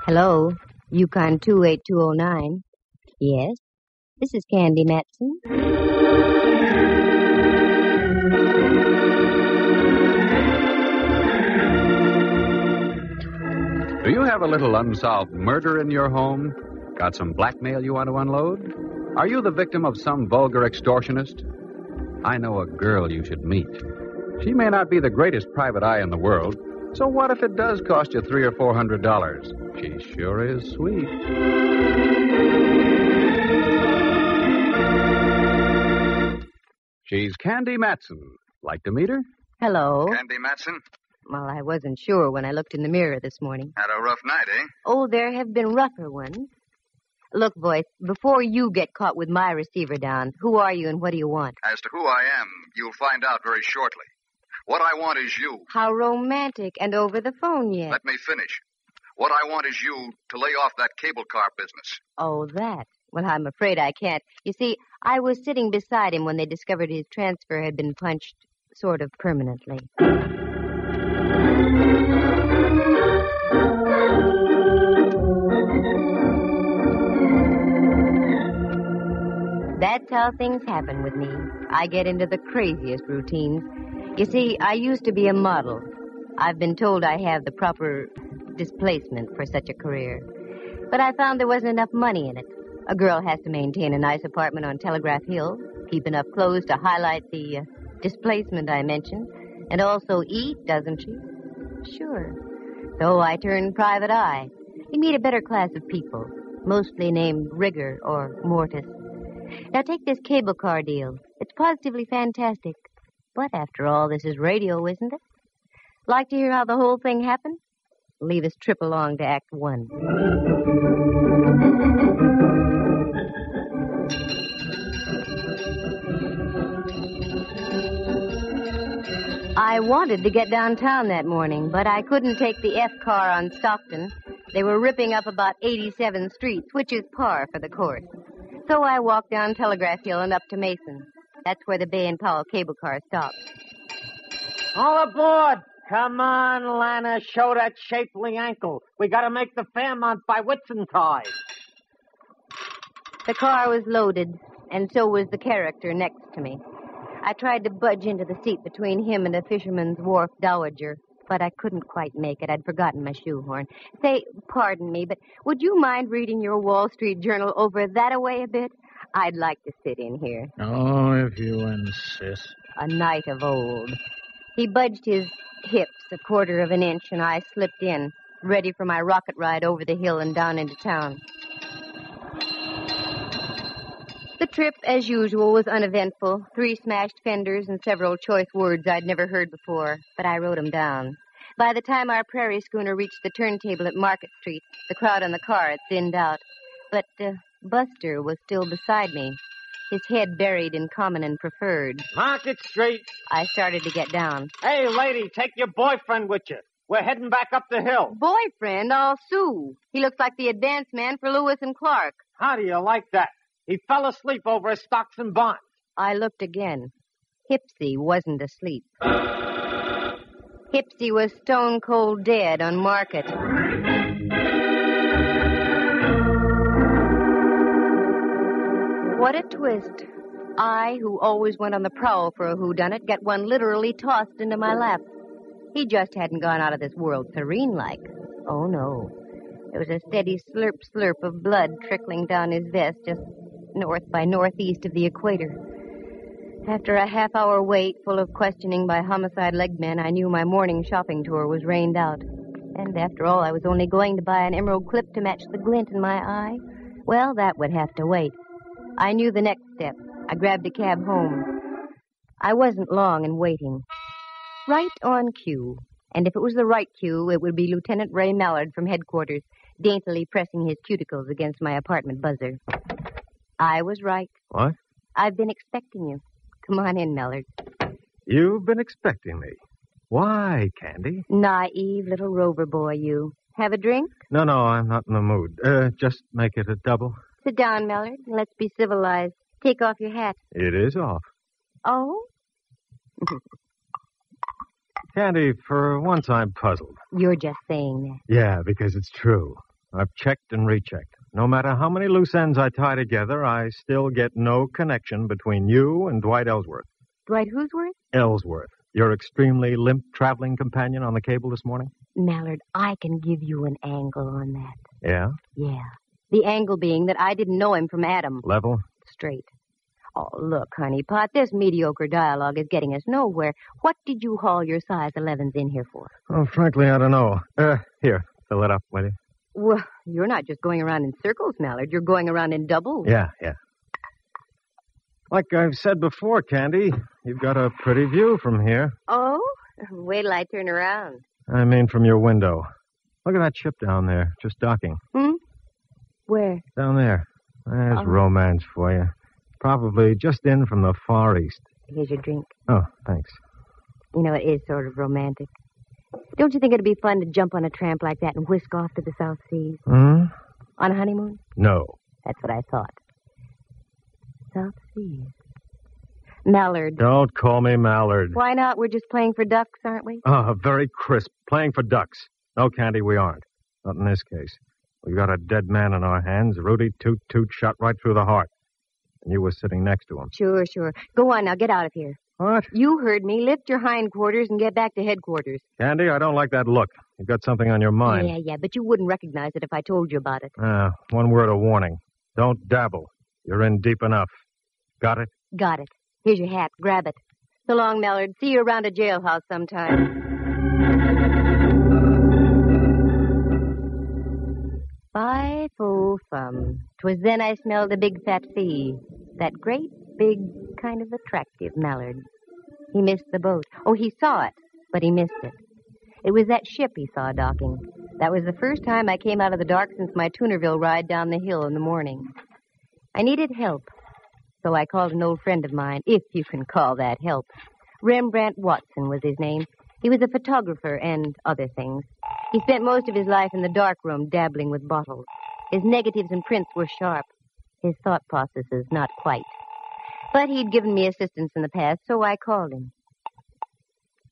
Hello, Yukon 28209. Yes, this is Candy Matson. Do you have a little unsolved murder in your home? Got some blackmail you want to unload? Are you the victim of some vulgar extortionist? I know a girl you should meet. She may not be the greatest private eye in the world, so what if it does cost you $300 or $400? She sure is sweet. She's Candy Matson. Like to meet her? Hello. Candy Matson? Well, I wasn't sure when I looked in the mirror this morning. Had a rough night, eh? Oh, there have been rougher ones. Look, voice, before you get caught with my receiver down, who are you and what do you want? As to who I am, you'll find out very shortly. What I want is you. How romantic, and over the phone yet. Let me finish. What I want is you to lay off that cable car business. Oh, that. Well, I'm afraid I can't. You see, I was sitting beside him when they discovered his transfer had been punched sort of permanently. That's how things happen with me. I get into the craziest routines. You see, I used to be a model. I've been told I have the proper displacement for such a career. But I found there wasn't enough money in it. A girl has to maintain a nice apartment on Telegraph Hill, keep enough clothes to highlight the displacement I mentioned, and also eat, doesn't she? Sure. So I turned private eye. You meet a better class of people, mostly named Rigger or Mortis. Now take this cable car deal. It's positively fantastic. But after all, this is radio, isn't it? Like to hear how the whole thing happened? Leave us trip along to Act 1. I wanted to get downtown that morning, but I couldn't take the F car on Stockton. They were ripping up about 87 streets, which is par for the course. So I walked down Telegraph Hill and up to Mason. That's where the Bay and Powell cable car stopped. All aboard! Come on, Lana, show that shapely ankle. We gotta make the Fairmont by Whitsuntide. The car was loaded, and so was the character next to me. I tried to budge into the seat between him and a fisherman's wharf dowager, but I couldn't quite make it. I'd forgotten my shoehorn. Say, pardon me, but would you mind reading your Wall Street Journal over that-a-way a bit? I'd like to sit in here. Oh, if you insist. A knight of old. He budged his hips a quarter of an inch, and I slipped in, ready for my rocket ride over the hill and down into town. The trip, as usual, was uneventful. 3 smashed fenders and several choice words I'd never heard before, but I wrote them down. By the time our prairie schooner reached the turntable at Market Street, the crowd on the car had thinned out. But Buster was still beside me, his head buried in common and preferred. Market Street. I started to get down. Hey, lady, take your boyfriend with you. We're heading back up the hill. Boyfriend? I'll sue. He looks like the advance man for Lewis and Clark. How do you like that? He fell asleep over his stocks and bonds. I looked again. Hipsy wasn't asleep. Hipsy was stone cold dead on Market. What a twist. I, who always went on the prowl for a whodunit, get one literally tossed into my lap. He just hadn't gone out of this world serene-like. Oh, no. There was a steady slurp of blood trickling down his vest just north by northeast of the equator. After a half-hour wait full of questioning by homicide legmen, I knew my morning shopping tour was rained out. And after all, I was only going to buy an emerald clip to match the glint in my eye. Well, that would have to wait. I knew the next step. I grabbed a cab home. I wasn't long in waiting. Right on cue. And if it was the right cue, it would be Lieutenant Ray Mallard from headquarters, daintily pressing his cuticles against my apartment buzzer. I was right. What? I've been expecting you. Come on in, Mallard. You've been expecting me. Why, Candy? Naive little rover boy, you. Have a drink? No, I'm not in the mood. Just make it a double. Sit down, Mallard, and let's be civilized. Take off your hat. It is off. Oh? Candy, for once I'm puzzled. You're just saying that. Yeah, because it's true. I've checked and rechecked. No matter how many loose ends I tie together, I still get no connection between you and Dwight Ellsworth. Dwight Who'sworth? Ellsworth, your extremely limp traveling companion on the cable this morning? Mallard, I can give you an angle on that. Yeah? Yeah. The angle being that I didn't know him from Adam. Level? Straight. Oh, look, honeypot, this mediocre dialogue is getting us nowhere. What did you haul your size 11s in here for? Oh, frankly, I don't know. Here, fill it up, will you? Well, you're not just going around in circles, Mallard. You're going around in doubles. Yeah. Like I've said before, Candy, you've got a pretty view from here. Oh? Wait till I turn around. I mean from your window. Look at that ship down there, just docking. Where? Down there. There's romance for you. Probably just in from the Far East. Here's your drink. Oh, thanks. You know, it is sort of romantic. Don't you think it'd be fun to jump on a tramp like that and whisk off to the South Seas? Hmm? On a honeymoon? No. That's what I thought. South Seas. Mallard. Don't call me Mallard. Why not? We're just playing for ducks, aren't we? Oh, very crisp. Playing for ducks. No, Candy, we aren't. Not in this case. We've got a dead man in our hands. Rudy Toot Toot shot right through the heart. And you were sitting next to him. Sure. Go on now. Get out of here. What? You heard me. Lift your hindquarters and get back to headquarters. Candy, I don't like that look. You've got something on your mind. Yeah, but you wouldn't recognize it if I told you about it. One word of warning. Don't dabble. You're in deep enough. Got it? Got it. Here's your hat. Grab it. So long, Mallard. See you around a jailhouse sometime. Fie-fo-fum. 'Twas then I smelled a big fat fee. That great, big, kind of attractive Mallard. He missed the boat. Oh, he saw it, but he missed it. It was that ship he saw docking. That was the first time I came out of the dark since my Tunerville ride down the hill in the morning. I needed help, so I called an old friend of mine, if you can call that help. Rembrandt Watson was his name. He was a photographer and other things. He spent most of his life in the darkroom dabbling with bottles. His negatives and prints were sharp. His thought processes, not quite. But he'd given me assistance in the past, so I called him.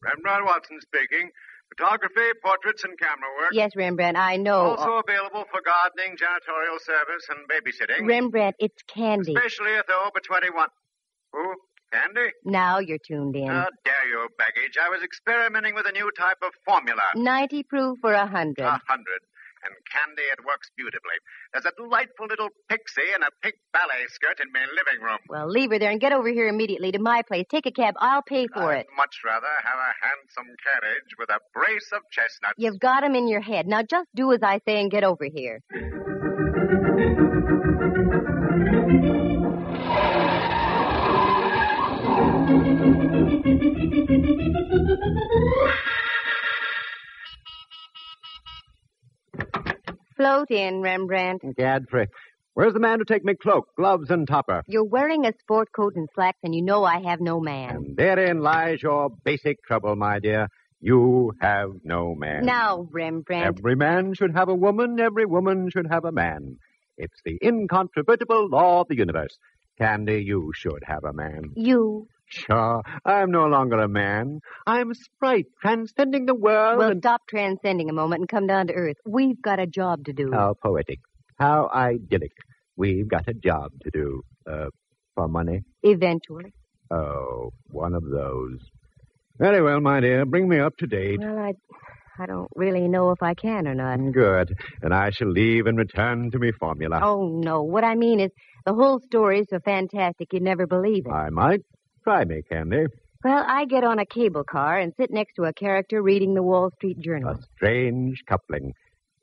Rembrandt Watson speaking. Photography, portraits, and camera work. Yes, Rembrandt, I know. Also available for gardening, janitorial service, and babysitting. Rembrandt, it's Candy. Especially if they're over 21. Who? Candy? Now you're tuned in. How dare you, baggage. I was experimenting with a new type of formula. 90 proof for 100. 100. And Candy, it works beautifully. There's a delightful little pixie in a pink ballet skirt in my living room. Well, leave her there and get over here immediately to my place. Take a cab. I'll pay for it. I'd much rather have a handsome carriage with a brace of chestnuts. You've got 'em in your head. Now just do as I say and get over here. Float in, Rembrandt. Godfrey, where's the man to take me cloak, gloves, and topper? You're wearing a sport coat and slacks, and you know I have no man. And therein lies your basic trouble, my dear. You have no man. Now, Rembrandt. Every man should have a woman. Every woman should have a man. It's the incontrovertible law of the universe. Candy, you should have a man. You? Sure. I'm no longer a man. I'm a sprite transcending the world. Well, stop transcending a moment and come down to earth. We've got a job to do. How poetic. How idyllic. We've got a job to do. For money? Eventually. Oh, one of those. Very well, my dear. Bring me up to date. Well, I don't really know if I can or not. Good. Then I shall leave and return to me formula. Oh, no. What I mean is, the whole story is so fantastic you'd never believe it. I might. Try me, Candy. Well, I get on a cable car and sit next to a character reading the Wall Street Journal. A strange coupling.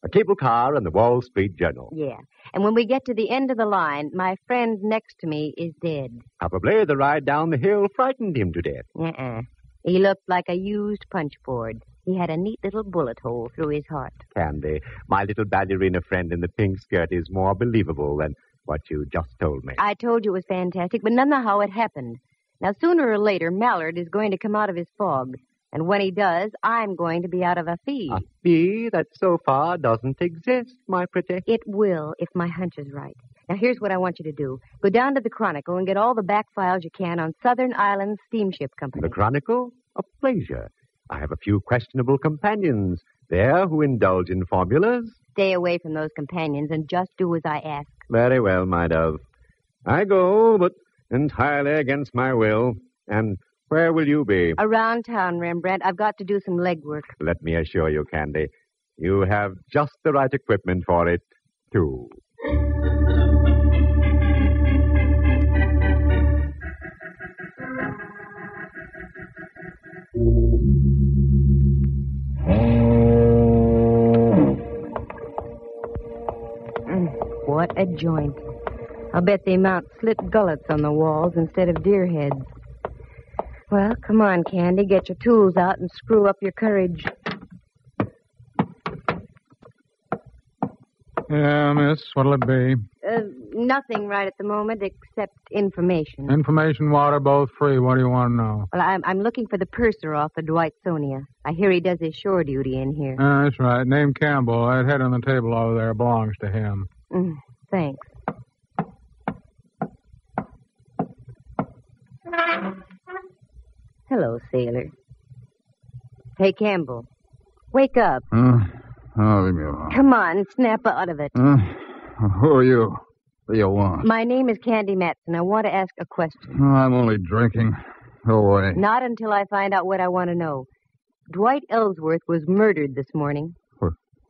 A cable car and the Wall Street Journal. Yeah. And when we get to the end of the line, my friend next to me is dead. Probably the ride down the hill frightened him to death. Uh-uh. He looked like a used punch board. He had a neat little bullet hole through his heart. Candy, my little ballerina friend in the pink skirt is more believable than what you just told me. I told you it was fantastic, but none know how it happened. Now, sooner or later, Mallard is going to come out of his fog. And when he does, I'm going to be out of a fee. A fee that so far doesn't exist, my pretty. It will, if my hunch is right. Now, here's what I want you to do. Go down to the Chronicle and get all the back files you can on Southern Islands Steamship Company. The Chronicle? A pleasure. I have a few questionable companions. there who indulge in formulas. Stay away from those companions and just do as I ask. Very well, my dove. I go, but entirely against my will. And where will you be? Around town, Rembrandt. I've got to do some legwork. Let me assure you, Candy, you have just the right equipment for it, too. What a joint. I'll bet they mount slit gullets on the walls instead of deer heads. Well, come on, Candy. Get your tools out and screw up your courage. Yeah, miss, what'll it be? Nothing right at the moment except information. Information, water, both free. What do you want to know? Well, I'm looking for the purser off the Dwight-Sonia. I hear he does his shore duty in here. That's right. Name Campbell. That head on the table over there belongs to him. Thanks. Hello, sailor. Hey, Campbell. Wake up. Leave me alone. Come on, snap out of it. Who are you? What do you want? My name is Candy Matson. I want to ask a question. I'm only drinking. Go away. Not until I find out what I want to know. Dwight Ellsworth was murdered this morning.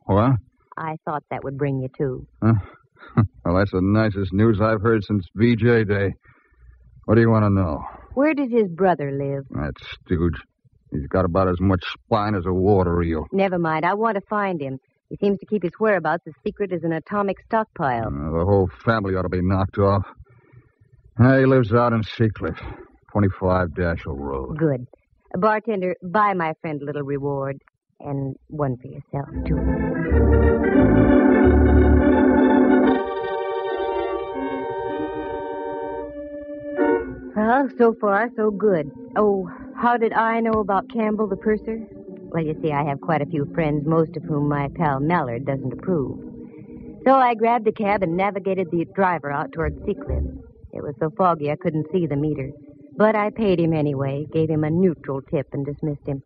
What? I thought that would bring you to. Well, that's the nicest news I've heard since VJ Day. What do you want to know? Where did his brother live? That stooge. He's got about as much spine as a water eel. Never mind. I want to find him. He seems to keep his whereabouts as secret as an atomic stockpile. The whole family ought to be knocked off. He lives out in Seacliff, 25 Dashel Road. Good. Bartender, buy my friend a little reward. And one for yourself, too. Well, so far, so good. Oh, how did I know about Campbell, the purser? Well, you see, I have quite a few friends, most of whom my pal Mallard doesn't approve. So I grabbed a cab and navigated the driver out toward Seacliff. It was so foggy I couldn't see the meter. But I paid him anyway, gave him a neutral tip, and dismissed him.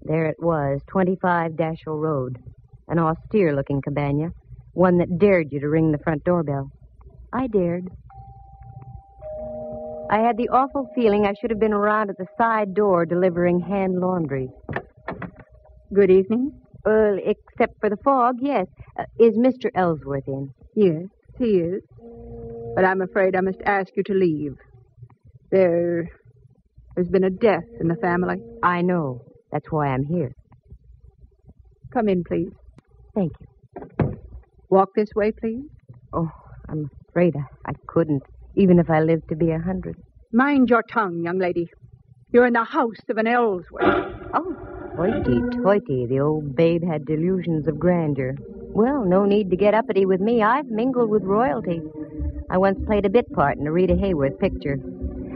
There it was, 25 Dashel Road. An austere-looking cabana, one that dared you to ring the front doorbell. I dared. I had the awful feeling I should have been around at the side door delivering hand laundry. Good evening. Except for the fog, yes. Is Mr. Ellsworth in? Yes, he is. But I'm afraid I must ask you to leave. There's been a death in the family. I know. That's why I'm here. Come in, please. Thank you. Walk this way, please. Oh, I'm afraid I couldn't, even if I lived to be 100. Mind your tongue, young lady. You're in the house of an Ellsworth. Oh, hoity-toity. The old babe had delusions of grandeur. Well, no need to get uppity with me. I've mingled with royalty. I once played a bit part in a Rita Hayworth picture.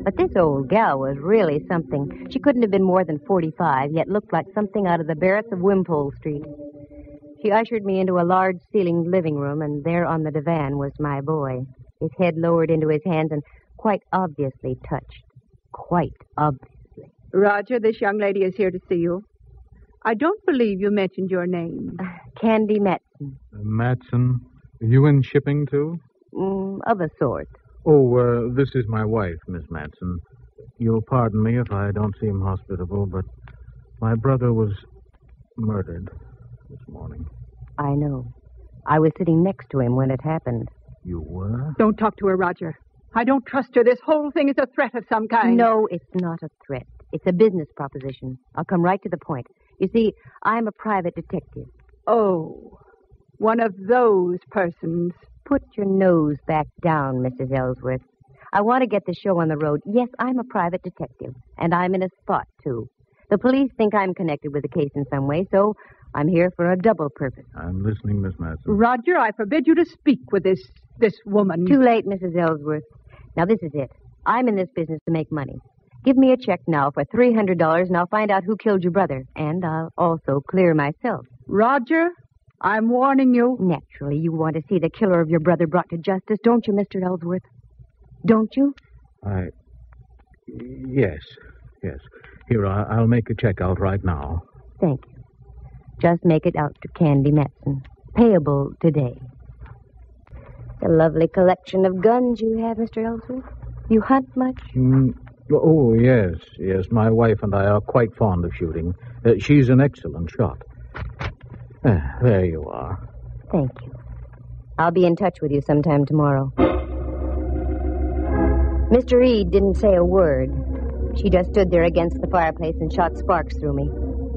But this old gal was really something. She couldn't have been more than 45, yet looked like something out of the Barretts of Wimpole Street. She ushered me into a large-ceilinged living room, and there on the divan was my boy, his head lowered into his hands and quite obviously touched. Quite obviously. Roger, this young lady is here to see you. I don't believe you mentioned your name. Candy Matson. Matson? You in shipping, too? Of a sort. Oh, this is my wife, Miss Matson. You'll pardon me if I don't seem hospitable, but my brother was murdered this morning. I know. I was sitting next to him when it happened. You were? Don't talk to her, Roger. I don't trust her. This whole thing is a threat of some kind. No, it's not a threat. It's a business proposition. I'll come right to the point. You see, I'm a private detective. Oh, one of those persons. Put your nose back down, Mrs. Ellsworth. I want to get the show on the road. Yes, I'm a private detective, and I'm in a spot, too. The police think I'm connected with the case in some way, so I'm here for a double purpose. I'm listening, Miss Matson. Roger, I forbid you to speak with this woman. Too late, Mrs. Ellsworth. Now, this is it. I'm in this business to make money. Give me a check now for $300, and I'll find out who killed your brother. And I'll also clear myself. Roger, I'm warning you. Naturally, you want to see the killer of your brother brought to justice, don't you, Mr. Ellsworth? Don't you? Yes. Here, I'll make a check out right now. Thank you. Just make it out to Candy Matson. Payable today. A lovely collection of guns you have, Mr. Ellsworth. You hunt much? Oh, yes. Yes, my wife and I are quite fond of shooting. She's an excellent shot. There you are. Thank you. I'll be in touch with you sometime tomorrow. Mr. Reed didn't say a word. She just stood there against the fireplace and shot sparks through me.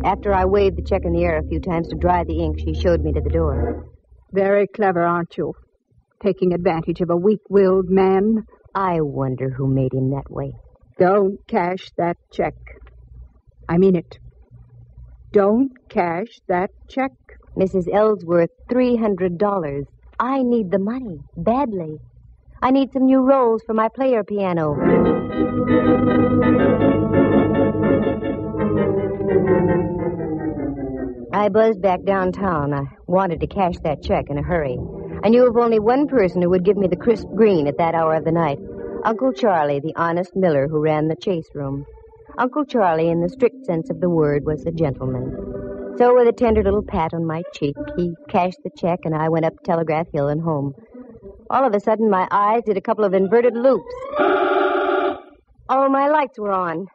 After I waved the check in the air a few times to dry the ink, she showed me to the door. Very clever, aren't you? Taking advantage of a weak-willed man. I wonder who made him that way. Don't cash that check. I mean it. Don't cash that check. Mrs. Ellsworth, $300. I need the money, badly. I need some new rolls for my player piano. I buzzed back downtown. I wanted to cash that check in a hurry. I knew of only one person who would give me the crisp green at that hour of the night. Uncle Charlie, the honest miller who ran the chase room. Uncle Charlie, in the strict sense of the word, was a gentleman. So with a tender little pat on my cheek, he cashed the check, and I went up Telegraph Hill and home. All of a sudden, my eyes did a couple of inverted loops. Oh, my lights were on.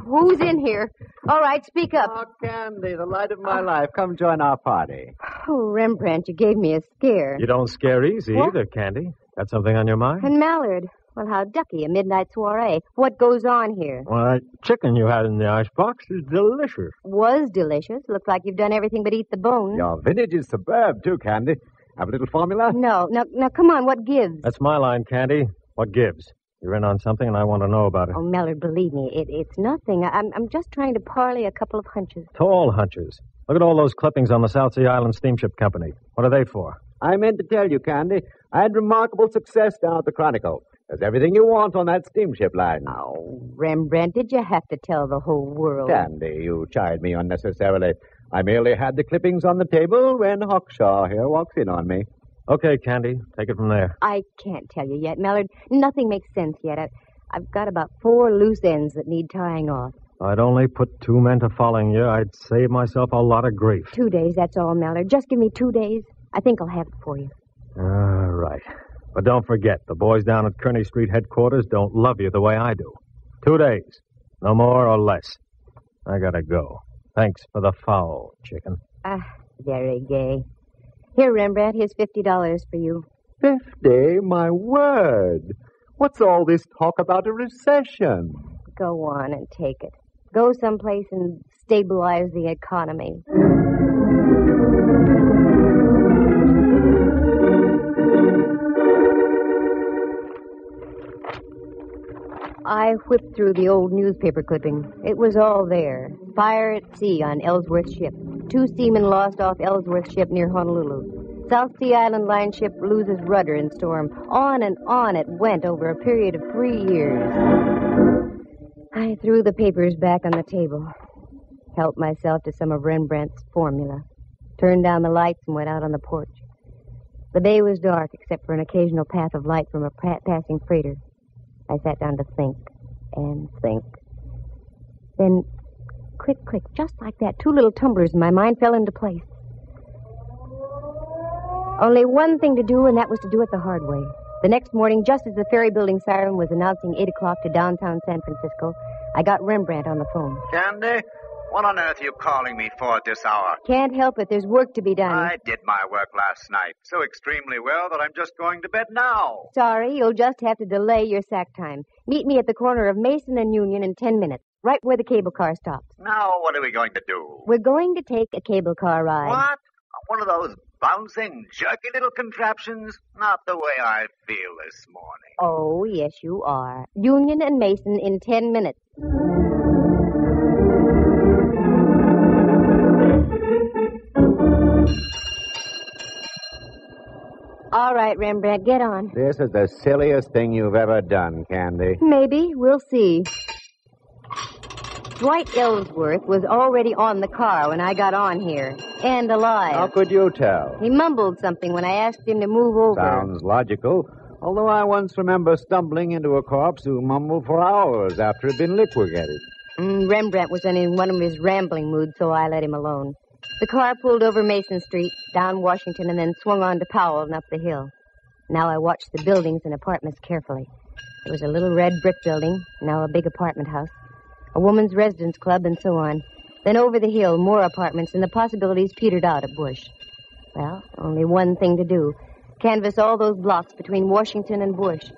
Who's in here? All right, speak up. Oh, Candy, the light of my life. Come join our party. Oh, Rembrandt, you gave me a scare. You don't scare easy either, Candy. Got something on your mind? And Mallard. Well, how ducky, a midnight soiree. What goes on here? Well, that chicken you had in the icebox is delicious. Was delicious. Looks like you've done everything but eat the bone. Your vintage is superb, too, Candy. Have a little formula? No. Now, come on, what gives? That's my line, Candy. What gives? You're in on something, and I want to know about it. Oh, Mallard, believe me, it's nothing. I'm just trying to parlay a couple of hunches. Tall hunches. Look at all those clippings on the South Sea Island Steamship Company. What are they for? I meant to tell you, Candy, I had remarkable success down at the Chronicle. There's everything you want on that steamship line. Oh, Rembrandt, did you have to tell the whole world? Candy, you chide me unnecessarily. I merely had the clippings on the table when Hawkshaw here walks in on me. Okay, Candy, take it from there. I can't tell you yet, Mallard. Nothing makes sense yet. I've got about 4 loose ends that need tying off. If I'd only put 2 men to following you, I'd save myself a lot of grief. 2 days, that's all, Mallard. Just give me 2 days. I think I'll have it for you. All right. But don't forget, the boys down at Kearney Street headquarters don't love you the way I do. 2 days. No more or less. I gotta go. Thanks for the fowl, chicken. Very gay. Here, Rembrandt, here's $50 for you. 50? My word. What's all this talk about a recession? Go on and take it. Go someplace and stabilize the economy. I whipped through the old newspaper clipping. It was all there. Fire at sea on Ellsworth ship. 2 seamen lost off Ellsworth ship near Honolulu. South Sea Island line ship loses rudder in storm. On and on it went over a period of 3 years. I threw the papers back on the table. Helped myself to some of Rembrandt's formula. Turned down the lights and went out on the porch. The bay was dark except for an occasional path of light from a passing freighter. I sat down to think and think. Then, click, just like that, 2 little tumblers and my mind fell into place. Only one thing to do, and that was to do it the hard way. The next morning, just as the ferry building siren was announcing 8 o'clock to downtown San Francisco, I got Rembrandt on the phone. Candy, what on earth are you calling me for at this hour? Can't help it. There's work to be done. I did my work last night so extremely well that I'm just going to bed now. Sorry, you'll just have to delay your sack time. Meet me at the corner of Mason and Union in 10 minutes, right where the cable car stops. Now, what are we going to do? We're going to take a cable car ride. What? One of those bouncing, jerky little contraptions? Not the way I feel this morning. Oh, yes, you are. Union and Mason in 10 minutes. All right, Rembrandt, get on. This is the silliest thing you've ever done, Candy. Maybe. We'll see. Dwight Ellsworth was already on the car when I got on here. And alive. How could you tell? He mumbled something when I asked him to move over. Sounds logical. Although I once remember stumbling into a corpse who mumbled for hours after it had been liquidated. Rembrandt was in one of his rambling moods, so I let him alone. The car pulled over Mason Street, down Washington, and then swung on to Powell and up the hill. Now I watched the buildings and apartments carefully. There was a little red brick building, now a big apartment house, a woman's residence club, and so on. Then over the hill, more apartments, and the possibilities petered out at Bush. Well, only one thing to do. Canvass all those blocks between Washington and Bush.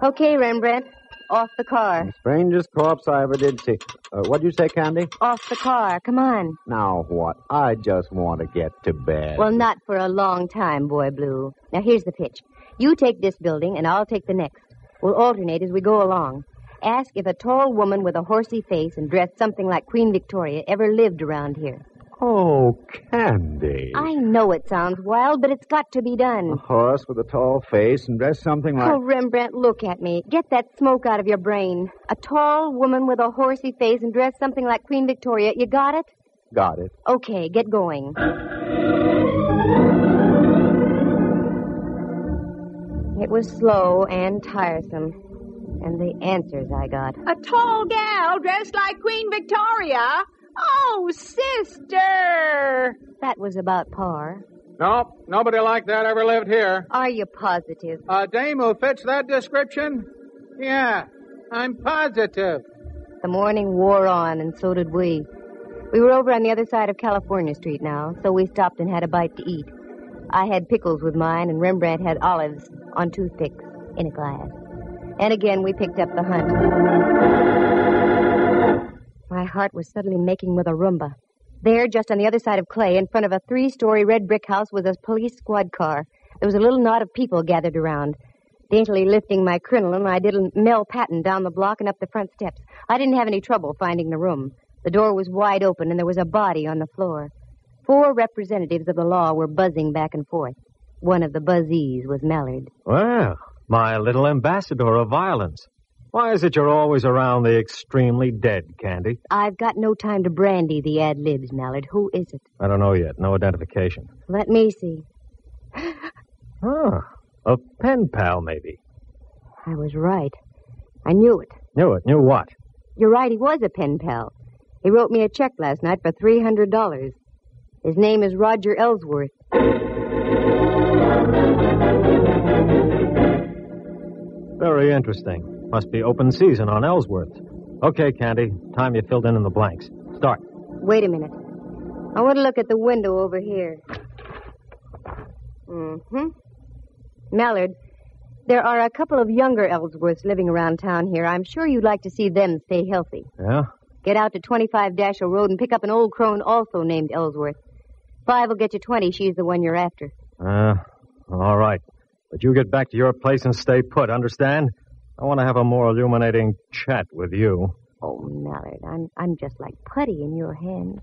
Okay, Rembrandt. Off the car. Strangest corpse I ever did see. What'd you say, Candy? Off the car. Come on. Now what? I just want to get to bed. Well, not for a long time, Boy Blue. Now, here's the pitch. You take this building, and I'll take the next. We'll alternate as we go along. Ask if a tall woman with a horsey face and dressed something like Queen Victoria ever lived around here. Oh, Candy. I know it sounds wild, but it's got to be done. A horse with a tall face and dressed something like... Oh, Rembrandt, look at me. Get that smoke out of your brain. A tall woman with a horsey face and dressed something like Queen Victoria. You got it? Got it. Okay, get going. It was slow and tiresome. And the answers I got. A tall gal dressed like Queen Victoria? Oh, sister! That was about par. Nope, nobody like that ever lived here. Are you positive? A dame who fits that description? Yeah, I'm positive. The morning wore on, and so did we. We were over on the other side of California Street now, so we stopped and had a bite to eat. I had pickles with mine, and Rembrandt had olives on toothpicks in a glass. And again, we picked up the hunt. My heart was suddenly making with a Roomba. There, just on the other side of Clay, in front of a 3-story red brick house, was a police squad car. There was a little knot of people gathered around. Daintily lifting my crinoline, I did a Mel Patton down the block and up the front steps. I didn't have any trouble finding the room. The door was wide open, and there was a body on the floor. 4 representatives of the law were buzzing back and forth. One of the buzzees was Mallard. Well, my little ambassador of violence. Why is it you're always around the extremely dead, Candy? I've got no time to brandy the ad-libs, Mallard. Who is it? I don't know yet. No identification. Let me see. A pen pal, maybe. I was right. I knew it. Knew it? Knew what? You're right, he was a pen pal. He wrote me a check last night for $300. His name is Roger Ellsworth. Very interesting. Must be open season on Ellsworth. Okay, Candy. Time you filled in the blanks. Start. Wait a minute. I want to look at the window over here. Mallard, there are a couple of younger Ellsworths living around town here. I'm sure you'd like to see them stay healthy. Yeah? Get out to 25 Dashiell Road and pick up an old crone also named Ellsworth. 5 will get you 20. She's the one you're after. All right. But you get back to your place and stay put, understand? I want to have a more illuminating chat with you. Oh, Mallard, I'm just like putty in your hands.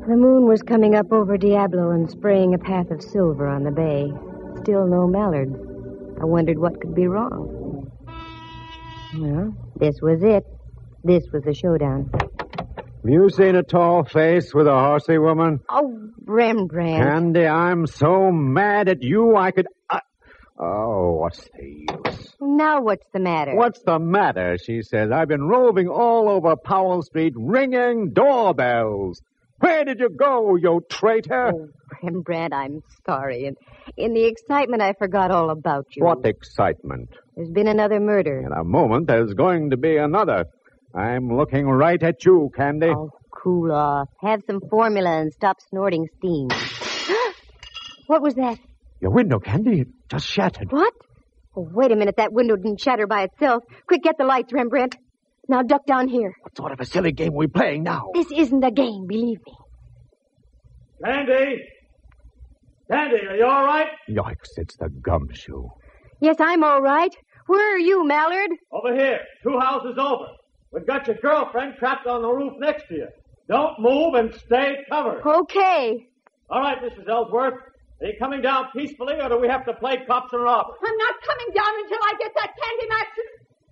The moon was coming up over Diablo and spraying a path of silver on the bay. Still no Mallard. I wondered what could be wrong. Well, this was it. This was the showdown. Have you seen a tall face with a horsey woman? Oh, Rembrandt. Candy, I'm so mad at you I could... Oh, what's the use? Now what's the matter? What's the matter, she says. I've been roving all over Powell Street ringing doorbells. Where did you go, you traitor? Oh, Rembrandt, I'm sorry. And in the excitement, I forgot all about you. What excitement? There's been another murder. In a moment, there's going to be another. I'm looking right at you, Candy. Oh, cool off. Have some formula and stop snorting steam. What was that? Your window, Candy. It just shattered. What? Oh, wait a minute. That window didn't shatter by itself. Quick, get the lights, Rembrandt. Now duck down here. What sort of a silly game are we playing now? This isn't a game, believe me. Candy! Candy, are you all right? Yikes, it's the gumshoe. Yes, I'm all right. Where are you, Mallard? Over here, 2 houses over. We've got your girlfriend trapped on the roof next to you. Don't move and stay covered. Okay. All right, Mrs. Ellsworth. Are you coming down peacefully, or do we have to play cops and robbers? I'm not coming down until I get that Candy Matson.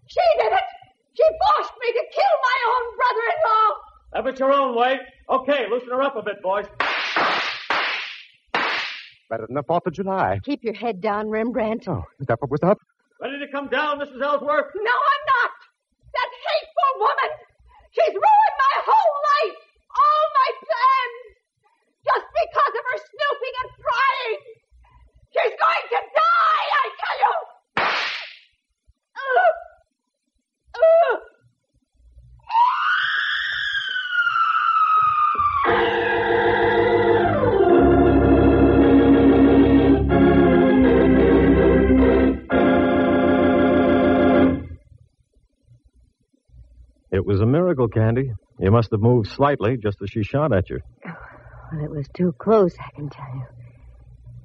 She did it. She forced me to kill my own brother-in-law. Have it your own way. Okay, loosen her up a bit, boys. better than the 4th of July. Keep your head down, Rembrandt. Oh, is that what was up? Ready to come down, Mrs. Ellsworth? No, I'm not. That hateful woman. She's ruined my whole life. All my plans. Just because of her snooping and prying. She's going to die, I tell you. It was a miracle, Candy. You must have moved slightly just as she shot at you. Well, it was too close, I can tell you.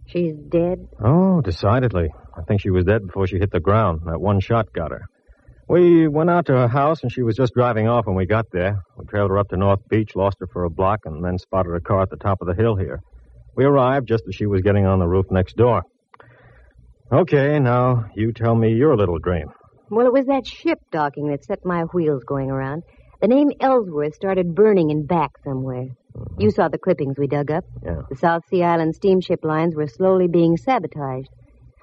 She's dead? Oh, decidedly. I think she was dead before she hit the ground. That one shot got her. We went out to her house, and she was just driving off when we got there. We trailed her up to North Beach, lost her for a block, and then spotted her car at the top of the hill here. We arrived just as she was getting on the roof next door. Okay, now you tell me your little dream. Well, it was that ship docking that set my wheels going around. The name Ellsworth started burning in back somewhere. Mm-hmm. You saw the clippings we dug up. Yeah. The South Sea Island steamship lines were slowly being sabotaged.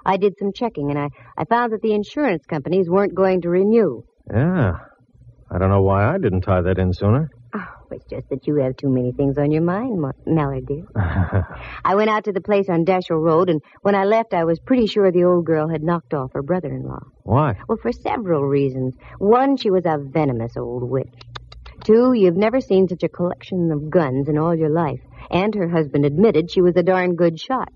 I did some checking, and I found that the insurance companies weren't going to renew. Yeah. I don't know why I didn't tie that in sooner. Oh, it's just that you have too many things on your mind, Mallard, dear. I went out to the place on Dashiell Road, and when I left, I was pretty sure the old girl had knocked off her brother-in-law. Why? Well, for several reasons. One, she was a venomous old witch. Two, you've never seen such a collection of guns in all your life. And her husband admitted she was a darn good shot.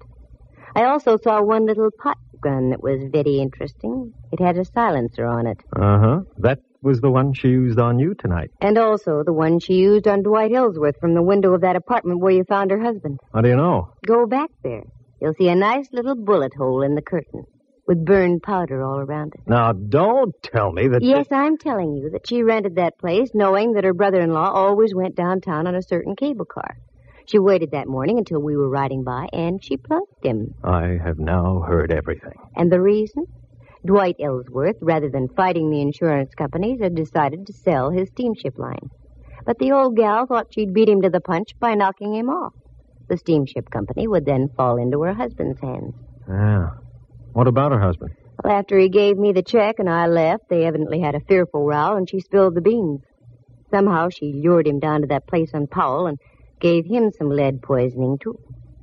I also saw one little pot gun that was very interesting. It had a silencer on it. Uh-huh. That was the one she used on you tonight. And also the one she used on Dwight Ellsworth from the window of that apartment where you found her husband. How do you know? Go back there. You'll see a nice little bullet hole in the curtain with burned powder all around it. Now, don't tell me that... Yes, I'm telling you that she rented that place knowing that her brother-in-law always went downtown on a certain cable car. She waited that morning until we were riding by, and she plunked him. I have now heard everything. And the reason? Dwight Ellsworth, rather than fighting the insurance companies, had decided to sell his steamship line. But the old gal thought she'd beat him to the punch by knocking him off. The steamship company would then fall into her husband's hands. Yeah. What about her husband? Well, after he gave me the check and I left, they evidently had a fearful row, and she spilled the beans. Somehow she lured him down to that place on Powell and gave him some lead poisoning, too.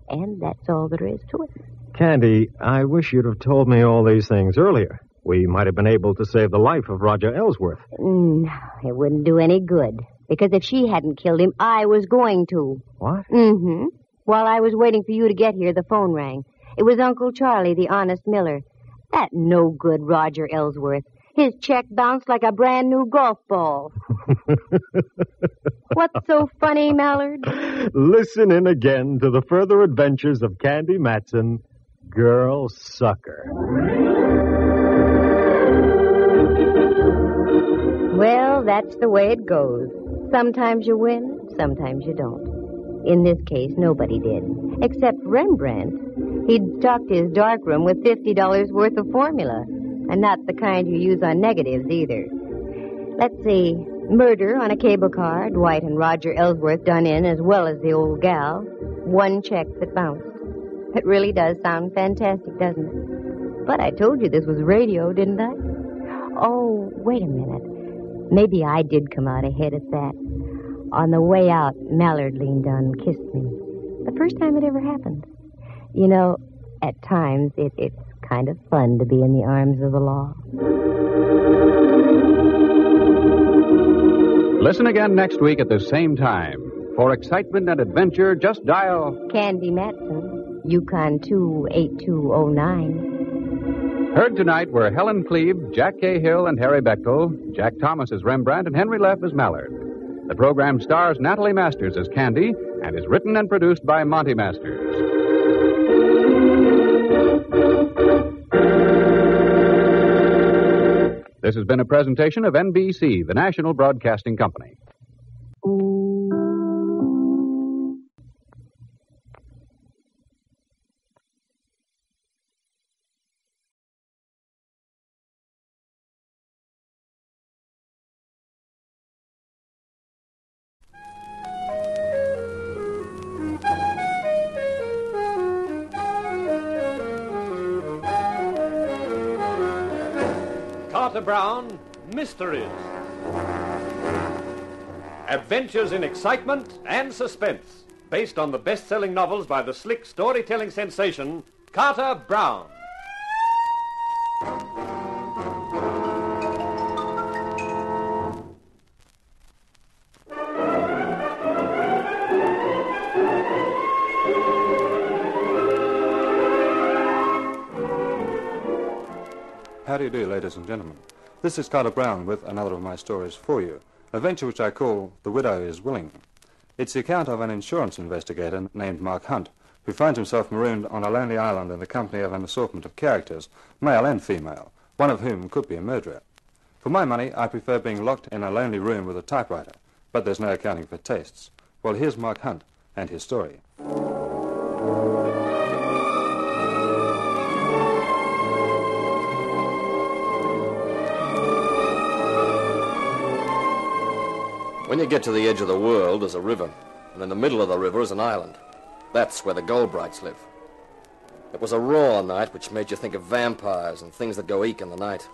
And that's all there is to it. Candy, I wish you'd have told me all these things earlier. We might have been able to save the life of Roger Ellsworth. No, it wouldn't do any good. Because if she hadn't killed him, I was going to. What? Mm-hmm. While I was waiting for you to get here, the phone rang. It was Uncle Charlie, the honest miller. That no-good Roger Ellsworth. His check bounced like a brand-new golf ball. What's so funny, Mallard? Listen in again to the further adventures of Candy Matson, Girl Sucker. Well, that's the way it goes. Sometimes you win, sometimes you don't. In this case, nobody did, except Rembrandt. He'd stocked his darkroom with $50 worth of formula, and not the kind you use on negatives either. Let's see, murder on a cable car, Dwight and Roger Ellsworth done in as well as the old gal, one check that bounced. It really does sound fantastic, doesn't it? But I told you this was radio, didn't I? Oh, wait a minute. Maybe I did come out ahead at that. On the way out, Mallard leaned down and kissed me. The first time it ever happened. You know, at times, it's kind of fun to be in the arms of the law. Listen again next week at the same time. For excitement and adventure, just dial... Candy Matson, Yukon 28209. Heard tonight were Helen Cleve, Jack Cahill, and Harry Bechtel, Jack Thomas as Rembrandt, and Henry Leff as Mallard. The program stars Natalie Masters as Candy and is written and produced by Monty Masters. This has been a presentation of NBC, the National Broadcasting Company. Carter Brown, Mysteries. Adventures in excitement and suspense, based on the best-selling novels by the slick storytelling sensation, Carter Brown. How do you do, ladies and gentlemen? This is Carter Brown with another of my stories for you, a venture which I call The Widow is Willing. It's the account of an insurance investigator named Mark Hunt, who finds himself marooned on a lonely island in the company of an assortment of characters, male and female, one of whom could be a murderer. For my money, I prefer being locked in a lonely room with a typewriter, but there's no accounting for tastes. Well, here's Mark Hunt and his story. When you get to the edge of the world, there's a river, and in the middle of the river is an island. That's where the Goldbrights live. It was a raw night which made you think of vampires and things that go eek in the night.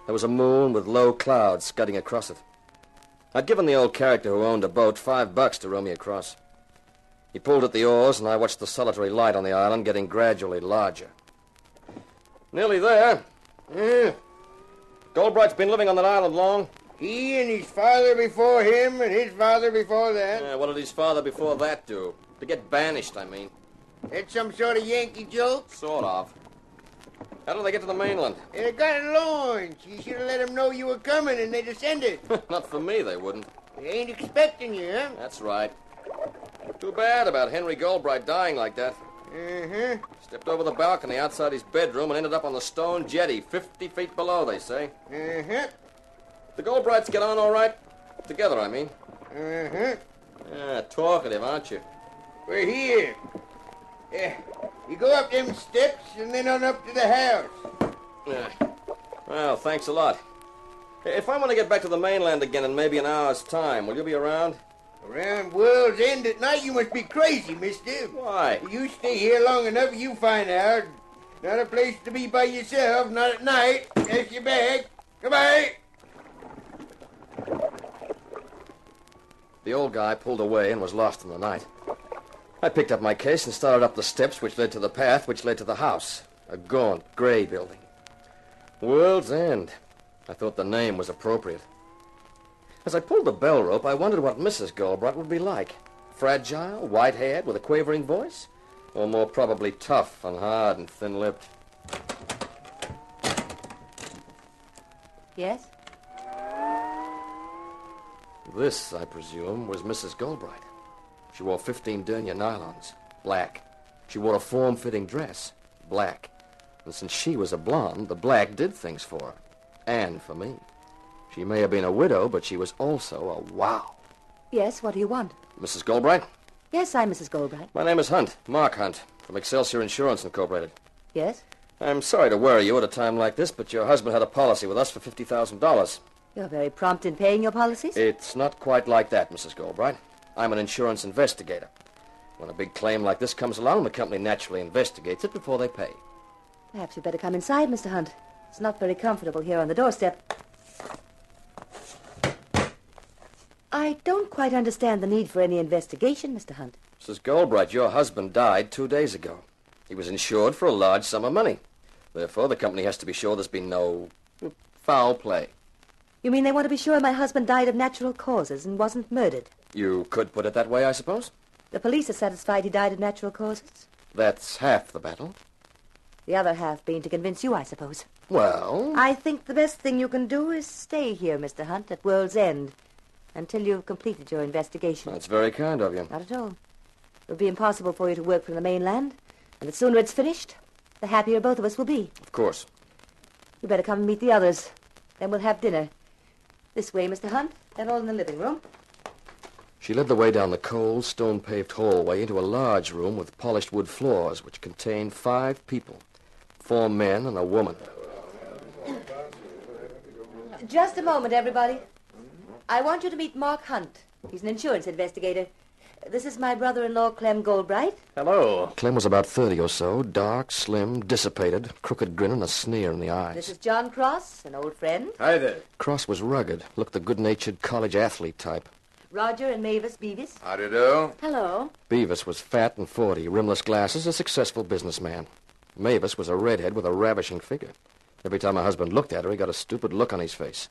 There was a moon with low clouds scudding across it. I'd given the old character who owned a boat $5 to row me across. He pulled at the oars, and I watched the solitary light on the island getting gradually larger. Nearly there. Goldbright's been living on that island long. He and his father before him and his father before that. Yeah, what did his father before that do? To get banished, I mean. That's some sort of Yankee joke? Sort of. How did they get to the mainland? They got a launch. You should have let them know you were coming and they descended. Not for me, they wouldn't. They ain't expecting you, huh? That's right. Too bad about Henry Goldbright dying like that. Stepped over the balcony outside his bedroom and ended up on the stone jetty, 50 feet below, they say. The Goldbrights get on all right? Together, I mean. Yeah, talkative, aren't you? We're here. You go up them steps and then on up to the house. Yeah. Well, thanks a lot. If I want to get back to the mainland again in maybe an hour's time, will you be around? Around World's End at night, you must be crazy, mister. Why? You stay here long enough, you find out. Not a place to be by yourself, not at night. That's your bag. Goodbye. The old guy pulled away and was lost in the night. I picked up my case and started up the steps which led to the path which led to the house. A gaunt, gray building. World's End. I thought the name was appropriate. As I pulled the bell rope, I wondered what Mrs. Goldbright would be like. Fragile, white-haired, with a quavering voice? Or more probably tough and hard and thin-lipped? Yes? This, I presume, was Mrs. Goldbright. She wore 15 denier nylons, black. She wore a form-fitting dress, black. And since she was a blonde, the black did things for her. And for me. She may have been a widow, but she was also a wow. Yes, what do you want? Mrs. Goldbright? Yes, I'm Mrs. Goldbright. My name is Hunt, Mark Hunt, from Excelsior Insurance Incorporated. Yes? I'm sorry to worry you at a time like this, but your husband had a policy with us for $50,000. You're very prompt in paying your policies? It's not quite like that, Mrs. Goldbright. I'm an insurance investigator. When a big claim like this comes along, the company naturally investigates it before they pay. Perhaps you'd better come inside, Mr. Hunt. It's not very comfortable here on the doorstep. I don't quite understand the need for any investigation, Mr. Hunt. Mrs. Goldbright, your husband died 2 days ago. He was insured for a large sum of money. Therefore, the company has to be sure there's been no foul play. You mean they want to be sure my husband died of natural causes and wasn't murdered? You could put it that way, I suppose. The police are satisfied he died of natural causes? That's half the battle. The other half being to convince you, I suppose. Well... I think the best thing you can do is stay here, Mr. Hunt, at World's End, until you've completed your investigation. That's very kind of you. Not at all. It'll be impossible for you to work from the mainland, and the sooner it's finished, the happier both of us will be. Of course. You better come and meet the others. Then we'll have dinner. This way, Mr. Hunt. They're all in the living room. She led the way down the cold, stone-paved hallway into a large room with polished wood floors, which contained 5 people. 4 men and a woman. Just a moment, everybody. I want you to meet Mark Hunt. He's an insurance investigator. This is my brother-in-law, Clem Goldbright. Hello. Clem was about 30 or so, dark, slim, dissipated, crooked grin and a sneer in the eyes. This is John Cross, an old friend. Hi there. Cross was rugged, looked the good-natured college athlete type. Roger and Mavis Beavis. How do you do? Hello. Beavis was fat and 40, rimless glasses, a successful businessman. Mavis was a redhead with a ravishing figure. Every time my husband looked at her, he got a stupid look on his face.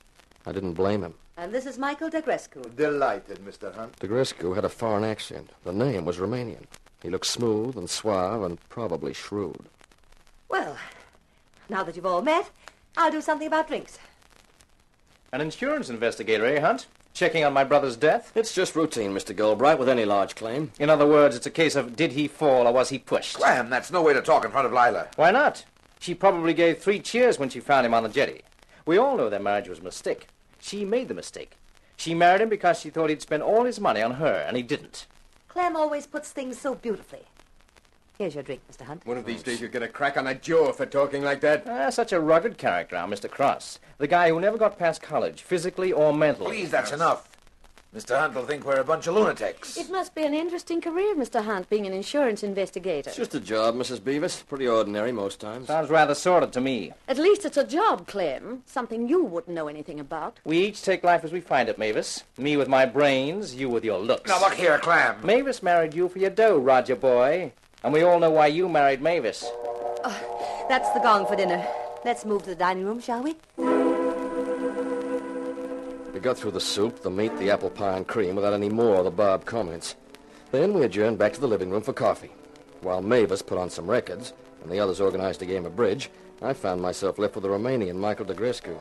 I didn't blame him. And this is Michael Degrescu. Delighted, Mr. Hunt. Degrescu had a foreign accent. The name was Romanian. He looked smooth and suave and probably shrewd. Well, now that you've all met, I'll do something about drinks. An insurance investigator, eh, Hunt? Checking on my brother's death? It's just routine, Mr. Goldbright, with any large claim. In other words, it's a case of did he fall or was he pushed? Clem, that's no way to talk in front of Lila. Why not? She probably gave 3 cheers when she found him on the jetty. We all know their marriage was a mistake. She made the mistake. She married him because she thought he'd spend all his money on her, and he didn't. Clem always puts things so beautifully. Here's your drink, Mr. Hunt. One of these days you'll get a crack on a jaw for talking like that. Such a rugged character, our Mr. Cross. The guy who never got past college, physically or mentally. Please, that's enough. Mr. Hunt will think we're a bunch of lunatics. It must be an interesting career, Mr. Hunt, being an insurance investigator. It's just a job, Mrs. Beavis. Pretty ordinary most times. Sounds rather sordid to me. At least it's a job, Clem. Something you wouldn't know anything about. We each take life as we find it, Mavis. Me with my brains, you with your looks. Now, look here, Clem. Mavis married you for your dough, Roger boy. And we all know why you married Mavis. That's the gong for dinner. Let's move to the dining room, shall we? We got through the soup, the meat, the apple pie and cream without any more of the Bob comments. Then we adjourned back to the living room for coffee. While Mavis put on some records and the others organized a game of bridge, I found myself left with the Romanian Michael Degrescu.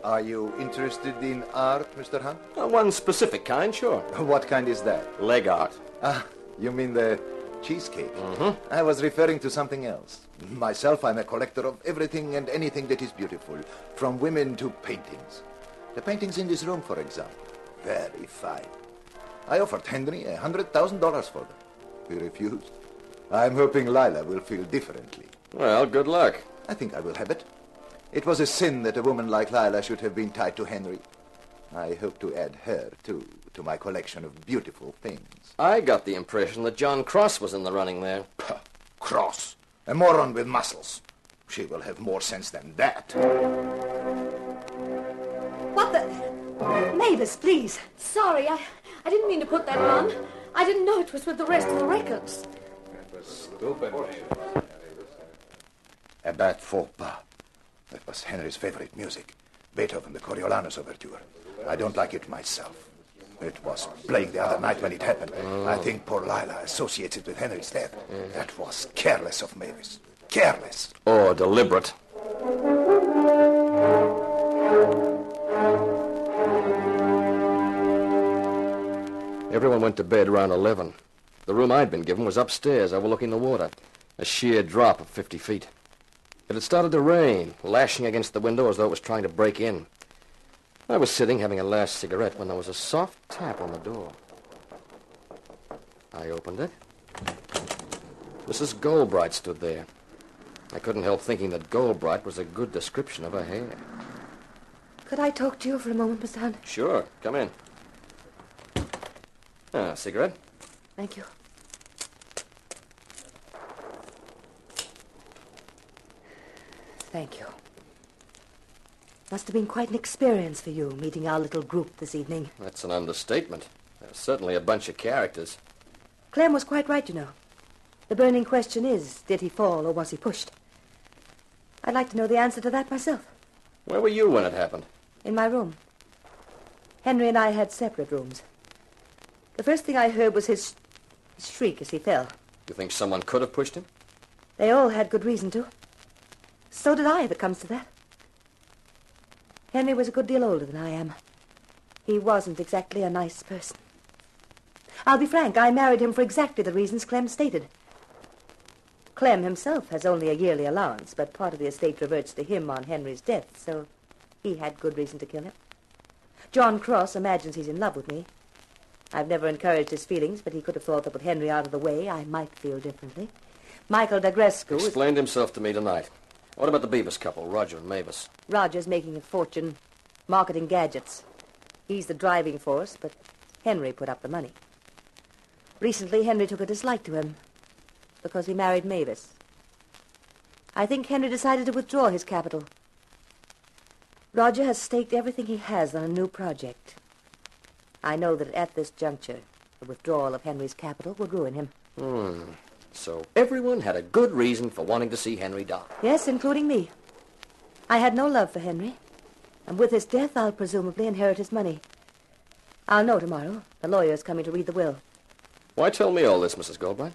Are you interested in art, Mr. Hunt? One specific kind, sure. What kind is that? Leg art. Ah, you mean the cheesecake? Mm-hmm. I was referring to something else. Myself, I'm a collector of everything and anything that is beautiful, from women to paintings. The paintings in this room, for example, very fine. I offered Henry $100,000 for them. He refused. I'm hoping Lila will feel differently. Well, good luck. I think I will have it. It was a sin that a woman like Lila should have been tied to Henry. I hope to add her, too, to my collection of beautiful things. I got the impression that John Cross was in the running there. Puh, Cross. A moron with muscles. She will have more sense than that. What the... Mavis, please. Sorry, I didn't mean to put that on. I didn't know it was with the rest of the records. That was stupid. A bad faux pas. That was Henry's favorite music. Beethoven, the Coriolanus Overture. I don't like it myself. It was playing the other night when it happened. I think poor Lila associates it with Henry's death. That was careless of Mavis. Careless. Or deliberate. Everyone went to bed around 11. The room I'd been given was upstairs, overlooking the water. A sheer drop of 50 feet. It had started to rain, lashing against the window as though it was trying to break in. I was sitting having a last cigarette when there was a soft tap on the door. I opened it. Mrs. Goldbright stood there. I couldn't help thinking that Goldbright was a good description of her hair. Could I talk to you for a moment, Mr. Hunt? Sure. Come in. Cigarette? Thank you. Thank you. Must have been quite an experience for you, meeting our little group this evening. That's an understatement. There's certainly a bunch of characters. Clem was quite right, you know. The burning question is, did he fall or was he pushed? I'd like to know the answer to that myself. Where were you when it happened? In my room. Henry and I had separate rooms. The first thing I heard was his shriek as he fell. You think someone could have pushed him? They all had good reason to. So did I, if it comes to that. Henry was a good deal older than I am. He wasn't exactly a nice person. I'll be frank, I married him for exactly the reasons Clem stated. Clem himself has only a yearly allowance, but part of the estate reverts to him on Henry's death, so he had good reason to kill him. John Cross imagines he's in love with me. I've never encouraged his feelings, but he could have thought that with Henry out of the way, I might feel differently. Michael Degrescu explained himself to me tonight. What about the Beavis couple, Roger and Mavis? Roger's making a fortune marketing gadgets. He's the driving force, but Henry put up the money. Recently, Henry took a dislike to him because he married Mavis. I think Henry decided to withdraw his capital. Roger has staked everything he has on a new project. I know that at this juncture, the withdrawal of Henry's capital would ruin him. So everyone had a good reason for wanting to see Henry die. Yes, including me. I had no love for Henry, and with his death, I'll presumably inherit his money. I'll know tomorrow. The lawyer's coming to read the will. Why tell me all this, Mrs. Goldbright?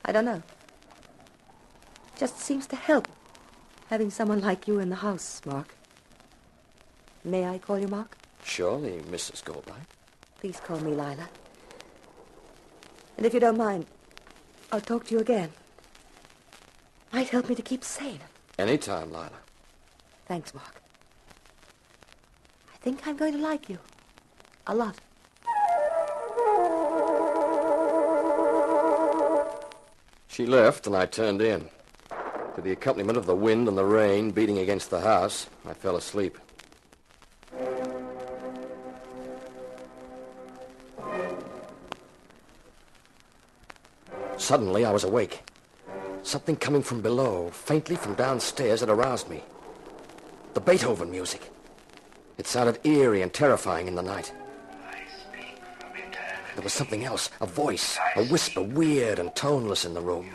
I don't know. Just seems to help, having someone like you in the house, Mark. May I call you Mark? Surely, Mrs. Goldbright. Please call me Lila. And if you don't mind, I'll talk to you again. Might help me to keep sane. Anytime, Lila. Thanks, Mark. I think I'm going to like you. A lot. She left, and I turned in. To the accompaniment of the wind and the rain beating against the house, I fell asleep. Suddenly, I was awake. Something coming from below, faintly from downstairs, had aroused me. The Beethoven music. It sounded eerie and terrifying in the night. There was something else, a voice, a whisper, weird and toneless in the room.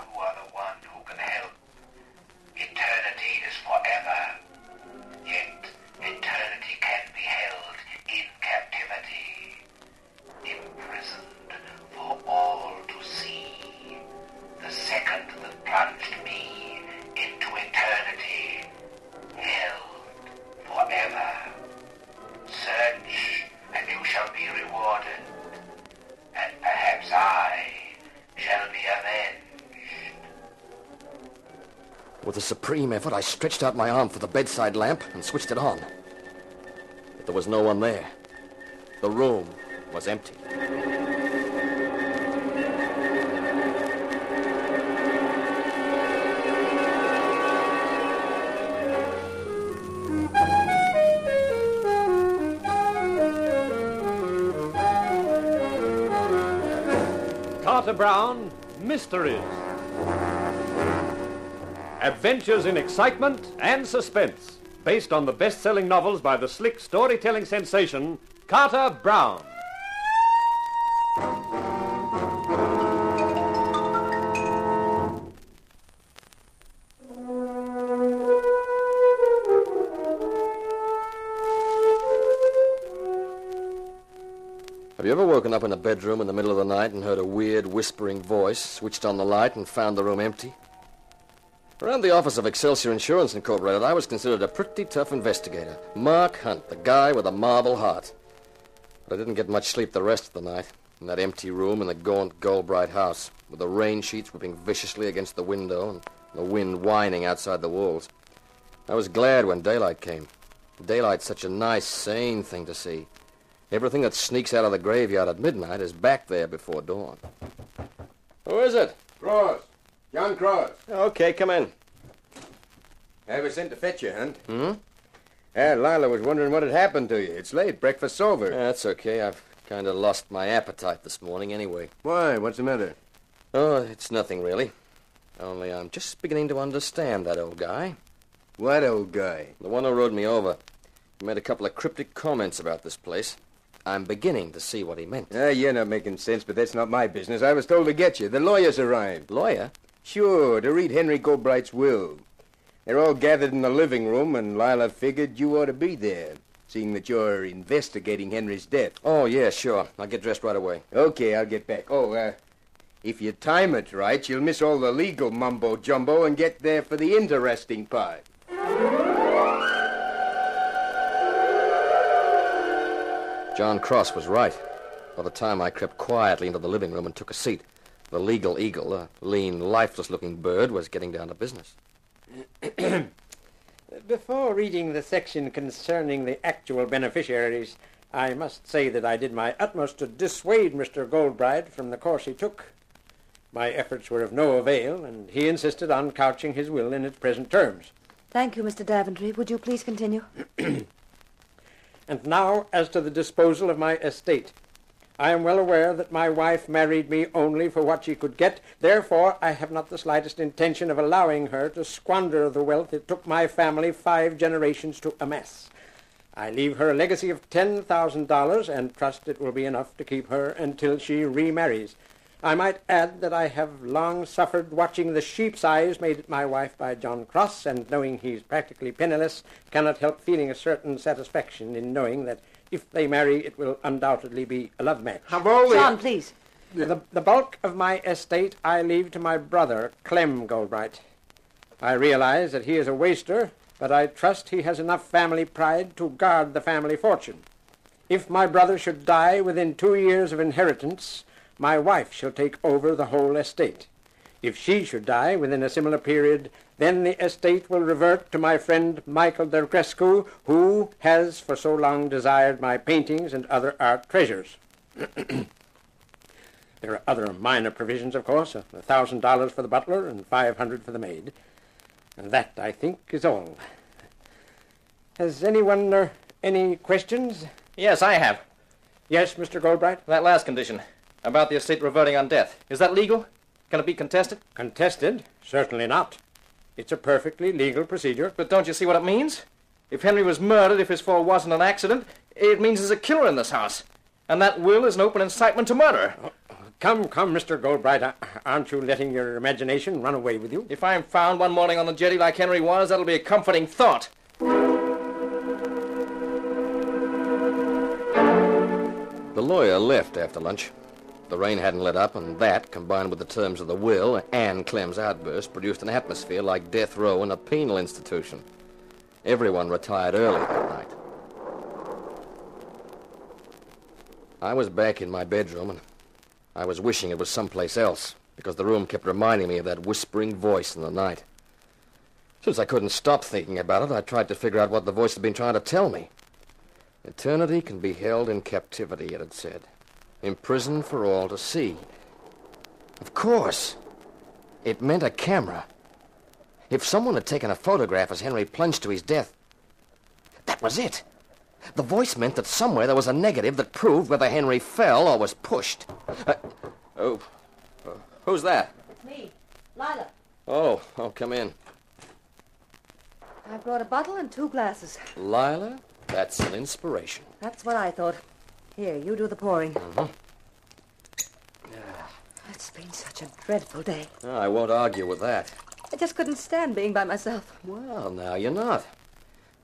Eternity is forever, yet eternity can be held in captivity, imprisoned for all to see. The second that plunged me into eternity, held forever. Search, and you shall be rewarded, and perhaps I shall be avenged. With a supreme effort, I stretched out my arm for the bedside lamp and switched it on. But there was no one there. The room was empty. Carter Brown, Mysteries. Adventures in excitement and suspense, based on the best-selling novels by the slick storytelling sensation, Carter Brown. Have you ever woken up in a bedroom in the middle of the night and heard a weird, whispering voice, switched on the light, and found the room empty? Around the office of Excelsior Insurance Incorporated, I was considered a pretty tough investigator. Mark Hunt, the guy with a marble heart. But I didn't get much sleep the rest of the night, in that empty room in the gaunt Goldbright house, with the rain sheets whipping viciously against the window and the wind whining outside the walls. I was glad when daylight came. Daylight's such a nice, sane thing to see. Everything that sneaks out of the graveyard at midnight is back there before dawn. Who is it? Cross. John Cross. Okay, come in. I was sent to fetch you, Hunt. Hmm? Lila was wondering what had happened to you. It's late. Breakfast's over. That's okay. I've kind of lost my appetite this morning anyway. Why? What's the matter? Oh, it's nothing really. Only I'm just beginning to understand that old guy. What old guy? The one who rode me over. He made a couple of cryptic comments about this place. I'm beginning to see what he meant. You're not making sense, but that's not my business. I was told to get you. The lawyer's arrived. Lawyer? Sure, to read Henry Goldbright's will. They're all gathered in the living room, and Lila figured you ought to be there, seeing that you're investigating Henry's death. Oh, yeah, sure. I'll get dressed right away. Okay, I'll get back. If you time it right, you'll miss all the legal mumbo-jumbo and get there for the interesting part. John Cross was right. By the time I crept quietly into the living room and took a seat, the legal eagle, a lean, lifeless-looking bird, was getting down to business. Before reading the section concerning the actual beneficiaries, I must say that I did my utmost to dissuade Mr. Goldbright from the course he took. My efforts were of no avail, and he insisted on couching his will in its present terms. Thank you, Mr. Daventry. Would you please continue? And now, as to the disposal of my estate. I am well aware that my wife married me only for what she could get. Therefore, I have not the slightest intention of allowing her to squander the wealth it took my family 5 generations to amass. I leave her a legacy of $10,000 and trust it will be enough to keep her until she remarries. I might add that I have long suffered watching the sheep's eyes made at my wife by John Cross, and knowing he's practically penniless, cannot help feeling a certain satisfaction in knowing that if they marry, it will undoubtedly be a love match. John, please. The bulk of my estate I leave to my brother, Clem Goldbright. I realize that he is a waster, but I trust he has enough family pride to guard the family fortune. If my brother should die within 2 years of inheritance, my wife shall take over the whole estate. If she should die within a similar period, then the estate will revert to my friend Michael Dergrescu, who has for so long desired my paintings and other art treasures. There are other minor provisions, of course, $1,000 for the butler and $500 for the maid. And that, I think, is all. Has anyone any questions? Yes, I have. Yes, Mr. Goldbright? That last condition, about the estate reverting on death, is that legal? Can it be contested? Contested? Certainly not. It's a perfectly legal procedure. But don't you see what it means? If Henry was murdered, if his fall wasn't an accident, it means there's a killer in this house. And that will is an open incitement to murder. Come, Mr. Goldbright. Aren't you letting your imagination run away with you? If I'm found one morning on the jetty like Henry was, that'll be a comforting thought. The lawyer left after lunch. The rain hadn't let up, and that, combined with the terms of the will and Clem's outburst, produced an atmosphere like death row in a penal institution. Everyone retired early that night. I was back in my bedroom, and I was wishing it was someplace else, because the room kept reminding me of that whispering voice in the night. Since I couldn't stop thinking about it, I tried to figure out what the voice had been trying to tell me. Eternity can be held in captivity, it had said. Imprisoned for all to see. Of course. It meant a camera. If someone had taken a photograph as Henry plunged to his death, that was it. The voice meant that somewhere there was a negative that proved whether Henry fell or was pushed. Who's that? It's me, Lila. Oh, come in. I brought a bottle and 2 glasses. Lila, that's an inspiration. That's what I thought. Here, you do the pouring. Mm-hmm. It's been such a dreadful day. Oh, I won't argue with that. I just couldn't stand being by myself. Well, now you're not.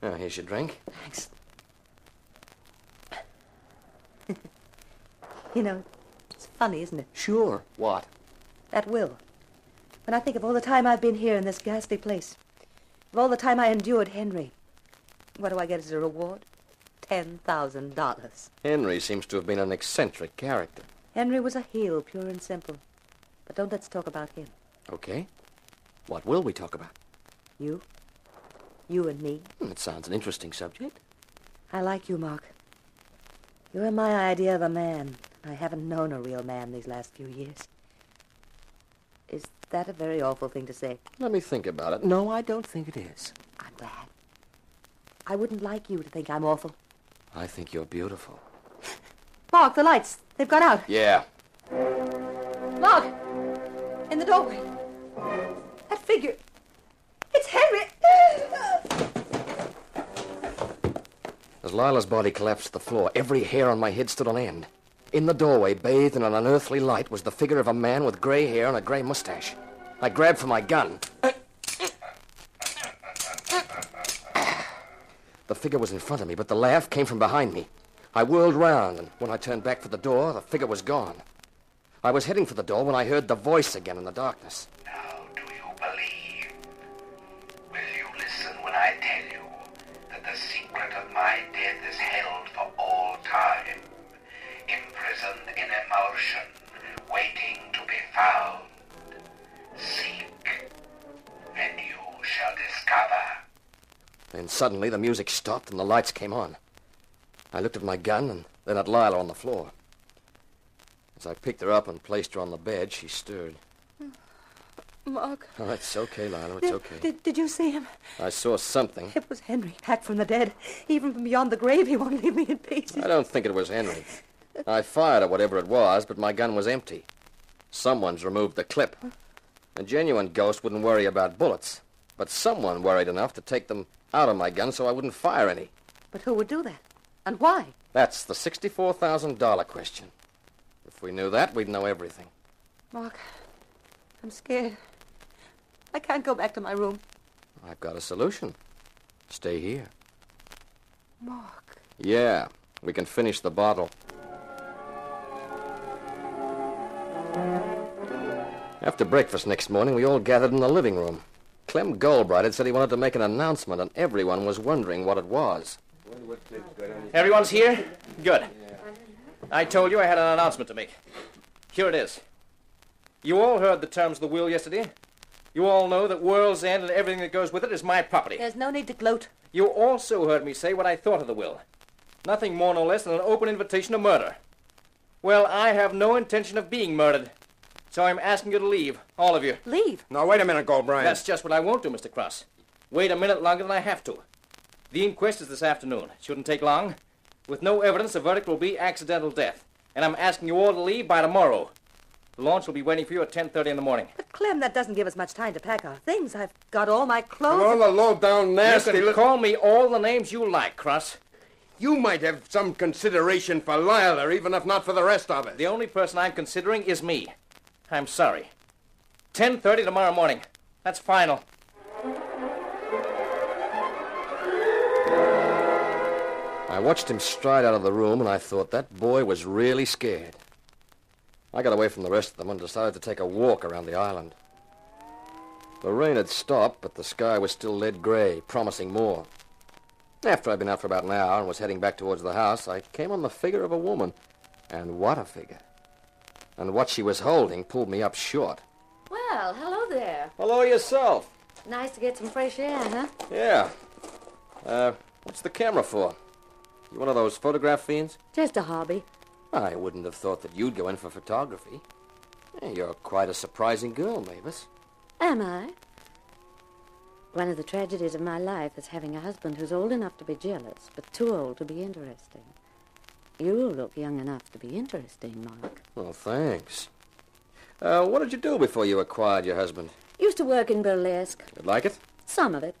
Oh, here's your drink. Thanks. You know, it's funny, isn't it? Sure. What? That will. When I think of all the time I've been here in this ghastly place, of all the time I endured Henry, what do I get as a reward? $10,000. Henry seems to have been an eccentric character. Henry was a heel, pure and simple. But don't let's talk about him. Okay. What will we talk about? You. You and me. It sounds an interesting subject. I like you, Mark. You're my idea of a man. I haven't known a real man these last few years. Is that a very awful thing to say? Let me think about it. No, I don't think it is. I'm glad. I wouldn't like you to think I'm awful. I think you're beautiful. Mark, the lights. They've gone out. Yeah. Mark! In the doorway. That figure. It's Henry! As Lila's body collapsed to the floor, every hair on my head stood on end. In the doorway, bathed in an unearthly light, was the figure of a man with gray hair and a gray mustache. I grabbed for my gun. The figure was in front of me, but the laugh came from behind me. I whirled round, and when I turned back for the door, the figure was gone. I was heading for the door when I heard the voice again in the darkness. Now, do you believe? Will you listen when I tell you that the secret of my death is held for all time, imprisoned in emotion, waiting to be found? Seek, and you shall discover. Then suddenly the music stopped and the lights came on. I looked at my gun and then at Lila on the floor. As I picked her up and placed her on the bed, she stirred. Mark. Oh, it's okay, Lila, it's okay. Did you see him? I saw something. It was Henry, back from the dead. Even from beyond the grave, he won't leave me in peace. I don't think it was Henry. I fired at whatever it was, but my gun was empty. Someone's removed the clip. A genuine ghost wouldn't worry about bullets, but someone worried enough to take them out of my gun so I wouldn't fire any. But who would do that? And why? That's the $64,000 question. If we knew that, we'd know everything. Mark, I'm scared. I can't go back to my room. I've got a solution. Stay here. Mark. Yeah, we can finish the bottle. After breakfast next morning, we all gathered in the living room. Clem Goldbright had said he wanted to make an announcement, and everyone was wondering what it was. Everyone's here? Good. I told you I had an announcement to make. Here it is. You all heard the terms of the will yesterday. You all know that World's End and everything that goes with it is my property. There's no need to gloat. You also heard me say what I thought of the will. Nothing more nor less than an open invitation to murder. Well, I have no intention of being murdered. So I'm asking you to leave, all of you. Leave? Now, wait a minute, Goldbright. That's just what I won't do, Mr. Cross. Wait a minute longer than I have to. The inquest is this afternoon. It shouldn't take long. With no evidence, the verdict will be accidental death. And I'm asking you all to leave by tomorrow. The launch will be waiting for you at 10:30 in the morning. But, Clem, that doesn't give us much time to pack our things. I've got all my clothes. All the low-down nasty... You can call me all the names you like, Cross. You might have some consideration for Lila, even if not for the rest of it. The only person I'm considering is me. I'm sorry. 10:30 tomorrow morning. That's final. I watched him stride out of the room, and I thought that boy was really scared. I got away from the rest of them and decided to take a walk around the island. The rain had stopped, but the sky was still lead gray, promising more. After I'd been out for about an hour and was heading back towards the house, I came on the figure of a woman. And what a figure. And what she was holding pulled me up short. Well, hello there. Hello yourself. Nice to get some fresh air, huh? Yeah. What's the camera for? You one of those photograph fiends? Just a hobby. I wouldn't have thought that you'd go in for photography. You're quite a surprising girl, Mavis. Am I? One of the tragedies of my life is having a husband who's old enough to be jealous, but too old to be interesting. You look young enough to be interesting, Mark. Well, thanks. What did you do before you acquired your husband? Used to work in burlesque. You like it? Some of it.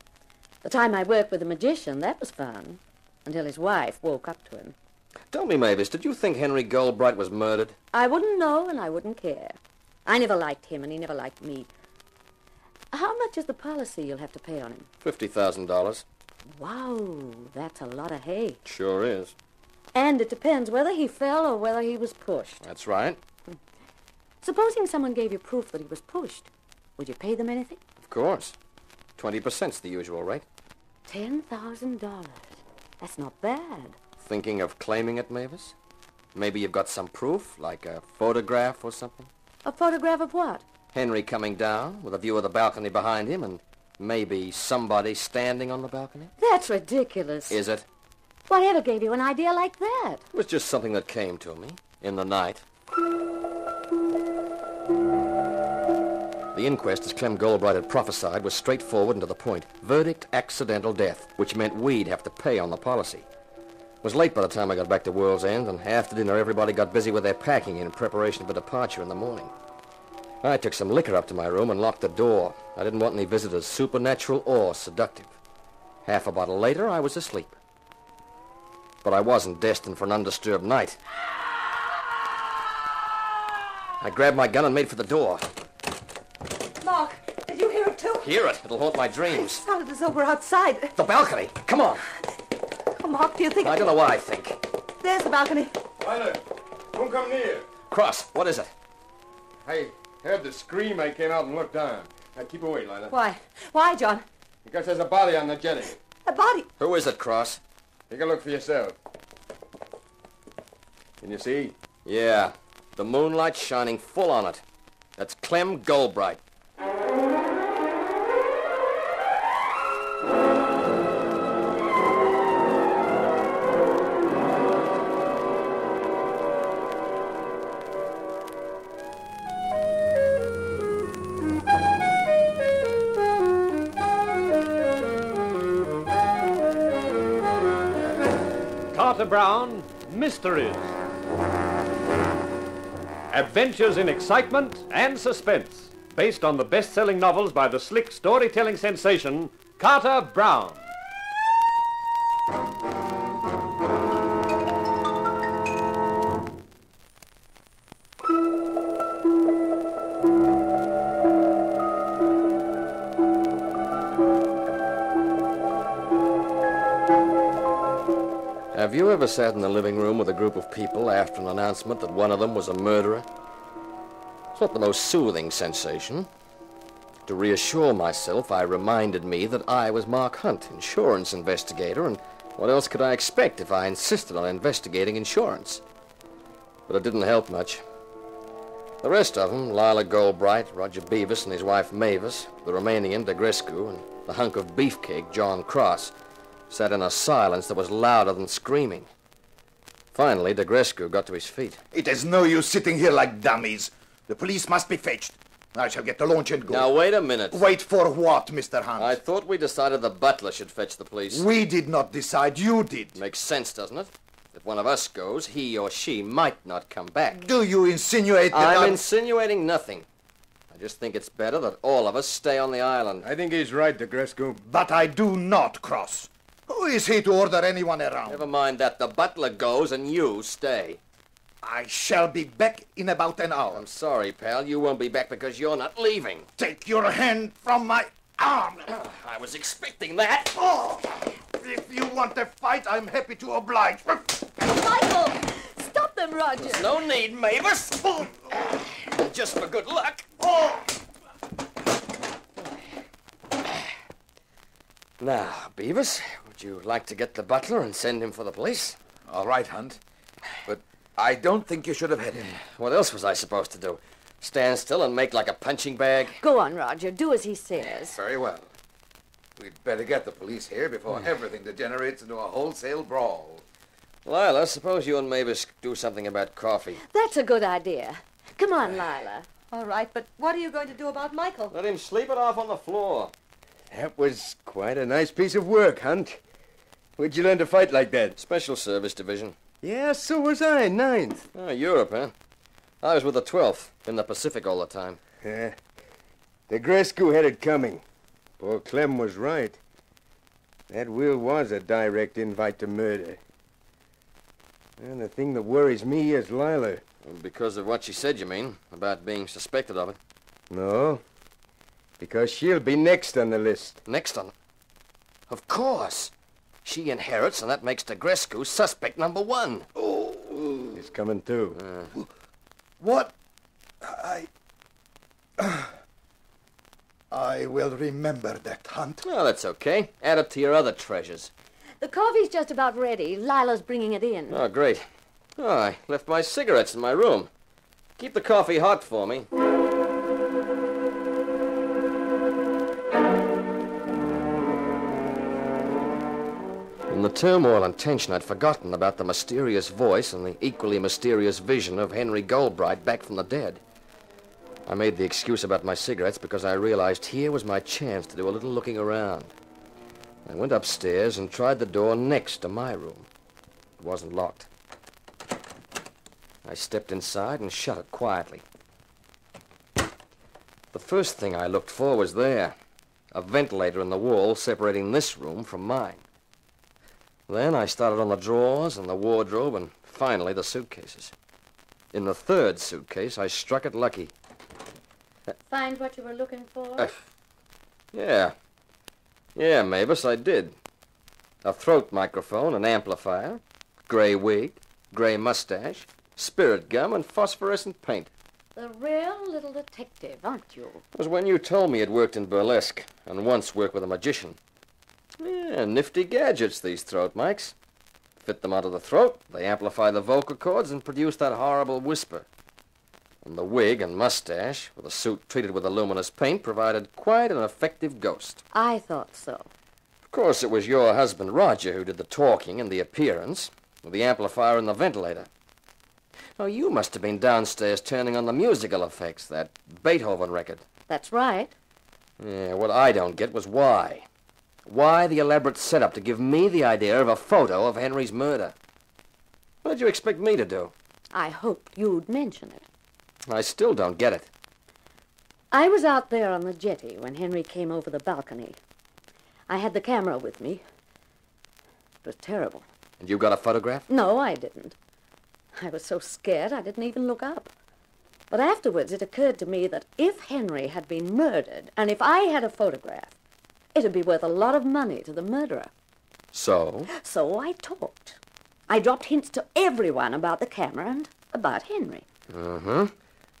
The time I worked with a magician, that was fun. Until his wife woke up to him. Tell me, Mavis, did you think Henry Goldbright was murdered? I wouldn't know and I wouldn't care. I never liked him and he never liked me. How much is the policy you'll have to pay on him? $50,000. Wow, that's a lot of hay. Sure is. And it depends whether he fell or whether he was pushed. That's right. Supposing someone gave you proof that he was pushed, would you pay them anything? Of course. 20%'s the usual rate. $10,000. That's not bad. Thinking of claiming it, Mavis? Maybe you've got some proof, like a photograph or something? A photograph of what? Henry coming down with a view of the balcony behind him and maybe somebody standing on the balcony? That's ridiculous. Is it? Whatever gave you an idea like that? It was just something that came to me in the night. The inquest, as Clem Goldbright had prophesied, was straightforward and to the point. Verdict, accidental death, which meant we'd have to pay on the policy. It was late by the time I got back to World's End, and after dinner everybody got busy with their packing in preparation for departure in the morning. I took some liquor up to my room and locked the door. I didn't want any visitors, supernatural or seductive. Half a bottle later, I was asleep. But I wasn't destined for an undisturbed night. I grabbed my gun and made for the door. Mark, did you hear it too? Hear it. It'll haunt my It dreams. sounded as though we're outside. The balcony. Come on. Oh, Mark, do you think... I don't know what I think. There's the balcony. Lila, don't come near. Cross, what is it? I heard the scream. I came out and looked down. Now, keep away, Lila. Why? Why, John? Because there's a body on the jetty. A body? Who is it, Cross? Take a look for yourself. Can you see? Yeah. The moonlight's shining full on it. That's Clem Goldbright. Carter Brown, Mysteries. Adventures in excitement and suspense, based on the best-selling novels by the slick storytelling sensation, Carter Brown. Have you ever sat in the living room with a group of people after an announcement that one of them was a murderer? It's not the most soothing sensation. To reassure myself, I reminded me that I was Mark Hunt, insurance investigator, and what else could I expect if I insisted on investigating insurance? But it didn't help much. The rest of them, Lila Goldbright, Roger Beavis and his wife Mavis, the Romanian Degrescu, and the hunk of beefcake, John Cross, sat in a silence that was louder than screaming. Finally, Degrescu got to his feet. It is no use sitting here like dummies. The police must be fetched. I shall get the launch and go. Now, wait a minute. Wait for what, Mr. Hunt? I thought we decided the butler should fetch the police. We did not decide. You did. Makes sense, doesn't it? If one of us goes, he or she might not come back. Do you insinuate that I'm insinuating nothing. I just think it's better that all of us stay on the island. I think he's right, Degrescu. But I do not cross. Who is he to order anyone around? Never mind that. The butler goes and you stay. I shall be back in about an hour. I'm sorry, pal. You won't be back because you're not leaving. Take your hand from my arm. I was expecting that. Oh, if you want a fight, I'm happy to oblige. Michael! Stop them, Roger! There's no need, Mavis. Just for good luck. Now, Beavis, would you like to get the butler and send him for the police? All right, Hunt. But I don't think you should have hit him. What else was I supposed to do? Stand still and make like a punching bag? Go on, Roger. Do as he says. Very well. We'd better get the police here before everything degenerates into a wholesale brawl. Lila, suppose you and Mavis do something about coffee. That's a good idea. Come on, Lila. All right, but what are you going to do about Michael? Let him sleep it off on the floor. That was quite a nice piece of work, Hunt. Where'd you learn to fight like that? Special Service Division. Yeah, so was I, 9th. Oh, Europe, huh? I was with the 12th, in the Pacific all the time. Yeah. Degrescu had it coming. Poor Clem was right. That will was a direct invite to murder. And the thing that worries me is Lila. Because of what she said, you mean? About being suspected of it? No. Because she'll be next on the list. Next on? Of course. She inherits, and that makes Degrescu suspect number 1. Oh. He's coming too. What? I will remember that, Hunt. Well, that's okay. Add it to your other treasures. The coffee's just about ready. Lila's bringing it in. Oh, great. Oh, I left my cigarettes in my room. Keep the coffee hot for me. In the turmoil and tension, I'd forgotten about the mysterious voice and the equally mysterious vision of Henry Goldbright back from the dead. I made the excuse about my cigarettes because I realized here was my chance to do a little looking around. I went upstairs and tried the door next to my room. It wasn't locked. I stepped inside and shut it quietly. The first thing I looked for was there, a ventilator in the wall separating this room from mine. Then I started on the drawers and the wardrobe and finally the suitcases. In the third suitcase, I struck it lucky. Find what you were looking for? Yeah, Mavis, I did. A throat microphone, an amplifier, gray wig, gray mustache, spirit gum, and phosphorescent paint. The real little detective, aren't you? It was when you told me you'd worked in burlesque and once worked with a magician. Yeah, nifty gadgets, these throat mics. Fit them onto the throat, they amplify the vocal cords and produce that horrible whisper. And the wig and mustache, with a suit treated with a luminous paint, provided quite an effective ghost. I thought so. Of course, it was your husband, Roger, who did the talking and the appearance, with the amplifier and the ventilator. Oh, you must have been downstairs turning on the musical effects, that Beethoven record. That's right. Yeah, what I don't get was why. Why the elaborate setup to give me the idea of a photo of Henry's murder? What did you expect me to do? I hoped you'd mention it. I still don't get it. I was out there on the jetty when Henry came over the balcony. I had the camera with me. It was terrible. And you got a photograph? No, I didn't. I was so scared I didn't even look up. But afterwards it occurred to me that if Henry had been murdered, and if I had a photograph, it'd be worth a lot of money to the murderer. So? So I talked. I dropped hints to everyone about the camera and about Henry.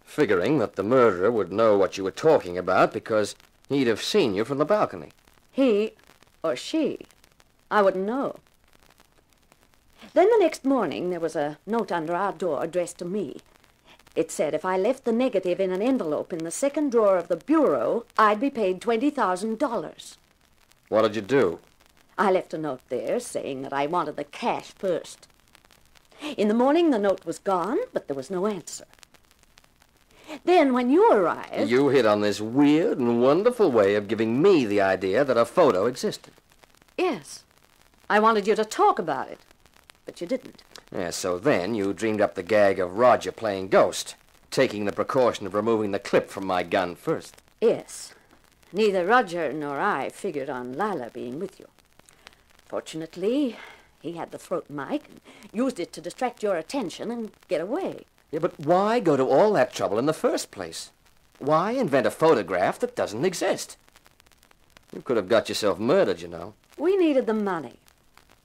Figuring that the murderer would know what you were talking about because he'd have seen you from the balcony. He or she, I wouldn't know. Then the next morning there was a note under our door addressed to me. It said if I left the negative in an envelope in the second drawer of the bureau, I'd be paid $20,000. What did you do? I left a note there saying that I wanted the cash first. In the morning the note was gone, but there was no answer. Then when you arrived... You hit on this weird and wonderful way of giving me the idea that a photo existed. Yes. I wanted you to talk about it, but you didn't. Yeah, so then you dreamed up the gag of Roger playing ghost, taking the precaution of removing the clip from my gun first. Yes. Neither Roger nor I figured on Lila being with you. Fortunately, he had the throat mic and used it to distract your attention and get away. Yeah, but why go to all that trouble in the first place? Why invent a photograph that doesn't exist? You could have got yourself murdered, you know. We needed the money.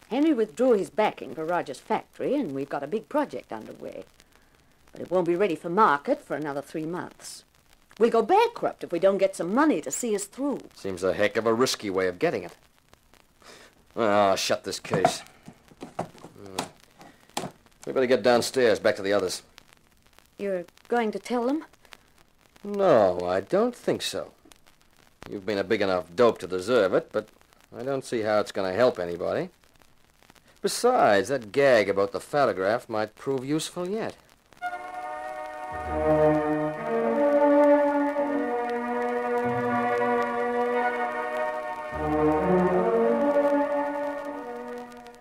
Henry withdrew his backing for Roger's factory, and we've got a big project underway. But it won't be ready for market for another 3 months. We'll go bankrupt if we don't get some money to see us through. Seems a heck of a risky way of getting it. Well, I'll shut this case. We better get downstairs, back to the others. You're going to tell them? No, I don't think so. You've been a big enough dope to deserve it, but I don't see how it's going to help anybody. Besides, that gag about the photograph might prove useful yet.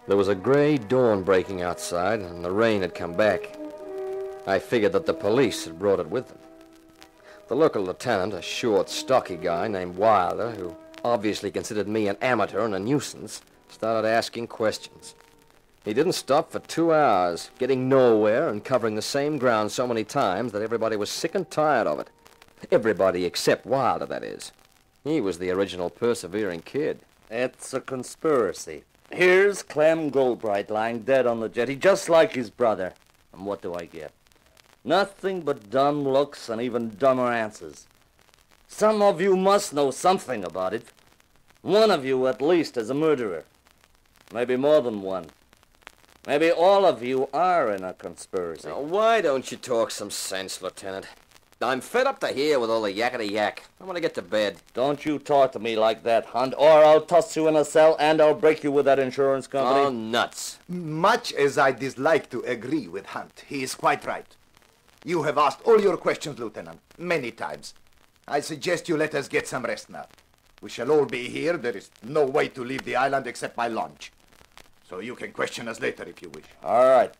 There was a gray dawn breaking outside, and the rain had come back. I figured that the police had brought it with them. The local lieutenant, a short, stocky guy named Wilder, who obviously considered me an amateur and a nuisance, started asking questions. He didn't stop for 2 hours, getting nowhere and covering the same ground so many times that everybody was sick and tired of it. Everybody except Wilder, that is. He was the original persevering kid. It's a conspiracy. Here's Clem Goldbright lying dead on the jetty, just like his brother. And what do I get? Nothing but dumb looks and even dumber answers. Some of you must know something about it. One of you, at least, is a murderer. Maybe more than one. Maybe all of you are in a conspiracy. Now, why don't you talk some sense, Lieutenant? I'm fed up to here with all the yakety-yak. I want to get to bed. Don't you talk to me like that, Hunt, or I'll toss you in a cell and I'll break you with that insurance company. Oh, nuts. Much as I dislike to agree with Hunt, he is quite right. You have asked all your questions, Lieutenant, many times. I suggest you let us get some rest now. We shall all be here. There is no way to leave the island except by launch. So you can question us later if you wish. All right.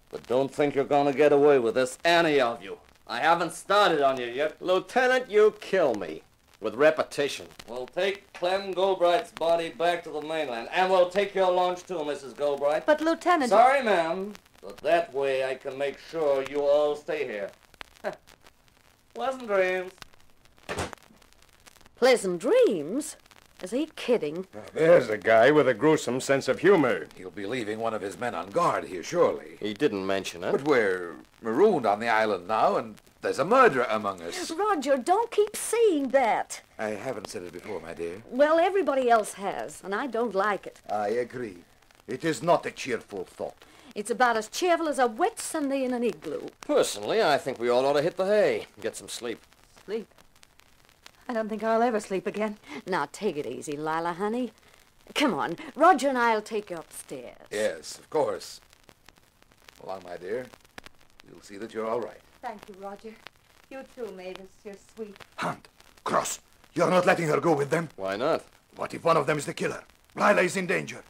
But don't think you're going to get away with this, any of you. I haven't started on you yet. Lieutenant, you kill me. With repetition. We'll take Clem Goldbright's body back to the mainland, and we'll take your launch too, Mrs. Goldbright. But, Lieutenant... Sorry, ma'am, but that way I can make sure you all stay here. Pleasant dreams. Pleasant dreams? Is he kidding? Now, there's a guy with a gruesome sense of humor. He'll be leaving one of his men on guard here, surely. He didn't mention it. But we're marooned on the island now, and there's a murderer among us. Roger, don't keep saying that. I haven't said it before, my dear. Well, everybody else has, and I don't like it. I agree. It is not a cheerful thought. It's about as cheerful as a wet Sunday in an igloo. Personally, I think we all ought to hit the hay and get some sleep. Sleep? I don't think I'll ever sleep again. Now, take it easy, Lila, honey. Come on. Roger and I'll take you upstairs. Yes, of course. Along, my dear. You'll see that you're all right. Thank you, Roger. You too, Mavis. You're sweet. Hunt, Cross, you're not letting her go with them? Why not? What if one of them is the killer? Lila is in danger.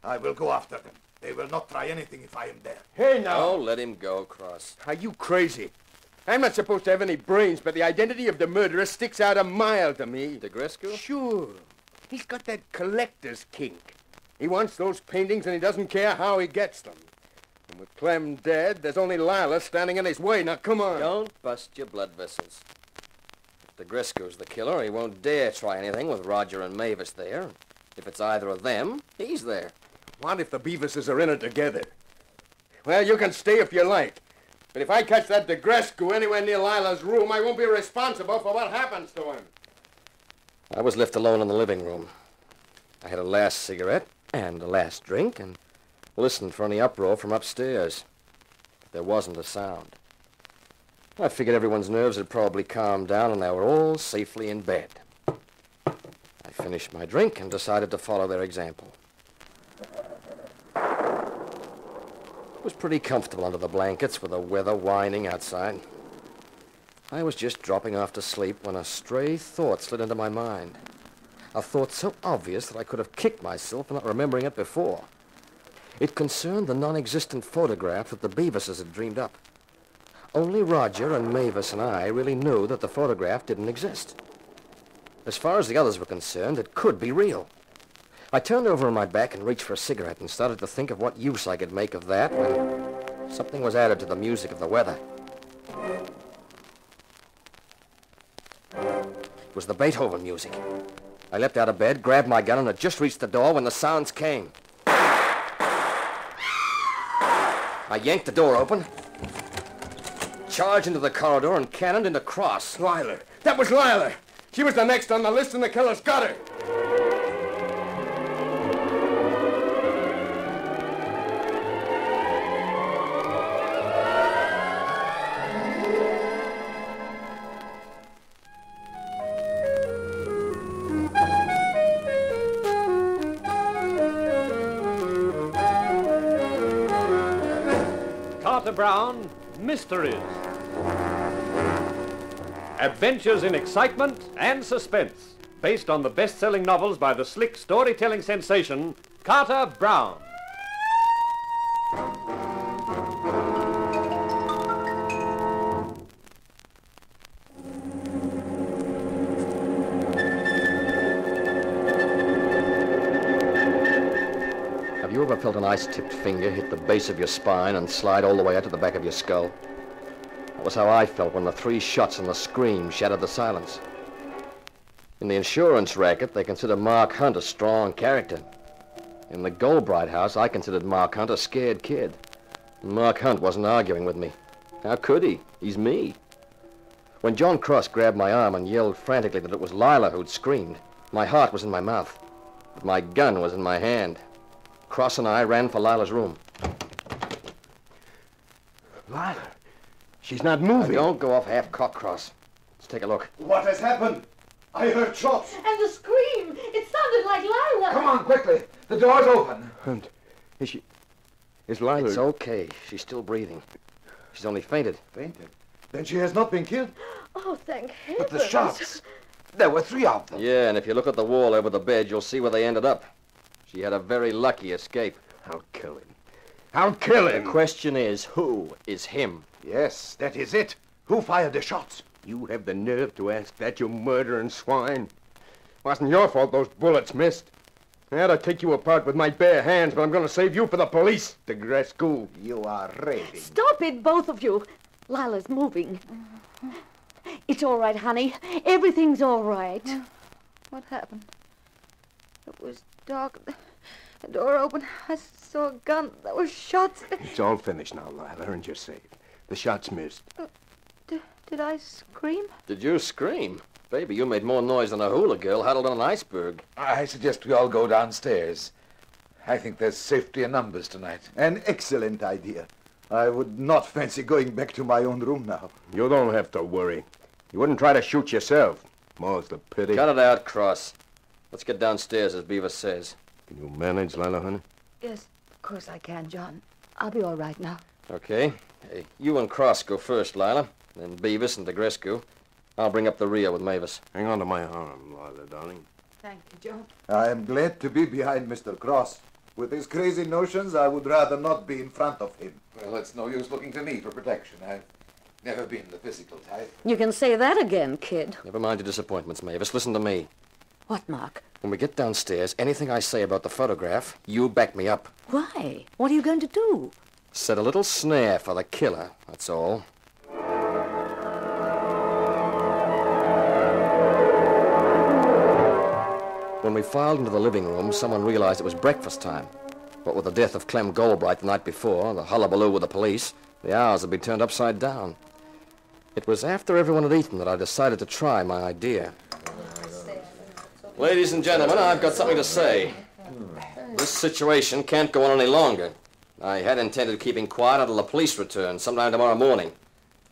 I will go after them. They will not try anything if I am there. Hey, now. Oh, let him go, Cross. Are you crazy? I'm not supposed to have any brains, but the identity of the murderer sticks out a mile to me. DeGrescu? Sure. He's got that collector's kink. He wants those paintings, and he doesn't care how he gets them. And with Clem dead, there's only Lila standing in his way. Now, come on. Don't bust your blood vessels. If DeGrescu's the killer, he won't dare try anything with Roger and Mavis there. If it's either of them, he's there. What if the Beaverses are in it together? Well, you can stay if you like. But if I catch that DeGrescu anywhere near Lila's room, I won't be responsible for what happens to him. I was left alone in the living room. I had a last cigarette and a last drink and listened for any uproar from upstairs. But there wasn't a sound. I figured everyone's nerves had probably calmed down and they were all safely in bed. I finished my drink and decided to follow their example. It was pretty comfortable under the blankets with the weather whining outside. I was just dropping off to sleep when a stray thought slid into my mind. A thought so obvious that I could have kicked myself for not remembering it before. It concerned the non-existent photograph that the Beaverses had dreamed up. Only Roger and Mavis and I really knew that the photograph didn't exist. As far as the others were concerned, it could be real. I turned over on my back and reached for a cigarette and started to think of what use I could make of that when something was added to the music of the weather. It was the Beethoven music. I leapt out of bed, grabbed my gun, and had just reached the door when the sounds came. I yanked the door open, charged into the corridor, and cannoned into Cross. Lila. That was Lila. She was the next on the list, and the killers got her. Carter Brown, Mysteries. Adventures in excitement and suspense, based on the best-selling novels by the slick storytelling sensation, Carter Brown. Have you ever felt an ice-tipped finger hit the base of your spine and slide all the way out to the back of your skull? That was how I felt when the 3 shots and the scream shattered the silence. In the insurance racket, they consider Mark Hunt a strong character. In the Goldbright house, I considered Mark Hunt a scared kid. Mark Hunt wasn't arguing with me. How could he? He's me. When John Cross grabbed my arm and yelled frantically that it was Lila who'd screamed, my heart was in my mouth, but my gun was in my hand. Cross and I ran for Lila's room. Lila? She's not moving. Now don't go off half-cocked, Cross. Let's take a look. What has happened? I heard shots. And the scream. It sounded like Lila. Come on, quickly. The door's open. Hunt, is Lila... It's okay. She's still breathing. She's only fainted. Fainted? Then she has not been killed? Oh, thank heaven. But the shots. There were 3 of them. Yeah, and if you look at the wall over the bed, you'll see where they ended up. She had a very lucky escape. I'll kill him. I'll kill him. The question is, who is him? Yes, that is it. Who fired the shots? You have the nerve to ask that, you murdering swine. Wasn't your fault those bullets missed. I ought to take you apart with my bare hands, but I'm going to save you for the police, DeGrescu. You are raving. Stop it, both of you. Lila's moving. It's all right, honey. Everything's all right. What happened? It was dark. The door opened. I saw a gun. There were shots. It's all finished now, Lila, and you're safe. The shots missed. Did I scream? Did you scream? Baby, you made more noise than a hula girl huddled on an iceberg. I suggest we all go downstairs. I think there's safety in numbers tonight. An excellent idea. I would not fancy going back to my own room now. You don't have to worry. You wouldn't try to shoot yourself. More's the pity. Cut it out, Cross. Let's get downstairs, as Beaver says. Can you manage, Lila, honey? Yes, of course I can, John. I'll be all right now. Okay. Hey, you and Cross go first, Lila. Then Beavis and DeGrescu. I'll bring up the rear with Mavis. Hang on to my arm, Lila, darling. Thank you, John. I am glad to be behind Mr. Cross. With his crazy notions, I would rather not be in front of him. Well, it's no use looking to me for protection. I've Never been the physical type. You can say that again, kid. Never mind your disappointments, Mavis. Listen to me. What, Mark? When we get downstairs, anything I say about the photograph, you back me up. Why? What are you going to do? Set a little snare for the killer, that's all. When we filed into the living room, someone realized it was breakfast time. But with the death of Clem Goldbright the night before, the hullabaloo with the police, the hours had been turned upside down. It was after everyone had eaten that I decided to try my idea. Ladies and gentlemen, I've got something to say. This situation can't go on any longer. I had intended keeping quiet until the police return sometime tomorrow morning.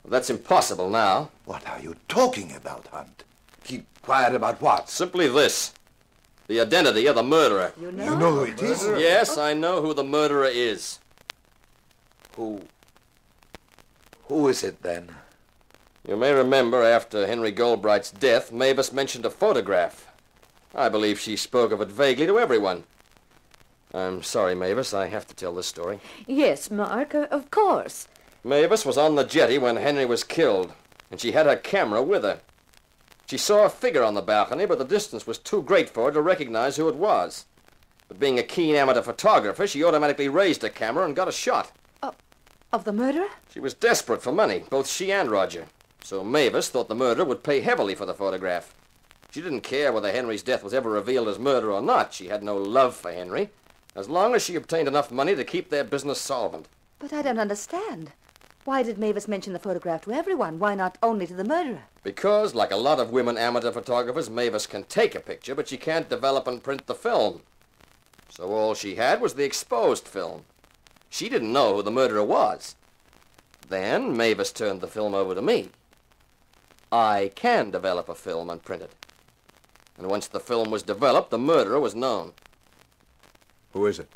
But that's impossible now. What are you talking about, Hunt? Keep quiet about what? Simply this. The identity of the murderer. You know who it is? Yes, I know who the murderer is. Who is it, then? You may remember after Henry Goldbright's death, Mavis mentioned a photograph. I believe she spoke of it vaguely to everyone. I'm sorry, Mavis, I have to tell this story. Yes, Mark, of course. Mavis was on the jetty when Henry was killed, and she had her camera with her. She saw a figure on the balcony, but the distance was too great for her to recognize who it was. But being a keen amateur photographer, she automatically raised her camera and got a shot. Of the murderer? She was desperate for money, both she and Roger. So Mavis thought the murderer would pay heavily for the photograph. She didn't care whether Henry's death was ever revealed as murder or not. She had no love for Henry, as long as she obtained enough money to keep their business solvent. But I don't understand. Why did Mavis mention the photograph to everyone? Why not only to the murderer? Because, like a lot of women amateur photographers, Mavis can take a picture, but she can't develop and print the film. So all she had was the exposed film. She didn't know who the murderer was. Then Mavis turned the film over to me. I can develop a film and print it. And once the film was developed, the murderer was known. Who is it?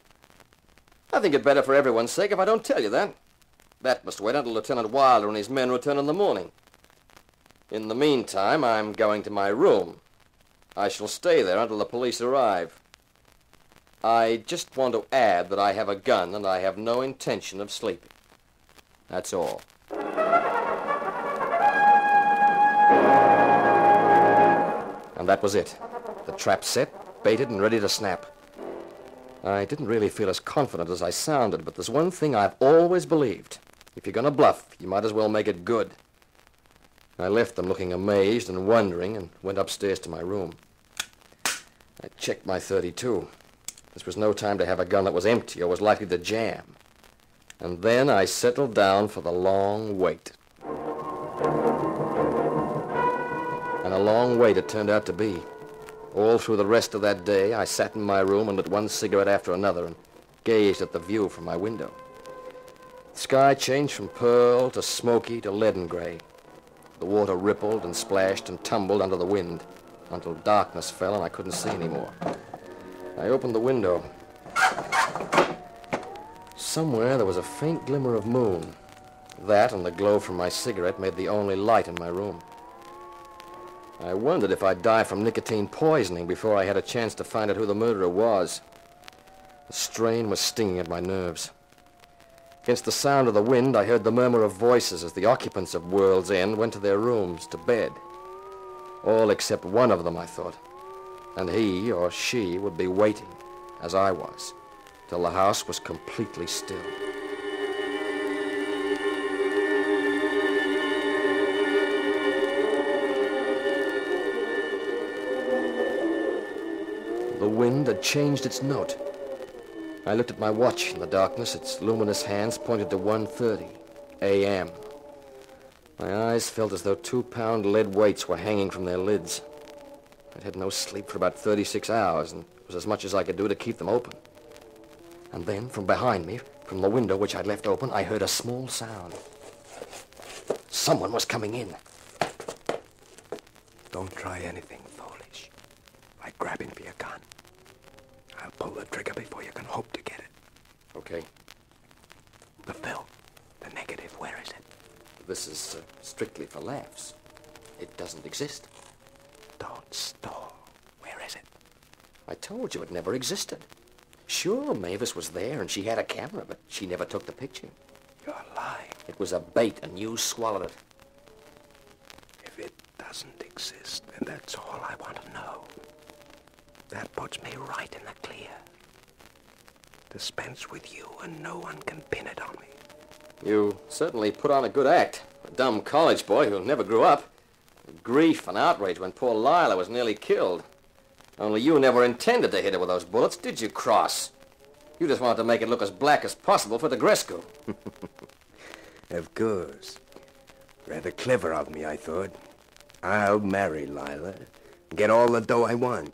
I think it better for everyone's sake if I don't tell you that. That must wait until Lieutenant Wilder and his men return in the morning. In the meantime, I'm going to my room. I shall stay there until the police arrive. I just want to add that I have a gun and I have no intention of sleeping. That's all. And that was it. The trap set, baited, and ready to snap. I didn't really feel as confident as I sounded, but there's one thing I've always believed. If you're going to bluff, you might as well make it good. I left them looking amazed and wondering and went upstairs to my room. I checked my .32. This was no time to have a gun that was empty or was likely to jam. And then I settled down for the long wait. And a long wait it turned out to be. All through the rest of that day, I sat in my room and lit one cigarette after another and gazed at the view from my window. The sky changed from pearl to smoky to leaden gray. The water rippled and splashed and tumbled under the wind until darkness fell and I couldn't see anymore. I opened the window. Somewhere there was a faint glimmer of moon. That and the glow from my cigarette made the only light in my room. I wondered if I'd die from nicotine poisoning before I had a chance to find out who the murderer was. The strain was stinging at my nerves. Against the sound of the wind, I heard the murmur of voices as the occupants of World's End went to their rooms, to bed. All except one of them, I thought. And he or she would be waiting, as I was, till the house was completely still. The wind had changed its note. I looked at my watch in the darkness. Its luminous hands pointed to 1:30 a.m. My eyes felt as though 2-pound lead weights were hanging from their lids. I'd had no sleep for about 36 hours, and it was as much as I could do to keep them open. And then, from behind me, from the window which I'd left open, I heard a small sound. Someone was coming in. Don't try anything foolish, like grabbing for your gun. I'll pull the trigger before you can hope to get it. Okay. The film, the negative, where is it? This is strictly for laughs. It doesn't exist. Don't stall. Where is it? I told you it never existed. Sure, Mavis was there and she had a camera, but she never took the picture. You're lying. It was a bait, and you swallowed it. If it doesn't exist, then that's all I want to know. That puts me right in the clear. Dispense with you, and no one can pin it on me. You certainly put on a good act. A dumb college boy who never grew up. Grief and outrage when poor Lila was nearly killed. Only you never intended to hit her with those bullets, did you, Cross? You just wanted to make it look as black as possible for the Gresco. Of course. Rather clever of me, I thought. I'll marry Lila and get all the dough I want.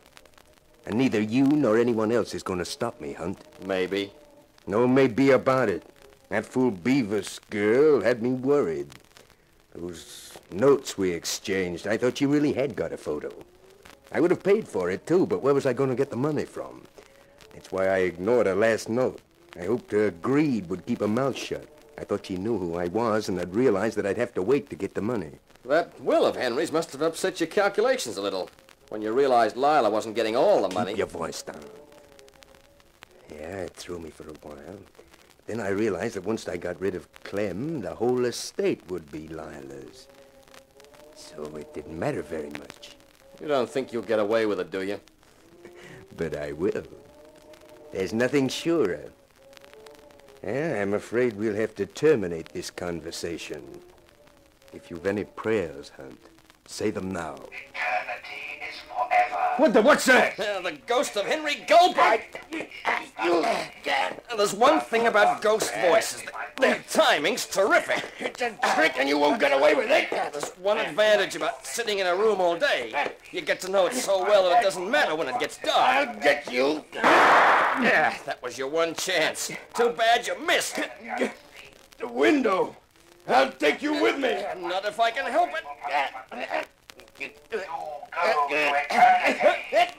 And neither you nor anyone else is going to stop me, Hunt. Maybe. No maybe about it. That fool Beavis girl had me worried. Those notes we exchanged, I thought you really had got a photo. I would have paid for it, too, but where was I going to get the money from? That's why I ignored her last note. I hoped her greed would keep her mouth shut. I thought she knew who I was, and I'd realized that I'd have to wait to get the money. That will of Henry's must have upset your calculations a little, when you realized Lila wasn't getting all the money. Keep your voice down. Yeah, it threw me for a while. Then I realized that once I got rid of Clem, the whole estate would be Lila's. So it didn't matter very much. You don't think you'll get away with it, do you? But I will. There's nothing surer. Yeah, I'm afraid we'll have to terminate this conversation. If you've any prayers, Hunt, say them now. Eternity is forever. What's that? The ghost of Henry Goldbright. There's one thing about ghost voices. Their timing's terrific. It's a trick and you won't get away with it. There's one advantage about sitting in a room all day. You get to know it so well that it doesn't matter when it gets dark. I'll get you. Yeah, that was your one chance. Too bad you missed. The window. I'll take you with me. Not if I can help it.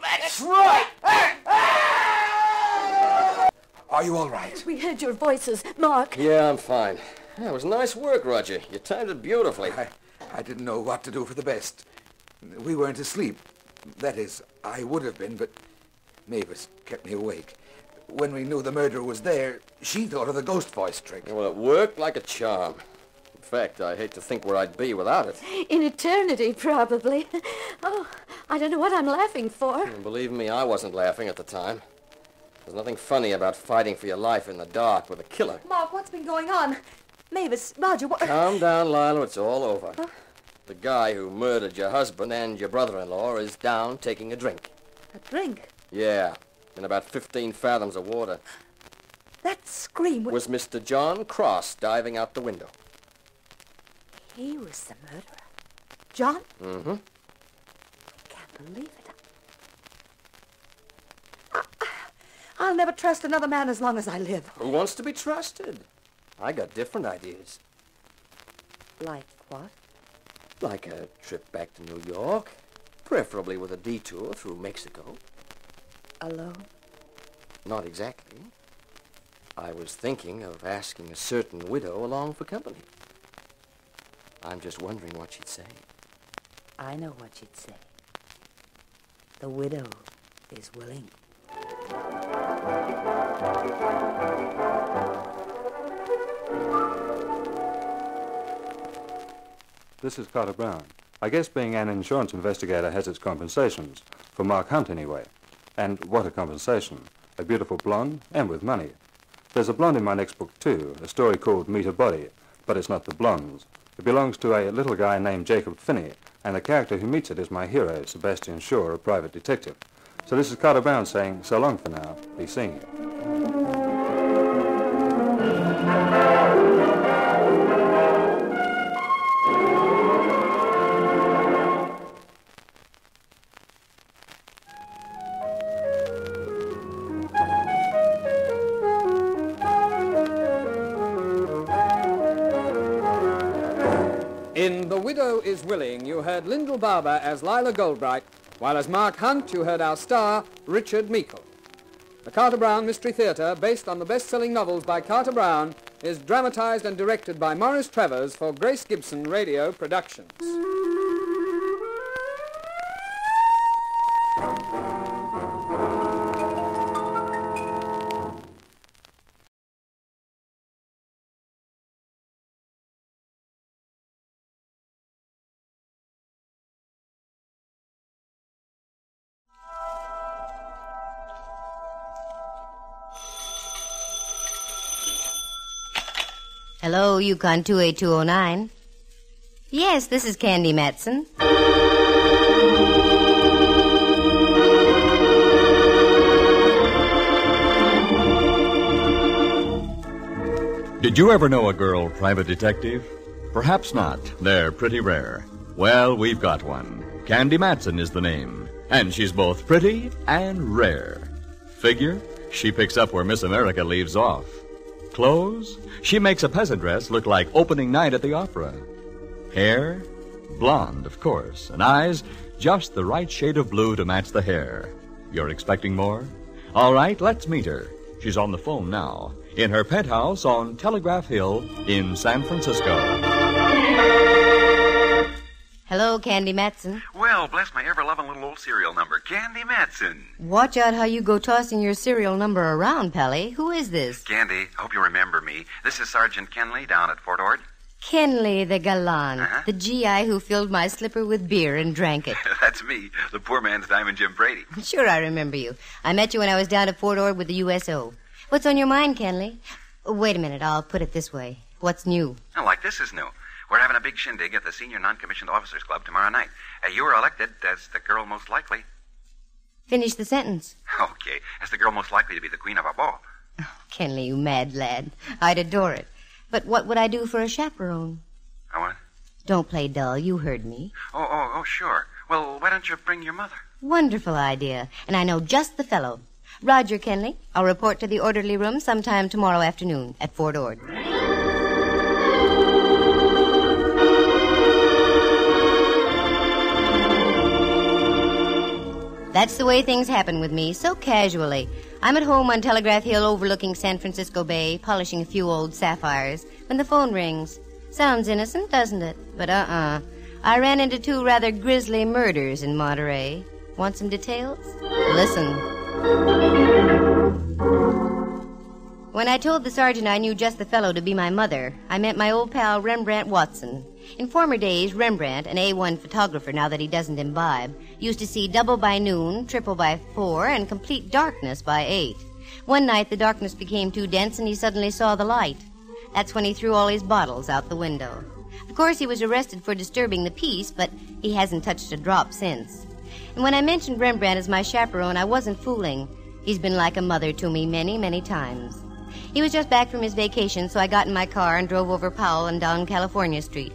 That's right. Are you all right? We heard your voices, Mark. Yeah, I'm fine. Yeah, it was nice work, Roger. You timed it beautifully. I didn't know what to do for the best. We weren't asleep. That is, I would have been, but Mavis kept me awake. When we knew the murderer was there, she thought of the ghost voice trick. Well, it worked like a charm. In fact, I hate to think where I'd be without it. In eternity, probably. Oh, I don't know what I'm laughing for. And believe me, I wasn't laughing at the time. There's nothing funny about fighting for your life in the dark with a killer. Mark, what's been going on? Mavis, Roger, what... Calm down, Lila. It's all over. Huh? The guy who murdered your husband and your brother-in-law is down taking a drink. A drink? Yeah, in about 15 fathoms of water. That scream was Mr. John Cross diving out the window. He was the murderer. John? Mm-hmm. I can't believe it. I'll never trust another man as long as I live. Who wants to be trusted? I got different ideas. Like what? Like a trip back to New York, preferably with a detour through Mexico. Alone? Not exactly. I was thinking of asking a certain widow along for company. I'm just wondering what she'd say. I know what she'd say. The widow is willing. This is Carter Brown. I guess being an insurance investigator has its compensations. For Mark Hunt, anyway. And what a compensation. A beautiful blonde, and with money. There's a blonde in my next book, too, a story called Meet a Body, but it's not the blondes. It belongs to a little guy named Jacob Finney, and the character who meets it is my hero, Sebastian Shaw, a private detective. So this is Carter Brown saying, so long for now. Be seeing you. In The Widow is Willing, you heard Lyndall Barber as Lila Goldbright, while as Mark Hunt, you heard our star, Richard Meikle. The Carter Brown Mystery Theatre, based on the best-selling novels by Carter Brown, is dramatized and directed by Maurice Travers for Grace Gibson Radio Productions. Hello, Yukon 28209. Yes, this is Candy Matson. Did you ever know a girl private detective? Perhaps not. They're pretty rare. Well, we've got one. Candy Matson is the name. And she's both pretty and rare. Figure, she picks up where Miss America leaves off. Clothes, she makes a peasant dress look like opening night at the opera. Hair, blonde, of course. And eyes, just the right shade of blue to match the hair. You're expecting more? All right, let's meet her. She's on the phone now, in her penthouse on Telegraph Hill in San Francisco. Hello, Candy Matson. Well, bless my ever-loving little old serial number, Candy Matson. Watch out how you go tossing your serial number around, Pally. Who is this? Candy, I hope you remember me. This is Sergeant Kenley down at Fort Ord. Kenley the Galan, the GI who filled my slipper with beer and drank it. That's me, the poor man's Diamond Jim Brady. Sure, I remember you. I met you when I was down at Fort Ord with the USO. What's on your mind, Kenley? Wait a minute, I'll put it this way. What's new? Oh, like this is new. We're having a big shindig at the Senior Non-Commissioned Officers Club tomorrow night. You were elected as the girl most likely. Finish the sentence. Okay, as the girl most likely to be the queen of our ball. Oh, Kenley, you mad lad. I'd adore it. But what would I do for a chaperone? What? Don't play dull. You heard me. Oh, sure. Well, why don't you bring your mother? Wonderful idea. And I know just the fellow. Roger, Kenley. I'll report to the orderly room sometime tomorrow afternoon at Fort Ord. That's the way things happen with me, so casually. I'm at home on Telegraph Hill overlooking San Francisco Bay, polishing a few old sapphires, when the phone rings. Sounds innocent, doesn't it? But I ran into 2 rather grisly murders in Monterey. Want some details? Listen. When I told the sergeant I knew just the fellow to be my mother, I met my old pal Rembrandt Watson. In former days, Rembrandt, an A1 photographer now that he doesn't imbibe, used to see double by noon, triple by 4, and complete darkness by 8. One night the darkness became too dense and he suddenly saw the light. That's when he threw all his bottles out the window. Of course, he was arrested for disturbing the peace, but he hasn't touched a drop since. And when I mentioned Rembrandt as my chaperone, I wasn't fooling. He's been like a mother to me many, many times. He was just back from his vacation, so I got in my car and drove over Powell and down California Street.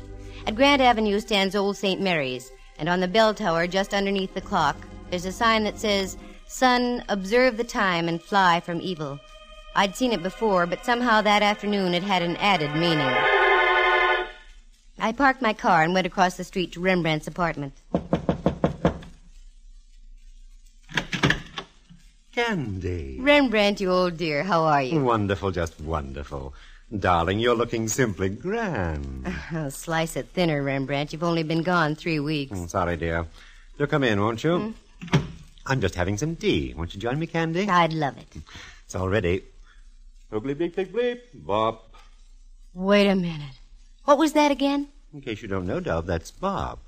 At Grant Avenue stands Old St. Mary's, and on the bell tower just underneath the clock, there's a sign that says, "Son, observe the time and fly from evil." I'd seen it before, but somehow that afternoon it had an added meaning. I parked my car and went across the street to Rembrandt's apartment. Candy. Rembrandt, you old dear, how are you? Wonderful, just wonderful. Darling, you're looking simply grand. Oh, slice it thinner, Rembrandt. You've only been gone 3 weeks. Sorry, dear. You'll come in, won't you? I'm just having some tea. Won't you join me, Candy? I'd love it. It's all ready. Oogly bleep, bleep, bleep. Bop. Wait a minute. What was that again? In case you don't know, Dove, that's Bob.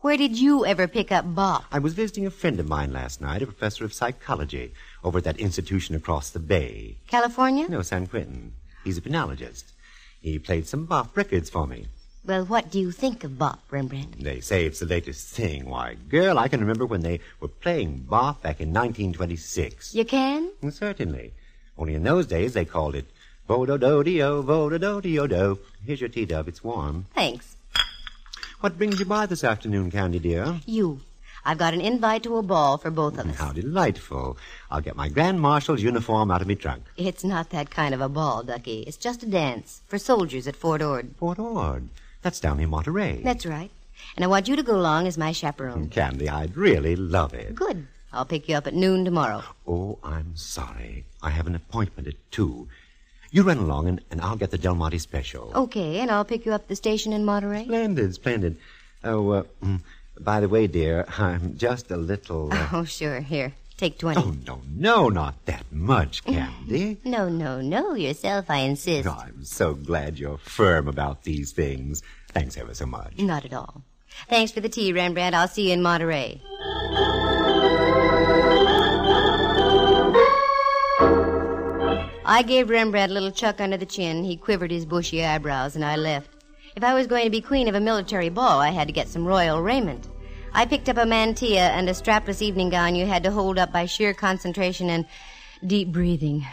Where did you ever pick up Bob? I was visiting a friend of mine last night, a professor of psychology, over at that institution across the bay. California? No, San Quentin. He's a penologist. He played some Bop records for me. Well, what do you think of Bop, Rembrandt? They say it's the latest thing. Why, girl, I can remember when they were playing Bop back in 1926. You can? Certainly. Only in those days they called it Vo-do-do-de-o, Vo-do-do-de-o-do. Here's your tea, Dove. It's warm. Thanks. What brings you by this afternoon, Candy, dear? You. I've got an invite to a ball for both of us. How delightful. I'll get my Grand Marshal's uniform out of me trunk. It's not that kind of a ball, Ducky. It's just a dance for soldiers at Fort Ord. Fort Ord? That's down in Monterey. That's right. And I want you to go along as my chaperone. Candy, I'd really love it. Good. I'll pick you up at noon tomorrow. Oh, I'm sorry. I have an appointment at 2. You run along, and I'll get the Del Monte special. Okay, and I'll pick you up at the station in Monterey. Splendid, splendid. Oh, by the way, dear, I'm just a little... Oh, sure. Here, take 20. Oh, no, not that much, Candy. No, yourself, I insist. Oh, I'm so glad you're firm about these things. Thanks ever so much. Not at all. Thanks for the tea, Rembrandt. I'll see you in Monterey. I gave Rembrandt a little chuck under the chin. He quivered his bushy eyebrows, and I left. If I was going to be queen of a military ball, I had to get some royal raiment. I picked up a mantilla and a strapless evening gown you had to hold up by sheer concentration and deep breathing.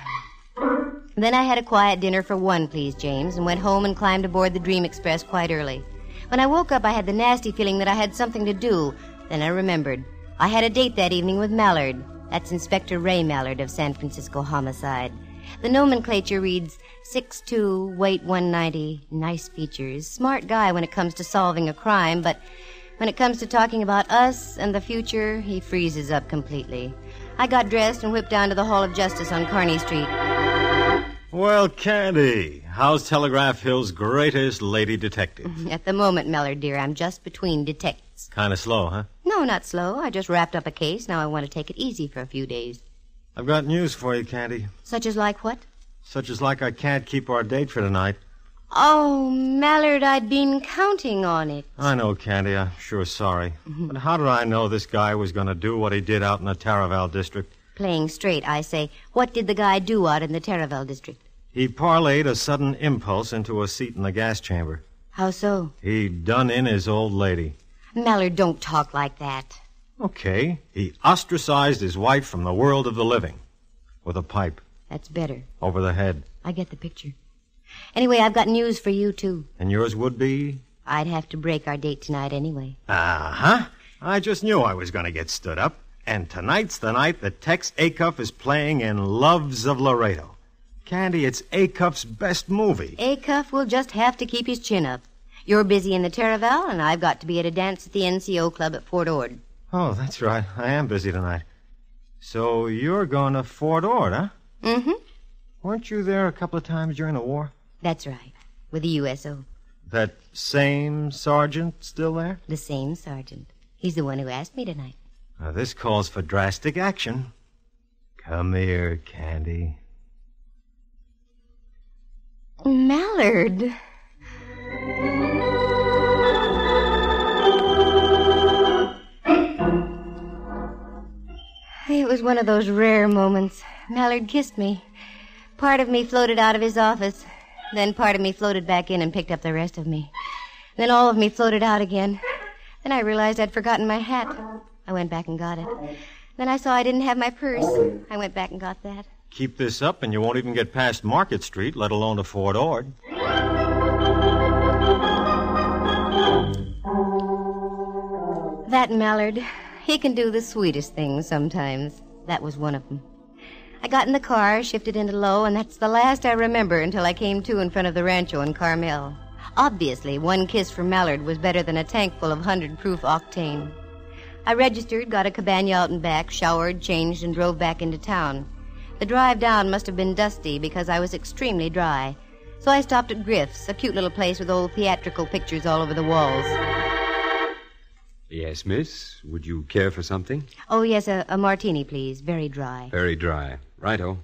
Then I had a quiet dinner for one, please, James, and went home and climbed aboard the Dream Express quite early. When I woke up, I had the nasty feeling that I had something to do. Then I remembered. I had a date that evening with Mallard. That's Inspector Ray Mallard of San Francisco Homicide. The nomenclature reads 6'2", weight 190, nice features, smart guy when it comes to solving a crime, but when it comes to talking about us and the future, he freezes up completely. I got dressed and whipped down to the Hall of Justice on Kearny Street. Well, Candy, how's Telegraph Hill's greatest lady detective? At the moment, Mallard, dear, I'm just between detectives. Kind of slow, huh? No, not slow. I just wrapped up a case. Now I want to take it easy for a few days. I've got news for you, Candy. Such as like what? Such as like I can't keep our date for tonight. Oh, Mallard, I'd been counting on it. I know, Candy. I'm sure sorry. But how did I know this guy was going to do what he did out in the Taraval district? Playing straight, I say. What did the guy do out in the Taraval district? He parlayed a sudden impulse into a seat in the gas chamber. How so? He done in his old lady. Mallard, don't talk like that. Okay. He ostracized his wife from the world of the living. With a pipe. That's better. Over the head. I get the picture. Anyway, I've got news for you, too. And yours would be? I'd have to break our date tonight anyway. Uh-huh. I just knew I was going to get stood up. And tonight's the night that Tex Acuff is playing in Loves of Laredo. Candy, it's Acuff's best movie. Acuff will just have to keep his chin up. You're busy in the Taraval, and I've got to be at a dance at the NCO club at Fort Ord. Oh, that's right. I am busy tonight. So you're going to Fort Ord, huh? Mm-hmm. Weren't you there a couple of times during the war? That's right. With the USO. That same sergeant still there? The same sergeant. He's the one who asked me tonight. Now, this calls for drastic action. Come here, Candy. Mallard. It was one of those rare moments. Mallard kissed me. Part of me floated out of his office. Then part of me floated back in and picked up the rest of me. Then all of me floated out again. Then I realized I'd forgotten my hat. I went back and got it. Then I saw I didn't have my purse. I went back and got that. Keep this up and you won't even get past Market Street, let alone to Fort Ord. That Mallard, he can do the sweetest things sometimes. That was one of them. I got in the car, shifted into low, and that's the last I remember until I came to in front of the Rancho in Carmel. Obviously, one kiss from Mallard was better than a tank full of 100-proof octane. I registered, got a cabana out and back, showered, changed, and drove back into town. The drive down must have been dusty because I was extremely dry. So I stopped at Griff's, a cute little place with old theatrical pictures all over the walls. Yes, miss. Would you care for something? Oh, yes, a martini, please. Very dry. Very dry. Righto.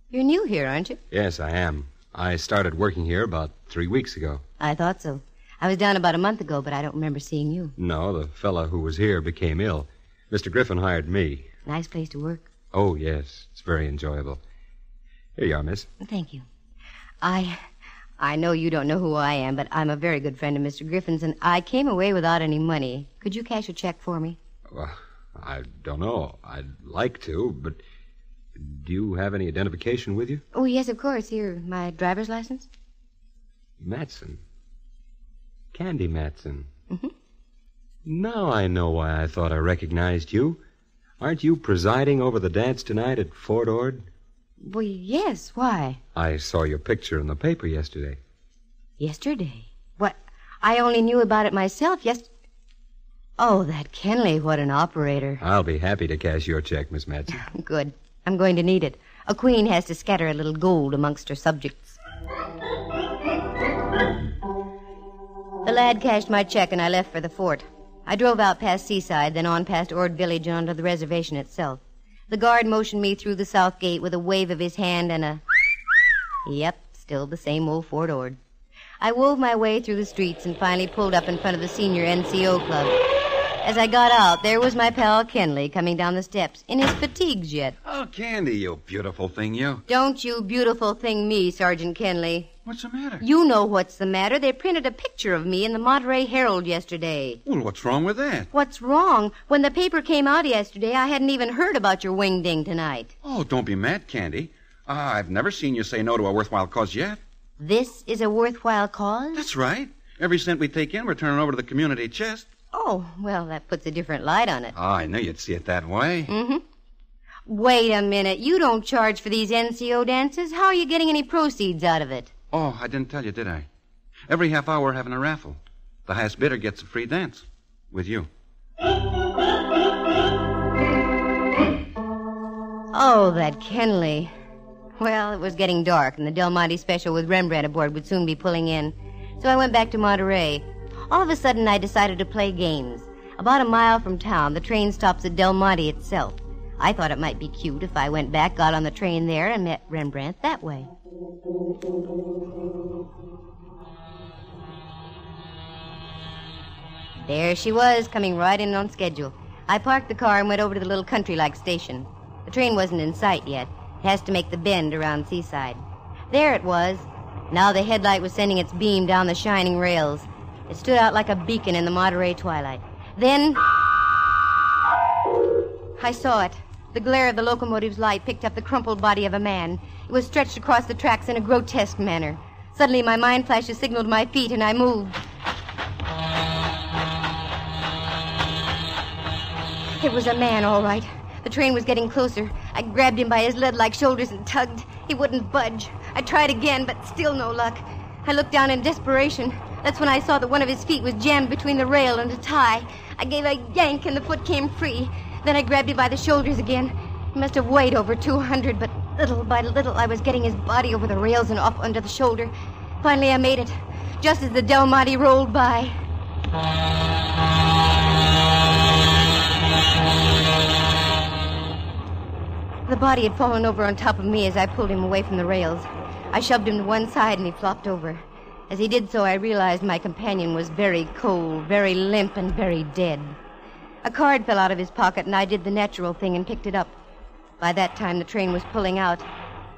You're new here, aren't you? Yes, I am. I started working here about 3 weeks ago. I thought so. I was down about a month ago, but I don't remember seeing you. No, the fellow who was here became ill. Mr. Griffin hired me. Nice place to work. Oh, yes. It's very enjoyable. Here you are, miss. Thank you. I know you don't know who I am, but I'm a very good friend of Mr. Griffin's, and I came away without any money. Could you cash a check for me? Well, I don't know. I'd like to, but do you have any identification with you? Oh, yes, of course. Here, my driver's license. Matson. Candy Matson. Mm-hmm. Now I know why I thought I recognized you. Aren't you presiding over the dance tonight at Fort Ord? Well, yes. Why? I saw your picture in the paper yesterday. Yesterday? What? I only knew about it myself Oh, that Kenley, what an operator. I'll be happy to cash your check, Miss Matson. Good. I'm going to need it. A queen has to scatter a little gold amongst her subjects. The lad cashed my check and I left for the fort. I drove out past Seaside, then on past Ord Village and onto the reservation itself. The guard motioned me through the south gate with a wave of his hand and a... Yep, still the same old Fort Ord. I wove my way through the streets and finally pulled up in front of the senior NCO club. As I got out, there was my pal Kenley coming down the steps, in his fatigues yet. Oh, Candy, you beautiful thing, you. Don't you beautiful thing me, Sergeant Kenley. What's the matter? You know what's the matter. They printed a picture of me in the Monterey Herald yesterday. Well, what's wrong with that? What's wrong? When the paper came out yesterday, I hadn't even heard about your wing-ding tonight. Oh, don't be mad, Candy. I've never seen you say no to a worthwhile cause yet. This is a worthwhile cause? That's right. Every cent we take in, we're turning over to the community chest. Oh, well, that puts a different light on it. Oh, I knew you'd see it that way. Mm-hmm. Wait a minute. You don't charge for these NCO dances. How are you getting any proceeds out of it? Oh, I didn't tell you, did I? Every half hour we're having a raffle. The highest bidder gets a free dance. With you. Oh, that Kenley. Well, it was getting dark, and the Del Monte special with Rembrandt aboard would soon be pulling in. So I went back to Monterey. All of a sudden, I decided to play games. About a mile from town, the train stops at Del Monte itself. I thought it might be cute if I went back, got on the train there, and met Rembrandt that way. There she was, coming right in on schedule. I parked the car and went over to the little country-like station. The train wasn't in sight yet. It has to make the bend around Seaside. There it was. Now the headlight was sending its beam down the shining rails. It stood out like a beacon in the Monterey twilight. Then I saw it. The glare of the locomotive's light picked up the crumpled body of a man. It was stretched across the tracks in a grotesque manner. Suddenly my mind flash signaled my feet, and I moved. It was a man, all right. The train was getting closer. I grabbed him by his lead-like shoulders and tugged. He wouldn't budge. I tried again, but still no luck. I looked down in desperation. That's when I saw that one of his feet was jammed between the rail and a tie. I gave a yank, and the foot came free. Then I grabbed him by the shoulders again. He must have weighed over 200, but little by little I was getting his body over the rails and off under the shoulder. Finally I made it, just as the Del Monte rolled by. The body had fallen over on top of me as I pulled him away from the rails. I shoved him to one side and he flopped over. As he did so, I realized my companion was very cold, very limp, and very dead. A card fell out of his pocket, and I did the natural thing and picked it up. By that time, the train was pulling out.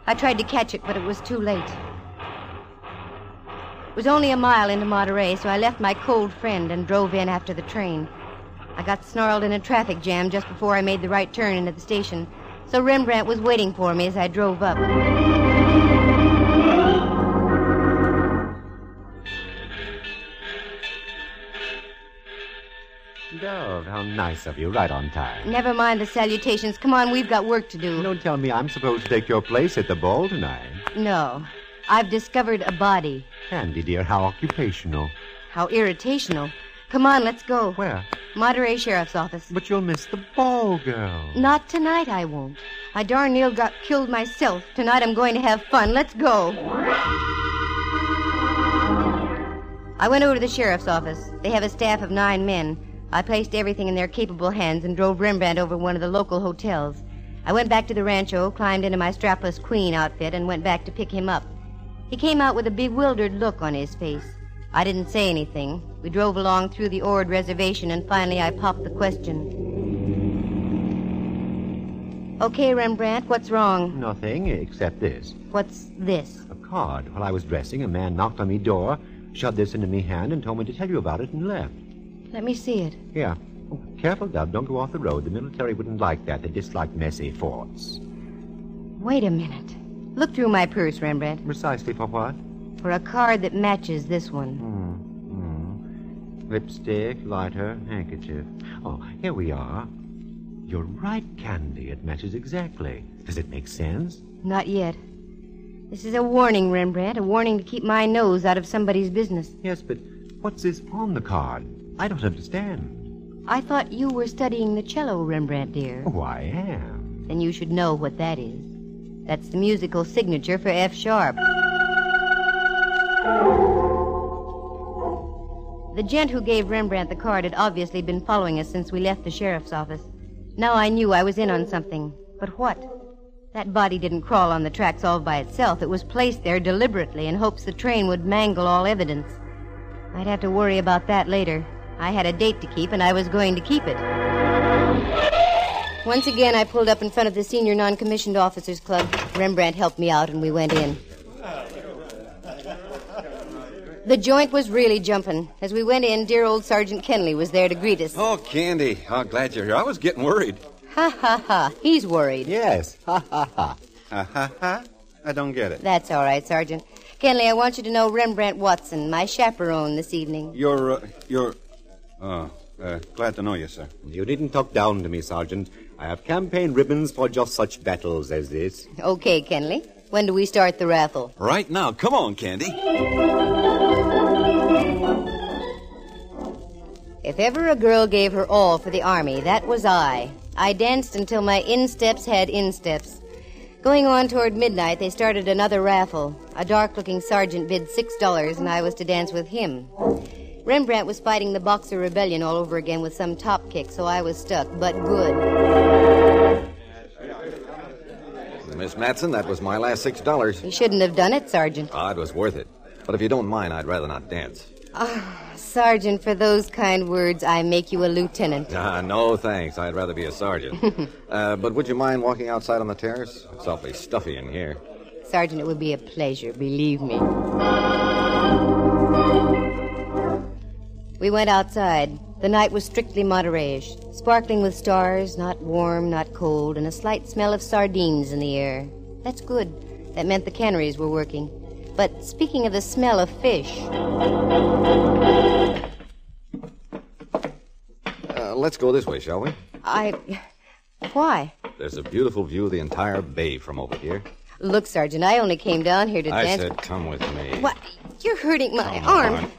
I tried to catch it, but it was too late. It was only a mile into Monterey, so I left my cold friend and drove in after the train. I got snarled in a traffic jam just before I made the right turn into the station, so Rembrandt was waiting for me as I drove up. Dove, how nice of you, right on time. Never mind the salutations. Come on, we've got work to do. Don't tell me I'm supposed to take your place at the ball tonight. No. I've discovered a body. Candy, dear, how occupational. How irritational. Come on, let's go. Where? Monterey Sheriff's Office. But you'll miss the ball, girl. Not tonight, I won't. I darn near got killed myself. Tonight I'm going to have fun. Let's go. I went over to the sheriff's office. They have a staff of 9 men. I placed everything in their capable hands and drove Rembrandt over one of the local hotels. I went back to the rancho, climbed into my strapless queen outfit, and went back to pick him up. He came out with a bewildered look on his face. I didn't say anything. We drove along through the Ord reservation, and finally I popped the question. Okay, Rembrandt, what's wrong? Nothing, except this. What's this? A card. While I was dressing, a man knocked on me door, shoved this into me hand, and told me to tell you about it, and left. Let me see it. Here. Oh, careful, Dove. Don't go off the road. The military wouldn't like that. They dislike messy forts. Wait a minute. Look through my purse, Rembrandt. Precisely for what? For a card that matches this one. Lipstick, lighter, handkerchief. Oh, here we are. You're right, Candy. It matches exactly. Does it make sense? Not yet. This is a warning, Rembrandt. A warning to keep my nose out of somebody's business. Yes, but what's this on the card? I don't understand. I thought you were studying the cello, Rembrandt, dear. Oh, I am. Then you should know what that is. That's the musical signature for F sharp. The gent who gave Rembrandt the card had obviously been following us since we left the sheriff's office. Now I knew I was in on something. But what? That body didn't crawl on the tracks all by itself. It was placed there deliberately in hopes the train would mangle all evidence. I'd have to worry about that later. I had a date to keep, and I was going to keep it. Once again, I pulled up in front of the Senior Non-Commissioned Officers Club. Rembrandt helped me out, and we went in. The joint was really jumping. As we went in, dear old Sergeant Kenley was there to greet us. Oh, Candy, how glad you're here. I was getting worried. Ha, ha, ha. He's worried. Yes. Ha, ha, ha. Ha, ha, ha. I don't get it. That's all right, Sergeant. Kenley, I want you to know Rembrandt Watson, my chaperone this evening. You're... glad to know you, sir. You needn't talk down to me, Sergeant. I have campaign ribbons for just such battles as this. Okay, Kenley. When do we start the raffle? Right now. Come on, Candy. If ever a girl gave her all for the Army, that was I. I danced until my insteps had insteps. Going on toward midnight, they started another raffle. A dark-looking sergeant bid $6, and I was to dance with him. Rembrandt was fighting the Boxer Rebellion all over again with some top kick, so I was stuck, but good. Miss Matson, that was my last $6. You shouldn't have done it, Sergeant. Ah, it was worth it. But if you don't mind, I'd rather not dance. Sergeant, for those kind words, I make you a lieutenant. No, thanks. I'd rather be a sergeant. But would you mind walking outside on the terrace? It's awfully stuffy in here. Sergeant, it would be a pleasure, believe me. We went outside. The night was strictly Monterey-ish, sparkling with stars, not warm, not cold, and a slight smell of sardines in the air. That's good. That meant the canneries were working. But speaking of the smell of fish... Let's go this way, shall we? Why? There's a beautiful view of the entire bay from over here. Look, Sergeant, I only came down here to dance... I said come with me. What? You're hurting my arm.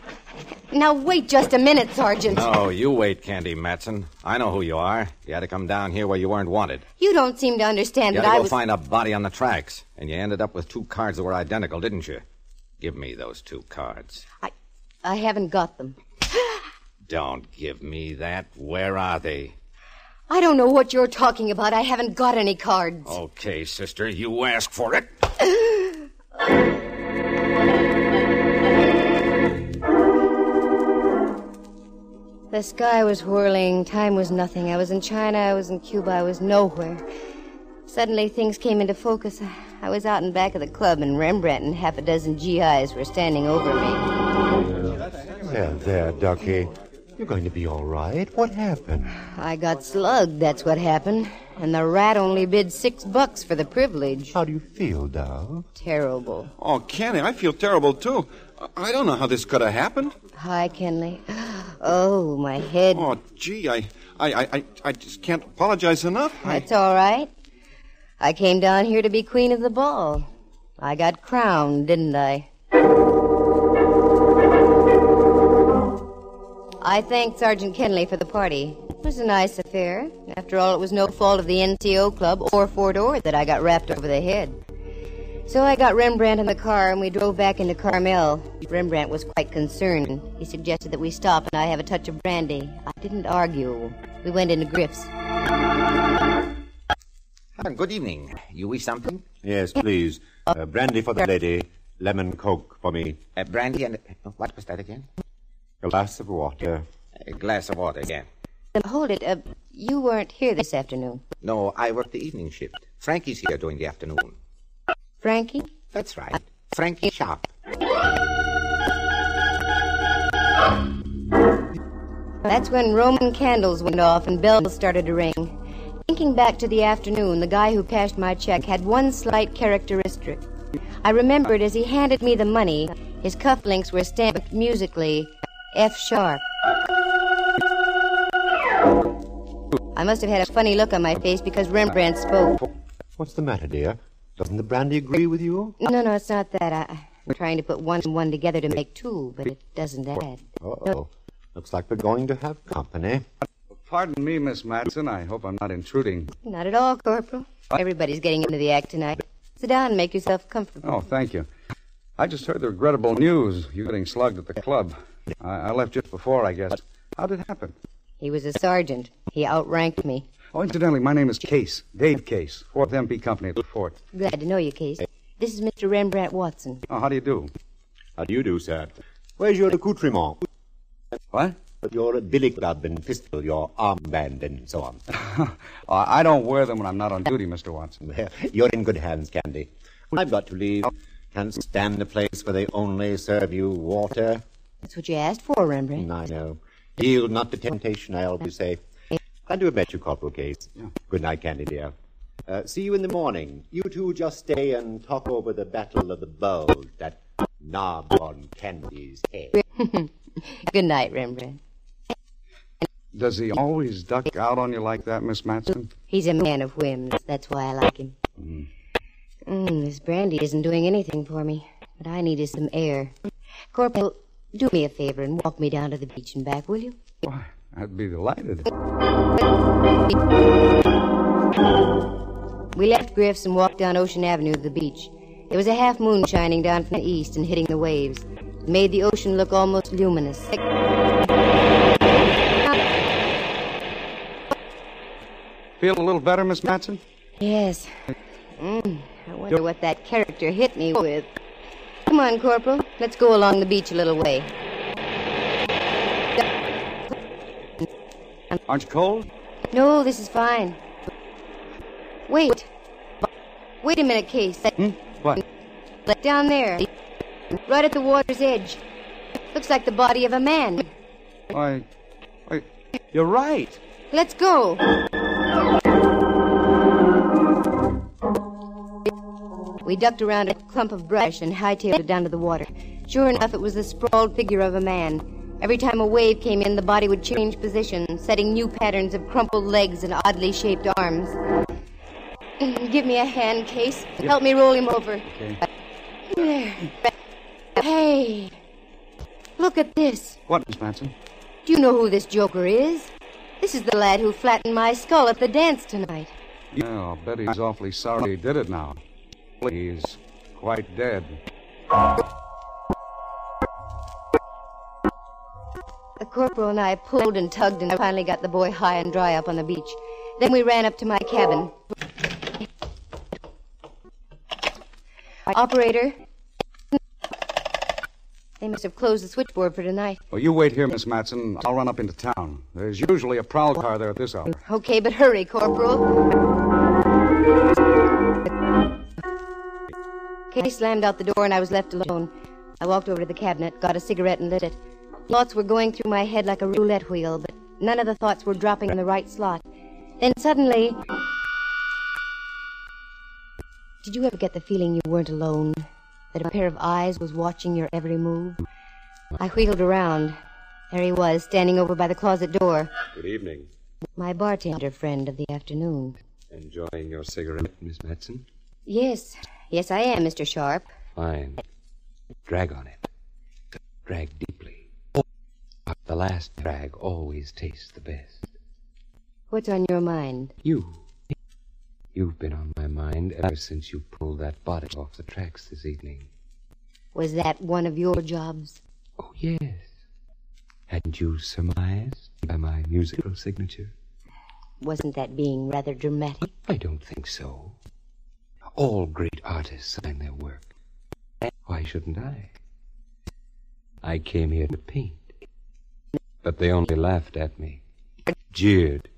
Now, wait just a minute, Sergeant. No, you wait, Candy Matson. I know who you are. You had to come down here where you weren't wanted. You don't seem to understand that I was... You had to go find a body on the tracks, and you ended up with 2 cards that were identical, didn't you? Give me those 2 cards. I haven't got them. Don't give me that. Where are they? I don't know what you're talking about. I haven't got any cards. Okay, sister, you asked for it. The sky was whirling. Time was nothing. I was in China. I was in Cuba. I was nowhere. Suddenly, things came into focus. I was out in back of the club, and Rembrandt and half a dozen GIs were standing over me. There, Ducky. You're going to be all right. What happened? I got slugged, that's what happened. And the rat only bid $6 for the privilege. How do you feel, Dove? Terrible. Oh, Candy, I feel terrible, too. I don't know how this could have happened. Hi, Kenley. Oh, my head. Oh, gee, I just can't apologize enough. That's all right. I came down here to be queen of the ball. I got crowned, didn't I? I thanked Sergeant Kenley for the party. It was a nice affair. After all, it was no fault of the NCO club or Fort Ord that I got rapped over the head. So I got Rembrandt in the car, and we drove back into Carmel. Rembrandt was quite concerned. He suggested that we stop and I have a touch of brandy. I didn't argue. We went into Griff's. Good evening. You wish something? Yes, please. Brandy for the lady. Lemon Coke for me. Brandy and... what was that again? A glass of water. A glass of water again. Hold it. You weren't here this afternoon. No, I worked the evening shift. Frankie's here during the afternoon. Frankie? That's right. Frankie Sharp. That's when Roman candles went off and bells started to ring. Thinking back to the afternoon, the guy who cashed my check had one slight characteristic. I remembered as he handed me the money, his cufflinks were stamped musically, F sharp. I must have had a funny look on my face because Rembrandt spoke. What's the matter, dear? Doesn't the brandy agree with you? No, it's not that. I'm trying to put 1 and 1 together to make 2, but it doesn't add. Uh-oh. Looks like we're going to have company. Pardon me, Miss Matson. I hope I'm not intruding. Not at all, Corporal. Everybody's getting into the act tonight. Sit down and make yourself comfortable. Oh, thank you. I just heard the regrettable news. You getting slugged at the club. I left just before, I guess. How did it happen? He was a sergeant. He outranked me. Oh, incidentally, my name is Case. Dave Case. 4th MP Company at the fort. Glad to know you, Case. This is Mr. Rembrandt Watson. Oh, how do you do? How do you do, sir? Where's your accoutrement? What? Your billy club and pistol, your armband, and so on. I don't wear them when I'm not on duty, Mr. Watson. Well, you're in good hands, Candy. I've got to leave. Can't stand a place where they only serve you water. That's what you asked for, Rembrandt. I know. Yield not to temptation, I always say. Glad to have met you, Corporal Case. Yeah. Good night, Candy, dear. See you in the morning. You two just stay and talk over the Battle of the Bulge, that knob on Candy's head. Good night, Rembrandt. Does he always duck out on you like that, Miss Matson? He's a man of whims. That's why I like him. This brandy isn't doing anything for me. What I need is some air. Corporal, do me a favor and walk me down to the beach and back, will you? Why, I'd be delighted. We left Griff's and walked down Ocean Avenue to the beach. There was a half moon shining down from the east and hitting the waves. It made the ocean look almost luminous. Feel a little better, Miss Matson? Yes. I wonder what that character hit me with. Come on, Corporal. Let's go along the beach a little way. Aren't you cold? No, this is fine. Wait. Wait a minute, Case. What? Down there. Right at the water's edge. Looks like the body of a man. Why, you're right. Let's go. We ducked around a clump of brush and hightailed it down to the water. Sure enough, it was the sprawled figure of a man. Every time a wave came in, the body would change position, setting new patterns of crumpled legs and oddly shaped arms. Give me a hand, Case. Help me roll him over. Okay. There. Hey, look at this. What, Miss Matson? Do you know who this joker is? This is the lad who flattened my skull at the dance tonight. Yeah, I'll bet he's awfully sorry he did it now. He's quite dead. The corporal and I pulled and tugged and finally got the boy high and dry up on the beach. Then we ran up to my cabin. Operator. They must have closed the switchboard for tonight. Well, you wait here, Miss Matson. I'll run up into town. There's usually a prowl car there at this hour. Okay, but hurry, Corporal. Case slammed out the door and I was left alone. I walked over to the cabinet, got a cigarette and lit it. Thoughts were going through my head like a roulette wheel, but none of the thoughts were dropping in the right slot. Then suddenly... Did you ever get the feeling you weren't alone? That a pair of eyes was watching your every move? I wheeled around. There he was, standing over by the closet door. Good evening. My bartender friend of the afternoon. Enjoying your cigarette, Miss Matson? Yes. Yes, I am, Mr. Sharp. Fine. Drag on it. Drag deeply. The last drag always tastes the best. What's on your mind? You've been on my mind ever since you pulled that body off the tracks this evening. Was that one of your jobs? Oh, yes. Hadn't you surmised by my musical signature? Wasn't that being rather dramatic? I don't think so. All great artists sign their work. Why shouldn't I? I came here to paint. But they only laughed at me, jeered.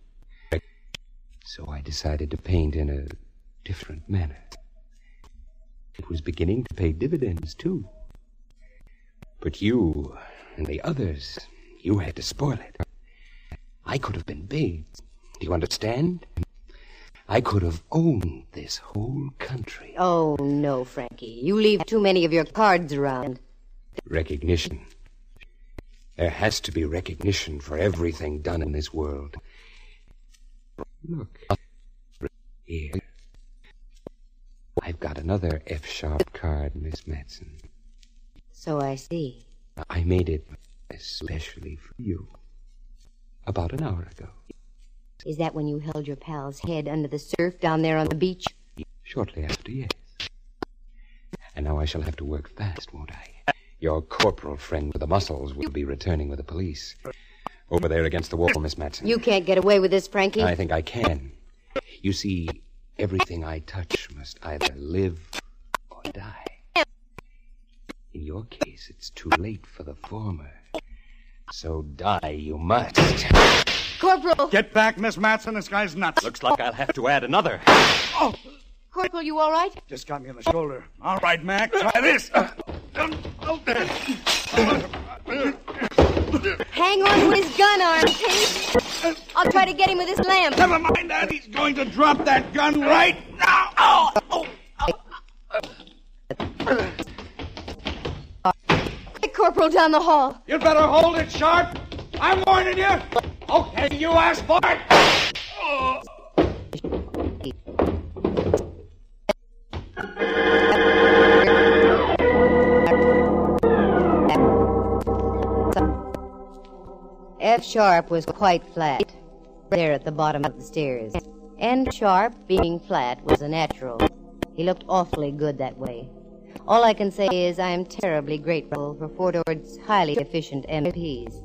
So I decided to paint in a different manner. It was beginning to pay dividends, too. But you and the others, you had to spoil it. I could have been big. Do you understand? I could have owned this whole country. Oh, no, Frankie. You leave too many of your cards around. Recognition. There has to be recognition for everything done in this world. Look. Here. I've got another F-sharp card, Miss Matson. So I see. I made it especially for you. About an hour ago. Is that when you held your pal's head under the surf down there on the beach? Shortly after, yes. And now I shall have to work fast, won't I? Your corporal friend with the muscles will be returning with the police. Over there against the wall, Miss Matson. You can't get away with this, Frankie. I think I can. You see, everything I touch must either live or die. In your case, it's too late for the former. So die you must. Corporal! Get back, Miss Matson. This guy's nuts. Looks like I'll have to add another. Oh, Corporal, you all right? just got me in the shoulder. All right, Mac, try this. Hang on to his gun arm, Case. I'll try to get him with this lamp. Never mind that. He's going to drop that gun right now. Oh! Quick, Corporal, down the hall. You'd better hold it sharp. I'm warning you. Okay, you asked for it. Oh. F Sharp was quite flat there at the bottom of the stairs. N Sharp, being flat, was a natural. He looked awfully good that way. All I can say is I am terribly grateful for Fort Ord's highly efficient MPs.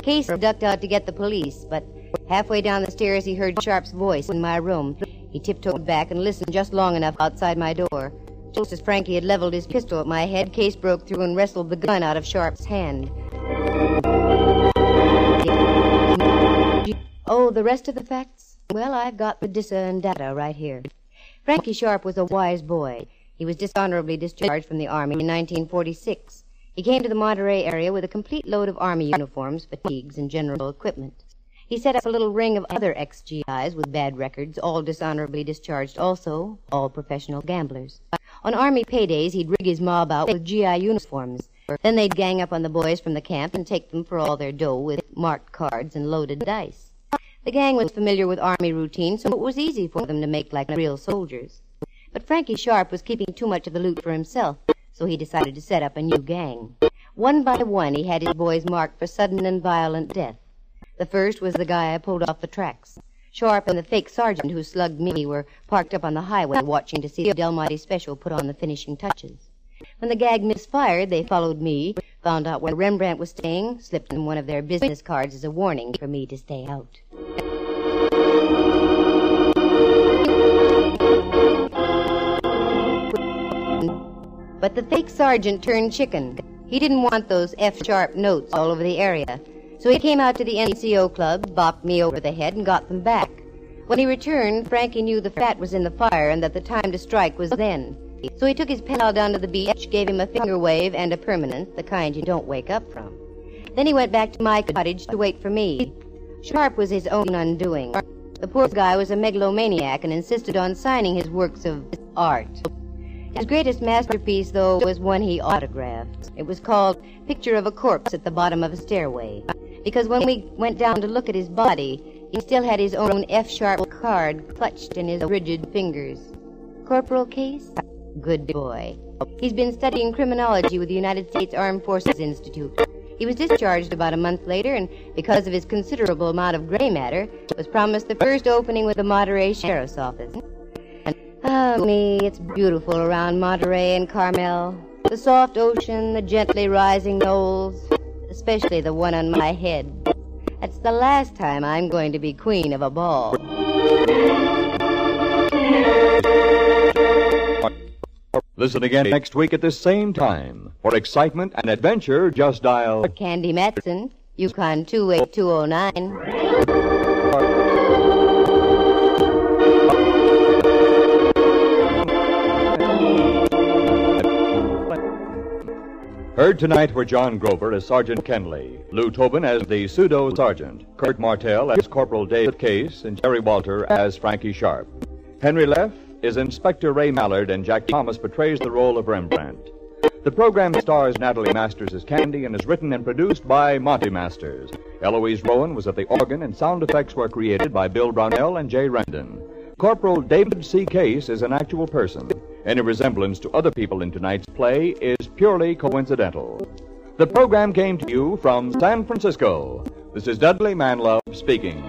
Case ducked out to get the police, but halfway down the stairs he heard Sharp's voice in my room. He tiptoed back and listened just long enough outside my door. Just as Frankie had leveled his pistol at my head, Case broke through and wrestled the gun out of Sharp's hand. Oh, the rest of the facts? Well, I've got the discern data right here. Frankie Sharp was a wise boy. He was dishonorably discharged from the Army in 1946. He came to the Monterey area with a complete load of Army uniforms, fatigues, and general equipment. He set up a little ring of other ex-GIs with bad records, all dishonorably discharged also, all professional gamblers. On Army paydays, he'd rig his mob out with GI uniforms. Then they'd gang up on the boys from the camp and take them for all their dough with marked cards and loaded dice. The gang was familiar with Army routine, so it was easy for them to make like real soldiers. But Frankie Sharp was keeping too much of the loot for himself, so he decided to set up a new gang. One by one, he had his boys marked for sudden and violent death. The first was the guy I pulled off the tracks. Sharp and the fake sergeant who slugged me were parked up on the highway watching to see the Del Monte special put on the finishing touches. When the gag misfired, they followed me, found out where Rembrandt was staying, slipped in one of their business cards as a warning for me to stay out. But the fake sergeant turned chicken. He didn't want those F-sharp notes all over the area. So he came out to the NCO club, bopped me over the head, and got them back. When he returned, Frankie knew the fat was in the fire and that the time to strike was then. So he took his pal down to the beach, gave him a finger wave and a permanent, the kind you don't wake up from. Then he went back to my cottage to wait for me. Sharp was his own undoing. The poor guy was a megalomaniac and insisted on signing his works of art. His greatest masterpiece, though, was one he autographed. It was called Picture of a Corpse at the Bottom of a Stairway. Because when we went down to look at his body, he still had his own F-sharp card clutched in his rigid fingers. Corporal Case? Good boy. He's been studying criminology with the United States Armed Forces Institute. He was discharged about a month later, and because of his considerable amount of gray matter, was promised the first opening with the Monterey Sheriff's Office. Ah, me, it's beautiful around Monterey and Carmel. The soft ocean, the gently rising knolls, especially the one on my head. That's the last time I'm going to be queen of a ball. Listen again next week at this same time. For excitement and adventure, just dial Candy Matson, Yukon 28209. Heard tonight were John Grover as Sergeant Kenley, Lou Tobin as the pseudo-sergeant, Kurt Martell as Corporal David Case, and Jerry Walter as Frankie Sharp. Henry Leff is Inspector Ray Mallard, and Jack Thomas portrays the role of Rembrandt. The program stars Natalie Masters as Candy and is written and produced by Monty Masters. Eloise Rowan was at the organ, and sound effects were created by Bill Brownell and Jay Rendon. Corporal David C. Case is an actual person. Any resemblance to other people in tonight's play is purely coincidental. The program came to you from San Francisco. This is Dudley Manlove speaking.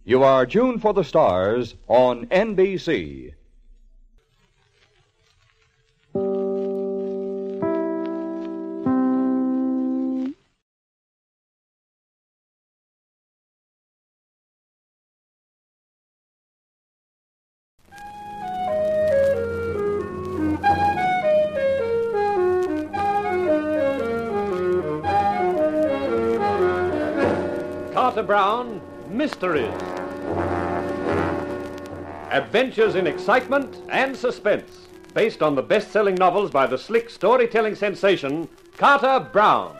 You are tuned for the stars on NBC. Carter Brown, Mysteries. Adventures in excitement and suspense, based on the best-selling novels by the slick storytelling sensation, Carter Brown.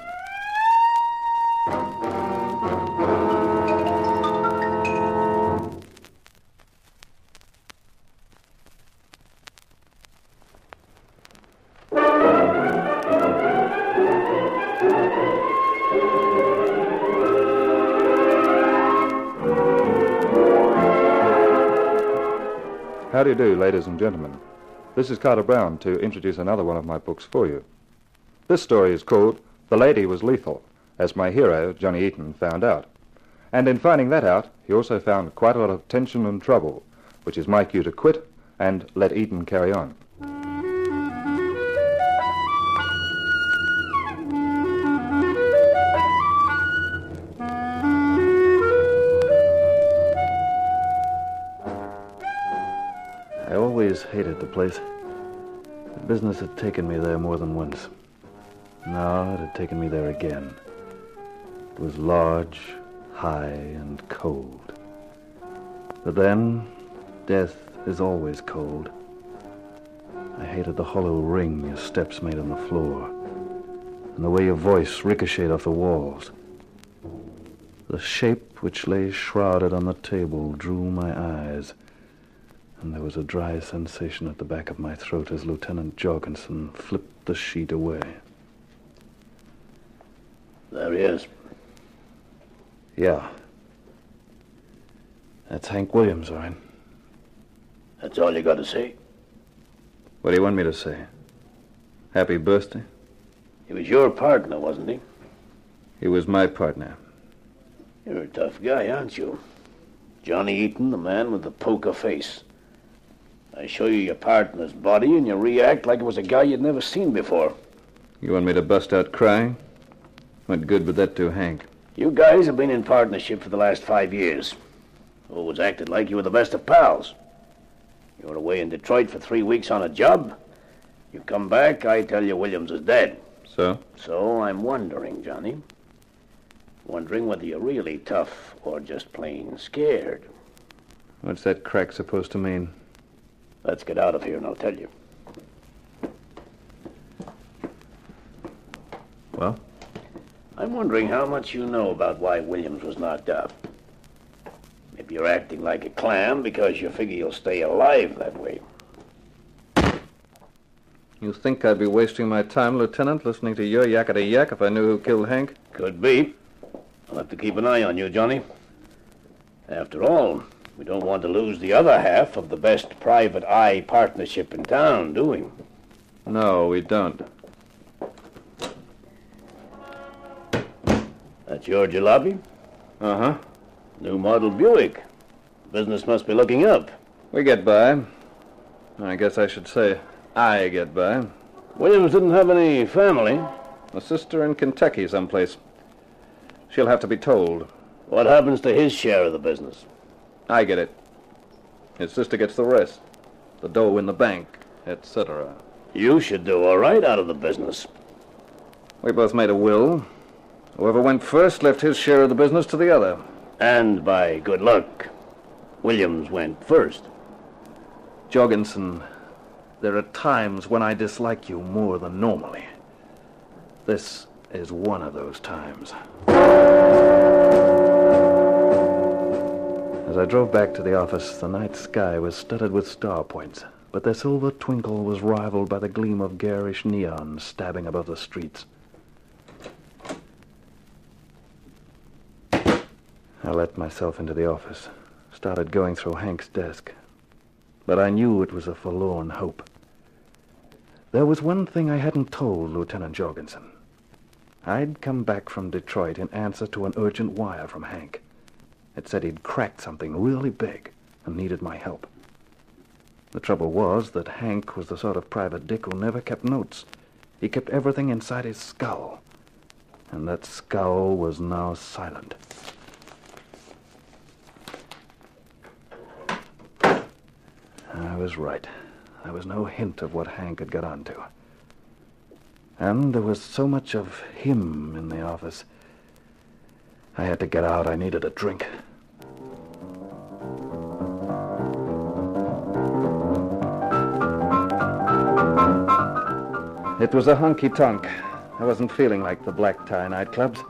How do you do, ladies and gentlemen? This is Carter Brown to introduce another one of my books for you. This story is called The Lady Was Lethal, as my hero, Johnny Eaton, found out. And in finding that out, he also found quite a lot of tension and trouble, which is my cue to quit and let Eaton carry on. I always hated the place. The business had taken me there more than once. Now it had taken me there again. It was large, high, and cold. But then, death is always cold. I hated the hollow ring your steps made on the floor, and the way your voice ricocheted off the walls. The shape which lay shrouded on the table drew my eyes, and there was a dry sensation at the back of my throat as Lieutenant Jorgensen flipped the sheet away. There he is. Yeah. That's Hank Williams, all right. That's all you got to say? What do you want me to say? Happy birthday? He was your partner, wasn't he? He was my partner. You're a tough guy, aren't you? Johnny Eaton, the man with the poker face. I show you your partner's body and you react like it was a guy you'd never seen before. You want me to bust out crying? What good would that do Hank? You guys have been in partnership for the last 5 years. Always acted like you were the best of pals. You were away in Detroit for 3 weeks on a job. You come back, I tell you Williams is dead. So? So I'm wondering, Johnny. Wondering whether you're really tough or just plain scared. What's that crack supposed to mean? Let's get out of here and I'll tell you. Well? I'm wondering how much you know about why Williams was knocked out. Maybe you're acting like a clam because you figure you'll stay alive that way. You think I'd be wasting my time, Lieutenant, listening to your yakety-yak if I knew who killed Hank? Could be. I'll have to keep an eye on you, Johnny. After all, we don't want to lose the other half of the best private eye partnership in town, do we? No, we don't. That's your jalopy? Uh-huh. New model Buick. Business must be looking up. We get by. I guess I should say I get by. Williams didn't have any family. A sister in Kentucky someplace. She'll have to be told. What happens to his share of the business? I get it. His sister gets the rest. The dough in the bank, etc. You should do all right out of the business. We both made a will. Whoever went first left his share of the business to the other. And by good luck, Williams went first. Jorgensen, there are times when I dislike you more than normally. This is one of those times. As I drove back to the office, the night sky was studded with star points, but their silver twinkle was rivaled by the gleam of garish neon stabbing above the streets. I let myself into the office, started going through Hank's desk, but I knew it was a forlorn hope. There was one thing I hadn't told Lieutenant Jorgensen. I'd come back from Detroit in answer to an urgent wire from Hank. It said he'd cracked something really big and needed my help. The trouble was that Hank was the sort of private dick who never kept notes. He kept everything inside his skull, and that skull was now silent. I was right. There was no hint of what Hank had got onto. And there was so much of him in the office. I had to get out. I needed a drink. It was a honky-tonk. I wasn't feeling like the black tie nightclubs.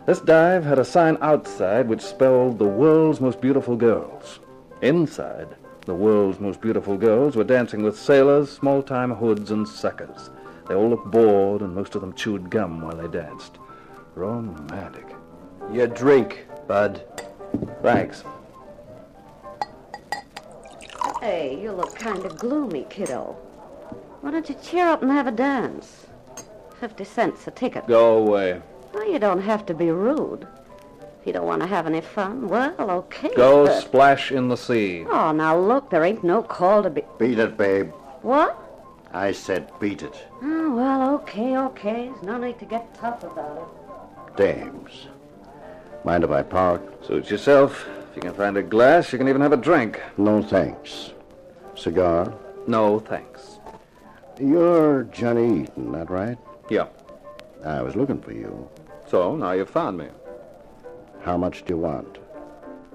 This dive had a sign outside which spelled the world's most beautiful girls. Inside, the world's most beautiful girls were dancing with sailors, small-time hoods, and suckers. They all looked bored, and most of them chewed gum while they danced. Romantic. Your drink, bud. Thanks. Hey, you look kind of gloomy, kiddo. Why don't you cheer up and have a dance? 50 cents a ticket. Go away. Oh, you don't have to be rude. If you don't want to have any fun, well, okay. Go but... splash in the sea. Oh, now look, there ain't no call to be... Beat it, babe. What? I said beat it. Oh, well, okay. There's no need to get tough about it. Dames. Mind if I park? Suit yourself. If you can find a glass, you can even have a drink. No, thanks. Cigar? No, thanks. You're Johnny Eaton, that right? Yeah. I was looking for you. So, now you've found me. How much do you want?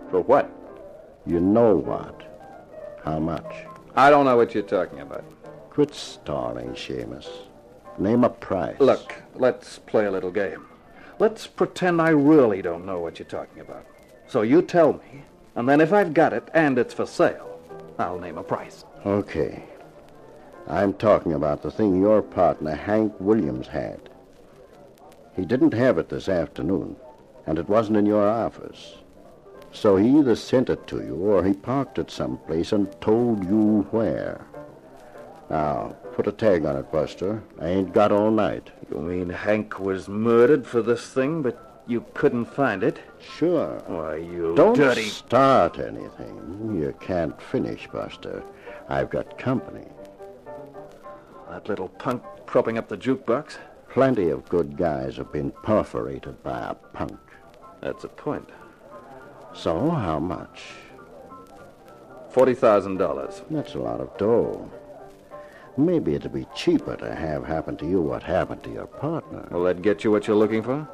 For what? You know what. How much? I don't know what you're talking about. Quit stalling, Seamus. Name a price. Look, let's play a little game. Let's pretend I really don't know what you're talking about. So you tell me, and then if I've got it and it's for sale, I'll name a price. Okay. I'm talking about the thing your partner, Hank Williams, had. He didn't have it this afternoon, and it wasn't in your office. So he either sent it to you or he parked it someplace and told you where. Now, put a tag on it, Buster. I ain't got all night. You mean Hank was murdered for this thing, but you couldn't find it? Sure. Why, you Don't dirty... start anything. You can't finish, Buster. I've got company. That little punk propping up the jukebox? Plenty of good guys have been perforated by a punk. That's a point. So, how much? $40,000. That's a lot of dough. Maybe it'd be cheaper to have happen to you what happened to your partner. Will that get you what you're looking for?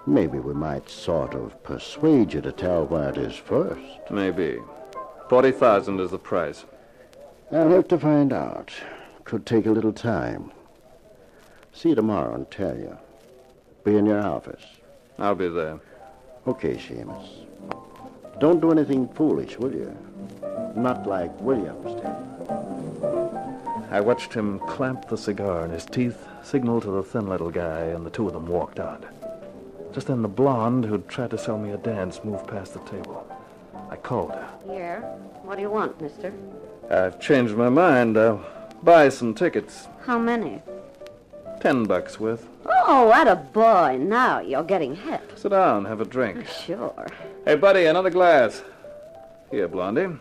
Maybe we might sort of persuade you to tell where it is first. Maybe. $40,000 is the price. I'll have to find out. Could take a little time. See you tomorrow and tell you. Be in your office. I'll be there. Okay, Seamus. Don't do anything foolish, will you? Not like Williams did. I watched him clamp the cigar in his teeth, signal to the thin little guy, and the two of them walked out. Just then the blonde who'd tried to sell me a dance moved past the table. I called her. Yeah? What do you want, mister? I've changed my mind. I'll buy some tickets. How many? $10 worth. Oh, atta boy. Now you're getting hip. Sit down, have a drink. Sure. Hey, buddy, another glass. Here, Blondie.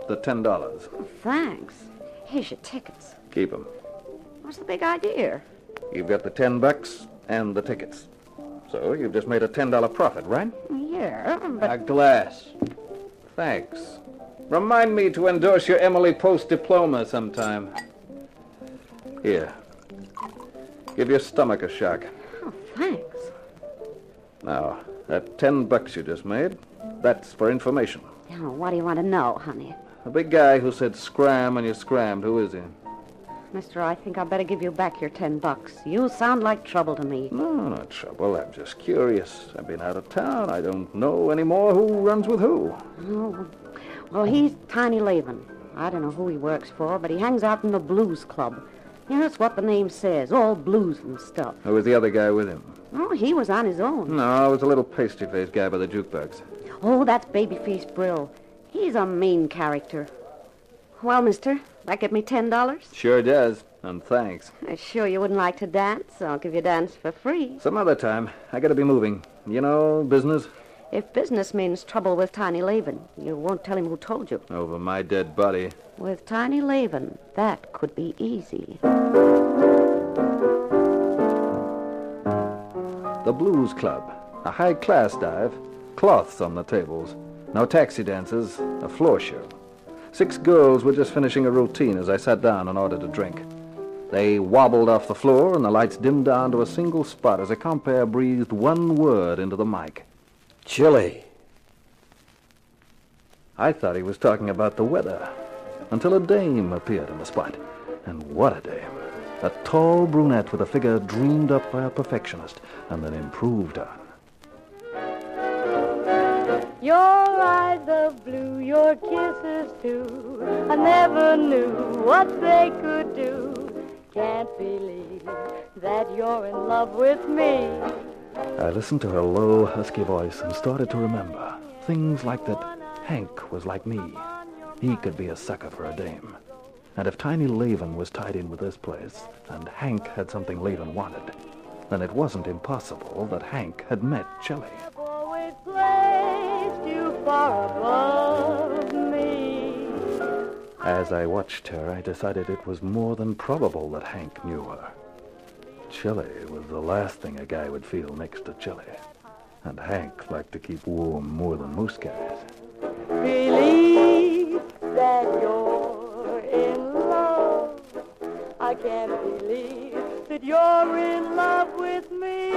The $10. Oh, thanks. Here's your tickets. Keep 'em. What's the big idea? You've got the $10 and the tickets. So you've just made a $10 profit, right? Yeah, but... A glass. Thanks. Remind me to endorse your Emily Post diploma sometime. Here. Give your stomach a shock. Oh, thanks. Now, that $10 you just made, that's for information. Oh, what do you want to know, honey? The big guy who said scram and you scrammed, who is he? Mister, I think I'd better give you back your $10. You sound like trouble to me. No, not trouble. I'm just curious. I've been out of town. I don't know anymore who runs with who. Oh, well, he's Tiny Laban. I don't know who he works for, but he hangs out in the blues club. Yeah, that's what the name says, all blues and stuff. Who was the other guy with him? Oh, he was on his own. No, it was a little pasty-faced guy by the jukebox. Oh, that's Babyface Brill. He's a main character. Well, mister, that get me $10? Sure does, and thanks. Sure you wouldn't like to dance? I'll give you a dance for free. Some other time. I gotta be moving. You know, business? If business means trouble with Tiny Laban, you won't tell him who told you. Over my dead body. With Tiny Laban, that could be easy. The Blues Club. A high-class dive. Cloths on the tables. No taxi dances. A floor show. 6 girls were just finishing a routine as I sat down and ordered a drink. They wobbled off the floor and the lights dimmed down to a single spot as a compere breathed one word into the mic. Chilly. I thought he was talking about the weather, until a dame appeared in the spot. And what a dame. A tall brunette with a figure dreamed up by a perfectionist and then improved on. Your eyes of blue, your kisses too, I never knew what they could do. Can't believe that you're in love with me. I listened to her low, husky voice and started to remember things like that Hank was like me. He could be a sucker for a dame. And if Tiny Laven was tied in with this place, and Hank had something Laven wanted, then it wasn't impossible that Hank had met Chili. Always placed you far above me. As I watched her, I decided it was more than probable that Hank knew her. Chili was the last thing a guy would feel next to Chili. And Hank liked to keep warm more than most guys. Believe that you're in love. I can't believe that you're in love with me.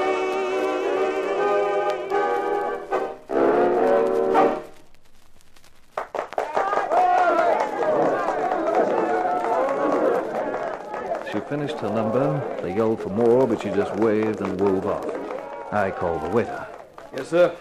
She finished her number. They yelled for more, but she just waved and wove off. I called the waiter. Yes, sir?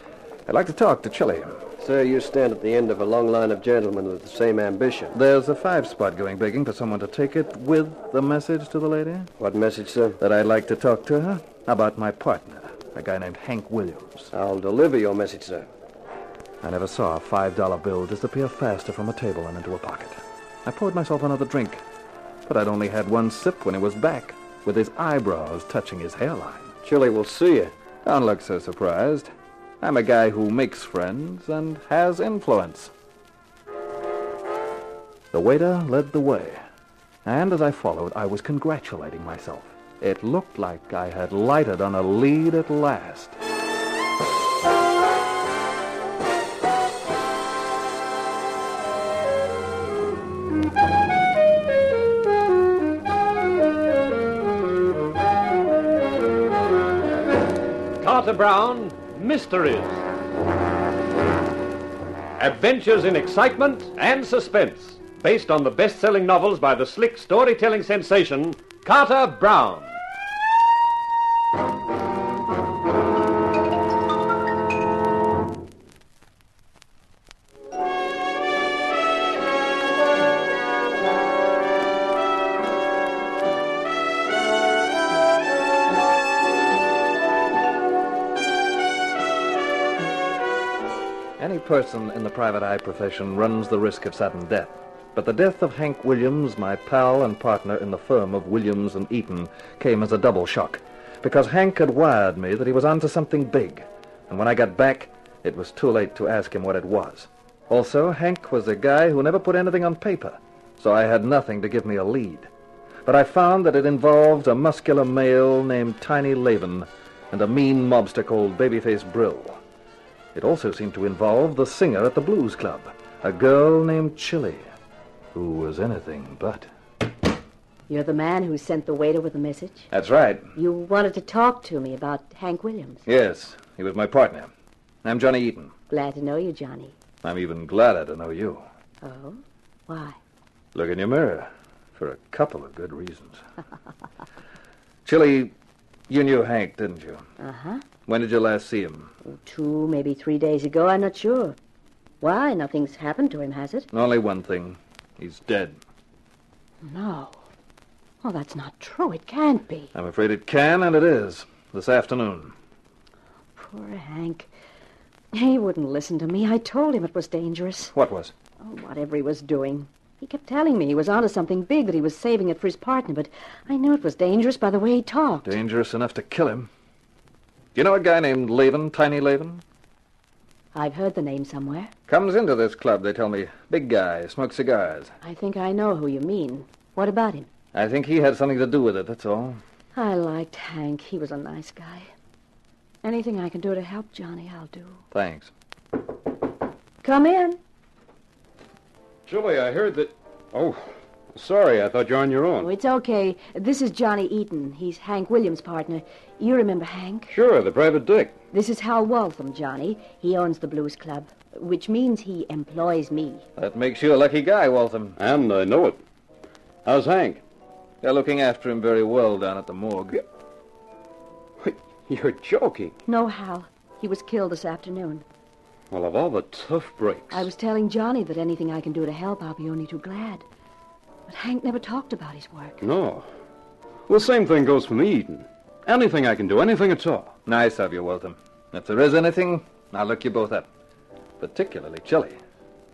I'd like to talk to Chili. Sir, you stand at the end of a long line of gentlemen with the same ambition. There's a 5-spot going begging for someone to take it with the message to the lady. What message, sir? That I'd like to talk to her about my partner, a guy named Hank Williams. I'll deliver your message, sir. I never saw a $5 bill disappear faster from a table and into a pocket. I poured myself another drink, but I'd only had one sip when he was back, with his eyebrows touching his hairline. Chili will see you. Don't look so surprised. I'm a guy who makes friends and has influence. The waiter led the way, and as I followed, I was congratulating myself. It looked like I had lighted on a lead at last. Carter Brown, Mysteries. Adventures in excitement and suspense, based on the best-selling novels by the slick storytelling sensation, Carter Brown. Any person in the private eye profession runs the risk of sudden death. But the death of Hank Williams, my pal and partner in the firm of Williams and Eaton, came as a double shock. Because Hank had wired me that he was onto something big. And when I got back, it was too late to ask him what it was. Also, Hank was a guy who never put anything on paper, so I had nothing to give me a lead. But I found that it involved a muscular male named Tiny Laven and a mean mobster called Babyface Brill. It also seemed to involve the singer at the blues club, a girl named Chili, who was anything but. You're the man who sent the waiter with the message? That's right. You wanted to talk to me about Hank Williams. Yes, he was my partner. I'm Johnny Eaton. Glad to know you, Johnny. I'm even gladder to know you. Oh? Why? Look in your mirror, for a couple of good reasons. Chili, you knew Hank, didn't you? Uh-huh. When did you last see him? 2, maybe 3 days ago. I'm not sure. Why? Nothing's happened to him, has it? Only one thing. He's dead. No. Oh, that's not true. It can't be. I'm afraid it can, and it is. This afternoon. Poor Hank. He wouldn't listen to me. I told him it was dangerous. What was? Oh, whatever he was doing. He kept telling me he was onto something big, that he was saving it for his partner, but I knew it was dangerous by the way he talked. Dangerous enough to kill him. Do you know a guy named Laven, Tiny Laven? I've heard the name somewhere. Comes into this club, they tell me. Big guy, smokes cigars. I think I know who you mean. What about him? I think he had something to do with it, that's all. I liked Hank. He was a nice guy. Anything I can do to help Johnny, I'll do. Thanks. Come in. Julie, I heard that... Oh, Sorry, I thought you were on your Oh, own. it's okay. This is Johnny Eaton. He's Hank Williams' partner. You remember Hank? Sure, the private dick. This is Hal Waltham, Johnny. He owns the Blues Club, which means he employs me. That makes you a lucky guy, Waltham. And I know it. How's Hank? They're looking after him very well down at the morgue. You're joking. No, Hal. He was killed this afternoon. Well, of all the tough breaks. I was telling Johnny that anything I can do to help, I'll be only too glad. But Hank never talked about his work. No. Well, same thing goes for me, Eden. Anything I can do, anything at all. Nice of you, Waltham. If there is anything, I'll look you both up. Particularly Chilly.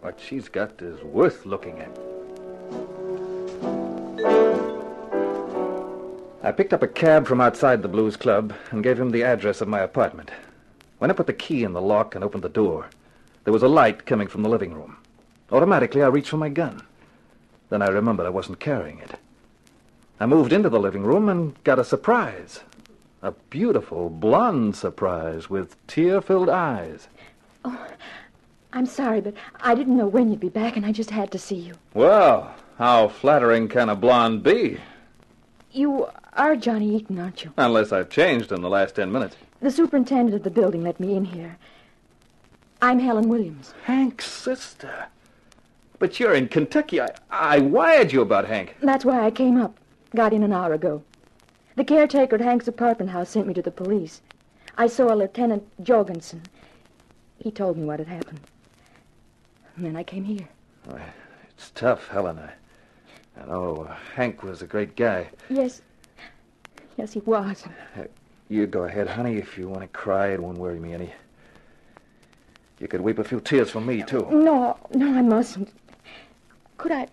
What she's got is worth looking at. I picked up a cab from outside the Blues Club and gave him the address of my apartment. When I put the key in the lock and opened the door, there was a light coming from the living room. Automatically, I reached for my gun. Then I remembered I wasn't carrying it. I moved into the living room and got a surprise. A beautiful, blonde surprise with tear-filled eyes. Oh, I'm sorry, but I didn't know when you'd be back, and I just had to see you. Well, how flattering can a blonde be? You are Johnny Eaton, aren't you? Unless I've changed in the last 10 minutes. The superintendent of the building let me in here. I'm Helen Williams. Hank's sister. But you're in Kentucky. I wired you about Hank. That's why I came up. Got in an hour ago. The caretaker at Hank's apartment house sent me to the police. I saw Lieutenant Jorgensen. He told me what had happened. And then I came here. Well, it's tough, Helen. I know Hank was a great guy. Yes. Yes, he was. You go ahead, honey. If you want to cry, it won't worry me any. You could weep a few tears for me, too. No, I mustn't. Could I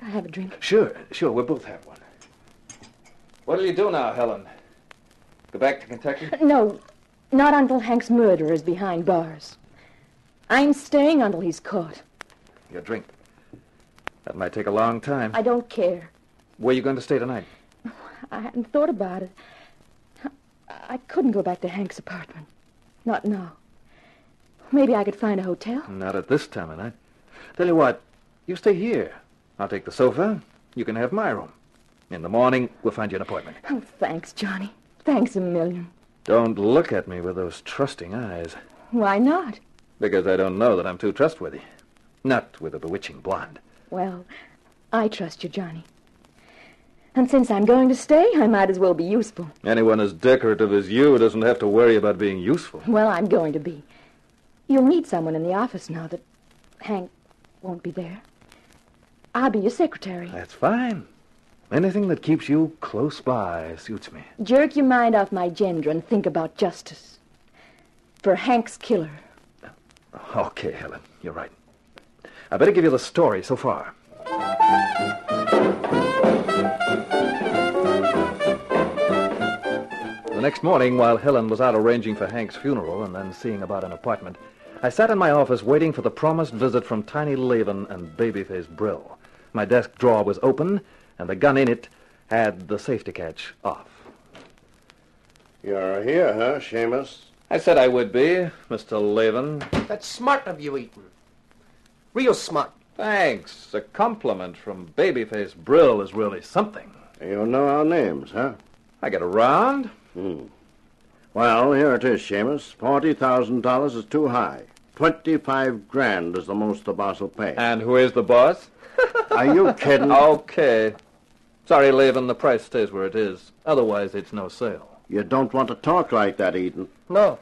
have a drink? Sure. We'll both have one. What'll you do now, Helen? Go back to Kentucky? No, not until Hank's murderer is behind bars. I'm staying until he's caught. Your drink. That might take a long time. I don't care. Where are you going to stay tonight? I hadn't thought about it. I couldn't go back to Hank's apartment. Not now. Maybe I could find a hotel. Not at this time of night. Tell you what, you stay here. I'll take the sofa. You can have my room. In the morning, we'll find you an appointment. Oh, thanks, Johnny. Thanks a million. Don't look at me with those trusting eyes. Why not? Because I don't know that I'm too trustworthy. Not with a bewitching blonde. Well, I trust you, Johnny. And since I'm going to stay, I might as well be useful. Anyone as decorative as you doesn't have to worry about being useful. Well, I'm going to be. You'll meet someone in the office now that Hank won't be there. I'll be your secretary. That's fine. Anything that keeps you close by suits me. Jerk your mind off my gender and think about justice. For Hank's killer. Okay, Helen, you're right. I better give you the story so far. The next morning, while Helen was out arranging for Hank's funeral and then seeing about an apartment, I sat in my office waiting for the promised visit from Tiny Laven and Babyface Brill. My desk drawer was open, and the gun in it had the safety catch off. You're here, huh, Seamus? I said I would be, Mr. Laven. That's smart of you, Eaton. Real smart. Thanks. A compliment from Babyface Brill is really something. You know our names, huh? I get around. Well, here it is, Seamus. $40,000 is too high. 25 grand is the most the boss will pay. And who is the boss? Are you kidding? Okay. Sorry, Laven, the price stays where it is. Otherwise, it's no sale. You don't want to talk like that, Eden. No.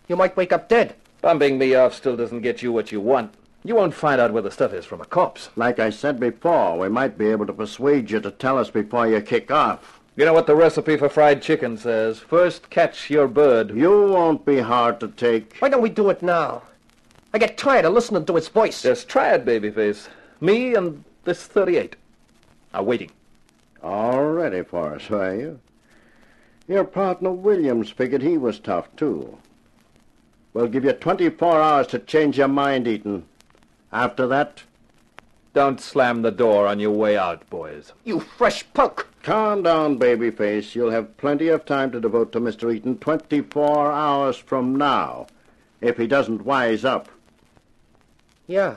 You might wake up dead. Bumping me off still doesn't get you what you want. You won't find out where the stuff is from a corpse. Like I said before, we might be able to persuade you to tell us before you kick off. You know what the recipe for fried chicken says? First catch your bird. You won't be hard to take. Why don't we do it now? I get tired of listening to its voice. Just try it, Babyface. Me and this 38 are waiting. All ready for us, are you? Your partner Williams figured he was tough, too. We'll give you 24 hours to change your mind, Eaton. After that... Don't slam the door on your way out, boys. You fresh punk! Calm down, Babyface. You'll have plenty of time to devote to Mr. Eaton 24 hours from now, if he doesn't wise up. Yeah.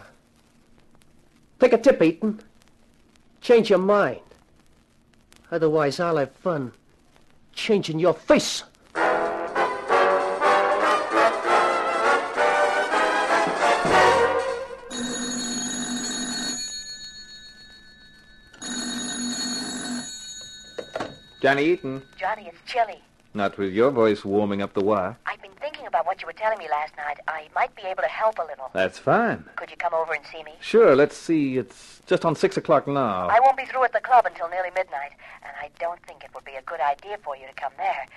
Take a tip, Eaton. Change your mind. Otherwise, I'll have fun changing your face. Johnny Eaton. Johnny, it's chilly. Not with your voice warming up the wire. I've been thinking about what you were telling me last night. I might be able to help a little. That's fine. Could you come over and see me? Sure, let's see. It's just on 6 o'clock now. I won't be through at the club until nearly midnight, and I don't think it would be a good idea for you to come there.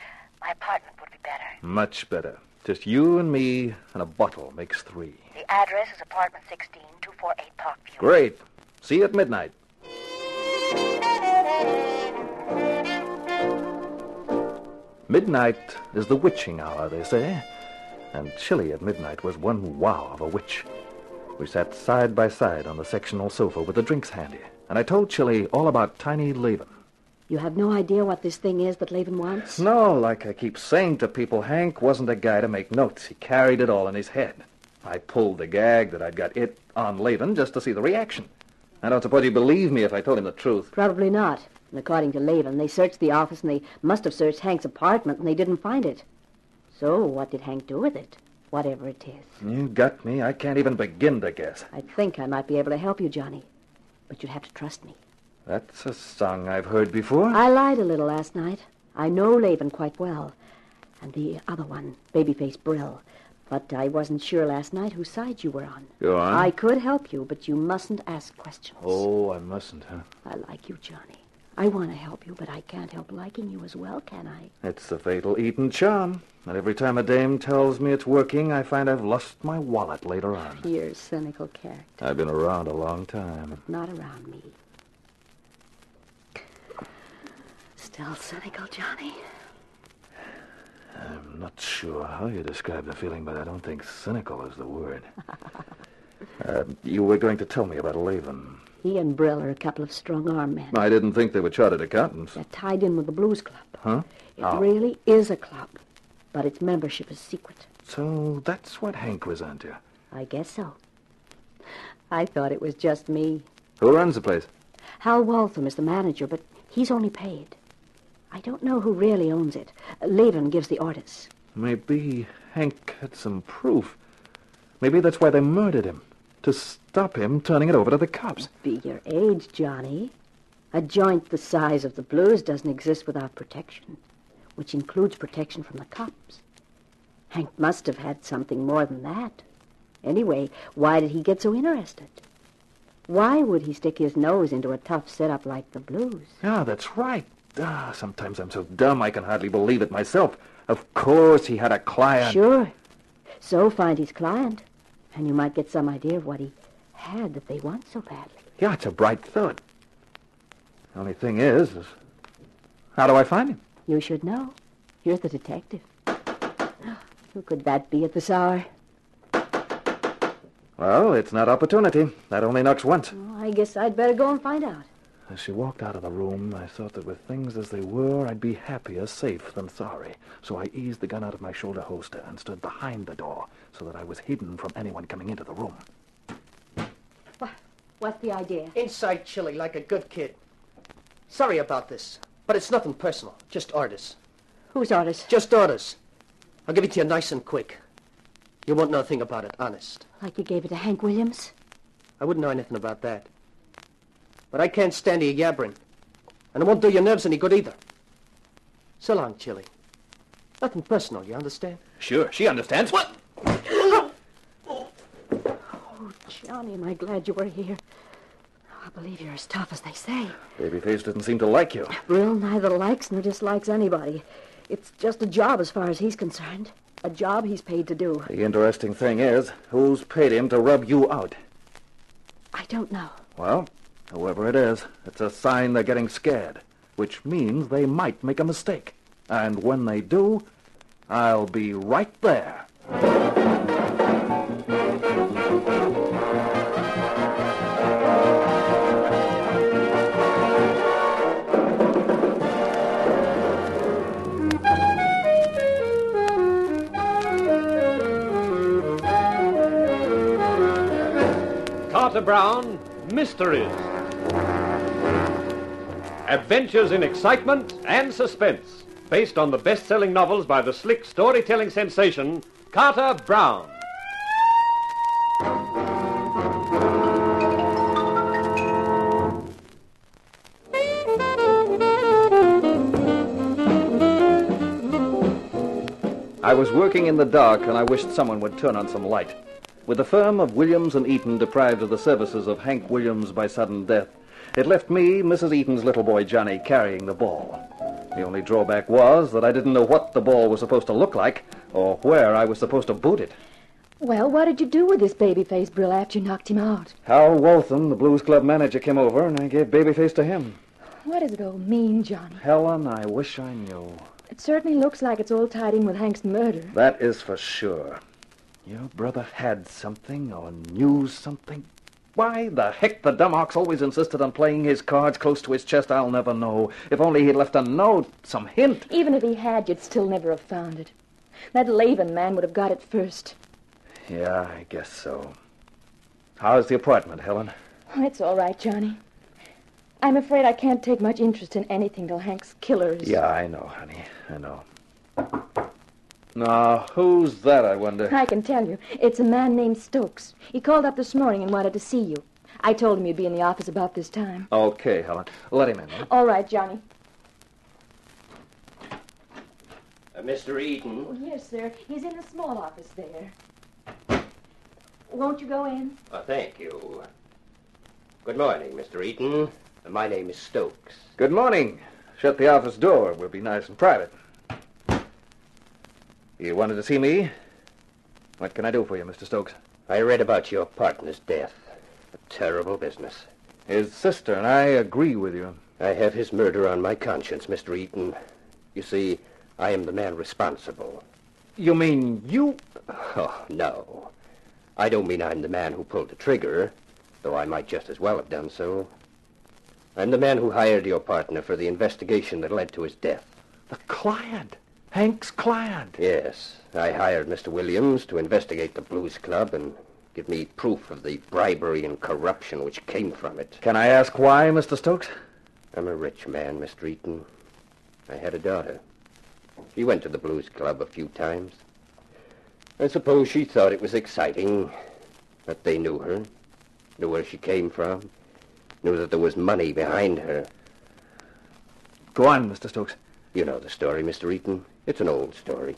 My apartment would be better. Much better. Just you and me and a bottle makes 3. The address is apartment 16, 248 Parkview. Great. See you at midnight. Midnight is the witching hour, they say. And Chili at midnight was one wow of a witch. We sat side by side on the sectional sofa with the drinks handy, and I told Chili all about Tiny Laven. You have no idea what this thing is that Laven wants? No, like I keep saying to people, Hank wasn't a guy to make notes. He carried it all in his head. I pulled the gag that I'd got it on Laven just to see the reaction. I don't suppose he'd believe me if I told him the truth. Probably not. And according to Laven, they searched the office and they must have searched Hank's apartment and they didn't find it. So what did Hank do with it? Whatever it is. You got me. I can't even begin to guess. I think I might be able to help you, Johnny. But you'd have to trust me. That's a song I've heard before. I lied a little last night. I know Laven quite well. And the other one, Babyface Brill. But I wasn't sure last night whose side you were on. Go on. I could help you, but you mustn't ask questions. Oh, I mustn't, huh? I like you, Johnny. I want to help you, but I can't help liking you as well, can I? It's the fatal Eaton charm. And every time a dame tells me it's working, I find I've lost my wallet later on. You're a cynical character. I've been around a long time. Not around me. Still cynical, Johnny? I'm not sure how you describe the feeling, but I don't think cynical is the word. You were going to tell me about Laven. He and Brill are a couple of strong-arm men. I didn't think they were chartered accountants. They're tied in with the Blues Club. Huh? It really is a club, but its membership is secret. So that's what Hank was onto. I guess so. I thought it was just me. Who runs the place? Hal Waltham is the manager, but he's only paid. I don't know who really owns it. Laven gives the orders. Maybe Hank had some proof. Maybe that's why they murdered him. To stop him turning it over to the cops. Be your age, Johnny. A joint the size of the Blues doesn't exist without protection, which includes protection from the cops. Hank must have had something more than that. Anyway, why did he get so interested? Why would he stick his nose into a tough setup like the Blues? Yeah, that's right. Sometimes I'm so dumb I can hardly believe it myself. Of course he had a client. Sure. So find his client, and you might get some idea of what he had that they want so badly. Yeah, it's a bright thought. The only thing is how do I find him? You should know. You're the detective. Who could that be at this hour? Well, it's not opportunity. That only knocks once. Oh, I guess I'd better go and find out. As she walked out of the room, I thought that with things as they were, I'd be happier safe than sorry. So I eased the gun out of my shoulder holster and stood behind the door so that I was hidden from anyone coming into the room. What's the idea? Inside Chili like a good kid. Sorry about this, but it's nothing personal. Just orders. Whose orders? Just orders. I'll give it to you nice and quick. You won't know a thing about it, honest. Like you gave it to Hank Williams? I wouldn't know anything about that. But I can't stand your yabbering. And it won't do your nerves any good either. So long, Chili. Nothing personal, you understand? Sure, she understands. What? Oh, Johnny, am I glad you were here. I believe you're as tough as they say. Babyface didn't seem to like you. Brill neither likes nor dislikes anybody. It's just a job as far as he's concerned. A job he's paid to do. The interesting thing is, who's paid him to rub you out? I don't know. Well, whoever it is, it's a sign they're getting scared, which means they might make a mistake. And when they do, I'll be right there. Carter Brown, Mysteries. Adventures in excitement and suspense, based on the best-selling novels by the slick storytelling sensation, Carter Brown. I was working in the dark, and I wished someone would turn on some light. With the firm of Williams and Eaton deprived of the services of Hank Williams by sudden death, it left me, Mrs. Eaton's little boy Johnny, carrying the ball. The only drawback was that I didn't know what the ball was supposed to look like or where I was supposed to boot it. Well, what did you do with this Babyface Brill after you knocked him out? Hal Waltham, the Blues Club manager, came over, and I gave Babyface to him. What does it all mean, Johnny? Helen, I wish I knew. It certainly looks like it's all tied in with Hank's murder. That is for sure. Your brother had something or knew something. Why the heck the dumbox always insisted on playing his cards close to his chest, I'll never know. If only he'd left a note, some hint. Even if he had, you'd still never have found it. That Laban man would have got it first. Yeah, I guess so. How's the apartment, Helen? Oh, it's all right, Johnny. I'm afraid I can't take much interest in anything till Hank's killer is... Yeah, I know, honey. I know. Now, who's that, I wonder? I can tell you. It's a man named Stokes. He called up this morning and wanted to see you. I told him you'd be in the office about this time. Okay, Helen. Let him in. Huh? All right, Johnny. Mr. Eaton? Oh, yes, sir. He's in the small office there. Won't you go in? Thank you. Good morning, Mr. Eaton. My name is Stokes. Good morning. Shut the office door. We'll be nice and private. You wanted to see me? What can I do for you, Mr. Stokes? I read about your partner's death. A terrible business. His sister and I agree with you. I have his murder on my conscience, Mr. Eaton. You see, I am the man responsible. You mean you? Oh, no. I don't mean I'm the man who pulled the trigger, though I might just as well have done so. I'm the man who hired your partner for the investigation that led to his death. The client? Hank's client? Yes. I hired Mr. Williams to investigate the Blues Club and give me proof of the bribery and corruption which came from it. Can I ask why, Mr. Stokes? I'm a rich man, Mr. Eaton. I had a daughter. She went to the Blues Club a few times. I suppose she thought it was exciting that they knew her, knew where she came from, knew that there was money behind her. Go on, Mr. Stokes. You know the story, Mr. Eaton. It's an old story.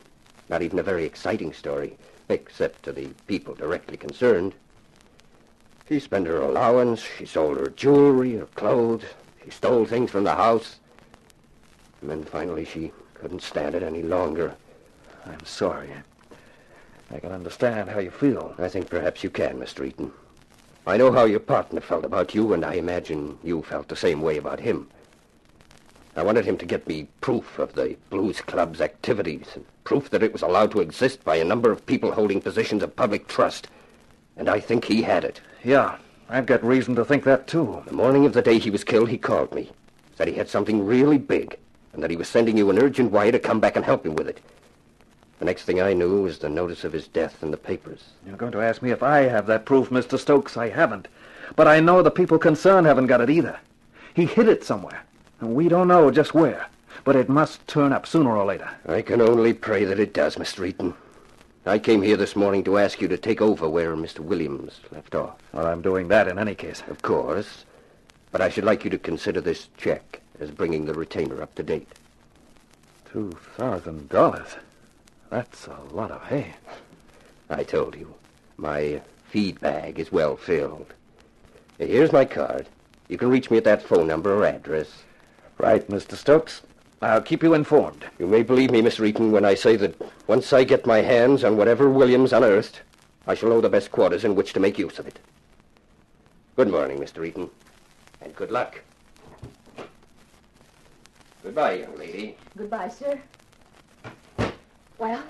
Not even a very exciting story, except to the people directly concerned. She spent her allowance, she sold her jewelry, her clothes, she stole things from the house. And then finally she couldn't stand it any longer. I'm sorry. I can understand how you feel. I think perhaps you can, Mr. Eaton. I know how your partner felt about you, and I imagine you felt the same way about him. I wanted him to get me proof of the Blues Club's activities, and proof that it was allowed to exist by a number of people holding positions of public trust. And I think he had it. Yeah, I've got reason to think that, too. The morning of the day he was killed, he called me. Said he had something really big, and that he was sending you an urgent wire to come back and help him with it. The next thing I knew was the notice of his death in the papers. You're going to ask me if I have that proof, Mr. Stokes. I haven't. But I know the people concerned haven't got it either. He hid it somewhere, and we don't know just where. But it must turn up sooner or later. I can only pray that it does, Mr. Eaton. I came here this morning to ask you to take over where Mr. Williams left off. Well, I'm doing that in any case. Of course. But I should like you to consider this check as bringing the retainer up to date. $2,000? That's a lot of hay. I told you. My feed bag is well filled. Here's my card. You can reach me at that phone number or address. Right, Mr. Stokes. I'll keep you informed. You may believe me, Mr. Eaton, when I say that once I get my hands on whatever Williams unearthed, I shall know the best quarters in which to make use of it. Good morning, Mr. Eaton, and good luck. Goodbye, young lady. Goodbye, sir. Well,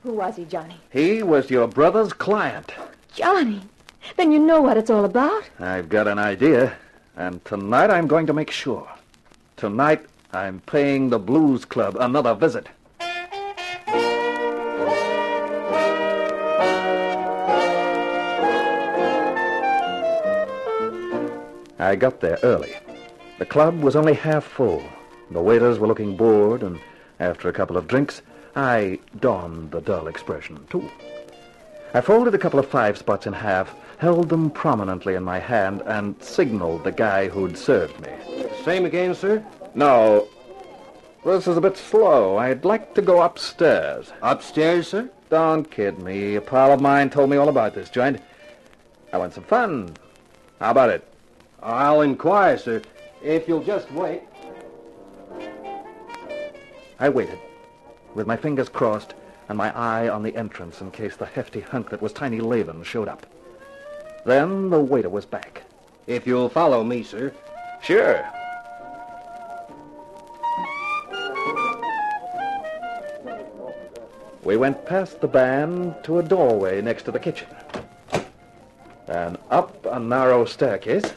who was he, Johnny? He was your brother's client. Johnny? Then you know what it's all about? I've got an idea, and tonight I'm going to make sure. Tonight, I'm paying the Blues Club another visit. I got there early. The club was only half full. The waiters were looking bored, and after a couple of drinks, I donned the dull expression, too. I folded a couple of 5 spots in half, held them prominently in my hand, and signaled the guy who'd served me. Same again, sir? No. This is a bit slow. I'd like to go upstairs. Upstairs, sir? Don't kid me. A pal of mine told me all about this joint. I want some fun. How about it? I'll inquire, sir. If you'll just wait. I waited, with my fingers crossed and my eye on the entrance in case the hefty hunk that was Tiny Laban showed up. Then the waiter was back. If you'll follow me, sir. Sure. We went past the band to a doorway next to the kitchen. And up a narrow staircase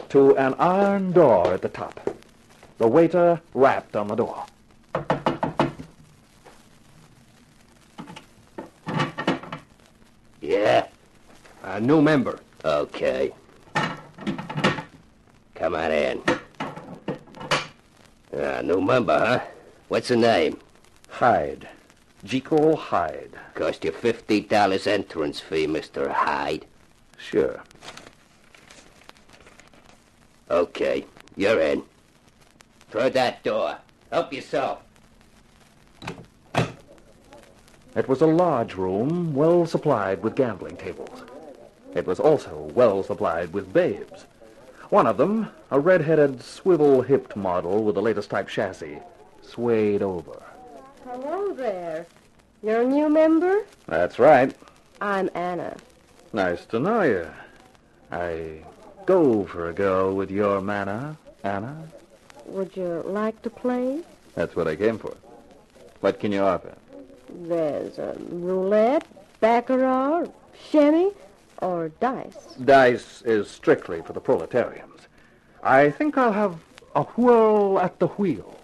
to an iron door at the top. The waiter rapped on the door. Yeah? New member. Okay. Come on in. New member, huh? What's the name? Hyde. Jekyll Hyde. Cost you $50 entrance fee, Mr. Hyde. Sure. Okay, you're in. Through that door. Help yourself. It was a large room, well supplied with gambling tables. It was also well supplied with babes. One of them, a red-headed, swivel-hipped model with the latest type chassis, swayed over. Hello there. You're a new member? That's right. I'm Anna. Nice to know you. I go for a go with your manner, Anna. Would you like to play? That's what I came for. What can you offer? There's roulette, baccarat, sherry, or dice. Dice is strictly for the proletarians. I think I'll have a whirl at the wheel.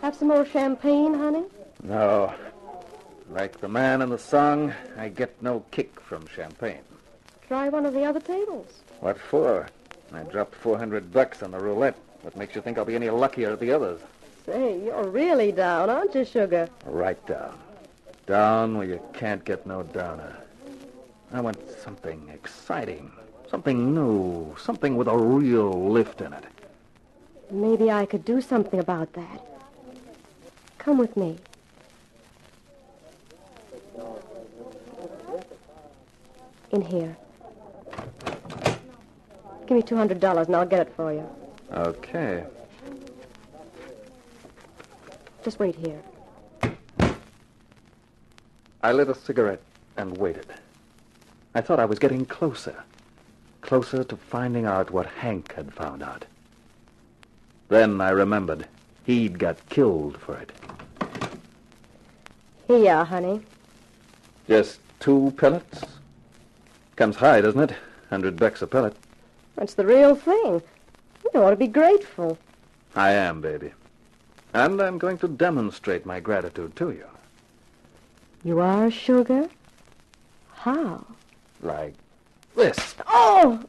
Have some more champagne, honey? No. Like the man in the song, I get no kick from champagne. Try one of the other tables. What for? I dropped $400 on the roulette. What makes you think I'll be any luckier at the others? Say, you're really down, aren't you, Sugar? Right down. Down where you can't get no downer. I want something exciting, something new, something with a real lift in it. Maybe I could do something about that. Come with me. In here. Give me $200 and I'll get it for you. Okay. Just wait here. I lit a cigarette and waited. I thought I was getting closer. Closer to finding out what Hank had found out. Then I remembered he'd got killed for it. Here you are, honey. Just 2 pellets? Comes high, doesn't it? $100 a pellet. That's the real thing. You ought to be grateful. I am, baby. And I'm going to demonstrate my gratitude to you. You are, Sugar? How? Like this. Oh!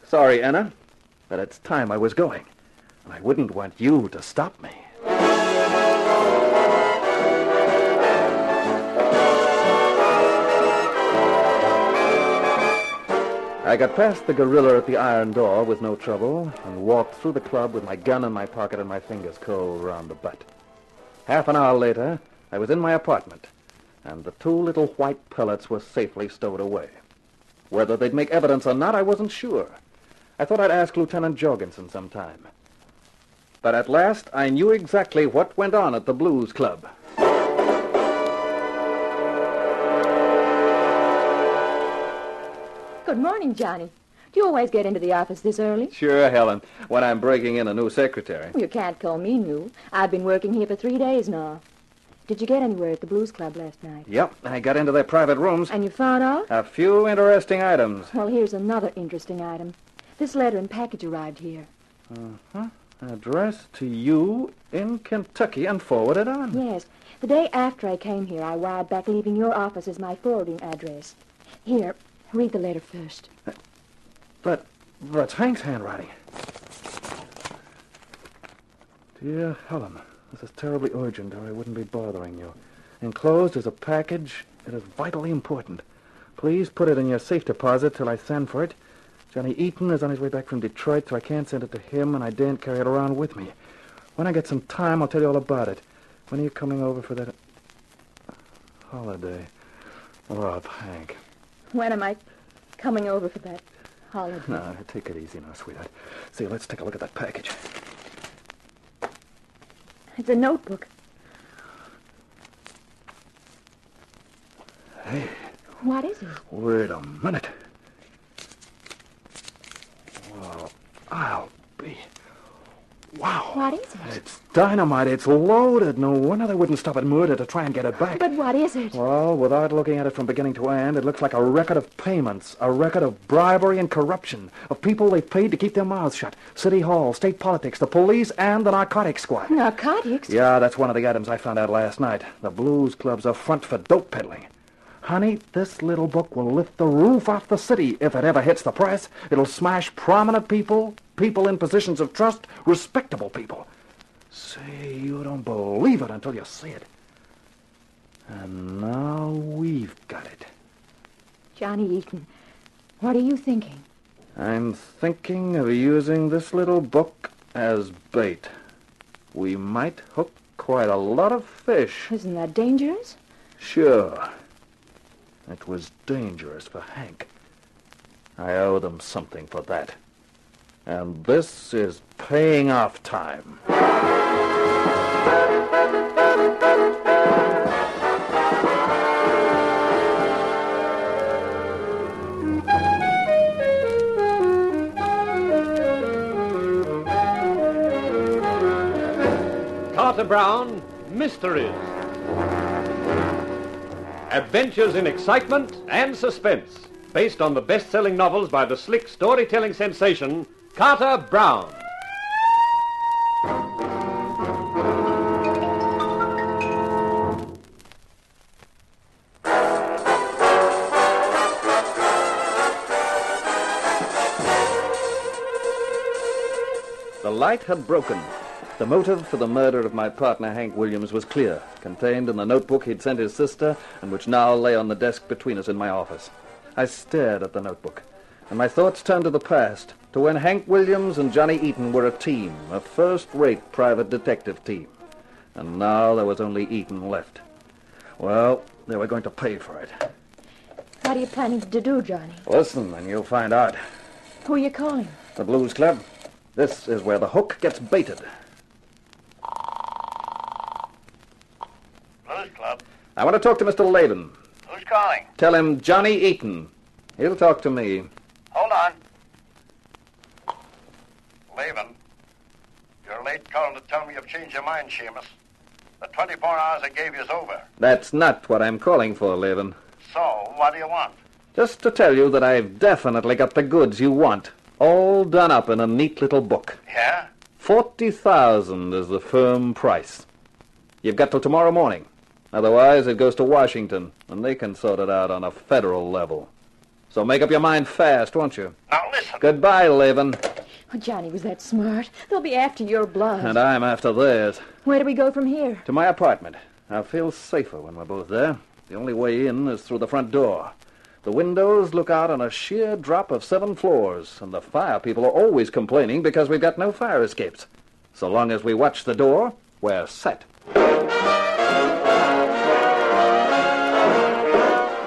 Sorry, Anna, but it's time I was going. And I wouldn't want you to stop me. I got past the gorilla at the iron door with no trouble and walked through the club with my gun in my pocket and my fingers cold round the butt. Half an hour later, I was in my apartment, and the 2 little white pellets were safely stowed away. Whether they'd make evidence or not, I wasn't sure. I thought I'd ask Lieutenant Jorgensen sometime. But at last, I knew exactly what went on at the Blues Club. Good morning, Johnny. Do you always get into the office this early? Sure, Helen, when I'm breaking in a new secretary. You can't call me new. I've been working here for 3 days now. Did you get anywhere at the Blues Club last night? Yep, I got into their private rooms. And you found out? A few interesting items. Well, here's another interesting item. This letter and package arrived here. Uh-huh. Addressed to you in Kentucky and forwarded on. Yes. The day after I came here, I wired back leaving your office as my forwarding address. Here, read the letter first. That's Hank's handwriting. Dear Helen, this is terribly urgent, or I wouldn't be bothering you. Enclosed is a package. It is vitally important. Please put it in your safe deposit till I send for it. Johnny Eaton is on his way back from Detroit, so I can't send it to him, and I daren't carry it around with me. When I get some time, I'll tell you all about it. When are you coming over for that holiday? Rob, Hank. When am I coming over for that holiday? No, take it easy now, sweetheart. See, let's take a look at that package. It's a notebook. Hey. What is it? Wait a minute. Well, I'll be... Wow. What is it? It's dynamite. It's loaded. No wonder they wouldn't stop at murder to try and get it back. But what is it? Well, without looking at it from beginning to end, it looks like a record of payments, a record of bribery and corruption, of people they've paid to keep their mouths shut. City Hall, state politics, the police, and the narcotics squad. Narcotics? Yeah, that's one of the items I found out last night. The Blues Club's a front for dope peddling. Honey, this little book will lift the roof off the city if it ever hits the press. It'll smash prominent people, people in positions of trust, respectable people. Say, you don't believe it until you see it. And now we've got it. Johnny Eaton, what are you thinking? I'm thinking of using this little book as bait. We might hook quite a lot of fish. Isn't that dangerous? Sure. It was dangerous for Hank. I owe them something for that. And this is paying off time. Carter Brown, Mysteries. Adventures in excitement and suspense, based on the best-selling novels by the slick storytelling sensation, Carter Brown. The light had broken. The motive for the murder of my partner, Hank Williams, was clear, contained in the notebook he'd sent his sister, and which now lay on the desk between us in my office. I stared at the notebook, and my thoughts turned to the past, to when Hank Williams and Johnny Eaton were a team, a first-rate private detective team. And now there was only Eaton left. Well, they were going to pay for it. What are you planning to do, Johnny? Listen, and you'll find out. Who are you calling? The Blues Club. This is where the hook gets baited. Blues Club? I want to talk to Mr. Laban. Who's calling? Tell him Johnny Eaton. He'll talk to me. Hold on. Laban, you're late calling to tell me you've changed your mind, Seamus. The 24 hours I gave you is over. That's not what I'm calling for, Laban. So, what do you want? Just to tell you that I've definitely got the goods you want, all done up in a neat little book. Yeah? 40,000 is the firm price. You've got till tomorrow morning. Otherwise, it goes to Washington, and they can sort it out on a federal level. So make up your mind fast, won't you? Now listen. Goodbye, Laban. Oh, Johnny was that smart. They'll be after your blood. And I'm after theirs. Where do we go from here? To my apartment. I'll feel safer when we're both there. The only way in is through the front door. The windows look out on a sheer drop of 7 floors, and the fire people are always complaining because we've got no fire escapes. So long as we watch the door, we're set.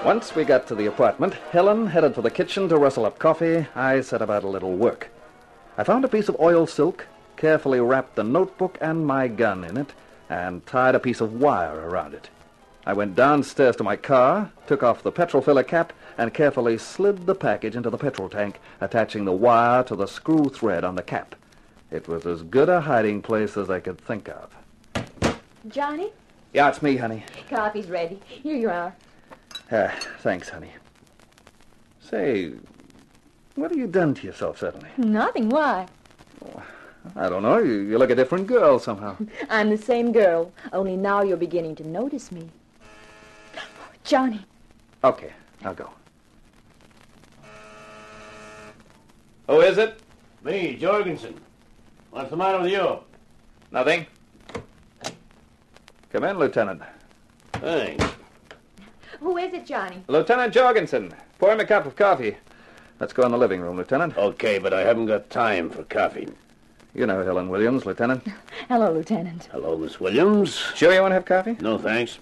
Once we got to the apartment, Helen headed for the kitchen to rustle up coffee. I set about a little work. I found a piece of oil silk, carefully wrapped the notebook and my gun in it, and tied a piece of wire around it. I went downstairs to my car, took off the petrol filler cap, and carefully slid the package into the petrol tank, attaching the wire to the screw thread on the cap. It was as good a hiding place as I could think of. Johnny? Yeah, it's me, honey. Coffee's ready. Here you are. Thanks, honey. Say, what have you done to yourself suddenly? Nothing. Why? I don't know. You look a different girl somehow. I'm the same girl, only now you're beginning to notice me. Johnny. Okay, I'll go. Who is it? Me, Jorgensen. What's the matter with you? Nothing. Come in, Lieutenant. Thanks. Who is it, Johnny? Lieutenant Jorgensen. Pour him a cup of coffee. Let's go in the living room, Lieutenant. Okay, but I haven't got time for coffee. You know Helen Williams, Lieutenant. Hello, Lieutenant. Hello, Miss Williams. Sure you want to have coffee? No, thanks.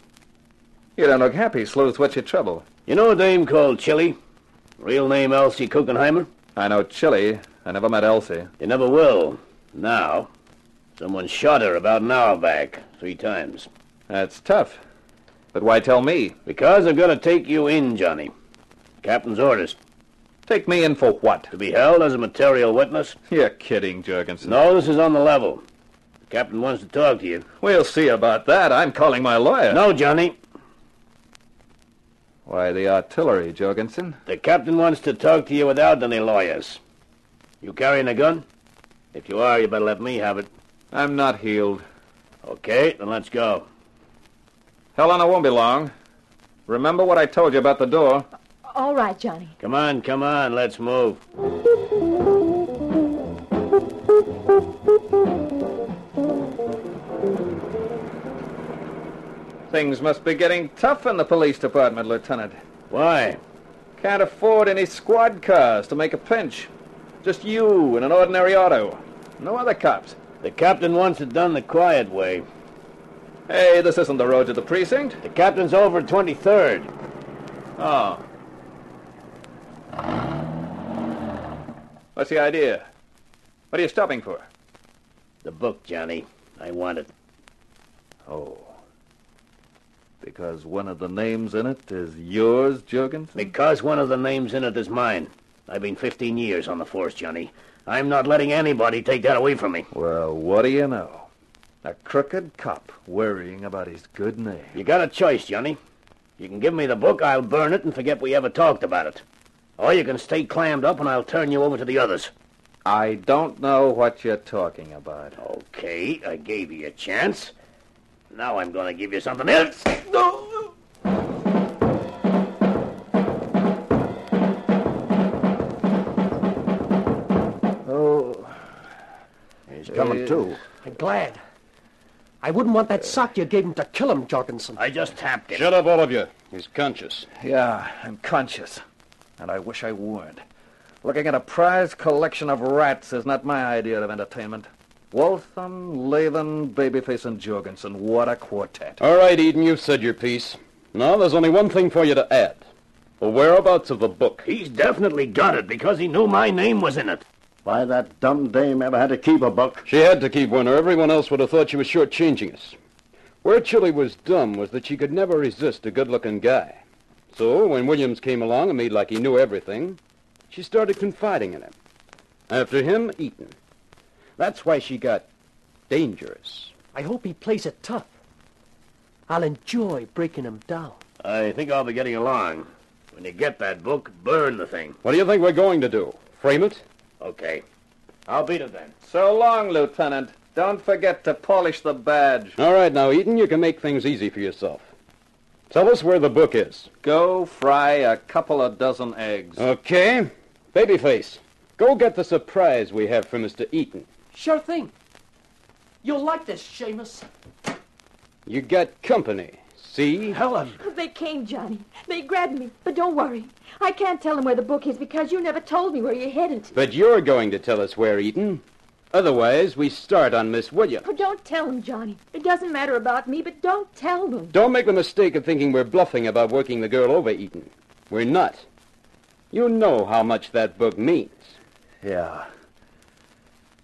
You don't look happy, Sleuth. What's your trouble? You know a dame called Chili? Real name Elsie Kuchenheimer? I know Chili. I never met Elsie. You never will. Now. Someone shot her about an hour back, 3 times. That's tough. But why tell me? Because I've got to take you in, Johnny. Captain's orders. Take me in for what? To be held as a material witness. You're kidding, Jorgensen. No, this is on the level. The captain wants to talk to you. We'll see about that. I'm calling my lawyer. No, Johnny. Why, the artillery, Jorgensen. The captain wants to talk to you without any lawyers. You carrying a gun? If you are, you better let me have it. I'm not healed. Okay, then let's go. Helen, I won't be long. Remember what I told you about the door? All right, Johnny. Come on, let's move. Things must be getting tough in the police department, Lieutenant. Why? Can't afford any squad cars to make a pinch. Just you in an ordinary auto. No other cops. The captain wants it done the quiet way. Hey, this isn't the road to the precinct. The captain's over 23rd. Oh. What's the idea? What are you stopping for? The book, Johnny. I want it. Oh. Because one of the names in it is yours, Jorgensen? Because one of the names in it is mine. I've been 15 years on the force, Johnny. I'm not letting anybody take that away from me. Well, what do you know? A crooked cop worrying about his good name. You got a choice, Johnny. You can give me the book, I'll burn it and forget we ever talked about it. Or you can stay clammed up and I'll turn you over to the others. I don't know what you're talking about. Okay, I gave you a chance. Now I'm going to give you something else. Oh. He's coming too. I'm glad. I wouldn't want that sock you gave him to kill him, Jorgensen. I just tapped him. Shut up, all of you. He's conscious. Yeah, I'm conscious. And I wish I weren't. Looking at a prize collection of rats is not my idea of entertainment. Waltham, Latham, Babyface, and Jorgensen. What a quartet. All right, Eden, you've said your piece. Now, there's only one thing for you to add. The whereabouts of the book. He's definitely got it because he knew my name was in it. Why, that dumb dame ever had to keep a book? She had to keep one, or everyone else would have thought she was shortchanging us. Where Chili was dumb was that she could never resist a good-looking guy. So, when Williams came along and made like he knew everything, she started confiding in him. After him, Eaton. That's why she got dangerous. I hope he plays it tough. I'll enjoy breaking him down. I think I'll be getting along. When you get that book, burn the thing. What do you think we're going to do? Frame it? Okay. I'll beat it then. So long, Lieutenant. Don't forget to polish the badge. All right, now, Eaton, you can make things easy for yourself. Tell us where the book is. Go fry a couple of dozen eggs. Okay. Babyface, go get the surprise we have for Mr. Eaton. Sure thing. You'll like this, Seamus. You got company. See? Helen. They came, Johnny. They grabbed me. But don't worry. I can't tell them where the book is because you never told me where you hid it. But you're going to tell us where, Eaton. Otherwise, we start on Miss Williams. Oh, don't tell them, Johnny. It doesn't matter about me, but don't tell them. Don't make the mistake of thinking we're bluffing about working the girl over, Eaton. We're not. You know how much that book means. Yeah.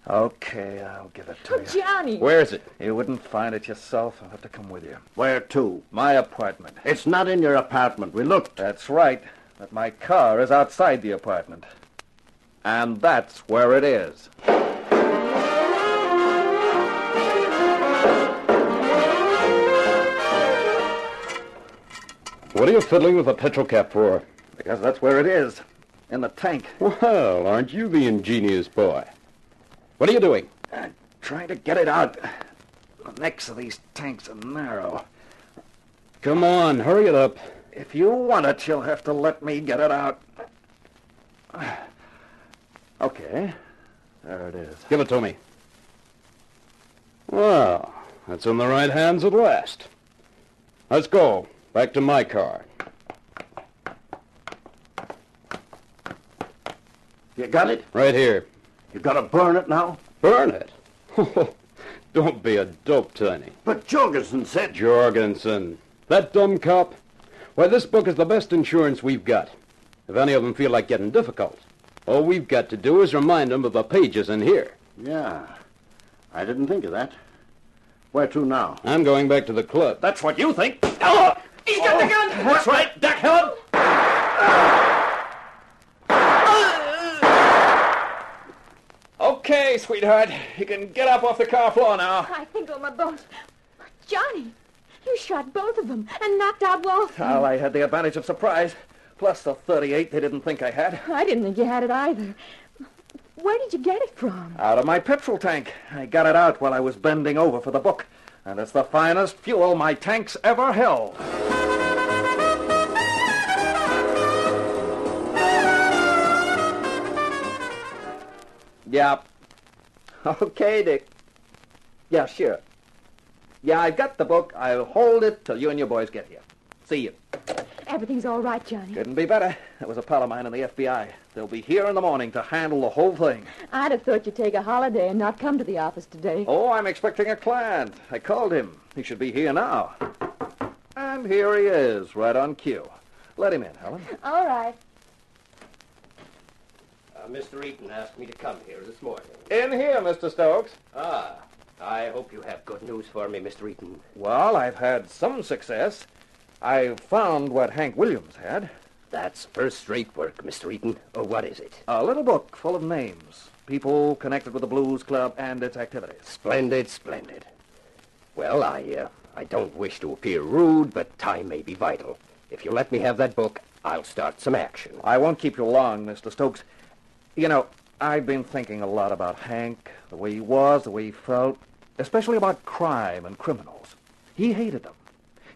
Okay, I'll give it to you. Johnny! Where is it? You wouldn't find it yourself. I'll have to come with you. Where to? My apartment. It's not in your apartment. We looked. That's right. But my car is outside the apartment. And that's where it is. What are you fiddling with a petrol cap for? Because that's where it is. In the tank. Well, aren't you the ingenious boy? What are you doing? Trying to get it out. The necks of these tanks are narrow. Come on, hurry it up. If you want it, you'll have to let me get it out. Okay. There it is. Give it to me. Well, that's in the right hands at last. Let's go. Back to my car. You got it? Right here. You gotta burn it now? Burn it? Don't be a dope, Tiny. But Jorgensen said... Jorgensen. That dumb cop? Why, this book is the best insurance we've got. If any of them feel like getting difficult, all we've got to do is remind them of the pages in here. Yeah. I didn't think of that. Where to now? I'm going back to the club. That's what you think. Oh! He's got the gun! That's right, duck him! Okay, sweetheart. You can get up off the car floor now. I think on my bones. Johnny, you shot both of them and knocked out Wolf. Well, I had the advantage of surprise. Plus the 38 they didn't think I had. I didn't think you had it either. Where did you get it from? Out of my petrol tank. I got it out while I was bending over for the book. And it's the finest fuel my tank's ever held. Yeah. Okay, Dick. Yeah, sure. Yeah, I got the book. I'll hold it till you and your boys get here. See you. Everything's all right, Johnny. Couldn't be better. That was a pal of mine in the FBI. They'll be here in the morning to handle the whole thing. I'd have thought you'd take a holiday and not come to the office today. Oh, I'm expecting a client. I called him. He should be here now. And here he is, right on cue. Let him in, Helen. All right. Mr. Eaton asked me to come here this morning. In here, Mr. Stokes. Ah, I hope you have good news for me, Mr. Eaton. Well, I've had some success. I've found what Hank Williams had. That's first-rate work, Mr. Eaton. Oh, what is it? A little book full of names. People connected with the Blues Club and its activities. Splendid, splendid. Well, I don't wish to appear rude, but time may be vital. If you let me have that book, I'll start some action. I won't keep you long, Mr. Stokes. You know, I've been thinking a lot about Hank, the way he was, the way he felt, especially about crime and criminals. He hated them.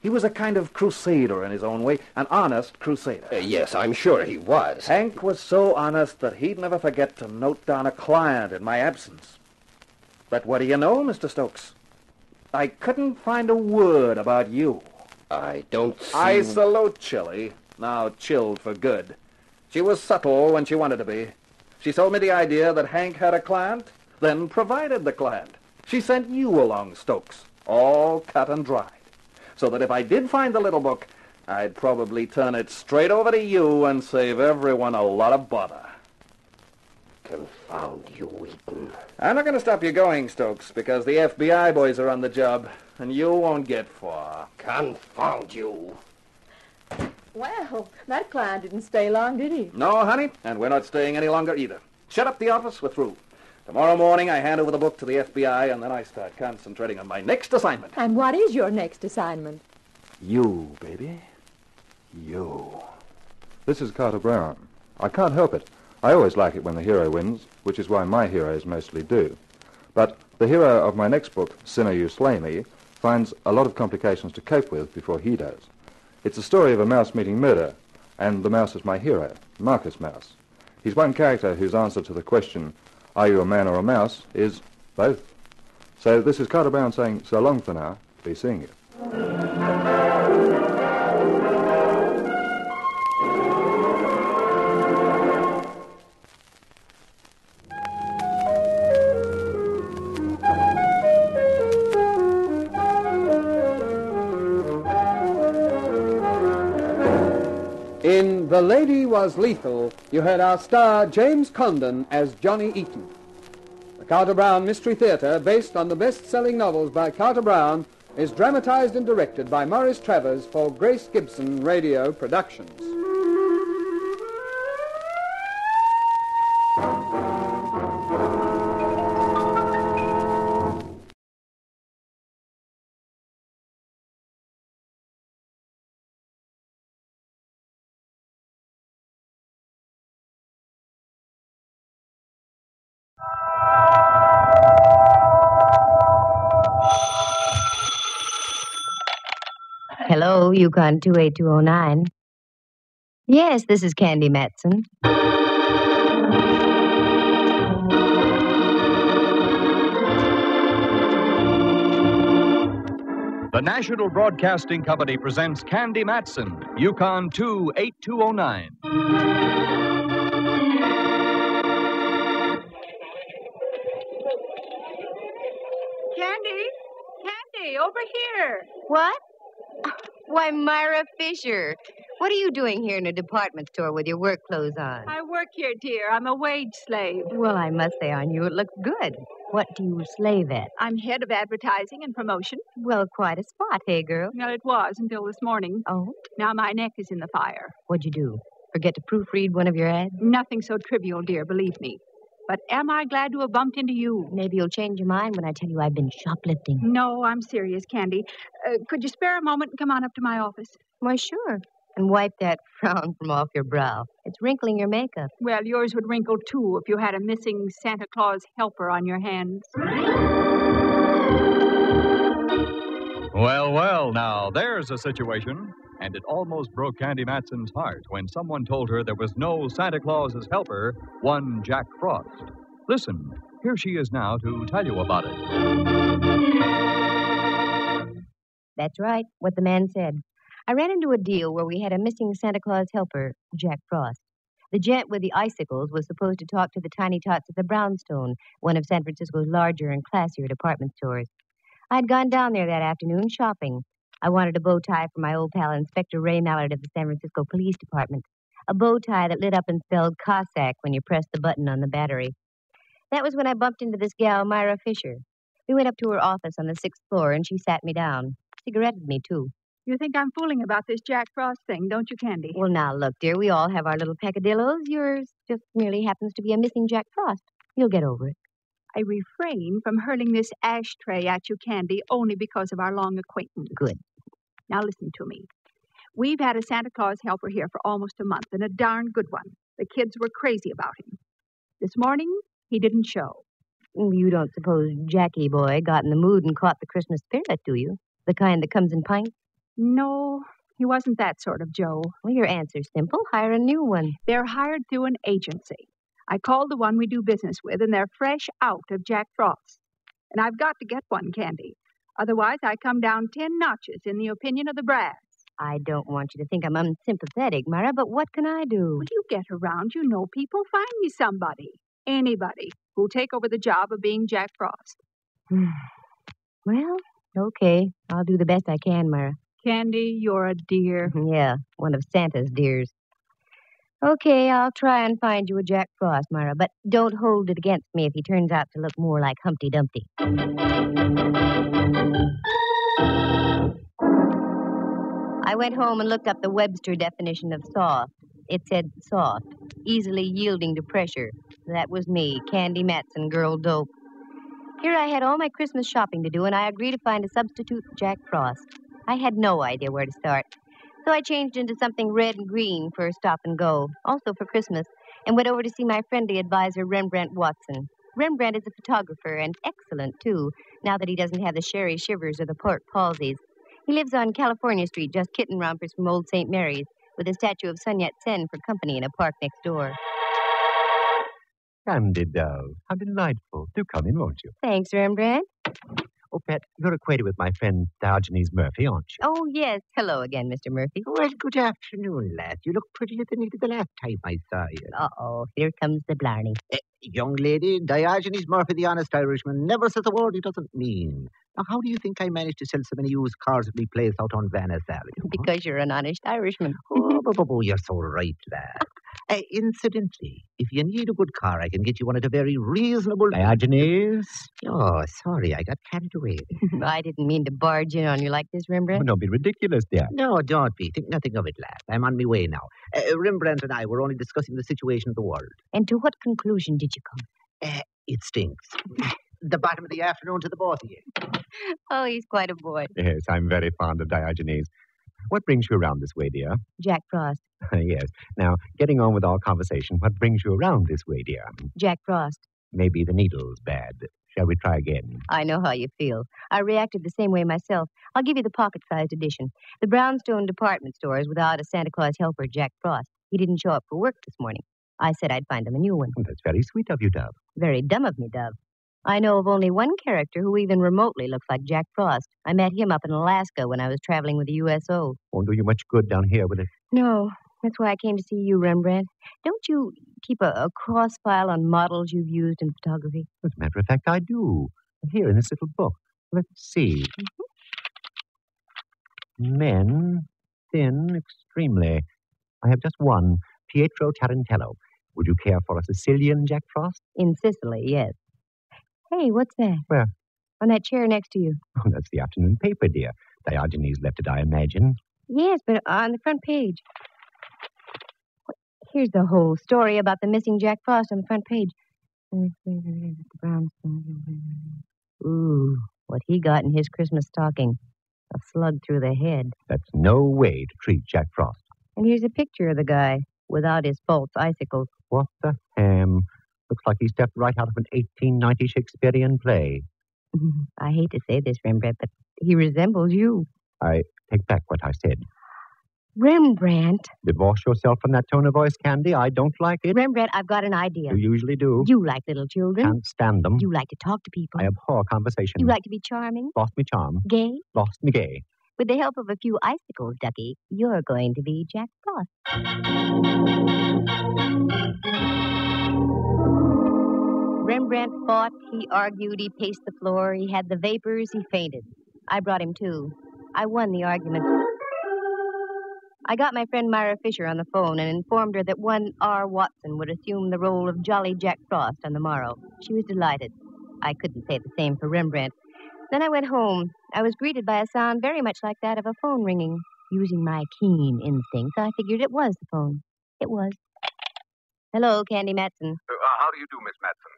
He was a kind of crusader in his own way, an honest crusader. Yes, I'm sure he was. Hank was so honest that he'd never forget to note down a client in my absence. But what do you know, Mr. Stokes? I couldn't find a word about you. I don't see... I salute Chilly, now chilled for good. She was subtle when she wanted to be. She sold me the idea that Hank had a client, then provided the client. She sent you along, Stokes, all cut and dried. So that if I did find the little book, I'd probably turn it straight over to you and save everyone a lot of bother. Confound you, Eaton. I'm not going to stop you going, Stokes, because the FBI boys are on the job, and you won't get far. Confound you. Well, that client didn't stay long, did he? No, honey, and we're not staying any longer either. Shut up the office, we're through. Tomorrow morning I hand over the book to the FBI, and then I start concentrating on my next assignment. And what is your next assignment? You, baby. You. This is Carter Brown. I can't help it. I always like it when the hero wins, which is why my heroes mostly do. But the hero of my next book, Sinner You Slay Me, finds a lot of complications to cope with before he does. It's a story of a mouse meeting murder, and the mouse is my hero, Marcus Mouse. He's one character whose answer to the question, are you a man or a mouse, is both. So this is Carter Brown saying, so long for now, be seeing you. In The Lady Was Lethal, you heard our star James Condon as Johnny Eaton. The Carter Brown Mystery Theater, based on the best-selling novels by Carter Brown, is dramatized and directed by Maurice Travers for Grace Gibson Radio Productions. Hello, Yukon 28209. Yes, this is Candy Matson. The National Broadcasting Company presents Candy Matson, Yukon 28209. Candy, over here. What? Why, Myra Fisher. What are you doing here in a department store with your work clothes on? I work here, dear. I'm a wage slave. Well, I must say on you it looks good. What do you slave at? I'm head of advertising and promotion. Well, quite a spot, hey, girl? Well, it was until this morning. Oh? Now my neck is in the fire. What'd you do? Forget to proofread one of your ads? Nothing so trivial, dear, believe me. But am I glad to have bumped into you? Maybe you'll change your mind when I tell you I've been shoplifting. No, I'm serious, Candy. Could you spare a moment and come on up to my office? Why, sure. And wipe that frown from off your brow. It's wrinkling your makeup. Well, yours would wrinkle, too, if you had a missing Santa Claus helper on your hands. Well, now, there's a situation. And it almost broke Candy Matson's heart when someone told her there was no Santa Claus's helper, one Jack Frost. Listen, here she is now to tell you about it. That's right, what the man said. I ran into a deal where we had a missing Santa Claus helper, Jack Frost. The gent with the icicles was supposed to talk to the tiny tots at the Brownstone, one of San Francisco's larger and classier department stores. I'd gone down there that afternoon shopping. I wanted a bow tie for my old pal Inspector Ray Mallard of the San Francisco Police Department. A bow tie that lit up and spelled Cossack when you pressed the button on the battery. That was when I bumped into this gal, Myra Fisher. We went up to her office on the 6th floor, and she sat me down. Cigaretted me, too. You think I'm fooling about this Jack Frost thing, don't you, Candy? Well, now, look, dear, we all have our little peccadillos. Yours just merely happens to be a missing Jack Frost. You'll get over it. I refrain from hurling this ashtray at you, Candy, only because of our long acquaintance. Good. Now listen to me. We've had a Santa Claus helper here for almost a month, and a darn good one. The kids were crazy about him. This morning, he didn't show. You don't suppose Jackie boy got in the mood and caught the Christmas spirit, do you? The kind that comes in pints? No, he wasn't that sort of Joe. Well, your answer's simple. Hire a new one. They're hired through an agency. I called the one we do business with, and they're fresh out of Jack Frost. And I've got to get one, Candy. Otherwise, I come down 10 notches in the opinion of the brass. I don't want you to think I'm unsympathetic, Myra, but what can I do? Well, you get around, you know people. Find me somebody, anybody, who'll take over the job of being Jack Frost. Well, okay. I'll do the best I can, Myra. Candy, you're a dear. Yeah, one of Santa's dears. Okay, I'll try and find you a Jack Frost, Myra, but don't hold it against me if he turns out to look more like Humpty Dumpty. I went home and looked up the Webster definition of soft. It said soft, easily yielding to pressure. That was me, Candy Matson, girl dope. Here I had all my Christmas shopping to do, and I agreed to find a substitute for Jack Frost. I had no idea where to start. So I changed into something red and green for a stop and go, also for Christmas, and went over to see my friendly advisor, Rembrandt Watson. Rembrandt is a photographer, and excellent, too, now that he doesn't have the sherry shivers or the pork palsies. He lives on California Street, just kitten rompers from Old St. Mary's, with a statue of Sun Yat-sen for company in a park next door. Candy doll, how delightful. Do come in, won't you? Thanks, Rembrandt. Oh, Pet, you're acquainted with my friend Diogenes Murphy, aren't you? Oh, yes. Hello again, Mr. Murphy. Well, good afternoon, lad. You look prettier than you did the last time I saw you. Uh-oh, here comes the blarney. Young lady, Diogenes Murphy, the honest Irishman, never says a word he doesn't mean. Now, how do you think I managed to sell so many used cars at my place out on Venice Avenue? Because you're an honest Irishman. Oh, you're so right, lad. Incidentally, if you need a good car, I can get you one at a very reasonable... Diogenes? Oh, sorry, I got carried away. I didn't mean to barge in on you like this, Rembrandt. Oh, don't be ridiculous, dear. No, don't be. Think nothing of it, lad. I'm on my way now. Rembrandt and I were only discussing the situation of the world. And to what conclusion did you come? It stinks. The bottom of the afternoon to the both of you. Oh, he's quite a boy. Yes, I'm very fond of Diogenes. What brings you around this way, dear? Jack Frost. Yes. Now, getting on with our conversation, what brings you around this way, dear? Jack Frost. Maybe the needle's bad. Shall we try again? I know how you feel. I reacted the same way myself. I'll give you the pocket-sized edition. The Brownstone department store is without a Santa Claus helper, Jack Frost. He didn't show up for work this morning. I said I'd find him a new one. Well, that's very sweet of you, Dove. Very dumb of me, Dove. I know of only one character who even remotely looks like Jack Frost. I met him up in Alaska when I was traveling with the USO. Won't do you much good down here, will it? No, that's why I came to see you, Rembrandt. Don't you keep a cross file on models you've used in photography? As a matter of fact, I do. Here in this little book. Let's see. Men, thin, extremely. I have just one, Pietro Tarantello. Would you care for a Sicilian, Jack Frost? In Sicily, yes. Hey, what's that? Where? On that chair next to you. Oh, that's the afternoon paper, dear. Diogenes left it, I imagine. Yes, but on the front page. Here's the whole story about the missing Jack Frost on the front page. Ooh, what he got in his Christmas stocking. A slug through the head. That's no way to treat Jack Frost. And here's a picture of the guy without his false icicles. What the ham? Looks like he stepped right out of an 1890 Shakespearean play. I hate to say this, Rembrandt, but he resembles you. I take back what I said. Rembrandt. Divorce yourself from that tone of voice, Candy. I don't like it. Rembrandt, I've got an idea. You usually do. You like little children. Can't stand them. You like to talk to people. I abhor conversation. You like to be charming. Lost me charm. Gay. Lost me gay. With the help of a few icicles, Ducky, you're going to be Jack Frost. Rembrandt fought, he argued, he paced the floor, he had the vapors, he fainted. I brought him to. I won the argument. I got my friend Myra Fisher on the phone and informed her that one R. Watson would assume the role of Jolly Jack Frost on the morrow. She was delighted. I couldn't say the same for Rembrandt. Then I went home. I was greeted by a sound very much like that of a phone ringing. Using my keen instincts, I figured it was the phone. It was. Hello, Candy Matson. How do you do, Miss Matson?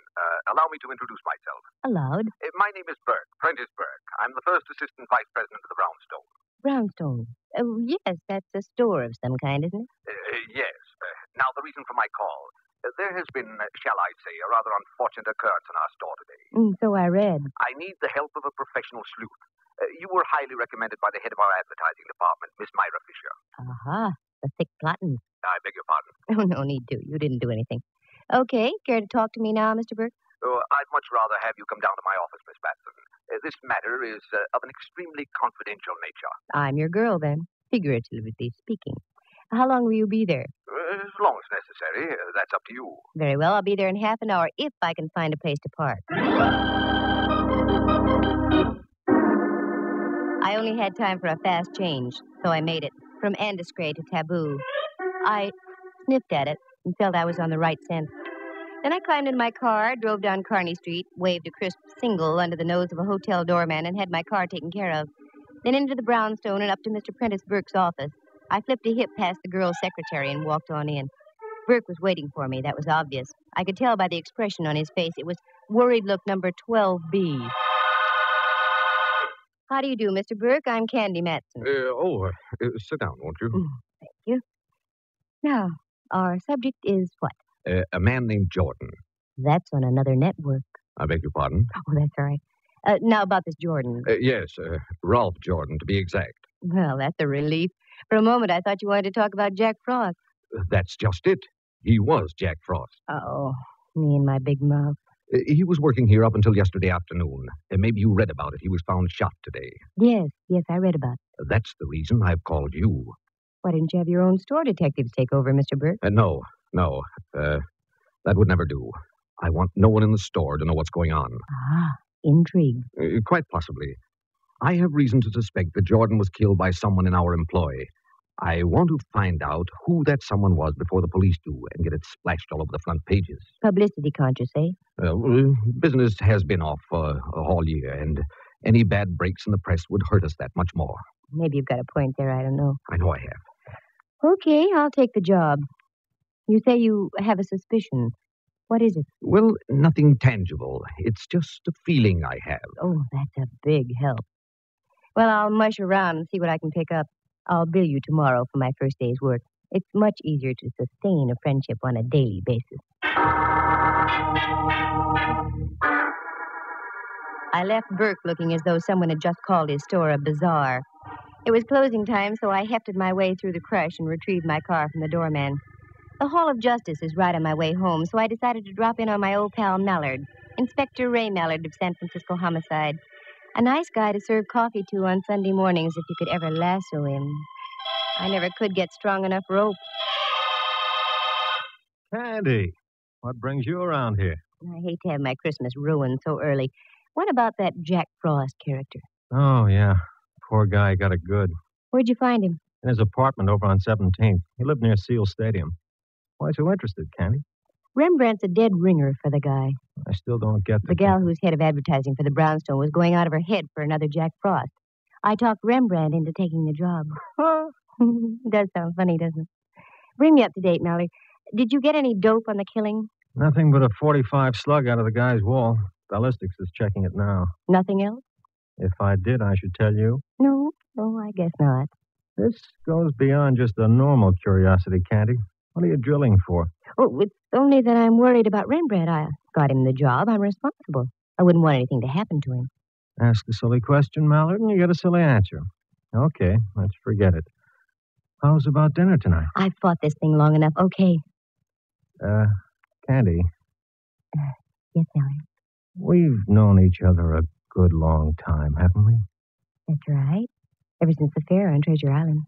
Allow me to introduce myself. Allowed. My name is Burke, Prentice Burke. I'm the first assistant vice president of the Brownstone. Brownstone. Oh, yes, that's a store of some kind, isn't it? Yes. Now, the reason for my call. There has been, shall I say, a rather unfortunate occurrence in our store today. So I read. I need the help of a professional sleuth. You were highly recommended by the head of our advertising department, Miss Myra Fisher. Aha, the thick cotton. I beg your pardon. Oh, no need to. You didn't do anything. Okay, care to talk to me now, Mr. Burke? I'd much rather have you come down to my office, Miss Matson. This matter is of an extremely confidential nature. I'm your girl, then, figuratively speaking. How long will you be there? As long as necessary. That's up to you. Very well, I'll be there in half an hour if I can find a place to park. I only had time for a fast change, so I made it from Andescray to Taboo. I sniffed at it and felt I was on the right scent. Then I climbed in my car, drove down Kearney Street, waved a crisp single under the nose of a hotel doorman, and had my car taken care of. Then into the Brownstone and up to Mr. Prentice Burke's office. I flipped a hip past the girl's secretary and walked on in. Burke was waiting for me. That was obvious. I could tell by the expression on his face. It was worried look number 12B. How do you do, Mr. Burke? I'm Candy Matson. Sit down, won't you? Thank you. Now, our subject is what? A man named Jordan. That's on another network. I beg your pardon? Oh, that's all right. Now about this Jordan. Yes, Ralph Jordan, to be exact. Well, that's a relief. For a moment, I thought you wanted to talk about Jack Frost. That's just it. He was Jack Frost. Oh, me and my big mouth. He was working here up until yesterday afternoon. Maybe you read about it. He was found shot today. Yes, I read about it. That's the reason I've called you. Why didn't you have your own store detectives take over, Mr. Burke? No. That would never do. I want no one in the store to know what's going on. Intrigue. Quite possibly. I have reason to suspect that Jordan was killed by someone in our employ. I want to find out who that someone was before the police do and get it splashed all over the front pages. Publicity conscious, eh? Business has been off all year, and any bad breaks in the press would hurt us that much more. Maybe you've got a point there, I don't know. I know I have. Okay, I'll take the job. You say you have a suspicion. What is it? Well, nothing tangible. It's just a feeling I have. Oh, that's a big help. Well, I'll mush around and see what I can pick up. I'll bill you tomorrow for my first day's work. It's much easier to sustain a friendship on a daily basis. I left Burke looking as though someone had just called his store a bazaar. It was closing time, so I hefted my way through the crush and retrieved my car from the doorman. The Hall of Justice is right on my way home, so I decided to drop in on my old pal Mallard, Inspector Ray Mallard of San Francisco Homicide. A nice guy to serve coffee to on Sunday mornings if you could ever lasso him. I never could get strong enough rope. Candy, what brings you around here? I hate to have my Christmas ruined so early. What about that Jack Frost character? Oh, yeah. Poor guy got it good. Where'd you find him? In his apartment over on 17th. He lived near Seal Stadium. Why so interested, Candy? Rembrandt's a dead ringer for the guy. I still don't get the gal who's head of advertising for the Brownstone was going out of her head for another Jack Frost. I talked Rembrandt into taking the job. Does sound funny, doesn't it? Bring me up to date, Mallard. Did you get any dope on the killing? Nothing but a .45 slug out of the guy's wall. Ballistics is checking it now. Nothing else? If I did, I should tell you. No, I guess not. This goes beyond just a normal curiosity, Candy. What are you drilling for? Oh, it's only that I'm worried about Rembrandt. I got him the job. I'm responsible. I wouldn't want anything to happen to him. Ask a silly question, Mallard, and you get a silly answer. Okay, let's forget it. How's about dinner tonight? I've fought this thing long enough. Okay. Candy. Yes, Mallard. We've known each other a good long time, haven't we? That's right. Ever since the fair on Treasure Island.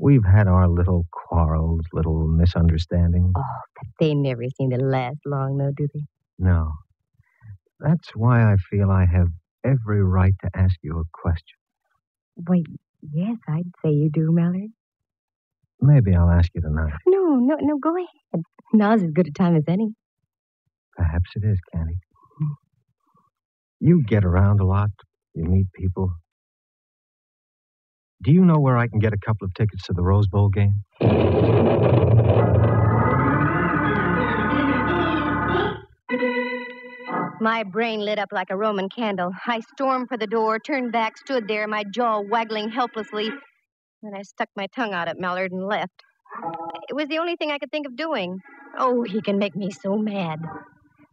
We've had our little quarrels, little misunderstandings. Oh, but they never seem to last long, though, do they? No. That's why I feel I have every right to ask you a question. Wait, yes, I'd say you do, Mallard. Maybe I'll ask you tonight. No, go ahead. Now's as good a time as any. Perhaps it is, Candy. You get around a lot. You meet people. Do you know where I can get a couple of tickets to the Rose Bowl game? My brain lit up like a Roman candle. I stormed for the door, turned back, stood there, my jaw waggling helplessly. Then I stuck my tongue out at Mallard and left. It was the only thing I could think of doing. Oh, he can make me so mad.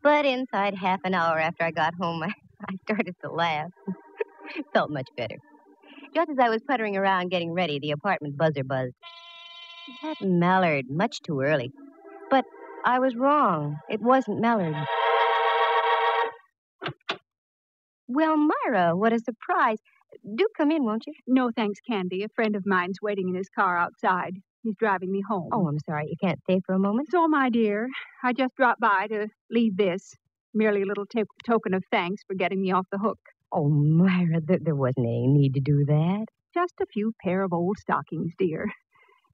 But inside half an hour after I got home, I started to laugh. Felt much better. Just as I was puttering around getting ready, the apartment buzzer buzzed. That Mallard, much too early. But I was wrong. It wasn't Mallard. Well, Myra, what a surprise. Do come in, won't you? No, thanks, Candy. A friend of mine's waiting in his car outside. He's driving me home. Oh, I'm sorry. You can't stay for a moment? So, my dear, I just dropped by to leave this. Merely a little token of thanks for getting me off the hook. Oh, Myra, there wasn't any need to do that. Just a few pair of old stockings, dear.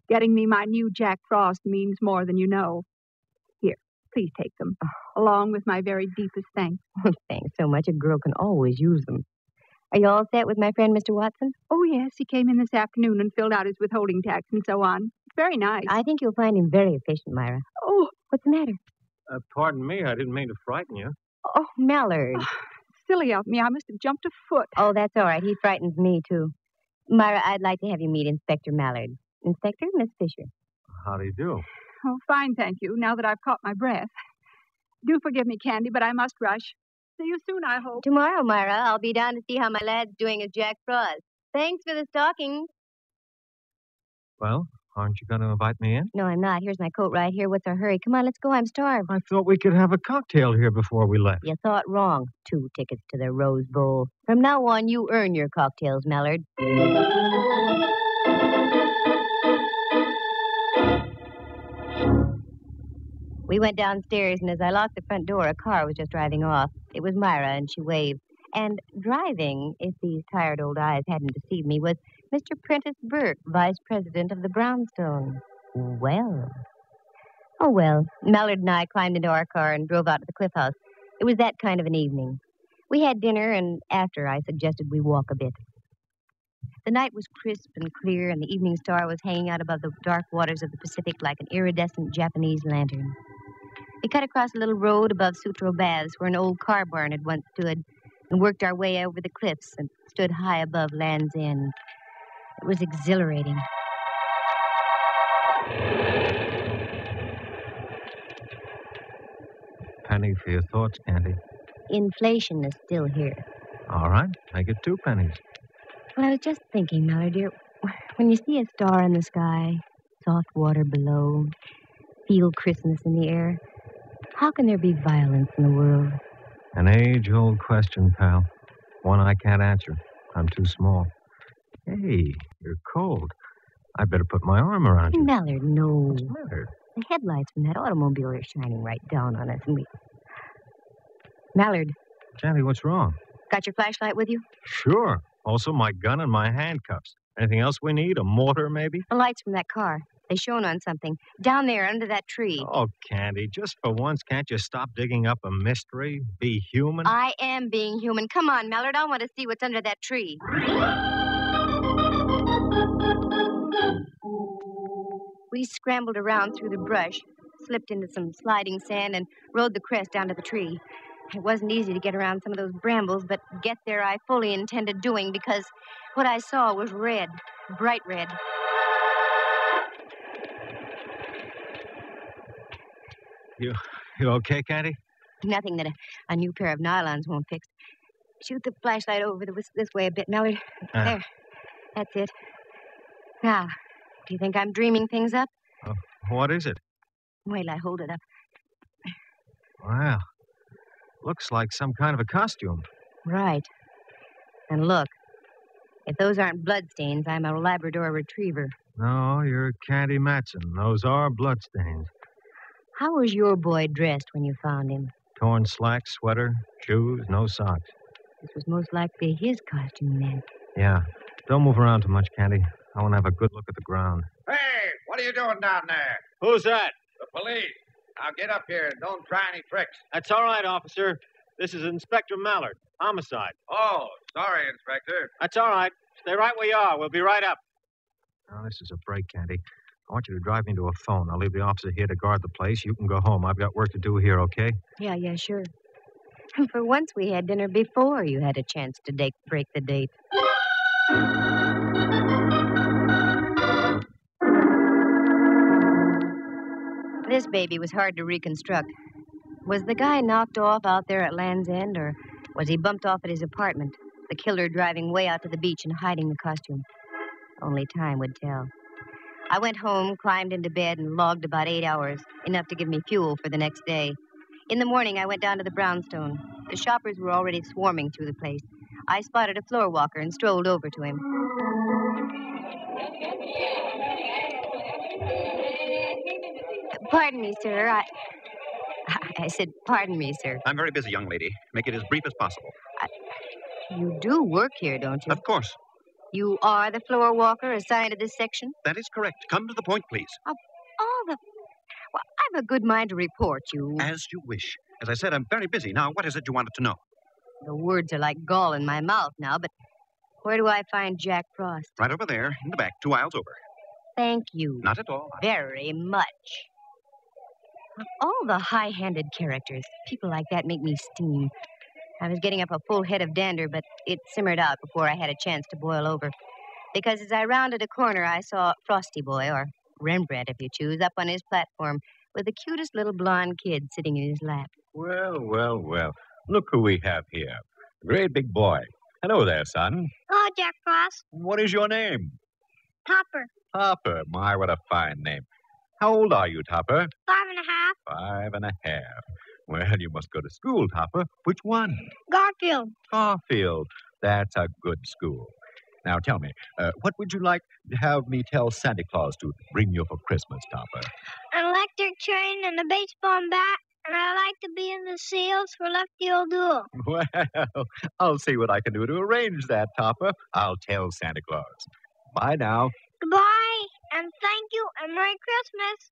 Getting me my new Jack Frost means more than you know. Here, please take them, along with my very deepest thanks. Thanks so much. A girl can always use them. Are you all set with my friend, Mr. Watson? Oh, yes. He came in this afternoon and filled out his withholding tax and so on. Very nice. I think you'll find him very efficient, Myra. Oh, what's the matter? Pardon me. I didn't mean to frighten you. Oh, Mallard. Silly of me. I must have jumped a foot. Oh, that's all right. He frightens me, too. Myra, I'd like to have you meet Inspector Mallard. Inspector, Miss Fisher. How do you do? Oh, fine, thank you, now that I've caught my breath. Do forgive me, Candy, but I must rush. See you soon, I hope. Tomorrow, Myra, I'll be down to see how my lad's doing as Jack Frost. Thanks for the stockings. Well, aren't you going to invite me in? No, I'm not. Here's my coat right here. What's our hurry? Come on, let's go. I'm starved. I thought we could have a cocktail here before we left. You thought wrong. 2 tickets to the Rose Bowl. From now on, you earn your cocktails, Mallard. We went downstairs, and as I locked the front door, a car was just driving off. It was Myra, and she waved. And driving, if these tired old eyes hadn't deceived me, was Mr. Prentice Burke, vice president of the Brownstone. Well. Oh, well. Mallard and I climbed into our car and drove out to the Cliff House. It was that kind of an evening. We had dinner, and after, I suggested we walk a bit. The night was crisp and clear, and the evening star was hanging out above the dark waters of the Pacific like an iridescent Japanese lantern. We cut across a little road above Sutro Baths, where an old car barn had once stood, and worked our way over the cliffs and stood high above Land's End. It was exhilarating. Penny for your thoughts, Candy. Inflation is still here. All right, make it 2 pennies. Well, I was just thinking, Mallard, dear, when you see a star in the sky, soft water below, feel Christmas in the air, how can there be violence in the world? An age-old question, pal. One I can't answer. I'm too small. Hey, you're cold. I'd better put my arm around you. Mallard, no. What's the matter? The headlights from that automobile are shining right down on us, and we... Mallard, Candy, what's wrong? got your flashlight with you? Sure. Also my gun and my handcuffs. Anything else we need? A mortar, maybe? The lights from that car. They shone on something. Down there, under that tree. Oh, Candy, just for once, can't you stop digging up a mystery? Be human? I am being human. Come on, Mallard. I want to see what's under that tree. We scrambled around through the brush, slipped into some sliding sand, and rode the crest down to the tree. It wasn't easy to get around some of those brambles, but get there I fully intended doing because what I saw was red, bright red. You okay, Candy? Nothing that a new pair of nylons won't fix. Shoot the flashlight over this way a bit, Mallard. There. That's it. Now, do you think I'm dreaming things up? What is it? Wait till I hold it up. Well, looks like some kind of a costume. Right. And look, if those aren't bloodstains, I'm a Labrador retriever. No, you're Candy Matson. Those are bloodstains. How was your boy dressed when you found him? Torn slacks, sweater, shoes, no socks. This was most likely his costume, then. Yeah. Don't move around too much, Candy. I want to have a good look at the ground. Hey, what are you doing down there? Who's that? The police. Now get up here and don't try any tricks. That's all right, officer. This is Inspector Mallard. Homicide. Oh, sorry, Inspector. That's all right. Stay right where you are. We'll be right up. Now, this is a break, Candy. I want you to drive me to a phone. I'll leave the officer here to guard the place. You can go home. I've got work to do here, okay? Yeah, sure. For once, we had dinner before you had a chance to break the date. This baby was hard to reconstruct. Was the guy knocked off out there at Land's End, or was he bumped off at his apartment, the killer driving way out to the beach and hiding the costume? Only time would tell. I went home, climbed into bed, and logged about 8 hours, enough to give me fuel for the next day. In the morning, I went down to the brownstone. The shoppers were already swarming through the place. I spotted a floor walker and strolled over to him. Pardon me, sir. I said, pardon me, sir. I'm very busy, young lady. Make it as brief as possible. You do work here, don't you? Of course. You are the floor walker assigned to this section? That is correct. Come to the point, please. Well, I've a good mind to report you. As you wish. As I said, I'm very busy. Now, what is it you wanted to know? The words are like gall in my mouth now, but where do I find Jack Frost? Right over there, in the back, 2 aisles over. Thank you. Not at all. Very much. Of all the high-handed characters, people like that make me steam. I was getting up a full head of dander, but it simmered out before I had a chance to boil over. Because as I rounded a corner, I saw Frosty Boy, or Rembrandt, if you choose, up on his platform with the cutest little blonde kid sitting in his lap. Well. Look who we have here. A great big boy. Hello there, son. Hello, Jack Frost. What is your name? Topper. Topper. My, what a fine name. How old are you, Topper? 5.5. 5.5. Well, you must go to school, Topper. Which one? Garfield. Garfield. That's a good school. Now, tell me, what would you like to have me tell Santa Claus to bring you for Christmas, Topper? An electric train and a baseball bat, and I like to be in the seals for Lefty O'Doul. Well, I'll see what I can do to arrange that, Topper. I'll tell Santa Claus. Bye now. Goodbye, and thank you, and Merry Christmas.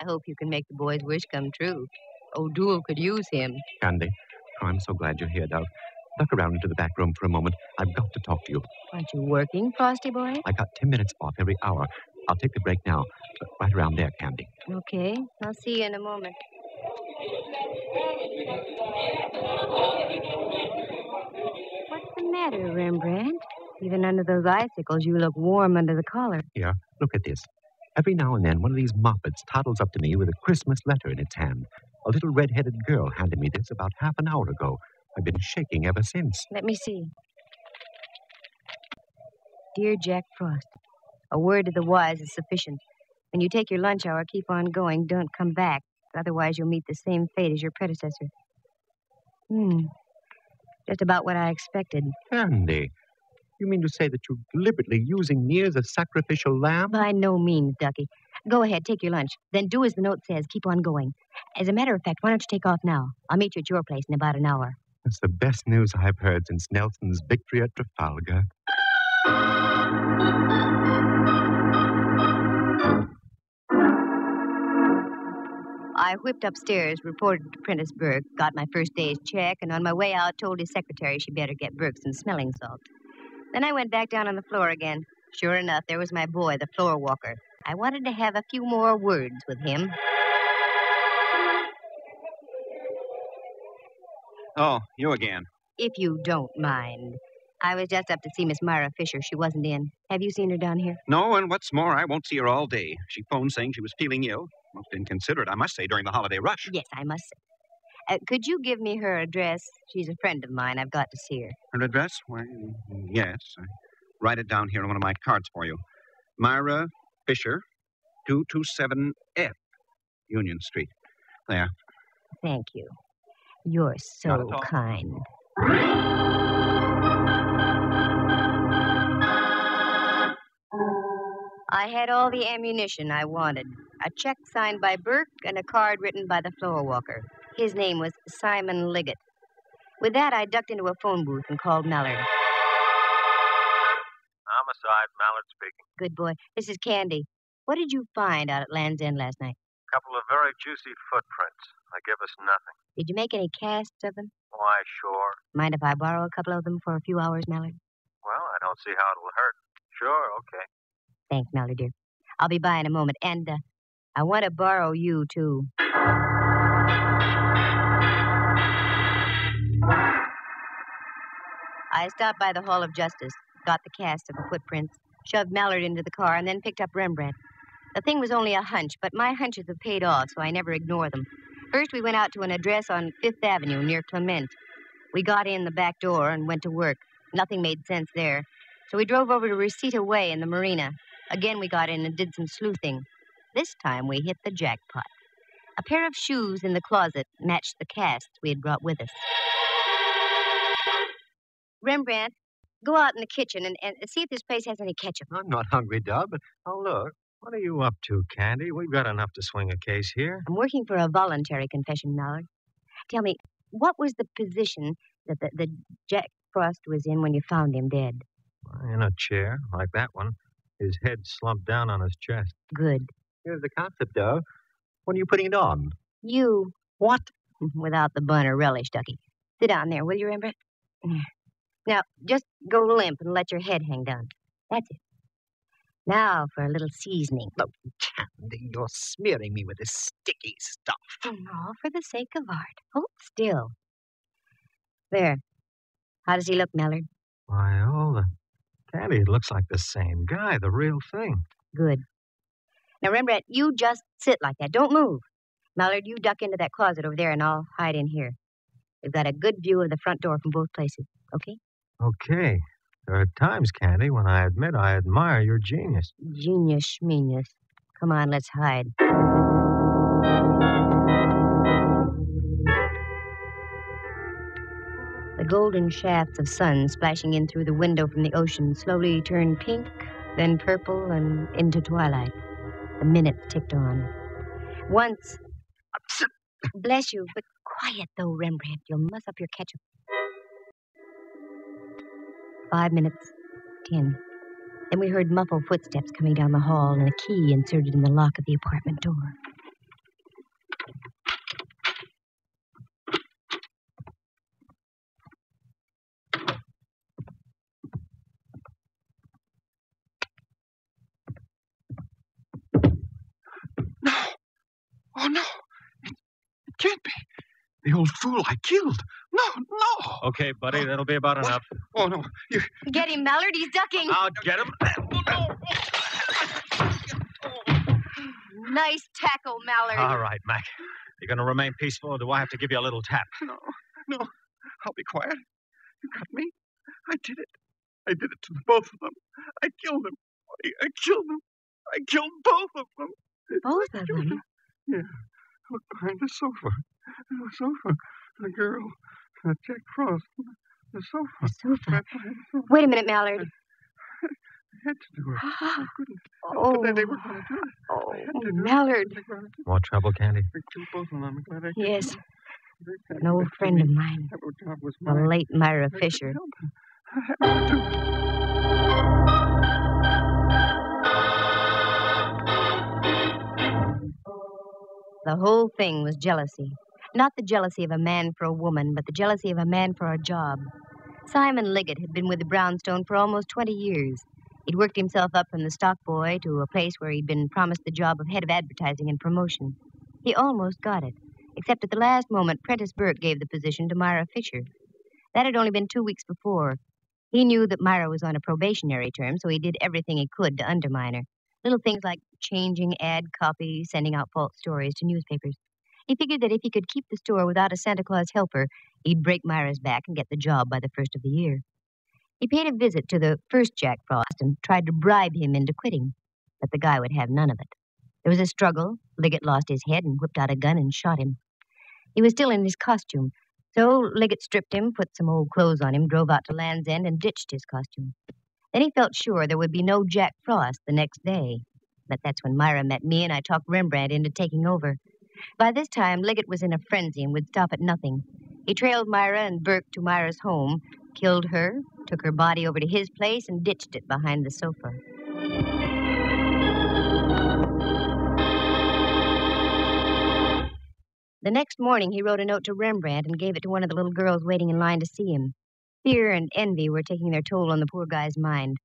I hope you can make the boy's wish come true. O'Doul could use him. Candy, I'm so glad you're here, Dove. Duck around into the back room for a moment. I've got to talk to you. Aren't you working, Frosty Boy? I got 10 minutes off every hour. I'll take the break now. Right around there, Candy. Okay. I'll see you in a moment. What's the matter, Rembrandt? Even under those icicles, you look warm under the collar. Here, look at this. Every now and then, one of these moppets toddles up to me with a Christmas letter in its hand. A little red-headed girl handed me this about half an hour ago. I've been shaking ever since. Let me see. Dear Jack Frost, a word to the wise is sufficient. When you take your lunch hour, keep on going. Don't come back. Otherwise, you'll meet the same fate as your predecessor. Just about what I expected. Candy, you mean to say that you're deliberately using me as a sacrificial lamb? By no means, Ducky. Go ahead, take your lunch. Then do as the note says. Keep on going. As a matter of fact, why don't you take off now? I'll meet you at your place in about an hour. That's the best news I've heard since Nelson's victory at Trafalgar. I whipped upstairs, reported to Prentice Burke, got my first day's check, and on my way out told his secretary she'd better get Burke some smelling salt. Then I went back down on the floor again. Sure enough, there was my boy, the floor walker. I wanted to have a few more words with him. Oh, you again. If you don't mind. I was just up to see Miss Myra Fisher. She wasn't in. Have you seen her down here? No, and what's more, I won't see her all day. She phoned saying she was feeling ill. Most inconsiderate, I must say, during the holiday rush. Yes, I must say. Could you give me her address? She's a friend of mine. I've got to see her. Her address? Why, yes. I write it down here on one of my cards for you. Myra Fisher, 227F, Union Street. There. Thank you. You're so kind. I had all the ammunition I wanted. A check signed by Burke and a card written by the floor walker. His name was Simon Liggett. With that, I ducked into a phone booth and called Mallard. Homicide, Mallard speaking. Good boy. This is Candy. What did you find out at Land's End last night? A couple of very juicy footprints. They give us nothing. Did you make any casts of them? Why, sure. Mind if I borrow a couple of them for a few hours, Mallard? Well, I don't see how it will hurt. Sure, okay. Thanks, Mallard, dear. I'll be by in a moment. And I want to borrow you, too. I stopped by the Hall of Justice, got the cast of the footprints, shoved Mallard into the car, and then picked up Rembrandt. The thing was only a hunch, but my hunches have paid off, so I never ignore them. First, we went out to an address on 5th Avenue near Clement. We got in the back door and went to work. Nothing made sense there. So we drove over to Reseda Way in the marina. Again, we got in and did some sleuthing. This time, we hit the jackpot. A pair of shoes in the closet matched the casts we had brought with us. Rembrandt, go out in the kitchen and see if this place has any ketchup. I'm not hungry, Dub, but look. What are you up to, Candy? We've got enough to swing a case here. I'm working for a voluntary confession, Mallard. Tell me, what was the position that the Jack Frost was in when you found him dead? In a chair, like that one. His head slumped down on his chest. Good. Here's the concept, Dove. When are you putting it on? You. What? Without the bun or relish, Ducky. Sit down there, will you, Rembrandt? Now, just go limp and let your head hang down. That's it. Now for a little seasoning. Oh, Candy, you're smearing me with this sticky stuff. All for the sake of art. Hold still. There. How does he look, Mallard? Why, Candy, it looks like the same guy, the real thing. Good. Now, Rembrandt, you just sit like that. Don't move. Mallard, you duck into that closet over there, and I'll hide in here. We've got a good view of the front door from both places. Okay? Okay. There are times, Candy, when I admit I admire your genius. Genius, schmenius. Come on, let's hide. The golden shafts of sun splashing in through the window from the ocean slowly turned pink, then purple, and into twilight. The minutes ticked on. Once... Bless you, but quiet, though, Rembrandt. You'll muss up your ketchup. 5 minutes, 10. Then we heard muffled footsteps coming down the hall and a key inserted in the lock of the apartment door. No! Oh, no! It can't be. The old fool I killed. No! Okay, buddy, that'll be about enough. Oh, no. You... Get him, Mallard. He's ducking. I'll get him. Oh, no. Nice tackle, Mallard. All right, Mac. You going to remain peaceful, or do I have to give you a little tap? No. I'll be quiet. You got me. I did it. I did it to the both of them. I killed them. I killed them. I killed both of them. Both of them? Yeah. Look behind the sofa. The sofa. The girl. Jack Frost. The sofa. The sofa. Right behind the sofa. Wait a minute, Mallard. I had to do it. I couldn't. Oh. But they were going to do it. Oh, Mallard. More trouble, Candy? I killed both of them. I'm glad I did. Yes. An old friend of mine. The late Myra Fisher. The whole thing was jealousy. Not the jealousy of a man for a woman, but the jealousy of a man for a job. Simon Liggett had been with the Brownstone for almost 20 years. He'd worked himself up from the stock boy to a place where he'd been promised the job of head of advertising and promotion. He almost got it, except at the last moment, Prentice Burke gave the position to Myra Fisher. That had only been 2 weeks before. He knew that Myra was on a probationary term, so he did everything he could to undermine her. Little things like changing ad copy, sending out false stories to newspapers. He figured that if he could keep the store without a Santa Claus helper, he'd break Myra's back and get the job by the first of the year. He paid a visit to the first Jack Frost and tried to bribe him into quitting, but the guy would have none of it. There was a struggle. Liggett lost his head and whipped out a gun and shot him. He was still in his costume, so Liggett stripped him, put some old clothes on him, drove out to Land's End, and ditched his costume. Then he felt sure there would be no Jack Frost the next day. But that's when Myra met me, and I talked Rembrandt into taking over. By this time, Liggett was in a frenzy and would stop at nothing. He trailed Myra and Burke to Myra's home, killed her, took her body over to his place, and ditched it behind the sofa. The next morning, he wrote a note to Rembrandt and gave it to one of the little girls waiting in line to see him. Fear and envy were taking their toll on the poor guy's mind.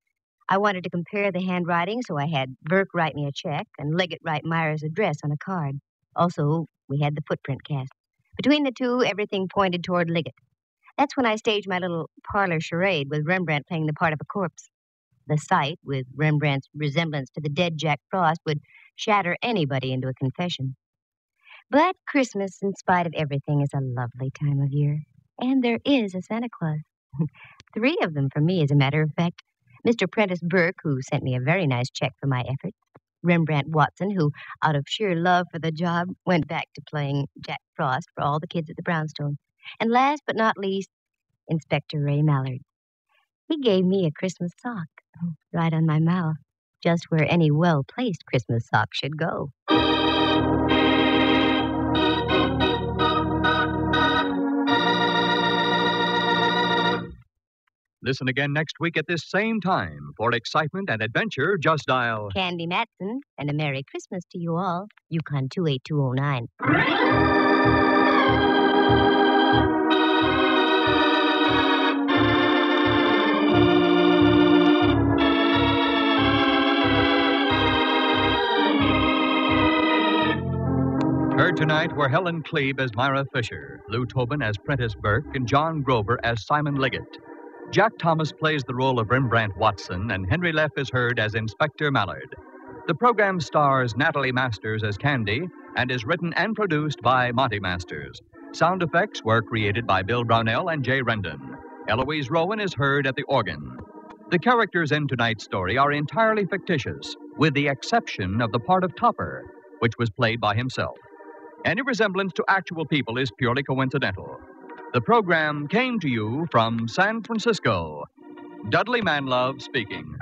I wanted to compare the handwriting, so I had Burke write me a check and Liggett write Myra's address on a card. Also, we had the footprint cast. Between the two, everything pointed toward Liggett. That's when I staged my little parlor charade with Rembrandt playing the part of a corpse. The sight, with Rembrandt's resemblance to the dead Jack Frost, would shatter anybody into a confession. But Christmas, in spite of everything, is a lovely time of year. And there is a Santa Claus. 3 of them for me, as a matter of fact. Mr. Prentice Burke, who sent me a very nice check for my efforts. Rembrandt Watson, who, out of sheer love for the job, went back to playing Jack Frost for all the kids at the Brownstone. And last but not least, Inspector Ray Mallard. He gave me a Christmas sock, right on my mouth, just where any well-placed Christmas sock should go. Listen again next week at this same time. For excitement and adventure, just dial Candy Matson, and a Merry Christmas to you all. Yukon 28209. Heard tonight were Helen Klebe as Myra Fisher, Lou Tobin as Prentice Burke, and John Grover as Simon Liggett. Jack Thomas plays the role of Rembrandt Watson, and Henry Leff is heard as Inspector Mallard. The program stars Natalie Masters as Candy and is written and produced by Monty Masters. Sound effects were created by Bill Brownell and Jay Rendon. Eloise Rowan is heard at the organ. The characters in tonight's story are entirely fictitious, with the exception of the part of Topper, which was played by himself. Any resemblance to actual people is purely coincidental. The program came to you from San Francisco. Dudley Manlove speaking.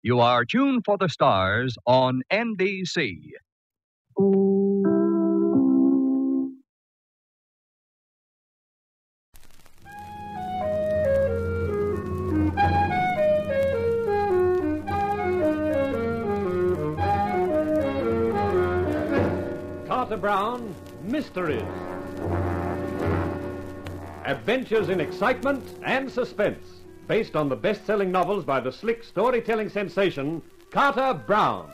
You are tuned for the stars on NBC. Carter Brown, Mysteries. Adventures in excitement and suspense, based on the best-selling novels by the slick storytelling sensation, Carter Brown.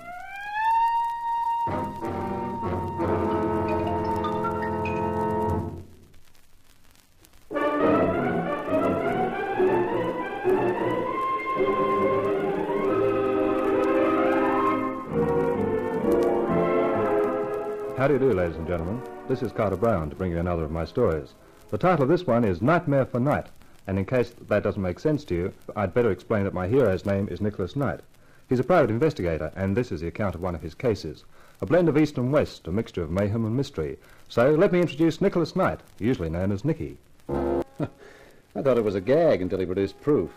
How do you do, ladies and gentlemen? This is Carter Brown to bring you another of my stories. The title of this one is Nightmare for Night, and in case that doesn't make sense to you, I'd better explain that my hero's name is Nicholas Knight. He's a private investigator, and this is the account of one of his cases. A blend of East and West, a mixture of mayhem and mystery. So let me introduce Nicholas Knight, usually known as Nicky. I thought it was a gag until he produced proof.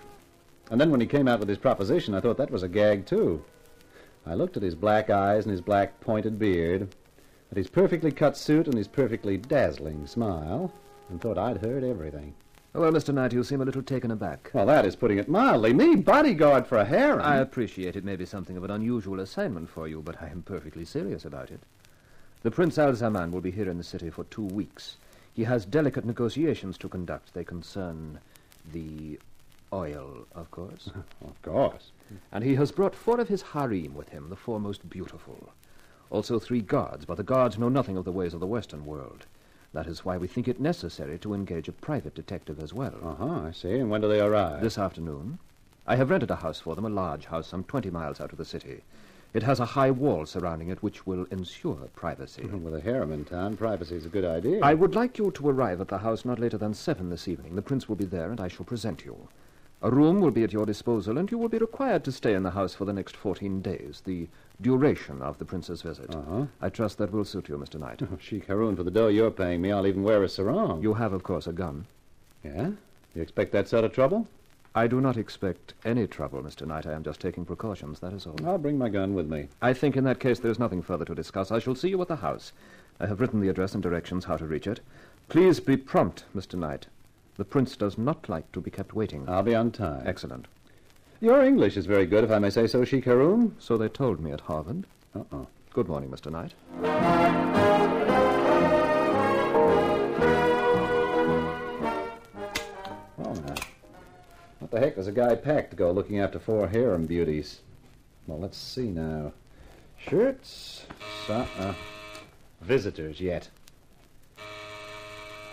And then when he came out with his proposition, I thought that was a gag, too. I looked at his black eyes and his black pointed beard, at his perfectly cut suit and his perfectly dazzling smile, and thought I'd heard everything. Well, Mr. Knight, you seem a little taken aback. Well, that is putting it mildly. Me, bodyguard for a harem. I appreciate it may be something of an unusual assignment for you, but I am perfectly serious about it. The Prince Al-Zaman will be here in the city for 2 weeks. He has delicate negotiations to conduct. They concern the oil, of course. Of course. And he has brought 4 of his harem with him, the 4 most beautiful. Also 3 guards, but the guards know nothing of the ways of the Western world. That is why we think it necessary to engage a private detective as well. I see. And when do they arrive? This afternoon. I have rented a house for them, a large house some 20 miles out of the city. It has a high wall surrounding it, which will ensure privacy. With a harem in town, privacy is a good idea. I would like you to arrive at the house not later than 7 this evening. The prince will be there, and I shall present you. A room will be at your disposal, and you will be required to stay in the house for the next 14 days, the duration of the prince's visit. I trust that will suit you, Mr. Knight. Sheik Haroun, for the dough you're paying me, I'll even wear a sarong. You have, of course, a gun. Yeah? You expect that sort of trouble? I do not expect any trouble, Mr. Knight. I am just taking precautions, that is all. I'll bring my gun with me. I think in that case there's nothing further to discuss. I shall see you at the house. I have written the address and directions how to reach it. Please be prompt, Mr. Knight. The prince does not like to be kept waiting. I'll be on time. Excellent. Your English is very good, if I may say so, Sheik Haroun. So they told me at Harvard. Good morning, Mr. Knight. Oh, now. What the heck does a guy pack to go looking after 4 harem beauties? Well, let's see now. Shirts. Visitors yet.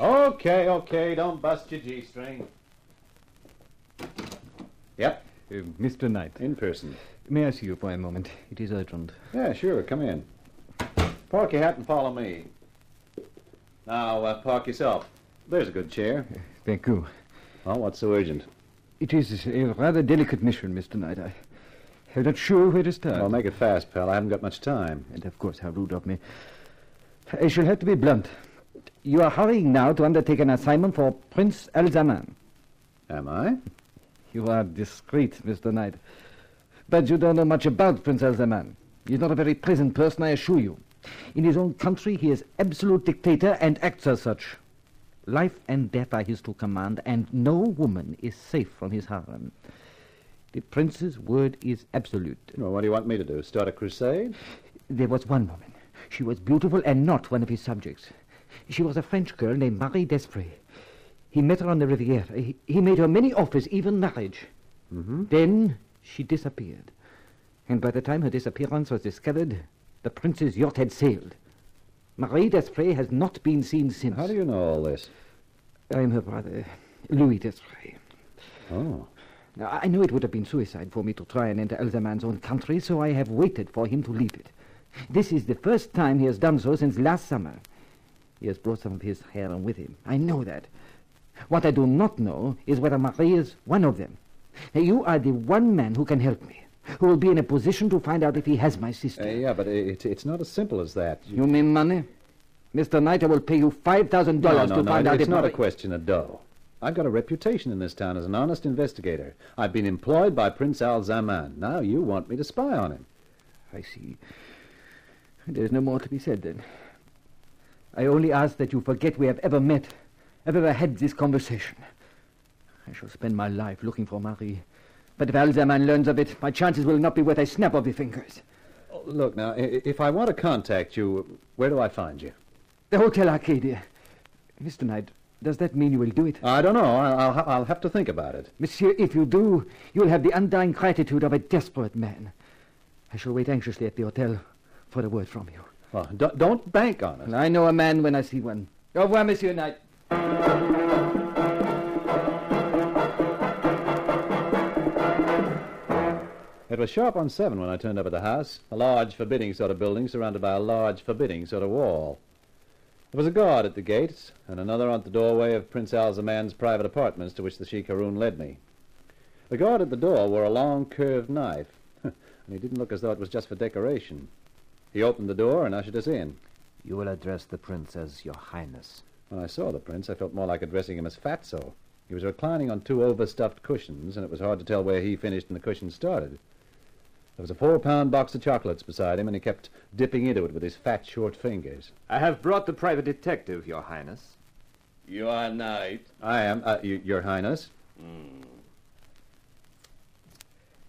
Okay, don't bust your G-string. Yep. Mr. Knight. In person. May I see you for a moment? It is urgent. Yeah, sure. Come in. Park your hat and follow me. Now, park yourself. There's a good chair. Thank you. Oh, what's so urgent? It is a rather delicate mission, Mr. Knight. I'm not sure where to start. Well, make it fast, pal. I haven't got much time. And of course, how rude of me. I shall have to be blunt. You are hurrying now to undertake an assignment for Prince Al-Zaman. Am I? You are discreet, Mr. Knight. But you don't know much about Prince Al-Zaman. He's not a very pleasant person, I assure you. In his own country, he is absolute dictator and acts as such. Life and death are his to command, and no woman is safe from his harem. The prince's word is absolute. Well, what do you want me to do? Start a crusade? There was one woman. She was beautiful and not one of his subjects. She was a French girl named Marie Desprez. He met her on the Riviera. He made her many offers, even marriage. Then she disappeared. And by the time her disappearance was discovered, the prince's yacht had sailed. Marie Desprez has not been seen since. How do you know all this? I am her brother, Louis Desprez. Oh. Now, I know it would have been suicide for me to try and enter Al-Zaman's own country, so I have waited for him to leave it. This is the first time he has done so since last summer. He has brought some of his harem with him. I know that. What I do not know is whether Marie is one of them. You are the one man who can help me, who will be in a position to find out if he has my sister. Yeah, but it's not as simple as that. You mean money? Mr. Knight, I will pay you $5,000 to find out if... It's not a question of dough. I've got a reputation in this town as an honest investigator. I've been employed by Prince Al-Zaman. Now you want me to spy on him. I see. There's no more to be said, then. I only ask that you forget we have ever met, ever had this conversation. I shall spend my life looking for Marie. But if Al-Zaman learns of it, my chances will not be worth a snap of the fingers. Oh, look, now, if I want to contact you, where do I find you? The Hotel Arcadia. Mr. Knight, does that mean you will do it? I don't know. I'll have to think about it. Monsieur, if you do, you will have the undying gratitude of a desperate man. I shall wait anxiously at the hotel for a word from you. Well, don't bank on it. I know a man when I see one. Au revoir, Monsieur Knight. It was sharp on 7 when I turned up at the house, a large, forbidding sort of building surrounded by a large, forbidding sort of wall. There was a guard at the gates, and another at the doorway of Prince Al-Zaman's private apartments to which the Sheikh Haroun led me. The guard at the door wore a long, curved knife, and he didn't look as though it was just for decoration. He opened the door and ushered us in. You will address the prince as Your Highness. When I saw the prince, I felt more like addressing him as Fatso. He was reclining on 2 overstuffed cushions, and it was hard to tell where he finished and the cushions started. There was a 4-pound box of chocolates beside him, and he kept dipping into it with his fat, short fingers. I have brought the private detective, Your Highness. You are knight? I am, Your Highness.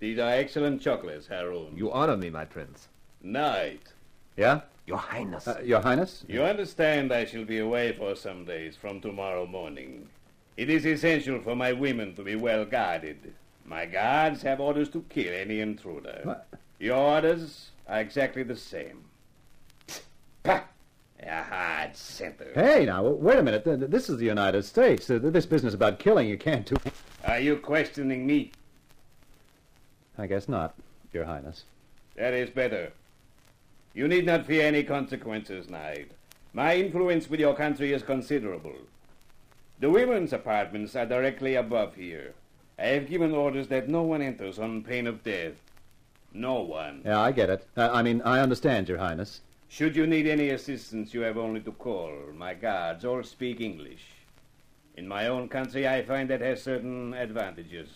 These are excellent chocolates, Haroun. You honor me, my prince. Knight. Yeah? Your Highness. Your Highness? You understand I shall be away for some days from tomorrow morning. It is essential for my women to be well guarded. My guards have orders to kill any intruder. What? Your orders are exactly the same. Pah! A hard center. Hey, now, wait a minute. This is the United States. This business about killing you can't do... Are you questioning me? I guess not, Your Highness. That is better. You need not fear any consequences, Knight. My influence with your country is considerable. The women's apartments are directly above here. I have given orders that no one enters on pain of death. No one. Yeah, I get it. I understand, Your Highness. Should you need any assistance, you have only to call. My guards all speak English. In my own country, I find that has certain advantages.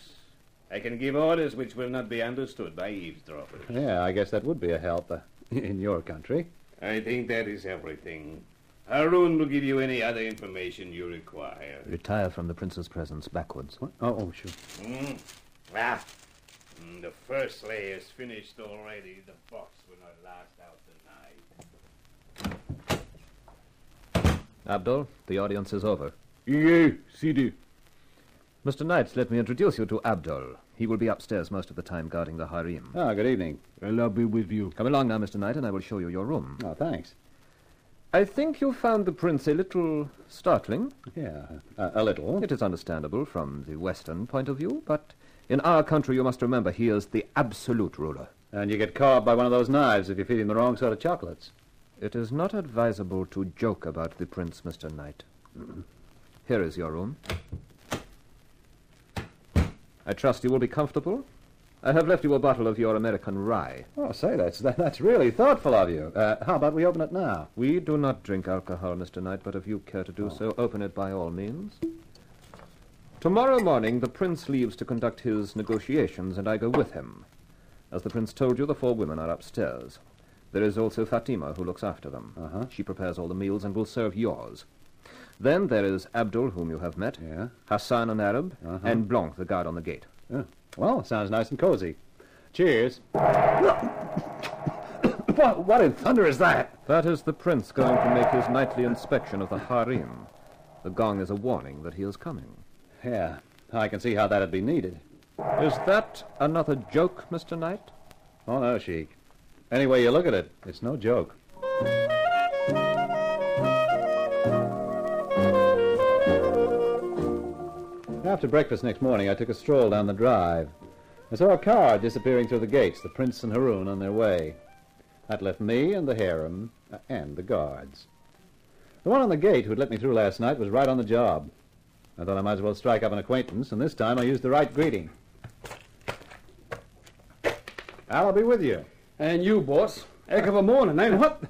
I can give orders which will not be understood by eavesdroppers. Yeah, I guess that would be a help in your country. I think that is everything. Haroun will give you any other information you require. Retire from the prince's presence backwards. What? Oh, sure. The first layer is finished already. The box will not last out the night. Abdul, the audience is over. Yeah, Sidi. Mr. Knight, let me introduce you to Abdul. He will be upstairs most of the time guarding the harem. Good evening. Well, I'll be with you. Come along now, Mr. Knight, and I will show you your room. Oh, thanks. I think you found the prince a little startling. Yeah, a little. It is understandable from the Western point of view, but in our country you must remember he is the absolute ruler. And you get carved by one of those knives if you feed him the wrong sort of chocolates. It is not advisable to joke about the prince, Mr. Knight. Here is your room. I trust you will be comfortable. I have left you a bottle of your American rye. Oh, say, that's really thoughtful of you. How about we open it now? We do not drink alcohol, Mr. Knight, but if you care to do so, open it by all means. Tomorrow morning, the prince leaves to conduct his negotiations, and I go with him. As the prince told you, the 4 women are upstairs. There is also Fatima, who looks after them. She prepares all the meals and will serve yours. Then there is Abdul, whom you have met, Hassan, an Arab, and Blanc, the guard on the gate. Well, it sounds nice and cozy. Cheers. What in thunder is that? That is the prince going to make his nightly inspection of the harem. The gong is a warning that he is coming. Yeah, I can see how that'd be needed. Is that another joke, Mr. Knight? Oh, no, Sheik. Any way you look at it, it's no joke. After breakfast next morning, I took a stroll down the drive. I saw a car disappearing through the gates, the prince and Haroun on their way. That left me and the harem and the guards. The one on the gate who'd let me through last night was right on the job. I thought I might as well strike up an acquaintance, and this time I used the right greeting. I'll be with you. And you, boss. Heck of a morning, ain't it? What?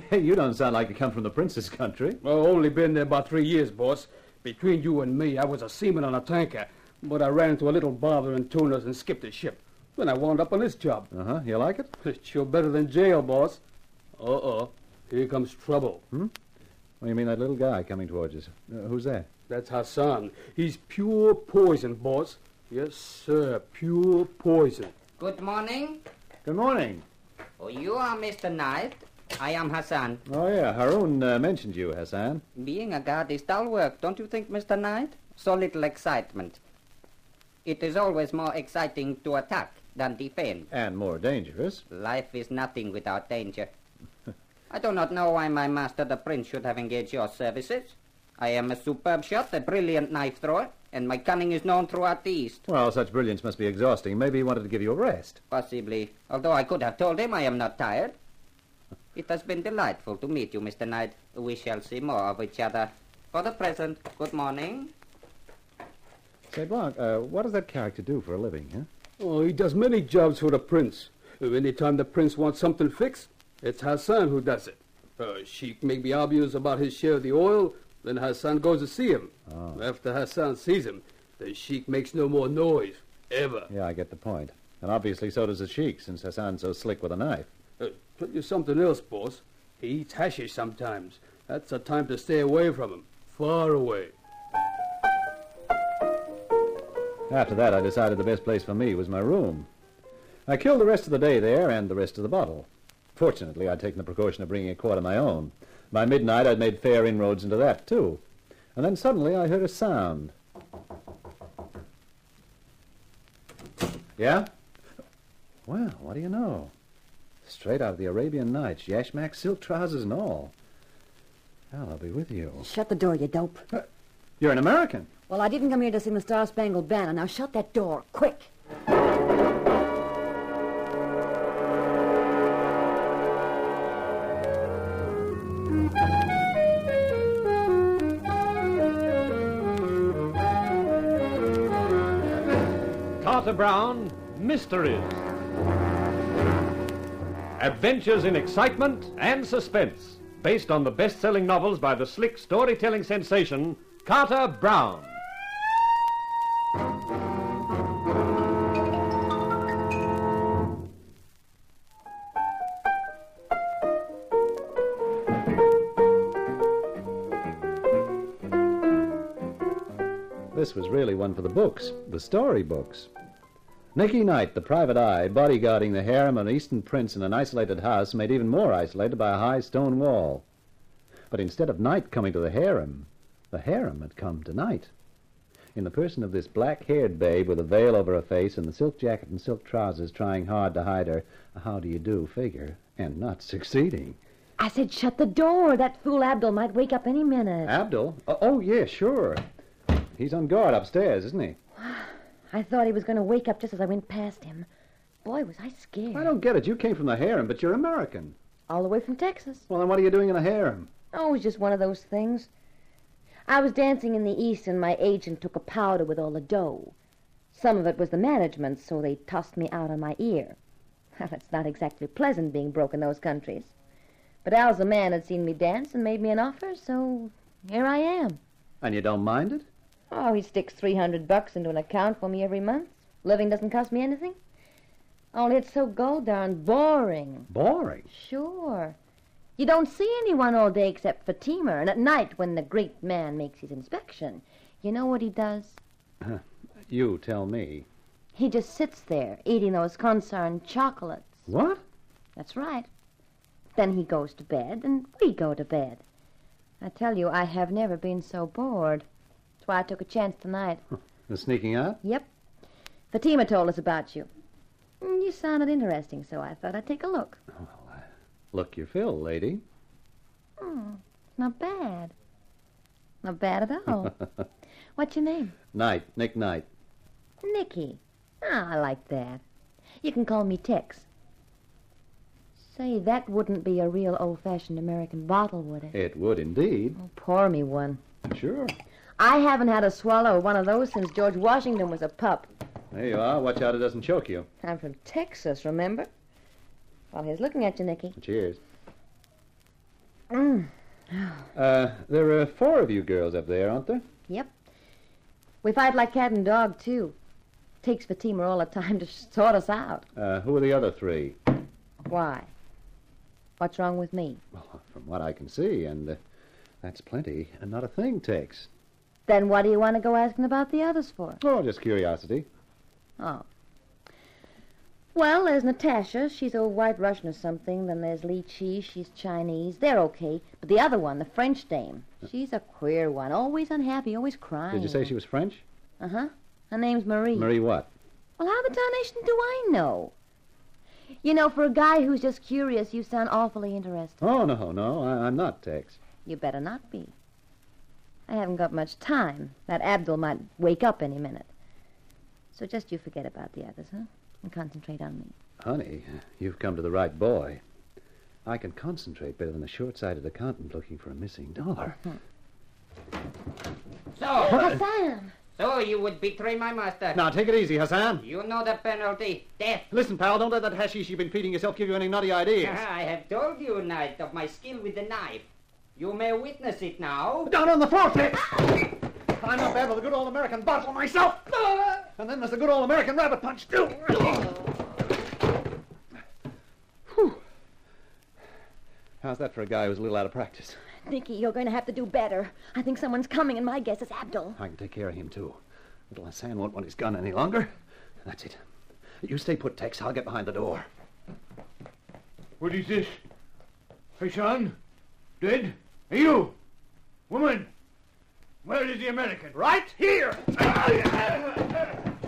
Hey, you don't sound like you come from the prince's country. Well, only been there about 3 years, boss. Between you and me, I was a seaman on a tanker, but I ran into a little bother in tunas and skipped the ship. Then I wound up on this job. You like it? It's sure better than jail, boss. Here comes trouble. What do you mean, that little guy coming towards us? Who's that? That's Hassan. He's pure poison, boss. Yes, sir, pure poison. Good morning. Good morning. Oh, you are Mr. Knight. I am Hassan. Oh, yeah, Haroun mentioned you, Hassan. Being a guard is dull work, don't you think, Mr. Knight? So little excitement. It is always more exciting to attack than defend. And more dangerous. Life is nothing without danger. I do not know why my master, the prince, should have engaged your services. I am a superb shot, a brilliant knife thrower, and my cunning is known throughout the East. Well, such brilliance must be exhausting. Maybe he wanted to give you a rest. Possibly, although I could have told him I am not tired. It has been delightful to meet you, Mr. Knight. We shall see more of each other. For the present, good morning. Say, Blanc, what does that character do for a living, huh? Oh, he does many jobs for the prince. Anytime the prince wants something fixed, it's Hassan who does it. Sheik may be obvious about his share of the oil, then Hassan goes to see him. Oh. After Hassan sees him, the sheik makes no more noise, ever. Yeah, I get the point. And obviously so does the sheik, since Hassan's so slick with a knife. Tell you something else, boss. He eats hashish sometimes. That's a time to stay away from him. Far away. After that, I decided the best place for me was my room. I killed the rest of the day there and the rest of the bottle. Fortunately, I'd taken the precaution of bringing a quart of my own. By midnight, I'd made fair inroads into that, too. And then suddenly I heard a sound. Yeah? Well, what do you know? Straight out of the Arabian Nights, yashmak, silk trousers and all. Well, I'll be with you. Shut the door, you dope. You're an American. Well, I didn't come here to sing the Star-Spangled Banner. Now shut that door, quick. Carter Brown, Mysteries. Adventures in excitement and suspense, based on the best-selling novels by the slick storytelling sensation, Carter Brown. This was really one for the books, the story books. Nicky Knight, the private eye, bodyguarding the harem of an Eastern prince in an isolated house made even more isolated by a high stone wall. But instead of Knight coming to the harem had come to Knight. In the person of this black-haired babe with a veil over her face and the silk jacket and silk trousers trying hard to hide her how-do-you-do figure, and not succeeding. I said shut the door. That fool Abdul might wake up any minute. Abdul? Oh, yeah, sure. He's on guard upstairs, isn't he? I thought he was going to wake up just as I went past him. Boy, was I scared. I don't get it. You came from the harem, but you're American. All the way from Texas. Well, then what are you doing in a harem? Oh, it was just one of those things. I was dancing in the East, and my agent took a powder with all the dough. Some of it was the management, so they tossed me out on my ear. Well, it's not exactly pleasant being broke in those countries. But Al's a man had seen me dance and made me an offer, so here I am. And you don't mind it? Oh, he sticks $300 into an account for me every month. Living doesn't cost me anything. Only it's so darn boring. Boring? Sure. You don't see anyone all day except Fatima, and at night when the great man makes his inspection, you know what he does? You tell me. He just sits there eating those concerned chocolates. What? That's right. Then he goes to bed, and we go to bed. I tell you, I have never been so bored. That's why I took a chance tonight. The sneaking out? Yep. Fatima told us about you. You sounded interesting, so I thought I'd take a look. Look your fill, lady. Not bad. Not bad at all. What's your name? Knight, Nick Knight. Nicky. Ah, I like that. You can call me Tex. Say, that wouldn't be a real old-fashioned American bottle, would it? It would indeed. Oh, pour me one. Sure. I haven't had a swallow of one of those since George Washington was a pup. There you are. Watch out it doesn't choke you. I'm from Texas, remember? Well, here's looking at you, Nicky. Cheers. There are 4 of you girls up there, aren't there? Yep. We fight like cat and dog, too. Takes Fatima all the time to sort us out. Who are the other 3? Why? What's wrong with me? Well, from what I can see, and that's plenty, and not a thing, Tex. Then what do you want to go asking about the others for? Oh, just curiosity. Oh. Well, there's Natasha. She's old White Russian or something. Then there's Li Chi. She's Chinese. They're okay. But the other one, the French dame, she's a queer one. Always unhappy, always crying. Did you say she was French? Uh-huh. Her name's Marie. Marie what? Well, how the tarnation do I know? You know, for a guy who's just curious, you sound awfully interested. Oh, no, I'm not, Tex. You better not be. I haven't got much time. That Abdul might wake up any minute. So just you forget about the others, huh? And concentrate on me. Honey, you've come to the right boy. I can concentrate better than a short-sighted accountant looking for a missing dollar. So, Hassan! So you would betray my master? Now, take it easy, Hassan. You know the penalty. Death. Listen, pal, don't let that hashish you've been feeding yourself give you any nutty ideas. I have told you, Knight, of my skill with the knife. You may witness it now. Down on the floor, Fitz! I'm not bad with a good old American bottle myself. And then there's the good old American rabbit punch, too. Whew. How's that for a guy who's a little out of practice? Nicky, you're going to have to do better. I think someone's coming, and my guess is Abdul. I can take care of him, too. Little Hassan won't want his gun any longer. That's it. You stay put, Tex. I'll get behind the door. What is this? Hassan? Dead? Hey, you! Woman! Where is the American? Right here!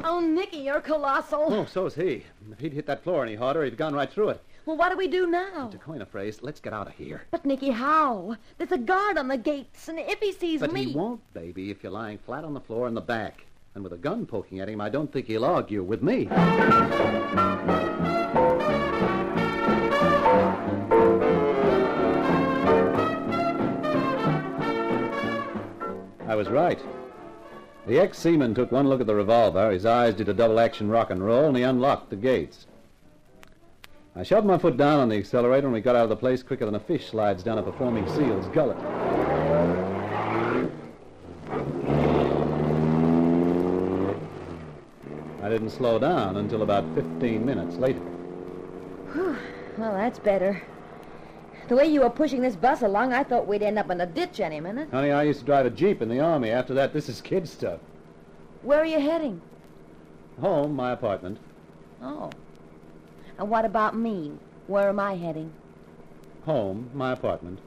Oh, Nicky, you're colossal. Oh, so's he. If he'd hit that floor any harder, he'd gone right through it. Well, what do we do now? To coin a phrase, let's get out of here. But, Nicky, how? There's a guard on the gates, and if he sees But me... he won't, baby, if you're lying flat on the floor in the back. And with a gun poking at him, I don't think he'll argue with me. I was right. The ex-seaman took one look at the revolver, his eyes did a double-action rock and roll, and he unlocked the gates. I shoved my foot down on the accelerator, and we got out of the place quicker than a fish slides down a performing seal's gullet. I didn't slow down until about 15 minutes later. Whew. Well, that's better. The way you were pushing this bus along, I thought we'd end up in a ditch any minute. Honey, I used to drive a Jeep in the Army. After that, this is kid stuff. Where are you heading? Home, my apartment. Oh. And what about me? Where am I heading? Home, my apartment.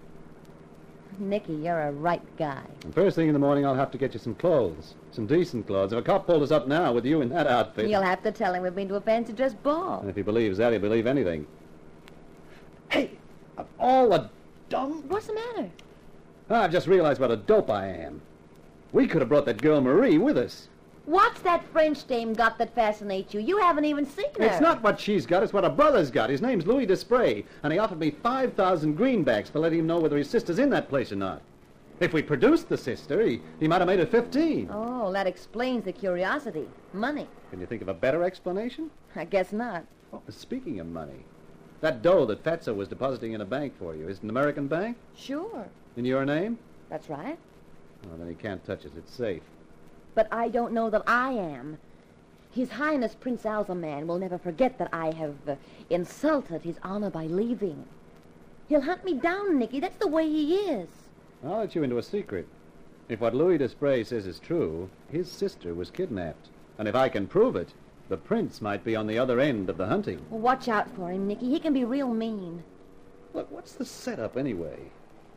Nicky, you're a right guy. And first thing in the morning, I'll have to get you some clothes. Some decent clothes. If a cop pulled us up now with you in that outfit... You'll have to tell him we've been to a fancy dress ball. And if he believes that, he'll believe anything. Hey! Of all the dumb... What's the matter? I've just realized what a dope I am. We could have brought that girl Marie with us. What's that French dame got that fascinates you? You haven't even seen her. It's not what she's got, it's what her brother's got. His name's Louis Desprez, and he offered me 5,000 greenbacks for letting him know whether his sister's in that place or not. If we produced the sister, he might have made it 15. Oh, that explains the curiosity. Money. Can you think of a better explanation? I guess not. Oh, speaking of money, that dough that Fatso was depositing in a bank for you, is it an American bank? Sure. In your name? That's right. Well, then he can't touch it. It's safe. But I don't know that I am. His Highness Prince Alzaman will never forget that I have insulted his honor by leaving. He'll hunt me down, Nicky. That's the way he is. I'll let you into a secret. If what Louis Desprez says is true, his sister was kidnapped. And if I can prove it, the prince might be on the other end of the hunting. Well, watch out for him, Nicky. He can be real mean. Look, what's the setup anyway?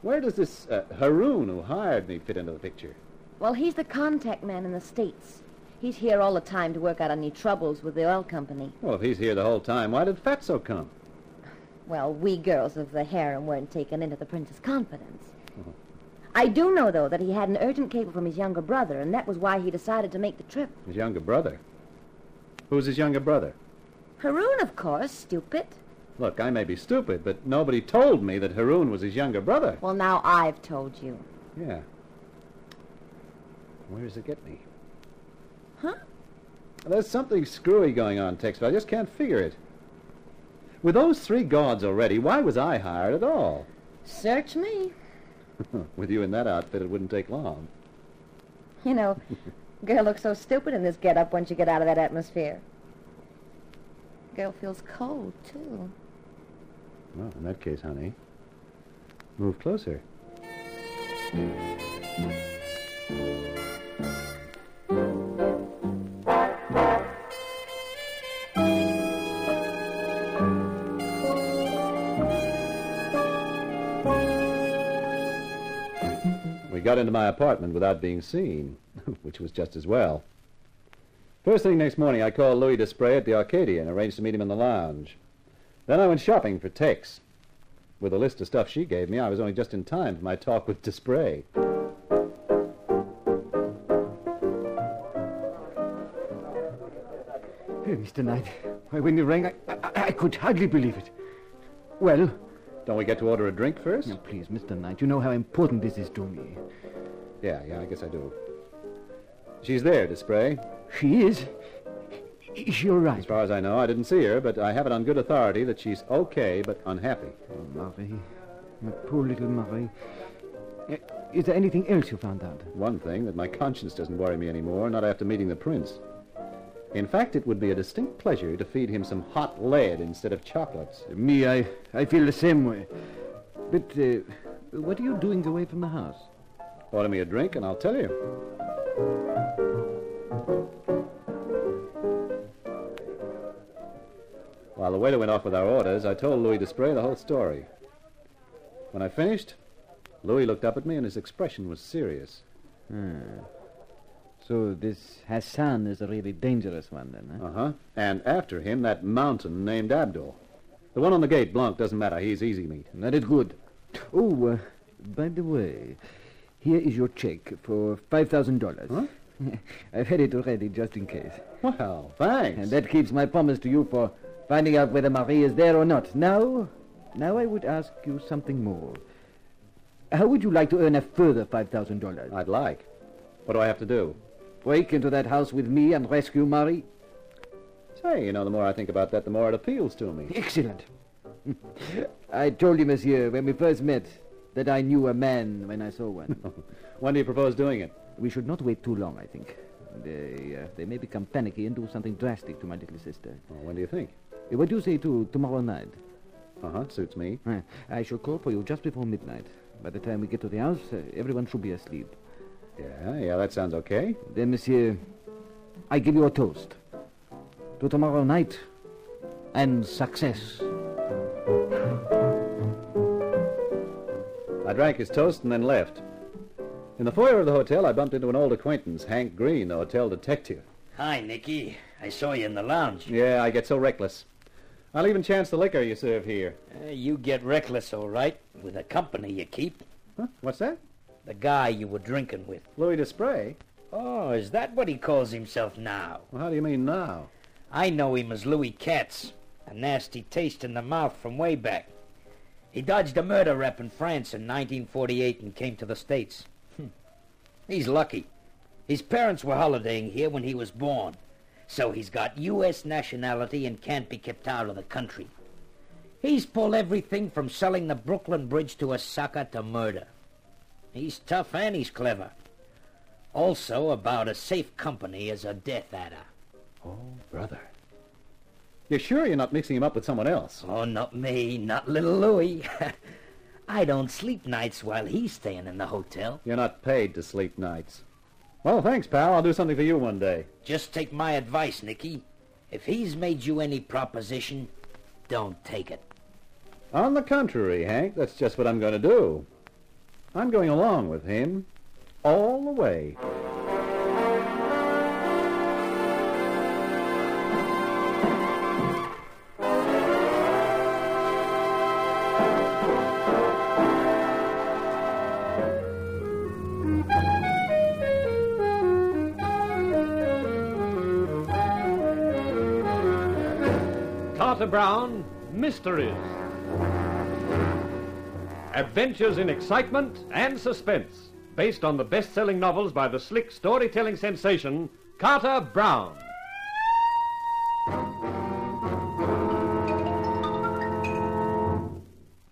Where does this Haroon who hired me fit into the picture? Well, he's the contact man in the States. He's here all the time to work out any troubles with the oil company. Well, if he's here the whole time, why did Fatso come? Well, we girls of the harem weren't taken into the prince's confidence. I do know, though, that he had an urgent cable from his younger brother, and that was why he decided to make the trip. His younger brother? Who's his younger brother? Haroon, of course, stupid. Look, I may be stupid, but nobody told me that Haroon was his younger brother. Well, now I've told you. Yeah. Where does it get me? Huh? There's something screwy going on, Tex, but I just can't figure it. With those 3 guards already, why was I hired at all? Search me. With you in that outfit, it wouldn't take long. You know, girl looks so stupid in this get-up once you get out of that atmosphere. Girl feels cold, too. Well, in that case, honey, move closer. We got into my apartment without being seen, which was just as well. First thing next morning, I called Louis Desprez at the Arcadia and arranged to meet him in the lounge. Then I went shopping for Tex. With a list of stuff she gave me, I was only just in time for my talk with Desprez. Mr. Knight, when you rang, I could hardly believe it. Well? Don't we get to order a drink first? No, please, Mr. Knight, you know how important this is to me. Yeah, I guess I do. She's there, Desprez. She is? Is she all right? As far as I know, I didn't see her, but I have it on good authority that she's okay, but unhappy. Oh, Marie. My poor little Marie. Is there anything else you found out? One thing, that my conscience doesn't worry me anymore, not after meeting the prince. In fact, it would be a distinct pleasure to feed him some hot lead instead of chocolates. Me, I feel the same way. But what are you doing away from the house? Order me a drink and I'll tell you. While the waiter went off with our orders, I told Louis Desprez the whole story. When I finished, Louis looked up at me and his expression was serious. So this Hassan is a really dangerous one, then, huh? Uh-huh. And after him, that mountain named Abdul. The one on the gate, Blanc, doesn't matter. He's easy meat. That is good. Oh, by the way, here is your check for $5,000. Huh? I've had it already, just in case. Well, thanks. And that keeps my promise to you for finding out whether Marie is there or not. Now I would ask you something more. How would you like to earn a further $5,000? I'd like. What do I have to do? Break into that house with me and rescue Marie. Say, the more I think about that, the more it appeals to me. Excellent. I told you, monsieur, when we first met, that I knew a man when I saw one. When do you propose doing it? We should not wait too long, I think. They may become panicky and do something drastic to my little sister. Well, when do you think? What do you say to tomorrow night? Suits me. I shall call for you just before midnight. By the time we get to the house, everyone should be asleep. Yeah, that sounds okay. Then, monsieur, I give you a toast. To tomorrow night, and success. I drank his toast and then left. In the foyer of the hotel, I bumped into an old acquaintance, Hank Green, the hotel detective. Hi, Nicky. I saw you in the lounge. Yeah, I get so reckless. I'll even chance the liquor you serve here. You get reckless, all right, with the company you keep. Huh? What's that? The guy you were drinking with. Louis Desprez? Oh, is that what he calls himself now? Well, how do you mean now? I know him as Louis Katz, a nasty taste in the mouth from way back. He dodged a murder rep in France in 1948 and came to the States. He's lucky. His parents were holidaying here when he was born, so he's got U.S. nationality and can't be kept out of the country. He's pulled everything from selling the Brooklyn Bridge to a sucker to murder. He's tough and he's clever. Also about as safe company as a Death Adder. Oh, brother. You're sure you're not mixing him up with someone else? Oh, not me, not little Louis. I don't sleep nights while he's staying in the hotel. You're not paid to sleep nights. Well, thanks, pal. I'll do something for you one day. Just take my advice, Nicky. If he's made you any proposition, don't take it. On the contrary, Hank, that's just what I'm going to do. I'm going along with him all the way. Carter Brown, Mysteries. Adventures in excitement and suspense, based on the best-selling novels by the slick storytelling sensation, Carter Brown.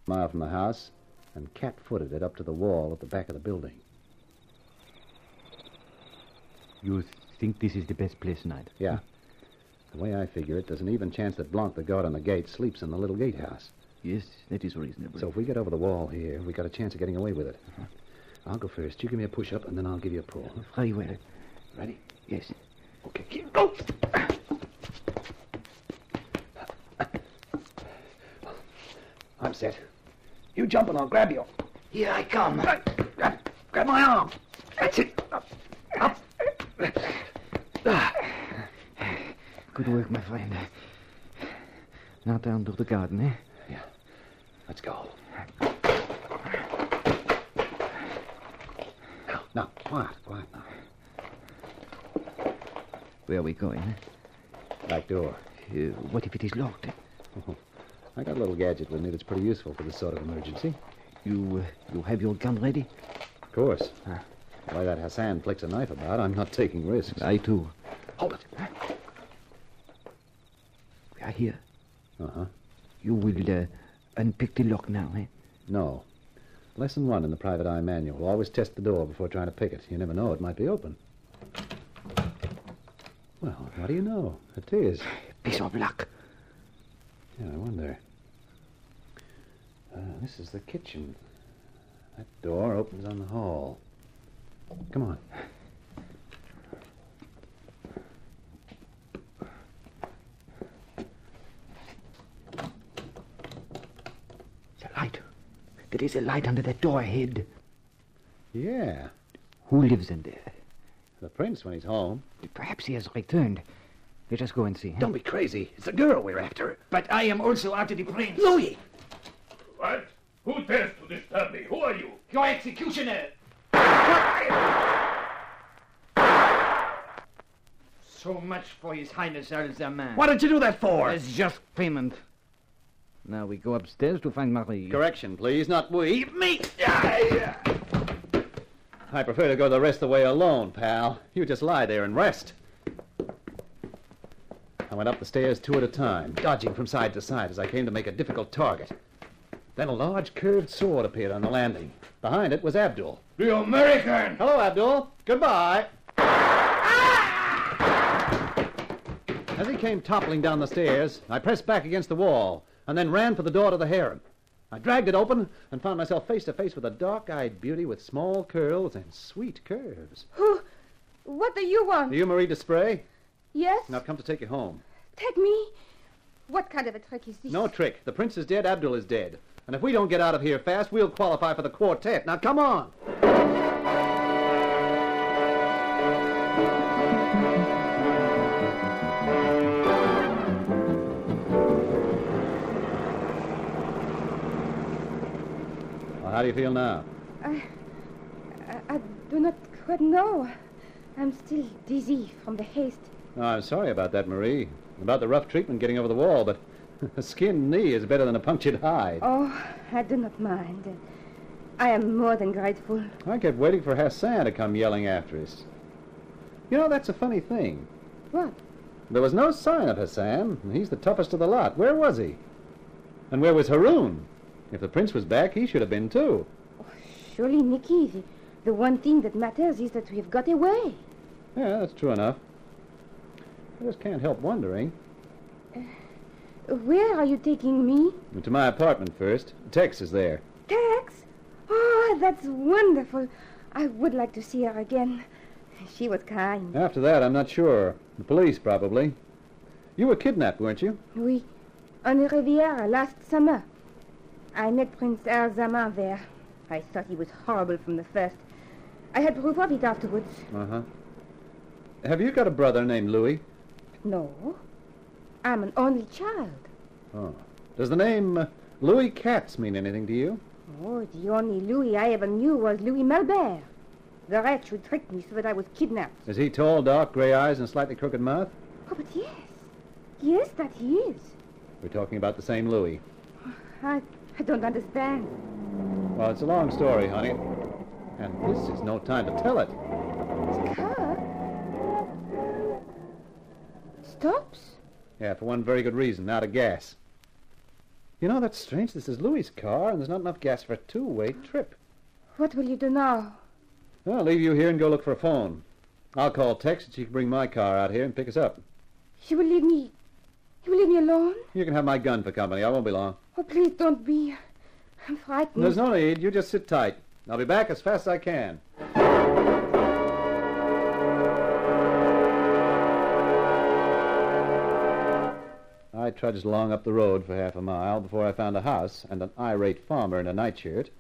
Mile from the house, and cat-footed it up to the wall at the back of the building. You think this is the best place, Knight? Yeah. The way I figure it, there's an even chance that Blanc, the guard on the gate, sleeps in the little gatehouse. Yes, that is reasonable. So if we get over the wall here, we got a chance of getting away with it. I'll go first. You give me a push-up, and then I'll give you a pull. Very well. Ready? Yes. Okay, go! I'm set. You jump and I'll grab you. Here I come. Grab my arm. That's it. Up. Good work, my friend. Now down to the garden, eh? Yeah. Let's go. Now, quiet now. Where are we going? Back door. What if it is locked? Oh, I got a little gadget with me that's pretty useful for this sort of emergency. You have your gun ready? Of course. Why that Hassan flicks a knife about, I'm not taking risks. I, too. Hold it. We are here. Uh-huh. You will unpick the lock now, eh? No. Lesson 1 in the private eye manual. Always test the door before trying to pick it. You never know, it might be open. Well, how do you know? It is. Piece of luck. Yeah, I wonder. This is the kitchen. That door opens on the hall. Come on. The light. There is a light under that door ahead. Yeah. Who lives in there? The prince when he's home. Perhaps he has returned. Let us go and see. Don't be crazy. It's the girl we're after. But I am also after the prince. Louis! What? Who dares to disturb me? Who are you? Your executioner. So much for His Highness Al-Zaman. What did you do that for? As just payment. Now we go upstairs to find Marie. Correction, please, not we. Me! I prefer to go the rest of the way alone, pal. You just lie there and rest. I went up the stairs 2 at a time, dodging from side to side as I came to make a difficult target. Then a large curved sword appeared on the landing. Behind it was Abdul. The American! Hello, Abdul. Goodbye. As he came toppling down the stairs, I pressed back against the wall and then ran for the door to the harem. I dragged it open and found myself face to face with a dark-eyed beauty with small curls and sweet curves. Who? What do you want? Are you Marie Desprez? Yes? Now come to take you home. Take me? What kind of a trick is this? No trick. The prince is dead, Abdul is dead. And if we don't get out of here fast, we'll qualify for the quartet. Now come on. Well, how do you feel now? I do not quite know. I'm still dizzy from the haste. Oh, I'm sorry about that, Marie. About the rough treatment getting over the wall, but a skinned knee is better than a punctured hide. Oh, I do not mind. I am more than grateful. I kept waiting for Hassan to come yelling after us. You know, that's a funny thing. What? There was no sign of Hassan, and he's the toughest of the lot. Where was he? And where was Haroun? If the prince was back, he should have been, too. Oh, surely, Nicky, the one thing that matters is that we have got away. Yeah, that's true enough. I just can't help wondering. Where are you taking me? To my apartment first. Tex is there. Tex? Oh, that's wonderful. I would like to see her again. She was kind. After that, I'm not sure. The police, probably. You were kidnapped, weren't you? Oui. On the Riviera last summer. I met Prince Al-Zaman there. I thought he was horrible from the first. I had proof of it afterwards. Uh-huh. Have you got a brother named Louis? No. I'm an only child. Oh. Does the name Louis Katz mean anything to you? Oh, the only Louis I ever knew was Louis Malbert. The wretch who tricked me so that I was kidnapped. Is he tall, dark, gray eyes, and slightly crooked mouth? Oh, but yes. Yes, that he is. We're talking about the same Louis. I don't understand. Well, it's a long story, honey. And this is no time to tell it. His car stops? Yeah, for one very good reason, out of gas. You know, that's strange. This is Louis's car, and there's not enough gas for a two-way trip. What will you do now? Well, I'll leave you here and go look for a phone. I'll call Tex, and she can bring my car out here and pick us up. You will leave me alone? You can have my gun for company. I won't be long. Oh, please don't be. I'm frightened. There's no need. You just sit tight. I'll be back as fast as I can. I trudged along up the road for half a mile before I found a house and an irate farmer in a nightshirt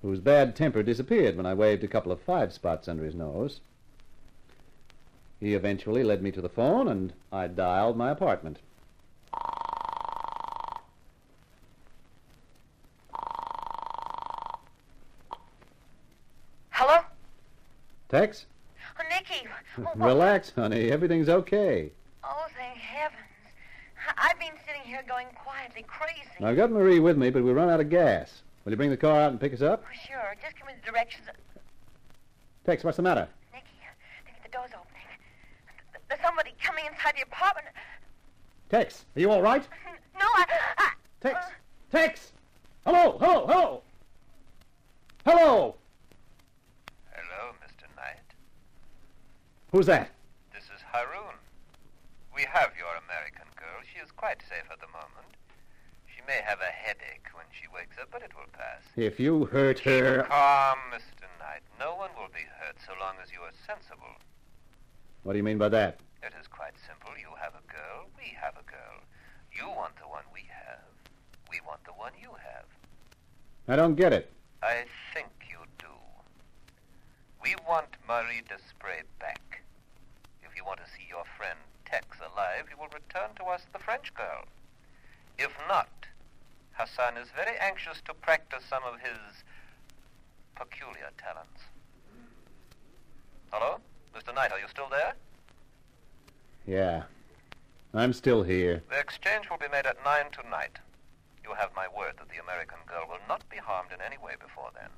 whose bad temper disappeared when I waved a couple of 5 spots under his nose. He eventually led me to the phone, and I dialed my apartment. Hello? Tex? Oh, Nicky. Relax, honey. Everything's okay. Oh, thank heaven. defiantly crazy. I've got Marie with me, but we run out of gas. Will you bring the car out and pick us up? Oh, sure. Just give me the directions. Tex, what's the matter? Nicky, the door's opening. There's somebody coming inside the apartment. Tex, are you all right? No, Tex! Tex! Hello! Hello! Hello! Hello! Hello, Mr. Knight. Who's that? This is Haroun. We have your American girl. She is quite safe at the moment. She may have a headache when she wakes up, but it will pass. If you hurt her... Calm, Mr. Knight. No one will be hurt so long as you are sensible. What do you mean by that? It is quite simple. You have a girl, we have a girl. You want the one we have. We want the one you have. I don't get it. I think you do. We want Marie Desprez back. If you want to see your friend Tex alive, you will return to us the French girl. If not, Hassan is very anxious to practice some of his peculiar talents. Hello? Mr. Knight, are you still there? Yeah. I'm still here. The exchange will be made at 9 tonight. You have my word that the American girl will not be harmed in any way before then.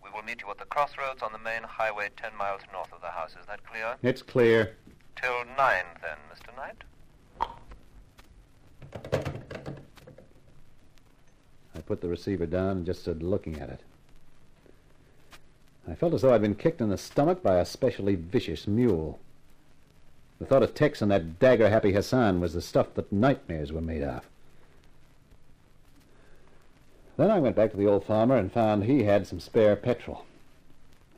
We will meet you at the crossroads on the main highway 10 miles north of the house. Is that clear? It's clear. Till 9, then, Mr. Knight. I put the receiver down and just stood looking at it. I felt as though I'd been kicked in the stomach by a specially vicious mule. The thought of Tex and that dagger-happy Hassan was the stuff that nightmares were made of. Then I went back to the old farmer and found he had some spare petrol.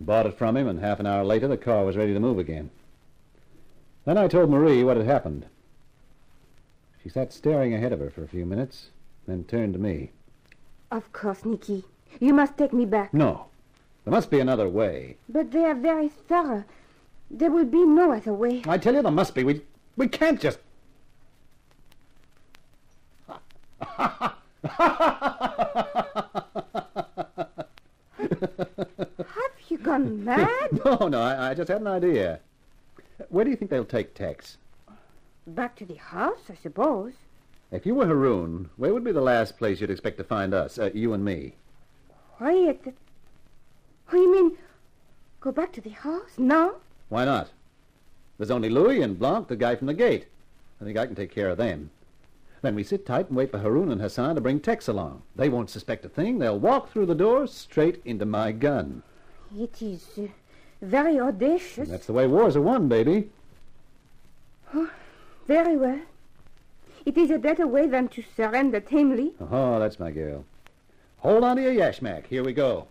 Bought it from him, and half an hour later the car was ready to move again. Then I told Marie what had happened. She sat staring ahead of her for a few minutes, then turned to me. Of course, Nicky. You must take me back. No. There must be another way. But they are very thorough. There will be no other way. I tell you there must be. We can't just... Have you gone mad? No, I just had an idea. Where do you think they'll take Tex? Back to the house, I suppose. If you were Haroun, where would be the last place you'd expect to find us, you and me? Why, what do you mean? Go back to the house? No? Why not? There's only Louis and Blanc, the guy from the gate. I think I can take care of them. Then we sit tight and wait for Haroun and Hassan to bring Tex along. They won't suspect a thing. They'll walk through the door straight into my gun. It is very audacious. And that's the way wars are won, baby. Oh, very well. It is a better way than to surrender tamely. Oh, that's my girl. Hold on to your yashmak. Here we go.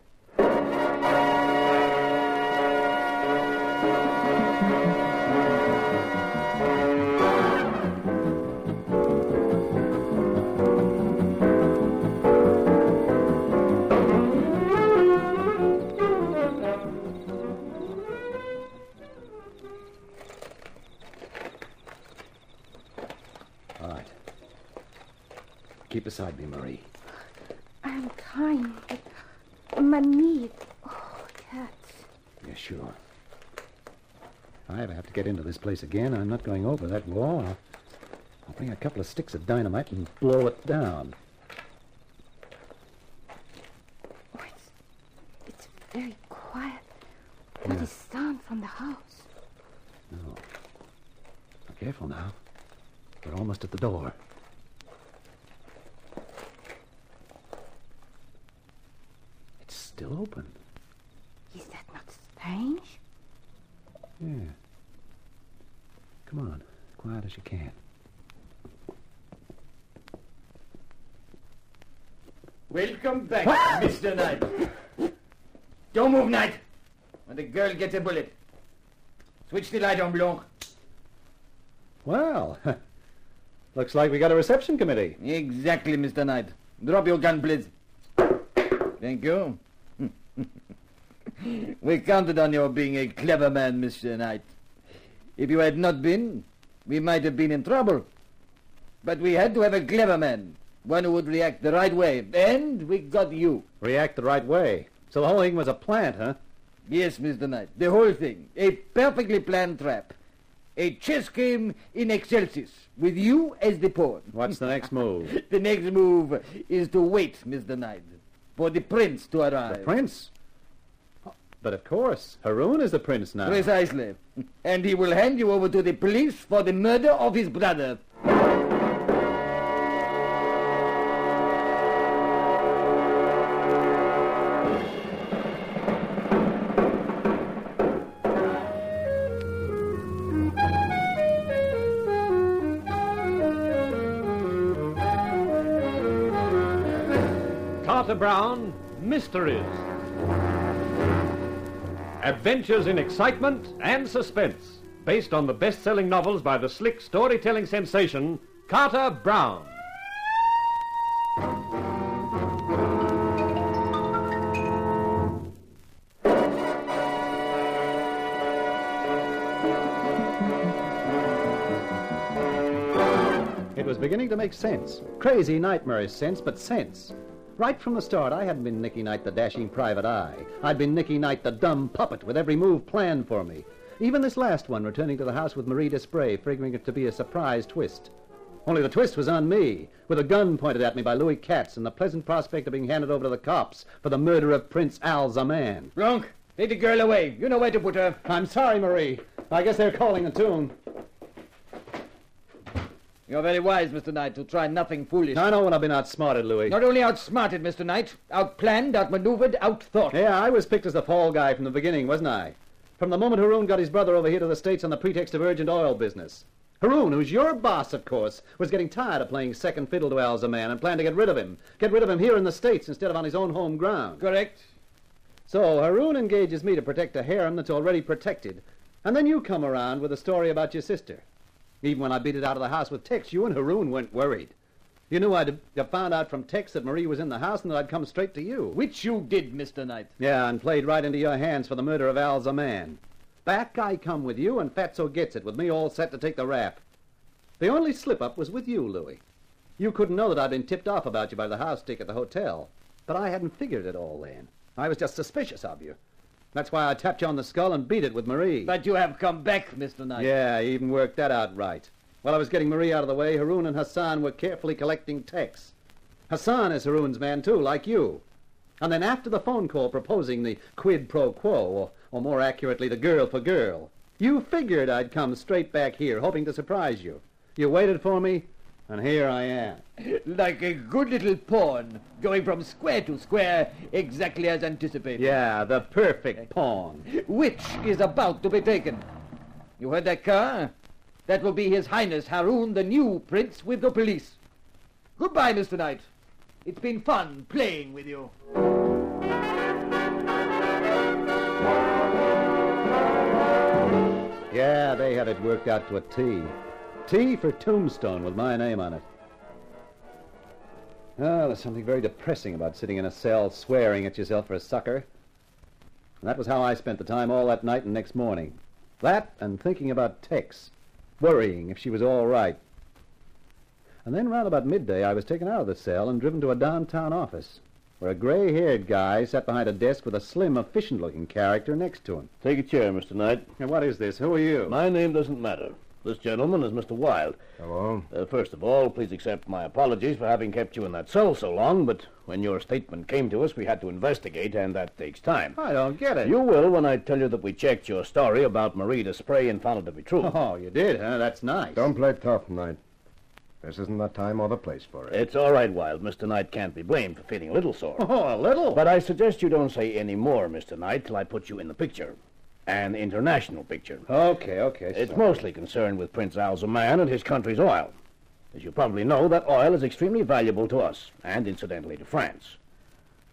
Keep beside me, Marie. I'm trying, but my knee... Oh, it hurts. Yeah, sure. If I ever have to get into this place again, I'm not going over that wall. I'll bring a couple of sticks of dynamite and blow it down. Oh, it's very quiet. Not a sound from the house. No. Now, careful now. We're almost at the door. Still open. Is that not strange? Yeah. Come on, quiet as you can. Welcome back, Mr. Knight. Don't move, Knight. When the girl gets a bullet. Switch the light on, Blanc. Well, looks like we got a reception committee. Exactly, Mr. Knight. Drop your gun, please. Thank you. We counted on your being a clever man, Mr. Knight. If you had not been, we might have been in trouble. But we had to have a clever man, one who would react the right way, and we got you. React the right way? So the whole thing was a plant, huh? Yes, Mr. Knight, the whole thing. A perfectly planned trap. A chess game in excelsis. with you as the pawn. What's the next move? The next move is to wait, Mr. Knight, for the prince to arrive. The prince? But of course, Haroun is the prince now. Precisely. And he will hand you over to the police for the murder of his brother. Carter Brown, Mysteries. Adventures in excitement and suspense, based on the best-selling novels by the slick storytelling sensation, Carter Brown. It was beginning to make sense. Crazy, nightmarish sense, but sense. Right from the start, I hadn't been Nicky Knight, the dashing private eye. I'd been Nicky Knight, the dumb puppet, with every move planned for me. Even this last one, returning to the house with Marie Desprez, figuring it to be a surprise twist. Only the twist was on me, with a gun pointed at me by Louis Katz, and the pleasant prospect of being handed over to the cops for the murder of Prince Al Zaman. Bronk, take the girl away. You know where to put her. I'm sorry, Marie. I guess they're calling a tune. You're very wise, Mr. Knight, to try nothing foolish. I know when I've been outsmarted, Louis. Not only outsmarted, Mr. Knight, outplanned, outmaneuvered, outthought. Yeah, I was picked as the fall guy from the beginning, wasn't I? From the moment Haroun got his brother over here to the States on the pretext of urgent oil business. Haroun, who's your boss, of course, was getting tired of playing second fiddle to Al Zaman and planned to get rid of him. Get rid of him here in the States instead of on his own home ground. Correct. So Haroun engages me to protect a harem that's already protected. And then you come around with a story about your sister. Even when I beat it out of the house with Tex, you and Haroun weren't worried. You knew I'd have found out from Tex that Marie was in the house and that I'd come straight to you. Which you did, Mr. Knight. Yeah, and played right into your hands for the murder of Al Zaman. Back I come with you, and Fatso gets it, with me all set to take the rap. The only slip-up was with you, Louis. You couldn't know that I'd been tipped off about you by the house stick at the hotel. But I hadn't figured it all then. I was just suspicious of you. That's why I tapped you on the skull and beat it with Marie. But you have come back, Mr. Knight. Yeah, I even worked that out right. While I was getting Marie out of the way, Haroun and Hassan were carefully collecting Tex. Hassan is Haroun's man, too, like you. And then after the phone call proposing the quid pro quo, or more accurately, the girl for girl, you figured I'd come straight back here, hoping to surprise you. You waited for me, and here I am. Like a good little pawn, going from square to square, exactly as anticipated. Yeah, the perfect pawn. Which is about to be taken. You heard that car? That will be His Highness Haroun, the new prince, with the police. Goodbye, Mr. Knight. It's been fun playing with you. Yeah, they had it worked out to a T. T for Tombstone with my name on it. Oh, there's something very depressing about sitting in a cell swearing at yourself for a sucker. And that was how I spent the time all that night and next morning. That and thinking about Tex. Worrying if she was all right. And then round about midday, I was taken out of the cell and driven to a downtown office, where a gray-haired guy sat behind a desk with a slim, efficient-looking character next to him. Take a chair, Mr. Knight. And what is this? Who are you? My name doesn't matter. This gentleman is Mr. Wilde. Hello. First of all, please accept my apologies for having kept you in that cell so long, but when your statement came to us, we had to investigate, and that takes time. I don't get it. You will when I tell you that we checked your story about Marie Desprez and found it to be true. Oh, you did, huh? That's nice. Don't play tough, Knight. This isn't the time or the place for it. It's all right, Wilde. Mr. Knight can't be blamed for feeling a little sore. Oh, a little? But I suggest you don't say any more, Mr. Knight, till I put you in the picture. An international picture. Okay. It's mostly concerned with Prince Al Zaman and his country's oil. As you probably know, that oil is extremely valuable to us, and incidentally to France.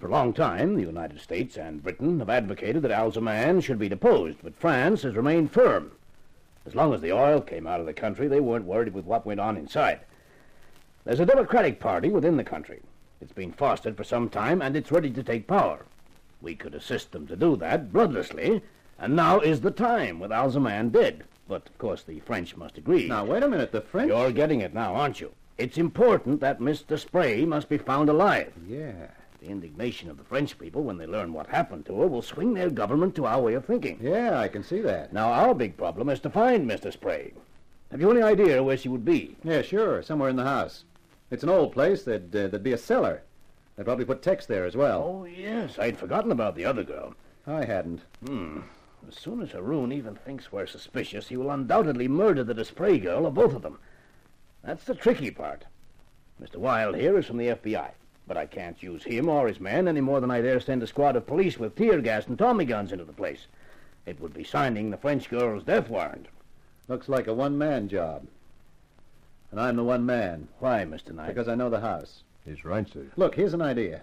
For a long time, the United States and Britain have advocated that Al Zaman should be deposed, but France has remained firm. As long as the oil came out of the country, they weren't worried with what went on inside. There's a Democratic Party within the country. It's been fostered for some time, and it's ready to take power. We could assist them to do that bloodlessly, and now is the time, with Al Zaman dead. But, of course, the French must agree. Now, wait a minute, the French... You're getting it now, aren't you? It's important that Miss Desprez must be found alive. Yeah. The indignation of the French people when they learn what happened to her will swing their government to our way of thinking. Yeah, I can see that. Now, our big problem is to find Miss Desprez. Have you any idea where she would be? Yeah, sure. Somewhere in the house. It's an old place. There'd be a cellar. They'd probably put Tex there as well. Oh, yes. I'd forgotten about the other girl. I hadn't. As soon as Haroun even thinks we're suspicious, he will undoubtedly murder the Desprez girl or both of them. That's the tricky part. Mr. Wilde here is from the FBI, but I can't use him or his men any more than I dare send a squad of police with tear gas and Tommy guns into the place. It would be signing the French girl's death warrant. Looks like a one-man job. And I'm the one man. Why, Mr. Knight? Because I know the house. He's right, sir. Look, here's an idea.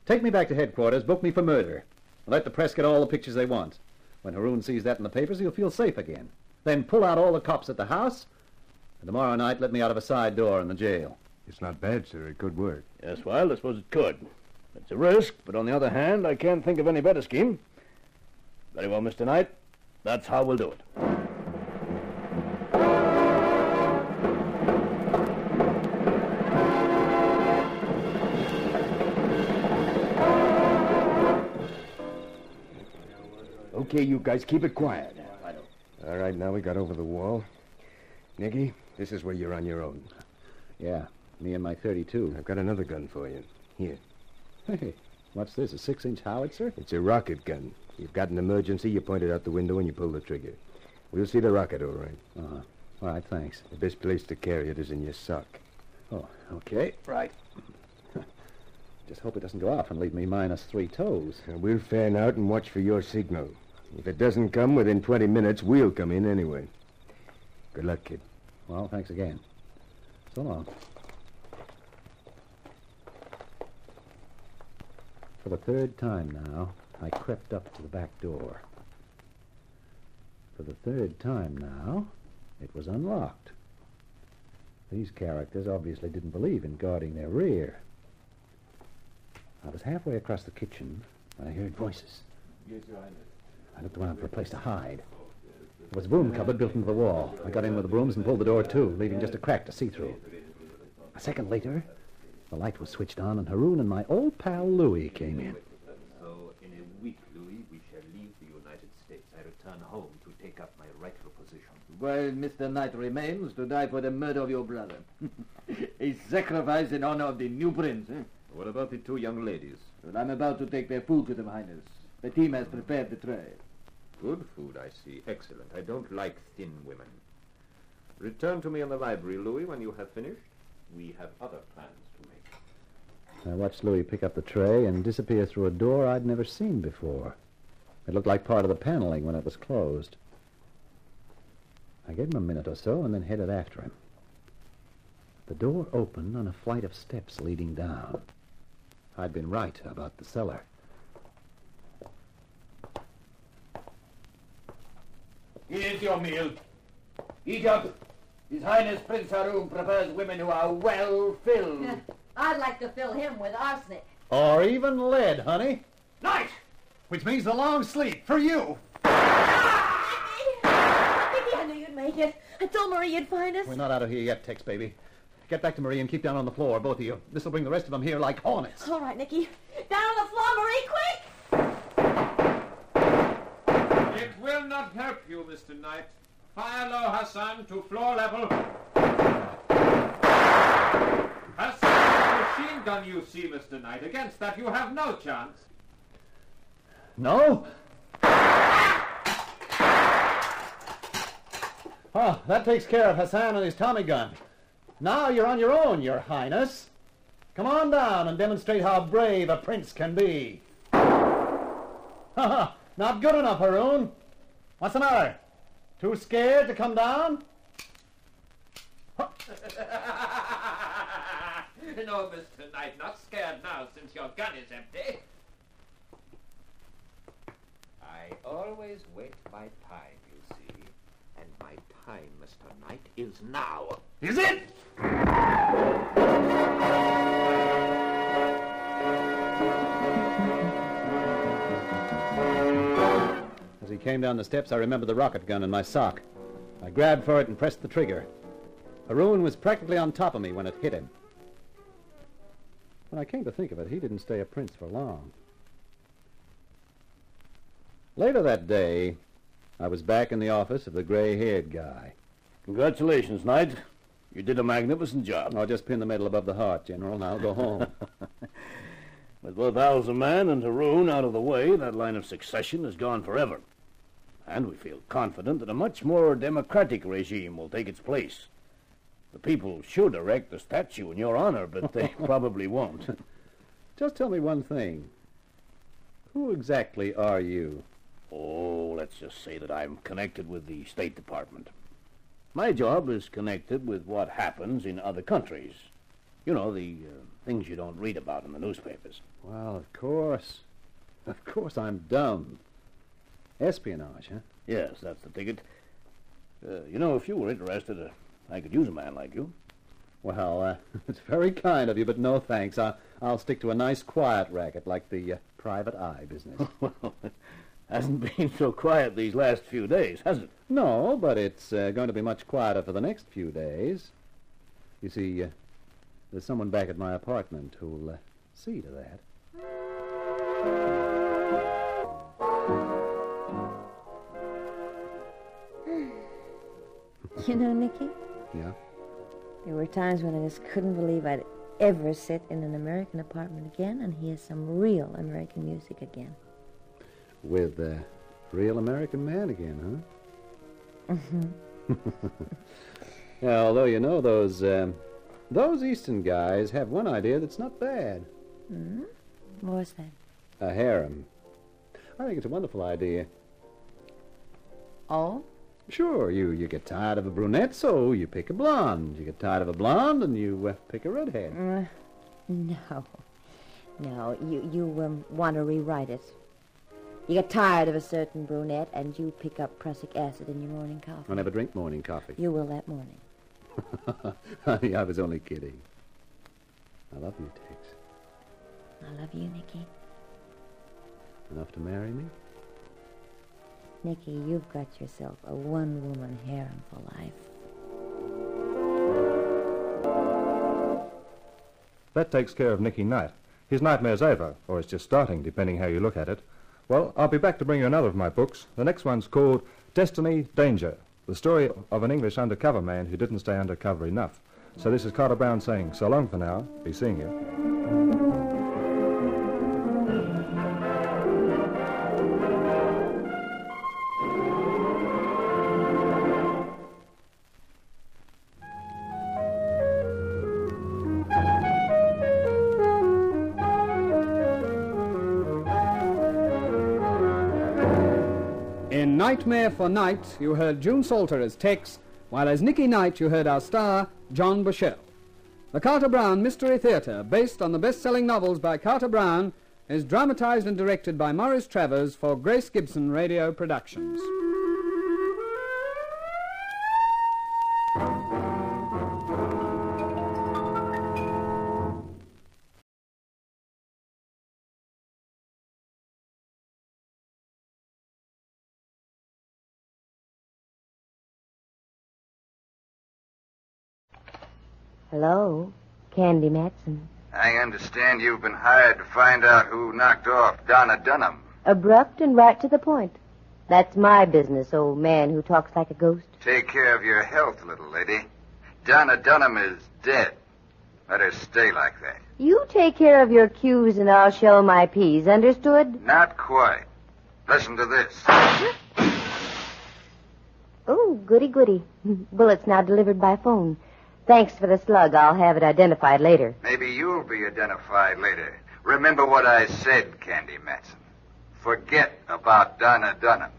Take me back to headquarters, book me for murder. Let the press get all the pictures they want. When Haroun sees that in the papers, he'll feel safe again. Then pull out all the cops at the house, and tomorrow night let me out of a side door in the jail. It's not bad, sir. It could work. Yes, well, I suppose it could. It's a risk, but on the other hand, I can't think of any better scheme. Very well, Mr. Knight. That's how we'll do it. Okay, you guys, keep it quiet. All right, now we got over the wall. Nicky, this is where you're on your own. Yeah, me and my .32. I've got another gun for you. Here. Hey, what's this, a 6-inch howitzer? It's a rocket gun. You've got an emergency, you point it out the window and you pull the trigger. We'll see the rocket, all right. Uh-huh. All right, thanks. The best place to carry it is in your sock. Oh, okay, right. Just hope it doesn't go off and leave me minus 3 toes. We'll fan out and watch for your signal. If it doesn't come within 20 minutes, we'll come in anyway. Good luck, kid. Well, thanks again. So long. For the 3rd time now, I crept up to the back door. For the 3rd time now, it was unlocked. These characters obviously didn't believe in guarding their rear. I was halfway across the kitchen when I heard voices. Yes, Your Highness. I looked around for a place to hide. There was a broom cupboard built into the wall. I got in with the brooms and pulled the door to, leaving just a crack to see through. A second later, the light was switched on, and Haroun and my old pal Louis came in. So, in a week, Louis, we shall leave the United States. I return home to take up my rightful position. While Mr. Knight remains to die for the murder of your brother. A sacrifice in honor of the new prince, eh? What about the 2 young ladies? Well, I'm about to take their food to them, Highness. The team has prepared the tray. Good food, I see. Excellent. I don't like thin women. Return to me in the library, Louis, when you have finished. We have other plans to make. I watched Louis pick up the tray and disappear through a door I'd never seen before. It looked like part of the paneling when it was closed. I gave him a minute or so and then headed after him. The door opened on a flight of steps leading down. I'd been right about the cellar. Here's your meal. Eat up. His Highness Prince Haroun prefers women who are well filled. I'd like to fill him with arsenic. Or even lead, honey. Night! Which means a long sleep for you. Nicky, I knew you'd make it. I told Marie you'd find us. We're not out of here yet, Tex, baby. Get back to Marie and keep down on the floor, both of you. This'll bring the rest of them here like hornets. All right, Nicky. Down on the floor, Marie, quick! It will not help you, Mr. Knight. Fire low, Hassan, to floor level. Hassan, the machine gun you see, Mr. Knight. Against that, you have no chance. No? Oh, that takes care of Hassan and his Tommy gun. Now you're on your own, Your Highness. Come on down and demonstrate how brave a prince can be. Ha! Not good enough, Haroun. What's the matter? Too scared to come down? No, Mr. Knight, not scared now since your gun is empty. I always wait my time, you see. And my time, Mr. Knight, is now. Is it? As he came down the steps, I remembered the rocket gun in my sock. I grabbed for it and pressed the trigger. Haroun was practically on top of me when it hit him. When I came to think of it, he didn't stay a prince for long. Later that day, I was back in the office of the gray-haired guy. Congratulations, Knight. You did a magnificent job. I'll just pin the medal above the heart, General, and I'll go home. With both Alzaman and Haroun out of the way, that line of succession is gone forever. And we feel confident that a much more democratic regime will take its place. The people should erect a statue in your honor, but they probably won't. Just tell me one thing. Who exactly are you? Oh, let's just say that I'm connected with the State Department. My job is connected with what happens in other countries. You know, the things you don't read about in the newspapers. Well, of course. Of course I'm dumb. Espionage, huh? Yes, that's the ticket. You know, if you were interested, I could use a man like you. Well, it's very kind of you, but no thanks. I'll stick to a nice quiet racket like the private eye business. Well, it hasn't been so quiet these last few days, has it? No, but it's going to be much quieter for the next few days. You see, there's someone back at my apartment who'll see to that. You know, Nicky? Yeah? There were times when I just couldn't believe I'd ever sit in an American apartment again and hear some real American music again. With a real American man again, huh? Mm-hmm. Yeah, although, you know, those Eastern guys have one idea that's not bad. Mm-hmm. What's that? A harem. I think it's a wonderful idea. Oh? Sure, you get tired of a brunette, so you pick a blonde. You get tired of a blonde, and you pick a redhead. No. No, you want to rewrite it. You get tired of a certain brunette, and you pick up prussic acid in your morning coffee. I never drink morning coffee. You will that morning. Honey, I was only kidding. I love you, Tex. I love you, Nicky. Enough to marry me? Nicky, you've got yourself a one-woman harem for life. That takes care of Nicky Knight. His nightmare's over, or it's just starting, depending how you look at it. Well, I'll be back to bring you another of my books. The next one's called Destiny, Danger, the story of an English undercover man who didn't stay undercover enough. So this is Carter Brown saying so long for now. Be seeing you. In Nightmare for Night, you heard June Salter as Tex, while as Nicky Knight you heard our star, John Bushell. The Carter Brown Mystery Theatre, based on the best-selling novels by Carter Brown, is dramatized and directed by Maurice Travers for Grace Gibson Radio Productions. Hello, Candy Matson. I understand you've been hired to find out who knocked off Donna Dunham. Abrupt and right to the point. That's my business, old man who talks like a ghost. Take care of your health, little lady. Donna Dunham is dead. Let her stay like that. You take care of your Q's and I'll show my P's, understood? Not quite. Listen to this. Oh, goody, goody. Bullets now delivered by phone. Thanks for the slug. I'll have it identified later. Maybe you'll be identified later. Remember what I said, Candy Matson. Forget about Donna Dunham.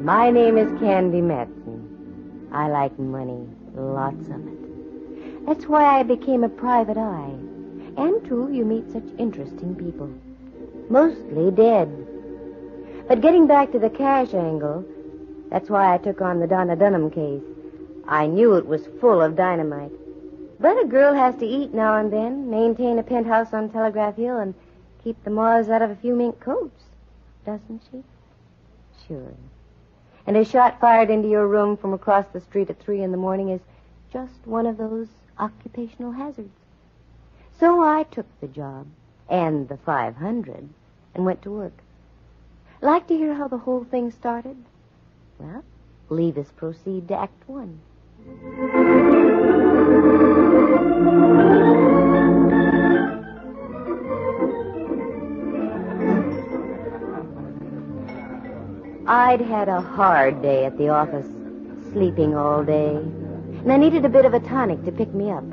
My name is Candy Matson. I like money, lots of it. That's why I became a private eye. And, too, you meet such interesting people. Mostly dead. But getting back to the cash angle, that's why I took on the Donna Dunham case. I knew it was full of dynamite. But a girl has to eat now and then, maintain a penthouse on Telegraph Hill, and keep the moths out of a few mink coats, doesn't she? Sure. And a shot fired into your room from across the street at 3 a.m. is just one of those occupational hazards. So I took the job and the 500 and went to work. Like to hear how the whole thing started? Well, leave us proceed to Act 1. I'd had a hard day at the office, sleeping all day, and I needed a bit of a tonic to pick me up.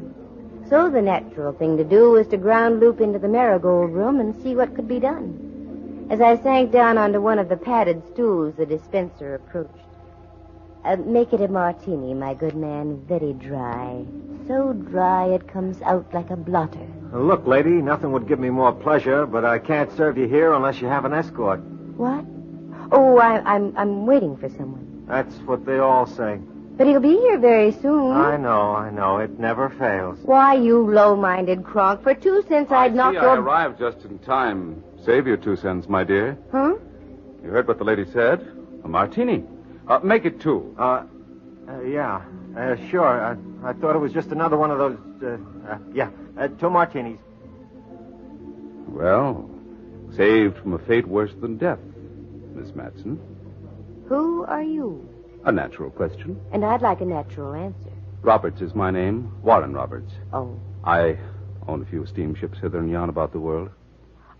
So the natural thing to do was to ground loop into the marigold room and see what could be done. As I sank down onto one of the padded stools, the dispenser approached. Make it a martini, my good man, very dry. So dry it comes out like a blotter. Look, lady, nothing would give me more pleasure, but I can't serve you here unless you have an escort. What? Oh, I'm waiting for someone. That's what they all say. But he'll be here very soon. I know. It never fails. Why, you low-minded cronk. For 2 cents I'd knock your... I arrived just in time. Save your 2 cents, my dear. Huh? You heard what the lady said? A martini. Make it 2. Yeah. Sure. I thought it was just another one of those, 2 martinis. Well, saved from a fate worse than death, Miss Matson. Who are you? A natural question. And I'd like a natural answer. Roberts is my name. Warren Roberts. Oh. I own a few steamships hither and yon about the world.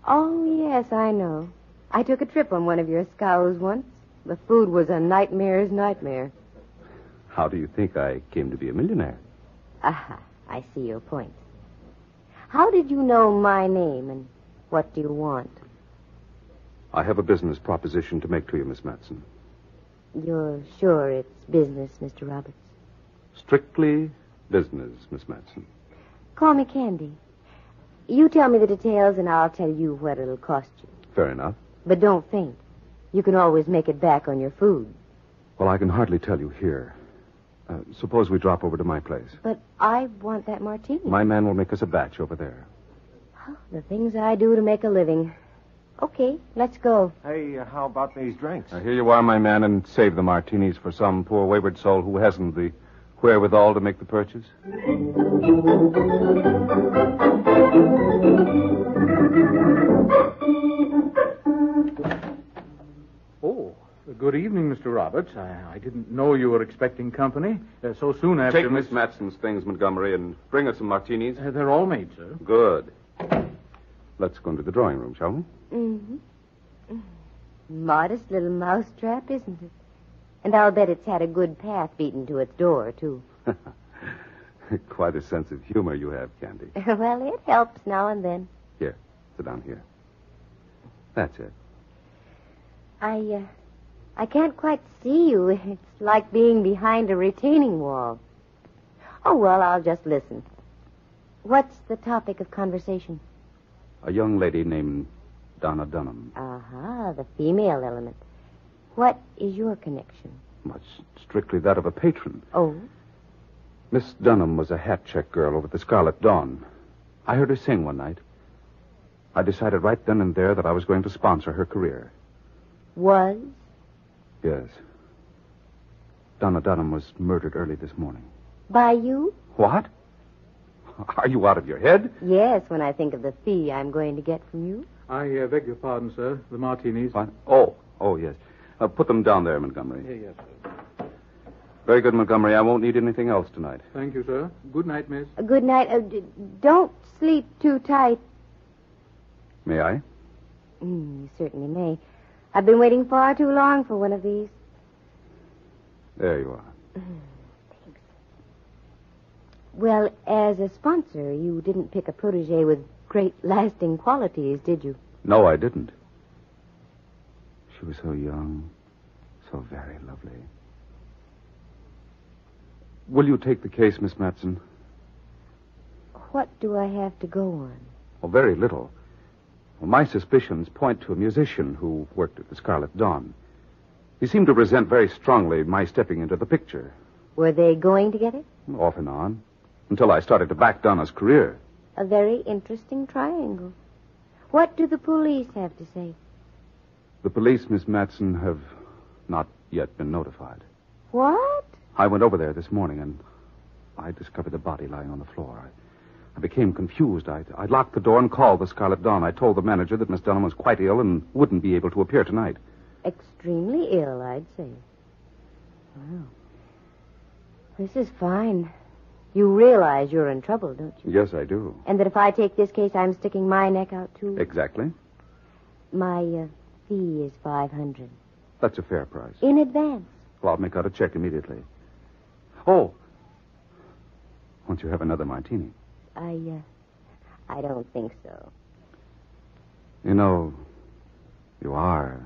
Oh, yes, I know. I took a trip on one of your scows once. The food was a nightmare's nightmare. How do you think I came to be a millionaire? Aha, I see your point. How did you know my name, and what do you want? I have a business proposition to make to you, Miss Matson. You're sure it's business, Mr. Roberts? Strictly business, Miss Matson. Call me Candy. You tell me the details, and I'll tell you what it'll cost you. Fair enough. But don't faint. You can always make it back on your food. Well, I can hardly tell you here. Suppose we drop over to my place. But I want that martini. My man will make us a batch over there. Oh, the things I do to make a living. Okay, let's go. Hey, how about these drinks? Here you are, my man, and save the martinis for some poor wayward soul who hasn't the wherewithal to make the purchase. Oh, good evening, Mr. Roberts. I didn't know you were expecting company so soon after... Take Miss Matson's things, Montgomery, and bring us some martinis. They're all made, sir. Good. Let's go into the drawing room, shall we? Mm-hmm. Modest little mousetrap, isn't it? And I'll bet it's had a good path beaten to its door, too. Quite a sense of humor you have, Candy. Well, it helps now and then. Here, sit down here. That's it. I can't quite see you. It's like being behind a retaining wall. Oh, well, I'll just listen. What's the topic of conversation? A young lady named Donna Dunham. The female element. What is your connection? Much strictly that of a patron. Oh? Miss Dunham was a hat-check girl over at the Scarlet Dawn. I heard her sing one night. I decided right then and there that I was going to sponsor her career. Was? Yes. Donna Dunham was murdered early this morning. By you? What? Are you out of your head? Yes, when I think of the fee I'm going to get from you. I beg your pardon, sir. The martinis. What? Oh, yes. Put them down there, Montgomery. Yes, sir. Very good, Montgomery. I won't need anything else tonight. Thank you, sir. Good night, miss. Good night. Don't sleep too tight. May I? You certainly may. I've been waiting far too long for one of these. There you are. Thanks. Well, as a sponsor, you didn't pick a protege with great lasting qualities, did you? No, I didn't. She was so young, so very lovely. Will you take the case, Miss Matson? What do I have to go on? Oh, very little. Well, my suspicions point to a musician who worked at the Scarlet Dawn. He seemed to resent very strongly my stepping into the picture. Were they going together? Off and on. Until I started to back Donna's career. A very interesting triangle. What do the police have to say? The police, Miss Matson, have not yet been notified. What? I went over there this morning, and I discovered the body lying on the floor. I became confused. I locked the door and called the Scarlet Dawn. I told the manager that Miss Dunham was quite ill and wouldn't be able to appear tonight. Extremely ill, I'd say. Well, this is fine. You realize you're in trouble, don't you? Yes, I do. And that if I take this case, I'm sticking my neck out, too? Exactly. My fee is $500. That's a fair price. In advance. Well, I'll make out a check immediately. Oh. Won't you have another martini? I don't think so. You know, you are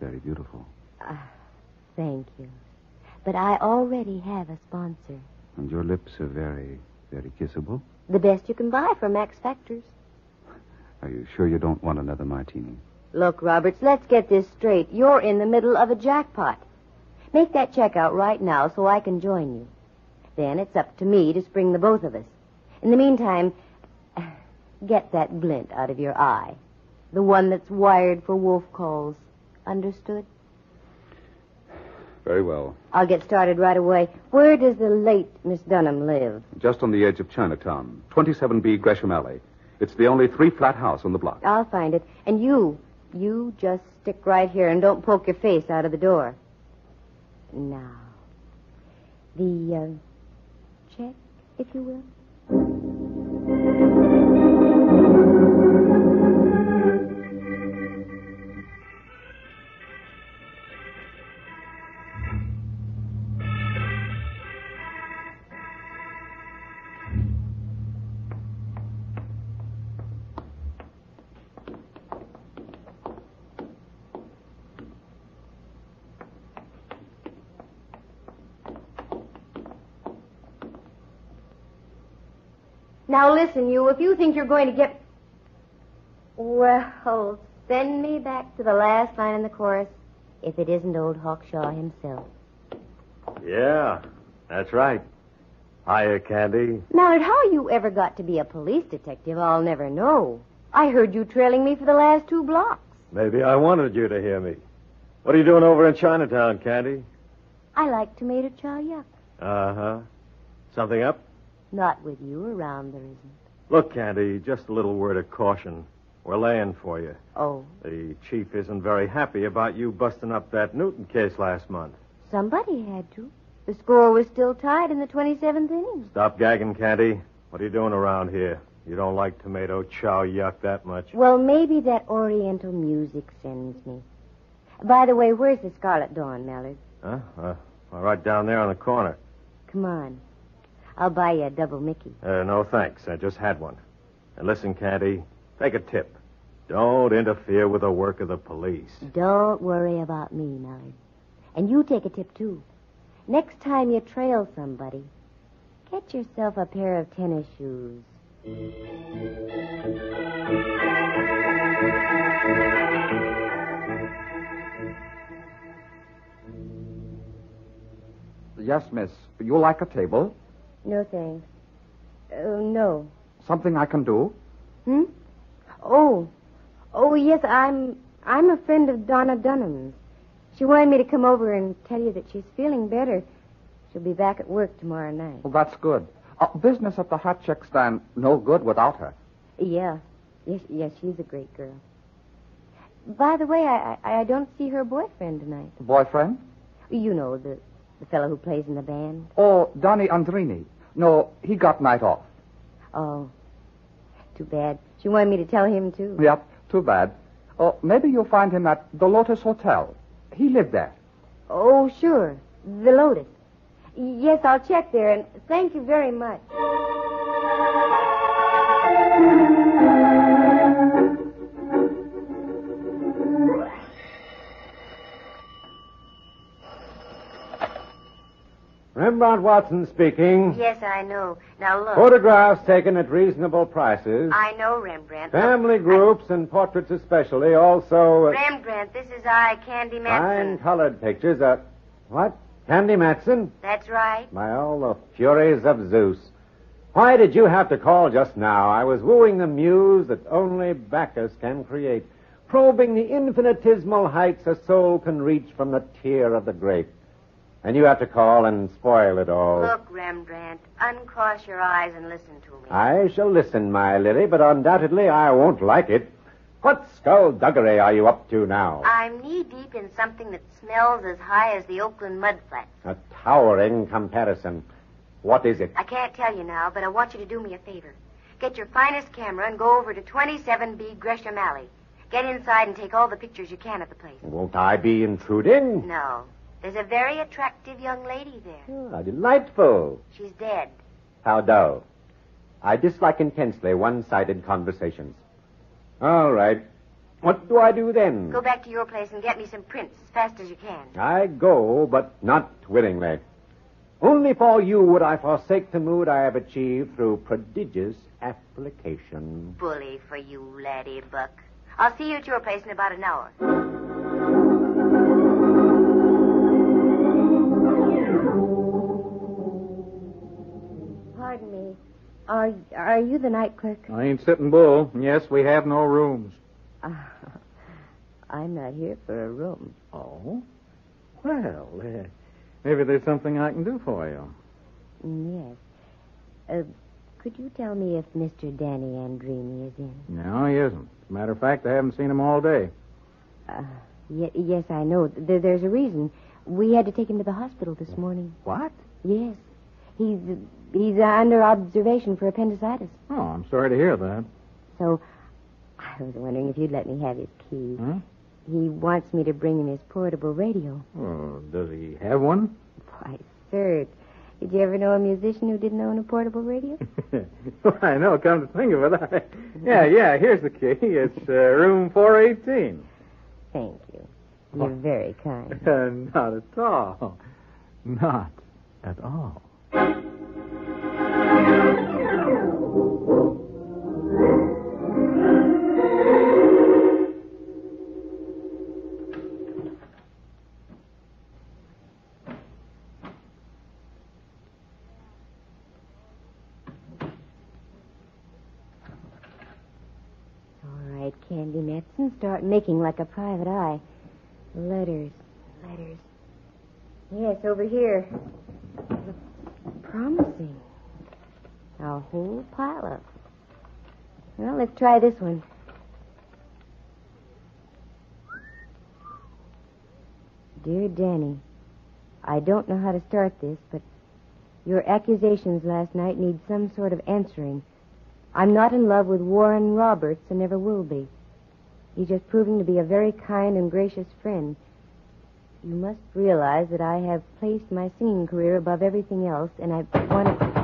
very beautiful. Thank you. But I already have a sponsor. And your lips are very, very kissable. The best you can buy from Max Factors. Are you sure you don't want another martini? Look, Roberts, let's get this straight. You're in the middle of a jackpot. Make that check out right now so I can join you. Then it's up to me to spring the both of us. In the meantime, get that glint out of your eye. The one that's wired for wolf calls. Understood? Very well. I'll get started right away. Where does the late Miss Dunham live? Just on the edge of Chinatown. 27B Gresham Alley. It's the only 3-flat house on the block. I'll find it. And you just stick right here and don't poke your face out of the door. Now, the check, if you will. Now listen, you, if you think you're going to get... Well, send me back to the last line in the chorus, if it isn't old Hawkshaw himself. Yeah, that's right. Hiya, Candy. Mallard, how you ever got to be a police detective, I'll never know. I heard you trailing me for the last 2 blocks. Maybe I wanted you to hear me. What are you doing over in Chinatown, Candy? I like tomato chow yuck. Uh-huh. Something up? Not with you around, there isn't. Look, Candy, just a little word of caution. We're laying for you. Oh. The chief isn't very happy about you busting up that Newton case last month. Somebody had to. The score was still tied in the 27th inning. Stop gagging, Candy. What are you doing around here? You don't like tomato chow yuck that much. Well, maybe that Oriental music sends me. By the way, where's the Scarlet Dawn, Mallard? Huh? Right down there on the corner. Come on. I'll buy you a double Mickey. No, thanks. I just had one. And listen, Candy, take a tip. Don't interfere with the work of the police. Don't worry about me, Mallard. And you take a tip, too. Next time you trail somebody, get yourself a pair of tennis shoes. Yes, miss. You like a table? No, thanks. No. Something I can do? Hmm? Oh, yes, I'm a friend of Donna Dunham's. She wanted me to come over and tell you that she's feeling better. She'll be back at work tomorrow night. Well, that's good. Business at the hot chick stand no good without her. Yeah. Yes, she's a great girl. By the way, I don't see her boyfriend tonight. Boyfriend? You know, the fellow who plays in the band. Oh, Donnie Andrini. No, he got night off. Oh, too bad. She wanted me to tell him, too. Yep, too bad. Oh, maybe you'll find him at the Lotus Hotel. He lived there. Oh, sure. The Lotus. Yes, I'll check there, and thank you very much. Rembrandt Watson speaking. Yes, I know. Now, look. Photographs taken at reasonable prices. I know, Rembrandt. Family groups and portraits especially. Also... Rembrandt, this is I, Candy Matson. Fine colored pictures. What? Candy Matson? That's right. By all the furies of Zeus. Why did you have to call just now? I was wooing the muse that only Bacchus can create. probing the infinitesimal heights a soul can reach from the tear of the grape. And you have to call and spoil it all. Look, Rembrandt, uncross your eyes and listen to me. I shall listen, my Lily, but undoubtedly I won't like it. What skullduggery are you up to now? I'm knee-deep in something that smells as high as the Oakland mudflats. A towering comparison. What is it? I can't tell you now, but I want you to do me a favor. Get your finest camera and go over to 27B Gresham Alley. Get inside and take all the pictures you can of the place. Won't I be intruding? No. There's a very attractive young lady there. Ah, delightful. She's dead. How dull. I dislike intensely one-sided conversations. All right. What do I do then? Go back to your place and get me some prints as fast as you can. I go, but not willingly. Only for you would I forsake the mood I have achieved through prodigious application. Bully for you, laddie buck. I'll see you at your place in about an hour. Pardon me. Are you the night clerk? I ain't sitting bull. Yes, we have no rooms. I'm not here for a room. Oh? Well, maybe there's something I can do for you. Yes. Could you tell me if Mr. Danny Andrini is in? No, he isn't. As a matter of fact, I haven't seen him all day. Yes, I know. There's a reason. We had to take him to the hospital this morning. What? Yes. He's under observation for appendicitis. Oh, I'm sorry to hear that. So, I was wondering if you'd let me have his key. Huh? He wants me to bring him his portable radio. Oh, does he have one? Why, sir, did you ever know a musician who didn't own a portable radio? Well, I know, come to think of it. Yeah, here's the key. It's room 418. Thank you. You're very kind. Not at all. Not at all. Candy Matson, start making like a private eye. Letters. Yes, over here. Promising. A whole pile of. Well, let's try this one. Dear Danny, I don't know how to start this, but your accusations last night need some sort of answering. I'm not in love with Warren Roberts and never will be. He's just proving to be a very kind and gracious friend. You must realize that I have placed my singing career above everything else, and I want to...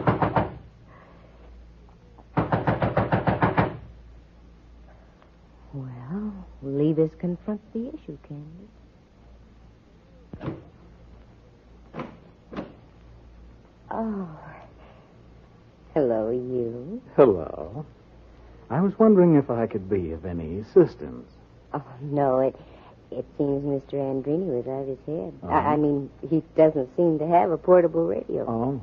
Well, leave us confront the issue, Candy. Oh. Hello, you. Hello. I was wondering if I could be of any assistance. Oh, no, it seems Mr. Andrini was out of his head. Oh. I mean, he doesn't seem to have a portable radio. Oh.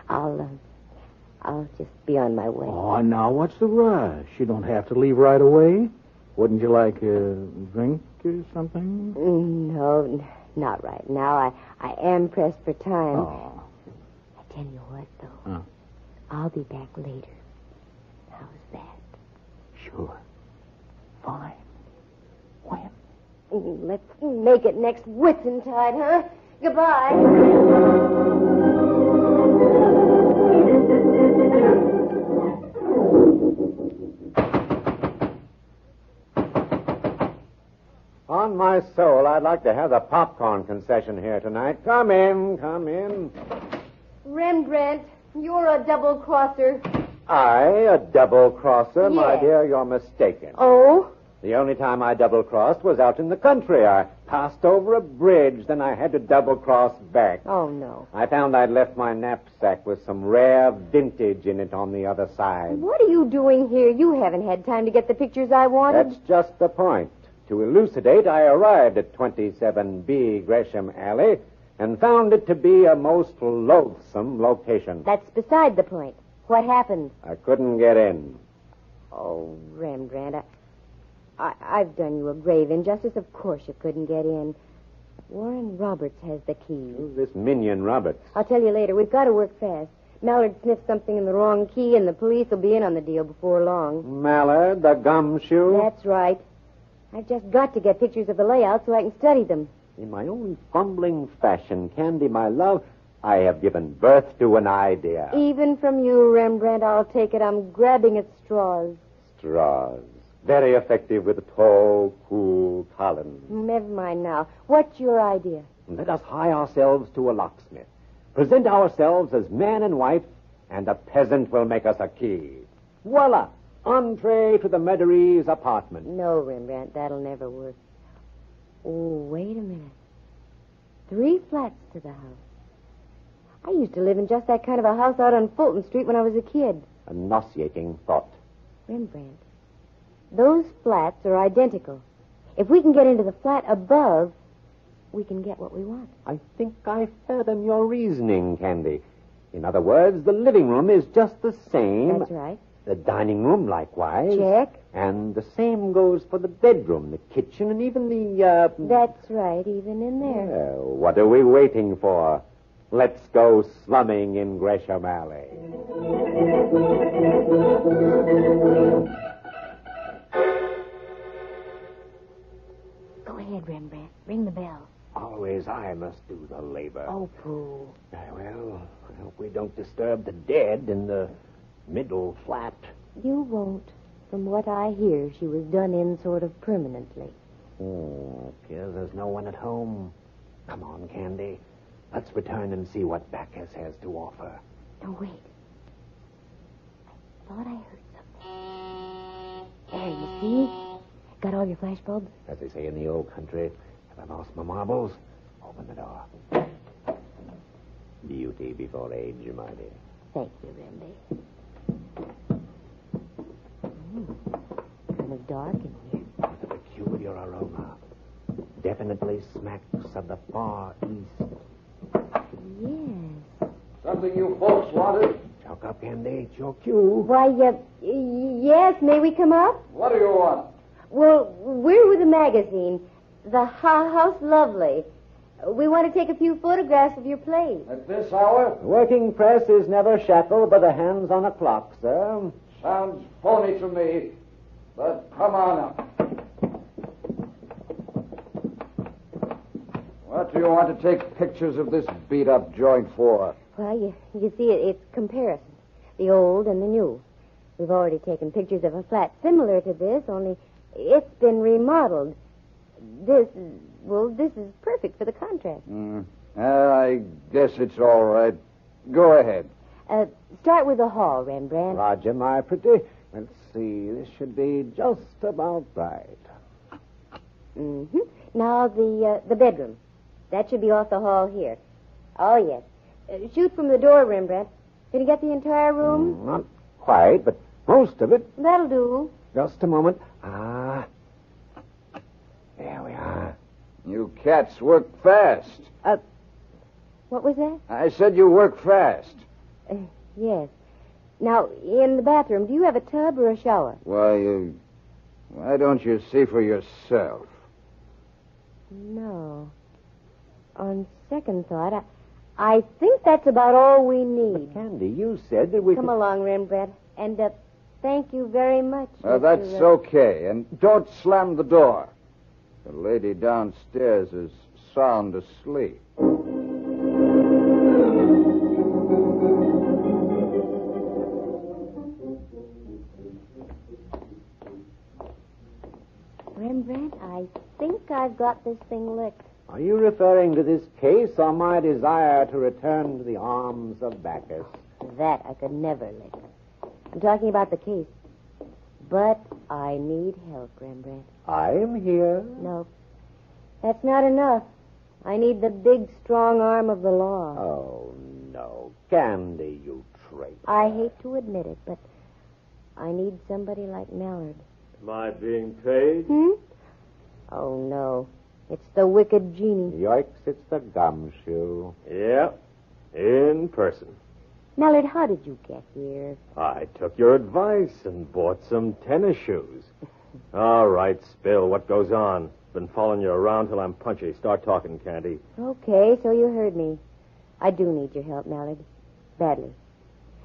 I'll just be on my way. Oh, now what's the rush? You don't have to leave right away. Wouldn't you like a drink or something? No, not right now. I am pressed for time. Oh. I tell you what, though. Huh? I'll be back later. How's that? Sure. Fine. When? Let's make it next Whitsuntide, huh? Goodbye. On my soul, I'd like to have the popcorn concession here tonight. Come in. Rembrandt, you're a double-crosser. A double-crosser? Yes. My dear, you're mistaken. Oh? The only time I double-crossed was out in the country. I passed over a bridge, then I had to double-cross back. Oh, no. I found I'd left my knapsack with some rare vintage in it on the other side. What are you doing here? You haven't had time to get the pictures I wanted. That's just the point. To elucidate, I arrived at 27B Gresham Alley and found it to be a most loathsome location. That's beside the point. What happened? I couldn't get in. Oh, Rembrandt, I've done you a grave injustice. Of course you couldn't get in. Warren Roberts has the key. Who's this minion Roberts? I'll tell you later. We've got to work fast. Mallard sniffed something in the wrong key, and the police will be in on the deal before long. Mallard, the gumshoe? That's right. I've just got to get pictures of the layout so I can study them. In my own fumbling fashion, Candy, my love, I have given birth to an idea. Even from you, Rembrandt, I'll take it. I'm grabbing at straws. Straws. Very effective with tall, cool Collins. Never mind now. What's your idea? Let us hie ourselves to a locksmith. Present ourselves as man and wife, and a peasant will make us a key. Voila! Entree to the Meadery's apartment. No, Rembrandt, that'll never work. Oh, wait a minute. 3 flats to the house. I used to live in just that kind of a house out on Fulton Street when I was a kid. A nauseating thought. Rembrandt, those flats are identical. If we can get into the flat above, we can get what we want. I think I fathom your reasoning, Candy. In other words, the living room is just the same. That's right. The dining room, likewise. Check. And the same goes for the bedroom, the kitchen, and even the, That's right, even in there. Well, what are we waiting for? Let's go slumming in Gresham Alley. Go ahead, Rembrandt. Ring the bell. Always I must do the labor. Oh, pooh. Well, I hope we don't disturb the dead in the middle flat. You won't. From what I hear, she was done in sort of permanently. Oh, appears there's no one at home. Come on, Candy. Let's return and see what Bacchus has to offer. No, wait. I thought I heard something. There, you see? Got all your flashbulbs? As they say in the old country, have I lost my marbles? Open the door. Beauty before age, my dear. Thank you, Remby. Kind of dark in here. With a peculiar aroma. Definitely smacks of the far east. Yes. Something you folks wanted? Chalk up, Candy. It's your cue. Why, yes, may we come up? What do you want? Well, we're with a magazine, The House Lovely. We want to take a few photographs of your place. At this hour? The working press is never shackled by the hands on a clock, sir. Sounds phony to me, but come on up. What do you want to take pictures of this beat-up joint for? Well, you see, it's comparison. The old and the new. We've already taken pictures of a flat similar to this, only it's been remodeled. This is perfect for the contrast. I guess it's all right. Go ahead. Start with the hall, Rembrandt. Roger, my pretty. Let's see. This should be just about right. Mm-hmm. Now the bedroom. That should be off the hall here. Oh, yes. Shoot from the door, Rembrandt. Did you get the entire room? Not quite, but most of it. That'll do. Just a moment. Ah. There we are. You cats work fast. What was that? I said you work fast. Yes. Now, in the bathroom, do you have a tub or a shower? Why don't you see for yourself? No. On second thought, I think that's about all we need. But Candy, you said that we Come along, Rembrandt. And thank you very much. That's okay. And don't slam the door. The lady downstairs is sound asleep. Rembrandt, I think I've got this thing licked. Are you referring to this case or my desire to return to the arms of Bacchus? That I could never lick. I'm talking about the case. But I need help, Rembrandt. I am here. No. That's not enough. I need the big, strong arm of the law. Oh, no. Candy, you traitor. I hate to admit it, but I need somebody like Mallard. Am I being paid? Oh, no. It's the wicked genie. Yoicks, it's the gumshoe. Yep. In person. Mallard, how did you get here? I took your advice and bought some tennis shoes. All right, spill. What goes on? Been following you around till I'm punchy. Start talking, Candy. Okay, so you heard me. I do need your help, Mallard. Badly.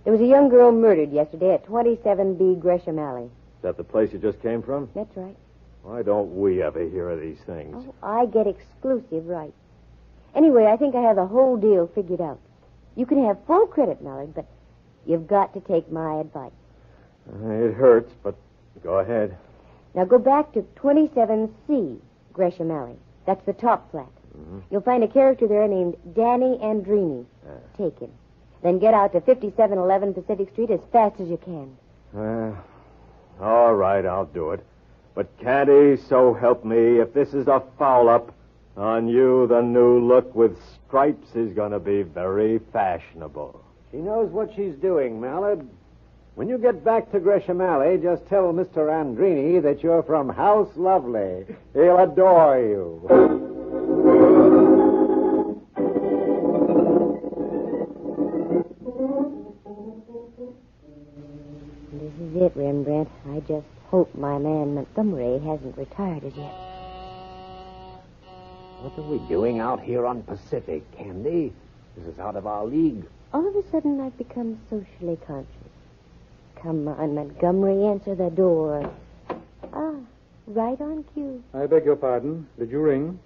There was a young girl murdered yesterday at 27B Gresham Alley. Is that the place you just came from? That's right. Why don't we ever hear of these things? Oh, I get exclusive rights. Anyway, I think I have the whole deal figured out. You can have full credit, Mallard, but you've got to take my advice. It hurts, but go ahead. Now go back to 27C Gresham Alley. That's the top flat. Mm-hmm. You'll find a character there named Danny Andrini. Take him. Then get out to 5711 Pacific Street as fast as you can. All right, I'll do it. But Candy, so help me, if this is a foul-up, on you the new look with stripes is going to be very fashionable. She knows what she's doing, Mallard. When you get back to Gresham Alley, just tell Mr. Andrini that you're from House Lovely. He'll adore you. This is it, Rembrandt. I just hope my man Montgomery hasn't retired as yet. What are we doing out here on Pacific, Candy? This is out of our league. All of a sudden, I've become socially conscious. Come on, Montgomery, answer the door. Ah, right on cue. I beg your pardon. Did you ring?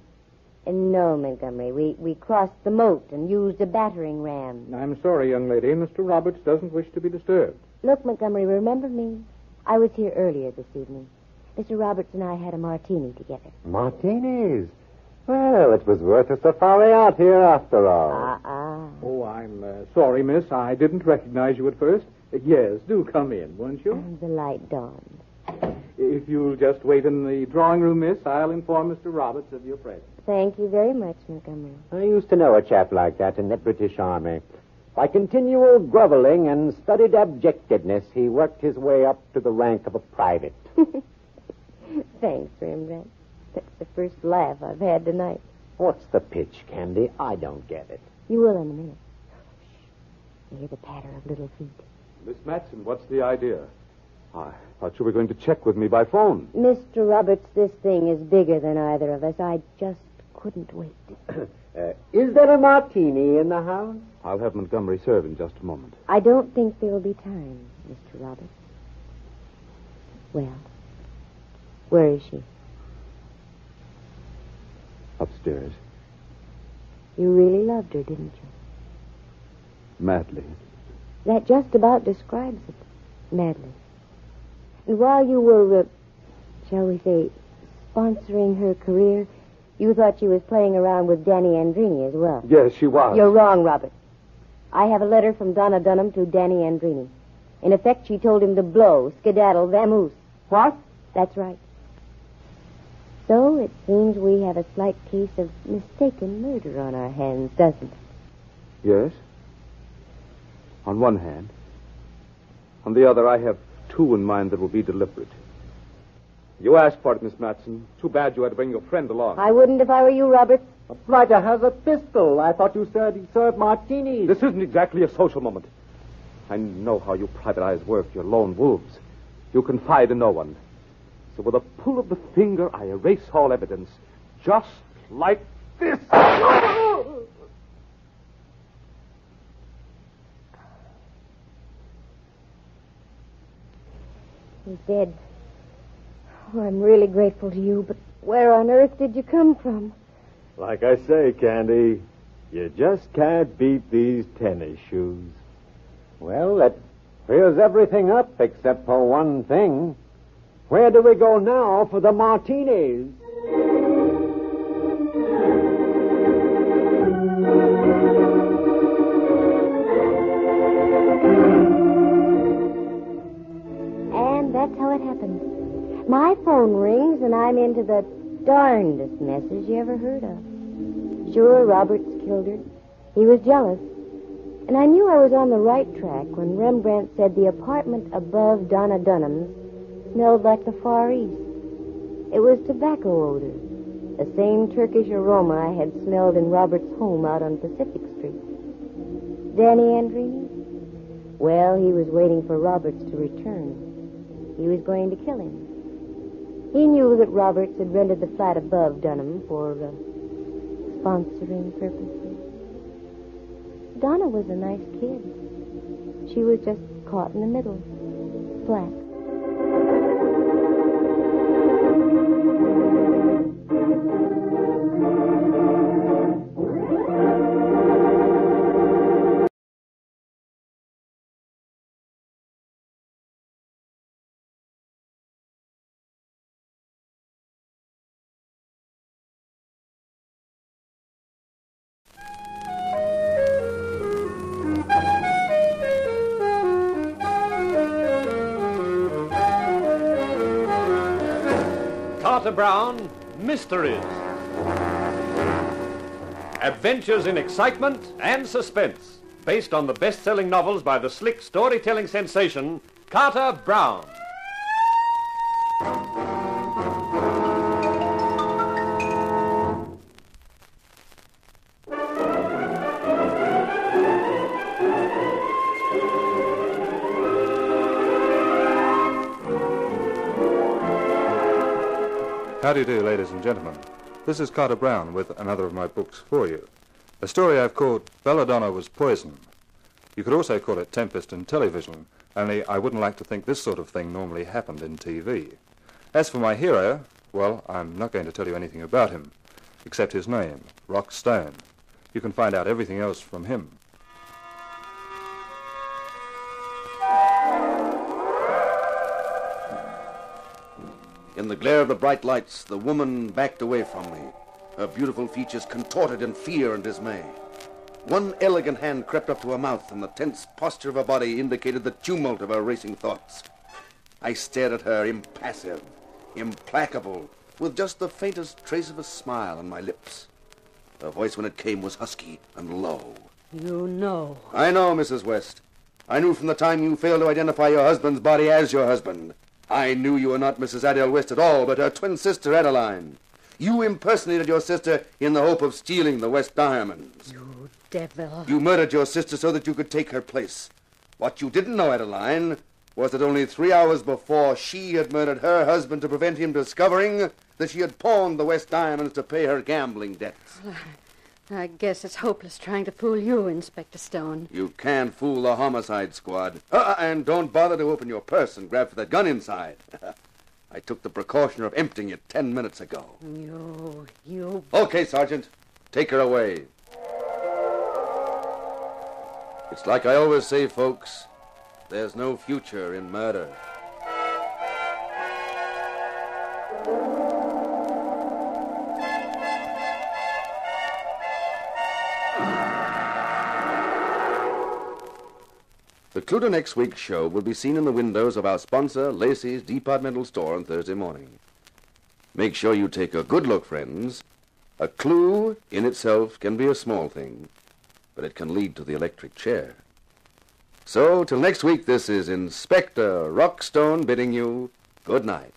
No, Montgomery. We crossed the moat and used a battering ram. I'm sorry, young lady. Mr. Roberts doesn't wish to be disturbed. Look, Montgomery, remember me? I was here earlier this evening. Mr. Roberts and I had a martini together. Martinis? Well, it was worth a safari out here after all. Oh, I'm sorry, miss. I didn't recognize you at first. Yes, do come in, won't you? The light dawned. If you'll just wait in the drawing room, miss, I'll inform Mr. Roberts of your presence. Thank you very much, Montgomery. I used to know a chap like that in the British Army. By continual groveling and studied abjectedness, he worked his way up to the rank of a private. Thanks, Rembrandt. That's the first laugh I've had tonight. What's the pitch, Candy? I don't get it. You will in a minute. You hear the patter of little feet. Miss Matson, what's the idea? I thought you were going to check with me by phone. Mr. Roberts, this thing is bigger than either of us. I just couldn't wait. Is there a martini in the house? I'll have Montgomery serve in just a moment. I don't think there'll be time, Mr. Roberts. Well, where is she? Upstairs. You really loved her, didn't you? Madly. That just about describes it. Madly. And while you were, shall we say, sponsoring her career, you thought she was playing around with Danny Andrini as well. Yes, she was. You're wrong, Robert. I have a letter from Donna Dunham to Danny Andrini. In effect, she told him to blow, skedaddle, vamoose. What? That's right. So it seems we have a slight case of mistaken murder on our hands, doesn't it? Yes. On one hand. On the other, I have two in mind that will be deliberate. You asked for it, Miss Matson. Too bad you had to bring your friend along. I wouldn't if I were you, Robert. A blighter has a pistol. I thought you said he served martinis. This isn't exactly a social moment. I know how you private eyes work. You're lone wolves. You confide in no one. So with a pull of the finger, I erase all evidence. Just like this. He's dead. Oh, I'm really grateful to you, but where on earth did you come from? Like I say, Candy, you just can't beat these tennis shoes. Well, that clears everything up except for one thing. Where do we go now for the martinis? And that's how it happened. My phone rings, and I'm into the darndest messes you ever heard of. Sure, Roberts killed her. He was jealous. And I knew I was on the right track when Rembrandt said the apartment above Donna Dunham's smelled like the Far East. It was tobacco odor, the same Turkish aroma I had smelled in Robert's home out on Pacific Street. Danny Andrini? Well, he was waiting for Roberts to return. He was going to kill him. He knew that Roberts had rented the flat above Dunham for sponsoring purposes. Donna was a nice kid. She was just caught in the middle. Black. Carter Brown, Mysteries. Adventures in excitement and suspense, based on the best-selling novels by the slick storytelling sensation, Carter Brown. How do you do, ladies and gentlemen? This is Carter Brown with another of my books for you. A story I've called Belladonna Was Poison. You could also call it Tempest in Television, only I wouldn't like to think this sort of thing normally happened in TV. As for my hero, well, I'm not going to tell you anything about him, except his name, Rock Stone. You can find out everything else from him. In the glare of the bright lights, the woman backed away from me, her beautiful features contorted in fear and dismay. One elegant hand crept up to her mouth, and the tense posture of her body indicated the tumult of her racing thoughts. I stared at her, impassive, implacable, with just the faintest trace of a smile on my lips. Her voice, when it came, was husky and low. You know. I know, Mrs. West. I knew from the time you failed to identify your husband's body as your husband. I knew you were not Mrs. Adele West at all, but her twin sister, Adeline. You impersonated your sister in the hope of stealing the West diamonds. You devil. You murdered your sister so that you could take her place. What you didn't know, Adeline, was that only 3 hours before she had murdered her husband to prevent him discovering that she had pawned the West diamonds to pay her gambling debts. I guess it's hopeless trying to fool you, Inspector Stone. You can't fool the homicide squad. And don't bother to open your purse and grab for that gun inside. I took the precaution of emptying it 10 minutes ago. You... Okay, Sergeant. Take her away. It's like I always say, folks. There's no future in murder. The clue to next week's show will be seen in the windows of our sponsor, Lacey's Departmental Store, on Thursday morning. Make sure you take a good look, friends. A clue in itself can be a small thing, but it can lead to the electric chair. So, till next week, this is Inspector Rockstone bidding you good night.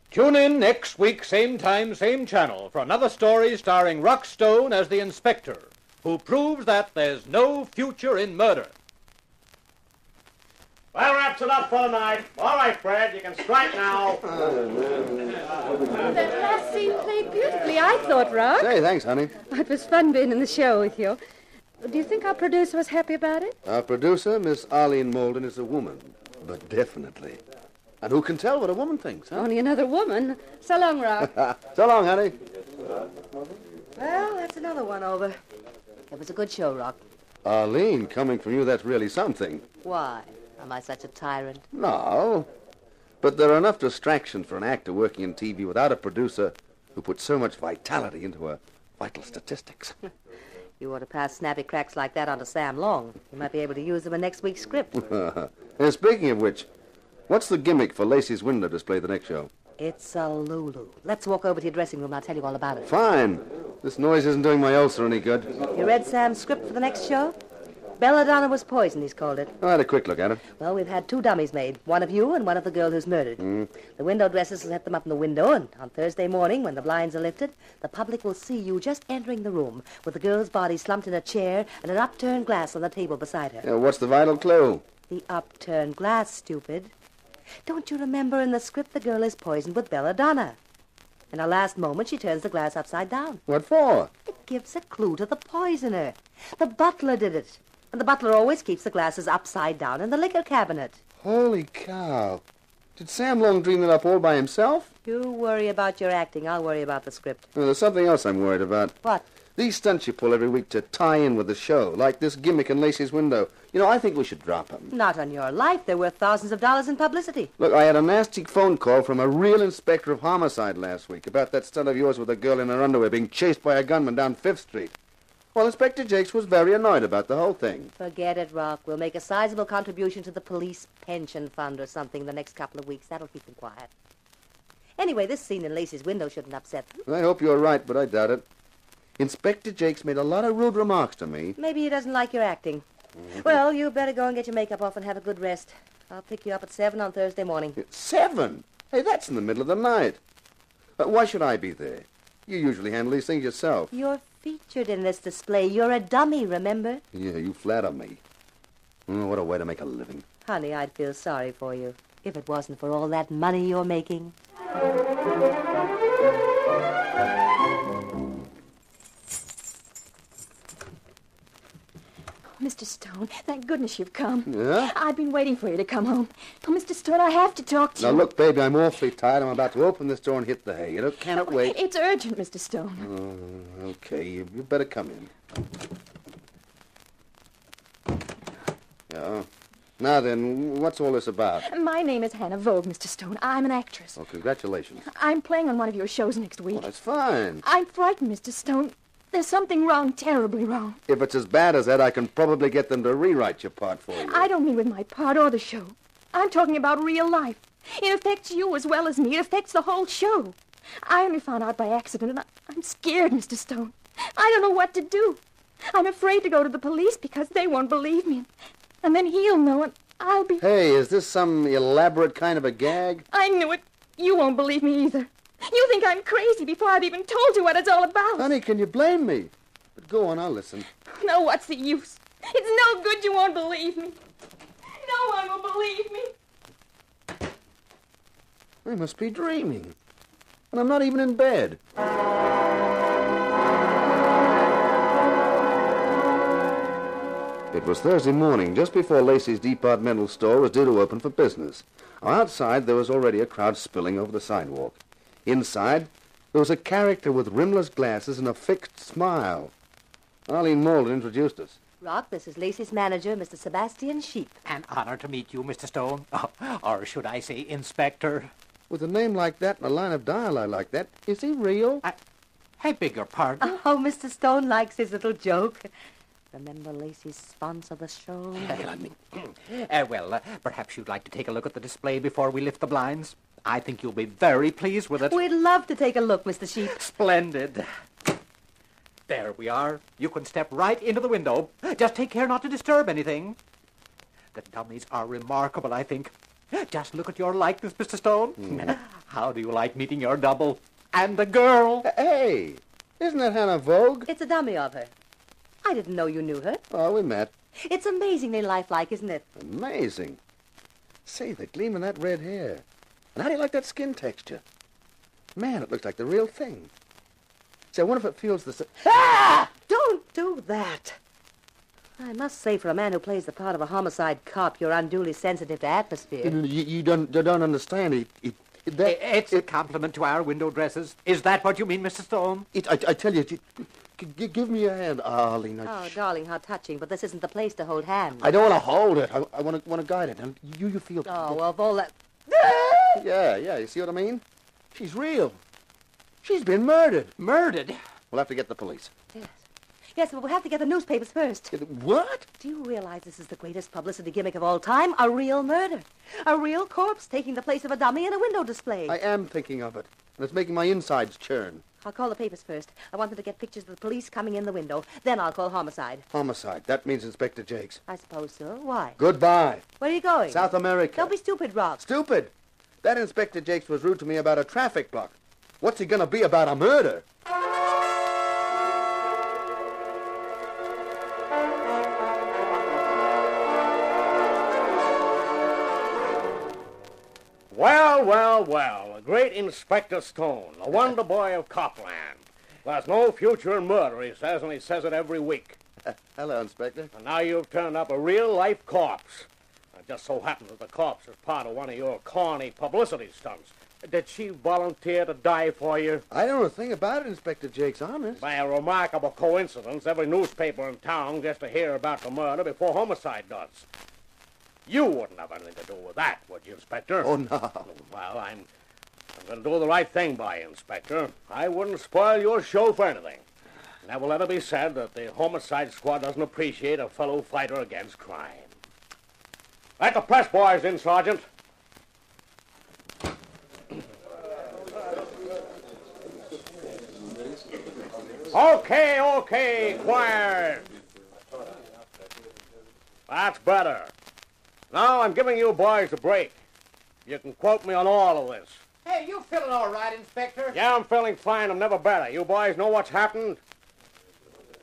Tune in next week, same time, same channel, for another story starring Rock Stone as the inspector, who proves that there's no future in murder. Well, wraps it up for the night. All right, Fred, you can strike now. That last scene played beautifully, I thought, Rock. Say, thanks, honey. It was fun being in the show with you. Do you think our producer was happy about it? Our producer, Miss Arlene Molden, is a woman, but definitely. And who can tell what a woman thinks, huh? Only another woman. So long, Rock. So long, honey. Well, that's another one over. It was a good show, Rock. Arlene, coming from you, that's really something. Why? Am I such a tyrant? No. But there are enough distractions for an actor working in TV without a producer who puts so much vitality into her vital statistics. You ought to pass snappy cracks like that on to Sam Long. You might be able to use them in next week's script. And speaking of which, what's the gimmick for Lacey's window display the next show? It's a Lulu. Let's walk over to your dressing room. I'll tell you all about it. Fine. This noise isn't doing my ulcer any good. You read Sam's script for the next show? Belladonna was poisoned, he's called it. I had a quick look at it. Well, we've had 2 dummies made. One of you and one of the girl who's murdered. The window dressers will set them up in the window, and on Thursday morning, when the blinds are lifted, the public will see you just entering the room with the girl's body slumped in a chair and an upturned glass on the table beside her. Yeah, what's the vital clue? The upturned glass, stupid. Don't you remember in the script the girl is poisoned with belladonna? In her last moment, she turns the glass upside down. What for? It gives a clue to the poisoner. The butler did it. And the butler always keeps the glasses upside down in the liquor cabinet. Holy cow. Did Sam Long dream that up all by himself? You worry about your acting. I'll worry about the script. Well, there's something else I'm worried about. What? These stunts you pull every week to tie in with the show, like this gimmick in Lacey's window. You know, I think we should drop them. Not on your life. They're worth thousands of dollars in publicity. Look, I had a nasty phone call from a real inspector of homicide last week about that stunt of yours with a girl in her underwear being chased by a gunman down 5th Street. Well, Inspector Jakes was very annoyed about the whole thing. Forget it, Rock. We'll make a sizable contribution to the police pension fund or something the next couple of weeks. That'll keep them quiet. Anyway, this scene in Lacey's window shouldn't upset them. I hope you're right, but I doubt it. Inspector Jakes made a lot of rude remarks to me. Maybe he doesn't like your acting. Well, you better go and get your makeup off and have a good rest. I'll pick you up at 7 on Thursday morning. 7? Hey, that's in the middle of the night. Why should I be there? You usually handle these things yourself. You're featured in this display. You're a dummy, remember? Yeah, you flatter me. Oh, what a way to make a living. Honey, I'd feel sorry for you if it wasn't for all that money you're making. Mr. Stone, thank goodness you've come. Yeah? I've been waiting for you to come home. Oh, Mr. Stone, I have to talk to you. Now, look, baby, I'm awfully tired. I'm about to open this door and hit the hay. You know, cannot wait. It's urgent, Mr. Stone. Oh, okay. You better come in. Yeah. Now then, what's all this about? My name is Hannah Vogue, Mr. Stone. I'm an actress. Oh, congratulations. I'm playing on one of your shows next week. Oh, that's fine. I'm frightened, Mr. Stone. There's something wrong, terribly wrong. If it's as bad as that, I can probably get them to rewrite your part for you. I don't mean with my part or the show. I'm talking about real life. It affects you as well as me. It affects the whole show. I only found out by accident, and I'm scared, Mr. Stone. I don't know what to do. I'm afraid to go to the police because they won't believe me. And then he'll know, and I'll be... Hey, is this some elaborate kind of a gag? I knew it. You won't believe me either. You think I'm crazy before I've even told you what it's all about. Honey, can you blame me? But go on, I'll listen. No, what's the use? It's no good you won't believe me. No one will believe me. I must be dreaming. And I'm not even in bed. It was Thursday morning, just before Lacey's departmental store was due to open for business. Outside, there was already a crowd spilling over the sidewalk. Inside, there was a character with rimless glasses and a fixed smile. Arlene Moulden introduced us. Rock, this is Lacey's manager, Mr. Sebastian Sheep. An honor to meet you, Mr. Stone. Or should I say Inspector? With a name like that and a line of dialogue like that, is he real? I beg your pardon? Oh, Mr. Stone likes his little joke. Remember Lacey's sponsor the show? Perhaps you'd like to take a look at the display before we lift the blinds. I think you'll be very pleased with it. We'd love to take a look, Mr. Sheep. Splendid. There we are. You can step right into the window. Just take care not to disturb anything. The dummies are remarkable, I think. Just look at your likeness, Mr. Stone. How do you like meeting your double? And the girl. Hey, isn't that Hannah Vogue? It's a dummy of her. I didn't know you knew her. Oh, we met. It's amazingly lifelike, isn't it? Amazing. Say, the gleam in that red hair. And how do you like that skin texture? Man, it looks like the real thing. Say, I wonder if it feels the same. Ah! Don't do that. I must say, for a man who plays the part of a homicide cop, you're unduly sensitive to atmosphere. You don't understand. It's a compliment to our window dressers. Is that what you mean, Mr. Stone? I tell you, give me your hand, Arlene. Oh, darling, how touching. But this isn't the place to hold hands. I don't want to hold it. I want to guide it. And you feel... Oh, well, of all that... Yeah, you see what I mean? She's real. She's been murdered. Murdered? We'll have to get the police. Yes, but we'll have to get the newspapers first. What? Do you realize this is the greatest publicity gimmick of all time? A real murder. A real corpse taking the place of a dummy in a window display. I am thinking of it. And it's making my insides churn. I'll call the papers first. I want them to get pictures of the police coming in the window. Then I'll call homicide. Homicide. That means Inspector Jakes. I suppose so. Why? Goodbye. Where are you going? South America. Don't be stupid, Rock. Stupid? That Inspector Jakes was rude to me about a traffic block. What's he going to be about a murder? Well, well, well. The great Inspector Stone, the wonder boy of Copland. There's no future in murder, he says, and he says it every week. Hello, Inspector. And now you've turned up a real-life corpse. It just so happens that the corpse is part of one of your corny publicity stunts. Did she volunteer to die for you? I don't know a thing about it, Inspector Jakes, honest. By a remarkable coincidence, every newspaper in town gets to hear about the murder before homicide does. You wouldn't have anything to do with that, would you, Inspector? Oh, no. Well, I'm going to do the right thing by you, Inspector. I wouldn't spoil your show for anything. Never let it be said that the homicide squad doesn't appreciate a fellow fighter against crime. Let the press boys in, Sergeant. Okay, quiet. That's better. Now I'm giving you boys a break. You can quote me on all of this. Hey, you feeling all right, Inspector? Yeah, I'm feeling fine. I'm never better. You boys know what's happened?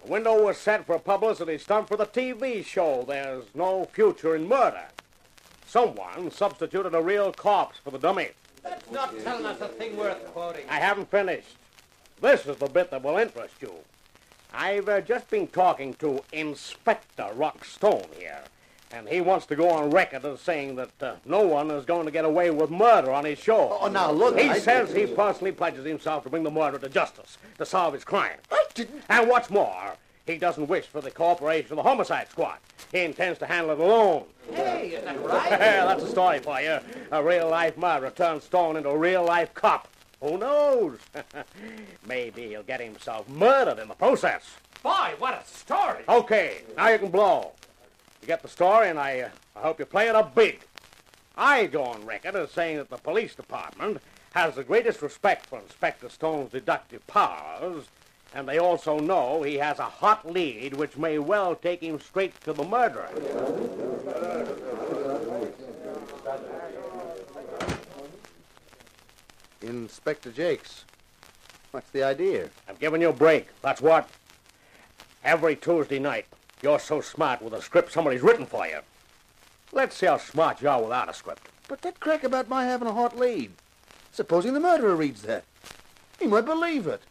The window was set for a publicity stunt for the TV show There's No Future in Murder. Someone substituted a real corpse for the dummy. That's not telling us a thing worth quoting. I haven't finished. This is the bit that will interest you. I've just been talking to Inspector Rock Stone here, and he wants to go on record as saying that no one is going to get away with murder on his show. Oh, now, look, He says he personally pledges himself to bring the murderer to justice, to solve his crime. I didn't... And what's more, he doesn't wish for the cooperation of the homicide squad. He intends to handle it alone. Hey, is that right? That's a story for you. A real-life murderer turns Stone into a real-life cop. Who knows? Maybe he'll get himself murdered in the process. Boy, what a story. Okay, now you can blow. You get the story, and I hope you play it up big. I go on record as saying that the police department has the greatest respect for Inspector Stone's deductive powers, and they also know he has a hot lead which may well take him straight to the murderer. Inspector Jakes, what's the idea? I'm giving you a break. That's what. Every Tuesday night, you're so smart with a script somebody's written for you. Let's see how smart you are without a script. But that crack about my having a hot lead. Supposing the murderer reads that. He might believe it.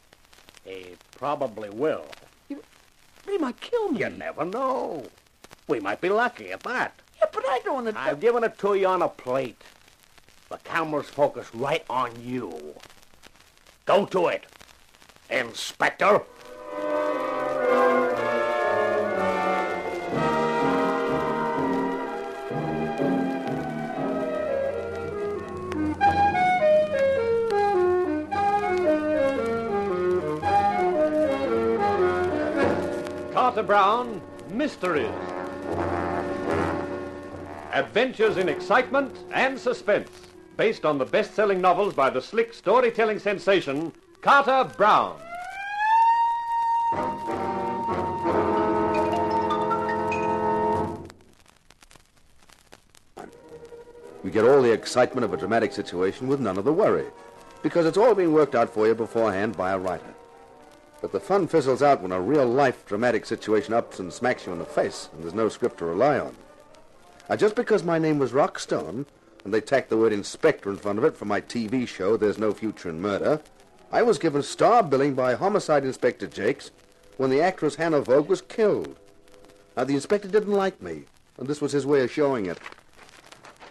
He probably will. But he might kill me. You never know. We might be lucky at that. Yeah, but I don't want to... I've given it to you on a plate. The camera's focused right on you. Go to it, Inspector. Carter Brown, Mysteries. Adventures in excitement and suspense, based on the best-selling novels by the slick storytelling sensation, Carter Brown. You get all the excitement of a dramatic situation with none of the worry, because it's all been worked out for you beforehand by a writer. But the fun fizzles out when a real-life dramatic situation ups and smacks you in the face, and there's no script to rely on. Just because my name was Rockstone, and they tacked the word inspector in front of it for my TV show, There's No Future in Murder, I was given star billing by Homicide Inspector Jakes when the actress Hannah Vogue was killed. Now, the inspector didn't like me, and this was his way of showing it.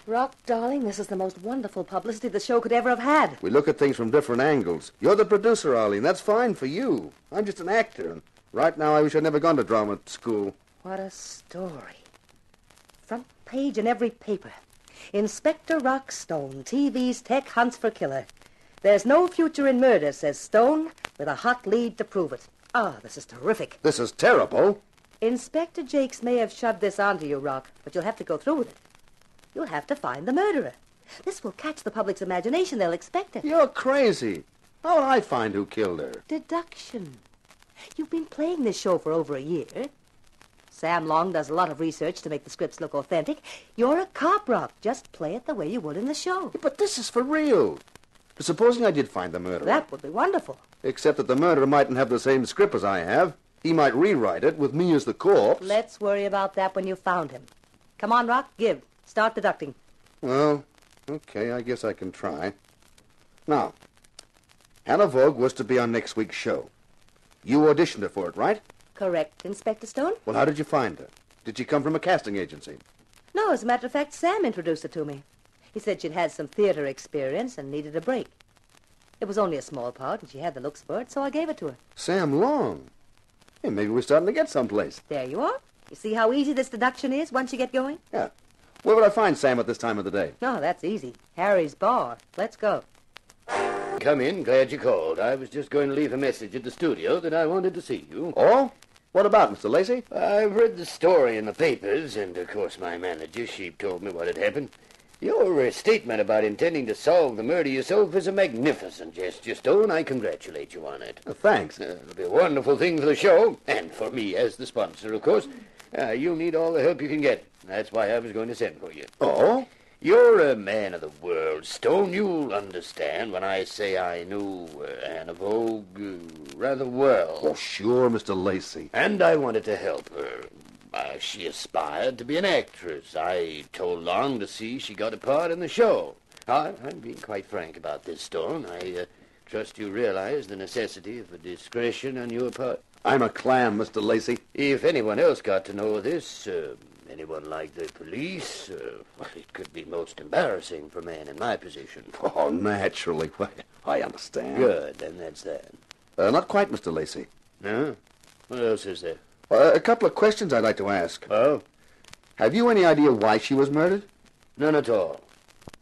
Rock, darling, this is the most wonderful publicity the show could ever have had. We look at things from different angles. You're the producer, Arlene. That's fine for you. I'm just an actor, and right now I wish I'd never gone to drama school. What a story. Front page in every paper. Inspector Rockstone, TV's tech hunts for killer. There's no future in murder, says Stone, with a hot lead to prove it. Ah, this is terrific. This is terrible. Inspector Jakes may have shoved this onto you, Rock, but you'll have to go through with it. You'll have to find the murderer. This will catch the public's imagination. They'll expect it. You're crazy. How would I find who killed her? Deduction. You've been playing this show for over a year. Sam Long does a lot of research to make the scripts look authentic. You're a cop, Rock. Just play it the way you would in the show. But this is for real. Supposing I did find the murderer. That would be wonderful. Except that the murderer mightn't have the same script as I have. He might rewrite it with me as the corpse. Let's worry about that when you found him. Come on, Rock. Give. Start deducting. Well, okay, I guess I can try. Now, Hannah Vogue was to be on next week's show. You auditioned her for it, right? Correct, Inspector Stone. Well, how did you find her? Did she come from a casting agency? No, as a matter of fact, Sam introduced her to me. He said she'd had some theater experience and needed a break. It was only a small part, and she had the looks for it, so I gave it to her. Sam Long. Hey, maybe we're starting to get someplace. There you are. You see how easy this deduction is once you get going? Yeah. Where would I find Sam at this time of the day? Oh, that's easy. Harry's bar. Let's go. Come in. Glad you called. I was just going to leave a message at the studio that I wanted to see you. Oh? What about, Mr. Lacey? I've read the story in the papers, and, of course, my manager, she told me what had happened. Your statement about intending to solve the murder yourself is a magnificent gesture, Stone. I congratulate you on it. Thanks. It'll be a wonderful thing for the show, and for me as the sponsor, of course. You'll need all the help you can get. That's why I was going to send for you. Oh? You're a man of the world, Stone. You'll understand when I say I knew Hannah Vogue rather well. Oh, sure, Mr. Lacey. And I wanted to help her. She aspired to be an actress. I told Long to see she got a part in the show. I'm being quite frank about this, Stone. I trust you realize the necessity of a discretion on your part. I'm a clam, Mr. Lacey. If anyone else got to know this, anyone like the police, well, it could be most embarrassing for a man in my position. Oh, naturally. I understand. Good, then that's that. Not quite, Mr. Lacey. No? What else is there? A couple of questions I'd like to ask. Oh? Have you any idea why she was murdered? None at all.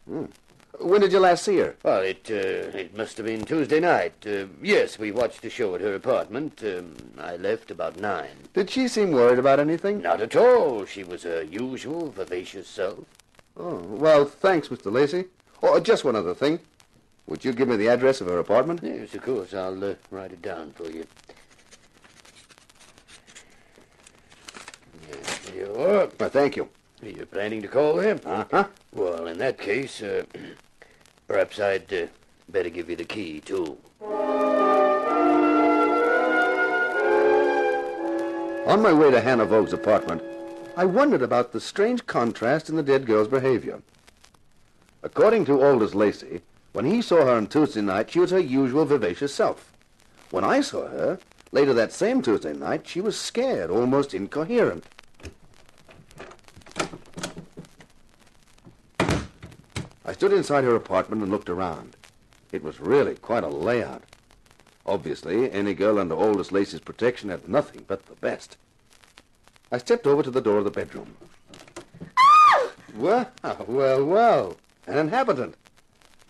When did you last see her? Well, it must have been Tuesday night. Yes, we watched the show at her apartment. I left about 9. Did she seem worried about anything? Not at all. She was her usual vivacious self. Oh, well, thanks, Mr. Lacey. Oh, just one other thing. Would you give me the address of her apartment? Yes, of course. I'll write it down for you. Here you are. Thank you. Are you planning to call them? Uh-huh. Well, in that case, perhaps I'd better give you the key, too. On my way to Hannah Vogue's apartment, I wondered about the strange contrast in the dead girl's behavior. According to Aldous Lacey, when he saw her on Tuesday night, she was her usual vivacious self. When I saw her, later that same Tuesday night, she was scared, almost incoherent. I stood inside her apartment and looked around. It was really quite a layout. Obviously, any girl under Aldous Lacey's protection had nothing but the best. I stepped over to the door of the bedroom. Ah! Well. An inhabitant.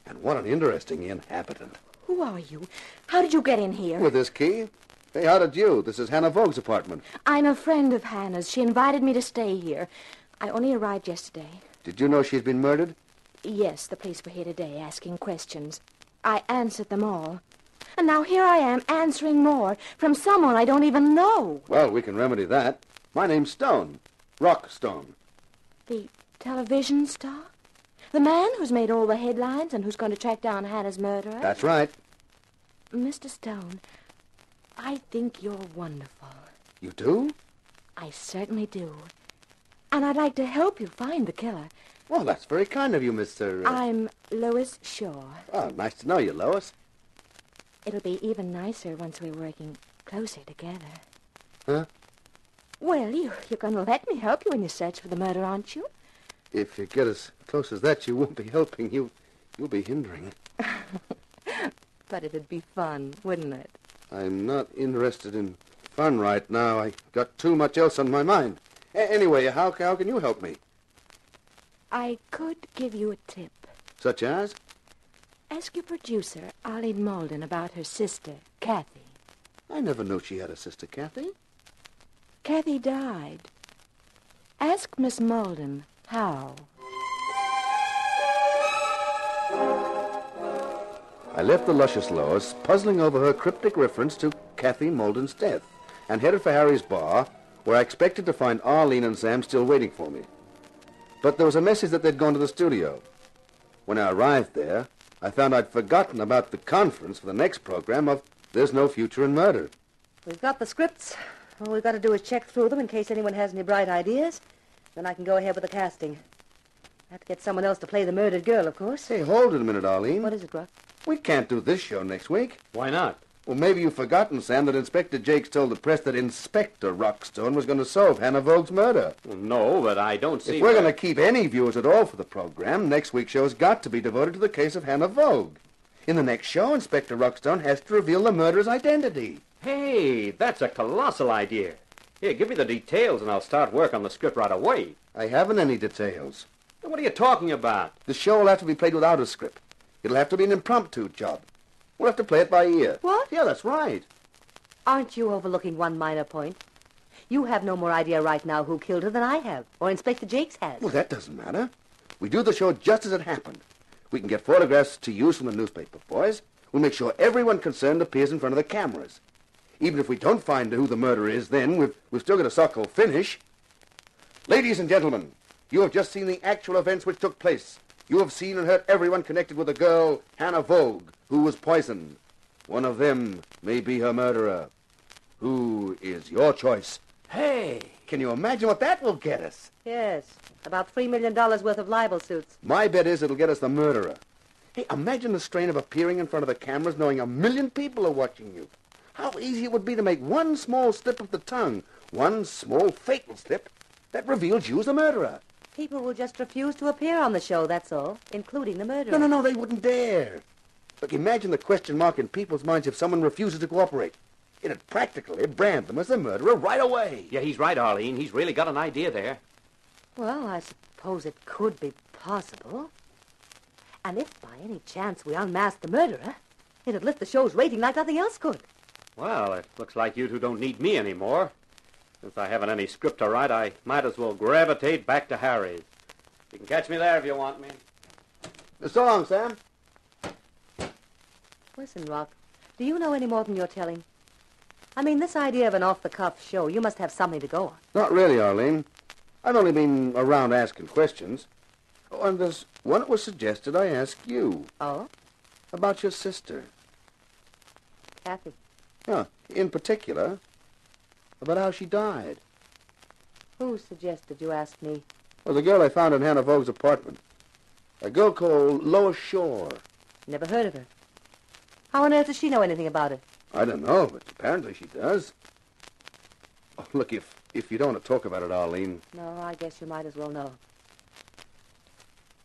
And what an interesting inhabitant. Who are you? How did you get in here? With this key. Hey, how did you? This is Hannah Vogue's apartment. I'm a friend of Hannah's. She invited me to stay here. I only arrived yesterday. Did you know she'd been murdered? Yes, the police were here today asking questions. I answered them all. And now here I am answering more from someone I don't even know. Well, we can remedy that. My name's Stone. Rock Stone. The television star? The man who's made all the headlines and who's going to track down Hannah's murderer? That's right. Mr. Stone, I think you're wonderful. You do? I certainly do. And I'd like to help you find the killer. Well, that's very kind of you, Mr. I'm Lois Shaw. Oh, nice to know you, Lois. It'll be even nicer once we're working closer together. Huh? Well, you're going to let me help you in your search for the murder, aren't you? If you get as close as that, you won't be helping. You'll be hindering. But it'd be fun, wouldn't it? I'm not interested in fun right now. I got too much else on my mind. Anyway, how can you help me? I could give you a tip. Such as? Ask your producer, Arlene Malden, about her sister, Kathy. I never knew she had a sister, Kathy. Kathy died. Ask Miss Malden how. I left the luscious Lois puzzling over her cryptic reference to Kathy Malden's death and headed for Harry's bar, where I expected to find Arlene and Sam still waiting for me. But there was a message that they'd gone to the studio. When I arrived there, I found I'd forgotten about the conference for the next program of There's No Future in Murder. We've got the scripts. All we've got to do is check through them in case anyone has any bright ideas. Then I can go ahead with the casting. I have to get someone else to play the murdered girl, of course. Hey, hold it a minute, Arlene. What is it, Rock? We can't do this show next week. Why not? Well, maybe you've forgotten, Sam, that Inspector Jakes told the press that Inspector Rockstone was going to solve Hannah Vogue's murder. Well, no, but I don't see... If we're going to keep any viewers at all for the program, next week's show's got to be devoted to the case of Hannah Vogue. In the next show, Inspector Rockstone has to reveal the murderer's identity. Hey, that's a colossal idea. Here, give me the details and I'll start work on the script right away. I haven't any details. Then what are you talking about? The show will have to be played without a script. It'll have to be an impromptu job. We'll have to play it by ear. What? Yeah, that's right. Aren't you overlooking one minor point? You have no more idea right now who killed her than I have, or Inspector Jakes has. Well, that doesn't matter. We do the show just as it happened. We can get photographs to use from the newspaper boys. We'll make sure everyone concerned appears in front of the cameras. Even if we don't find who the murderer is then, we've still got a so-called finish. Ladies and gentlemen, you have just seen the actual events which took place. You have seen and heard everyone connected with the girl, Hannah Vogue, who was poisoned. One of them may be her murderer. Who is your choice? Hey! Can you imagine what that will get us? Yes, about $3 million worth of libel suits. My bet is it'll get us the murderer. Hey, imagine the strain of appearing in front of the cameras knowing 1 million people are watching you. How easy it would be to make one small slip of the tongue, one small fatal slip, that reveals you as the murderer. People will just refuse to appear on the show, that's all, including the murderer. No, they wouldn't dare. Look, imagine the question mark in people's minds if someone refuses to cooperate. It'd practically brand them as the murderer right away. Yeah, he's right, Arlene. He's really got an idea there. Well, I suppose it could be possible. And if by any chance we unmasked the murderer, it'd lift the show's rating like nothing else could. Well, it looks like you two don't need me anymore. Since I haven't any script to write, I might as well gravitate back to Harry's. You can catch me there if you want me. So long, Sam. Listen, Rock, do you know any more than you're telling? I mean, this idea of an off-the-cuff show, you must have something to go on. Not really, Arlene. I've only been around asking questions. Oh, and there's one that was suggested I ask you. Oh? About your sister. Kathy. Yeah, in particular, about how she died. Who suggested you ask me? Well, the girl I found in Hannah Vogue's apartment. A girl called Lois Shore. Never heard of her. How on earth does she know anything about it? I don't know, but apparently she does. Oh, look, if you don't want to talk about it, Arlene. No, I guess you might as well know.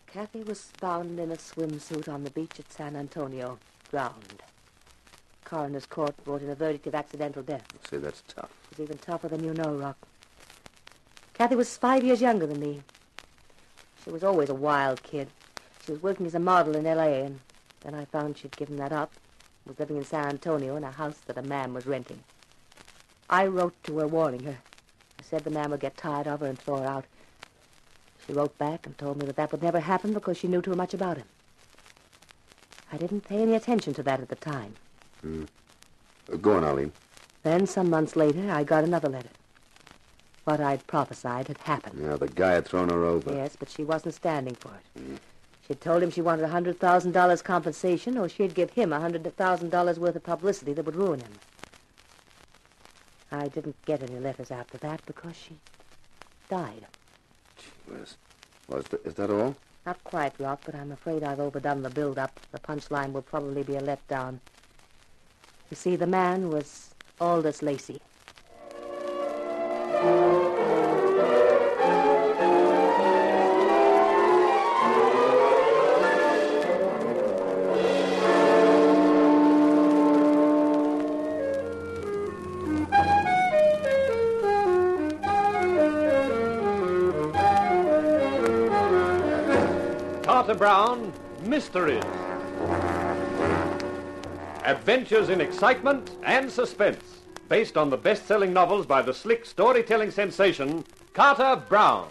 Kathy was found in a swimsuit on the beach at San Antonio, drowned. Coroner's court brought in a verdict of accidental death. See, that's tough. It's even tougher than you know, Rock. Kathy was 5 years younger than me. She was always a wild kid. She was working as a model in L.A., and then I found she'd given that up. Was living in San Antonio in a house that a man was renting. I wrote to her warning her. I said the man would get tired of her and throw her out. She wrote back and told me that would never happen because she knew too much about him. I didn't pay any attention to that at the time. Go on, Arlene. Then, some months later, I got another letter. What I'd prophesied had happened. Yeah, the guy had thrown her over. Yes, but she wasn't standing for it. She'd told him she wanted $100,000 compensation, or she'd give him $100,000 worth of publicity that would ruin him. I didn't get any letters after that because she died. Gee whiz. Well, is that all? Not quite, Rock, but I'm afraid I've overdone the build-up. The punchline will probably be a letdown. You see, the man was Aldous Lacey. Carter Brown, Mysteries. Adventures in excitement and suspense, based on the best-selling novels by the slick storytelling sensation, Carter Brown.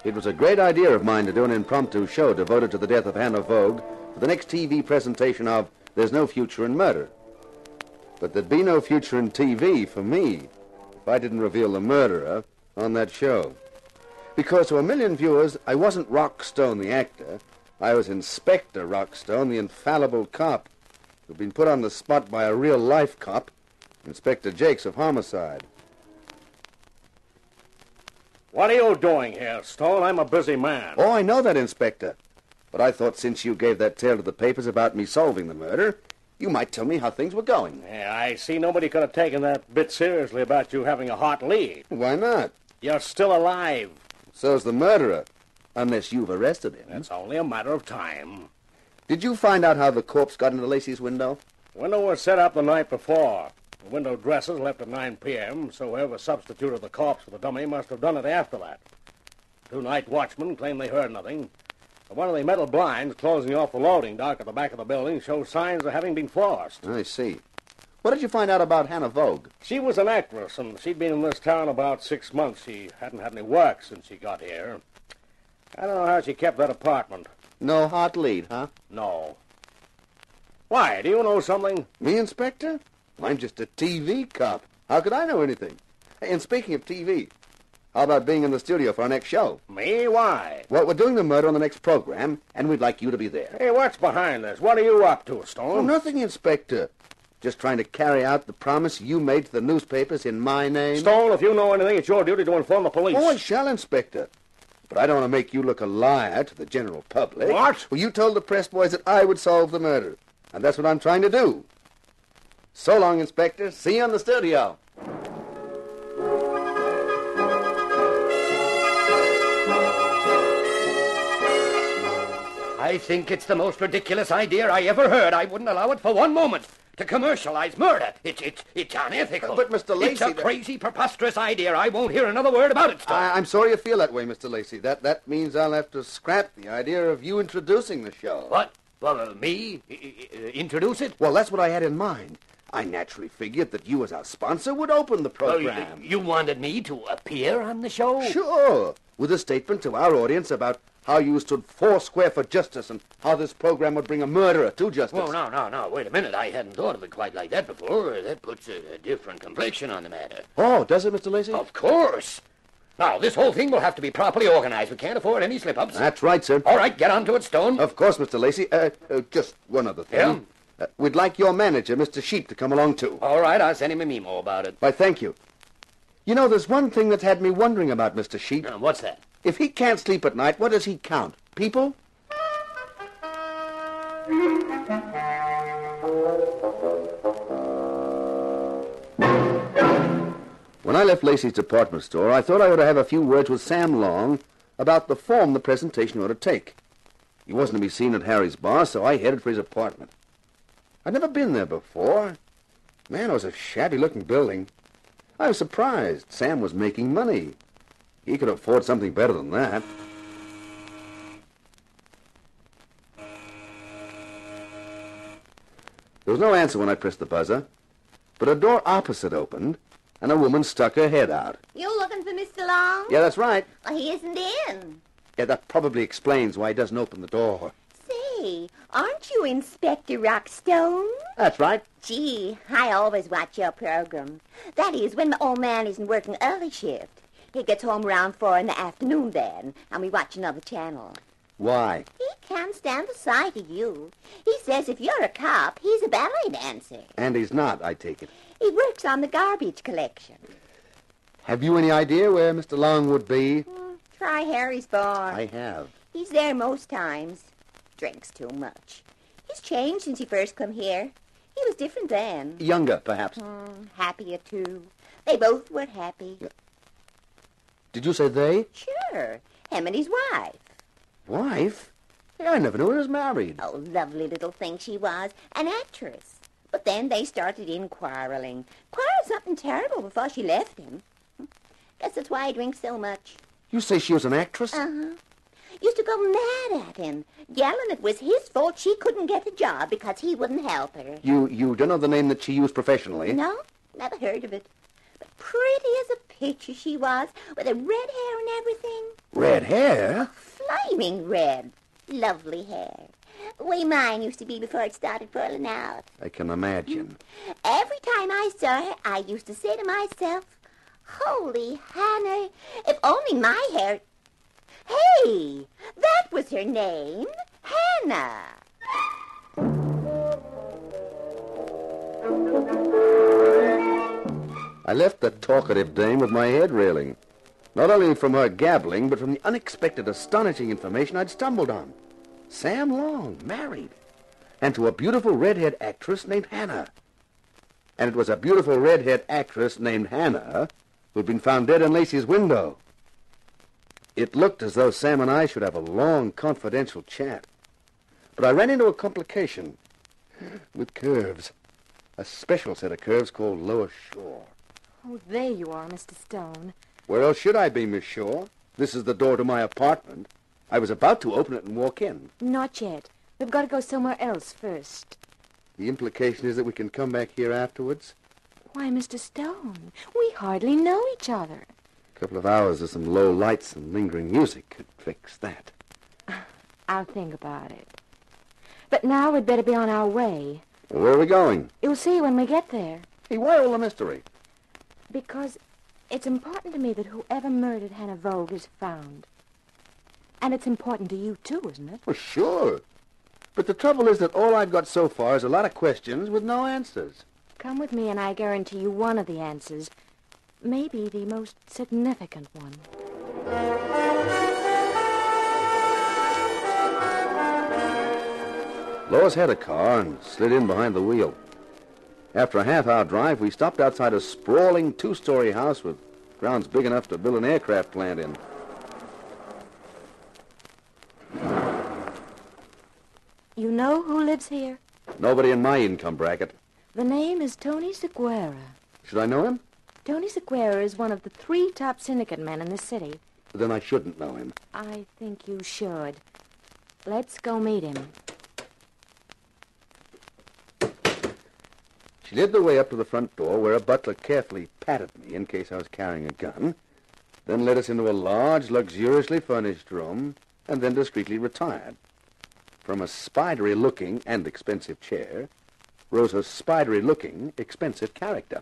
It was a great idea of mine to do an impromptu show devoted to the death of Hannah Vogue for the next TV presentation of There's No Future in Murder. But there'd be no future in TV for me if I didn't reveal the murderer on that show. Because to a million viewers, I wasn't Rockstone the actor. I was Inspector Rockstone, the infallible cop, who'd been put on the spot by a real-life cop, Inspector Jakes of Homicide. What are you doing here, Stone? I'm a busy man. Oh, I know that, Inspector. But I thought since you gave that tale to the papers about me solving the murder, you might tell me how things were going. Yeah, I see nobody could have taken that bit seriously about you having a hot lead. Why not? You're still alive. So's the murderer, unless you've arrested him. It's only a matter of time. Did you find out how the corpse got into Lacey's window? The window was set up the night before. The window dressers left at 9 p.m., so whoever substituted the corpse for the dummy must have done it after that. 2 night watchmen claim they heard nothing. But one of the metal blinds closing off the loading dock at the back of the building shows signs of having been forced. I see. What did you find out about Hannah Vogue? She was an actress, and she'd been in this town about 6 months. She hadn't had any work since she got here. I don't know how she kept that apartment. No hot lead, huh? No. Why, do you know something? Me, Inspector? I'm just a TV cop. How could I know anything? Hey, and speaking of TV, how about being in the studio for our next show? Me? Why? Well, we're doing the murder on the next program, and we'd like you to be there. Hey, what's behind this? What are you up to, Stone? Oh, nothing, Inspector. Just trying to carry out the promise you made to the newspapers in my name. Stone, if you know anything, it's your duty to inform the police. Oh, I shall, Inspector. But I don't want to make you look a liar to the general public. What? Well, you told the press boys that I would solve the murder, and that's what I'm trying to do. So long, Inspector. See you in the studio. I think it's the most ridiculous idea I ever heard. I wouldn't allow it for one moment. To commercialize murder. It's unethical. But, Mr. Lacey... It's a crazy, preposterous idea. I won't hear another word about it, Stone. I'm sorry you feel that way, Mr. Lacey. That means I'll have to scrap the idea of you introducing the show. What? Well, me? Introduce it? Well, that's what I had in mind. I naturally figured that you, as our sponsor, would open the program. You wanted me to appear on the show? Sure. With a statement to our audience about how you stood foursquare for justice and how this program would bring a murderer to justice. Oh, no. Wait a minute. I hadn't thought of it quite like that before. That puts a different complexion on the matter. Oh, does it, Mr. Lacey? Of course. Now, this whole thing will have to be properly organized. We can't afford any slip-ups. That's right, sir. All right, get on to it, Stone. Of course, Mr. Lacey. Just one other thing. Yeah? We'd like your manager, Mr. Sheep, to come along, too. All right, I'll send him a memo about it. Why, thank you. You know, there's one thing that's had me wondering about Mr. Sheep. What's that? If he can't sleep at night, what does he count? People? When I left Lacey's department store, I thought I ought to have a few words with Sam Long about the form the presentation ought to take. He wasn't to be seen at Harry's bar, so I headed for his apartment. I'd never been there before. Man, it was a shabby-looking building. I was surprised. Sam was making money. He could afford something better than that. There was no answer when I pressed the buzzer, but a door opposite opened, and a woman stuck her head out. You looking for Mr. Long? Yeah, that's right. Well, he isn't in. Yeah, that probably explains why he doesn't open the door. Say, aren't you Inspector Rockstone? That's right. Gee, I always watch your program. That is, when my old man isn't working early shift. He gets home around 4 in the afternoon then, and we watch another channel. Why? He can't stand the sight of you. He says if you're a cop, he's a ballet dancer. And he's not, I take it. He works on the garbage collection. Have you any idea where Mr. Long would be? Try Harry's bar. I have. He's there most times. Drinks too much. He's changed since he first come here. He was different then. Younger, perhaps. Happier, too. They both were happy. Did you say they? Sure. Him and his wife. Wife? Yeah, I never knew he was married. Oh, lovely little thing she was. An actress. But then they started in quarreling. Quarreled something terrible before she left him. Guess that's why he drinks so much. You say she was an actress? Uh-huh. Used to go mad at him, yelling it was his fault she couldn't get a job because he wouldn't help her. You don't know the name that she used professionally? No, never heard of it. But pretty as a picture she was, with her red hair and everything. Red hair? Flaming red. Lovely hair. Way mine used to be before it started falling out. I can imagine. Every time I saw her, I used to say to myself, Holy Hannah, if only my hair... Hey, that was her name, Hannah. I left the talkative dame with my head reeling. Not only from her gabbling, but from the unexpected, astonishing information I'd stumbled on. Sam Long, married. And to a beautiful redhead actress named Hannah. And it was a beautiful redhead actress named Hannah who'd been found dead in Lacey's window. It looked as though Sam and I should have a long, confidential chat. But I ran into a complication with curves. A special set of curves called Lower Shore. Oh, there you are, Mr. Stone. Where else should I be, Miss Shore? This is the door to my apartment. I was about to open it and walk in. Not yet. We've got to go somewhere else first. The implication is that we can come back here afterwards? Why, Mr. Stone, we hardly know each other. A couple of hours of some low lights and lingering music could fix that. I'll think about it. But now we'd better be on our way. Well, where are we going? You'll see when we get there. Hey, why all the mystery? Because it's important to me that whoever murdered Hannah Vogue is found. And it's important to you, too, isn't it? Well, sure. But the trouble is that all I've got so far is a lot of questions with no answers. Come with me and I guarantee you one of the answers. Maybe the most significant one. Lois had a car and slid in behind the wheel. After a half-hour drive, we stopped outside a sprawling two-story house with grounds big enough to build an aircraft plant in. You know who lives here? Nobody in my income bracket. The name is Tony Seguera. Should I know him? Tony Seguera is one of the 3 top syndicate men in the city. Then I shouldn't know him. I think you should. Let's go meet him. She led the way up to the front door, where a butler carefully patted me in case I was carrying a gun, then led us into a large, luxuriously furnished room, and then discreetly retired. From a spidery-looking and expensive chair rose a spidery-looking, expensive character.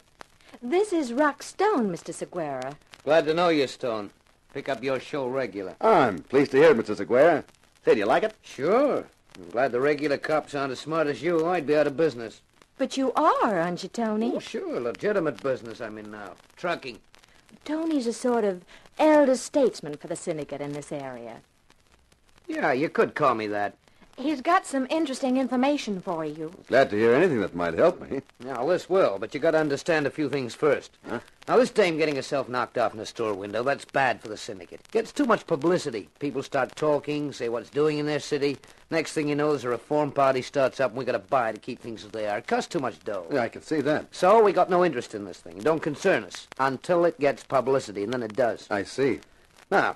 This is Rock Stone, Mr. Seguera. Glad to know you, Stone. Pick up your show regular. I'm pleased to hear it, Mr. Seguera. Say, do you like it? Sure. I'm glad the regular cops aren't as smart as you. I'd be out of business. But you are, aren't you, Tony? Oh, sure. Legitimate business I'm in now. Trucking. Tony's a sort of elder statesman for the syndicate in this area. Yeah, you could call me that. He's got some interesting information for you. Glad to hear anything that might help me. Now, this will, but you got to understand a few things first. Huh? Now, this dame getting herself knocked off in a store window, that's bad for the syndicate. Gets too much publicity. People start talking, say what it's doing in their city. Next thing you know, there's a reform party starts up, and we got to buy to keep things as they are. It costs too much dough. Yeah, I can see that. So we got no interest in this thing. It don't concern us until it gets publicity, and then it does. I see. Now,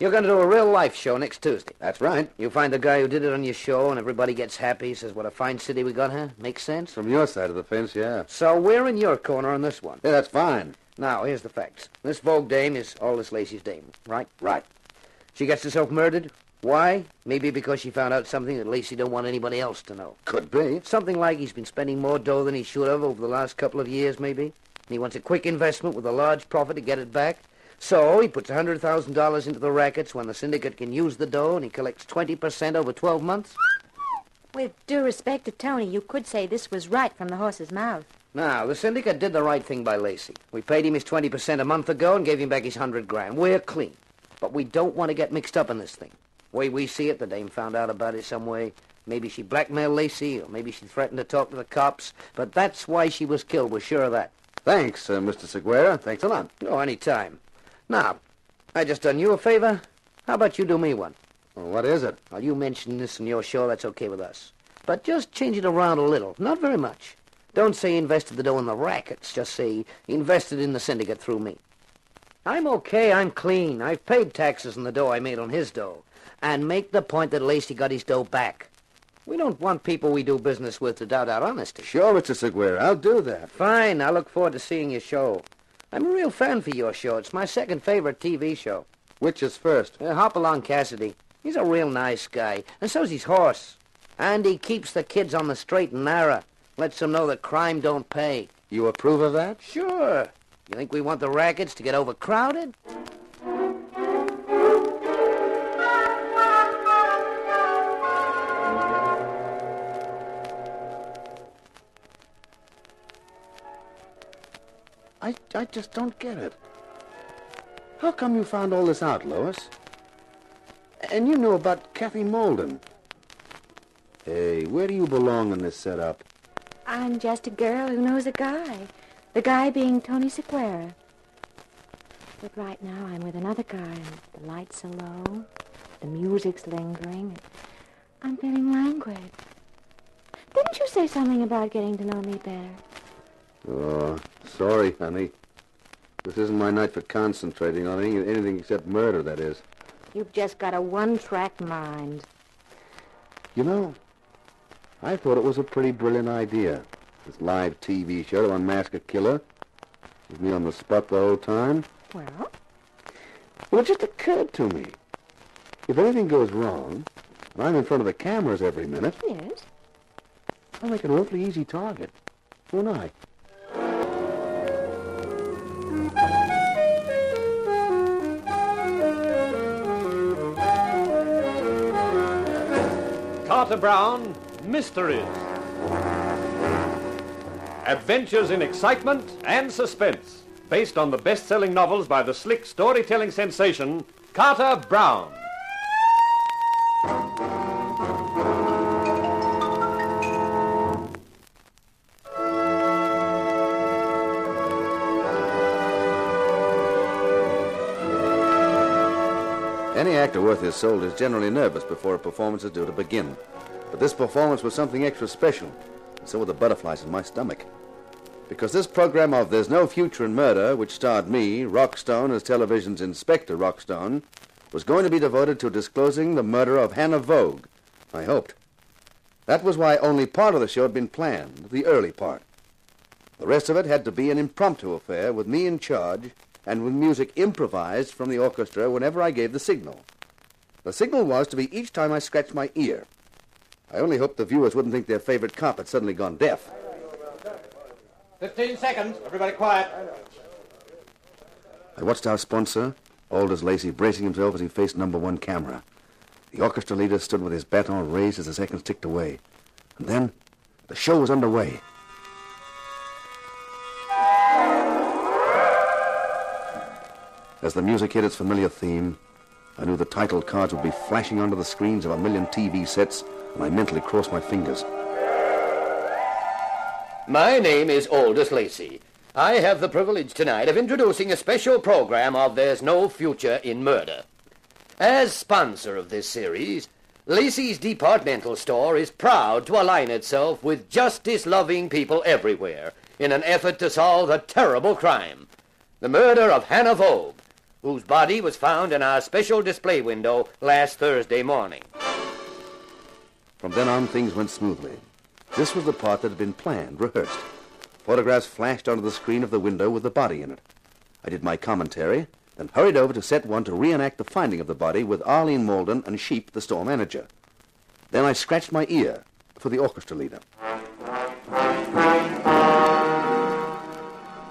you're going to do a real-life show next Tuesday. That's right. You find the guy who did it on your show, and everybody gets happy, says, what a fine city we got, huh? Makes sense? From your side of the fence, yeah. So we're in your corner on this one. Yeah, that's fine. Now, here's the facts. This Vogue dame is Aldous Lacey's dame, right? Right. She gets herself murdered. Why? Maybe because she found out something that Lacey don't want anybody else to know. Could be. Something like he's been spending more dough than he should have over the last couple of years, maybe. And he wants a quick investment with a large profit to get it back. So he puts $100,000 into the rackets when the syndicate can use the dough, and he collects 20% over 12 months. With due respect to Tony, you could say this was right from the horse's mouth. Now, the syndicate did the right thing by Lacey. We paid him his 20% a month ago and gave him back his $100,000. We're clean. But we don't want to get mixed up in this thing. Way we see it, the dame found out about it some way. Maybe she blackmailed Lacey, or maybe she threatened to talk to the cops. But that's why she was killed. We're sure of that. Thanks, Mr. Seguera. Thanks a lot. Oh, any time. Now, I just done you a favor. How about you do me one? Well, what is it? Well, you mention this in your show, that's okay with us. But just change it around a little. Not very much. Don't say he invested the dough in the rackets. Just say he invested in the syndicate through me. I'm okay. I'm clean. I've paid taxes on the dough I made on his dough. And make the point that Lacey got his dough back. We don't want people we do business with to doubt our honesty. Sure, Mr. Seguera. I'll do that. Fine. I look forward to seeing your show. I'm a real fan for your show. It's my second favorite TV show. Which is first? Hop along, Cassidy. He's a real nice guy, and so's his horse. And he keeps the kids on the straight and narrow. Lets them know that crime don't pay. You approve of that? Sure. You think we want the rackets to get overcrowded? I just don't get it. How come you found all this out, Lois? And you knew about Kathy Molden. Hey, where do you belong in this setup? I'm just a girl who knows a guy. The guy being Tony Sequeira. But right now I'm with another guy, and the lights are low, the music's lingering. I'm feeling languid. Didn't you say something about getting to know me better? Oh, sorry, honey. This isn't my night for concentrating on anything except murder, that is. You've just got a one-track mind. You know, I thought it was a pretty brilliant idea. This live TV show to unmask a killer. With me on the spot the whole time. Well? Well, it just occurred to me. If anything goes wrong, and I'm in front of the cameras every minute... Yes? I'll make an awfully easy target. Won't I? Carter Brown, Mysteries. Adventures in excitement and suspense, based on the best-selling novels by the slick storytelling sensation, Carter Brown. Any actor worth his salt is generally nervous before a performance is due to begin. But this performance was something extra special, and so were the butterflies in my stomach. Because this program of There's No Future in Murder, which starred me, Rockstone, as television's Inspector Rockstone, was going to be devoted to disclosing the murder of Hannah Vogue, I hoped. That was why only part of the show had been planned, the early part. The rest of it had to be an impromptu affair with me in charge and with music improvised from the orchestra whenever I gave the signal. The signal was to be each time I scratched my ear. I only hoped the viewers wouldn't think their favorite cop had suddenly gone deaf. 15 seconds. Everybody quiet. I watched our sponsor, Aldous Lacey, bracing himself as he faced number one camera. The orchestra leader stood with his baton raised as the seconds ticked away. And then, the show was underway. As the music hit its familiar theme, I knew the title cards would be flashing onto the screens of a million TV sets, and I mentally crossed my fingers. My name is Aldous Lacey. I have the privilege tonight of introducing a special program of There's No Future in Murder. As sponsor of this series, Lacey's departmental store is proud to align itself with justice-loving people everywhere in an effort to solve a terrible crime, the murder of Hannah Vogue, whose body was found in our special display window last Thursday morning. From then on, things went smoothly. This was the part that had been planned, rehearsed. Photographs flashed onto the screen of the window with the body in it. I did my commentary, then hurried over to set one to reenact the finding of the body with Arlene Molden and Sheep, the store manager. Then I scratched my ear for the orchestra leader.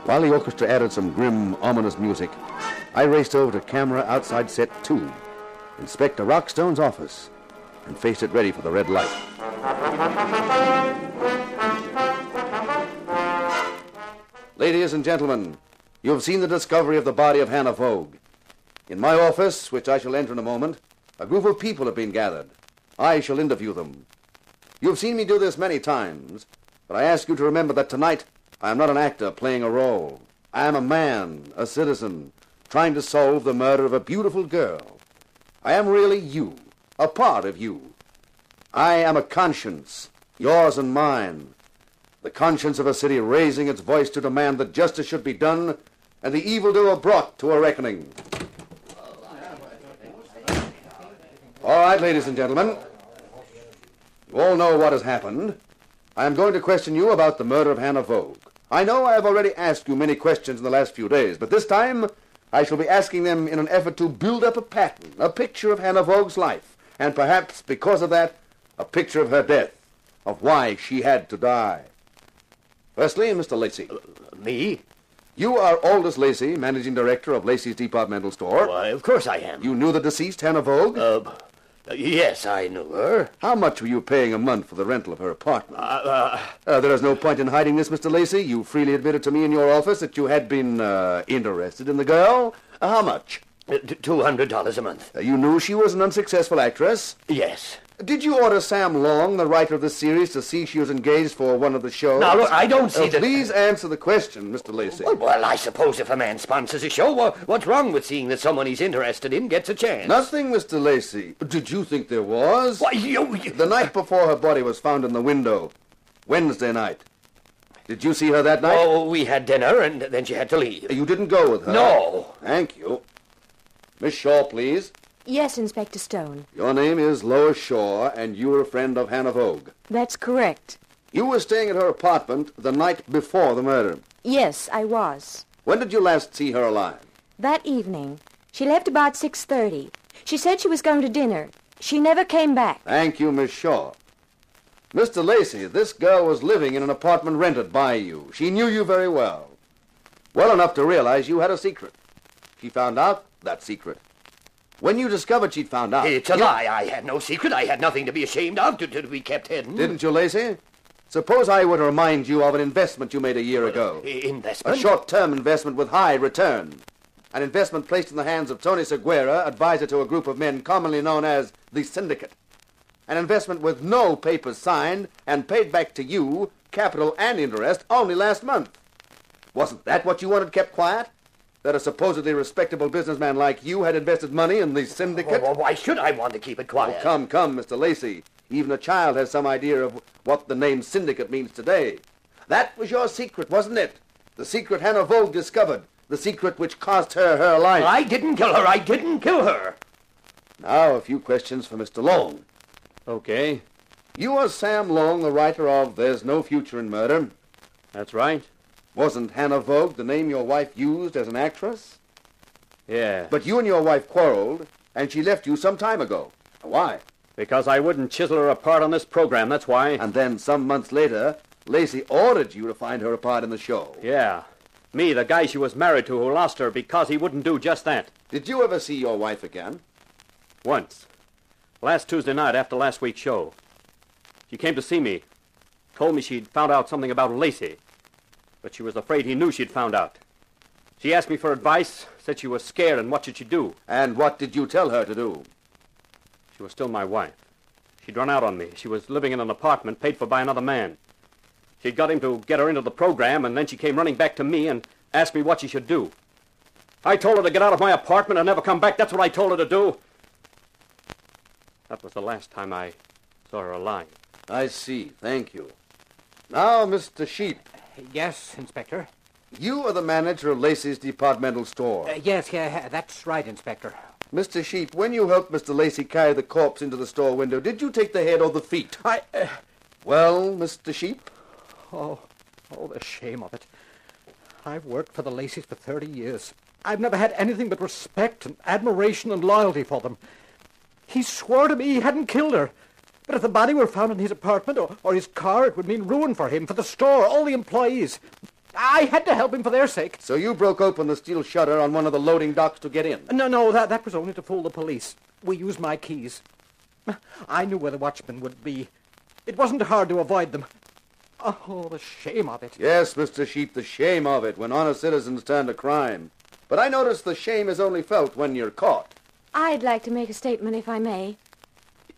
While the orchestra added some grim, ominous music, I raced over to camera outside set 2, Inspector Rockstone's office, and faced it ready for the red light. Ladies and gentlemen, you have seen the discovery of the body of Hannah Vogue. In my office, which I shall enter in a moment, a group of people have been gathered. I shall interview them. You have seen me do this many times, but I ask you to remember that tonight I am not an actor playing a role. I am a man, a citizen, trying to solve the murder of a beautiful girl. I am really you, a part of you. I am a conscience, yours and mine. The conscience of a city raising its voice to demand that justice should be done and the evildoer brought to a reckoning. All right, ladies and gentlemen. You all know what has happened. I am going to question you about the murder of Hannah Vogue. I know I have already asked you many questions in the last few days, but this time I shall be asking them in an effort to build up a pattern, a picture of Hannah Vogue's life, and perhaps, because of that, a picture of her death, of why she had to die. Firstly, Mr. Lacey. Me? You are Aldous Lacey, managing director of Lacey's Departmental Store. Why, of course I am. You knew the deceased, Hannah Vogue? Yes, I knew her. How much were you paying a month for the rental of her apartment? There is no point in hiding this, Mr. Lacey. You freely admitted to me in your office that you had been interested in the girl. How much? $200 a month. You knew she was an unsuccessful actress? Yes. Did you order Sam Long, the writer of the series, to see she was engaged for one of the shows? Now, look, I don't see that... Please answer the question, Mr. Lacey. Well, I suppose if a man sponsors a show, what's wrong with seeing that someone he's interested in gets a chance? Nothing, Mr. Lacey. Did you think there was? Why, you... The night before her body was found in the window, Wednesday night. Did you see her that night? Oh, we had dinner, and then she had to leave. You didn't go with her? No. Thank you. Miss Shaw, please. Yes, Inspector Stone. Your name is Lois Shaw, and you were a friend of Hannah Vogue. That's correct. You were staying at her apartment the night before the murder. Yes, I was. When did you last see her alive? That evening. She left about 6:30. She said she was going to dinner. She never came back. Thank you, Miss Shaw. Mr. Lacey, this girl was living in an apartment rented by you. She knew you very well. Well enough to realize you had a secret. She found out that secret. When you discovered she'd found out... It's a lie. I had no secret. I had nothing to be ashamed of, to be kept hidden. Didn't you, Lacey? Suppose I were to remind you of an investment you made a year ago. Investment? A short-term investment with high return. An investment placed in the hands of Tony Seguera, advisor to a group of men commonly known as the Syndicate. An investment with no papers signed and paid back to you, capital and interest, only last month. Wasn't that what you wanted kept quiet? That a supposedly respectable businessman like you had invested money in the Syndicate? Well, why should I want to keep it quiet? Oh, come, Mr. Lacey. Even a child has some idea of what the name Syndicate means today. That was your secret, wasn't it? The secret Hannah Vogue discovered. The secret which cost her her life. I didn't kill her. I didn't kill her. Now, a few questions for Mr. Long. Okay. You are Sam Long, the writer of There's No Future in Murder. That's right. Wasn't Hannah Vogue the name your wife used as an actress? Yeah. But you and your wife quarreled, and she left you some time ago. Why? Because I wouldn't chisel her apart on this program, that's why. And then, some months later, Lacey ordered you to find her a part in the show. Yeah. Me, the guy she was married to who lost her because he wouldn't do just that. Did you ever see your wife again? Once. Last Tuesday night after last week's show. She came to see me. Told me she'd found out something about Lacey. But she was afraid he knew she'd found out. She asked me for advice, said she was scared, and what should she do? And what did you tell her to do? She was still my wife. She'd run out on me. She was living in an apartment paid for by another man. She'd got him to get her into the program, and then she came running back to me and asked me what she should do. I told her to get out of my apartment and never come back. That's what I told her to do. That was the last time I saw her alive. I see. Thank you. Now, Mr. Sheep. Yes, Inspector. You are the manager of Lacey's departmental store. Yes, that's right, Inspector. Mr. Sheep, when you helped Mr. Lacey carry the corpse into the store window, did you take the head or the feet? Well, Mr. Sheep? Oh, the shame of it. I've worked for the Lacys for 30 years. I've never had anything but respect and admiration and loyalty for them. He swore to me he hadn't killed her. But if the body were found in his apartment or his car, it would mean ruin for him, for the store, all the employees. I had to help him for their sake. So you broke open the steel shutter on one of the loading docks to get in? No, that was only to fool the police. We used my keys. I knew where the watchmen would be. It wasn't hard to avoid them. Oh, the shame of it. Yes, Mr. Sheep, the shame of it when honest citizens turn to crime. But I notice the shame is only felt when you're caught. I'd like to make a statement, if I may.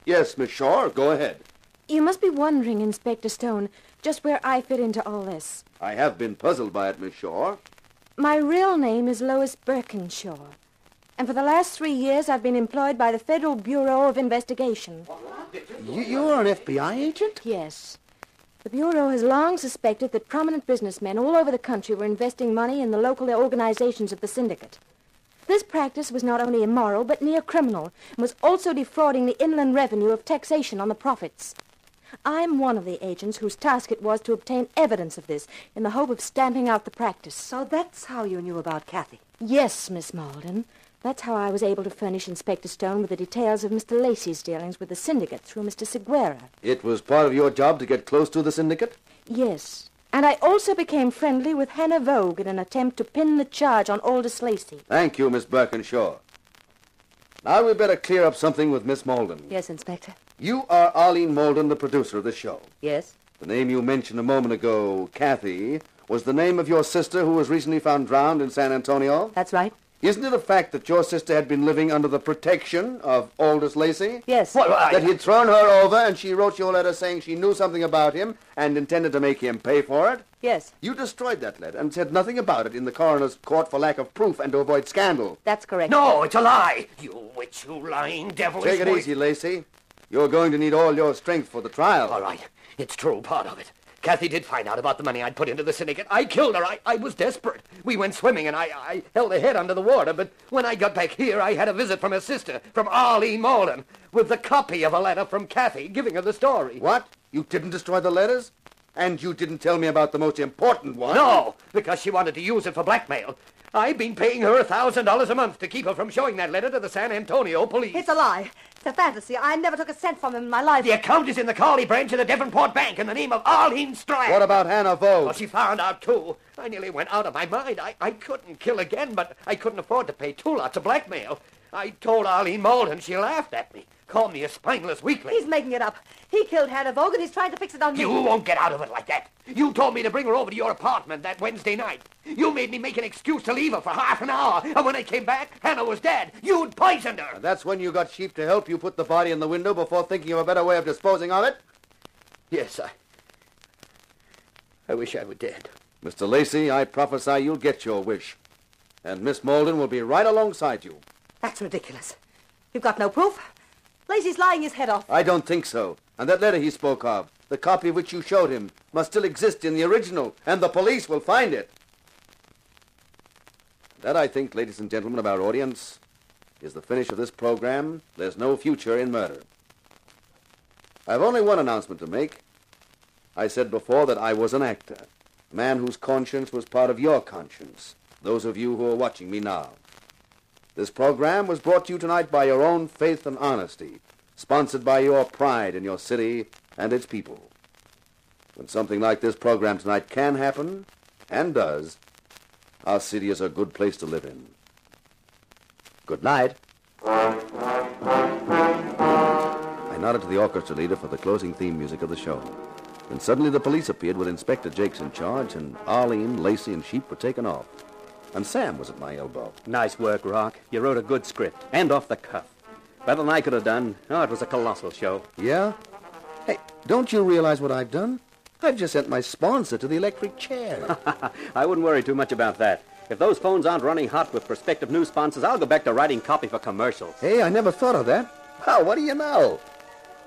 Yes, Miss Shaw, go ahead. You must be wondering, Inspector Stone, just where I fit into all this. I have been puzzled by it, Miss Shaw. My real name is Lois Birkinshaw. And for the last 3 years, I've been employed by the Federal Bureau of Investigation. You're an FBI agent? Yes. The Bureau has long suspected that prominent businessmen all over the country were investing money in the local organizations of the syndicate. This practice was not only immoral, but near criminal, and was also defrauding the inland revenue of taxation on the profits. I'm one of the agents whose task it was to obtain evidence of this, in the hope of stamping out the practice. So that's how you knew about Kathy. Yes, Miss Malden. That's how I was able to furnish Inspector Stone with the details of Mr. Lacey's dealings with the syndicate through Mr. Seguera. It was part of your job to get close to the syndicate? Yes. And I also became friendly with Hannah Vogue in an attempt to pin the charge on Aldous Lacey. Thank you, Miss Birkinshaw. Now we'd better clear up something with Miss Malden. Yes, Inspector. You are Arlene Malden, the producer of the show. Yes. The name you mentioned a moment ago, Kathy, was the name of your sister who was recently found drowned in San Antonio? That's right. Isn't it a fact that your sister had been living under the protection of Aldous Lacey? Yes. That he'd thrown her over and she wrote you a letter saying she knew something about him and intended to make him pay for it? Yes. You destroyed that letter and said nothing about it in the coroner's court for lack of proof and to avoid scandal. That's correct. No, it's a lie. You witch, you lying devilish... Take it easy, Lacey. You're going to need all your strength for the trial. All right. It's true, part of it. Kathy did find out about the money I'd put into the syndicate. I killed her. I was desperate. We went swimming, and I held her head under the water. But when I got back here, I had a visit from her sister, from Arlene Malden, with the copy of a letter from Kathy giving her the story. What? You didn't destroy the letters? And you didn't tell me about the most important one? No, because she wanted to use it for blackmail. I've been paying her $1,000 a month to keep her from showing that letter to the San Antonio police. It's a lie. It's a fantasy. I never took a cent from him in my life. The account is in the Carley branch of the Devonport Bank in the name of Arlene Strand. What about Hannah Vogue? Well, she found out, too. I nearly went out of my mind. I couldn't kill again, but I couldn't afford to pay 2 lots of blackmail. I told Arlene Malden. She laughed at me. Called me a spineless weakling. He's making it up. He killed Hannah Vogue, and he's trying to fix it on me. You won't get out of it like that. You told me to bring her over to your apartment that Wednesday night. You made me make an excuse to leave her for half an hour. And when I came back, Hannah was dead. You'd poisoned her. And that's when you got Sheep to help you put the body in the window before thinking of a better way of disposing of it? Yes, I wish I were dead. Mr. Lacey, I prophesy you'll get your wish. And Miss Malden will be right alongside you. That's ridiculous. You've got no proof. Lacey's lying his head off. I don't think so. And that letter he spoke of, the copy which you showed him, must still exist in the original, and the police will find it. That, I think, ladies and gentlemen of our audience, is the finish of this program. There's no future in murder. I have only one announcement to make. I said before that I was an actor, a man whose conscience was part of your conscience, those of you who are watching me now. This program was brought to you tonight by your own faith and honesty, sponsored by your pride in your city and its people. When something like this program tonight can happen, and does, our city is a good place to live in. Good night. I nodded to the orchestra leader for the closing theme music of the show. Then suddenly the police appeared with Inspector Jakes in charge, and Arlene, Lacey, and Sheep were taken off. And Sam was at my elbow. Nice work, Rock. You wrote a good script, and off the cuff. Better than I could have done. Oh, it was a colossal show. Yeah? Hey, don't you realize what I've done? I've just sent my sponsor to the electric chair. I wouldn't worry too much about that. If those phones aren't running hot with prospective new sponsors, I'll go back to writing copy for commercials. Hey, I never thought of that. Well, what do you know?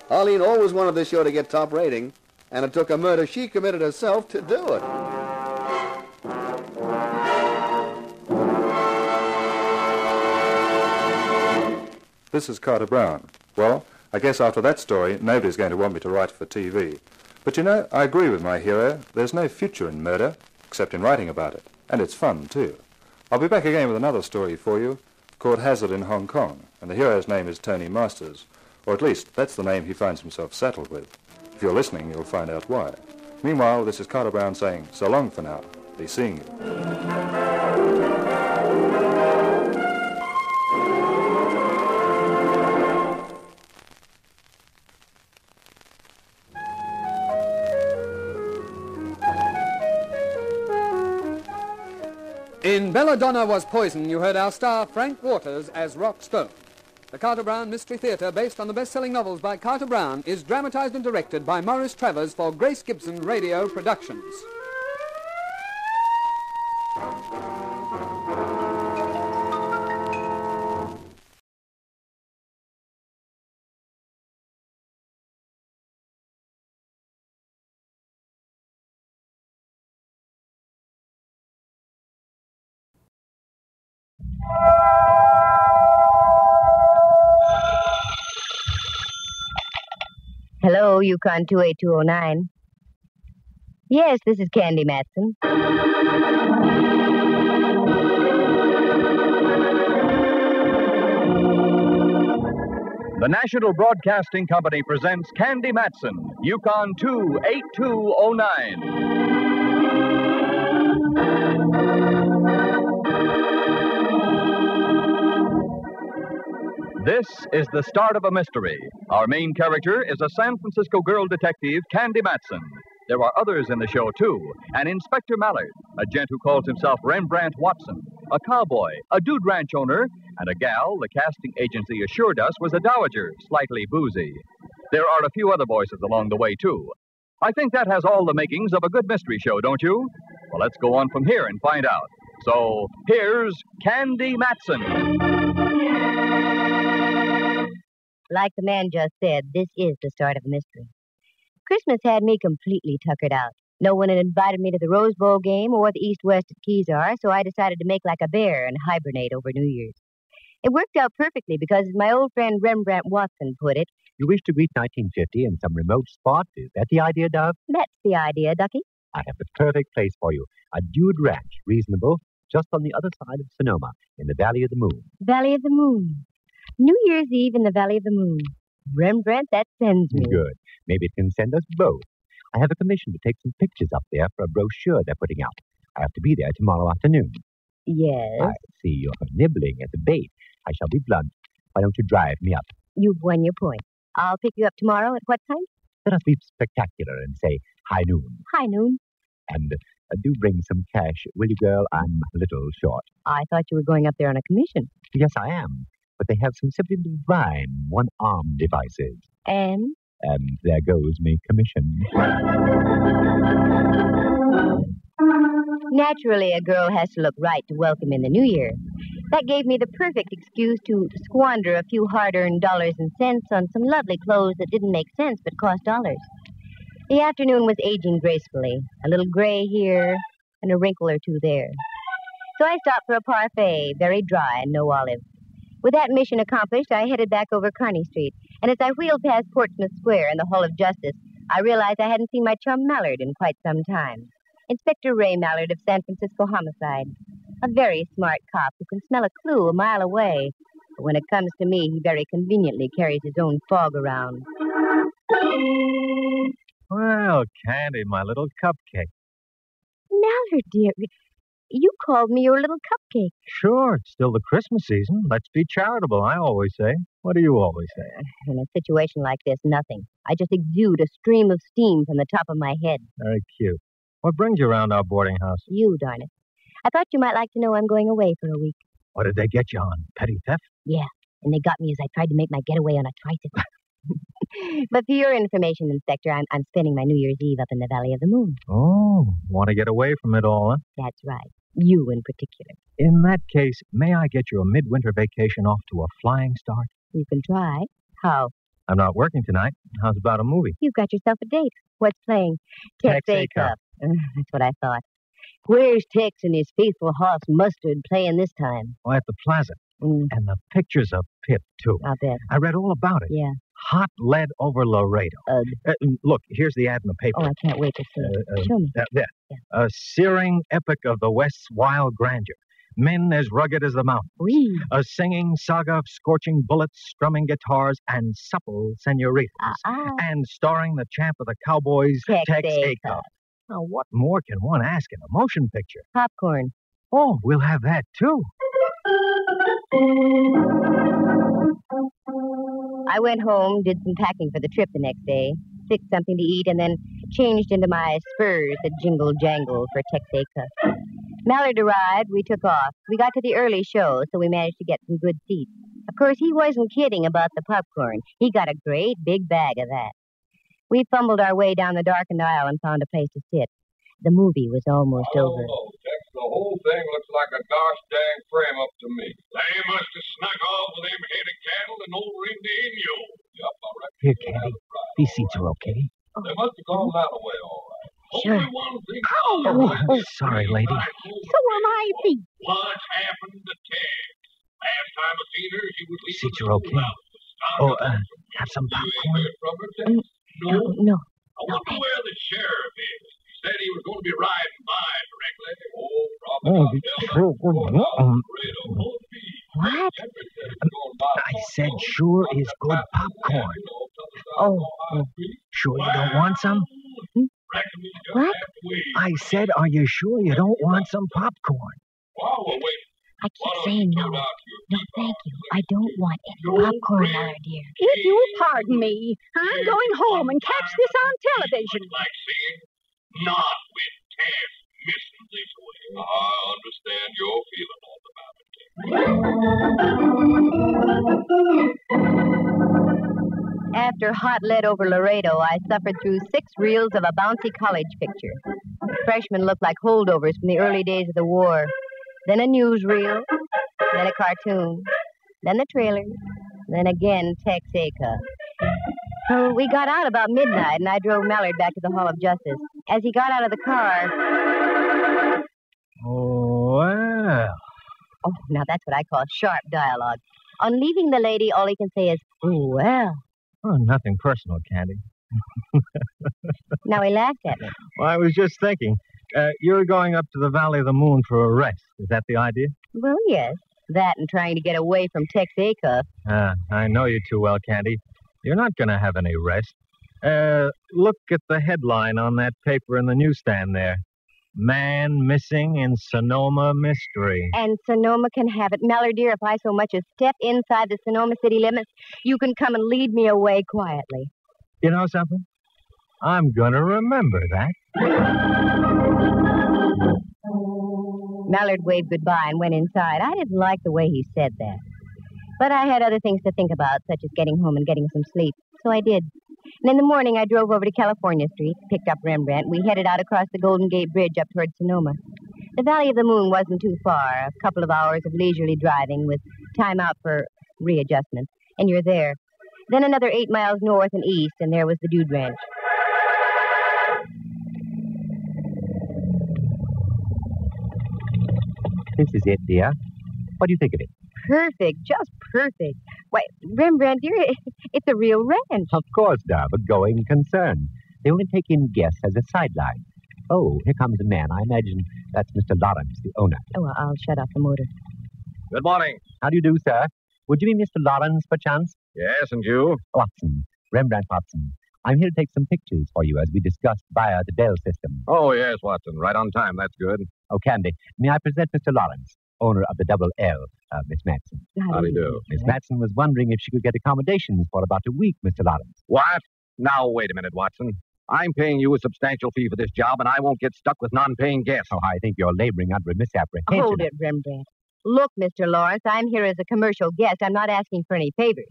Arlene always wanted this show to get top rating, and it took a murder she committed herself to do it. This is Carter Brown. Well, I guess after that story, nobody's going to want me to write for TV. But you know, I agree with my hero. There's no future in murder, except in writing about it. And it's fun, too. I'll be back again with another story for you, called Hazard in Hong Kong, and the hero's name is Tony Masters. Or at least, that's the name he finds himself saddled with. If you're listening, you'll find out why. Meanwhile, this is Carter Brown saying so long for now. Be seeing you. In Belladonna Was Poison, you heard our star Frank Waters as Rock Stone. The Carter Brown Mystery Theatre, based on the best-selling novels by Carter Brown, is dramatized and directed by Maurice Travers for Grace Gibson Radio Productions. Hello, Yukon 28209. Yes, this is Candy Matson. The National Broadcasting Company presents Candy Matson, Yukon 28209. This is the start of a mystery. Our main character is a San Francisco girl detective, Candy Matson. There are others in the show, too. An Inspector Mallard, a gent who calls himself Rembrandt Watson, a cowboy, a dude ranch owner, and a gal the casting agency assured us was a dowager, slightly boozy. There are a few other voices along the way, too. I think that has all the makings of a good mystery show, don't you? Well, let's go on from here and find out. So, here's Candy Matson. Like the man just said, this is the start of a mystery. Christmas had me completely tuckered out. No one had invited me to the Rose Bowl game or the East-West at Kezar, so I decided to make like a bear and hibernate over New Year's. It worked out perfectly because, as my old friend Rembrandt Watson put it, you wish to greet 1950 in some remote spot? Is that the idea, Dove? That's the idea, Ducky. I have the perfect place for you. A dude ranch, reasonable, just on the other side of Sonoma, in the Valley of the Moon. Valley of the Moon. New Year's Eve in the Valley of the Moon. Rembrandt, that sends me. Good. Maybe it can send us both. I have a commission to take some pictures up there for a brochure they're putting out. I have to be there tomorrow afternoon. Yes? I see you're nibbling at the bait. I shall be blunt. Why don't you drive me up? You've won your point. I'll pick you up tomorrow at what time? Let us be spectacular and say high noon. High noon. And do bring some cash, will you, girl? I'm a little short. I thought you were going up there on a commission. Yes, I am. But they have some simply divine one-arm devices. And there goes me commission. Naturally, a girl has to look right to welcome in the new year. That gave me the perfect excuse to squander a few hard-earned dollars and cents on some lovely clothes that didn't make sense but cost dollars. The afternoon was aging gracefully, a little gray here and a wrinkle or two there. So I stopped for a parfait, very dry and no olive. With that mission accomplished, I headed back over Kearny Street, and as I wheeled past Portsmouth Square and the Hall of Justice, I realized I hadn't seen my chum Mallard in quite some time. Inspector Ray Mallard of San Francisco Homicide. A very smart cop who can smell a clue a mile away. But when it comes to me, he very conveniently carries his own fog around. Well, Candy, my little cupcake. Mallard, dear, you called me your little cupcake. Sure, it's still the Christmas season. Let's be charitable, I always say. What do you always say? In a situation like this, nothing. I just exude a stream of steam from the top of my head. Very cute. What brings you around our boarding house? You, darn it. I thought you might like to know I'm going away for a week. What did they get you on? Petty theft? Yeah, and they got me as I tried to make my getaway on a tricycle. But for your information, Inspector, I'm spending my New Year's Eve up in the Valley of the Moon. Oh, want to get away from it all, huh? That's right. You in particular. In that case, may I get you a midwinter vacation off to a flying start? You can try. How? I'm not working tonight. How's about a movie? You've got yourself a date. What's playing? Tex A Cup. That's what I thought. Where's Tex and his faithful horse Mustard playing this time? Oh, at the Plaza. And the pictures of Pip, too. I'll bet. I read all about it. Yeah. Hot lead over Laredo. Look, here's the ad in the paper. Oh, I can't wait to see it. Show me. There. Yeah. A searing epic of the West's wild grandeur. Men as rugged as the mountains. Wee. A singing saga of scorching bullets, strumming guitars, and supple senoritas. And starring the champ of the Cowboys, Tex A Cup. Now, what more can one ask in a motion picture? Popcorn. Oh, we'll have that, too. I went home, did some packing for the trip the next day, fixed something to eat, and then changed into my spurs that jingle-jangle for Tex A Cup. Mallard arrived, we took off. We got to the early show, so we managed to get some good seats. Of course, he wasn't kidding about the popcorn. He got a great big bag of that. We fumbled our way down the darkened aisle and found a place to sit. The movie was almost over. Oh, Tex, the whole thing looks like a gosh dang frame up to me. They must have snuck off with them head of cattle and over into Inyo. Yep, I reckon. Here, Candy. These seats are okay. They must have gone that way, all right. Sure. Only one thing. Sorry, lady. So am I, Pete. What happened to Tex? Last time I seen her, she was leaving. Seats are okay. Oh, have some popcorn? No. I wonder where the sheriff is. He said he was going to be riding by directly. Oh, probably. What? I said sure is good popcorn. Oh, sure you don't want some? What? I said, are you sure you don't want some popcorn? I keep saying no. No, thank you. I don't want any popcorn, Lara, dear. If you'll pardon me, I'm going home and catch this on television. Not with Tess missing this way. I understand your feeling all about it. After hot lead over Laredo, I suffered through 6 reels of a bouncy college picture. Freshmen looked like holdovers from the early days of the war. Then a newsreel, then a cartoon, then the trailers, then again Texaco. So we got out about midnight, and I drove Mallard back to the Hall of Justice. As he got out of the car... Well. Oh, now that's what I call sharp dialogue. On leaving the lady, all he can say is, "Oh, well." Oh, nothing personal, Candy. Now he laughed at me. Well, I was just thinking. You're going up to the Valley of the Moon for a rest. Is that the idea? Well, yes. That and trying to get away from Texaco. I know you too well, Candy. You're not going to have any rest. Look at the headline on that paper in the newsstand there. Man missing in Sonoma mystery. And Sonoma can have it. Mallard, dear, if I so much as step inside the Sonoma city limits, you can come and lead me away quietly. You know something? I'm going to remember that. Mallard waved goodbye and went inside. I didn't like the way he said that. But I had other things to think about, such as getting home and getting some sleep. So I did. And in the morning, I drove over to California Street, picked up Rembrandt. We headed out across the Golden Gate Bridge up toward Sonoma. The Valley of the Moon wasn't too far, a couple of hours of leisurely driving with time out for readjustment. And you're there. Then another 8 miles north and east, and there was the Dude Ranch. This is it, dear. What do you think of it? Perfect, just perfect. Why, Rembrandt, dear, it's a real ranch. Of course, Dove, a going concern. They only take in guests as a sideline. Oh, here comes a man. I imagine that's Mr. Lawrence, the owner. Oh, well, I'll shut off the motor. Good morning. How do you do, sir? Would you be Mr. Lawrence, perchance? Yes, and you? Watson, Rembrandt Watson. I'm here to take some pictures for you as we discussed via the Dell system. Oh, yes, Watson. Right on time. That's good. Oh, Candy, may I present Mr. Lawrence, owner of the Double L, Miss Matson. How do you do? Miss Matson was wondering if she could get accommodations for about a week, Mr. Lawrence. What? Now, wait a minute, Watson. I'm paying you a substantial fee for this job, and I won't get stuck with non-paying guests. Oh, I think you're laboring under a misapprehension. Hold it, Rembrandt. Look, Mr. Lawrence, I'm here as a commercial guest. I'm not asking for any favors.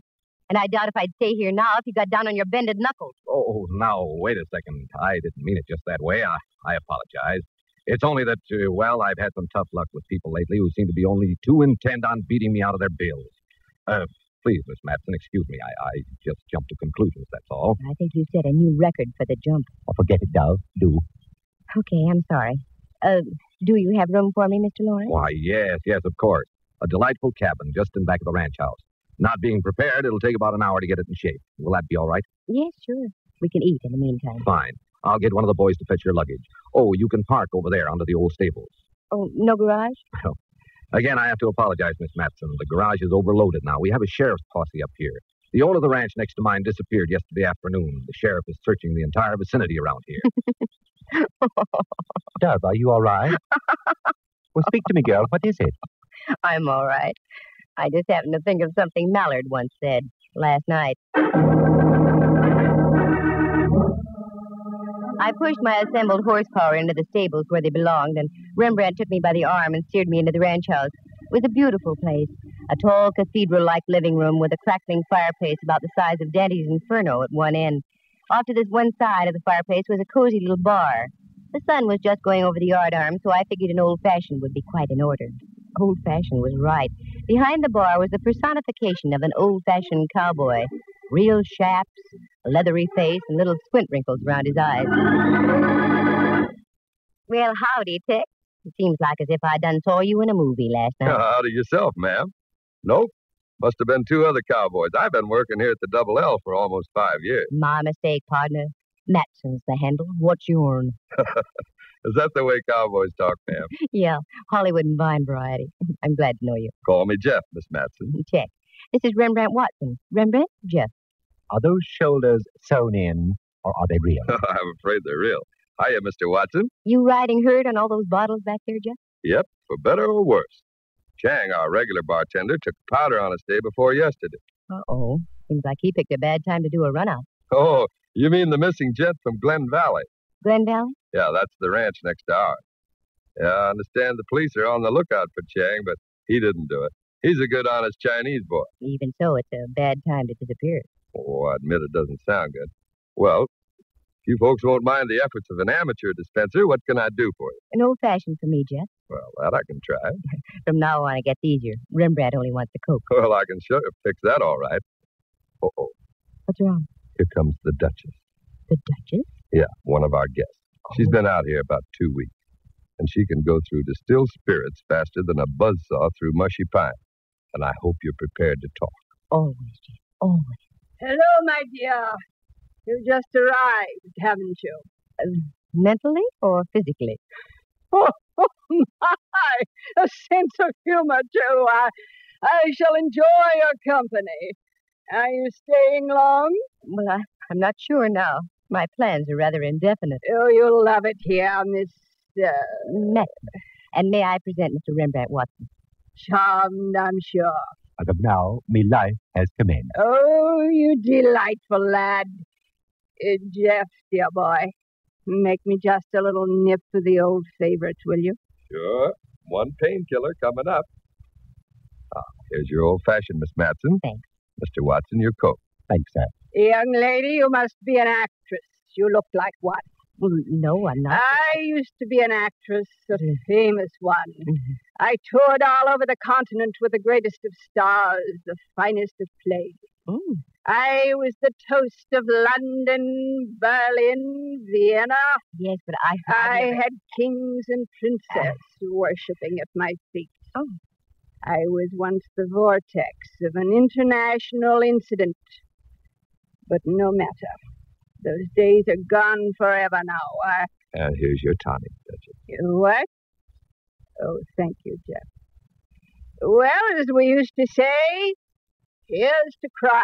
And I doubt if I'd stay here now if you got down on your bended knuckles. Oh, now, wait a second. I didn't mean it just that way. I apologize. It's only that, well, I've had some tough luck with people lately who seem to be only too intent on beating me out of their bills. Please, Miss Matson, excuse me. I just jumped to conclusions, that's all. I think you set a new record for the jump. Oh, forget it, Dove. Do. Okay, I'm sorry. Do you have room for me, Mr. Lawrence? Why, yes, of course. A delightful cabin just in back of the ranch house. Not being prepared, it'll take about an hour to get it in shape. Will that be all right? Yes, sure. We can eat in the meantime. Fine. I'll get one of the boys to fetch your luggage. Oh, you can park over there under the old stables. Oh, no garage? Well, again, I have to apologize, Miss Matson. The garage is overloaded now. We have a sheriff's posse up here. The owner of the ranch next to mine disappeared yesterday afternoon. The sheriff is searching the entire vicinity around here. Dove, are you all right? Well, speak to me, girl. What is it? I'm all right. I just happened to think of something Mallard once said last night. I pushed my assembled horsepower into the stables where they belonged, and Rembrandt took me by the arm and steered me into the ranch house. It was a beautiful place, a tall cathedral-like living room with a crackling fireplace about the size of Dante's Inferno at one end. Off to this one side of the fireplace was a cozy little bar. The sun was just going over the yardarm, so I figured an old-fashioned would be quite in order. Old-fashioned was right. Behind the bar was the personification of an old-fashioned cowboy. Real chaps, a leathery face, and little squint wrinkles around his eyes. Well, howdy, Tex. It seems like as if I done saw you in a movie last night. Howdy yourself, ma'am. Nope. Must have been 2 other cowboys. I've been working here at the Double L for almost 5 years. My mistake, partner. Matson's the handle. What's yourn? Is that the way cowboys talk, ma'am? Yeah, Hollywood and Vine variety. I'm glad to know you. Call me Jeff, Miss Matson. Check. This is Rembrandt Watson. Rembrandt, Jeff. Are those shoulders sewn in, or are they real? I'm afraid they're real. Hiya, Mr. Watson. You riding herd on all those bottles back there, Jeff? Yep, for better or worse. Chang, our regular bartender, took powder on us day before yesterday. Uh-oh. Seems like he picked a bad time to do a run-out. Oh, you mean the missing gent from Glen Valley? Glen Valley? Yeah, that's the ranch next to ours. Yeah, I understand the police are on the lookout for Chang, but he didn't do it. He's a good, honest Chinese boy. Even so, it's a bad time to disappear. Oh, I admit it doesn't sound good. Well, if you folks won't mind the efforts of an amateur dispenser, what can I do for you? An old-fashioned for me, Jeff. Well, that I can try. From now on, it gets easier. Rembrandt only wants the Coke. Well, I can sure fix that all right. Uh-oh. What's wrong? Here comes the Duchess. The Duchess? Yeah, one of our guests. She's been out here about 2 weeks, and she can go through distilled spirits faster than a buzzsaw through mushy pine. And I hope you're prepared to talk. Always, Jeff. Always. Hello, my dear. You just arrived, haven't you? Mentally or physically? Oh, my! A sense of humor, too. I shall enjoy your company. Are you staying long? Well, I'm not sure now. My plans are rather indefinite. Oh, you'll love it here, Miss... Matson. And may I present Mr. Rembrandt Watson? Charmed, I'm sure. As of now, me life has commenced. Oh, you delightful lad. Jeff, dear boy, make me just a little nip of the old favorite, will you? Sure. One painkiller coming up. Here's your old-fashioned, Miss Matson. Thanks. Mr. Watson, your coat. Thanks, sir. Young lady, you must be an actress. You look like one. Well, no, I'm not. I used to be an actress, a famous one. I toured all over the continent with the greatest of stars, the finest of plays. I was the toast of London, Berlin, Vienna. Yes, but I had kings and princesses worshipping at my feet. Oh. I was once the vortex of an international incident. But no matter. Those days are gone forever now. And here's your tonic, Duchess. What? Oh, thank you, Jeff. Well, as we used to say, here's to crime.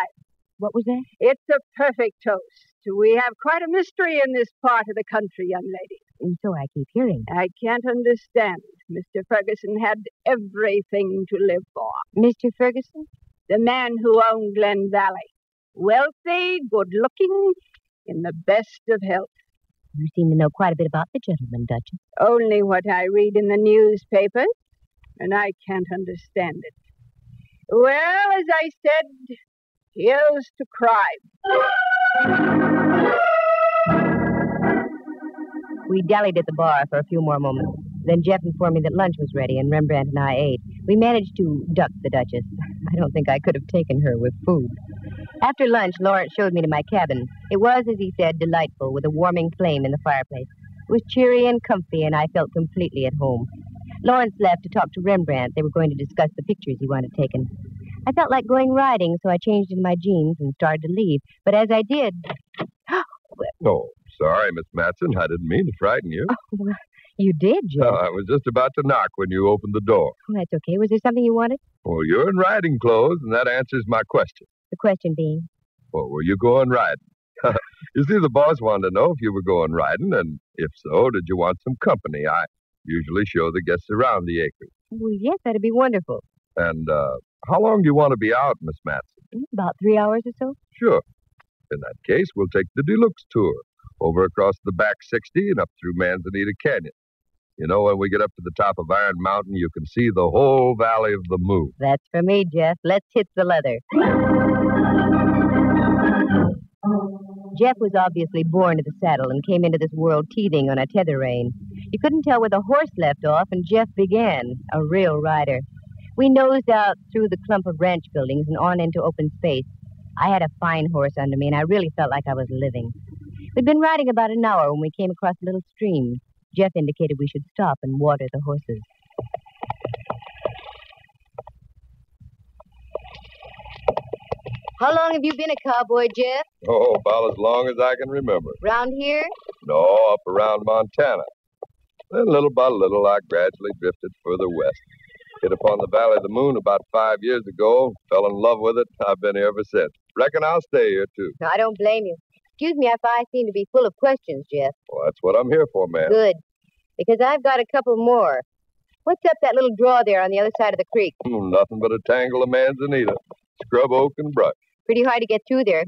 What was that? It's a perfect toast. We have quite a mystery in this part of the country, young lady. And so I keep hearing. I can't understand. Mr. Ferguson had everything to live for. Mr. Ferguson? The man who owned Glen Valley. Wealthy, good-looking, in the best of health. You seem to know quite a bit about the gentleman, Duchess. Only what I read in the newspapers, and I can't understand it. Well, as I said, here's to crime. We dallied at the bar for a few more moments. Then Jeff informed me that lunch was ready, and Rembrandt and I ate. We managed to duck the Duchess. I don't think I could have taken her with food. After lunch, Lawrence showed me to my cabin. It was, as he said, delightful, with a warming flame in the fireplace. It was cheery and comfy, and I felt completely at home. Lawrence left to talk to Rembrandt. They were going to discuss the pictures he wanted taken. I felt like going riding, so I changed into my jeans and started to leave. But as I did... Oh, sorry, Miss Matson. I didn't mean to frighten you. Oh, well, you did, Jeff. I was just about to knock when you opened the door. Oh, that's okay. Was there something you wanted? Well, you're in riding clothes, and that answers my question. The question being? Well, were you going riding? You see, the boss wanted to know if you were going riding, and if so, did you want some company? I usually show the guests around the acres. Well, yes, that'd be wonderful. And how long do you want to be out, Miss Matson? About 3 hours or so. Sure. In that case, we'll take the deluxe tour, over across the back 60 and up through Manzanita Canyon. You know, when we get up to the top of Iron Mountain, you can see the whole Valley of the Moon. That's for me, Jeff. Let's hit the leather. Jeff was obviously born to the saddle and came into this world teething on a tether rein. You couldn't tell where the horse left off, and Jeff began, a real rider. We nosed out through the clump of ranch buildings and on into open space. I had a fine horse under me, and I really felt like I was living. We'd been riding about an hour when we came across a little stream. Jeff indicated we should stop and water the horses. How long have you been a cowboy, Jeff? Oh, about as long as I can remember. Round here? No, up around Montana. Then little by little, I gradually drifted further west. Hit upon the Valley of the Moon about 5 years ago. Fell in love with it. I've been here ever since. Reckon I'll stay here, too. I don't blame you. Excuse me if I seem to be full of questions, Jeff. Well, that's what I'm here for, ma'am. Good. Because I've got a couple more. What's up that little draw there on the other side of the creek? Nothing but a tangle of manzanita. Scrub oak and brush. Pretty hard to get through there,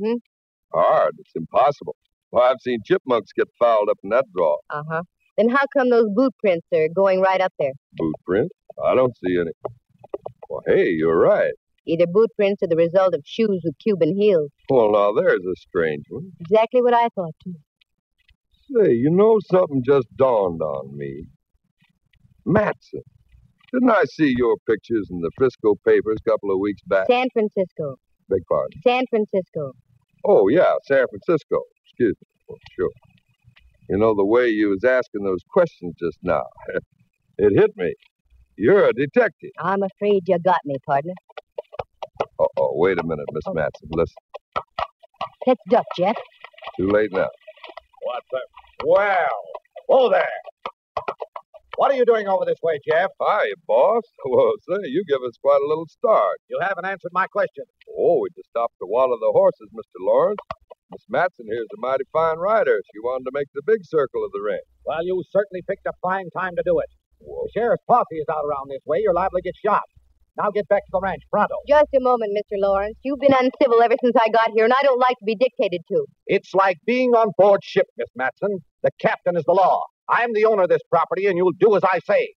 Hard. It's impossible. Well, I've seen chipmunks get fouled up in that draw. Uh-huh. Then how come those boot prints are going right up there? Boot print? I don't see any. Well, hey, you're right. Either boot prints or the result of shoes with Cuban heels. Well, now there's a strange one. Exactly what I thought, too. Say, you know, something just dawned on me. Matson. Didn't I see your pictures in the Frisco papers a couple of weeks back? San Francisco. Beg pardon? San Francisco. Oh, yeah, San Francisco. Excuse me. Oh, sure. You know, the way you was asking those questions just now, it hit me. You're a detective. I'm afraid you got me, partner. Uh-oh, wait a minute, Miss Matson. Listen. Let's duck, Jeff. Too late now. What's that? Well, whoa there. What are you doing over this way, Jeff? Hi, boss. Well, say, you give us quite a little start. You haven't answered my question. Oh, we just stopped to water the horses, Mr. Lawrence. Miss Matson here's a mighty fine rider. She wanted to make the big circle of the ranch. Well, you certainly picked a fine time to do it. The sheriff's posse is out around this way. You're liable to get shot. Now get back to the ranch pronto. Just a moment, Mr. Lawrence. You've been uncivil ever since I got here, and I don't like to be dictated to. It's like being on board ship, Miss Matson. The captain is the law. I'm the owner of this property, and you'll do as I say.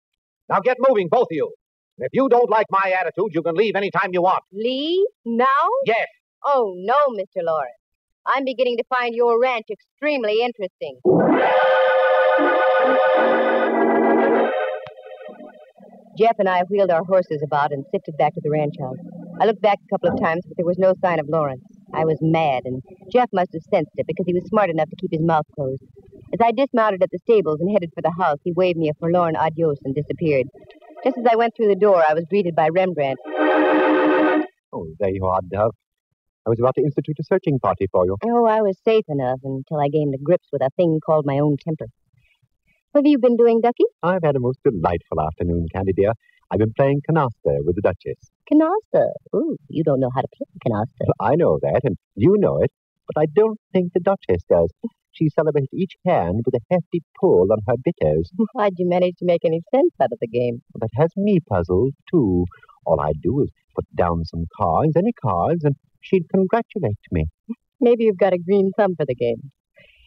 Now get moving, both of you. And if you don't like my attitude, you can leave any time you want. Leave? Now? Yes. Oh, no, Mr. Lawrence. I'm beginning to find your ranch extremely interesting. Jeff and I wheeled our horses about and sifted back to the ranch house. I looked back a couple of times, but there was no sign of Lawrence. I was mad, and Jeff must have sensed it because he was smart enough to keep his mouth closed. As I dismounted at the stables and headed for the house, he waved me a forlorn adios and disappeared. Just as I went through the door, I was greeted by Rembrandt. Oh, there you are, Dove. I was about to institute a searching party for you. Oh, I was safe enough until I came to grips with a thing called my own temper. What have you been doing, Ducky? I've had a most delightful afternoon, Candy dear. I've been playing canasta with the Duchess. Canasta? Ooh, you don't know how to play canasta. Well, I know that, and you know it, but I don't think the Duchess does. She celebrated each hand with a hefty pull on her bitters. How'd you manage to make any sense out of the game? That has me puzzled, too. All I do is put down some cards, any cards, and she'd congratulate me. Maybe you've got a green thumb for the game.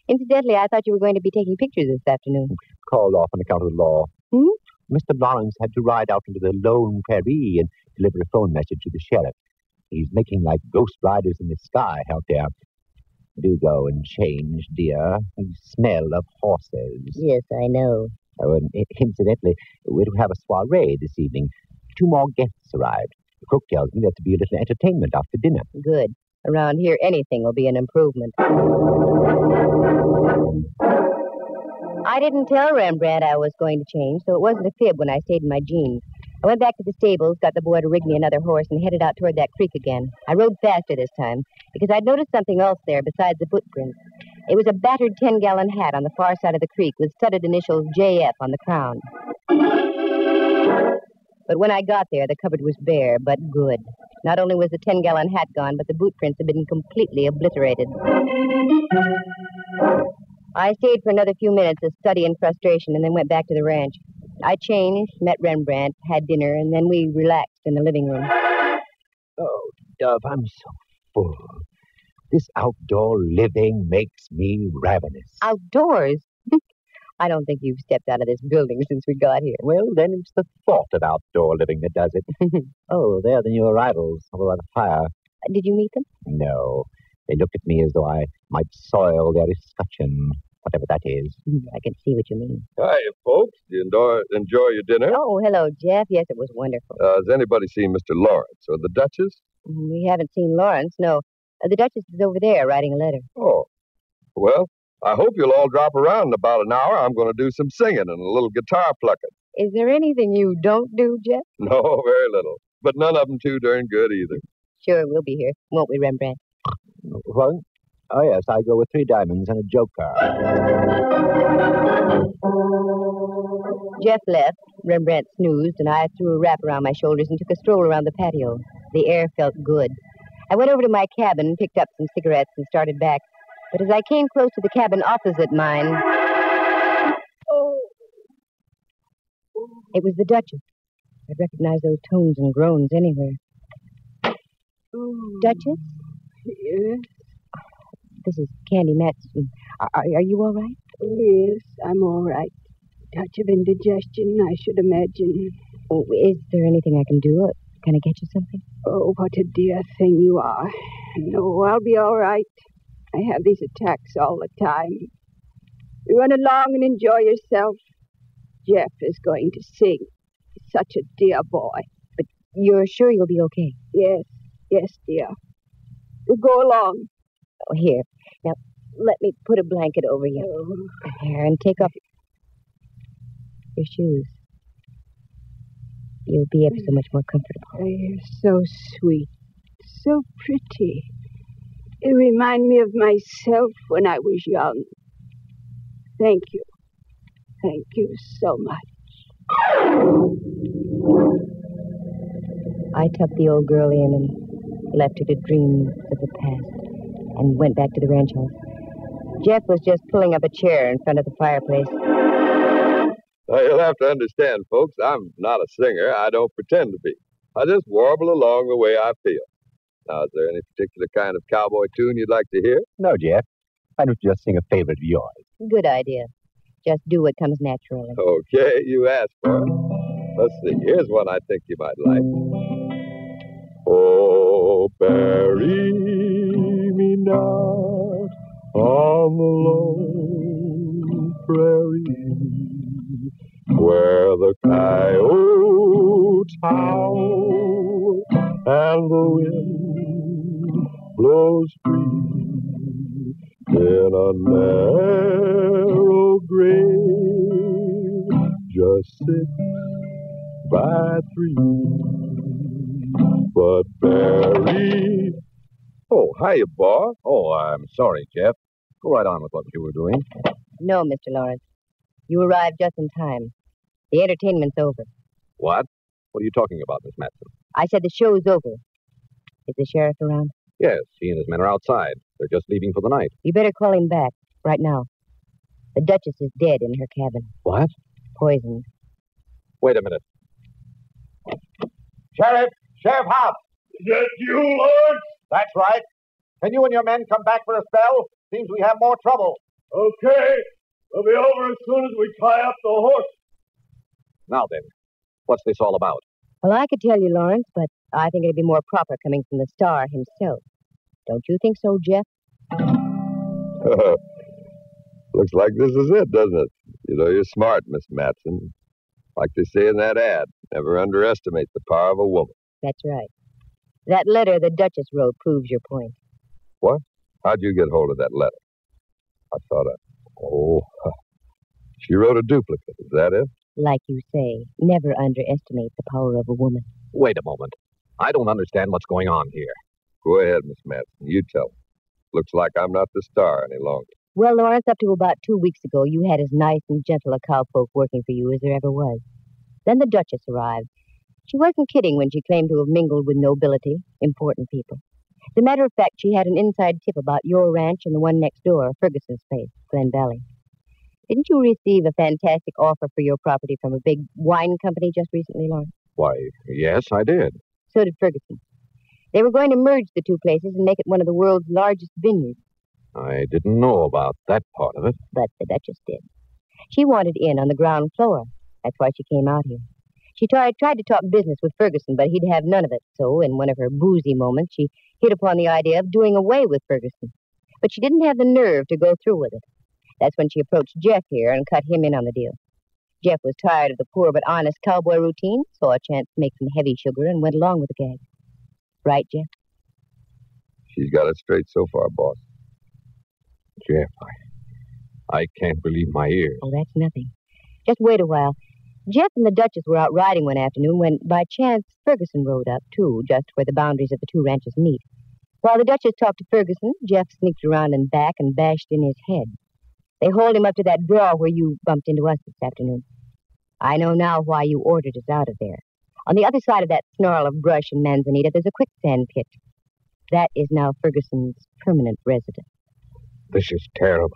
Incidentally, I thought you were going to be taking pictures this afternoon. Called off on account of the law. Mr. Lawrence had to ride out into the lone prairie and deliver a phone message to the sheriff. He's making like ghost riders in the sky out there. Do go and change, dear. You smell of horses. Yes, I know. Oh, and incidentally, we'll have a soiree this evening. 2 more guests arrived. The cook tells me there's to be a little entertainment after dinner. Good. Around here, anything will be an improvement. I didn't tell Rembrandt I was going to change, so it wasn't a fib when I stayed in my jeans. I went back to the stables, got the boy to rig me another horse, and headed out toward that creek again. I rode faster this time, because I'd noticed something else there besides the footprints. It was a battered 10-gallon hat on the far side of the creek with studded initials JF on the crown. But when I got there, the cupboard was bare, but good. Not only was the 10-gallon hat gone, but the boot prints had been completely obliterated. I stayed for another few minutes of study and frustration and then went back to the ranch. I changed, met Rembrandt, had dinner, and then we relaxed in the living room. Oh, Dove, I'm so full. This outdoor living makes me ravenous. Outdoors? I don't think you've stepped out of this building since we got here. Well, then it's the thought of outdoor living that does it. Oh, there are the new arrivals over by the fire. Did you meet them? No. They looked at me as though I might soil their escutcheon, whatever that is. I can see what you mean. Hi, folks. Do you enjoy your dinner? Oh, hello, Jeff. Yes, it was wonderful. Has anybody seen Mr. Lawrence or the Duchess? We haven't seen Lawrence, no. The Duchess is over there writing a letter. Oh. Well, I hope you'll all drop around in about an hour. I'm going to do some singing and a little guitar plucking. Is there anything you don't do, Jeff? No, very little. But none of them too darn good either. Sure, we'll be here. Won't we, Rembrandt? What? Oh, yes, I go with 3 diamonds and a joker. Jeff left, Rembrandt snoozed, and I threw a wrap around my shoulders and took a stroll around the patio. The air felt good. I went over to my cabin, picked up some cigarettes, and started back. But as I came close to the cabin opposite mine... It was the Duchess. I'd recognize those tones and groans anywhere. Duchess? Yes? This is Candy Matson. Are you all right? Yes, I'm all right. Touch of indigestion, I should imagine. Oh, is there anything I can do? Can I get you something? Oh, what a dear thing you are. No, I'll be all right. I have these attacks all the time. You run along and enjoy yourself. Jeff is going to sing. He's such a dear boy. But you're sure you'll be okay? Yes, dear. We'll go along. Oh, here. Now, let me put a blanket over you. Here, and take off your shoes. You'll be ever so much more comfortable. Oh, you're so sweet. So pretty. You remind me of myself when I was young. Thank you. Thank you so much. I tucked the old girl in and left her to dream of the past and went back to the ranch house. Jeff was just pulling up a chair in front of the fireplace. Now, you'll have to understand, folks, I'm not a singer. I don't pretend to be. I just warble along the way I feel. Now, is there any particular kind of cowboy tune you'd like to hear? No, Jeff. Why don't you just sing a favorite of yours? Good idea. Just do what comes naturally. Okay, you asked for it. Let's see. Here's one I think you might like. Oh, bury me not on the lone prairie, where the coyotes howl and the wind blows free in a narrow grave, just 6x3. But Barry... Oh, hiya, boss. Oh, I'm sorry, Jeff. Go right on with what you were doing. No, Mr. Lawrence. You arrived just in time. The entertainment's over. What? What are you talking about, Miss Matson? I said the show's over. Is the sheriff around? Yes, he and his men are outside. They're just leaving for the night. You better call him back, right now. The Duchess is dead in her cabin. What? Poisoned. Wait a minute. Sheriff! Sheriff Hobbs! Is that you, Lawrence? That's right. Can you and your men come back for a spell? Seems we have more trouble. Okay. We'll be over as soon as we tie up the horse. Now then, what's this all about? Well, I could tell you, Lawrence, but I think it'd be more proper coming from the star himself. Don't you think so, Jeff? Looks like this is it, doesn't it? You know, you're smart, Miss Matson. Like they say in that ad, never underestimate the power of a woman. That's right. That letter the Duchess wrote proves your point. What? How'd you get hold of that letter? I thought she wrote a duplicate. Is that it? Like you say, never underestimate the power of a woman. Wait a moment. I don't understand what's going on here. Go ahead, Miss Matson. You tell me. Looks like I'm not the star any longer. Well, Lawrence, up to about 2 weeks ago, you had as nice and gentle a cowpoke working for you as there ever was. Then the Duchess arrived. She wasn't kidding when she claimed to have mingled with nobility, important people. As a matter of fact, she had an inside tip about your ranch and the one next door, Ferguson's place, Glen Valley. Didn't you receive a fantastic offer for your property from a big wine company just recently, Lawrence? Why, yes, I did. So did Ferguson. They were going to merge the two places and make it one of the world's largest vineyards. I didn't know about that part of it. But the Duchess did. She wanted in on the ground floor. That's why she came out here. She tried to talk business with Ferguson, but he'd have none of it. So, in one of her boozy moments, she hit upon the idea of doing away with Ferguson. But she didn't have the nerve to go through with it. That's when she approached Jeff here and cut him in on the deal. Jeff was tired of the poor but honest cowboy routine, saw a chance to make some heavy sugar, and went along with the gag. Right, Jeff? She's got it straight so far, boss. Jeff, I can't believe my ears. Oh, that's nothing. Just wait a while. Jeff and the Duchess were out riding one afternoon when, by chance, Ferguson rode up, too, just where the boundaries of the two ranches meet. While the Duchess talked to Ferguson, Jeff sneaked around and back and bashed in his head. They hauled him up to that draw where you bumped into us this afternoon. I know now why you ordered us out of there. On the other side of that snarl of brush in Manzanita, there's a quicksand pit. That is now Ferguson's permanent residence. This is terrible.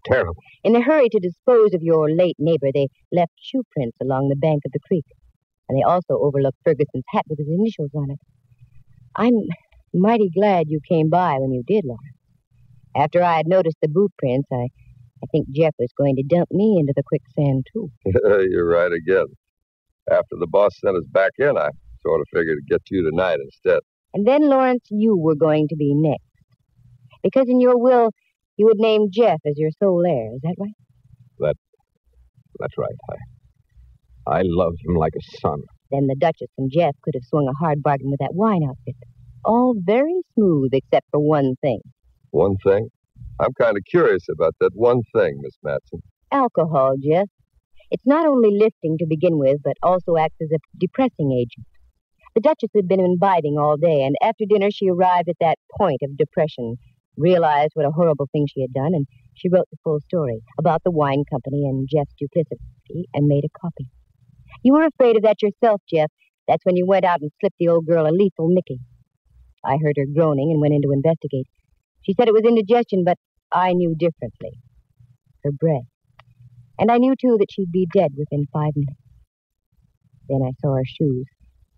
Terrible. In a hurry to dispose of your late neighbor, they left shoe prints along the bank of the creek. And they also overlooked Ferguson's hat with his initials on it. I'm mighty glad you came by when you did, Lawrence. After I had noticed the boot prints, I think Jeff was going to dump me into the quicksand, too. You're right again. After the boss sent us back in, I sort of figured to get to you tonight instead. And then, Lawrence, you were going to be next. Because in your will, you had named Jeff as your sole heir. Is that right? That's right. I loved him like a son. Then the Duchess and Jeff could have swung a hard bargain with that wine outfit. All very smooth, except for one thing. One thing? I'm kind of curious about that one thing, Miss Matson. Alcohol, Jeff. It's not only lifting to begin with, but also acts as a depressing agent. The Duchess had been imbibing all day, and after dinner she arrived at that point of depression, realized what a horrible thing she had done, and she wrote the full story about the wine company and Jeff's duplicity, and made a copy. You were afraid of that yourself, Jeff. That's when you went out and slipped the old girl a lethal Mickey. I heard her groaning and went in to investigate. She said it was indigestion, but I knew differently. Her breath. And I knew, too, that she'd be dead within 5 minutes. Then I saw her shoes,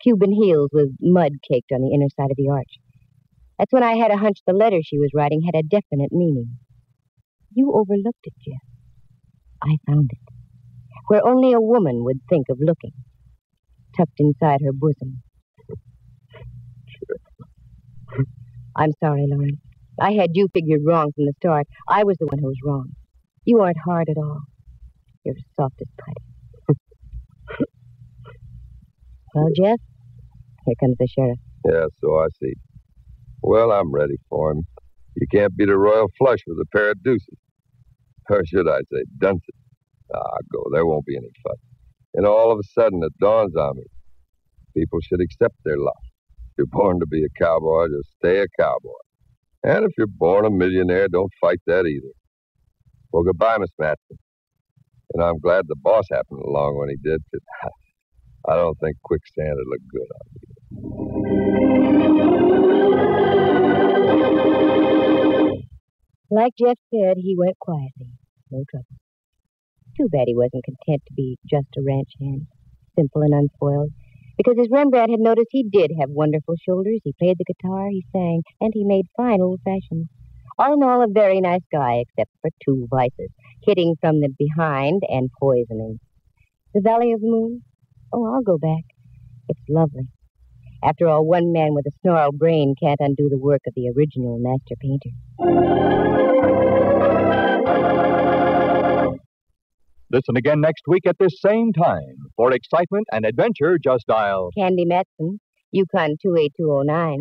Cuban heels with mud caked on the inner side of the arch. That's when I had a hunch the letter she was writing had a definite meaning. You overlooked it, Jeff. I found it. Where only a woman would think of looking. Tucked inside her bosom. I'm sorry, Lawrence. I had you figured wrong from the start. I was the one who was wrong. You aren't hard at all. You're soft as putty. Well, Jeff, here comes the sheriff. Yeah, so I see. Well, I'm ready for him. You can't beat a royal flush with a pair of deuces. Or should I say, dunces. Go. There won't be any fuss. And all of a sudden, it dawns on me. People should accept their lot. If you're born to be a cowboy, just stay a cowboy. And if you're born a millionaire, don't fight that either. Well, goodbye, Miss Matson. And I'm glad the boss happened along when he did, because I don't think quicksand would look good on me. Like Jeff said, he went quietly. No trouble. Too bad he wasn't content to be just a ranch hand, simple and unspoiled. Because as Rembrandt had noticed, he did have wonderful shoulders. He played the guitar, he sang, and he made fine old fashions. All in all, a very nice guy, except for 2 vices, hitting from the behind and poisoning. The Valley of the Moon? Oh, I'll go back. It's lovely. After all, one man with a snarled brain can't undo the work of the original master painter. Listen again next week at this same time. For excitement and adventure, just dial Candy Matson, Yukon 28209.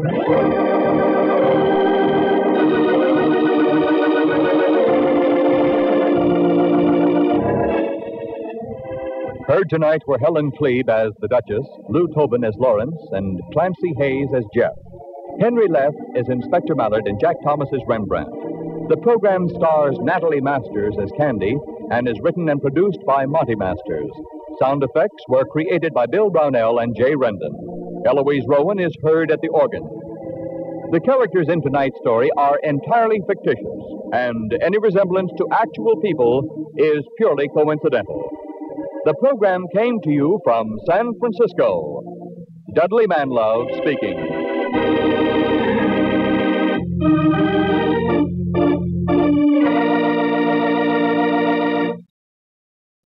Heard tonight were Helen Klebe as the Duchess, Lou Tobin as Lawrence, and Clancy Hayes as Jeff. Henry Leff is Inspector Mallard and Jack Thomas as Rembrandt. The program stars Natalie Masters as Candy and is written and produced by Monty Masters. Sound effects were created by Bill Brownell and Jay Rendon. Eloise Rowan is heard at the organ. The characters in tonight's story are entirely fictitious, and any resemblance to actual people is purely coincidental. The program came to you from San Francisco. Dudley Manlove speaking.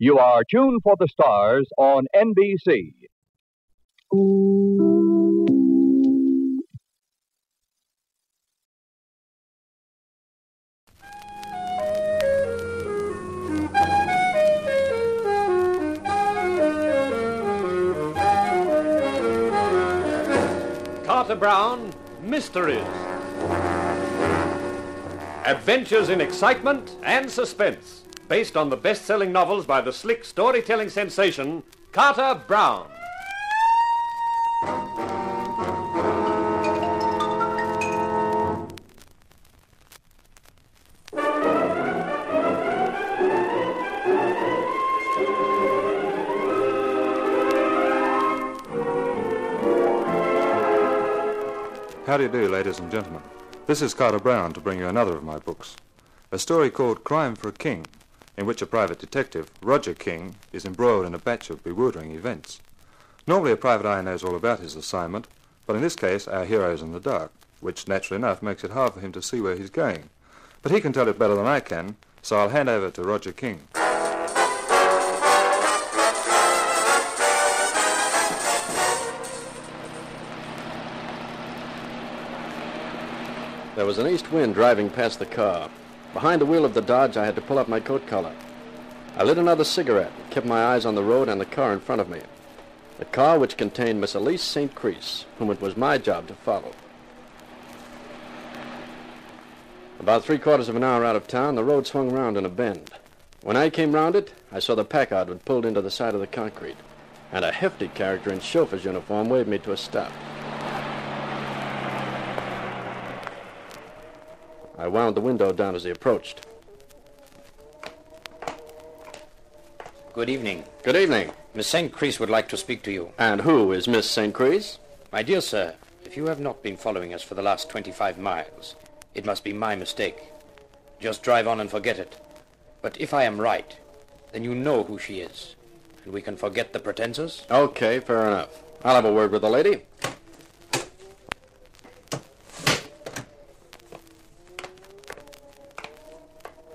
You are tuned for the stars on NBC. Carter Brown, Mysteries. Adventures in excitement and suspense, based on the best-selling novels by the slick storytelling sensation, Carter Brown. How do you do, ladies and gentlemen? This is Carter Brown to bring you another of my books. A story called Crime for a King, in which a private detective, Roger King, is embroiled in a batch of bewildering events. Normally a private eye knows all about his assignment, but in this case our hero is in the dark, which naturally enough makes it hard for him to see where he's going. But he can tell it better than I can, so I'll hand over to Roger King. There was an east wind driving past the car. Behind the wheel of the Dodge, I had to pull up my coat collar. I lit another cigarette and kept my eyes on the road and the car in front of me. The car which contained Miss Elise St. Chris, whom it was my job to follow. About 3/4 of an hour out of town, the road swung round in a bend. When I came round it, I saw the Packard had pulled into the side of the concrete, and a hefty character in chauffeur's uniform waved me to a stop. I wound the window down as he approached. Good evening. Good evening. Miss St. Chris would like to speak to you. And who is Miss St. Chris? My dear sir, if you have not been following us for the last 25 miles, it must be my mistake. Just drive on and forget it. But if I am right, then you know who she is, and we can forget the pretenses. Okay, fair enough. I'll have a word with the lady.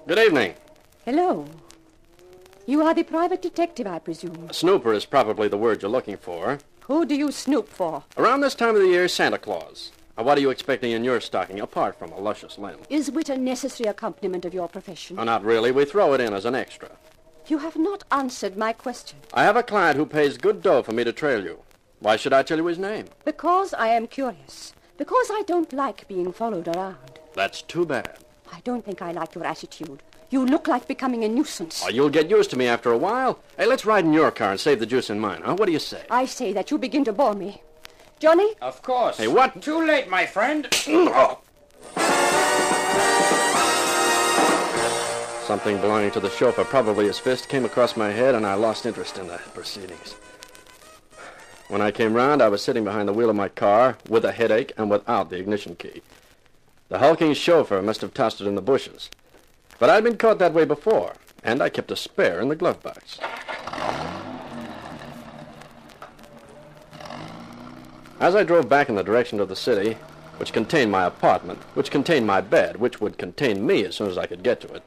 Good evening. Hello. You are the private detective, I presume. A snooper is probably the word you're looking for. Who do you snoop for? Around this time of the year, Santa Claus. Now, what are you expecting in your stocking, apart from a luscious limb? Is wit a necessary accompaniment of your profession? Oh, not really. We throw it in as an extra. You have not answered my question. I have a client who pays good dough for me to trail you. Why should I tell you his name? Because I am curious. Because I don't like being followed around. That's too bad. I don't think I like your attitude. You look like becoming a nuisance. Oh, you'll get used to me after a while. Hey, let's ride in your car and save the juice in mine, huh? What do you say? I say that you begin to bore me. Johnny? Of course. Hey, what? Too late, my friend. Something belonging to the chauffeur, probably his fist, came across my head, and I lost interest in the proceedings. When I came round, I was sitting behind the wheel of my car, with a headache and without the ignition key. The hulking chauffeur must have tossed it in the bushes. But I'd been caught that way before, and I kept a spare in the glove box. As I drove back in the direction of the city, which contained my apartment, which contained my bed, which would contain me as soon as I could get to it,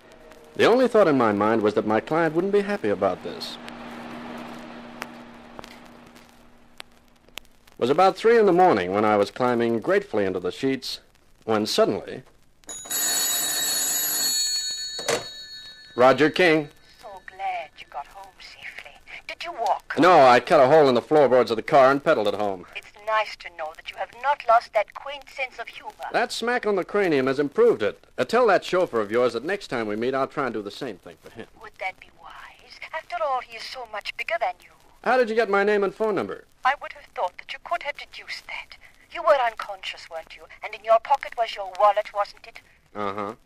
the only thought in my mind was that my client wouldn't be happy about this. It was about 3 in the morning when I was climbing gratefully into the sheets, when suddenly... Roger King. So glad you got home safely. Did you walk? No, I cut a hole in the floorboards of the car and pedaled it home. It's nice to know that you have not lost that quaint sense of humor. That smack on the cranium has improved it. Tell that chauffeur of yours that next time we meet, I'll try and do the same thing for him. Would that be wise? After all, he is so much bigger than you. How did you get my name and phone number? I would have thought that you could have deduced that. You were unconscious, weren't you? And in your pocket was your wallet, wasn't it? Uh-huh.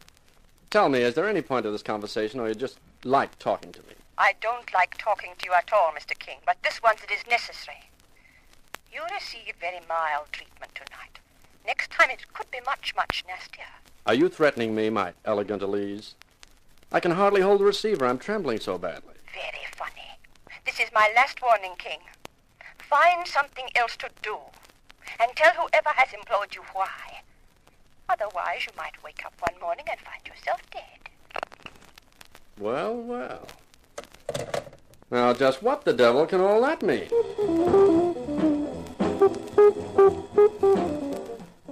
Tell me, is there any point to this conversation, or you just like talking to me? I don't like talking to you at all, Mr. King, but this once it is necessary. You received very mild treatment tonight. Next time it could be much, much nastier. Are you threatening me, my elegant Elise? I can hardly hold the receiver. I'm trembling so badly. Very funny. This is my last warning, King. Find something else to do, and tell whoever has employed you why. Otherwise, you might wake up one morning and find yourself dead. Well, well. Now, just what the devil can all that mean?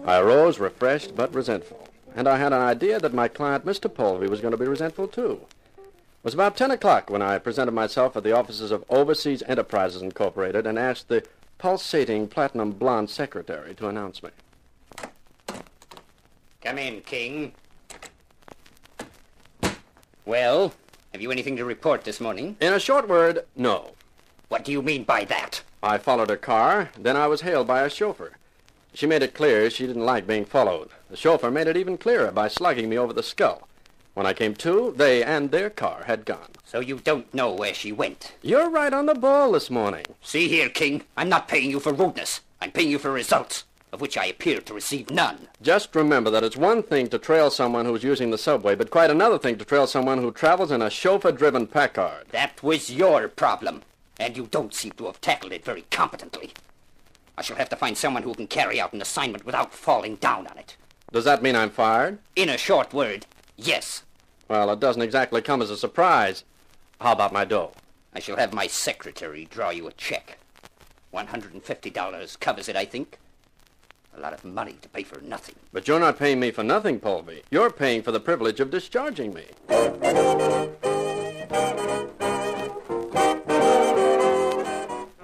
I arose refreshed but resentful, and I had an idea that my client, Mr. Polvey, was going to be resentful, too. It was about 10 o'clock when I presented myself at the offices of Overseas Enterprises Incorporated and asked the pulsating platinum blonde secretary to announce me. Come in, King. Well, have you anything to report this morning? In a short word, no. What do you mean by that? I followed her car, then I was hailed by a chauffeur. She made it clear she didn't like being followed. The chauffeur made it even clearer by slugging me over the skull. When I came to, they and their car had gone. So you don't know where she went? You're right on the ball this morning. See here, King, I'm not paying you for rudeness. I'm paying you for results. of which I appear to receive none. Just remember that it's one thing to trail someone who's using the subway, but quite another thing to trail someone who travels in a chauffeur-driven Packard. That was your problem, and you don't seem to have tackled it very competently. I shall have to find someone who can carry out an assignment without falling down on it. Does that mean I'm fired? In a short word, yes. Well, it doesn't exactly come as a surprise. How about my dough? I shall have my secretary draw you a check. $150 covers it, I think. A lot of money to pay for nothing. But you're not paying me for nothing, Polvey. You're paying for the privilege of discharging me.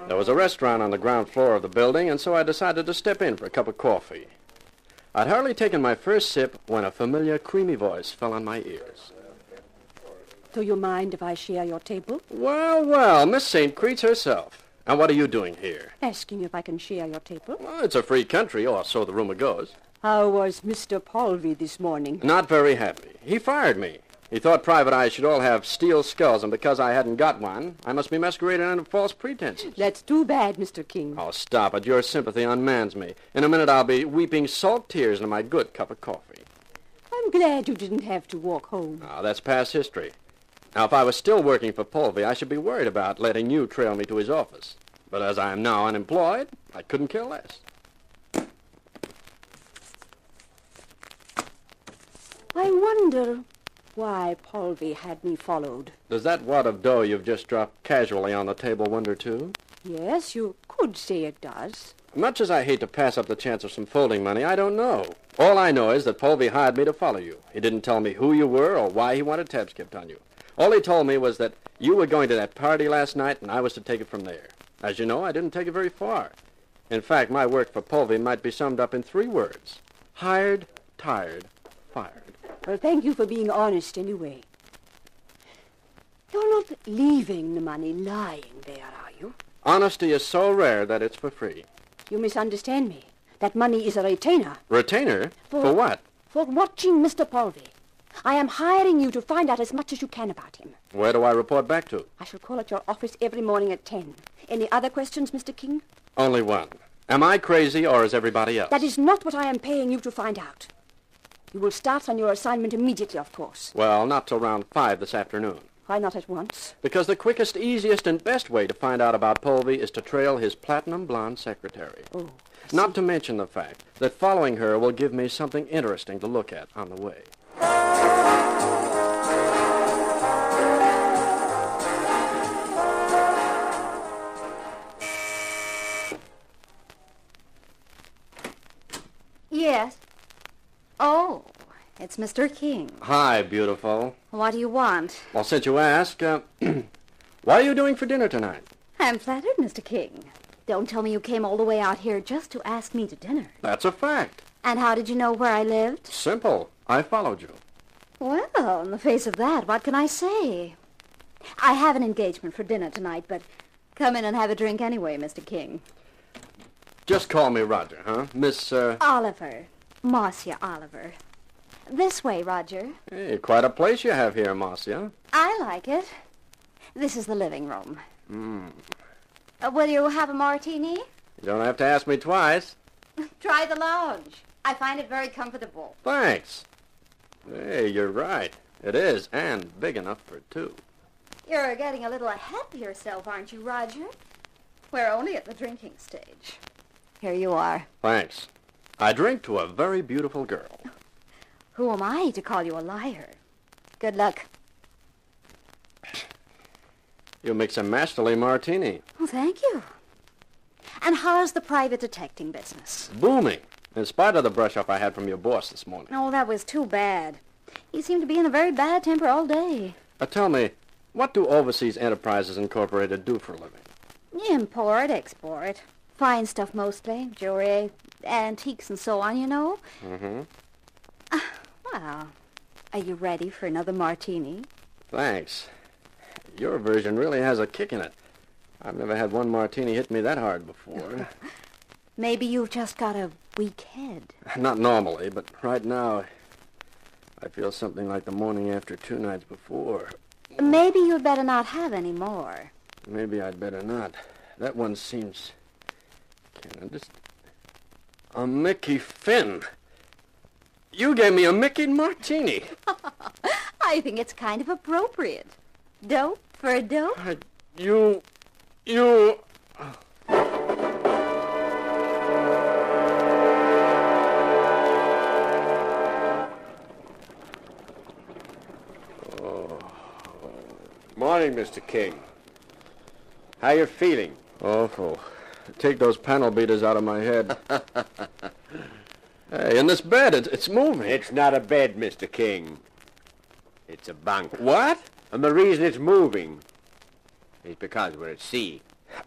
There was a restaurant on the ground floor of the building, and so I decided to step in for a cup of coffee. I'd hardly taken my first sip when a familiar, creamy voice fell on my ears. Do you mind if I share your table? Well, Miss St. Creets herself. And what are you doing here? Asking if I can share your table. Well, it's a free country, or so the rumor goes. How was Mr. Polvey this morning? Not very happy. He fired me. He thought private eyes should all have steel skulls, and because I hadn't got one, I must be masquerading under false pretenses. That's too bad, Mr. King. Oh, stop it. Your sympathy unmans me. In a minute, I'll be weeping salt tears into my good cup of coffee. I'm glad you didn't have to walk home. Oh, that's past history. Now, if I was still working for Polvey, I should be worried about letting you trail me to his office. But as I am now unemployed, I couldn't care less. I wonder why Polvey had me followed. Does that wad of dough you've just dropped casually on the table wonder, too? Yes, you could say it does. Much as I hate to pass up the chance of some folding money, I don't know. All I know is that Polvey hired me to follow you. He didn't tell me who you were or why he wanted tabs kept on you. All he told me was that you were going to that party last night and I was to take it from there. As you know, I didn't take it very far. In fact, my work for Polvey might be summed up in 3 words. Hired, tired, fired. Well, thank you for being honest anyway. You're not leaving the money lying there, are you? Honesty is so rare that it's for free. You misunderstand me. That money is a retainer. Retainer? For what? For watching Mr. Polvey. I am hiring you to find out as much as you can about him. Where do I report back to? I shall call at your office every morning at 10. Any other questions, Mr. King? Only one. Am I crazy or is everybody else? That is not what I am paying you to find out. You will start on your assignment immediately, of course. Well, not till around 5 this afternoon. Why not at once? Because the quickest, easiest, and best way to find out about Polvey is to trail his platinum blonde secretary. Oh, not to mention the fact that following her will give me something interesting to look at on the way. Yes. Oh, it's Mr. King. Hi, beautiful. What do you want? Well, since you ask, what are you doing for dinner tonight? I'm flattered, Mr. King. Don't tell me you came all the way out here just to ask me to dinner. That's a fact. And how did you know where I lived? Simple. I followed you. Well, in the face of that, what can I say? I have an engagement for dinner tonight, but come in and have a drink anyway, Mr. King. Just call me Roger, huh? Miss, Oliver. Marcia Oliver. This way, Roger. Hey, quite a place you have here, Marcia. I like it. This is the living room. Mm. Will you have a martini? You don't have to ask me twice. Try the lounge. I find it very comfortable. Thanks. Hey, you're right. It is, and big enough for 2. You're getting a little ahead of yourself, aren't you, Roger? We're only at the drinking stage. Here you are. Thanks. I drink to a very beautiful girl. Who am I to call you a liar? Good luck. You mix a masterly martini. Well, thank you. And how's the private detecting business? Booming. In spite of the brush-up I had from your boss this morning. Oh, that was too bad. He seemed to be in a very bad temper all day. Tell me, what do Overseas Enterprises Incorporated do for a living? Import, export. Fine stuff mostly. Jewelry, antiques and so on, you know. Mm-hmm. Well, are you ready for another martini? Thanks. Your version really has a kick in it. I've never had one martini hit me that hard before. Maybe you've just got a weak head. Not normally, but right now I feel something like the morning after 2 nights before. Maybe you'd better not have any more. Maybe I'd better not. That one seems... A Mickey Finn. You gave me a Mickey Martini. I think it's kind of appropriate. Dope for a dope? You... Morning, Mr. King. How you feeling? Awful. Take those panel beaters out of my head. Hey, in this bed, it's moving. It's not a bed, Mr. King. It's a bunk. What? And the reason it's moving is because we're at sea.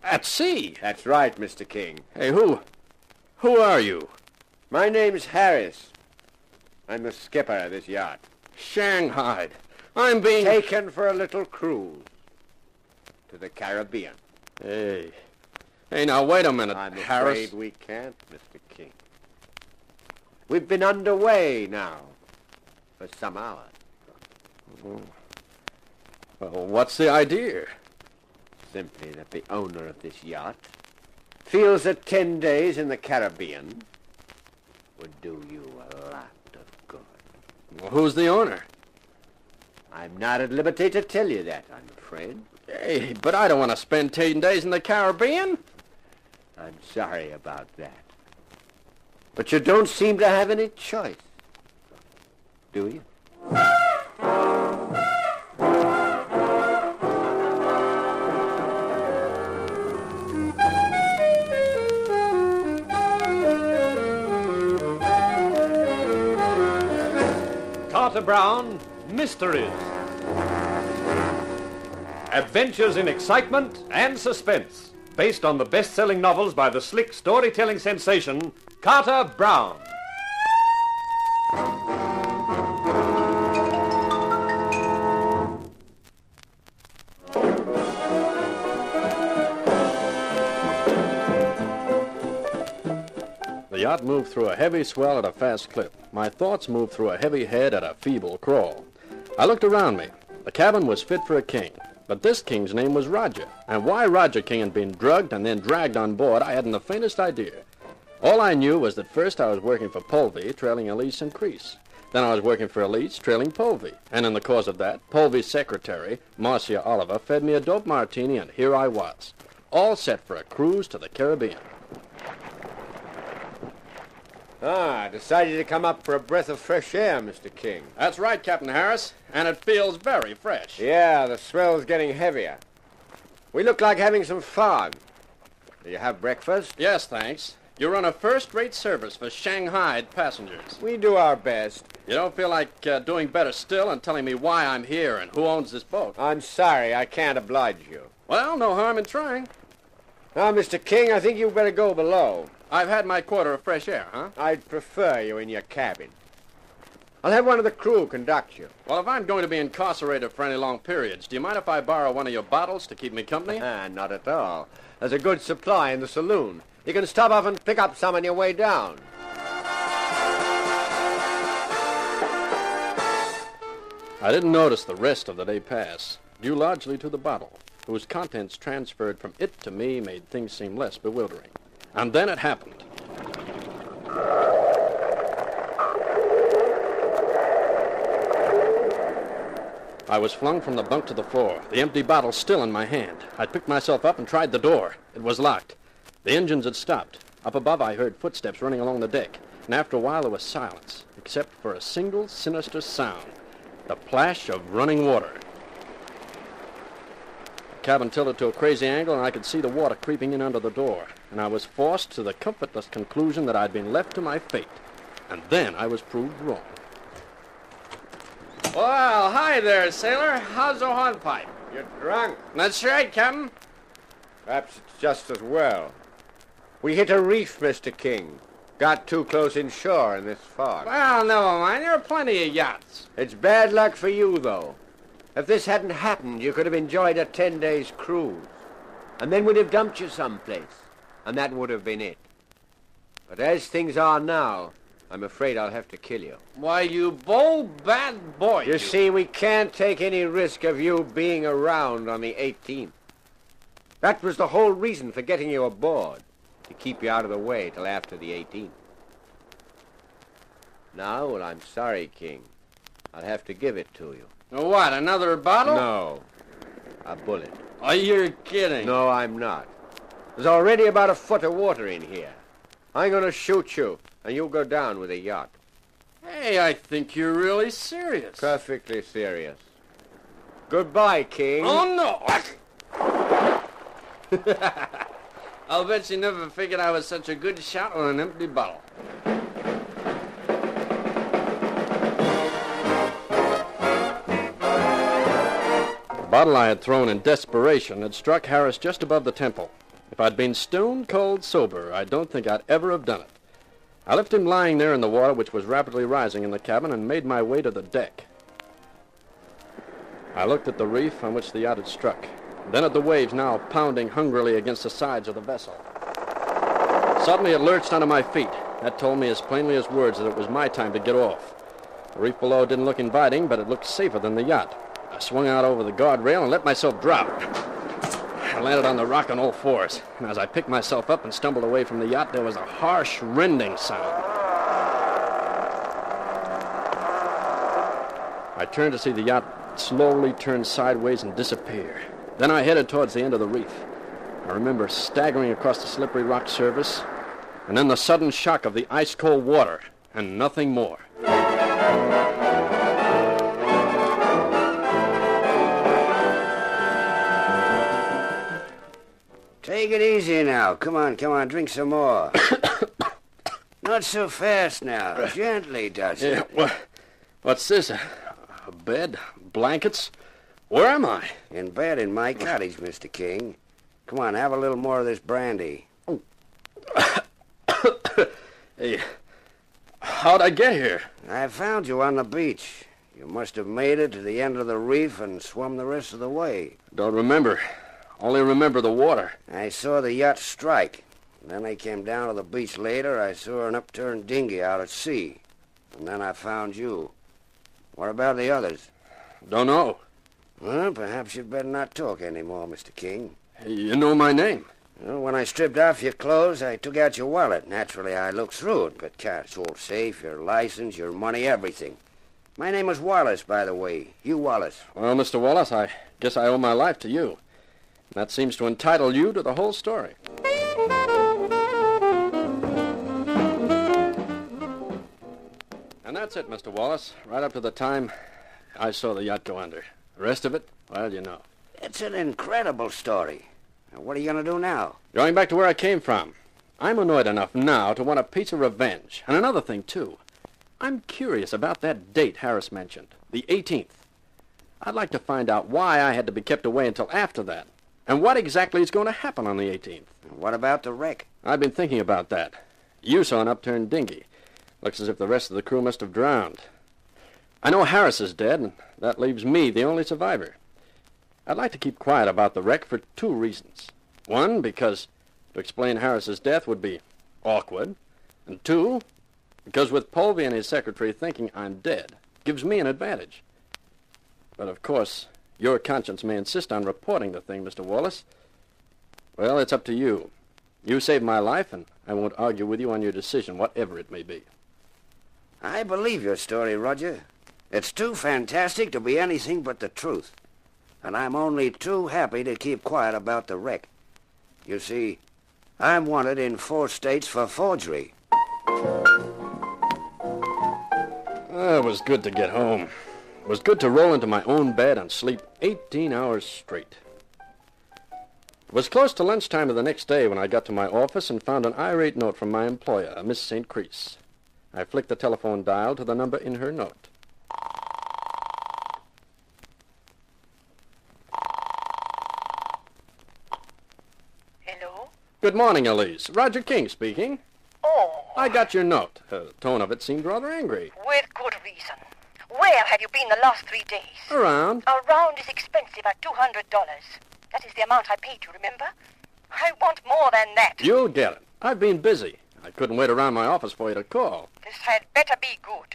At sea? That's right, Mr. King. Hey, who are you? My name's Harris. I'm the skipper of this yacht. Shanghai. I'm being... taken for a little cruise to the Caribbean. Hey, now wait a minute, I'm Harris. afraid we can't, Mr. King. We've been underway now for some hours. Well, what's the idea? Simply that the owner of this yacht feels that 10 days in the Caribbean would do you a lot of good. Well, who's the owner? I'm not at liberty to tell you that, I'm afraid. Hey, but I don't want to spend 10 days in the Caribbean. I'm sorry about that. But you don't seem to have any choice, do you? Carter Brown, Mysteries. Adventures in excitement and suspense, based on the best-selling novels by the slick storytelling sensation, Carter Brown. The yacht moved through a heavy swell at a fast clip. My thoughts moved through a heavy head at a feeble crawl. I looked around me. The cabin was fit for a king, but this king's name was Roger. And why Roger King had been drugged and then dragged on board, I hadn't the faintest idea. All I knew was that first I was working for Polvey, trailing Elise and Crease. Then I was working for Elise, trailing Polvey. And in the course of that, Polvey's secretary, Marcia Oliver, fed me a dope martini, and here I was, all set for a cruise to the Caribbean. Decided to come up for a breath of fresh air, Mr. King. That's right, Captain Harris, and it feels very fresh. Yeah, the swell's getting heavier. We look like having some fun. Do you have breakfast? Yes, thanks. You run a first-rate service for Shanghai passengers. We do our best. You don't feel like doing better still and telling me why I'm here and who owns this boat? I'm sorry, I can't oblige you. Well, no harm in trying. Now, Mr. King, I think you'd better go below. I've had my quota of fresh air, huh? I'd prefer you in your cabin. I'll have one of the crew conduct you. Well, if I'm going to be incarcerated for any long periods, do you mind if I borrow one of your bottles to keep me company? Not at all. There's a good supply in the saloon. You can stop off and pick up some on your way down. I didn't notice the rest of the day pass, due largely to the bottle, whose contents transferred from it to me made things seem less bewildering. And then it happened. I was flung from the bunk to the floor, the empty bottle still in my hand. I picked myself up and tried the door. It was locked. The engines had stopped. Up above, I heard footsteps running along the deck, and after a while there was silence, except for a single sinister sound, the plash of running water. The cabin tilted to a crazy angle, and I could see the water creeping in under the door, and I was forced to the comfortless conclusion that I'd been left to my fate. And then I was proved wrong. Well, hi there, sailor. How's the hornpipe? You're drunk. That's right, Captain. Perhaps it's just as well. We hit a reef, Mr. King. Got too close inshore in this fog. Well, never mind. There are plenty of yachts. It's bad luck for you, though. If this hadn't happened, you could have enjoyed a 10-day cruise. And then we'd have dumped you someplace. And that would have been it. But as things are now, I'm afraid I'll have to kill you. Why, you bold, bad boy. You see, we can't take any risk of you being around on the 18th. That was the whole reason for getting you aboard, to keep you out of the way till after the 18th. No, well, I'm sorry, King. I'll have to give it to you. What, another bottle? No. A bullet. Oh, you're kidding. No, I'm not. There's already about a foot of water in here. I'm going to shoot you, and you'll go down with the yacht. Hey, I think you're really serious. Perfectly serious. Goodbye, King. Oh, no. I'll bet you never figured I was such a good shot on an empty bottle. The bottle I had thrown in desperation had struck Harris just above the temple. If I'd been stone cold sober, I don't think I'd ever have done it. I left him lying there in the water, which was rapidly rising in the cabin, and made my way to the deck. I looked at the reef on which the yacht had struck, then at the waves now pounding hungrily against the sides of the vessel. Suddenly it lurched onto my feet. That told me as plainly as words that it was my time to get off. The reef below didn't look inviting, but it looked safer than the yacht. I swung out over the guardrail and let myself drop. I landed on the rock on all fours, and as I picked myself up and stumbled away from the yacht, there was a harsh, rending sound. I turned to see the yacht slowly turn sideways and disappear. Then I headed towards the end of the reef. I remember staggering across the slippery rock surface, and then the sudden shock of the ice-cold water, and nothing more. Take it easy now. Come on, drink some more. Not so fast now. Gently, Dusty. Yeah, what's this? A bed? Blankets? Where am I? In bed in my cottage, Mr. King. Come on, have a little more of this brandy. Oh. Hey, how'd I get here? I found you on the beach. You must have made it to the end of the reef and swum the rest of the way. Don't remember. Only remember the water. I saw the yacht strike. Then I came down to the beach later. I saw an upturned dinghy out at sea. And then I found you. What about the others? Don't know. Well, perhaps you'd better not talk anymore, Mr. King. You know my name. Well, when I stripped off your clothes, I took out your wallet. Naturally, I looked through it, but it's all safe, your license, your money, everything. My name is Wallace, by the way. Hugh Wallace. Well, Mr. Wallace, I guess I owe my life to you. That seems to entitle you to the whole story. And that's it, Mr. Wallace. Right up to the time I saw the yacht go under. The rest of it, well, you know. It's an incredible story. Now, what are you going to do now? Going back to where I came from. I'm annoyed enough now to want a piece of revenge. And another thing, too. I'm curious about that date Harris mentioned, the 18th. I'd like to find out why I had to be kept away until after that. And what exactly is going to happen on the 18th? What about the wreck? I've been thinking about that. You saw an upturned dinghy. Looks as if the rest of the crew must have drowned. I know Harris is dead, and that leaves me the only survivor. I'd like to keep quiet about the wreck for two reasons. One, because to explain Harris's death would be awkward. And two, because with Polvey and his secretary thinking I'm dead, gives me an advantage. But of course, your conscience may insist on reporting the thing, Mr. Wallace. Well, it's up to you. You saved my life, and I won't argue with you on your decision, whatever it may be. I believe your story, Roger. It's too fantastic to be anything but the truth. And I'm only too happy to keep quiet about the wreck. You see, I'm wanted in 4 states for forgery. It was good to get home. It was good to roll into my own bed and sleep 18 hours straight. It was close to lunchtime of the next day when I got to my office and found an irate note from my employer, Miss St. Crease. I flicked the telephone dial to the number in her note. Hello? Good morning, Elise. Roger King speaking. Oh. I got your note. The tone of it seemed rather angry. With good reason. Where have you been the last 3 days? Around. Around is expensive at $200. That is the amount I paid you, remember? I want more than that. You'll get it. I've been busy. I couldn't wait around my office for you to call. This had better be good.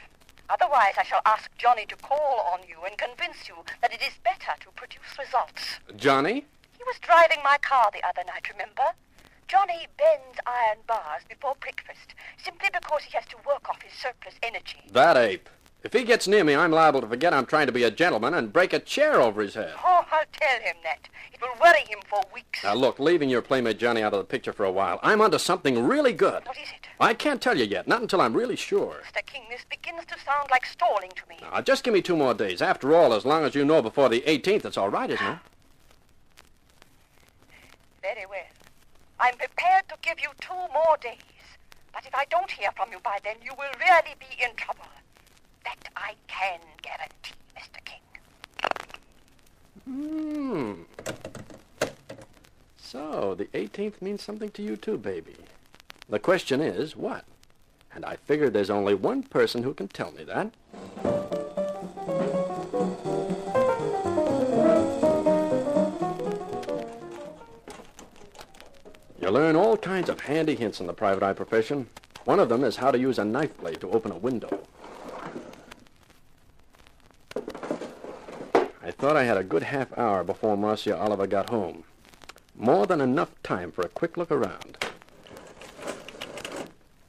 Otherwise, I shall ask Johnny to call on you and convince you that it is better to produce results. Johnny? He was driving my car the other night, remember? Johnny bends iron bars before breakfast, simply because he has to work off his surplus energy. That ape. If he gets near me, I'm liable to forget I'm trying to be a gentleman and break a chair over his head. Oh, I'll tell him that. It will worry him for weeks. Now, look, leaving your playmate Johnny out of the picture for a while, I'm onto something really good. What is it? I can't tell you yet, not until I'm really sure. Mr. King, this begins to sound like stalling to me. Now, just give me 2 more days. After all, as long as you know before the 18th, it's all right, isn't it? Very well. I'm prepared to give you 2 more days. But if I don't hear from you by then, you will really be in trouble. That I can guarantee, Mr. King. So, the 18th means something to you too, baby. The question is, what? And I figure there's only one person who can tell me that. You learn all kinds of handy hints in the private eye profession. One of them is how to use a knife blade to open a window. I thought I had a good half hour before Marcia Oliver got home. More than enough time for a quick look around.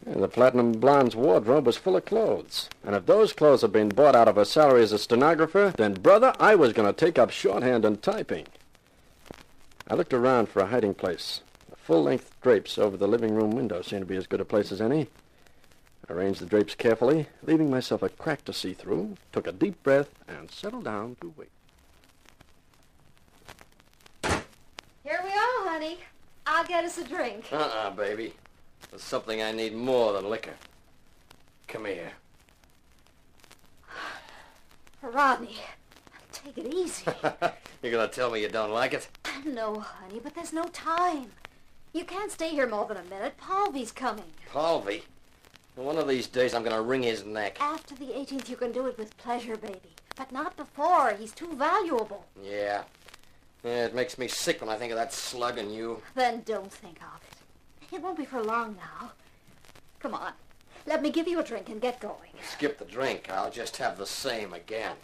Yeah, the Platinum Blonde's wardrobe was full of clothes. And if those clothes had been bought out of her salary as a stenographer, then, brother, I was going to take up shorthand and typing. I looked around for a hiding place. The full-length drapes over the living room window seemed to be as good a place as any. I arranged the drapes carefully, leaving myself a crack to see through, took a deep breath, and settled down to wait. Here we are, honey. I'll get us a drink. Baby. There's something I need more than liquor. Come here. Rodney, take it easy. You're gonna tell me you don't like it? No, honey, but there's no time. You can't stay here more than a minute. Paulvy's coming. Paulvy? One of these days I'm gonna wring his neck. After the 18th, you can do it with pleasure, baby. But not before. He's too valuable. Yeah. Yeah, it makes me sick when I think of that slug and you. Then don't think of it. It won't be for long now. Come on. Let me give you a drink and get going. Skip the drink. I'll just have the same again.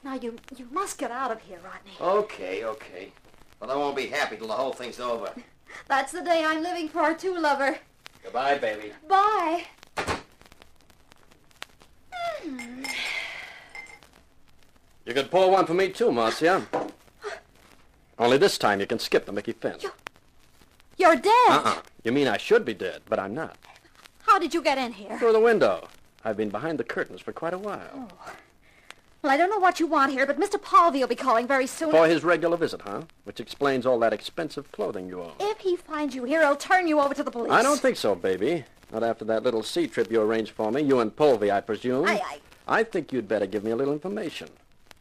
Now, you must get out of here, Rodney. Okay. But I won't be happy till the whole thing's over. That's the day I'm living for, too, lover. Goodbye, baby. Bye. You could pour one for me, too, Marcia. Only this time you can skip the Mickey Fence. You're dead. You mean I should be dead, but I'm not. How did you get in here? Through the window. I've been behind the curtains for quite a while. Oh. Well, I don't know what you want here, but Mr. Paulvy will be calling very soon. For his regular visit, huh? Which explains all that expensive clothing you own. If he finds you here, he'll turn you over to the police. I don't think so, baby. Not after that little sea trip you arranged for me, you and Polvy, I presume. I think you'd better give me a little information.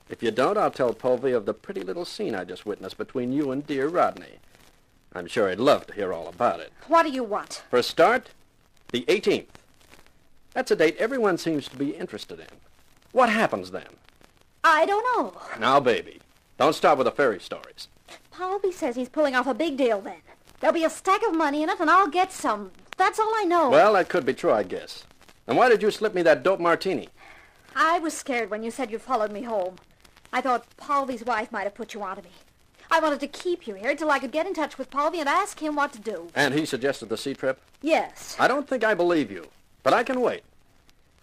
If you don't, I'll tell Polvy of the pretty little scene I just witnessed between you and dear Rodney. I'm sure he'd love to hear all about it. What do you want? For a start, the 18th. That's a date everyone seems to be interested in. What happens then? I don't know. Now, baby, don't start with the fairy stories. Paulvy says he's pulling off a big deal then. There'll be a stack of money in it, and I'll get some. That's all I know. Well, that could be true, I guess. And why did you slip me that dope martini? I was scared when you said you followed me home. I thought Paulvy's wife might have put you onto me. I wanted to keep you here till I could get in touch with Paulvy and ask him what to do. And he suggested the sea trip? Yes. I don't think I believe you, but I can wait.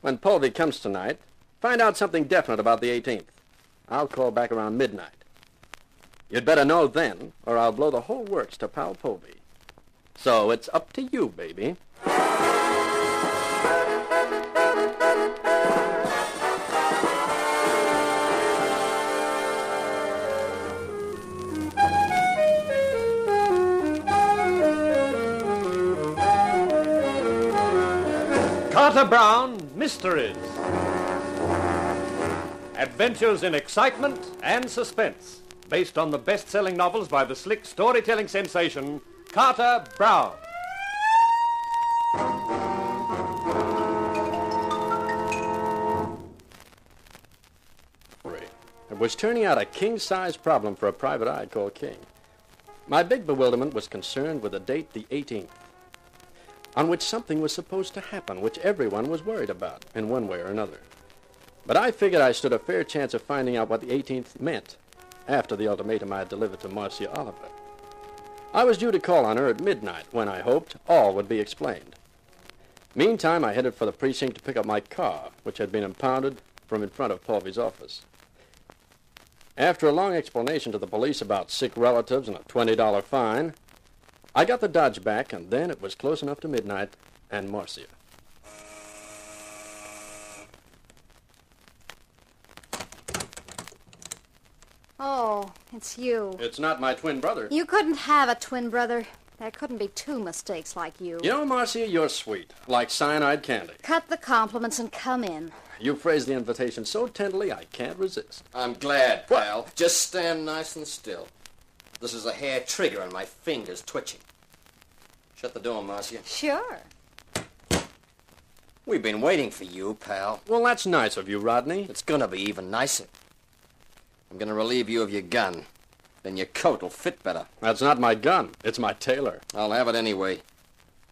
When Paulvy comes tonight, find out something definite about the 18th. I'll call back around midnight. You'd better know then, or I'll blow the whole works to Pal Paulvy. So it's up to you, baby. Carter Brown Mysteries. Adventures in excitement and suspense, based on the best-selling novels by the slick storytelling sensation, Carter Brown. It was turning out a king-size problem for a private eye called King. My big bewilderment was concerned with the date, the 18th, on which something was supposed to happen, which everyone was worried about, in one way or another. But I figured I stood a fair chance of finding out what the 18th meant after the ultimatum I had delivered to Marcia Oliver. I was due to call on her at midnight, when I hoped all would be explained. Meantime, I headed for the precinct to pick up my car, which had been impounded from in front of Paulvy's office. After a long explanation to the police about sick relatives and a $20 fine, I got the Dodge back, and then it was close enough to midnight and Marcia. Oh, it's you. It's not my twin brother. You couldn't have a twin brother. There couldn't be two mistakes like you. You know, Marcia, you're sweet, like cyanide candy. Cut the compliments and come in. You phrased the invitation so tenderly, I can't resist. I'm glad, pal. Just stand nice and still. This is a hair trigger and my finger's twitching. Shut the door, Marcia. Sure. We've been waiting for you, pal. Well, that's nice of you, Rodney. It's gonna be even nicer. I'm gonna relieve you of your gun. Then your coat will fit better. That's not my gun. It's my tailor. I'll have it anyway.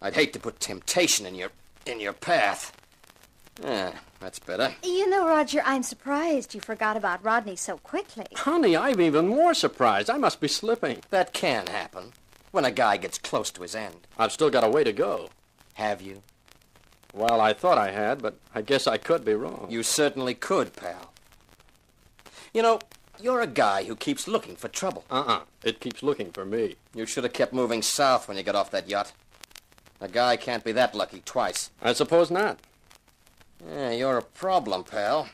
I'd hate to put temptation in your path. Yeah, that's better. You know, Roger, I'm surprised you forgot about Rodney so quickly. Honey, I'm even more surprised. I must be slipping. That can happen when a guy gets close to his end. I've still got a way to go. Have you? Well, I thought I had, but I guess I could be wrong. You certainly could, pal. You know, you're a guy who keeps looking for trouble. It keeps looking for me. You should have kept moving south when you got off that yacht. A guy can't be that lucky twice. I suppose not. Yeah, you're a problem, pal.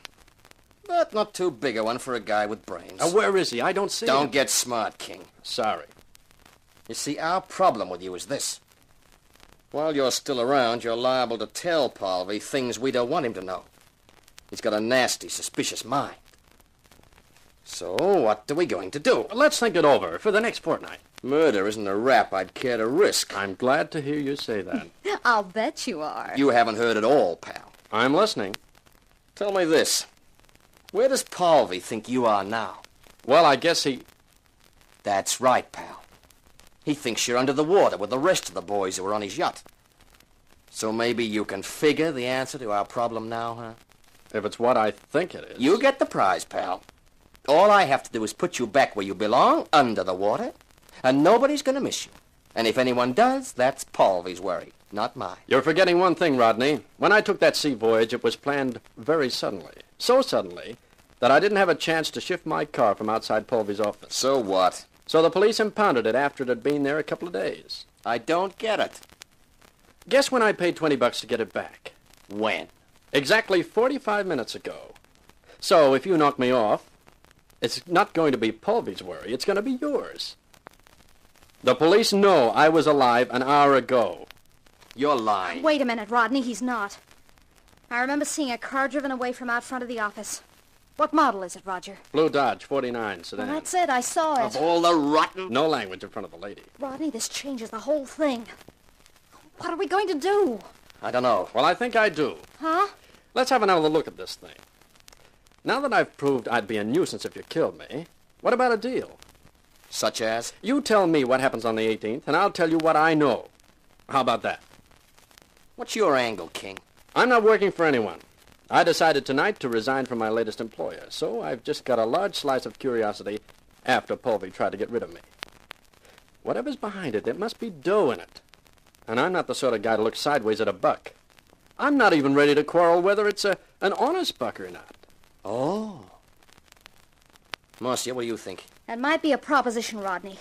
But not too big a one for a guy with brains. Where is he? I don't see him. Don't get smart, King. Sorry. You see, our problem with you is this. While you're still around, you're liable to tell Paulvy things we don't want him to know. He's got a nasty, suspicious mind. So, what are we going to do? Let's think it over for the next fortnight. Murder isn't a rap I'd care to risk. I'm glad to hear you say that. I'll bet you are. You haven't heard it all, pal. I'm listening. Tell me this. Where does Paulvy think you are now? Well, I guess he... That's right, pal. He thinks you're under the water with the rest of the boys who were on his yacht. So maybe you can figure the answer to our problem now, huh? If it's what I think it is. You get the prize, pal. All I have to do is put you back where you belong, under the water, and nobody's going to miss you. And if anyone does, that's Paulvy's worry, not mine. You're forgetting one thing, Rodney. When I took that sea voyage, it was planned very suddenly. So suddenly that I didn't have a chance to shift my car from outside Paulvy's office. So what? So the police impounded it after it had been there a couple of days. I don't get it. Guess when I paid $20 to get it back? When? Exactly 45 minutes ago. So if you knock me off, it's not going to be Paulvy's worry. It's going to be yours. The police know I was alive an hour ago. You're lying. Wait a minute, Rodney. He's not. I remember seeing a car driven away from out front of the office. What model is it, Roger? Blue Dodge, 49 sedan. Well, that's it. I saw it. Of all the rotten... No language in front of the lady. Rodney, this changes the whole thing. What are we going to do? I don't know. Well, I think I do. Huh? Let's have another look at this thing. Now that I've proved I'd be a nuisance if you killed me, what about a deal? Such as? You tell me what happens on the 18th, and I'll tell you what I know. How about that? What's your angle, King? I'm not working for anyone. I decided tonight to resign from my latest employer, so I've just got a large slice of curiosity after Paulvy tried to get rid of me. Whatever's behind it, there must be dough in it. And I'm not the sort of guy to look sideways at a buck. I'm not even ready to quarrel whether it's an honest buck or not. Oh. Marcia, what do you think? That might be a proposition, Rodney.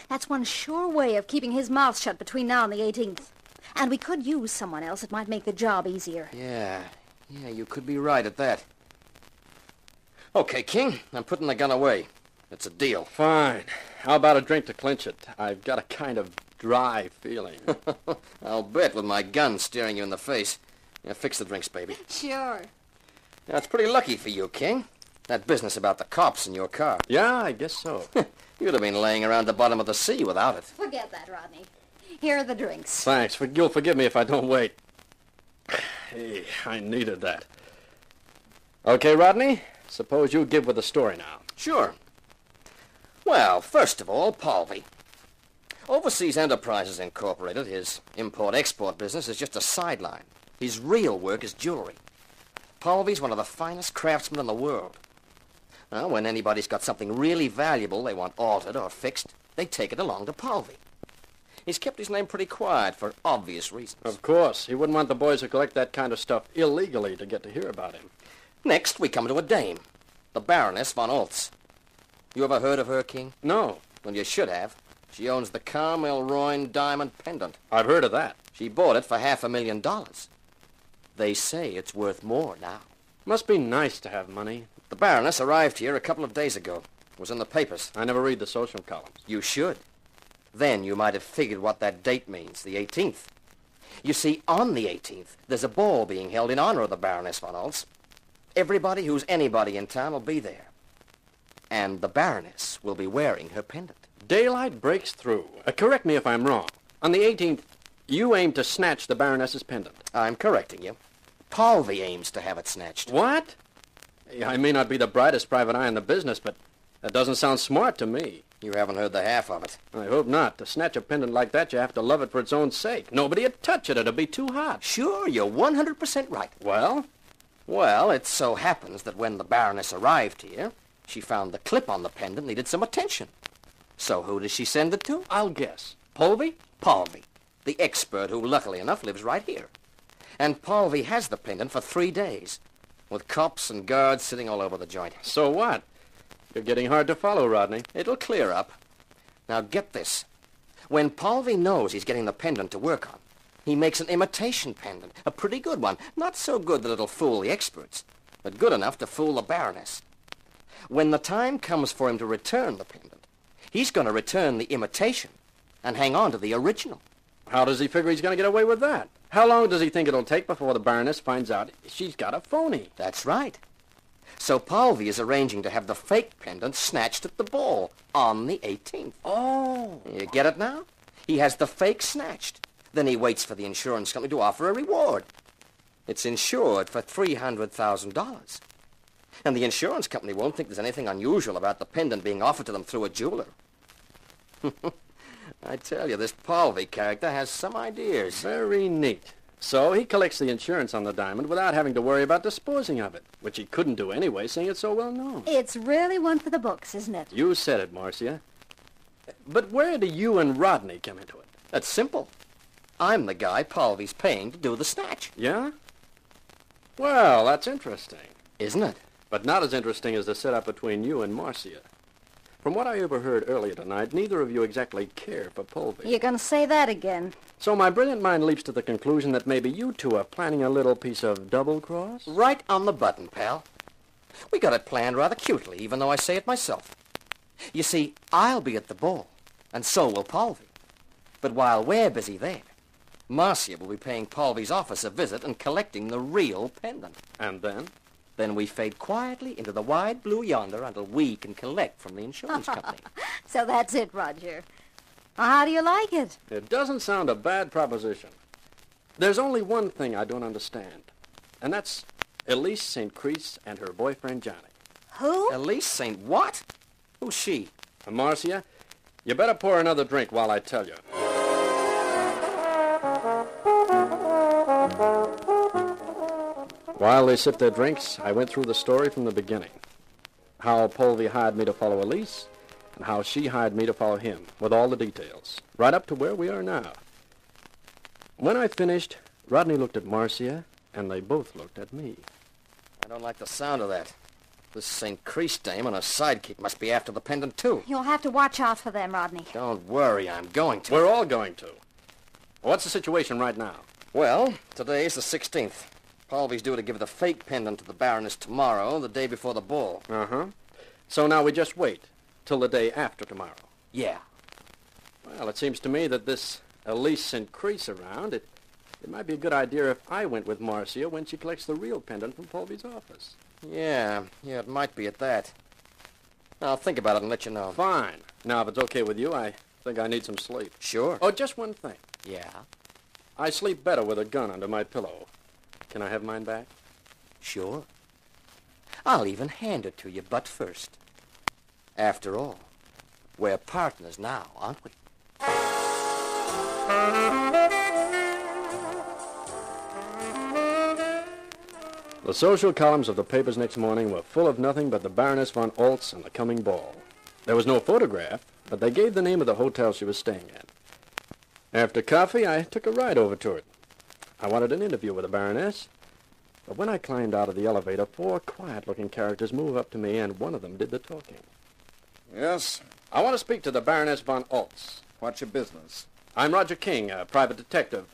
That's one sure way of keeping his mouth shut between now and the 18th. And we could use someone else. It might make the job easier. Yeah, you could be right at that. Okay, King, I'm putting the gun away. It's a deal. Fine. How about a drink to clinch it? I've got a kind of dry feeling. I'll bet with my gun staring you in the face. Yeah, fix the drinks, baby. Sure. Now, it's pretty lucky for you, King. That business about the cops in your car. Yeah, I guess so. You'd have been laying around the bottom of the sea without it. Forget that, Rodney. Here are the drinks. Thanks. You'll forgive me if I don't wait. Hey, I needed that. Okay, Rodney, suppose you give with the story now. Sure. Well, first of all, Paulvy. Overseas Enterprises Incorporated, his import-export business, is just a sideline. His real work is jewelry. Paulvy's one of the finest craftsmen in the world. Now, when anybody's got something really valuable they want altered or fixed, they take it along to Paulvy. He's kept his name pretty quiet for obvious reasons. Of course. He wouldn't want the boys who collect that kind of stuff illegally to get to hear about him. Next, we come to a dame, the Baroness von Oltz. You ever heard of her, King? No. Well, you should have. She owns the Carmel Royne diamond pendant. I've heard of that. She bought it for $500,000. They say it's worth more now. Must be nice to have money. The Baroness arrived here a couple of days ago. It was in the papers. I never read the social columns. You should. Then you might have figured what that date means, the 18th. You see, on the 18th, there's a ball being held in honor of the Baroness von Oltz. Everybody who's anybody in town will be there. And the Baroness will be wearing her pendant. Daylight breaks through. Correct me if I'm wrong. On the 18th, you aim to snatch the Baroness's pendant. I'm correcting you. Polvey aims to have it snatched. What? I may not be the brightest private eye in the business, but that doesn't sound smart to me. You haven't heard the half of it. I hope not. To snatch a pendant like that, you have to love it for its own sake. Nobody'd touch it. It'd be too hot. Sure, you're 100% right. Well? Well, it so happens that when the Baroness arrived here, she found the clip on the pendant needed some attention. So who does she send it to? I'll guess. Polvey? Polvey, the expert who, luckily enough, lives right here. And Polvey has the pendant for 3 days, with cops and guards sitting all over the joint. So what? You're getting hard to follow, Rodney. It'll clear up. Now get this. When Polvey knows he's getting the pendant to work on, he makes an imitation pendant, a pretty good one. Not so good that it'll fool the experts, but good enough to fool the Baroness. When the time comes for him to return the pendant, he's going to return the imitation and hang on to the original. How does he figure he's going to get away with that? How long does he think it'll take before the Baroness finds out she's got a phony? That's right. So Polvey is arranging to have the fake pendant snatched at the ball on the 18th. Oh. You get it now? He has the fake snatched. Then he waits for the insurance company to offer a reward. It's insured for $300,000. And the insurance company won't think there's anything unusual about the pendant being offered to them through a jeweler. I tell you, this Polvey character has some ideas. Very neat. So he collects the insurance on the diamond without having to worry about disposing of it, which he couldn't do anyway, seeing it's so well known. It's really one for the books, isn't it? You said it, Marcia. But where do you and Rodney come into it? That's simple. I'm the guy Polvey's paying to do the snatch. Yeah? Well, that's interesting. Isn't it? But not as interesting as the setup between you and Marcia. From what I overheard earlier tonight, neither of you exactly care for Polvey. You're going to say that again. So my brilliant mind leaps to the conclusion that maybe you two are planning a little piece of double-cross? Right on the button, pal. We got it planned rather cutely, even though I say it myself. You see, I'll be at the ball, and so will Polvey. But while we're busy there, Marcia will be paying Polvey's office a visit and collecting the real pendant. And then? Then we fade quietly into the wide blue yonder until we can collect from the insurance company. So that's it, Roger. Well, how do you like it? It doesn't sound a bad proposition. There's only one thing I don't understand, and that's Elise St. Chris and her boyfriend, Johnny. Who? Elise St. What? Who's she? Marcia, you better pour another drink while I tell you. While they sipped their drinks, I went through the story from the beginning. How Polvey hired me to follow Elise, and how she hired me to follow him, with all the details, right up to where we are now. When I finished, Rodney looked at Marcia, and they both looked at me. I don't like the sound of that. This St. Chris dame and her sidekick must be after the pendant, too. You'll have to watch out for them, Rodney. Don't worry, I'm going to. We're all going to. What's the situation right now? Well, today's the 16th. Polvey's due to give the fake pendant to the Baroness tomorrow, the day before the ball. Uh-huh. So now we just wait till the day after tomorrow. Yeah. Well, it seems to me that this Elise St. Chris around, it might be a good idea if I went with Marcia when she collects the real pendant from Polvey's office. Yeah, it might be at that. I'll think about it and let you know. Fine. Now, if it's okay with you, I think I need some sleep. Sure. Oh, just one thing. Yeah? I sleep better with a gun under my pillow. Can I have mine back? Sure. I'll even hand it to you, but first. After all, we're partners now, aren't we? The social columns of the papers next morning were full of nothing but the Baroness von Oltz and the coming ball. There was no photograph, but they gave the name of the hotel she was staying at. After coffee, I took a ride over to it. I wanted an interview with the Baroness. But when I climbed out of the elevator, 4 quiet-looking characters moved up to me, and one of them did the talking. Yes? I want to speak to the Baroness von Oltz. What's your business? I'm Roger King, a private detective.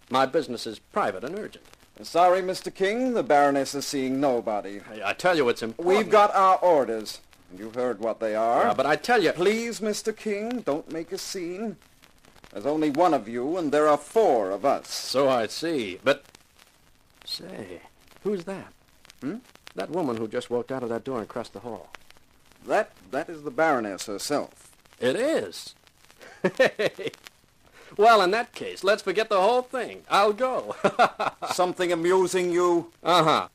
My business is private and urgent. Sorry, Mr. King, the Baroness is seeing nobody. I tell you it's important. We've got our orders. You've heard what they are. But I tell you... Please, Mr. King, don't make a scene. There's only one of you, and there are 4 of us. So I see, but... Say, who's that? That woman who just walked out of that door and crossed the hall. That is the Baroness herself. It is? Well, in that case, let's forget the whole thing. I'll go. Something amusing you? Uh-huh.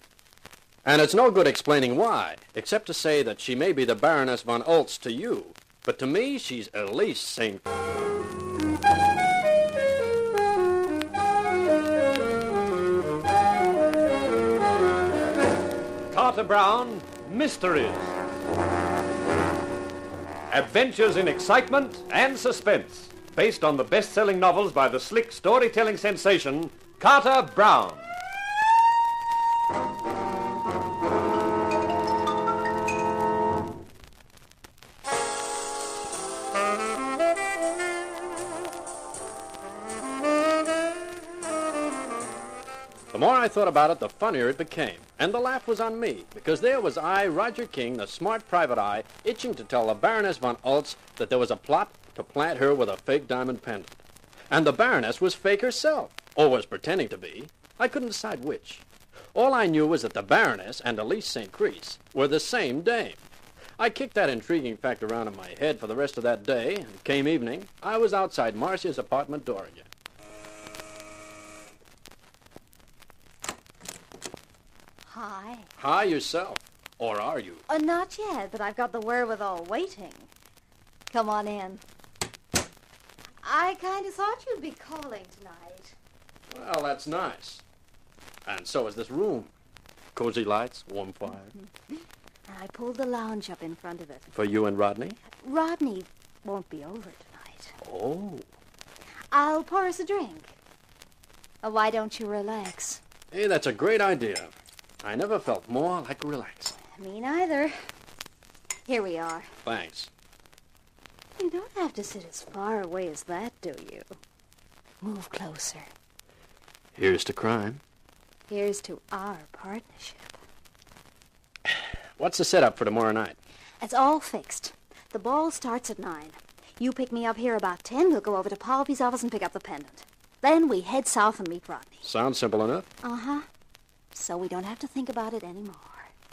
And it's no good explaining why, except to say that she may be the Baroness von Oltz to you, but to me, she's at least St. Carter Brown, Mysteries. Adventures in excitement and suspense, based on the best-selling novels by the slick storytelling sensation, Carter Brown. The more I thought about it, the funnier it became. And the laugh was on me, because there was I, Roger King, the smart private eye, itching to tell the Baroness von Oltz that there was a plot to plant her with a fake diamond pendant. And the Baroness was fake herself, or was pretending to be. I couldn't decide which. All I knew was that the Baroness and Elise St. Chris were the same dame. I kicked that intriguing fact around in my head for the rest of that day, and came evening, I was outside Marcia's apartment door again. Hi. Hi yourself. Or are you? Not yet, but I've got the wherewithal waiting. Come on in. I kind of thought you'd be calling tonight. Well, that's nice. And so is this room. Cozy lights, warm fire. I pulled the lounge up in front of it. For you and Rodney? Rodney won't be over tonight. Oh. I'll pour us a drink. Why don't you relax? Hey, that's a great idea. I never felt more like relaxing. Me neither. Here we are. Thanks. You don't have to sit as far away as that, do you? Move closer. Here's to crime. Here's to our partnership. What's the setup for tomorrow night? It's all fixed. The ball starts at 9. You pick me up here about 10. We'll go over to Polvy's office and pick up the pendant. Then we head south and meet Rodney. Sounds simple enough. Uh-huh. So we don't have to think about it anymore.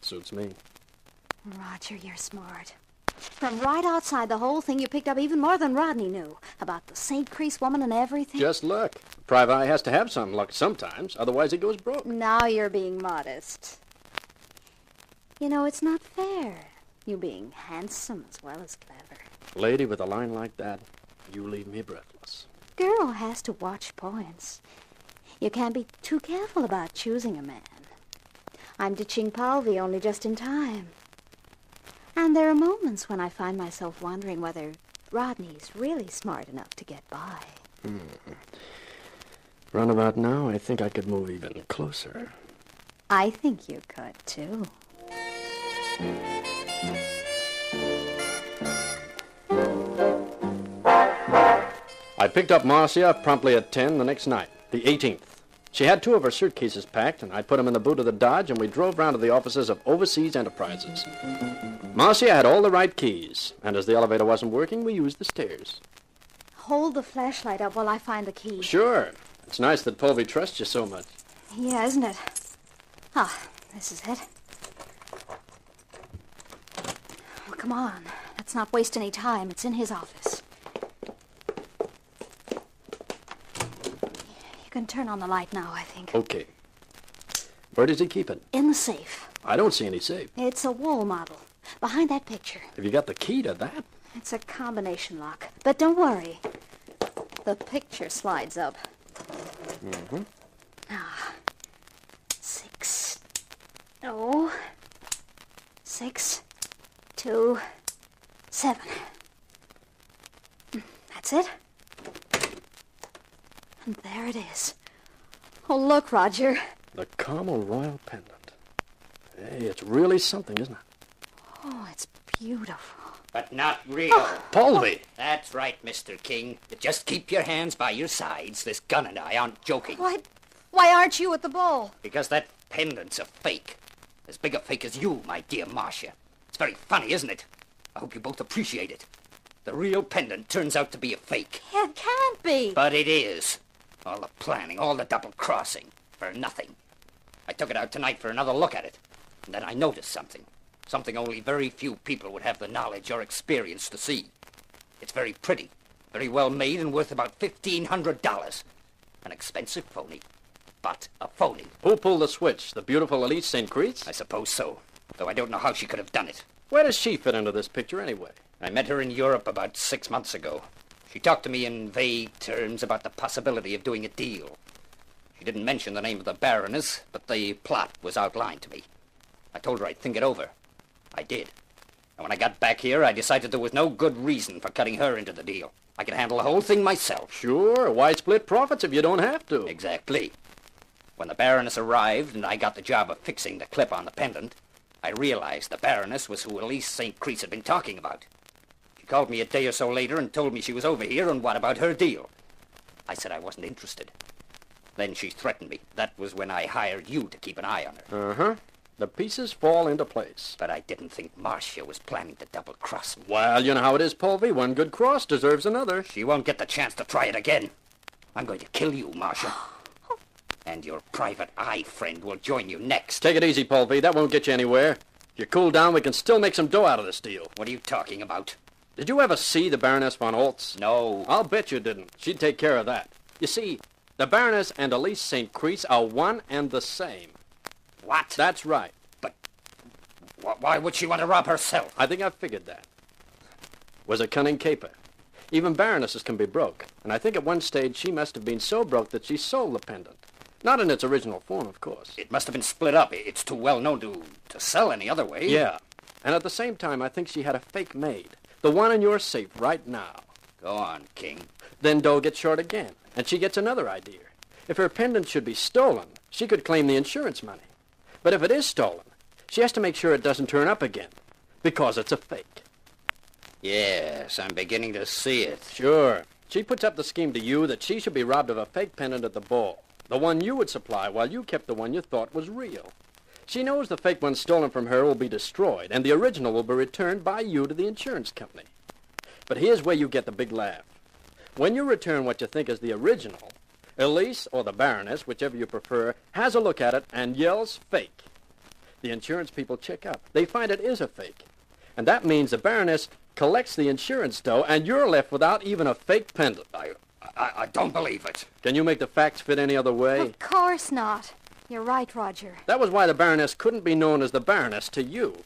Suits me. Roger, you're smart. From right outside the whole thing, you picked up even more than Rodney knew. About the St. Chris woman and everything. Just luck. Private eye has to have some luck sometimes, otherwise he goes broke. Now you're being modest. You know, it's not fair. You being handsome as well as clever. Lady, with a line like that, you leave me breathless. Girl has to watch points. You can't be too careful about choosing a man. I'm ditching Polvy only just in time. And there are moments when I find myself wondering whether Rodney's really smart enough to get by. Roundabout now, I think I could move even closer. I think you could, too. I picked up Marcia promptly at 10 the next night, the 18th. She had 2 of her suitcases packed, and I put them in the boot of the Dodge, and we drove round to the offices of Overseas Enterprises. Marcia had all the right keys, and as the elevator wasn't working, we used the stairs. Hold the flashlight up while I find the key. Sure. It's nice that Polvy trusts you so much. Yeah, isn't it? Ah, this is it. Well, come on. Let's not waste any time. It's in his office. You can turn on the light now, I think. Okay. Where does he keep it? In the safe. I don't see any safe. It's a wall model. Behind that picture. Have you got the key to that? It's a combination lock. But don't worry. The picture slides up. Mm-hmm. Ah. 6. No. 6, 2, 7. That's it. There it is. Oh, look, Roger. The Carmel Royal pendant. Hey, it's really something, isn't it? Oh, it's beautiful. But not real. Polby! That's right, Mr. King. Just keep your hands by your sides. This gun and I aren't joking. Why aren't you at the ball? Because that pendant's a fake. As big a fake as you, my dear Marcia. It's very funny, isn't it? I hope you both appreciate it. The real pendant turns out to be a fake. It can't be. But it is. All the planning, all the double-crossing, for nothing. I took it out tonight for another look at it, and then I noticed something. Something only very few people would have the knowledge or experience to see. It's very pretty, very well made, and worth about $1,500. An expensive phony, but a phony. Who pulled the switch? The beautiful Elise St. Crete? I suppose so, though I don't know how she could have done it. Where does she fit into this picture anyway? I met her in Europe about 6 months ago. She talked to me in vague terms about the possibility of doing a deal. She didn't mention the name of the Baroness, but the plot was outlined to me. I told her I'd think it over. I did. And when I got back here, I decided there was no good reason for cutting her into the deal. I could handle the whole thing myself. Sure, why split profits if you don't have to? Exactly. When the Baroness arrived and I got the job of fixing the clip on the pendant, I realized the Baroness was who Elise St. Crete had been talking about. She called me a day or so later and told me she was over here and what about her deal. I said I wasn't interested. Then she threatened me. That was when I hired you to keep an eye on her. Uh-huh. The pieces fall into place. But I didn't think Marcia was planning to double-cross me. Well, you know how it is, Polby. One good cross deserves another. She won't get the chance to try it again. I'm going to kill you, Marcia. And your private eye friend will join you next. Take it easy, Polby. That won't get you anywhere. If you cool down, we can still make some dough out of this deal. What are you talking about? Did you ever see the Baroness von Holtz? No. I'll bet you didn't. She'd take care of that. You see, the Baroness and Elise St. Crete are one and the same. What? That's right. But why would she want to rob herself? I think I've figured that. Was a cunning caper. Even baronesses can be broke, and I think at one stage she must have been so broke that she sold the pendant. Not in its original form, of course. It must have been split up. It's too well known to sell any other way. Yeah. And at the same time, I think she had a fake made. The one in your safe right now. Go on, King. Then dough gets short again, and she gets another idea. If her pendant should be stolen, she could claim the insurance money. But if it is stolen, she has to make sure it doesn't turn up again, because it's a fake. Yes, I'm beginning to see it. Sure. She puts up the scheme to you that she should be robbed of a fake pendant at the ball. The one you would supply while you kept the one you thought was real. She knows the fake one stolen from her will be destroyed, and the original will be returned by you to the insurance company. But here's where you get the big laugh. When you return what you think is the original, Elise, or the Baroness, whichever you prefer, has a look at it and yells fake. The insurance people check up. They find it is a fake. And that means the Baroness collects the insurance dough, and you're left without even a fake pendant. I don't believe it. Can you make the facts fit any other way? Of course not. You're right, Roger. That was why the Baroness couldn't be known as the Baroness to you.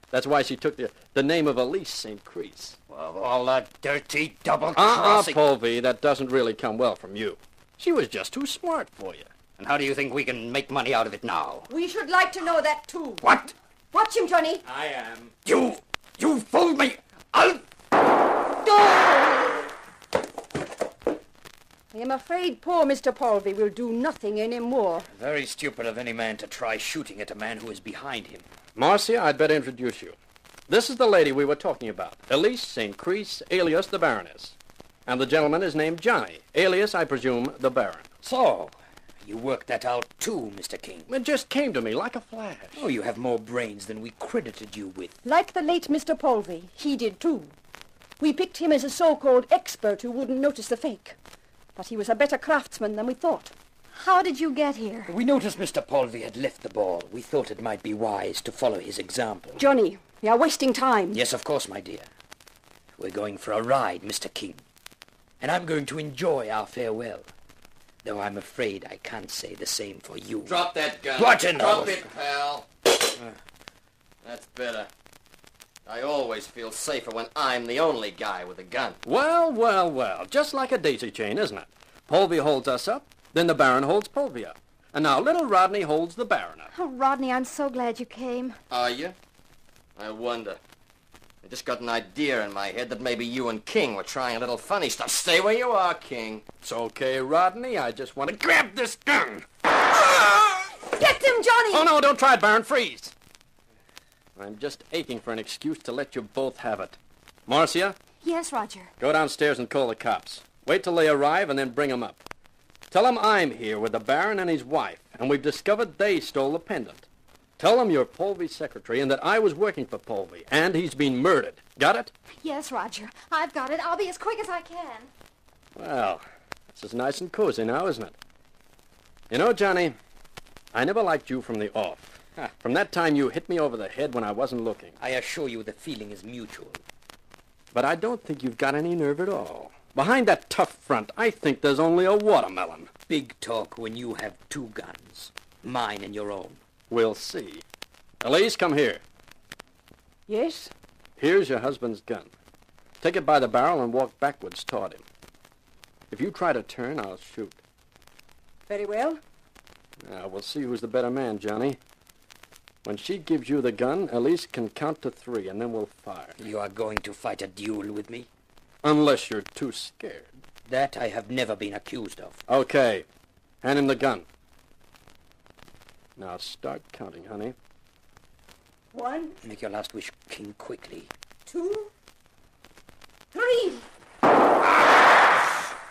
That's why she took the name of Elise St. Crete. Well, all that dirty double-crossing... Polby, that doesn't really come well from you. She was just too smart for you. And how do you think we can make money out of it now? We should like to know that, too. What? Watch him, Johnny. I am. You fooled me. I'll... I am afraid poor Mr. Polby will do nothing any more. Very stupid of any man to try shooting at a man who is behind him. Marcia, I'd better introduce you. This is the lady we were talking about, Elise St. Crete, alias the Baroness. And the gentleman is named Johnny, alias, I presume, the Baron. So, you worked that out too, Mr. King. It just came to me like a flash. Oh, you have more brains than we credited you with. Like the late Mr. Polby, he did too. We picked him as a so-called expert who wouldn't notice the fake. But he was a better craftsman than we thought. How did you get here? We noticed Mr. Polby had left the ball. We thought it might be wise to follow his example. Johnny, we are wasting time. Yes, of course, my dear. We're going for a ride, Mr. King. And I'm going to enjoy our farewell. Though I'm afraid I can't say the same for you. Drop that gun. What in Drop the... it, pal. That's better. I always feel safer when I'm the only guy with a gun. Well, well, well. Just like a daisy chain, isn't it? Polby holds us up, then the Baron holds Polby up. And now little Rodney holds the Baron up. Oh, Rodney, I'm so glad you came. Are you? I wonder. I just got an idea in my head that maybe you and King were trying a little funny stuff. Stay where you are, King. It's okay, Rodney. I just want to grab this gun. Get them, Johnny! Oh, no, don't try it, Baron. Freeze. I'm just aching for an excuse to let you both have it. Marcia, Yes, Roger. go downstairs and call the cops. Wait till they arrive and then bring them up. Tell them I'm here with the Baron and his wife, and we've discovered they stole the pendant. Tell them you're Polvy's secretary and that I was working for Polvy, and he's been murdered. Got it? Yes, Roger. I've got it. I'll be as quick as I can. Well, this is nice and cozy now, isn't it? You know, Johnny, I never liked you from the off. From that time you hit me over the head when I wasn't looking. I assure you the feeling is mutual. But I don't think you've got any nerve at all. Behind that tough front, I think there's only a watermelon. Big talk when you have two guns. Mine and your own. We'll see. Elise, come here. Yes? Here's your husband's gun. Take it by the barrel and walk backwards toward him. If you try to turn, I'll shoot. Very well. Now, we'll see who's the better man, Johnny. When she gives you the gun, Elise can count to 3, and then we'll fire. You are going to fight a duel with me? Unless you're too scared. That I have never been accused of. Okay. Hand him the gun. Now start counting, honey. 1, Make your last wish, King, quickly. 2, 3.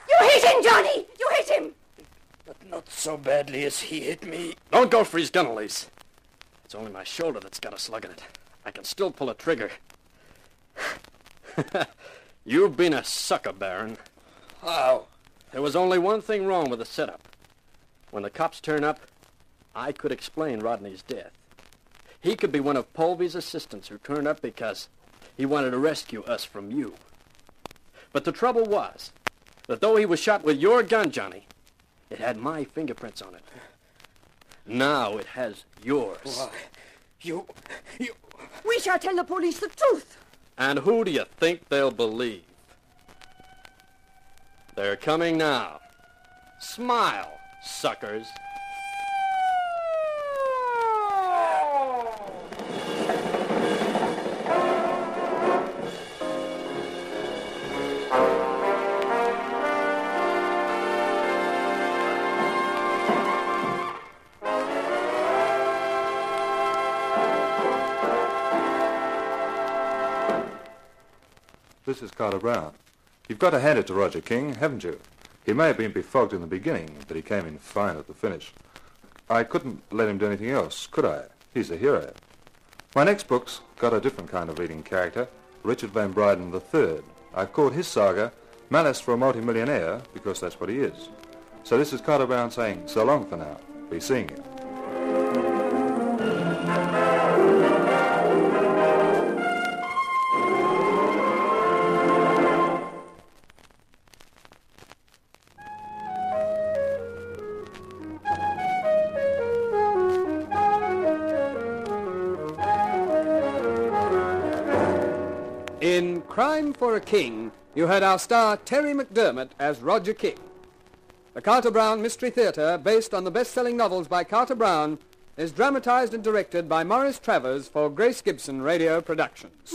You hit him, Johnny! You hit him! But not so badly as he hit me. Don't go for his gun, Elise. It's only my shoulder that's got a slug in it. I can still pull a trigger. You've been a sucker, Baron. How? There was only one thing wrong with the setup. When the cops turn up, I could explain Rodney's death. He could be one of Polvy's assistants who turned up because he wanted to rescue us from you. But the trouble was that though he was shot with your gun, Johnny, it had my fingerprints on it. Now it has yours. Why, you... We shall tell the police the truth. And who do you think they'll believe? They're coming now. Smile, suckers. This is Carter Brown. You've got to hand it to Roger King, haven't you? He may have been befogged in the beginning, but he came in fine at the finish. I couldn't let him do anything else, could I? He's a hero. My next book's got a different kind of leading character, Richard Van Bryden III. I've called his saga Malice for a Multimillionaire because that's what he is. So this is Carter Brown saying so long for now. Be seeing you. In Crime for a King, you heard our star Terry McDermott as Roger King. The Carter Brown Mystery Theatre, based on the best-selling novels by Carter Brown, is dramatized and directed by Maurice Travers for Grace Gibson Radio Productions.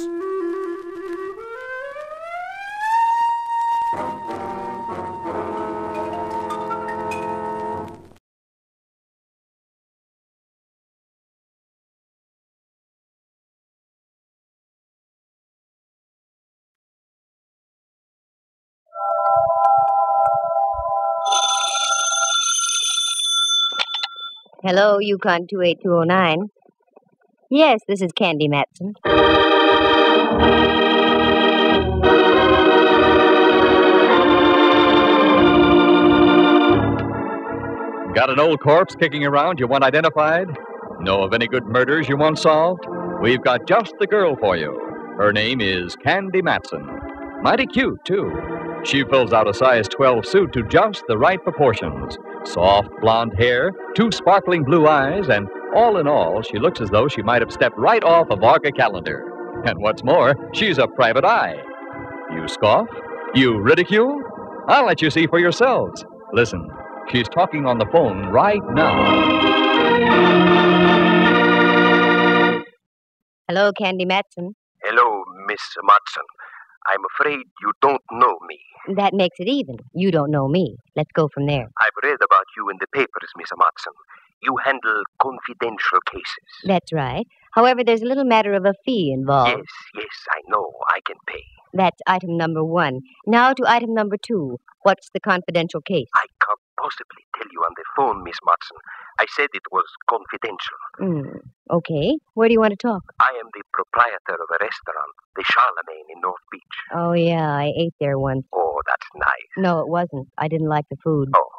Hello, Yukon 28209. Yes, this is Candy Matson. Got an old corpse kicking around you want identified? Know of any good murders you want solved? We've got just the girl for you. Her name is Candy Matson. Mighty cute, too. She fills out a size 12 suit to just the right proportions. Soft blonde hair, 2 sparkling blue eyes, and all in all, she looks as though she might have stepped right off a Varga calendar. And what's more, she's a private eye. You scoff? You ridicule? I'll let you see for yourselves. Listen, she's talking on the phone right now. Hello, Candy Matson. Hello, Miss Matson. I'm afraid you don't know me. That makes it even. You don't know me. Let's go from there. I've read about you in the papers, Miss Matson. You handle confidential cases. That's right. However, there's a little matter of a fee involved. Yes, I know. I can pay. That's item number 1. Now to item number 2. What's the confidential case? I can't possibly tell you on the phone, Miss Matson. I said it was confidential. Okay. Where do you want to talk? I am the proprietor of a restaurant, the Charlemagne in North Beach. Oh, yeah, I ate there once. Oh, that's nice. No, it wasn't. I didn't like the food. Oh.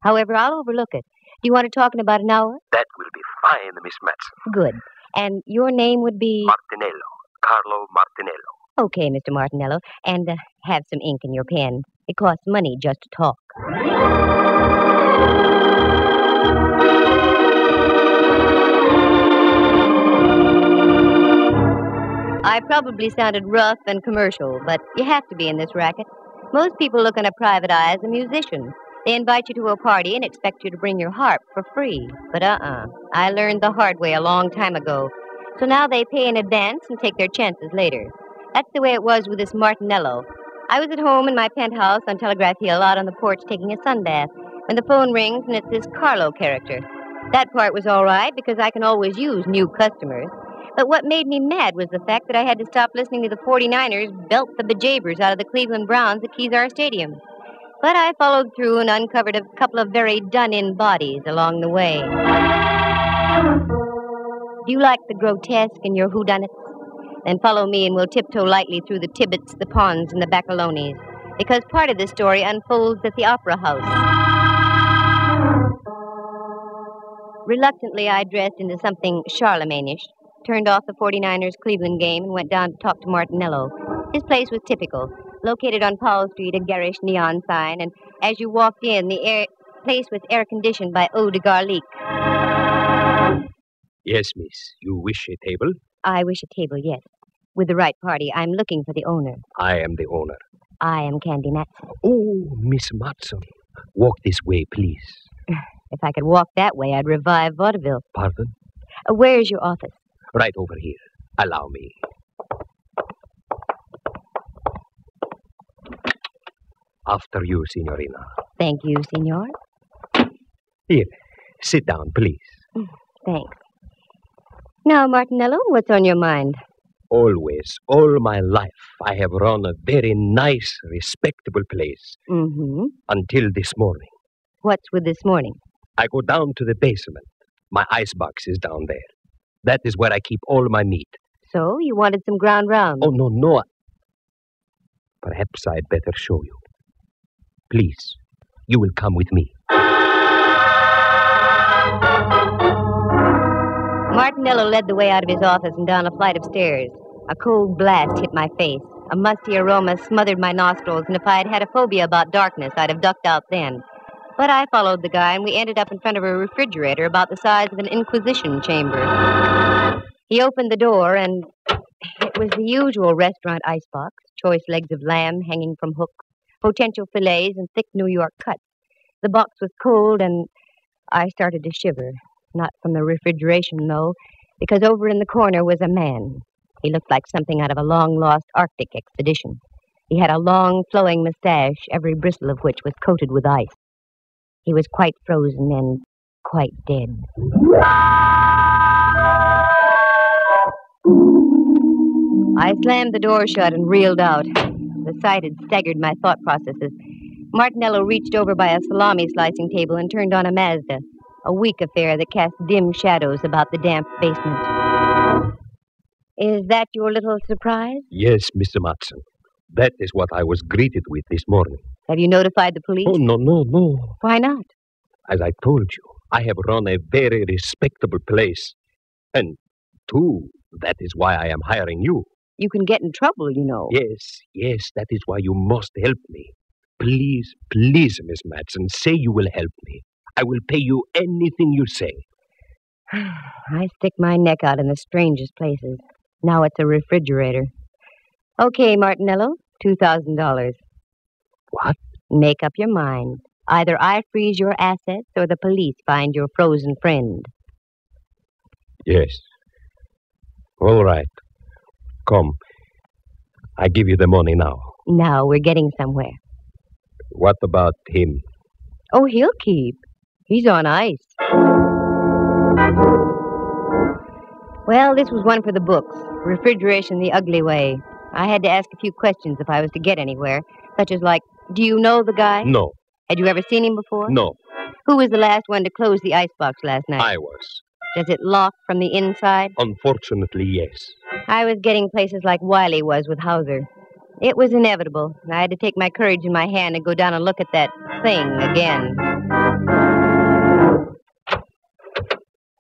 However, I'll overlook it. Do you want to talk in about an hour? That will be fine, Miss Matson. Good. And your name would be? Martinello. Carlo Martinello. Okay, Mr. Martinello. And have some ink in your pen. It costs money just to talk. I probably sounded rough and commercial, but you have to be in this racket. Most people look on a private eye as a musician. They invite you to a party and expect you to bring your harp for free. But I learned the hard way a long time ago. So now they pay in advance and take their chances later. That's the way it was with this Martinello. I was at home in my penthouse on Telegraph Hill out on the porch taking a sunbath when the phone rings and it's this Carlo character. That part was all right because I can always use new customers. But what made me mad was the fact that I had to stop listening to the 49ers belt the bejabers out of the Cleveland Browns at Kezar Stadium. But I followed through and uncovered a couple of very done-in bodies along the way. Do you like the grotesque in your whodunits? Then follow me and we'll tiptoe lightly through the Tibbets, the Ponds, and the Baccalones, because part of this story unfolds at the Opera House. Reluctantly, I dressed into something Charlemagne-ish, turned off the 49ers Cleveland game, and went down to talk to Martinello. His place was typical, located on Powell Street, a garish neon sign, and as you walked in, the place was air-conditioned by eau de garlic. Yes, miss. You wish a table? I wish a table, yes. With the right party. I'm looking for the owner. I am the owner. I am Candy Matson. Oh, Miss Matson. Walk this way, please. If I could walk that way, I'd revive vaudeville. Pardon? Where's your office? Right over here. Allow me. After you, Signorina. Thank you, Signor. Here, sit down, please. Thanks. Now, Martinello, what's on your mind? Always, all my life, I have run a very nice, respectable place. Mm-hmm. Until this morning. What's with this morning? I go down to the basement. My icebox is down there. That is where I keep all my meat. So, you wanted some ground round? Oh, no. Perhaps I'd better show you. Please, you will come with me. Martinello led the way out of his office and down a flight of stairs. A cold blast hit my face. A musty aroma smothered my nostrils, and if I had had a phobia about darkness, I'd have ducked out then. But I followed the guy, and we ended up in front of a refrigerator about the size of an inquisition chamber. He opened the door, and it was the usual restaurant icebox, choice legs of lamb hanging from hooks, potential fillets, and thick New York cuts. The box was cold, and I started to shiver. Not from the refrigeration, though, because over in the corner was a man. He looked like something out of a long-lost Arctic expedition. He had a long, flowing mustache, every bristle of which was coated with ice. He was quite frozen and quite dead. I slammed the door shut and reeled out. The sight had staggered my thought processes. Martinello reached over by a salami-slicing table and turned on a Mazda, a weak affair that cast dim shadows about the damp basement. Is that your little surprise? Yes, Mr. Matson. That is what I was greeted with this morning. Have you notified the police? Oh, no. Why not? As I told you, I have run a very respectable place. And, too, that is why I am hiring you. You can get in trouble, you know. Yes, that is why you must help me. Please, Miss Matson, say you will help me. I will pay you anything you say. I stick my neck out in the strangest places. Now it's a refrigerator. Okay, Martinello, $2,000. What? Make up your mind. Either I freeze your assets or the police find your frozen friend. Yes. All right. Come. I give you the money now. Now we're getting somewhere. What about him? Oh, he'll keep. He's on ice. Well, this was one for the books. Refrigeration the ugly way. I had to ask a few questions if I was to get anywhere, such as like, do you know the guy? No. Had you ever seen him before? No. Who was the last one to close the icebox last night? I was. Does it lock from the inside? Unfortunately, yes. I was getting places like Wiley was with Hauser. It was inevitable. I had to take my courage in my hand and go down and look at that thing again.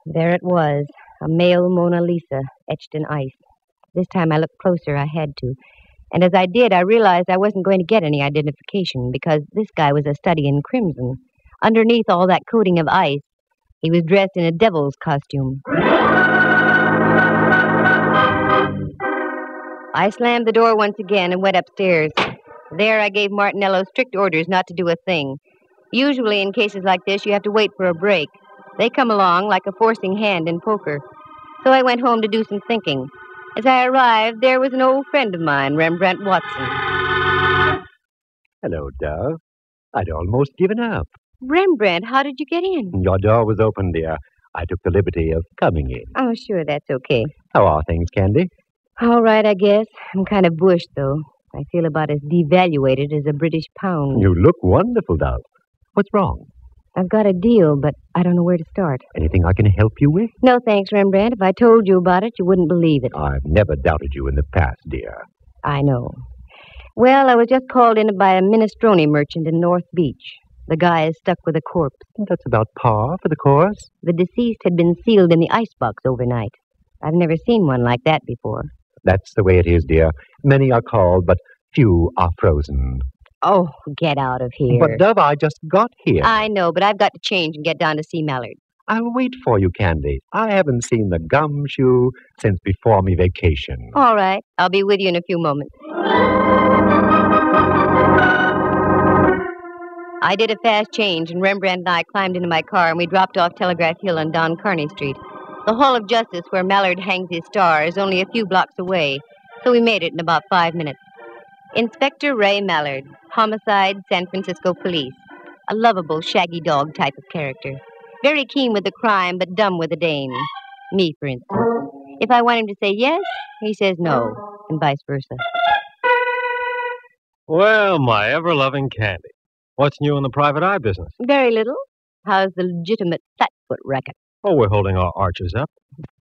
There it was, a male Mona Lisa etched in ice. This time I looked closer, I had to. And as I did, I realized I wasn't going to get any identification because this guy was a study in crimson. Underneath all that coating of ice, he was dressed in a devil's costume. I slammed the door once again and went upstairs. There I gave Martinello strict orders not to do a thing. Usually in cases like this, you have to wait for a break. They come along like a forcing hand in poker. So I went home to do some thinking. As I arrived, there was an old friend of mine, Rembrandt Watson. Hello, Dove. I'd almost given up. Rembrandt, how did you get in? Your door was open, dear. I took the liberty of coming in. Oh, sure, that's okay. How are things, Candy? All right, I guess. I'm kind of bushed, though. I feel about as devaluated as a British pound. You look wonderful, Dove. What's wrong? I've got a deal, but I don't know where to start. Anything I can help you with? No, thanks, Rembrandt. If I told you about it, you wouldn't believe it. I've never doubted you in the past, dear. I know. Well, I was just called in by a minestrone merchant in North Beach. The guy is stuck with a corpse. That's about par for the course. The deceased had been sealed in the icebox overnight. I've never seen one like that before. That's the way it is, dear. Many are called, but few are frozen. Oh, get out of here. But, Dove, I just got here. I know, but I've got to change and get down to see Mallard. I'll wait for you, Candy. I haven't seen the gumshoe since before me vacation. All right. I'll be with you in a few moments. I did a fast change, and Rembrandt and I climbed into my car, and we dropped off Telegraph Hill on Don Kearney Street. The Hall of Justice, where Mallard hangs his star, is only a few blocks away, so we made it in about 5 minutes. Inspector Ray Mallard, Homicide, San Francisco Police. A lovable, shaggy dog type of character. Very keen with the crime, but dumb with the dame. Me, for instance. If I want him to say yes, he says no, and vice versa. Well, my ever-loving Candy. What's new in the private eye business? Very little. How's the legitimate flatfoot racket? Oh, we're holding our arches up.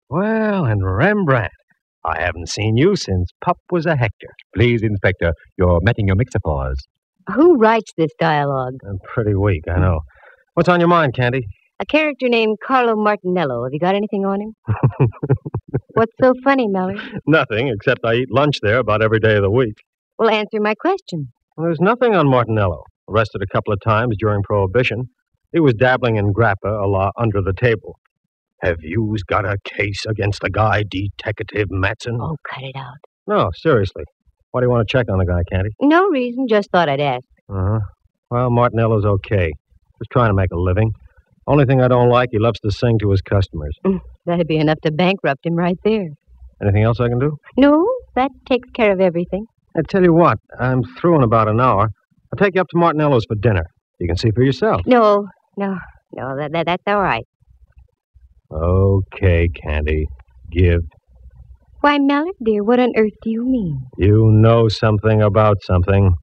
Well, and Rembrandt, I haven't seen you since Pup was a Hector. Please, Inspector, you're metting your mixer-paws. Who writes this dialogue? I'm pretty weak, I know. What's on your mind, Candy? A character named Carlo Martinello. Have you got anything on him? What's so funny, Mallard? Nothing, except I eat lunch there about every day of the week. Well, answer my question. Well, there's nothing on Martinello. Arrested a couple of times during Prohibition. He was dabbling in grappa a la under the table. Have yous got a case against the guy, Detective Matson? Oh, cut it out. No, seriously. Why do you want to check on the guy, Candy? No reason, just thought I'd ask. Uh-huh. Well, Martinello's okay. Just trying to make a living. Only thing I don't like, he loves to sing to his customers. That'd be enough to bankrupt him right there. Anything else I can do? No, that takes care of everything. I tell you what, I'm through in about an hour. I'll take you up to Martinello's for dinner. You can see for yourself. No, that's all right. Okay, Candy. Give. Why, Mallard, dear, what on earth do you mean? You know something about something.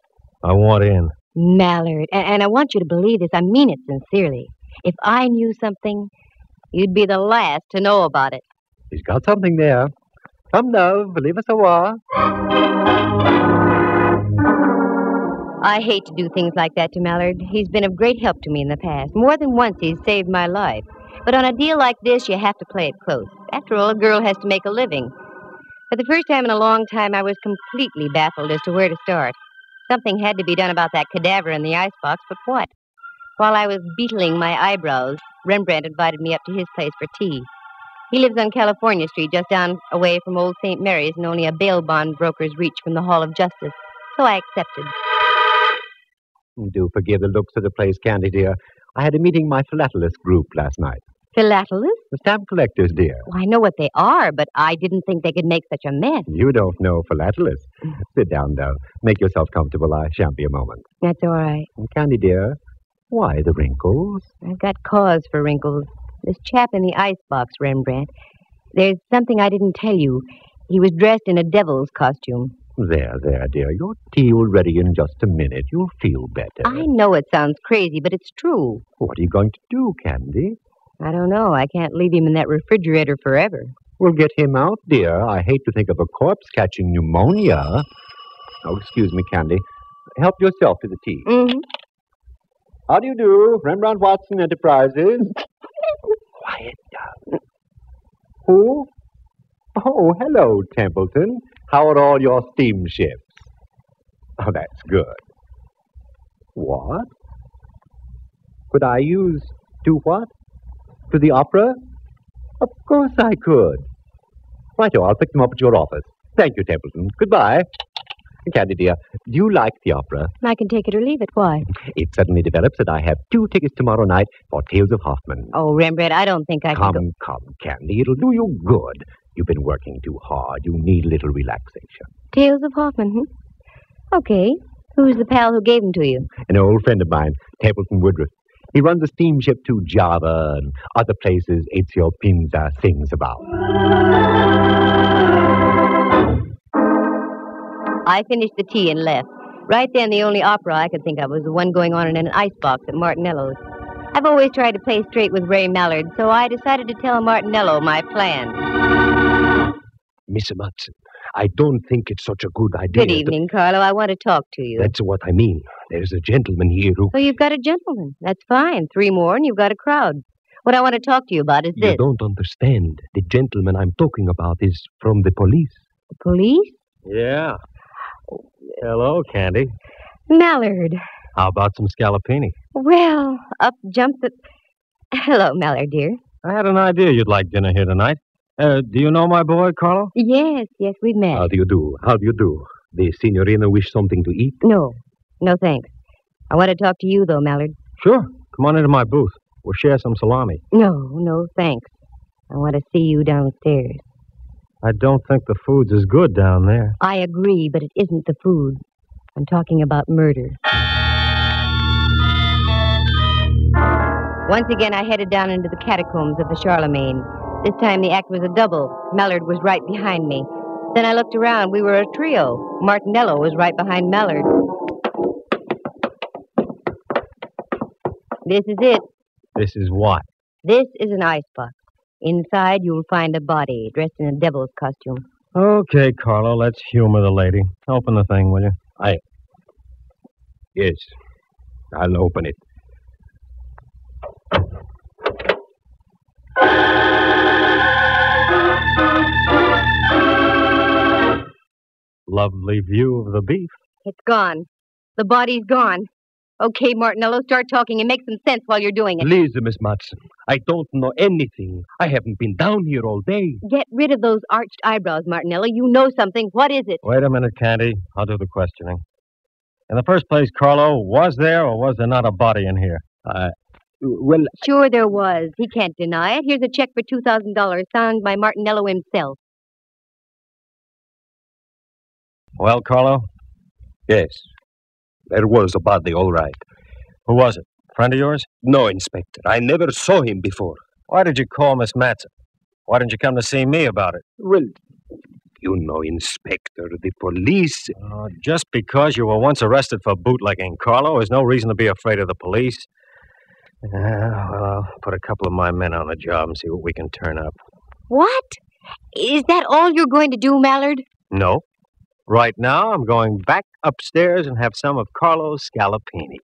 I want in. Mallard, and I want you to believe this. I mean it sincerely. If I knew something, you'd be the last to know about it. He's got something there. Come now, believe us a while. I hate to do things like that to Mallard. He's been of great help to me in the past. More than once he's saved my life. But on a deal like this, you have to play it close. After all, a girl has to make a living. For the first time in a long time, I was completely baffled as to where to start. Something had to be done about that cadaver in the icebox, but what? While I was beetling my eyebrows, Rembrandt invited me up to his place for tea. He lives on California Street, just down away from Old St. Mary's, and only a bail bond broker's reach from the Hall of Justice. So I accepted. Do forgive the looks of the place, Candy, dear. I had a meeting my philatelist group last night. Philatelist? Stamp collectors, dear. Well, I know what they are, but I didn't think they could make such a mess. You don't know philatelists. Sit down, though. Make yourself comfortable. I shan't be a moment. That's all right. Candy, dear, why the wrinkles? I've got cause for wrinkles. This chap in the icebox, Rembrandt. There's something I didn't tell you. He was dressed in a devil's costume. There, dear. Your tea will ready in just a minute. You'll feel better. I know it sounds crazy, but it's true. What are you going to do, Candy? I don't know. I can't leave him in that refrigerator forever. We'll get him out, dear. I hate to think of a corpse catching pneumonia. Oh, excuse me, Candy. Help yourself to the tea. Mm-hmm. How do you do, Rembrandt Watson Enterprises? Quiet down. Who? Oh, hello, Templeton. How are all your steamships? Oh, that's good. What? Could I use to what? To the opera? Of course I could. Righto, I'll pick them up at your office. Thank you, Templeton. Goodbye. Candy, dear, do you like the opera? I can take it or leave it. Why? It suddenly develops that I have 2 tickets tomorrow night for Tales of Hoffman. Oh, Rembrandt, I don't think I can go. Come, Candy. It'll do you good. You've been working too hard. You need a little relaxation. Tales of Hoffman, Okay. Who's the pal who gave them to you? An old friend of mine, Templeton Woodruff. He runs a steamship to Java and other places Ezio Pinza sings about. I finished the tea and left. Right then, the only opera I could think of was the one going on in an icebox at Martinello's. I've always tried to play straight with Ray Mallard, so I decided to tell Martinello my plan. Miss Matson, I don't think it's such a good idea. Good evening, Carlo. I want to talk to you. That's what I mean. There's a gentleman here who... Oh, you've got a gentleman. That's fine. 3 more and you've got a crowd. What I want to talk to you about is this. You don't understand. The gentleman I'm talking about is from the police. The police? Yeah. Hello, Candy. Mallard. How about some scallopini? Well, up jumped the... Hello, Mallard, dear. I had an idea you'd like dinner here tonight. Do you know my boy, Carlo? Yes, we've met. How do you do? The signorina wish something to eat? No, thanks. I want to talk to you, though, Mallard. Sure. Come on into my booth. We'll share some salami. No, thanks. I want to see you downstairs. I don't think the food's as good down there. I agree, but it isn't the food. I'm talking about murder. Once again, I headed down into the catacombs of the Charlemagne. This time the act was a double. Mallard was right behind me. Then I looked around. We were a trio. Martinello was right behind Mallard. This is it. This is what? This is an icebox. Inside, you'll find a body dressed in a devil's costume. Okay, Carlo, let's humor the lady. Open the thing, will you? Yes, I'll open it. Lovely view of the beef. It's gone. The body's gone. Okay, Martinello, start talking and make some sense while you're doing it. Please, Miss Matson. I don't know anything. I haven't been down here all day. Get rid of those arched eyebrows, Martinello. You know something. What is it? Wait a minute, Candy. I'll do the questioning. In the first place, Carlo, was there or was there not a body in here? Well... Sure there was. He can't deny it. Here's a check for $2,000 signed by Martinello himself. Well, Carlo? Yes. There was a body, all right. Who was it? Friend of yours? No, Inspector. I never saw him before. Why did you call Miss Matson? Why didn't you come to see me about it? Well, you know, Inspector, the police... Just because you were once arrested for bootlegging, Carlo, is no reason to be afraid of the police. Well, I'll put a couple of my men on the job and see what we can turn up. What? Is that all you're going to do, Mallard? No. Right now, I'm going back upstairs and have some of Carlo's scallopini.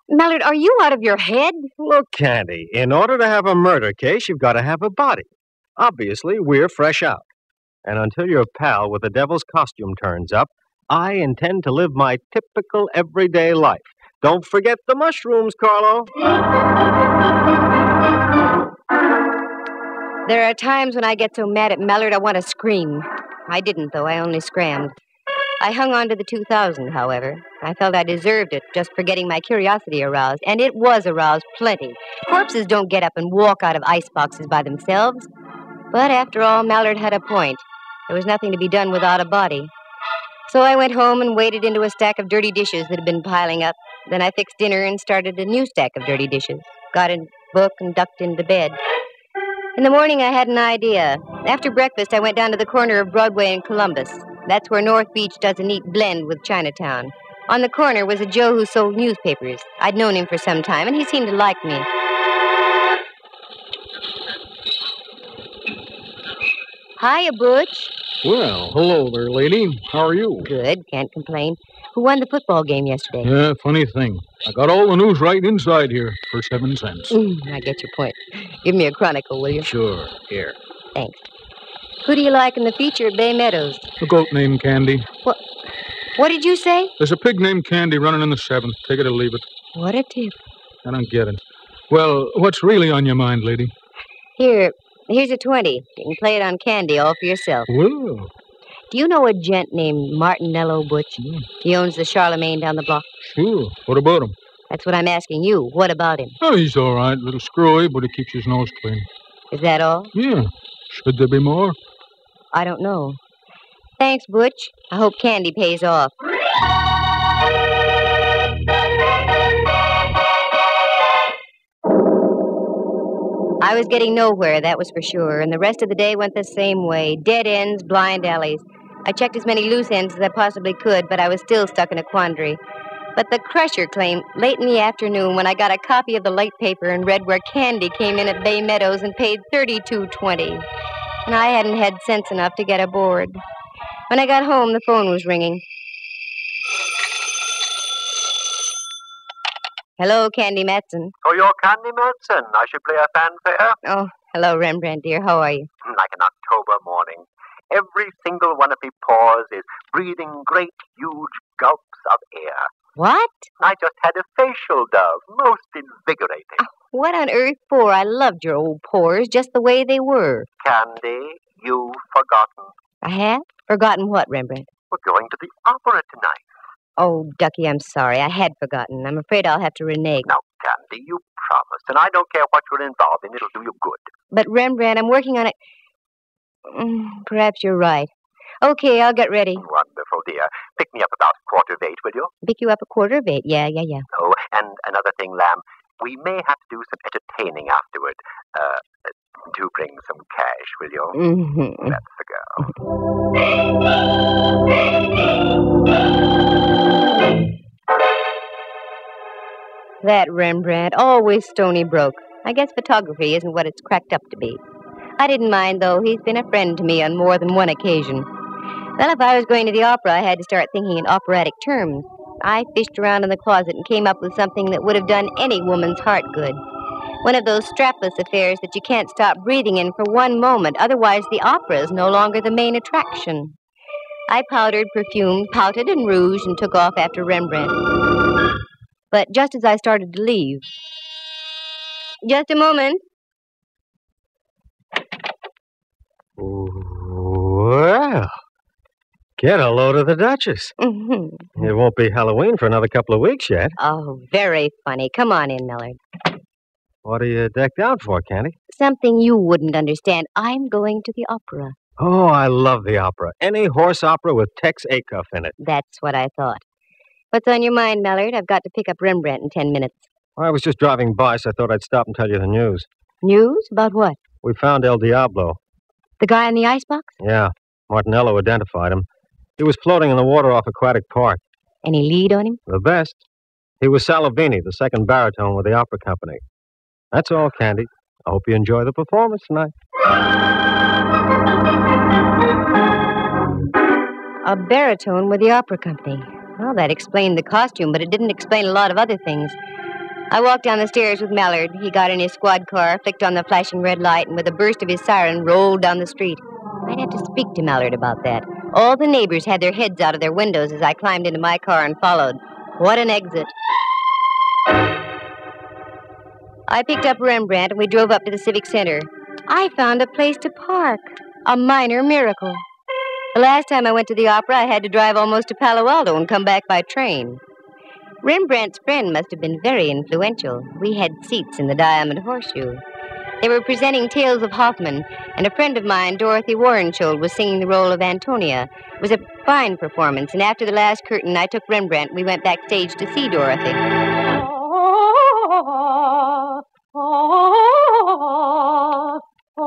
Mallard, are you out of your head? Look, Candy, in order to have a murder case, you've got to have a body. Obviously, we're fresh out. And until your pal with the devil's costume turns up, I intend to live my typical everyday life. Don't forget the mushrooms, Carlo. There are times when I get so mad at Mallard I want to scream. I didn't, though. I only scrammed. I hung on to the 2,000, however. I felt I deserved it just for getting my curiosity aroused, and it was aroused plenty. Corpses don't get up and walk out of ice boxes by themselves. But after all, Mallard had a point. There was nothing to be done without a body. So I went home and waded into a stack of dirty dishes that had been piling up. Then I fixed dinner and started a new stack of dirty dishes. Got a book and ducked into bed. In the morning, I had an idea. After breakfast, I went down to the corner of Broadway and Columbus. That's where North Beach does a neat blend with Chinatown. On the corner was a Joe who sold newspapers. I'd known him for some time, and he seemed to like me. Hiya, Butch. Well, hello there, lady. How are you? Good, can't complain. Who won the football game yesterday? Yeah, funny thing. I got all the news right inside here for 7 cents. I get your point. Give me a chronicle, will you? Sure, here. Thanks. Who do you like in the feature at Bay Meadows? A goat named Candy. What did you say? There's a pig named Candy running in the 7th. Take it or leave it. What a tip. I don't get it. Well, what's really on your mind, lady? Here's a 20. You can play it on Candy all for yourself. Well. Do you know a gent named Martinello, Butch? He owns the Charlemagne down the block. Sure. What about him? That's what I'm asking you. What about him? Oh, he's all right. A little screwy, but he keeps his nose clean. Is that all? Yeah. Should there be more? I don't know. Thanks, Butch. I hope Candy pays off. I was getting nowhere, that was for sure, and the rest of the day went the same way. Dead ends, blind alleys. I checked as many loose ends as I possibly could, but I was still stuck in a quandary. But the Crusher claimed late in the afternoon when I got a copy of the late paper and read where Candy came in at Bay Meadows and paid $32.20. And I hadn't had sense enough to get aboard. When I got home, the phone was ringing. Hello, Candy Matson. Oh, you're Candy Matson. I should play a fanfare. Oh, hello, Rembrandt, dear. How are you? Like an October morning. Every single one of me pores is breathing great, huge gulps of air. What? I just had a facial dove. Most invigorating. Oh, what on earth for? I loved your old pores just the way they were. Candy, you've forgotten. I have? Forgotten what, Rembrandt? We're going to the opera tonight. Oh, Ducky, I'm sorry. I had forgotten. I'm afraid I'll have to renege. Now, Candy, you promised, and I don't care what you're involved in. It'll do you good. But, Rembrandt, I'm working on it. Perhaps you're right. Okay, I'll get ready. Wonderful, dear. Pick me up about 7:45, will you? Pick you up 7:15? Yeah. Oh, and another thing, Lamb. We may have to do some entertaining afterward. Do bring some cash, will you? Mm-hmm. That's the girl. That Rembrandt, always stony broke. I guess photography isn't what it's cracked up to be. I didn't mind, though. He's been a friend to me on more than one occasion. Well, if I was going to the opera, I had to start thinking in operatic terms. I fished around in the closet and came up with something that would have done any woman's heart good. One of those strapless affairs that you can't stop breathing in for one moment, otherwise the opera is no longer the main attraction. I powdered, perfumed, pouted, and rouged, and took off after Rembrandt. But just as I started to leave... Just a moment. Well, get a load of the Duchess. Mm-hmm. It won't be Halloween for another couple of weeks yet. Oh, very funny. Come on in, Millard. What are you decked out for, Candy? Something you wouldn't understand. I'm going to the opera. Oh, I love the opera. Any horse opera with Tex Acuff in it. That's what I thought. What's on your mind, Millard? I've got to pick up Rembrandt in 10 minutes. Well, I was just driving by, so I thought I'd stop and tell you the news. News? About what? We found El Diablo. The guy in the icebox? Yeah. Martinello identified him. He was floating in the water off Aquatic Park. Any lead on him? The best. He was Salavini, the second baritone with the opera company. That's all, Candy. I hope you enjoy the performance tonight. A baritone with the opera company. Well, that explained the costume, but it didn't explain a lot of other things. I walked down the stairs with Mallard. He got in his squad car, flicked on the flashing red light, and with a burst of his siren, rolled down the street. I'd have to speak to Mallard about that. All the neighbors had their heads out of their windows as I climbed into my car and followed. What an exit. I picked up Rembrandt and we drove up to the Civic Center. I found a place to park. A minor miracle. The last time I went to the opera, I had to drive almost to Palo Alto and come back by train. Rembrandt's friend must have been very influential. We had seats in the Diamond Horseshoe. They were presenting Tales of Hoffmann, and a friend of mine, Dorothy Warrenshold, was singing the role of Antonia. It was a fine performance, and after the last curtain, I took Rembrandt. We went backstage to see Dorothy.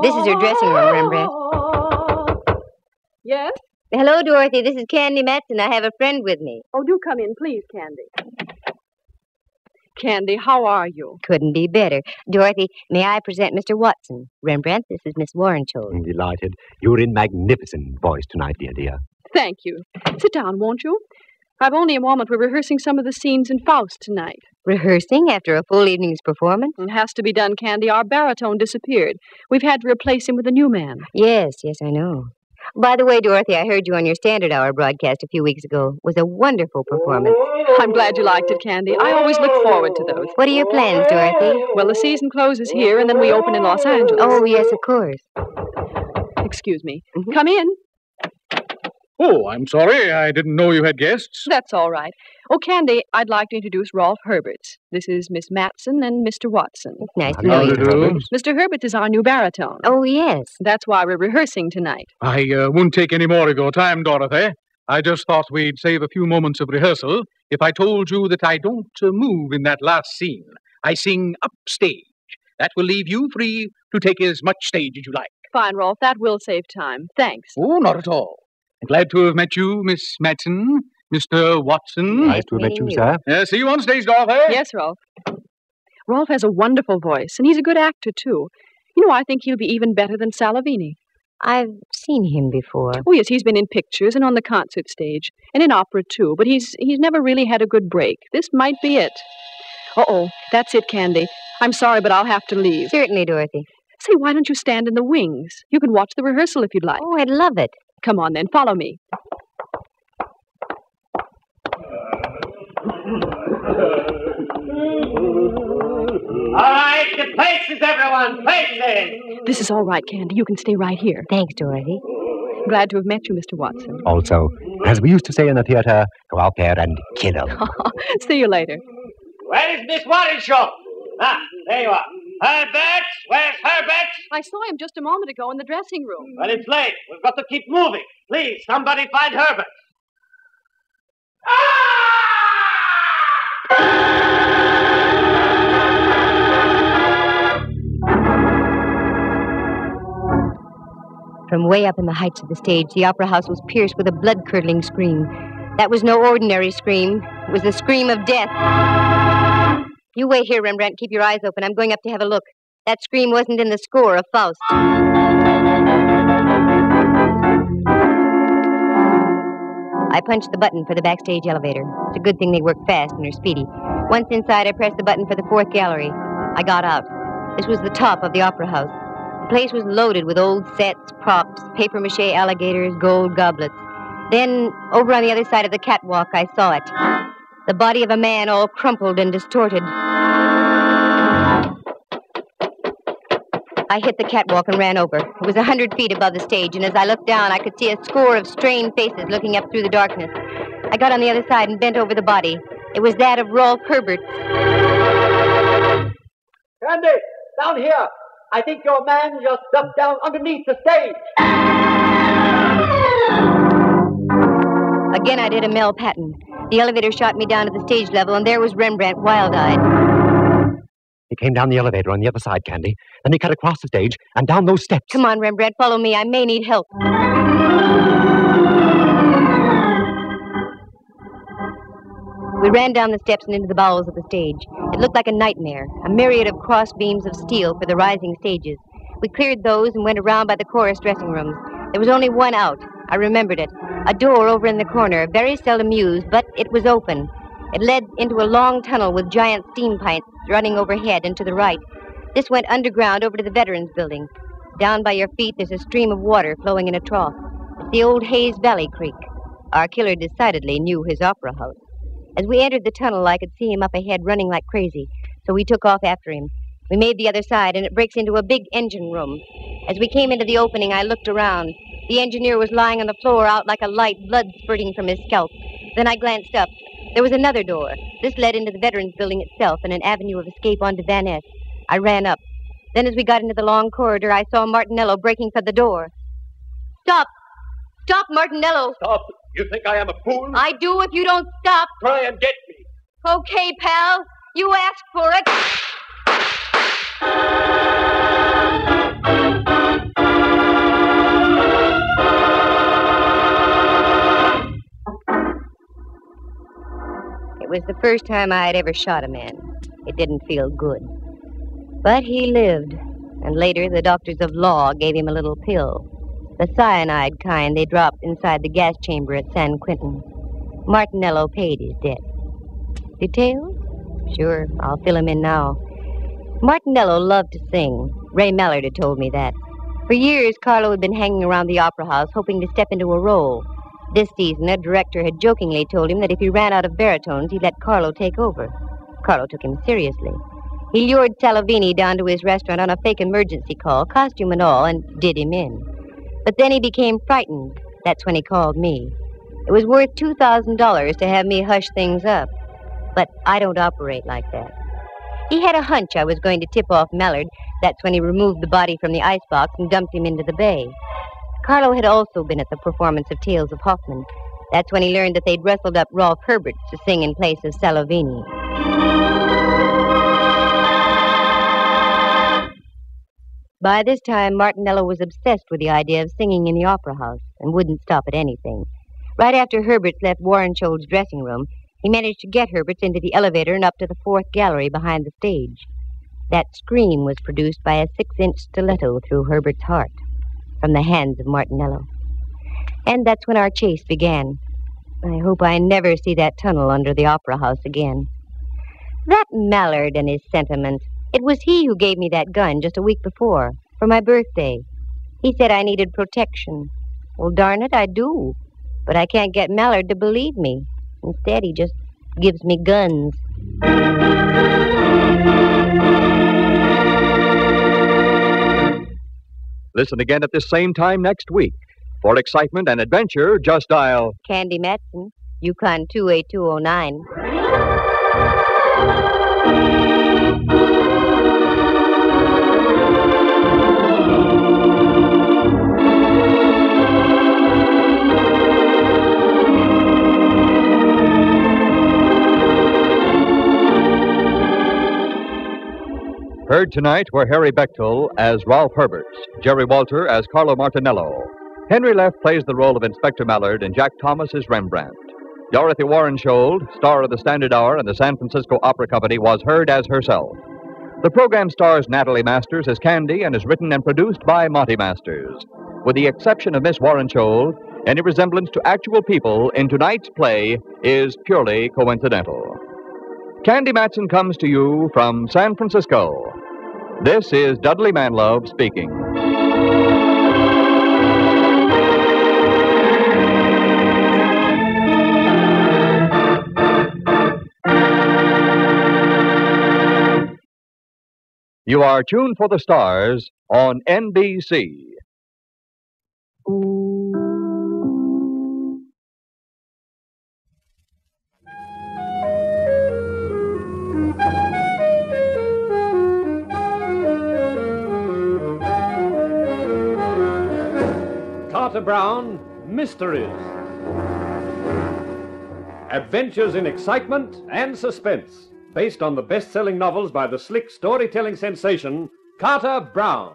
This is her dressing room, Rembrandt. Yes? Hello, Dorothy. This is Candy Matson. I have a friend with me. Oh, do come in, please, Candy. Candy, how are you? Couldn't be better. Dorothy, may I present Mr. Watson? Rembrandt, this is Miss Warrenshold. I'm delighted. You're in magnificent voice tonight, dear. Thank you. Sit down, won't you? I've only a moment. We're rehearsing some of the scenes in Faust tonight. Rehearsing after a full evening's performance? It has to be done, Candy. Our baritone disappeared. We've had to replace him with a new man. Yes, I know. By the way, Dorothy, I heard you on your Standard Hour broadcast a few weeks ago. It was a wonderful performance. I'm glad you liked it, Candy. I always look forward to those. What are your plans, Dorothy? Well, the season closes here, and then we open in Los Angeles. Oh, yes, of course. Excuse me. Come in. Oh, I'm sorry. I didn't know you had guests. That's all right. Oh, Candy, I'd like to introduce Rolf Herberts. This is Miss Matson and Mr. Watson. Nice to know you. Mr. Herberts is our new baritone. Oh, yes. That's why we're rehearsing tonight. I won't take any more of your time, Dorothy. I just thought we'd save a few moments of rehearsal if I told you that I don't move in that last scene. I sing upstage. That will leave you free to take as much stage as you like. Fine, Rolf. That will save time. Thanks. Oh, not at all. Glad to have met you, Miss Matson, Mr. Watson. Nice to have met you, sir. See you on stage, Dorothy. Yes, Rolf. Rolf has a wonderful voice, and he's a good actor, too. You know, I think he'll be even better than Salavini. I've seen him before. Oh, yes, he's been in pictures and on the concert stage, and in opera, too, but he's never really had a good break. This might be it. Uh-oh, that's it, Candy. I'm sorry, but I'll have to leave. Certainly, Dorothy. Say, why don't you stand in the wings? You can watch the rehearsal if you'd like. Oh, I'd love it. Come on, then. Follow me. All right, the places, everyone. Places. This is all right, Candy. You can stay right here. Thanks, Dorothy. Glad to have met you, Mr. Watson. Also, as we used to say in the theater, go out there and kill them. See you later. Where is Miss Warrenshaw? Ah, there you are. Herberts? Where's Herberts? I saw him just a moment ago in the dressing room. Well, it's late. We've got to keep moving. Please, somebody find Herberts. From way up in the heights of the stage, the opera house was pierced with a blood-curdling scream. That was no ordinary scream. It was the scream of death. You wait here, Rembrandt. Keep your eyes open. I'm going up to have a look. That scream wasn't in the score of Faust. I punched the button for the backstage elevator. It's a good thing they work fast and are speedy. Once inside, I pressed the button for the fourth gallery. I got out. This was the top of the opera house. The place was loaded with old sets, props, papier-mâché alligators, gold goblets. Then, over on the other side of the catwalk, I saw it. The body of a man all crumpled and distorted. I hit the catwalk and ran over. It was 100 feet above the stage, and as I looked down, I could see a score of strained faces looking up through the darkness. I got on the other side and bent over the body. It was that of Rolf Herberts. Candy, down here. I think your man just dumped down underneath the stage. Again, I did a Mel Patton. The elevator shot me down to the stage level, and there was Rembrandt, wild-eyed. He came down the elevator on the other side, Candy. Then he cut across the stage and down those steps. Come on, Rembrandt, follow me. I may need help. We ran down the steps and into the bowels of the stage. It looked like a nightmare, a myriad of cross beams of steel for the rising stages. We cleared those and went around by the chorus dressing rooms. There was only one out. I remembered it. A door over in the corner, very seldom used, but it was open. It led into a long tunnel with giant steam pipes running overhead and to the right. This went underground over to the Veterans Building. Down by your feet, there's a stream of water flowing in a trough. It's the old Hayes Valley Creek. Our killer decidedly knew his opera house. As we entered the tunnel, I could see him up ahead running like crazy, so we took off after him. We made the other side, and it breaks into a big engine room. As we came into the opening, I looked around. The engineer was lying on the floor out like a light, blood spurting from his scalp. Then I glanced up. There was another door. This led into the Veterans Building itself and an avenue of escape onto Van Ness. I ran up. Then as we got into the long corridor, I saw Martinello breaking for the door. Stop! Stop, Martinello! Stop! You think I am a fool? I do if you don't stop. Try and get me. Okay, pal. You asked for it. It was the first time I had ever shot a man. It didn't feel good. But he lived, and later the doctors of law gave him a little pill. The cyanide kind they dropped inside the gas chamber at San Quentin. Martinello paid his debt. Details? Sure, I'll fill him in now. Martinello loved to sing. Ray Mallard had told me that. For years, Carlo had been hanging around the opera house, hoping to step into a role. This season, a director had jokingly told him that if he ran out of baritones, he'd let Carlo take over. Carlo took him seriously. He lured Salavini down to his restaurant on a fake emergency call, costume and all, and did him in. But then he became frightened. That's when he called me. It was worth $2,000 to have me hush things up. But I don't operate like that. He had a hunch I was going to tip off Mallard. That's when he removed the body from the icebox and dumped him into the bay. Carlo had also been at the performance of Tales of Hoffman. That's when he learned that they'd wrestled up Rolf Herberts to sing in place of Salavini. By this time, Martinello was obsessed with the idea of singing in the opera house and wouldn't stop at anything. Right after Herberts left Warrenshold's dressing room, he managed to get Herberts into the elevator and up to the fourth gallery behind the stage. That scream was produced by a 6-inch stiletto through Herbert's heart from the hands of Martinello. And that's when our chase began. I hope I never see that tunnel under the opera house again. That Mallard and his sentiments. It was he who gave me that gun just a week before, for my birthday. He said I needed protection. Well, darn it, I do. But I can't get Mallard to believe me. Instead, he just gives me guns. Listen again at this same time next week. For excitement and adventure, just dial Candy Matson, Yukon 28209. Heard tonight were Harry Bechtel as Rolf Herberts, Jerry Walter as Carlo Martinello. Henry Leff plays the role of Inspector Mallard, and Jack Thomas is Rembrandt. Dorothy Warrenshold, star of the Standard Hour and the San Francisco Opera Company, was heard as herself. The program stars Natalie Masters as Candy and is written and produced by Monty Masters. With the exception of Miss Warrenshold, any resemblance to actual people in tonight's play is purely coincidental. Candy Matson comes to you from San Francisco. This is Dudley Manlove speaking. You are tuned for the stars on NBC. Carter Brown, Mysteries. Adventures in excitement and suspense, based on the best-selling novels by the slick storytelling sensation, Carter Brown.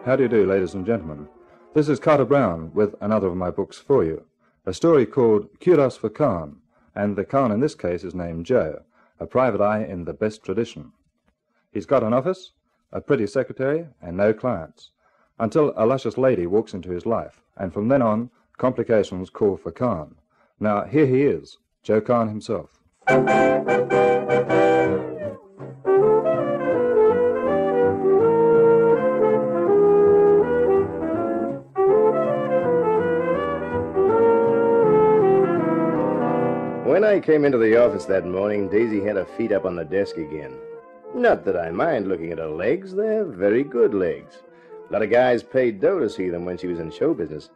How do you do, ladies and gentlemen? This is Carter Brown with another of my books for you, a story called Kudos for Khan, and the Khan in this case is named Joe, a private eye in the best tradition. He's got an office, a pretty secretary, and no clients, until a luscious lady walks into his life, and from then on, complications call for Khan. Now, here he is, Joe Khan himself. I came into the office that morning, Daisy had her feet up on the desk again. Not that I mind looking at her legs. They're very good legs. A lot of guys paid dough to see them when she was in show business.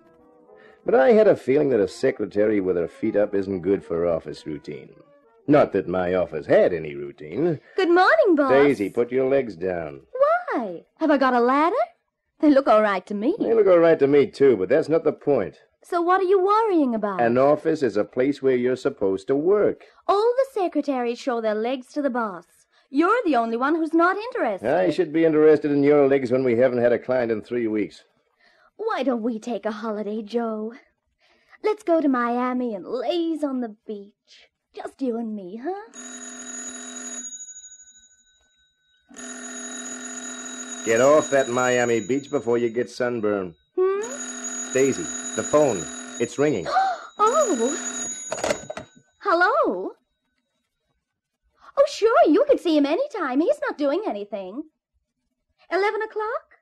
But I had a feeling that a secretary with her feet up isn't good for office routine. Not that my office had any routine. Good morning, boss. Daisy, put your legs down. Why? Have I got a ladder? They look all right to me. They look all right to me, too, but that's not the point. So what are you worrying about? An office is a place where you're supposed to work. All the secretaries show their legs to the boss. You're the only one who's not interested. I should be interested in your legs when we haven't had a client in 3 weeks. Why don't we take a holiday, Joe? Let's go to Miami and laze on the beach. Just you and me, huh? Get off that Miami beach before you get sunburned. Daisy, the phone. It's ringing. Oh. Hello? Oh, sure, you can see him anytime. He's not doing anything. 11 o'clock?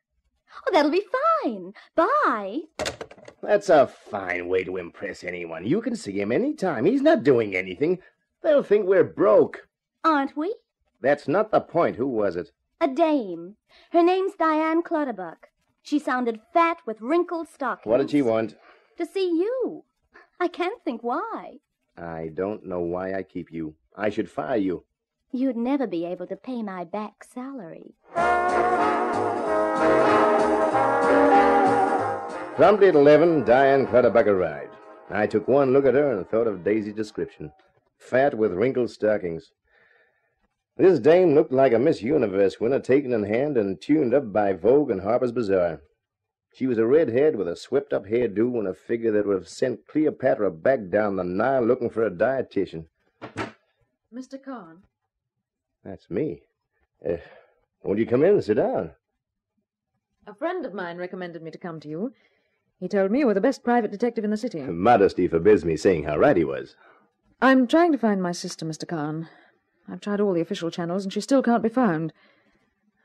Oh, that'll be fine. Bye. That's a fine way to impress anyone. You can see him any time. He's not doing anything. They'll think we're broke. Aren't we? That's not the point. Who was it? A dame. Her name's Diane Clutterbuck. She sounded fat with wrinkled stockings. What did she want? To see you. I can't think why. I don't know why I keep you. I should fire you. You'd never be able to pay my back salary. Promptly at 11, Diane Clutterbuck arrived. I took one look at her and thought of Daisy's description. Fat with wrinkled stockings. This dame looked like a Miss Universe winner taken in hand and tuned up by Vogue and Harper's Bazaar. She was a redhead with a swept-up hairdo and a figure that would have sent Cleopatra back down the Nile looking for a dietitian. Mr. Kahn. That's me. Won't you come in and sit down? A friend of mine recommended me to come to you. He told me you were the best private detective in the city. Modesty forbids me saying how right he was. I'm trying to find my sister, Mr. Kahn. I've tried all the official channels, and she still can't be found.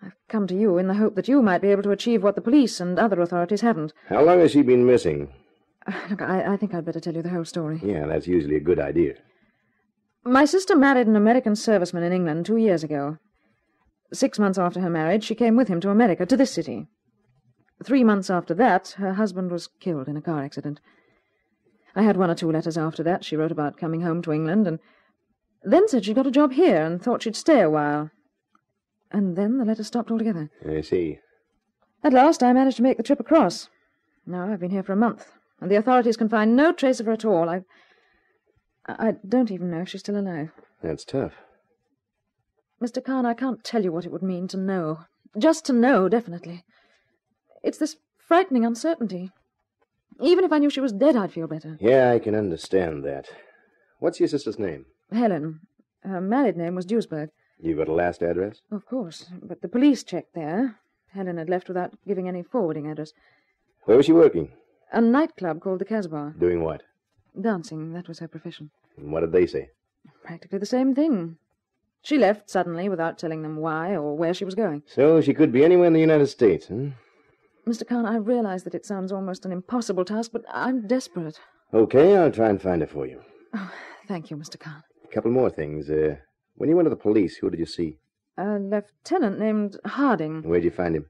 I've come to you in the hope that you might be able to achieve what the police and other authorities haven't. How long has she been missing? Look, I think I'd better tell you the whole story. Yeah, that's usually a good idea. My sister married an American serviceman in England 2 years ago. 6 months after her marriage, she came with him to America, to this city. 3 months after that, her husband was killed in a car accident. I had 1 or 2 letters after that. She wrote about coming home to England, and then said she'd got a job here and thought she'd stay a while. And then the letter stopped altogether. I see. At last, I managed to make the trip across. Now I've been here for a month, and the authorities can find no trace of her at all. I don't even know if she's still alive. That's tough. Mr. Kahn, I can't tell you what it would mean to know. Just to know, definitely. It's this frightening uncertainty. Even if I knew she was dead, I'd feel better. Yeah, I can understand that. What's your sister's name? Helen. Her married name was Duisberg. You got a last address? Of course, but the police checked there. Helen had left without giving any forwarding address. Where was she working? A nightclub called the Casbah. Doing what? Dancing, that was her profession. And what did they say? Practically the same thing. She left suddenly without telling them why or where she was going. So she could be anywhere in the United States, huh? Mr. Kahn, I realize that it sounds almost an impossible task, but I'm desperate. Okay, I'll try and find her for you. Oh, thank you, Mr. Kahn. A couple more things. When you went to the police, who did you see? A lieutenant named Harding. Where'd you find him?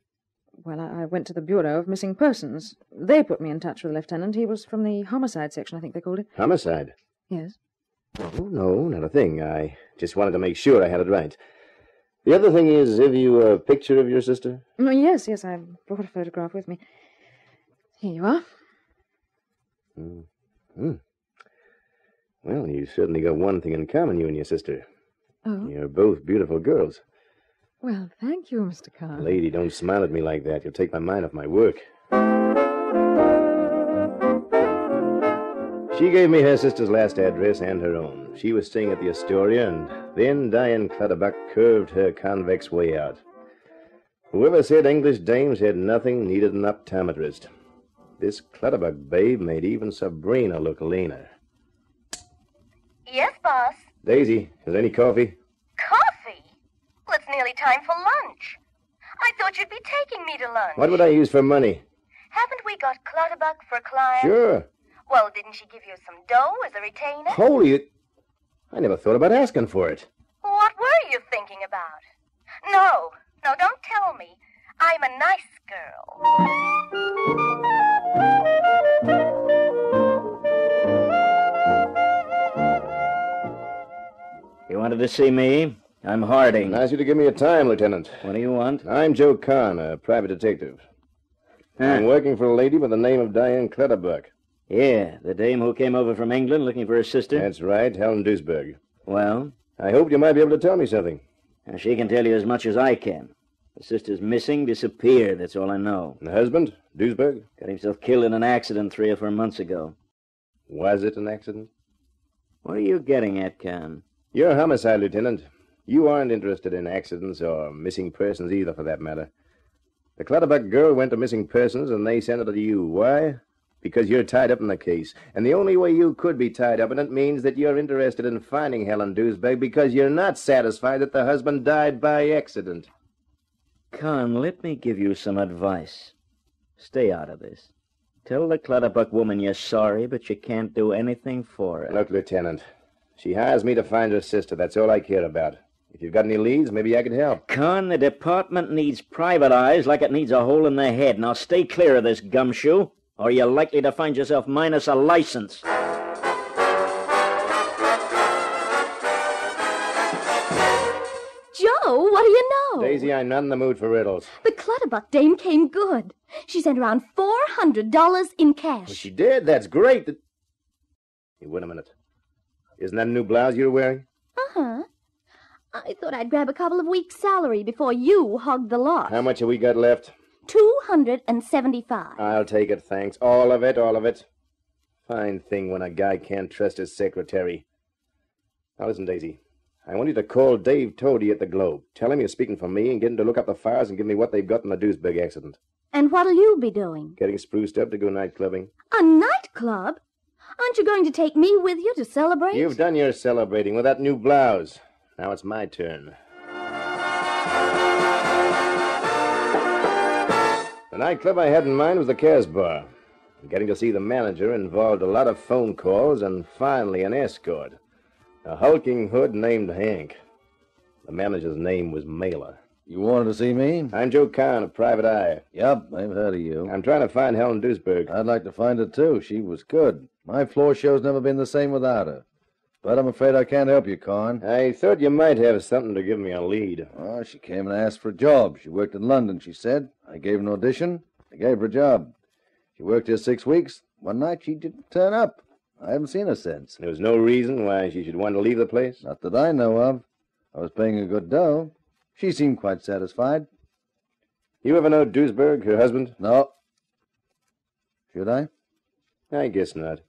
Well, I went to the Bureau of Missing Persons. They put me in touch with the lieutenant. He was from the homicide section, I think they called it. Homicide? Yes. Oh, no, not a thing. I just wanted to make sure I had it right. The other thing is, have you a picture of your sister? Oh, yes, I brought a photograph with me. Here you are. Well, you certainly got one thing in common, you and your sister. Oh? You're both beautiful girls. Well, thank you, Mr. Kahn. Lady, don't smile at me like that. You'll take my mind off my work. She gave me her sister's last address and her own. She was staying at the Astoria, and then Diane Clutterbuck curved her convex way out. Whoever said English dames had nothing needed an optometrist. This Clutterbuck babe made even Sabrina look leaner. Yes, boss. Daisy, is there any coffee? Coffee? Well, it's nearly time for lunch. I thought you'd be taking me to lunch. What would I use for money? Haven't we got Clutterbuck for a client? Sure. Well, didn't she give you some dough as a retainer? I never thought about asking for it. What were you thinking about? No, don't tell me. I'm a nice girl. You wanted to see me? I'm Harding. I ask you to give me a time, Lieutenant. What do you want? I'm Joe Kahn, a private detective. I'm working for a lady by the name of Diane Clutterbuck. Yeah, the dame who came over from England looking for her sister? That's right, Helen Duisberg. Well? I hoped you might be able to tell me something. Now, she can tell you as much as I can. The sister's missing, disappeared, that's all I know. And the husband, Duisberg? Got himself killed in an accident 3 or 4 months ago. Was it an accident? What are you getting at, Kahn? You're a homicide, Lieutenant. You aren't interested in accidents or missing persons either, for that matter. The Clutterbuck girl went to missing persons, and they sent her to you. Why? Because you're tied up in the case. And the only way you could be tied up in it means that you're interested in finding Helen Duisberg because you're not satisfied that the husband died by accident. Kahn, let me give you some advice. Stay out of this. Tell the Clutterbuck woman you're sorry, but you can't do anything for her. Look, Lieutenant, she hires me to find her sister. That's all I care about. If you've got any leads, maybe I could help. Kahn, the department needs private eyes like it needs a hole in the head. Now stay clear of this gumshoe, or you're likely to find yourself minus a license. Joe, what do you know? Daisy, I'm not in the mood for riddles. The Clutterbuck dame came good. She sent around $400 in cash. Well, she did? That's great. Hey, wait a minute. Isn't that a new blouse you're wearing? Uh-huh. I thought I'd grab a couple of weeks' salary before you hogged the lot. How much have we got left? $275. I'll take it, thanks. All of it, all of it. Fine thing when a guy can't trust his secretary. Now listen, Daisy. I want you to call Dave Toady at the Globe. Tell him you're speaking for me and get him to look up the files and give me what they've got in the Duisberg accident. And what'll you be doing? Getting spruced up to go night clubbing. A nightclub? Aren't you going to take me with you to celebrate? You've done your celebrating with that new blouse. Now it's my turn. The nightclub I had in mind was the Casbah. Getting to see the manager involved a lot of phone calls and finally an escort. A hulking hood named Hank. The manager's name was Mailer. You wanted to see me? I'm Joe Kahn, a private eye. Yep, I've heard of you. I'm trying to find Helen Duisberg. I'd like to find her, too. She was good. My floor show's never been the same without her. But I'm afraid I can't help you, Kahn. I thought you might have something to give me a lead. Oh, she came and asked for a job. She worked in London, she said. I gave her an audition. I gave her a job. She worked here 6 weeks. One night she didn't turn up. I haven't seen her since. There was no reason why she should want to leave the place? Not that I know of. I was paying her good dough. She seemed quite satisfied. You ever know Duisberg, her husband? No. Should I? I guess not.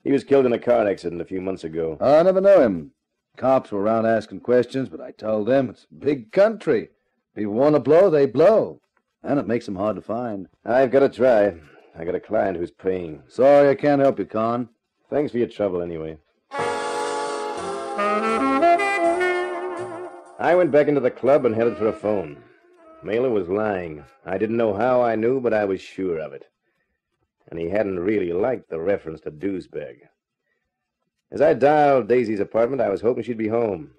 He was killed in a car accident a few months ago. I never know him. Cops were around asking questions, but I told them it's a big country. People want to blow, they blow. And it makes them hard to find. I've got to try. I got a client who's paying. Sorry I can't help you, Kahn. Thanks for your trouble, anyway. I went back into the club and headed for a phone. Mailer was lying. I didn't know how I knew, but I was sure of it. And he hadn't really liked the reference to Duisberg. As I dialed Daisy's apartment, I was hoping she'd be home.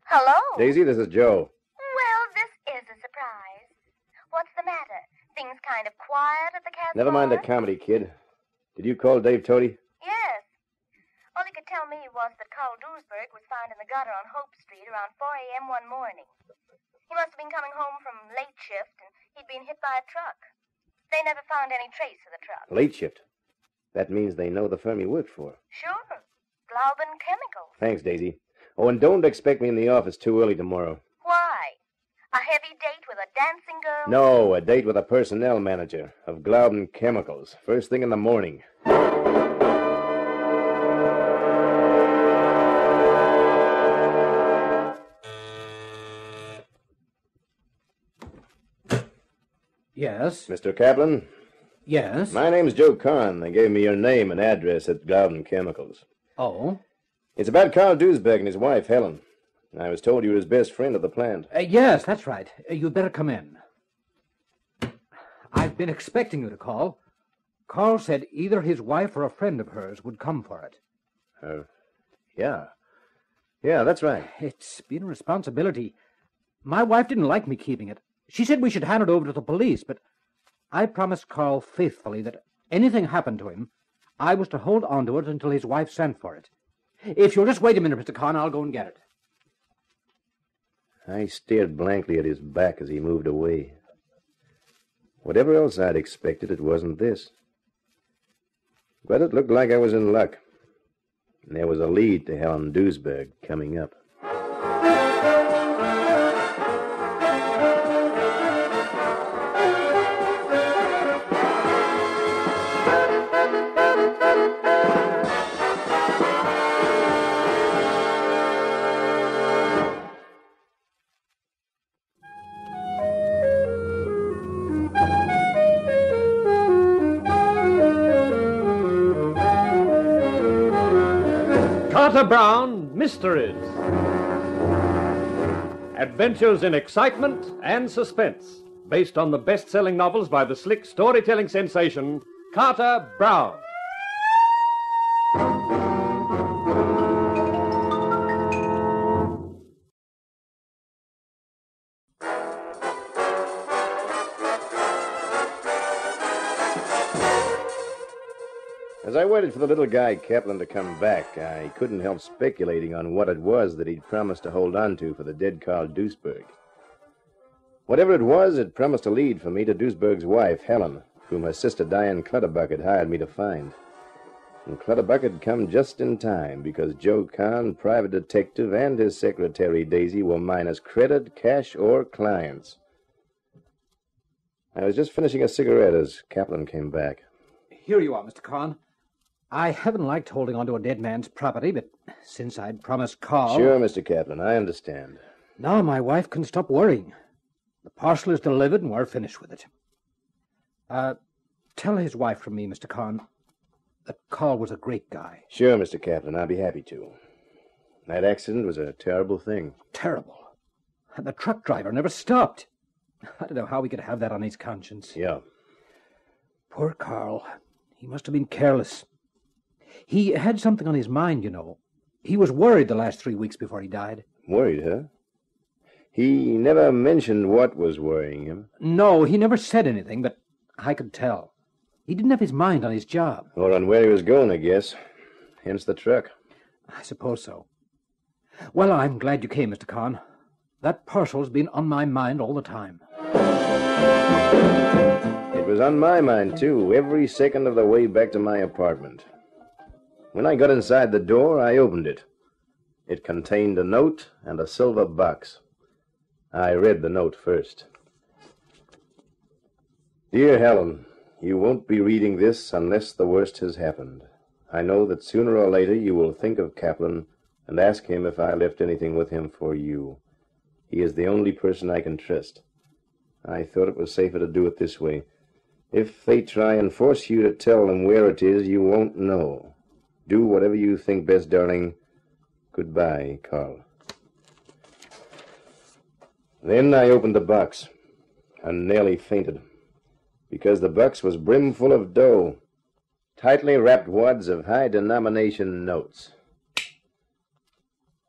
Hello? Daisy, this is Joe. Well, this is a surprise. What's the matter? Things kind of quiet at the Casbah? Never mind the comedy, kid. Did you call Dave Toady? Yes. All he could tell me was that Carl Duisberg was found in the gutter on Hope Street around 4 a.m. one morning. He must have been coming home from late shift, and he'd been hit by a truck. They never found any trace of the truck. Late shift. That means they know the firm he worked for. Sure. Glauben Chemicals. Thanks, Daisy. Oh, and don't expect me in the office too early tomorrow. Why? A heavy date with a dancing girl? No, a date with a personnel manager of Glauben Chemicals. First thing in the morning. Yes? Mr. Kaplan? Yes? My name's Joe Kahn. They gave me your name and address at Glauben Chemicals. Oh? It's about Carl Duisberg and his wife, Helen. I was told you were his best friend at the plant. Yes, that's right. You'd better come in. I've been expecting you to call. Carl said either his wife or a friend of hers would come for it. Yeah. Yeah, that's right. It's been a responsibility. My wife didn't like me keeping it. She said we should hand it over to the police, but I promised Carl faithfully that anything happened to him, I was to hold on to it until his wife sent for it. If you'll just wait a minute, Mr. Kahn, I'll go and get it. I stared blankly at his back as he moved away. Whatever else I'd expected, it wasn't this. But it looked like I was in luck. And there was a lead to Helen Duisberg coming up. Carter Brown Mysteries. Adventures in excitement and suspense, based on the best-selling novels by the slick storytelling sensation, Carter Brown. As I waited for the little guy Kaplan to come back, I couldn't help speculating on what it was that he'd promised to hold on to for the dead Carl Duisberg. Whatever it was, it promised a lead for me to Duisberg's wife, Helen, whom her sister Diane Clutterbuck had hired me to find. And Clutterbuck had come just in time, because Joe Kahn, private detective, and his secretary, Daisy, were minus credit, cash, or clients. I was just finishing a cigarette as Kaplan came back. Here you are, Mr. Kahn. I haven't liked holding on to a dead man's property, but since I'd promised Carl... Sure, Mr. Kaplan, I understand. Now my wife can stop worrying. The parcel is delivered and we're finished with it. Tell his wife from me, Mr. Kahn, that Carl was a great guy. Sure, Mr. Kaplan, I'll be happy to. That accident was a terrible thing. Terrible. And the truck driver never stopped. I don't know how he could have that on his conscience. Yeah. Poor Carl. He must have been careless. He had something on his mind, you know. He was worried the last 3 weeks before he died. Worried, huh? He never mentioned what was worrying him. No, he never said anything, but I could tell. He didn't have his mind on his job. Or on where he was going, I guess. Hence the truck. I suppose so. Well, I'm glad you came, Mr. Kahn. That parcel's been on my mind all the time. It was on my mind, too, every second of the way back to my apartment. When I got inside the door, I opened it. It contained a note and a silver box. I read the note first. Dear Helen, you won't be reading this unless the worst has happened. I know that sooner or later you will think of Kaplan and ask him if I left anything with him for you. He is the only person I can trust. I thought it was safer to do it this way. If they try and force you to tell them where it is, you won't know. Do whatever you think best, darling. Goodbye, Carl. Then I opened the box and nearly fainted, because the box was brimful of dough, tightly wrapped wads of high-denomination notes.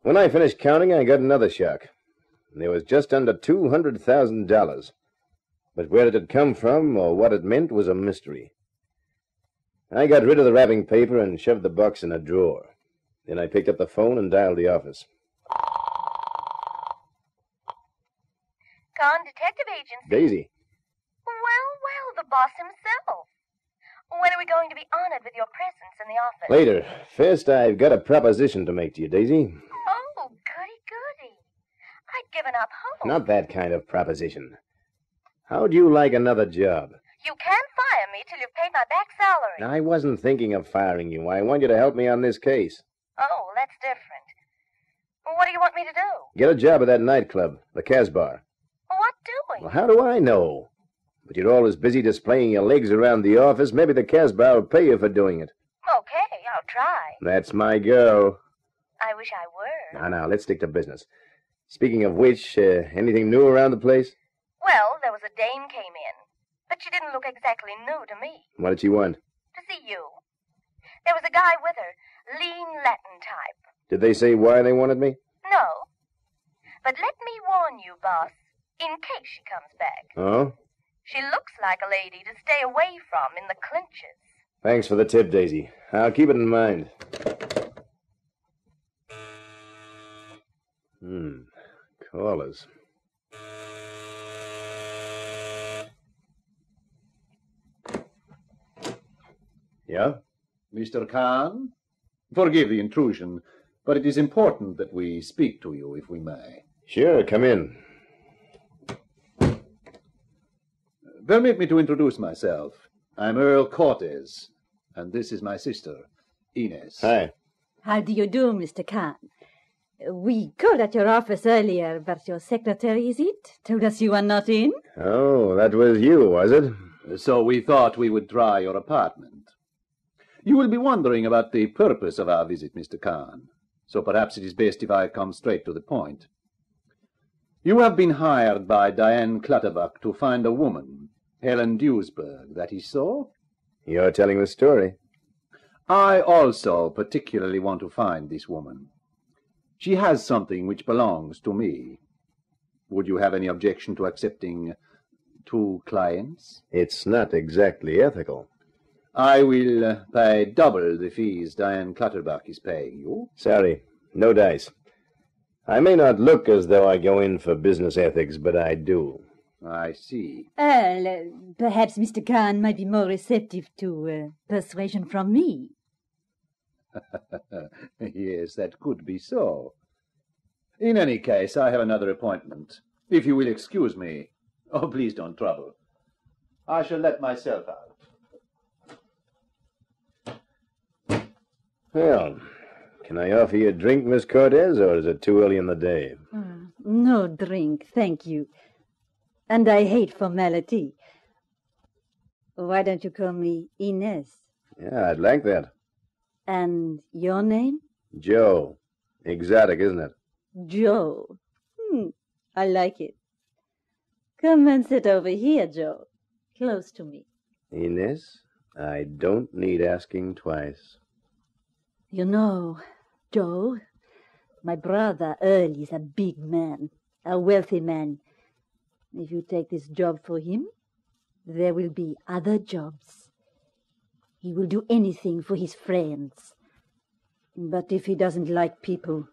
When I finished counting, I got another shock. There was just under $200,000. But where it had come from or what it meant was a mystery. I got rid of the wrapping paper and shoved the box in a drawer. Then I picked up the phone and dialed the office. Kahn Detective Agency. Daisy. Well, the boss himself. When are we going to be honored with your presence in the office? Later. First, I've got a proposition to make to you, Daisy. Oh, goody. I'd given up hope. Not that kind of proposition. How'd you like another job? You can't fire me till you've paid my back salary. I wasn't thinking of firing you. I want you to help me on this case. Oh, that's different. What do you want me to do? Get a job at that nightclub, the Casbah. What doing? Well, how do I know? But you're always busy displaying your legs around the office. Maybe the Casbah will pay you for doing it. Okay, I'll try. That's my girl. I wish I were. Now, let's stick to business. Speaking of which, anything new around the place? Well, there was a dame came in. But she didn't look exactly new to me. What did she want? To see you. There was a guy with her, lean Latin type. Did they say why they wanted me? No. But let me warn you, boss, in case she comes back. Oh? She looks like a lady to stay away from in the clinches. Thanks for the tip, Daisy. I'll keep it in mind. Callers. Yeah? Mr. Khan? Forgive the intrusion, but it is important that we speak to you, if we may. Sure, come in. Permit me to introduce myself. I'm Earl Cortez, and this is my sister, Inez. Hi. How do you do, Mr. Khan? We called at your office earlier, but your secretary, is it, told us you were not in? Oh, that was you, was it? So we thought we would try your apartment. You will be wondering about the purpose of our visit, Mr. Khan, so perhaps it is best if I come straight to the point. You have been hired by Diane Clutterbuck to find a woman, Helen Duisberg, that is so? You're telling the story. I also particularly want to find this woman. She has something which belongs to me. Would you have any objection to accepting 2 clients? It's not exactly ethical. I will pay double the fees Diane Clutterbuck is paying you. Sorry, no dice. I may not look as though I go in for business ethics, but I do. I see. Perhaps Mr. Khan might be more receptive to persuasion from me. Yes, that could be so. In any case, I have another appointment. If you will excuse me. Oh, please don't trouble. I shall let myself out. Well, can I offer you a drink, Miss Cortez, or is it too early in the day? No drink, thank you. And I hate formality. Why don't you call me Inez? Yeah, I'd like that. And your name? Joe. Exotic, isn't it? Joe. I like it. Come and sit over here, Joe. Close to me. Inez, I don't need asking twice. You know, Joe, my brother Earl is a big man, a wealthy man. If you take this job for him, there will be other jobs. He will do anything for his friends. But if he doesn't like people,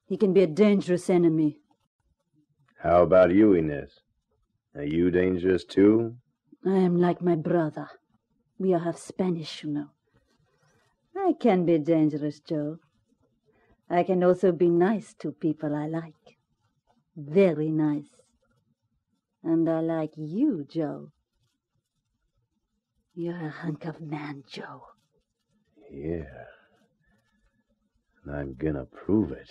he can be a dangerous enemy. How about you, Inez? Are you dangerous, too? I am like my brother. We are half Spanish, you know. I can be dangerous, Joe. I can also be nice to people I like. Very nice. And I like you, Joe. You're a hunk of man, Joe. Yeah. And I'm gonna prove it.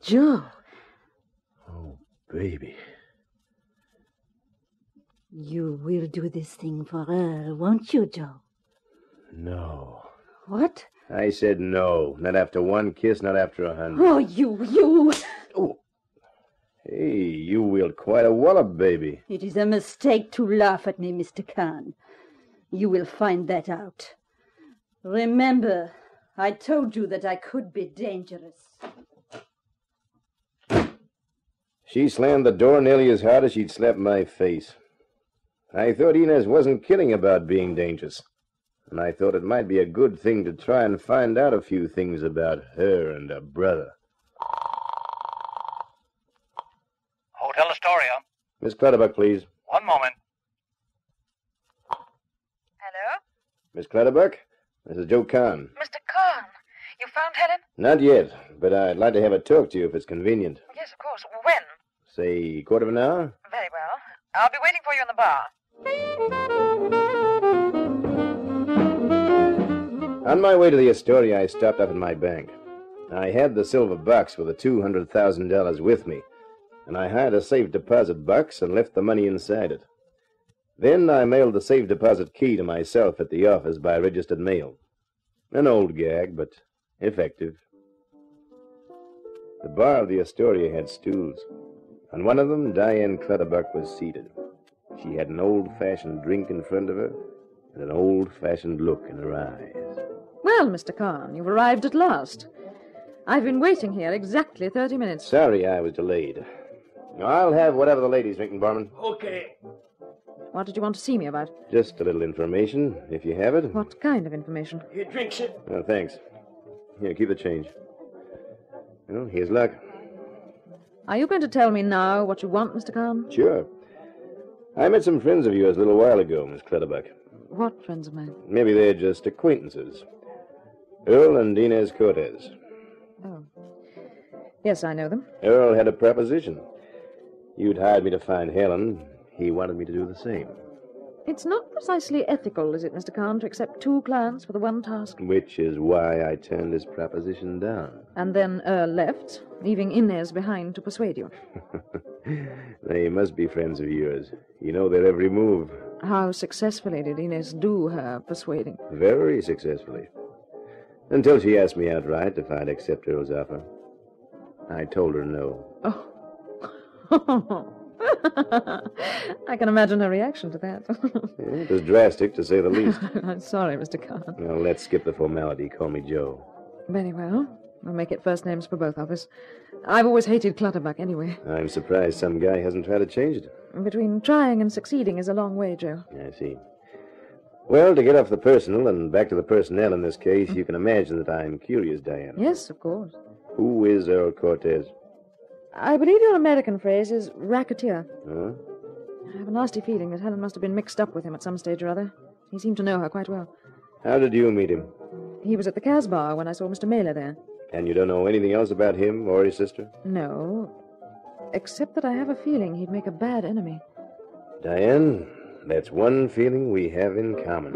Joe. Oh, baby. You will do this thing for Earl, won't you, Joe? No. What? I said no. Not after one kiss, not after 100. Oh, you! Oh. Hey, you wield quite a wallop, baby. It is a mistake to laugh at me, Mr. Khan. You will find that out. Remember, I told you that I could be dangerous. She slammed the door nearly as hard as she'd slapped my face. I thought Inez wasn't kidding about being dangerous. And I thought it might be a good thing to try and find out a few things about her and her brother. Hotel Astoria. Miss Clutterbuck, please. One moment. Hello? Miss Clutterbuck, this is Joe Kahn. Mr. Khan, you found Helen? Not yet, but I'd like to have a talk to you if it's convenient. Yes, of course. When? Say, quarter of an hour? Very well. I'll be waiting for you in the bar. On my way to the Astoria, I stopped up at my bank. I had the silver box with the $200,000 with me, and I hired a safe deposit box and left the money inside it. Then I mailed the safe deposit key to myself at the office by registered mail. An old gag, but effective. The bar of the Astoria had stools. On one of them, Diane Clutterbuck was seated. She had an old-fashioned drink in front of her and an old-fashioned look in her eyes. Well, Mr. Kahn, you've arrived at last. I've been waiting here exactly 30 minutes. Sorry I was delayed. I'll have whatever the lady's drinking, barman. Okay. What did you want to see me about? Just a little information, if you have it. What kind of information? He drinks it. Oh, thanks. Here, keep the change. Well, here's luck. Are you going to tell me now what you want, Mr. Kahn? Sure. I met some friends of yours a little while ago, Miss Clutterbuck. What friends of mine? Maybe they're just acquaintances. Earl and Inez Cortez. Oh. Yes, I know them. Earl had a proposition. You'd hired me to find Helen. He wanted me to do the same. It's not precisely ethical, is it, Mr. Kahn, to accept two clients for the one task? Which is why I turned his proposition down. And then Earl left, leaving Inez behind to persuade you. They must be friends of yours. You know their every move. How successfully did Inez do her persuading? Very successfully. Until she asked me outright if I'd accept Earl's offer. I told her no. Oh. I can imagine her reaction to that. It was drastic, to say the least. I'm sorry, Mr. Kahn. Well, let's skip the formality. Call me Joe. Very well. We'll make it first names for both of us. I've always hated Clutterbuck anyway. I'm surprised some guy hasn't tried to change it. Between trying and succeeding is a long way, Joe. I see. Well, to get off the personal and back to the personnel in this case, you can imagine that I'm curious, Diane. Yes, of course. Who is Earl Cortez? I believe your American phrase is racketeer. Huh? I have a nasty feeling that Helen must have been mixed up with him at some stage or other. He seemed to know her quite well. How did you meet him? He was at the Casbah when I saw Mr. Mailer there. And you don't know anything else about him or his sister? No, except that I have a feeling he'd make a bad enemy. Diane, that's one feeling we have in common.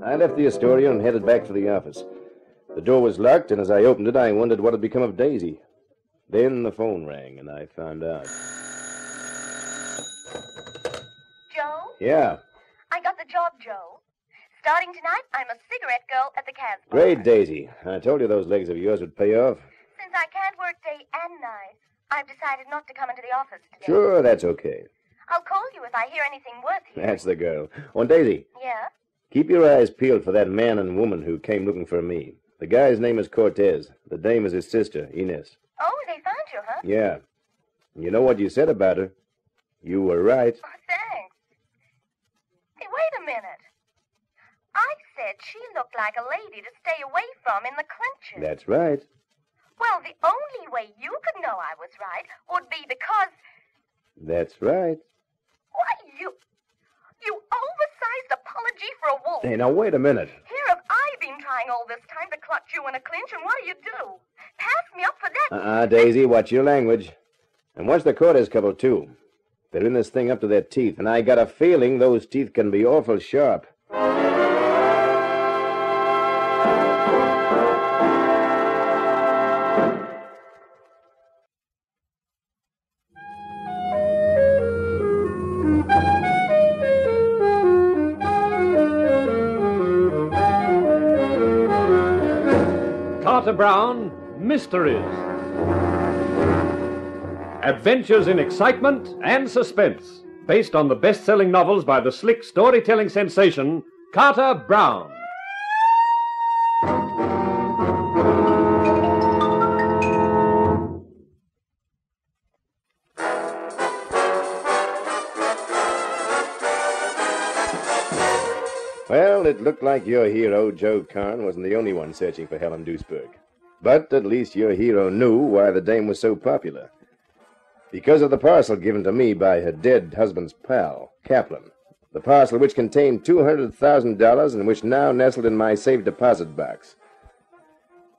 I left the Astoria and headed back for the office. The door was locked, and as I opened it, I wondered what had become of Daisy. Then the phone rang, and I found out. Joe? Yeah. I got the job, Joe. Starting tonight, I'm a cigarette girl at the Casbah. Great, Daisy. I told you those legs of yours would pay off. Since I can't work day and night, I've decided not to come into the office today. Sure, that's okay. I'll call you if I hear anything worth hearing. That's the girl. Oh, and Daisy, Yeah? keep your eyes peeled for that man and woman who came looking for me. The guy's name is Cortez. The dame is his sister, Inez. Oh, they found you, huh? Yeah. You know what you said about her? You were right. Oh, thanks. Hey, wait a minute. I said she looked like a lady to stay away from in the clinches. That's right. Well, the only way you could know I was right would be because... That's right. Why, you oversized apology for a wolf. Hey, now wait a minute. Here have I been trying all this time to clutch you in a clinch, and what do? Pass me up for that. Daisy, watch your language. And watch the Cortez couple, too. They're in this thing up to their teeth, and I got a feeling those teeth can be awful sharp. Carter Brown, Mysteries. Adventures in excitement and suspense, based on the best-selling novels by the slick storytelling sensation, Carter Brown. Well, it looked like your hero, Joe Karn, wasn't the only one searching for Helen Duisberg. But at least your hero knew why the dame was so popular. Because of the parcel given to me by her dead husband's pal, Kaplan. The parcel which contained $200,000 and which now nestled in my safe deposit box.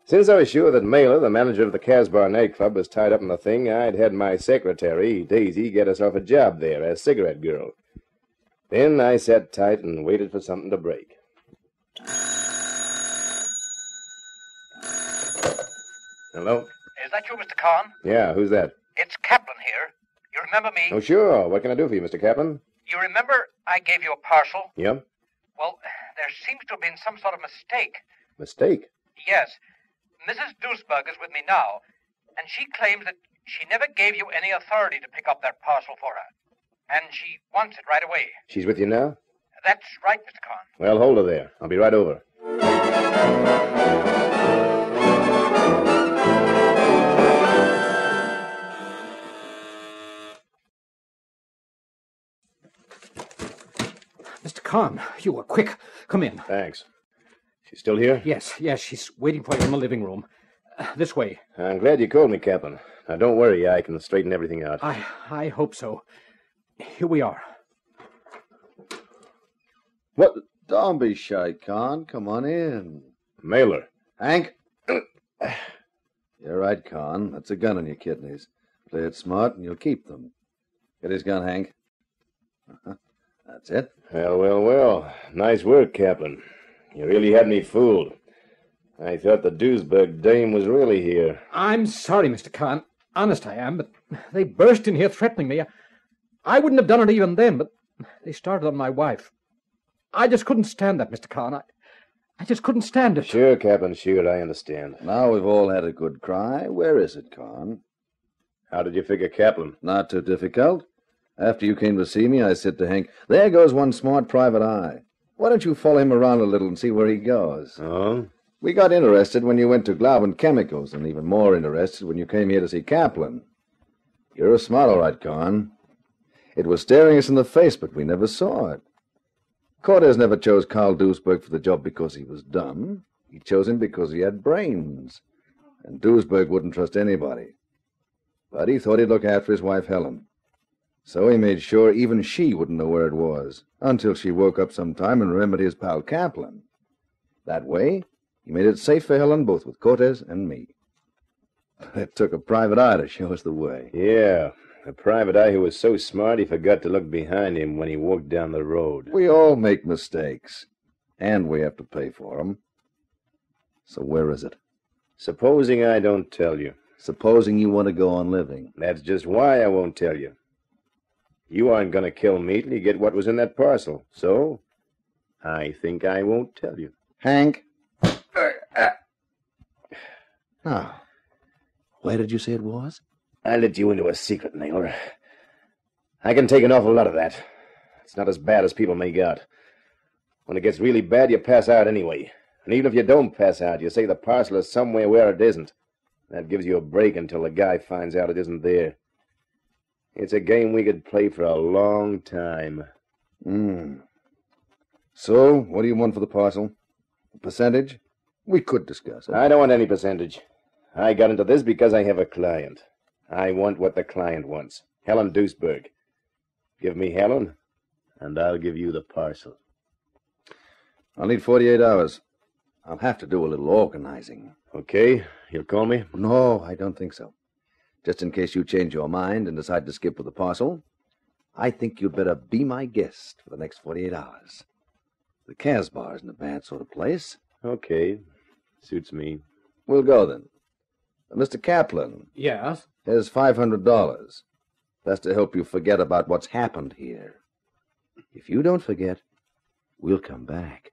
Since I was sure that Mailer, the manager of the Casbah nightclub, was tied up in the thing, I'd had my secretary, Daisy, get herself a job there as cigarette girl. Then I sat tight and waited for something to break. Hello? Is that you, Mr. Kahn? Yeah, who's that? It's Kaplan here. You remember me? Oh, sure. What can I do for you, Mr. Kaplan? You remember I gave you a parcel? Yep. Well, there seems to have been some sort of mistake. Mistake? Yes. Mrs. Duisberg is with me now. and she claims that she never gave you any authority to pick up that parcel for her. And she wants it right away. She's with you now? That's right, Mr. Kahn. Well, hold her there. I'll be right over. Mr. Kahn, you were quick. Come in. Thanks. She's still here? Yes, she's waiting for you in the living room. This way. I'm glad you called me, Captain. Now, don't worry. I can straighten everything out. I hope so. Here we are. What? Don't be shy, Con. Come on in. Mailer. Hank? You're right, Con. That's a gun in your kidneys. Play it smart and you'll keep them. Get his gun, Hank. That's it. Well. Nice work, Captain. You really had me fooled. I thought the Duisburg dame was really here. I'm sorry, Mr. Kahn. Honest I am, but they burst in here threatening me. I wouldn't have done it even then, but they started on my wife. I just couldn't stand that, Mr. Kahn. I just couldn't stand it. Sure, Captain, sure, I understand. Now we've all had a good cry. Where is it, Con? How did you figure Kaplan? Not too difficult. After you came to see me, I said to Hank, there goes one smart private eye. Why don't you follow him around a little and see where he goes? Oh? We got interested when you went to Glauben Chemicals, and even more interested when you came here to see Kaplan. You're smart, all right, Con. It was staring us in the face, but we never saw it. Cortez never chose Carl Duisberg for the job because he was dumb. He chose him because he had brains. And Duisberg wouldn't trust anybody. But he thought he'd look after his wife, Helen. So he made sure even she wouldn't know where it was, until she woke up sometime and remembered his pal Kaplan. That way, he made it safe for Helen, both with Cortez and me. It took a private eye to show us the way. Yeah, a private eye who was so smart he forgot to look behind him when he walked down the road. We all make mistakes, and we have to pay for them. So where is it? Supposing I don't tell you. Supposing you want to go on living. That's just why I won't tell you. You aren't going to kill me till you get what was in that parcel. So, I think I won't tell you. Hank? Now, where did you say it was? I let you into a secret, Naylor. I can take an awful lot of that. It's not as bad as people make out. When it gets really bad, you pass out anyway. And even if you don't pass out, you say the parcel is somewhere where it isn't. That gives you a break until the guy finds out it isn't there. It's a game we could play for a long time. So, what do you want for the parcel? A percentage? We could discuss it. I don't want any percentage. I got into this because I have a client. I want what the client wants. Helen Duisberg. Give me Helen, and I'll give you the parcel. I'll need 48 hours. I'll have to do a little organizing. Okay. You'll call me? No, I don't think so. Just in case you change your mind and decide to skip with the parcel, I think you'd better be my guest for the next 48 hours. The Casbah isn't a bad sort of place. Okay. Suits me. We'll go, then. Mr. Kaplan. Yes? Here's $500. That's to help you forget about what's happened here. If you don't forget, we'll come back.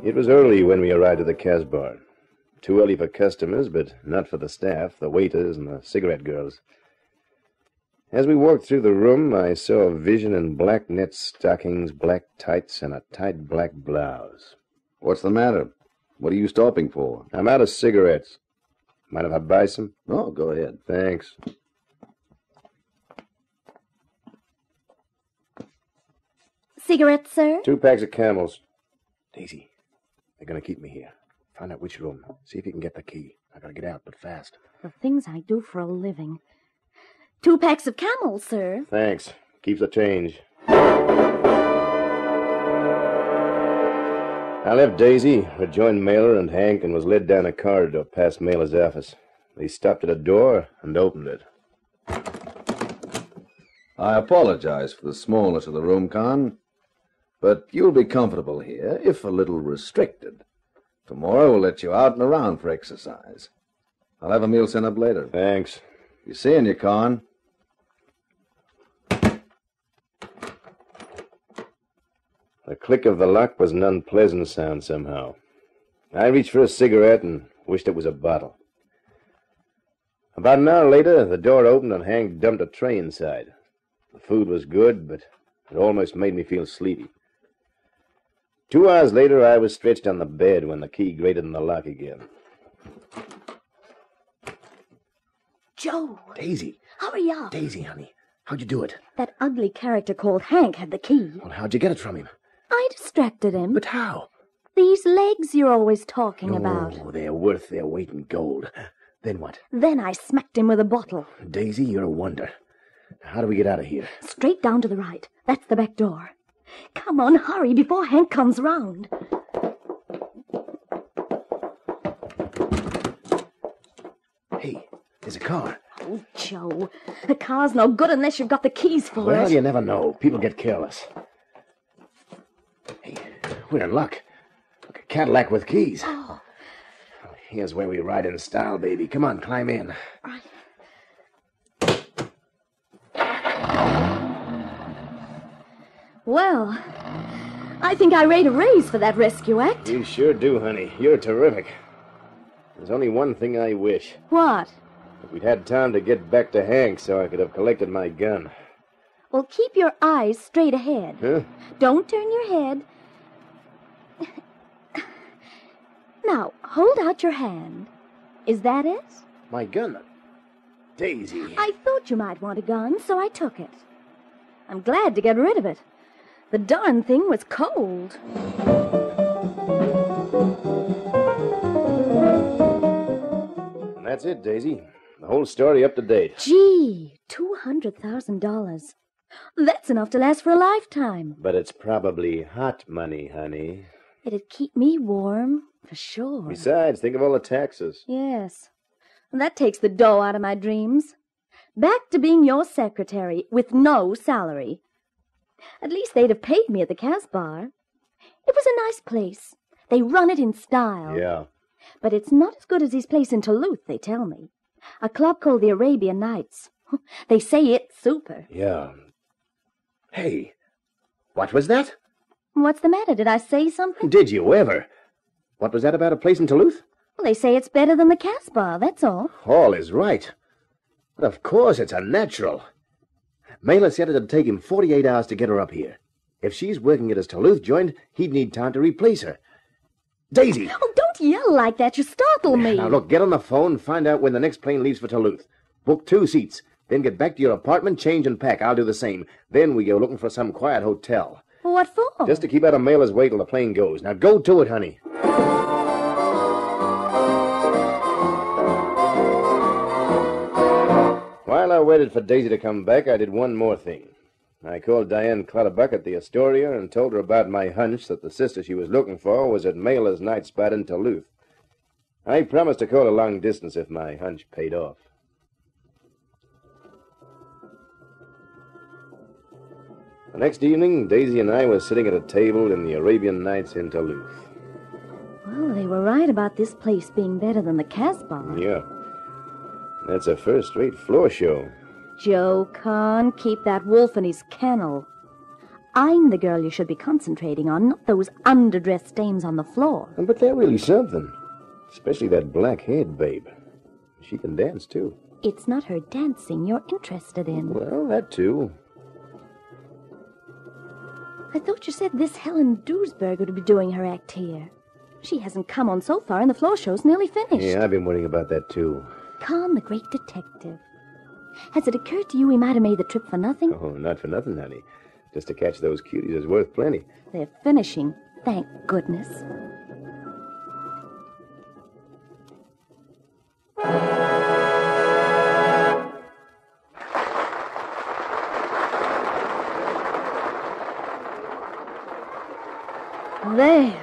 It was early when we arrived at the Casbah. Too early for customers, but not for the staff, the waiters, and the cigarette girls. As we walked through the room, I saw a vision in black net stockings, black tights, and a tight black blouse. What's the matter? What are you stopping for? I'm out of cigarettes. Mind if I buy some? Oh, go ahead. Thanks. Cigarettes, sir? 2 packs of Camels. Daisy, they're going to keep me here. Find out which room. See if you can get the key. I got to get out, but fast. The things I do for a living. 2 packs of Camels, sir. Thanks. Keeps the change. I left Daisy, rejoined Mailer and Hank, and was led down a corridor past Mailer's office. They stopped at a door and opened it. I apologize for the smallness of the room, Con, but you'll be comfortable here, if a little restricted. Tomorrow we'll let you out and around for exercise. I'll have a meal sent up later. Thanks. Be seeing you, Con. The click of the lock was an unpleasant sound somehow. I reached for a cigarette and wished it was a bottle. About an hour later, the door opened and Hank dumped a tray inside. The food was good, but it almost made me feel sleepy. 2 hours later, I was stretched on the bed when the key grated in the lock again. Joe. Daisy. Hurry up. Daisy, honey. How'd you do it? That ugly character called Hank had the key. Well, how'd you get it from him? I distracted him. But how? These legs you're always talking about. Oh, they're worth their weight in gold. Then what? Then I smacked him with a bottle. Daisy, you're a wonder. How do we get out of here? Straight down to the right. That's the back door. Come on, hurry before Hank comes round. Hey, there's a car. Oh, Joe, the car's no good unless you've got the keys for it. Well, you never know. People get careless. Hey, we're in luck. Look, a Cadillac with keys. Oh. Here's where we ride in style, baby. Come on, climb in. Right. Well, I think I rate a raise for that rescue act. You sure do, honey. You're terrific. There's only one thing I wish. What? If we'd had time to get back to Hank so I could have collected my gun. Well, keep your eyes straight ahead. Huh? Don't turn your head. Now, hold out your hand. Is that it? My gun? Daisy. I thought you might want a gun, so I took it. I'm glad to get rid of it. The darn thing was cold. And that's it, Daisy. The whole story up to date. Gee, $200,000. That's enough to last for a lifetime. But it's probably hot money, honey. It'd keep me warm, for sure. Besides, think of all the taxes. Yes. That takes the dough out of my dreams. Back to being your secretary with no salary. At least they'd have paid me at the Casbah. It was a nice place. They run it in style. Yeah. But it's not as good as his place in Duluth, they tell me. A club called the Arabian Nights. They say it's super. Yeah. Hey, what was that? What's the matter? Did I say something? Did you ever? What was that about a place in Duluth? Well, they say it's better than the Casbah, that's all. All is right. But of course it's a natural. Mailer said it'd take him 48 hours to get her up here. If she's working at his Duluth joint, he'd need time to replace her. Daisy! Oh, don't yell like that. You startle me. Now, look, get on the phone and find out when the next plane leaves for Duluth. Book 2 seats. Then get back to your apartment, change and pack. I'll do the same. Then we go looking for some quiet hotel. What for? Just to keep out of Mailer's way till the plane goes. Now, go to it, honey. While I waited for Daisy to come back, I did one more thing. I called Diane Clutterbuck at the Astoria and told her about my hunch that the sister she was looking for was at Mailer's night spot in Duluth. I promised to call a long distance if my hunch paid off. The next evening, Daisy and I were sitting at a table in the Arabian Nights in Duluth. Well, they were right about this place being better than the Casbah. Yeah. That's a first-rate floor show. Joe Kahn, keep that wolf in his kennel. I'm the girl you should be concentrating on, not those underdressed stains on the floor. But they're really something. Especially that black-haired babe. She can dance, too. It's not her dancing you're interested in. Well, that, too. I thought you said this Helen Duesberg would be doing her act here. She hasn't come on so far, and the floor show's nearly finished. Yeah, I've been worrying about that, too. Kahn, the great detective. Has it occurred to you we might have made the trip for nothing? Oh, not for nothing, honey. Just to catch those cuties is worth plenty. They're finishing, thank goodness. There.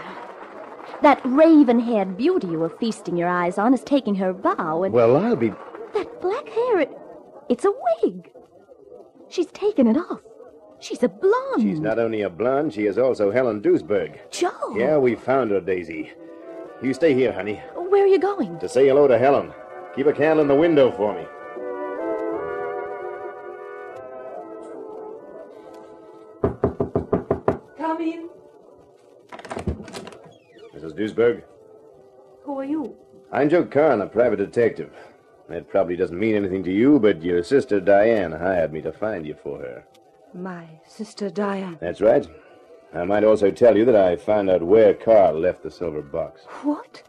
That raven-haired beauty you were feasting your eyes on is taking her bow, and... Well, I'll be... That black hair, it's a wig. She's taken it off. She's a blonde. She's not only a blonde, she is also Helen Duesberg. Joe! Yeah, we found her, Daisy. You stay here, honey. Where are you going? To say hello to Helen. Keep a candle in the window for me. Come in. Mrs. Duesberg? Who are you? I'm Joe Kahn, a private detective. That probably doesn't mean anything to you, but your sister Diane hired me to find you for her. My sister Diane. That's right. I might also tell you that I found out where Carl left the silver box. What?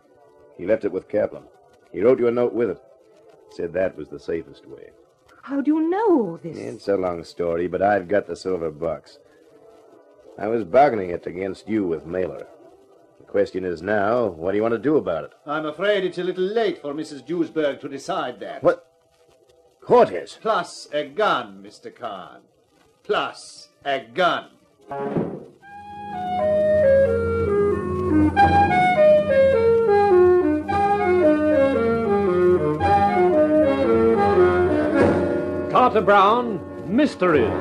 He left it with Kaplan. He wrote you a note with it. Said that was the safest way. How do you know this? It's a long story, but I've got the silver box. I was bargaining it against you with Mailer. The question is now, what do you want to do about it? I'm afraid it's a little late for Mrs. Duesberg to decide that. What? Cortez? Plus a gun, Mr. Kahn. Plus a gun. Carter Brown, Mysteries.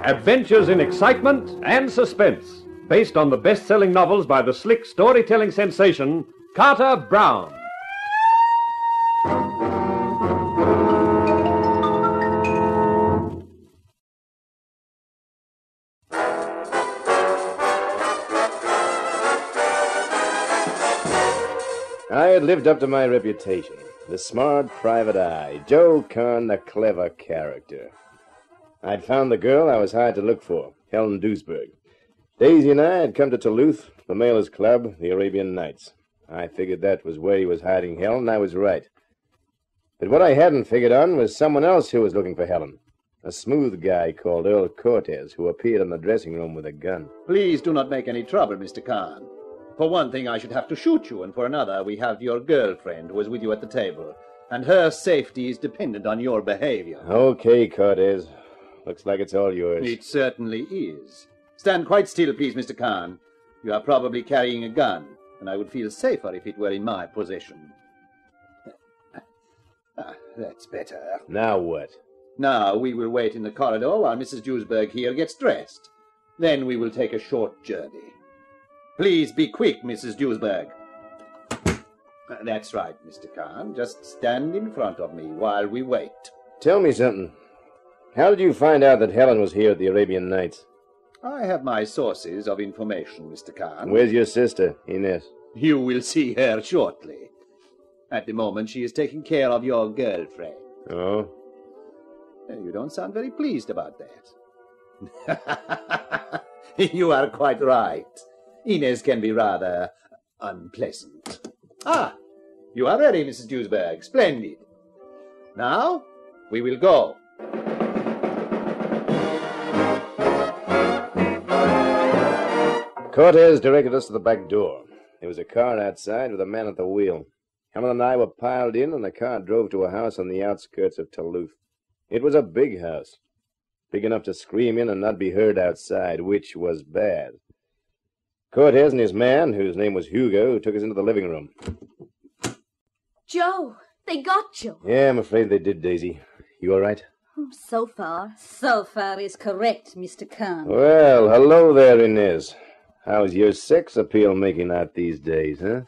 Adventures in excitement and suspense, based on the best-selling novels by the slick storytelling sensation, Carter Brown. I had lived up to my reputation. The smart private eye, Joe Kahn, the clever character. I'd found the girl I was hired to look for, Helen Duesberg. Daisy and I had come to Toulouse, the Mailers Club, the Arabian Nights. I figured that was where he was hiding Helen, and I was right. But what I hadn't figured on was someone else who was looking for Helen. A smooth guy called Earl Cortez, who appeared in the dressing room with a gun. Please do not make any trouble, Mr. Kahn. For one thing, I should have to shoot you, and for another, we have your girlfriend who was with you at the table, and her safety is dependent on your behavior. Okay, Cortez. Looks like it's all yours. It certainly is. Stand quite still, please, Mr. Kahn. You are probably carrying a gun, and I would feel safer if it were in my possession. That's better. Now what? Now we will wait in the corridor while Mrs. Duesberg here gets dressed. Then we will take a short journey. Please be quick, Mrs. Duesberg. That's right, Mr. Kahn. Just stand in front of me while we wait. Tell me something. How did you find out that Helen was here at the Arabian Nights? I have my sources of information, Mr. Kahn. Where's your sister, Inez? You will see her shortly. At the moment, she is taking care of your girlfriend. Oh? You don't sound very pleased about that. You are quite right. Inez can be rather unpleasant. Ah, you are ready, Mrs. Duesberg. Splendid. Now, we will go. Cortez directed us to the back door. There was a car outside with a man at the wheel. Helen and I were piled in, and the car drove to a house on the outskirts of Toulouse. It was a big house, big enough to scream in and not be heard outside, which was bad. Cortez and his man, whose name was Hugo, took us into the living room. Joe, they got you. Yeah, I'm afraid they did, Daisy. You all right? So far. So far is correct, Mr. Kahn. Well, hello there, Inez. How's your sex appeal making out these days, huh?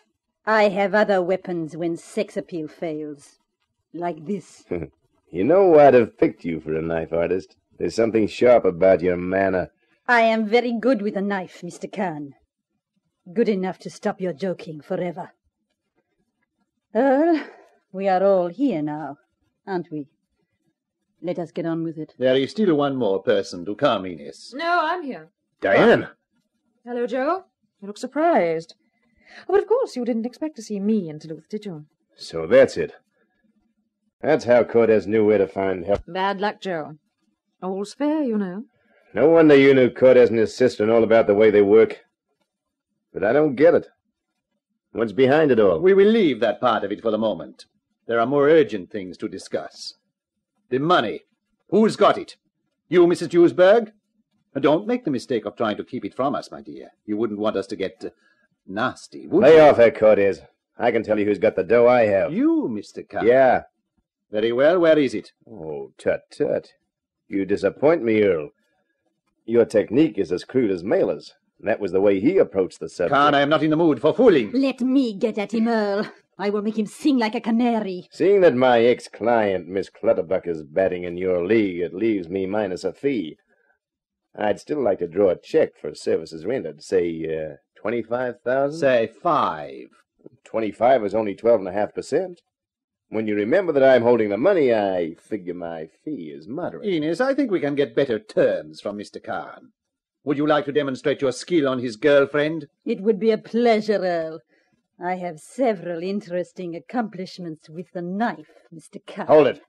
I have other weapons when sex appeal fails. Like this. You know I'd have picked you for a knife artist. There's something sharp about your manner. I am very good with a knife, Mr. Kahn. Good enough to stop your joking forever. Earl, we are all here now, aren't we? Let us get on with it. There is still one more person to come, Inez. No, I'm here. Diane! Hello, Joe. You look surprised. Oh, but of course you didn't expect to see me in Toulouse, did you? So that's it. That's how Cortez knew where to find help. Bad luck, Joe. All's fair, you know. No wonder you knew Cortez and his sister and all about the way they work. But I don't get it. What's behind it all? We will leave that part of it for the moment. There are more urgent things to discuss. The money. Who's got it? You, Mrs. Duesberg? Don't make the mistake of trying to keep it from us, my dear. You wouldn't want us to get nasty, would you? Lay off there, Cortez. I can tell you who's got the dough I have. You, Mr. Kahn? Yeah. Very well. Where is it? Oh, tut-tut. You disappoint me, Earl. Your technique is as crude as Mailer's. That was the way he approached the subject. Kahn, I am not in the mood for fooling. Let me get at him, Earl. I will make him sing like a canary. Seeing that my ex-client, Miss Clutterbuck, is batting in your league, it leaves me minus a fee. I'd still like to draw a check for services rendered, say, $25,000? Say 5. 25 is only 12.5%. When you remember that I'm holding the money, I figure my fee is moderate. Enos, I think we can get better terms from Mr. Kahn. Would you like to demonstrate your skill on his girlfriend? It would be a pleasure, Earl. I have several interesting accomplishments with the knife, Mr. Kahn. Hold it.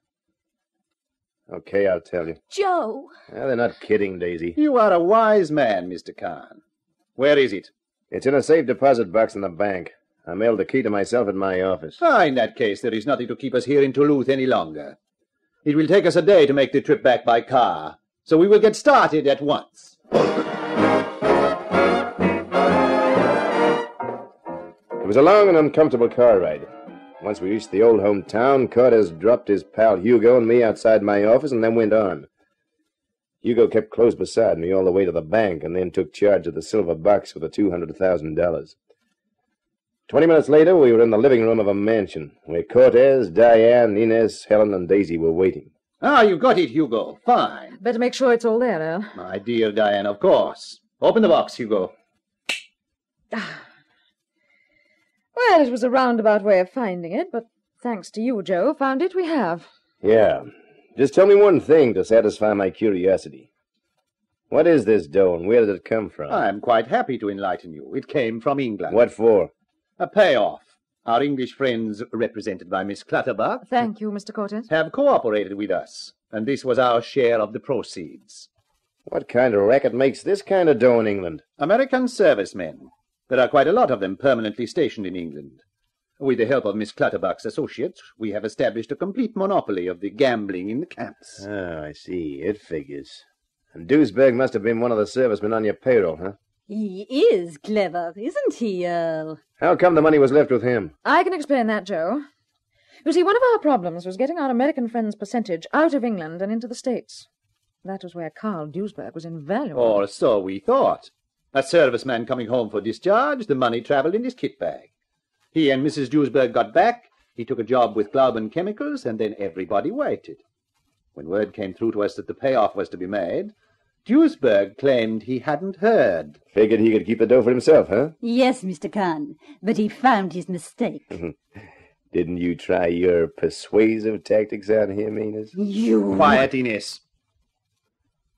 Okay, I'll tell you. Joe. Well, they're not kidding, Daisy. You are a wise man, Mr. Kahn. Where is it? It's in a safe deposit box in the bank. I mailed the key to myself at my office. In that case, there is nothing to keep us here in Toulouse any longer. It will take us a day to make the trip back by car, so we will get started at once. It was a long and uncomfortable car ride. Once we reached the old hometown, Cortez dropped his pal Hugo and me outside my office and then went on. Hugo kept close beside me all the way to the bank and then took charge of the silver box with the $200,000. 20 minutes later, we were in the living room of a mansion where Cortez, Diane, Inez, Helen, and Daisy were waiting. You got it, Hugo. Fine. Better make sure it's all there, Earl. My dear Diane, of course. Open the box, Hugo. Well, it was a roundabout way of finding it, but thanks to you, Joe, found it we have. Yeah. Just tell me one thing to satisfy my curiosity. What is this dough and where did it come from? I'm quite happy to enlighten you. It came from England. What for? A payoff. Our English friends, represented by Miss Clutterbuck, Thank you, Mr. Cortez. have cooperated with us, and this was our share of the proceeds. What kind of racket makes this kind of dough in England? American servicemen. There are quite a lot of them permanently stationed in England. With the help of Miss Clutterbuck's associates, we have established a complete monopoly of the gambling in the camps. Oh, I see. It figures. And Duisberg must have been one of the servicemen on your payroll, huh? He is clever, isn't he, Earl? How come the money was left with him? I can explain that, Joe. You see, one of our problems was getting our American friend's percentage out of England and into the States. That was where Carl Duisberg was invaluable. Or so we thought. A serviceman coming home for discharge, the money travelled in his kit bag. He and Mrs. Duisberg got back, he took a job with Glauben Chemicals, and then everybody waited. When word came through to us that the payoff was to be made, Duisberg claimed he hadn't heard. Figured he could keep the dough for himself, huh? Yes, Mr. Kahn, but he found his mistake. Didn't you try your persuasive tactics on him, Inez? You... Quiet, Inez.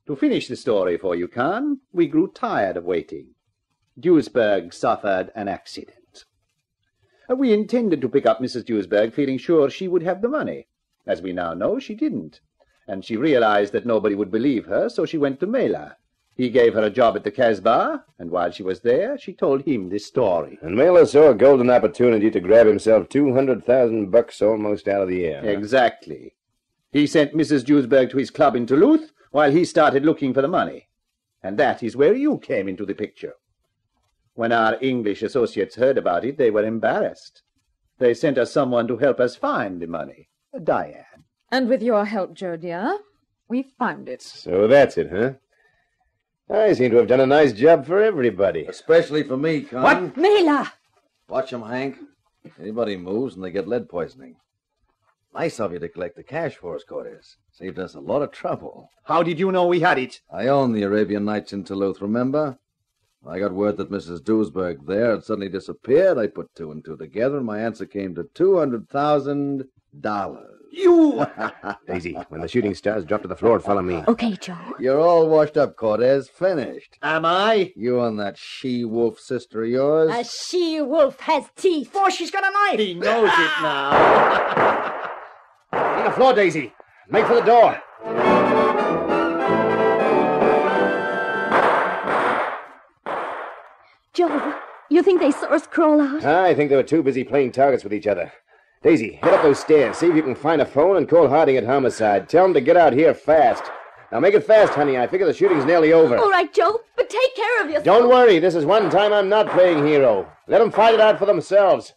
To finish the story for you, Kahn, we grew tired of waiting. Duisberg suffered an accident. We intended to pick up Mrs. Duisberg, feeling sure she would have the money. As we now know, she didn't. And she realized that nobody would believe her, so she went to Mela. He gave her a job at the Casbah, and while she was there, she told him this story. And Mela saw a golden opportunity to grab himself $200,000 almost out of the air. Huh? Exactly. He sent Mrs. Duisberg to his club in Toulouse, while he started looking for the money. And that is where you came into the picture. When our English associates heard about it, they were embarrassed. They sent us someone to help us find the money. Diane. And with your help, Joe dear, we found it. So that's it, huh? I seem to have done a nice job for everybody. Especially for me, Con. What? Mela! Watch 'em, Hank. Anybody moves and they get lead poisoning. Nice of you to collect the cash for us, Cortez. Saved us a lot of trouble. How did you know we had it? I own the Arabian Nights in Toulouse, remember? I got word that Mrs. Duisberg there had suddenly disappeared. I put two and two together, and my answer came to $200,000. You! Daisy, when the shooting stars drop to the floor, follow me. Okay, Joe. You're all washed up, Cortez. Finished. Am I? You and that she-wolf sister of yours. A she-wolf has teeth. Oh, she's got a knife. He knows it now. On the floor, Daisy. Make for the door. Joe, you think they saw us crawl out? I think they were too busy playing targets with each other. Daisy, head up those stairs. See if you can find a phone and call Harding at Homicide. Tell him to get out here fast. Now make it fast, honey. I figure the shooting's nearly over. All right, Joe, but take care of yourself. Don't worry. This is one time I'm not playing hero. Let them fight it out for themselves.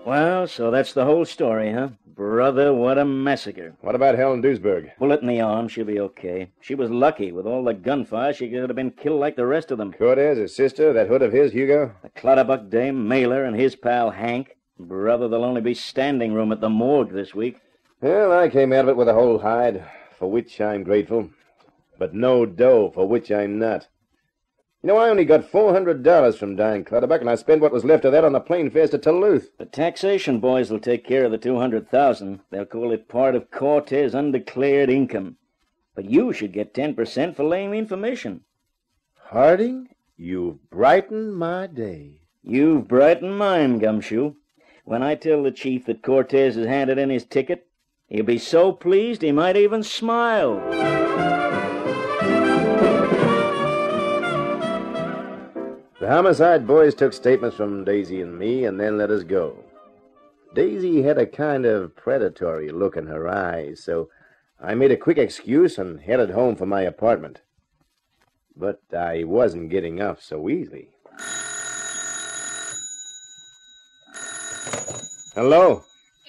Well, so that's the whole story, huh? Brother, what a massacre. What about Helen Duisberg? Bullet in the arm, she'll be okay. She was lucky. With all the gunfire, she could have been killed like the rest of them. Cortez, his sister, that hood of his, Hugo? The Clutterbuck dame, Mailer, and his pal Hank. Brother, there'll only be standing room at the morgue this week. Well, I came out of it with a whole hide, for which I'm grateful. But no dough, for which I'm not. You know, I only got $400 from Diane Clutterbuck, and I spent what was left of that on the plane fares to Duluth. The taxation boys will take care of the $200,000. They'll call it part of Cortez' undeclared income. But you should get 10% for laying the information. Harding, you've brightened my day. You've brightened mine, Gumshoe. When I tell the chief that Cortez has handed in his ticket, he'll be so pleased he might even smile. The homicide boys took statements from Daisy and me and then let us go. Daisy had a kind of predatory look in her eyes, so I made a quick excuse and headed home for my apartment. But I wasn't getting up so easily. Hello?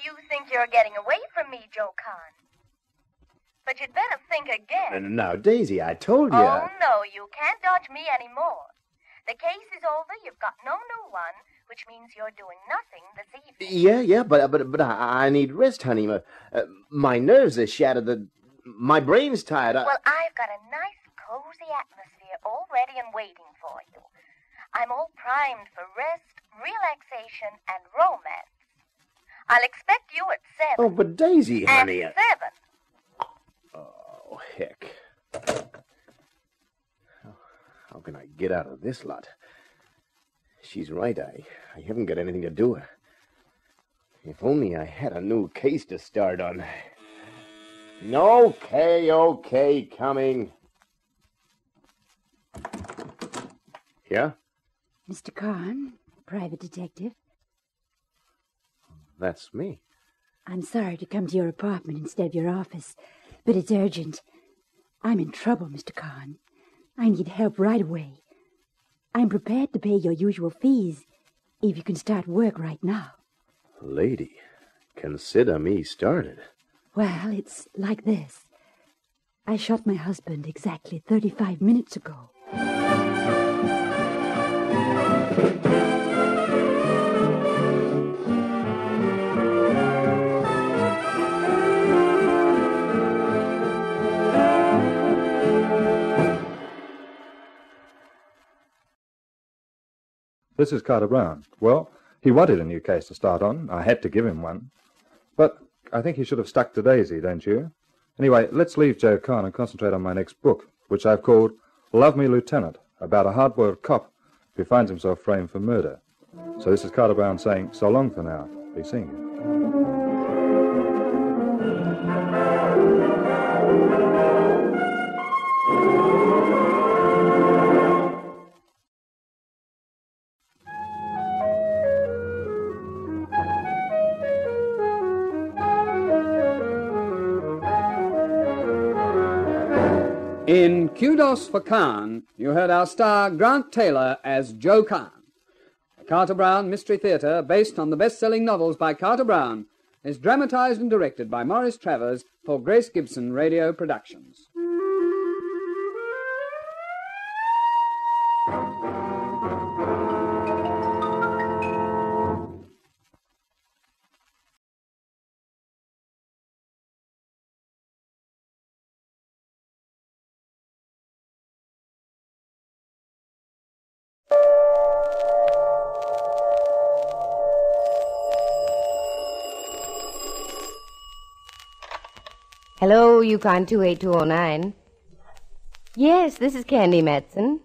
You think you're getting away from me, Joe Kahn. But you'd better think again. Now, Daisy, I told you. Oh, no, you can't dodge me anymore. The case is over, you've got no new one, which means you're doing nothing this evening. Yeah, but I need rest, honey. My nerves are shattered. My brain's tired. Well, I've got a nice, cozy atmosphere all ready and waiting for you. I'm all primed for rest, relaxation, and romance. I'll expect you at 7. Oh, but Daisy, honey. At 7. Oh, heck. How can I get out of this lot? She's right. I haven't got anything to do. If only I had a new case to start on. Okay, coming. Yeah? Mr. Kahn, private detective. That's me. I'm sorry to come to your apartment instead of your office, but it's urgent. I'm in trouble, Mr. Kahn. I need help right away. I'm prepared to pay your usual fees if you can start work right now. Lady, consider me started. Well, it's like this. I shot my husband exactly 35 minutes ago. This is Carter Brown. Well, he wanted a new case to start on. I had to give him one. But I think he should have stuck to Daisy, don't you? Anyway, let's leave Joe Kahn and concentrate on my next book, which I've called Love Me, Lieutenant, about a hard-boiled cop who finds himself framed for murder. So this is Carter Brown saying so long for now. Be seeing you. In Kudos for Kahn, you heard our star Grant Taylor as Joe Kahn. The Carter Brown Mystery Theatre, based on the best-selling novels by Carter Brown, is dramatized and directed by Maurice Travers for Grace Gibson Radio Productions. Hello, Yukon 28209. Yes, this is Candy Matson.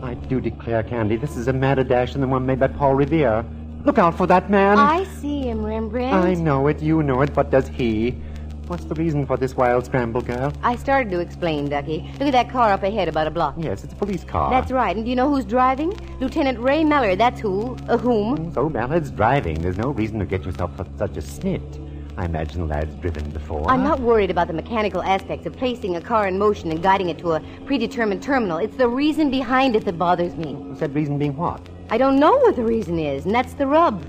I do declare, Candy, this is a madder dash than the one made by Paul Revere. Look out for that man. I see him, Rembrandt. I know it, you know it, but does he? What's the reason for this wild scramble, girl? I started to explain, Ducky. Look at that car up ahead about a block. Yes, it's a police car. That's right. And do you know who's driving? Lieutenant Ray Meller, that's who. Whom? So Mallard's driving. There's no reason to get yourself such a snit. I imagine the lad's driven before. I'm not worried about the mechanical aspects of placing a car in motion and guiding it to a predetermined terminal. It's the reason behind it that bothers me. What's that reason being what? I don't know what the reason is, and that's the rub.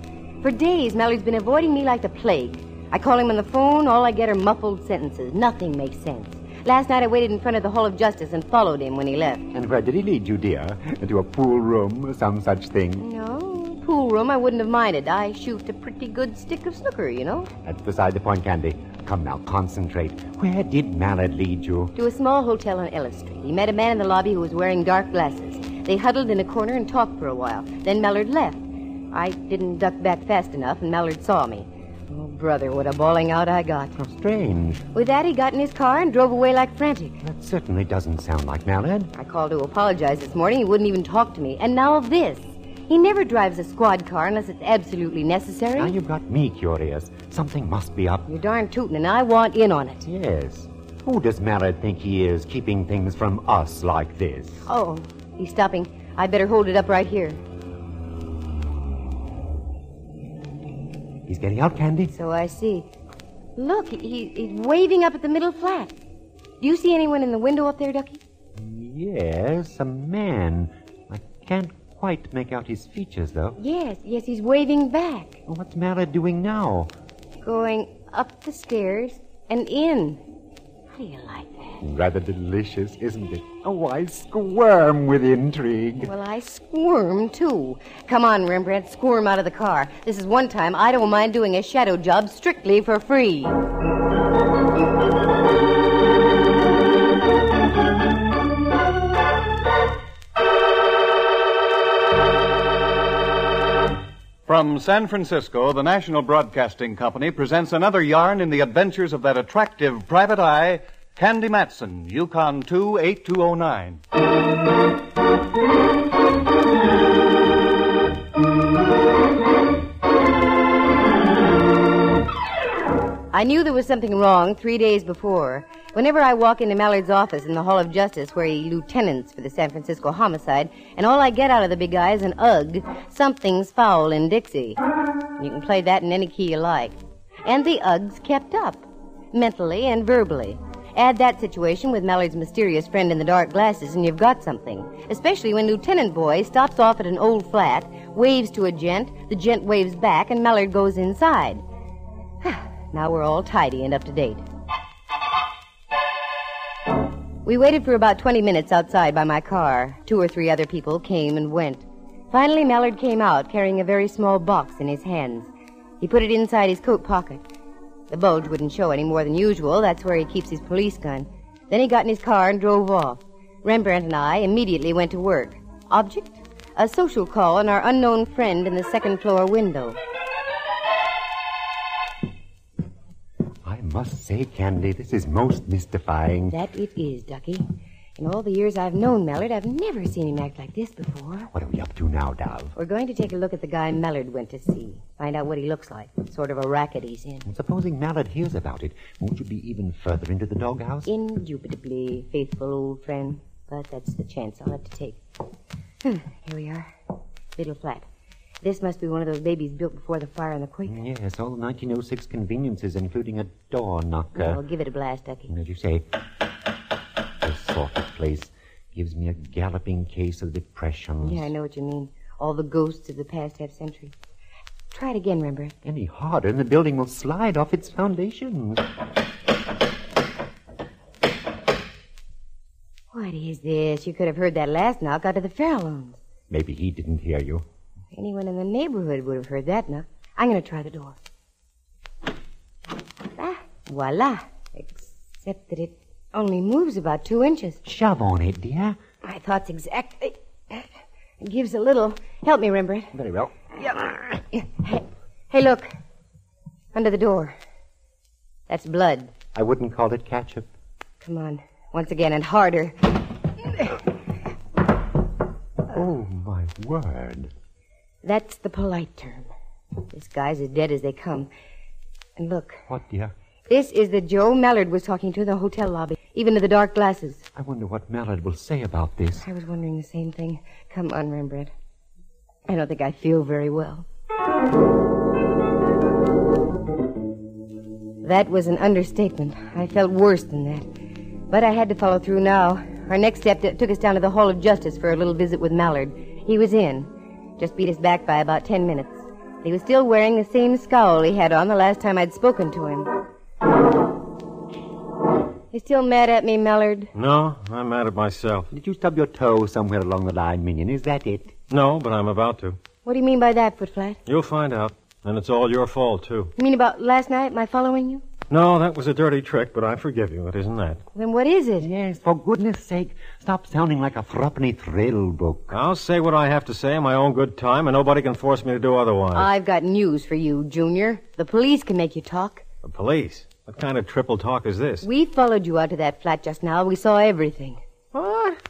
For days, Mallory's been avoiding me like the plague. I call him on the phone, all I get are muffled sentences. Nothing makes sense. Last night I waited in front of the Hall of Justice and followed him when he left. And where did he lead you, dear? Into a pool room or some such thing? No, pool room I wouldn't have minded. I shoot a pretty good stick of snooker, you know. That's beside the point, Candy. Come now, concentrate. Where did Mallard lead you? To a small hotel on Ellis Street. He met a man in the lobby who was wearing dark glasses. They huddled in a corner and talked for a while. Then Mallard left. I didn't duck back fast enough, and Mallard saw me. Oh, brother, what a bawling out I got. How strange. With that, he got in his car and drove away like frantic. That certainly doesn't sound like Mallard. I called to apologize this morning. He wouldn't even talk to me. And now this. He never drives a squad car unless it's absolutely necessary. Now you've got me curious. Something must be up. You're darn tootin', and I want in on it. Yes. Who does Mallard think he is, keeping things from us like this? Oh, he's stopping. I better hold it up right here. He's getting out, Candy. So I see. Look, he's waving up at the middle flat. Do you see anyone in the window up there, Ducky? Yes, a man. I can't quite make out his features, though. Yes, he's waving back. What's Mallard doing now? Going up the stairs and in. How do you like that? Rather delicious, isn't it? Oh, I squirm with intrigue. Well, I squirm, too. Come on, Rembrandt, squirm out of the car. This is one time I don't mind doing a shadow job strictly for free. From San Francisco, the National Broadcasting Company presents another yarn in the adventures of that attractive private eye, Candy Matson, Yukon 28209. I knew there was something wrong 3 days before. Whenever I walk into Mallard's office in the Hall of Justice, where he lieutenants for the San Francisco homicide, and all I get out of the big guy is an ugh, something's foul in Dixie. You can play that in any key you like. And the ughs kept up, mentally and verbally. Add that situation with Mallard's mysterious friend in the dark glasses, and you've got something. Especially when Lieutenant Boy stops off at an old flat, waves to a gent, the gent waves back, and Mallard goes inside. Now we're all tidy and up to date. We waited for about 20 minutes outside by my car. 2 or 3 other people came and went. Finally, Mallard came out, carrying a very small box in his hands. He put it inside his coat pocket. The bulge wouldn't show any more than usual. That's where he keeps his police gun. Then he got in his car and drove off. Rembrandt and I immediately went to work. Object? A social call on our unknown friend in the second-floor window. I must say, Candy, this is most mystifying. That it is, Ducky. In all the years I've known Mallard, I've never seen him act like this before. What are we up to now, Dove? We're going to take a look at the guy Mallard went to see. Find out what he looks like. What sort of a racket he's in. Supposing Mallard hears about it, won't you be even further into the doghouse? Indubitably, faithful old friend. But that's the chance I'll have to take. Here we are. Little flat. This must be one of those babies built before the fire and the quake. Yes, all 1906 conveniences, including a door knocker. Well, give it a blast, Ducky. As you say, this sort of place gives me a galloping case of depressions. Yeah, I know what you mean. All the ghosts of the past half-century. Try it again, Rembrandt. Any harder, and the building will slide off its foundations. What is this? You could have heard that last knock out of the Farallones. Maybe he didn't hear you. Anyone in the neighborhood would have heard that knock. I'm going to try the door. Voila. Except that it only moves about 2 inches. Shove on it, dear. My thoughts exactly. It gives a little. Help me, Rembrandt. Very well. Yeah. Hey, look. Under the door. That's blood. I wouldn't call it ketchup. Come on. Once again and harder. Oh, my word. That's the polite term. This guy's as dead as they come. And look. What, dear? This is the Joe Mallard was talking to in the hotel lobby, even to the dark glasses. I wonder what Mallard will say about this. I was wondering the same thing. Come on, Rembrandt. I don't think I feel very well. That was an understatement. I felt worse than that. But I had to follow through now. Our next step took us down to the Hall of Justice for a little visit with Mallard. He was in. Just beat us back by about 10 minutes. He was still wearing the same scowl he had on the last time I'd spoken to him. You still mad at me, Mallard? No, I'm mad at myself. Did you stub your toe somewhere along the line, Minion? Is that it? No, but I'm about to. What do you mean by that, Footflat? You'll find out. And it's all your fault, too. You mean about last night, my following you? No, that was a dirty trick, but I forgive you. It isn't that. Then what is it? Yes, for goodness sake, stop sounding like a threepenny thrill book. I'll say what I have to say in my own good time, and nobody can force me to do otherwise. I've got news for you, Junior. The police can make you talk. The police? What kind of triple talk is this? We followed you out to that flat just now. We saw everything. What?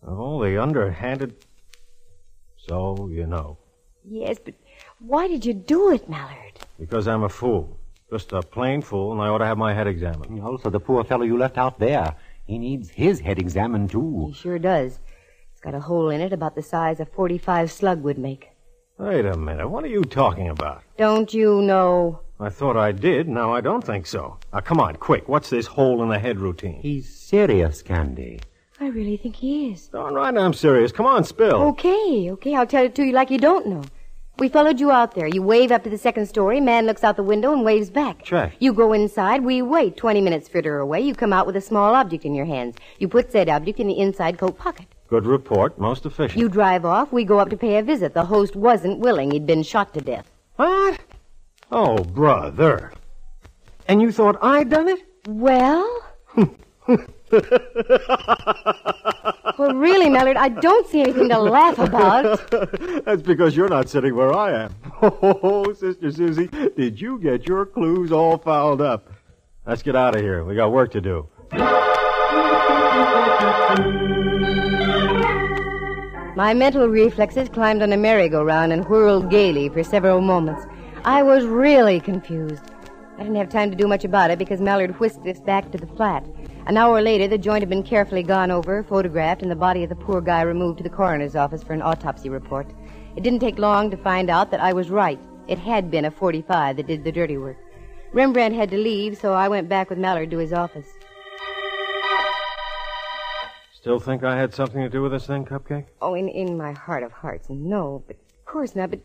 Oh, the underhanded... So, you know. Yes, but why did you do it, Mallard? Because I'm a fool. Just a plain fool, and I ought to have my head examined. Also, the poor fellow you left out there. He needs his head examined, too. He sure does. It's got a hole in it about the size a .45 slug would make. Wait a minute. What are you talking about? Don't you know? I thought I did. Now I don't think so. Now, come on, quick. What's this hole in the head routine? He's serious, Candy. I really think he is. Darn right I'm serious. Come on, spill. Okay. I'll tell it to you like you don't know. We followed you out there. You wave up to the second story. Man looks out the window and waves back. Check. You go inside. We wait 20 minutes further away. You come out with a small object in your hands. You put said object in the inside coat pocket. Good report. Most efficient. You drive off. We go up to pay a visit. The host wasn't willing. He'd been shot to death. What? Oh, brother. And you thought I'd done it? Well... Well, really, Mallard, I don't see anything to laugh about. That's because you're not sitting where I am. Oh, Sister Susie, did you get your clues all fouled up? Let's get out of here. We got work to do. My mental reflexes climbed on a merry-go-round and whirled gaily for several moments. I was really confused. I didn't have time to do much about it because Mallard whisked us back to the flat. An hour later, the joint had been carefully gone over, photographed, and the body of the poor guy removed to the coroner's office for an autopsy report. It didn't take long to find out that I was right. It had been a .45 that did the dirty work. Rembrandt had to leave, so I went back with Mallard to his office. Still think I had something to do with this thing, Cupcake? Oh, in my heart of hearts, no. But of course not. But,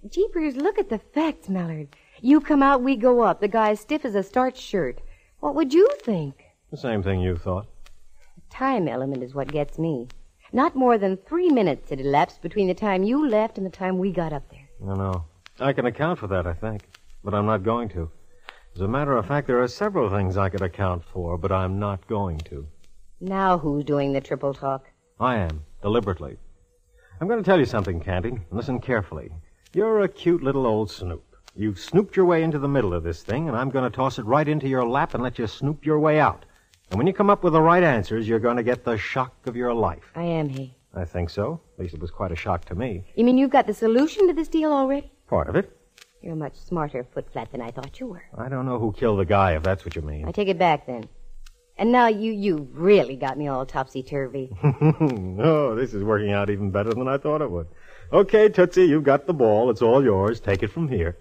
jeepers, look at the facts, Mallard. You come out, we go up. The guy's stiff as a starched shirt. What would you think? The same thing you thought. The time element is what gets me. Not more than 3 minutes had elapsed between the time you left and the time we got up there. I know. I can account for that, I think. But I'm not going to. As a matter of fact, there are several things I could account for, but I'm not going to. Now who's doing the triple talk? I am, deliberately. I'm going to tell you something, Candy. Listen carefully. You're a cute little old snoop. You've snooped your way into the middle of this thing, and I'm going to toss it right into your lap and let you snoop your way out. And when you come up with the right answers, you're going to get the shock of your life. I am he. I think so. At least it was quite a shock to me. You mean you've got the solution to this deal already? Part of it. You're a much smarter Footflat than I thought you were. I don't know who killed the guy, if that's what you mean. I take it back, then. And now you really got me all topsy-turvy. Oh, this is working out even better than I thought it would. Okay, Tootsie, you've got the ball. It's all yours. Take it from here.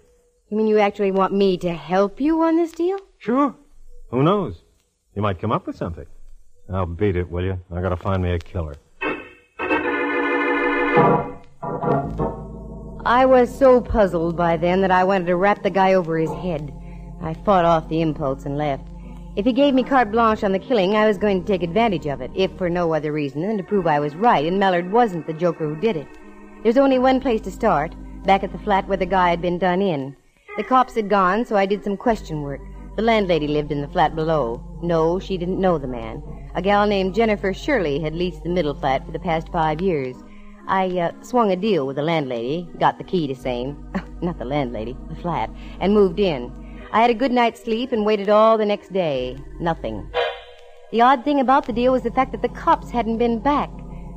You mean you actually want me to help you on this deal? Sure. Who knows? You might come up with something. Now beat it, will you? I gotta find me a killer. I was so puzzled by then that I wanted to rap the guy over his head. I fought off the impulse and left. If he gave me carte blanche on the killing, I was going to take advantage of it, if for no other reason than to prove I was right and Mallard wasn't the joker who did it. There's only one place to start, back at the flat where the guy had been done in. The cops had gone, so I did some question work. The landlady lived in the flat below. No, she didn't know the man. A gal named Jennifer Shirley had leased the middle flat for the past 5 years. I swung a deal with the landlady, got the key to same, not the landlady, the flat, and moved in. I had a good night's sleep and waited all the next day. Nothing. The odd thing about the deal was the fact that the cops hadn't been back.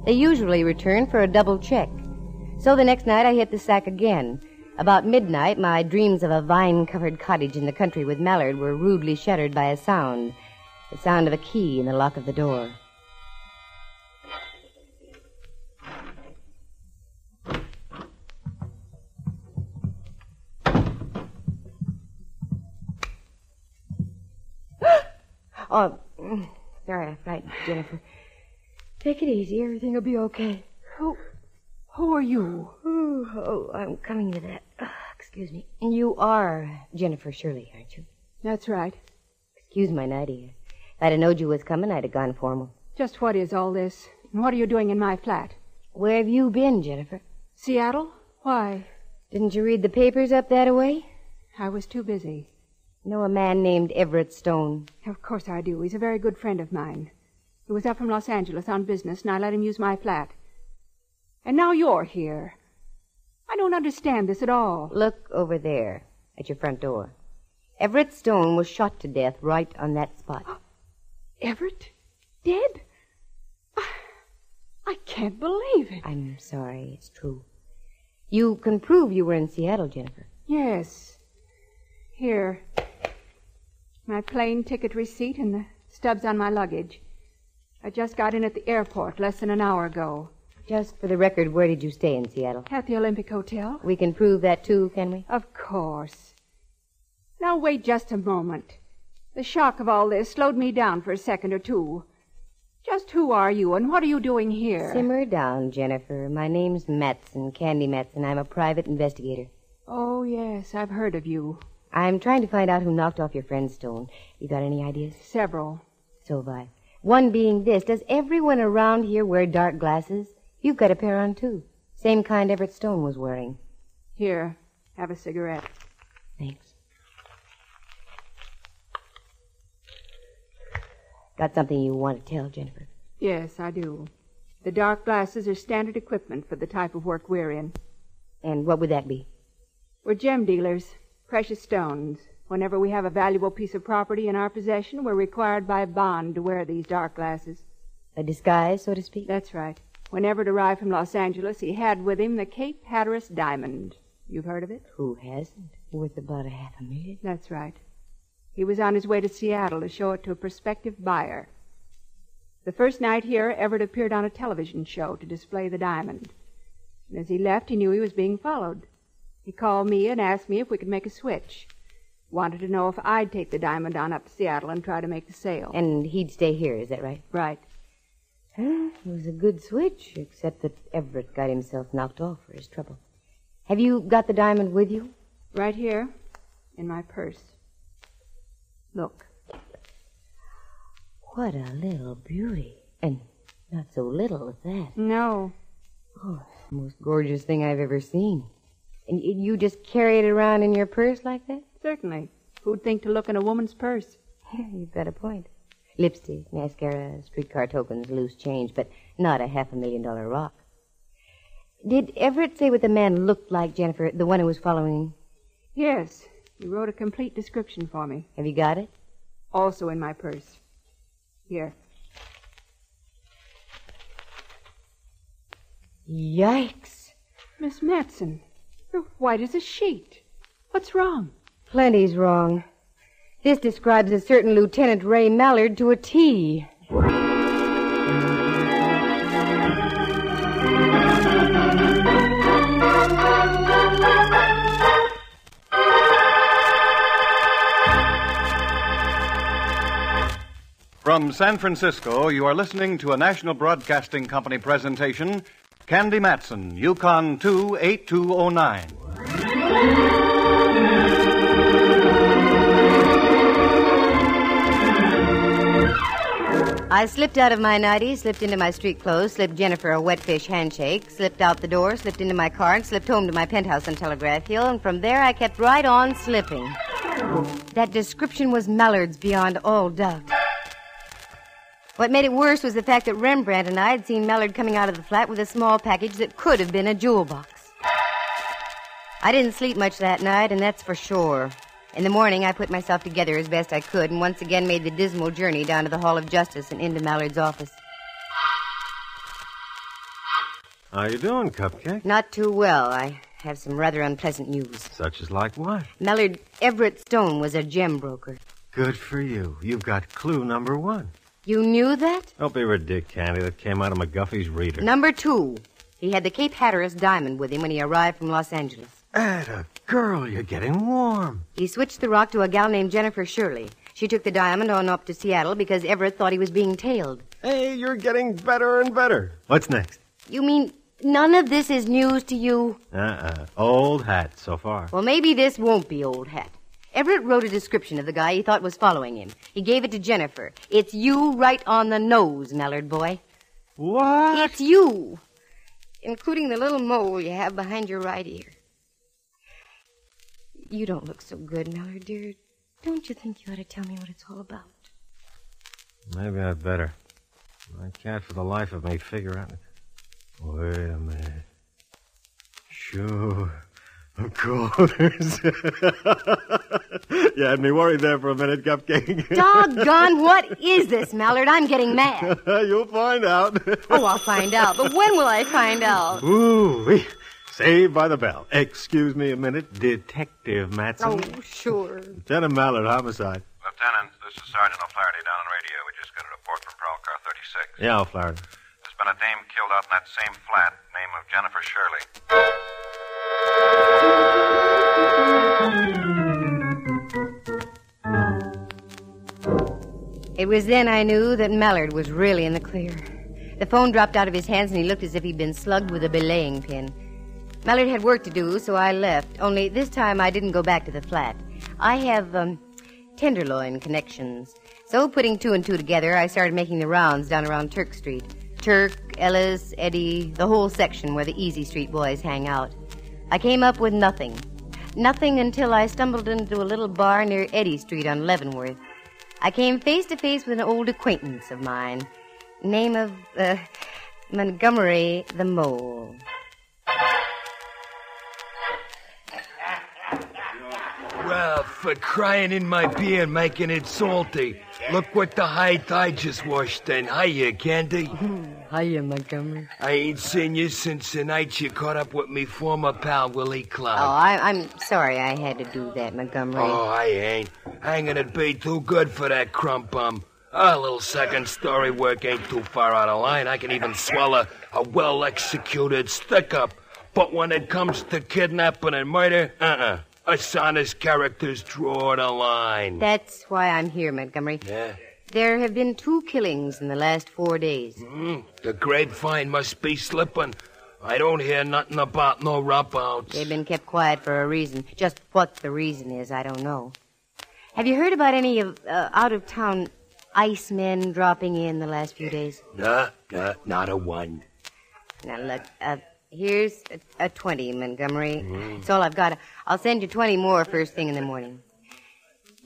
They usually return for a double check. So the next night I hit the sack again. About midnight, my dreams of a vine-covered cottage in the country with Mallard were rudely shattered by a sound. The sound of a key in the lock of the door. Oh, sorry, I frightened Jennifer. Take it easy. Everything will be okay. Who are you? Oh, I'm coming to that. Excuse me. You are Jennifer Shirley, aren't you? That's right. Excuse my nightie. If I'd have known you was coming, I'd have gone formal. Just what is all this? And what are you doing in my flat? Where have you been, Jennifer? Seattle? Why? Didn't you read the papers up that way? I was too busy. Know a man named Everett Stone? Of course I do. He's a very good friend of mine. He was up from Los Angeles on business, and I let him use my flat. And now you're here. I don't understand this at all. Look over there at your front door. Everett Stone was shot to death right on that spot. Everett? Dead? I can't believe it. I'm sorry, it's true. You can prove you were in Seattle, Jennifer. Yes. Here. My plane ticket receipt and the stubs on my luggage. I just got in at the airport less than an hour ago. Just for the record, where did you stay in Seattle? At the Olympic Hotel. We can prove that, too, can we? Of course. Now, wait just a moment. The shock of all this slowed me down for a second or two. Just who are you, and what are you doing here? Simmer down, Jennifer. My name's Matson, Candy Matson. I'm a private investigator. Oh, yes, I've heard of you. I'm trying to find out who knocked off your friend Stone. You got any ideas? Several. So have I. One being this. Does everyone around here wear dark glasses? You've got a pair on, too. Same kind Everett Stone was wearing. Here, have a cigarette. Thanks. Got something you want to tell, Jennifer? Yes, I do. The dark glasses are standard equipment for the type of work we're in. And what would that be? We're gem dealers, precious stones. Whenever we have a valuable piece of property in our possession, we're required by bond to wear these dark glasses. A disguise, so to speak? That's right. When Everett arrived from Los Angeles, he had with him the Cape Hatteras diamond. You've heard of it? Who hasn't? Worth about $500,000. That's right. He was on his way to Seattle to show it to a prospective buyer. The first night here, Everett appeared on a television show to display the diamond. And as he left, he knew he was being followed. He called me and asked me if we could make a switch. Wanted to know if I'd take the diamond on up to Seattle and try to make the sale. And he'd stay here, is that right? Right. It was a good switch, except that Everett got himself knocked off for his trouble. Have you got the diamond with you? Right here, in my purse. Look. What a little beauty. And not so little at that. No. Oh, it's the most gorgeous thing I've ever seen. And you just carry it around in your purse like that? Certainly. Who'd think to look in a woman's purse? Yeah, you've got a point. Lipstick, mascara, streetcar tokens, loose change, but not a $500,000 rock. Did Everett say what the man looked like, Jennifer, the one who was following him? Yes. He wrote a complete description for me. Have you got it? Also in my purse. Here. Yikes. Miss Matson, you're white as a sheet. What's wrong? Plenty's wrong. This describes a certain Lieutenant Ray Mallard to a T. From San Francisco, you are listening to a National Broadcasting Company presentation, Candy Matson, Yukon 28209. I slipped out of my nightie, slipped into my street clothes, slipped Jennifer a wet fish handshake, slipped out the door, slipped into my car, and slipped home to my penthouse on Telegraph Hill, and from there I kept right on slipping. That description was Mallard's beyond all doubt. What made it worse was the fact that Rembrandt and I had seen Mallard coming out of the flat with a small package that could have been a jewel box. I didn't sleep much that night, and that's for sure. In the morning, I put myself together as best I could and once again made the dismal journey down to the Hall of Justice and into Mallard's office. How you doing, Cupcake? Not too well. I have some rather unpleasant news. Such as like what? Mallard Everett Stone was a gem broker. Good for you. You've got clue number 1. You knew that? Don't be ridiculous, Candy. That came out of McGuffey's reader. Number 2. He had the Cape Hatteras diamond with him when he arrived from Los Angeles. Atta girl, you're getting warm. He switched the rock to a gal named Jennifer Shirley. She took the diamond on up to Seattle because Everett thought he was being tailed. Hey, you're getting better and better. What's next? You mean none of this is news to you? Old hat so far. Well, maybe this won't be old hat. Everett wrote a description of the guy he thought was following him. He gave it to Jennifer. It's you right on the nose, Mallard boy. What? It's you, including the little mole you have behind your right ear. You don't look so good, Mallard, dear. Don't you think you ought to tell me what it's all about? Maybe I'd better. I can't for the life of me figure out. Wait a minute. Sure. Of course. You had me worried there for a minute, Cupcake. Doggone, what is this, Mallard? I'm getting mad. You'll find out. Oh, I'll find out. But when will I find out? Ooh, saved by the bell. Excuse me a minute, Detective Matson. Oh, sure. Lieutenant Mallard, homicide. Lieutenant, this is Sergeant O'Flaherty down on radio. We just got a report from Prowl Car 36. Yeah, O'Flaherty. There's been a dame killed out in that same flat, name of Jennifer Shirley. It was then I knew that Mallard was really in the clear. The phone dropped out of his hands and he looked as if he'd been slugged with a belaying pin. Mallard had work to do, so I left. Only this time I didn't go back to the flat. I have, tenderloin connections. So putting two and two together, I started making the rounds down around Turk Street. Turk, Ellis, Eddie, the whole section where the Easy Street boys hang out. I came up with nothing. Nothing until I stumbled into a little bar near Eddy Street on Leavenworth. I came face to face with an old acquaintance of mine. Name of, Montgomery the Mole. Well, for crying in my beer and making it salty. Look what the hide I just washed in. Hiya, Candy. Hiya, Montgomery. I ain't seen you since the night you caught up with me former pal, Willie Cloud. Oh, I'm sorry I had to do that, Montgomery. Oh, I ain't. Hanging'd be too good for that crump bum. A little second story work ain't too far out of line. I can even swallow a well-executed stick-up. But when it comes to kidnapping and murder, us honest characters draw the line. That's why I'm here, Montgomery. Yeah? There have been 2 killings in the last 4 days. The grapevine must be slipping. I don't hear nothing about no rough-outs. They've been kept quiet for a reason. Just what the reason is, I don't know. Have you heard about any of out-of-town icemen dropping in the last few days? Nah, not a one. Now, look, here's a 20, Montgomery. That's all I've got. I'll send you 20 more first thing in the morning.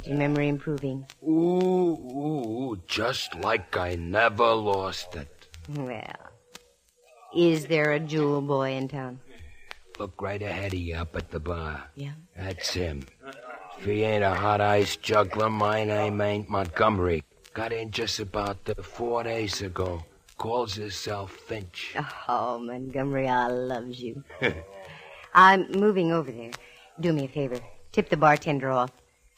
Is your memory improving? Ooh, just like I never lost it. Well, is there a jewel boy in town? Look right ahead of you up at the bar. Yeah? That's him. If he ain't a hot ice juggler, my name ain't Montgomery. Got in just about 4 days ago. Calls himself Finch. Oh, Montgomery, I loves you. I'm moving over there. Do me a favor. Tip the bartender off.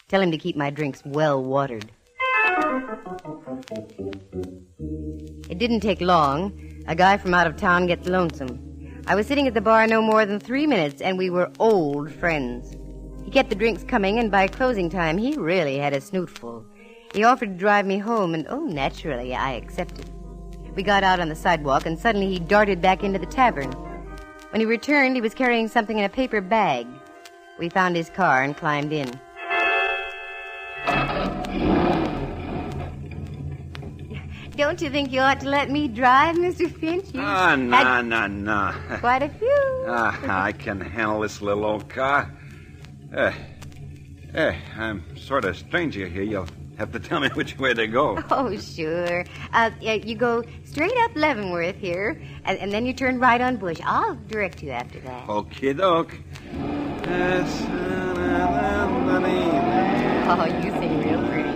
Tell him to keep my drinks well watered. It didn't take long. A guy from out of town gets lonesome. I was sitting at the bar no more than 3 minutes, and we were old friends. He kept the drinks coming, and by closing time, he really had a snoot full. He offered to drive me home, and, naturally, I accepted. We got out on the sidewalk, and suddenly he darted back into the tavern. When he returned, he was carrying something in a paper bag. We found his car and climbed in. Don't you think you ought to let me drive, Mr. Finch? No. Quite a few. I can handle this little old car. I'm sort of stranger here. You'll have to tell me which way to go. Oh, sure. You go straight up Leavenworth here, and then you turn right on Bush. I'll direct you after that. Okie doke. Oh, you sing real pretty.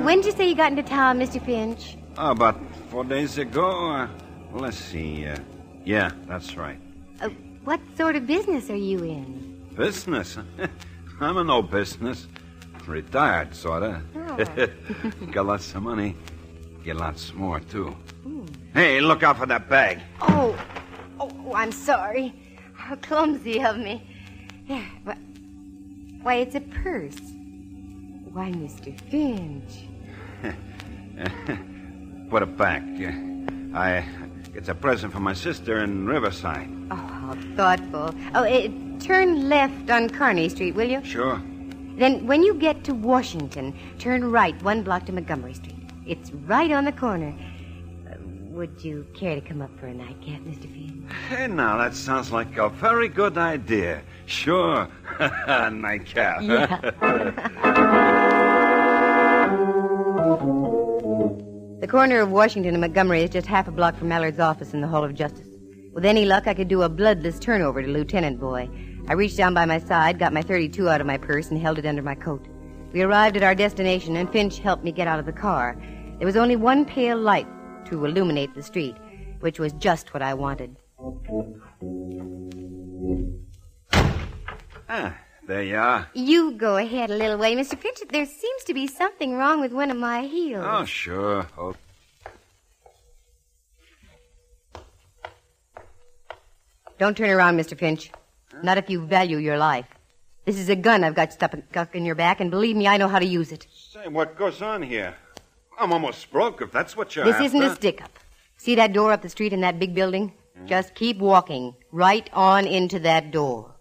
When did you say you got into town, Mr. Finch? About 4 days ago. Let's see. Yeah, that's right. What sort of business are you in? Business? I'm in no business. Retired, sorta. Oh. Got lots of money. Get lots more, too. Hey, look out for that bag. Oh, I'm sorry. How clumsy of me. Why, it's a purse. Why, Mr. Finch. Put it back. It's a present for my sister in Riverside. Oh, how thoughtful. Turn left on Kearney Street, will you? Sure. Then when you get to Washington, turn right 1 block to Montgomery Street. It's right on the corner. Would you care to come up for a nightcap, Mr. Finch? Hey, now, that sounds like a very good idea. Sure. Nightcap. Yeah. The corner of Washington and Montgomery is just half a block from Mallard's office in the Hall of Justice. With any luck, I could do a bloodless turnover to Lieutenant Boy. I reached down by my side, got my .32 out of my purse, and held it under my coat. We arrived at our destination, and Finch helped me get out of the car. There was only one pale light to illuminate the street, which was just what I wanted. There you are. You go ahead a little way, Mr. Finch. There seems to be something wrong with one of my heels. Oh, sure. Oh. Don't turn around, Mr. Finch. Not if you value your life. This is a gun I've got stuck in your back, and believe me, I know how to use it. Say, what goes on here? I'm almost broke, if that's what you're This after. isn't a stick-up. See that door up the street in that big building? Just keep walking right on into that door.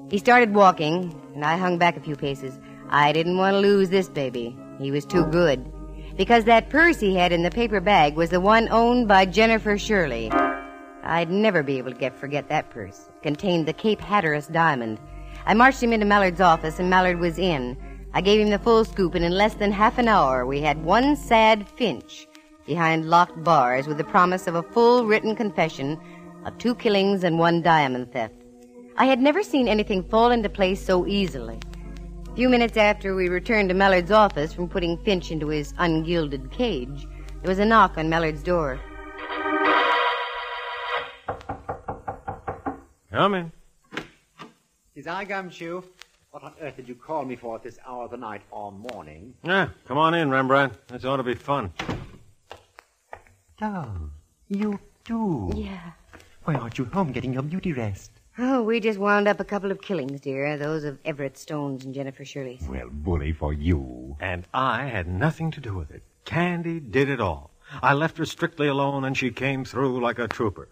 He started walking, and I hung back a few paces. I didn't want to lose this baby. He was too good. Because that purse he had in the paper bag was the one owned by Jennifer Shirley. I'd never be able to forget that purse. It contained the Cape Hatteras diamond. I marched him into Mallard's office, and Mallard was in. I gave him the full scoop, and in less than half an hour, we had one sad Finch behind locked bars with the promise of a full written confession of 2 killings and 1 diamond theft. I had never seen anything fall into place so easily. A few minutes after we returned to Mallard's office from putting Finch into his ungilded cage, there was a knock on Mallard's door. Come in. Is I Gumshoe? What on earth did you call me for at this hour of the night or morning? Yeah, come on in, Rembrandt. This ought to be fun. Oh, you too? Yeah. Why aren't you home getting your beauty rest? Oh, we just wound up a couple of killings, dear. Those of Everett Stone's and Jennifer Shirley's. Well, bully for you. And I had nothing to do with it. Candy did it all. I left her strictly alone, and she came through like a trooper.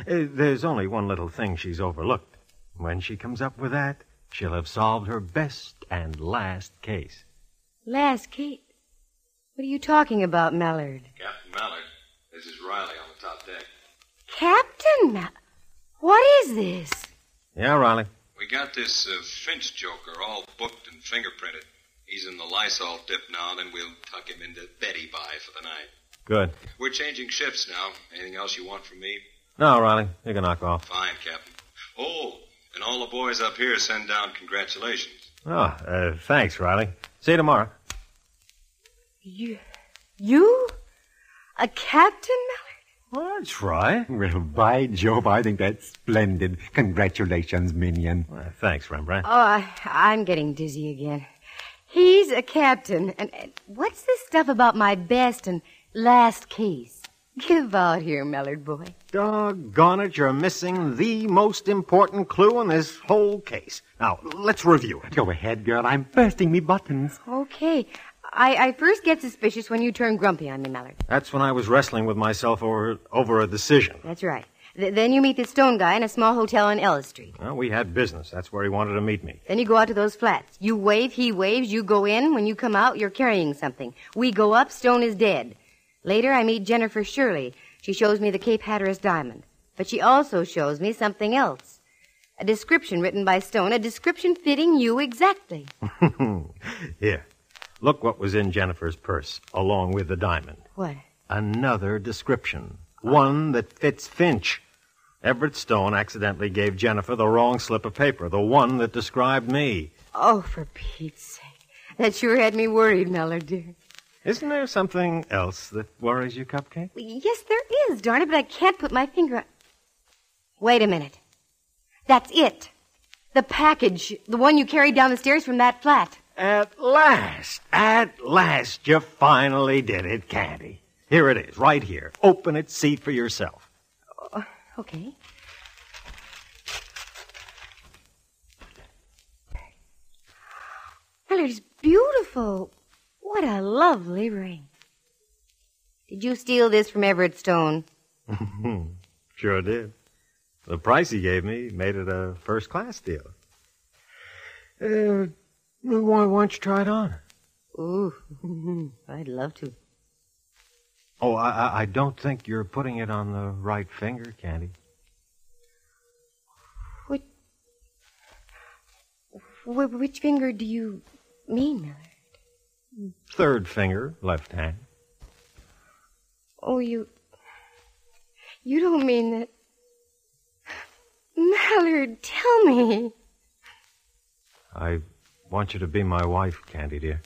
There's only one little thing she's overlooked. When she comes up with that, she'll have solved her best and last case. Last case? What are you talking about, Mallard? Captain Mallard, this is Riley on the top deck. Captain Mallard? What is this? Yeah, Riley. We got this Finch joker all booked and fingerprinted. He's in the Lysol dip now, then we'll tuck him into Betty Bye for the night. Good. We're changing shifts now. Anything else you want from me? No, Riley, you can knock off. Fine, Captain. Oh, and all the boys up here send down congratulations. Oh, thanks, Riley. See you tomorrow. You? A captain, Mallard? Well, that's right. Well, by Jove, I think that's splendid. Congratulations, minion. Well, thanks, Rembrandt. Oh, I'm getting dizzy again. He's a captain. And what's this stuff about my best and last case? Give out here, Mallard boy. Doggone it, you're missing the most important clue in this whole case. Now, let's review it. Go ahead, girl. I'm bursting me buttons. Okay. I first get suspicious when you turn grumpy on me, Mallard. That's when I was wrestling with myself over a decision. That's right. Then you meet the Stone guy in a small hotel on Ellis Street. Well, we had business. That's where he wanted to meet me. Then you go out to those flats. You wave, he waves, you go in. When you come out, you're carrying something. We go up, Stone is dead. Later, I meet Jennifer Shirley. She shows me the Cape Hatteras diamond. But she also shows me something else. A description written by Stone, a description fitting you exactly. Here. Look what was in Jennifer's purse, along with the diamond. What? Another description. One that fits Finch. Everett Stone accidentally gave Jennifer the wrong slip of paper, the one that described me. Oh, for Pete's sake. That sure had me worried, Mallard, dear. Isn't there something else that worries you, Cupcake? Yes, there is, darn it, but I can't put my finger on... Wait a minute. That's it. The package, the one you carried down the stairs from that flat. At last, you finally did it, Candy. Here it is, right here. Open it, see for yourself. Okay. Mallard is beautiful. What a lovely ring. Did you steal this from Everett Stone? Sure did. The price he gave me made it a first-class deal. Why don't you try it on? Ooh, I'd love to. Oh, I don't think you're putting it on the right finger, Candy. Which finger do you mean, Mallard? Third finger, left hand. Oh, you don't mean that... Mallard, tell me. I want you to be my wife, Candy, dear.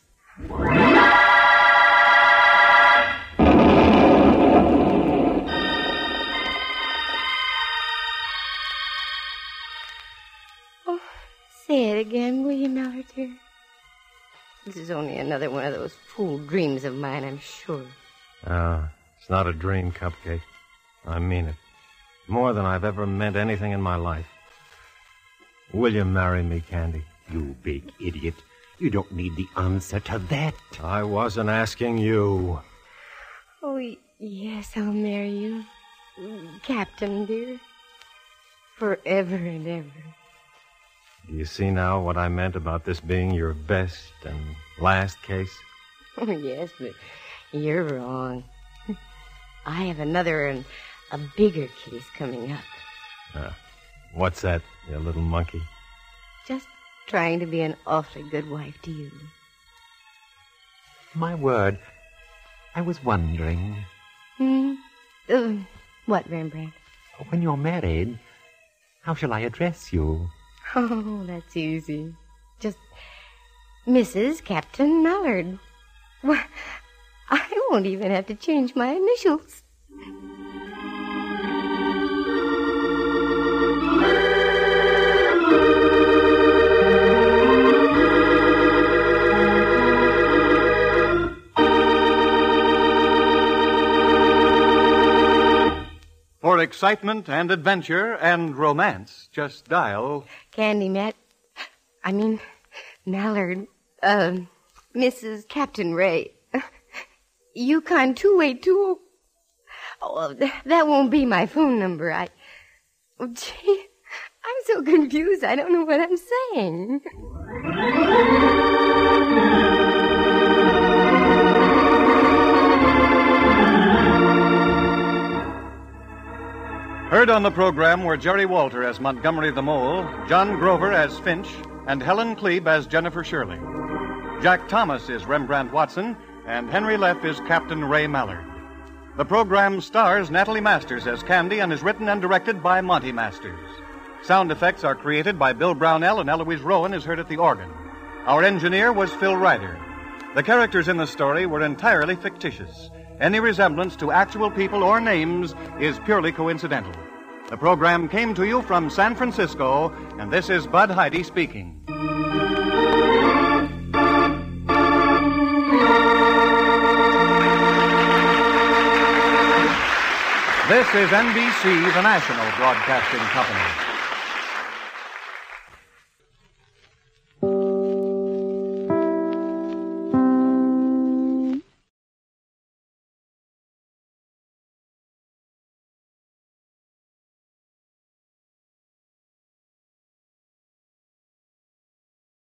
Oh, say it again, will you, Mallard, dear? This is only another one of those fool dreams of mine, I'm sure. It's not a dream, Cupcake. I mean it. More than I've ever meant anything in my life. Will you marry me, Candy? You big idiot. You don't need the answer to that. I wasn't asking you. Oh, yes, I'll marry you. Captain, dear. Forever and ever. Do you see now what I meant about this being your best and last case? Oh, yes, but you're wrong. I have another and a bigger case coming up. What's that, you little monkey? Just trying to be an awfully good wife to you. My word. I was wondering. What, Rembrandt? When you're married, how shall I address you? Oh, that's easy. Just Mrs. Captain Mallard. Why, I won't even have to change my initials. For excitement and adventure and romance, just dial... Candy Mallard. Mrs. Captain Ray. Yukon 282. Oh, that won't be my phone number. Gee, I'm so confused, I don't know what I'm saying. Heard on the program were Jerry Walter as Montgomery the Mole, John Grover as Finch, and Helen Klebe as Jennifer Shirley. Jack Thomas is Rembrandt Watson, and Henry Leff is Captain Ray Mallard. The program stars Natalie Masters as Candy and is written and directed by Monty Masters. Sound effects are created by Bill Brownell, and Eloise Rowan is heard at the organ. Our engineer was Phil Ryder. The characters in the story were entirely fictitious. Any resemblance to actual people or names is purely coincidental. The program came to you from San Francisco, and this is Bud Heide speaking. This is NBC, the national broadcasting company.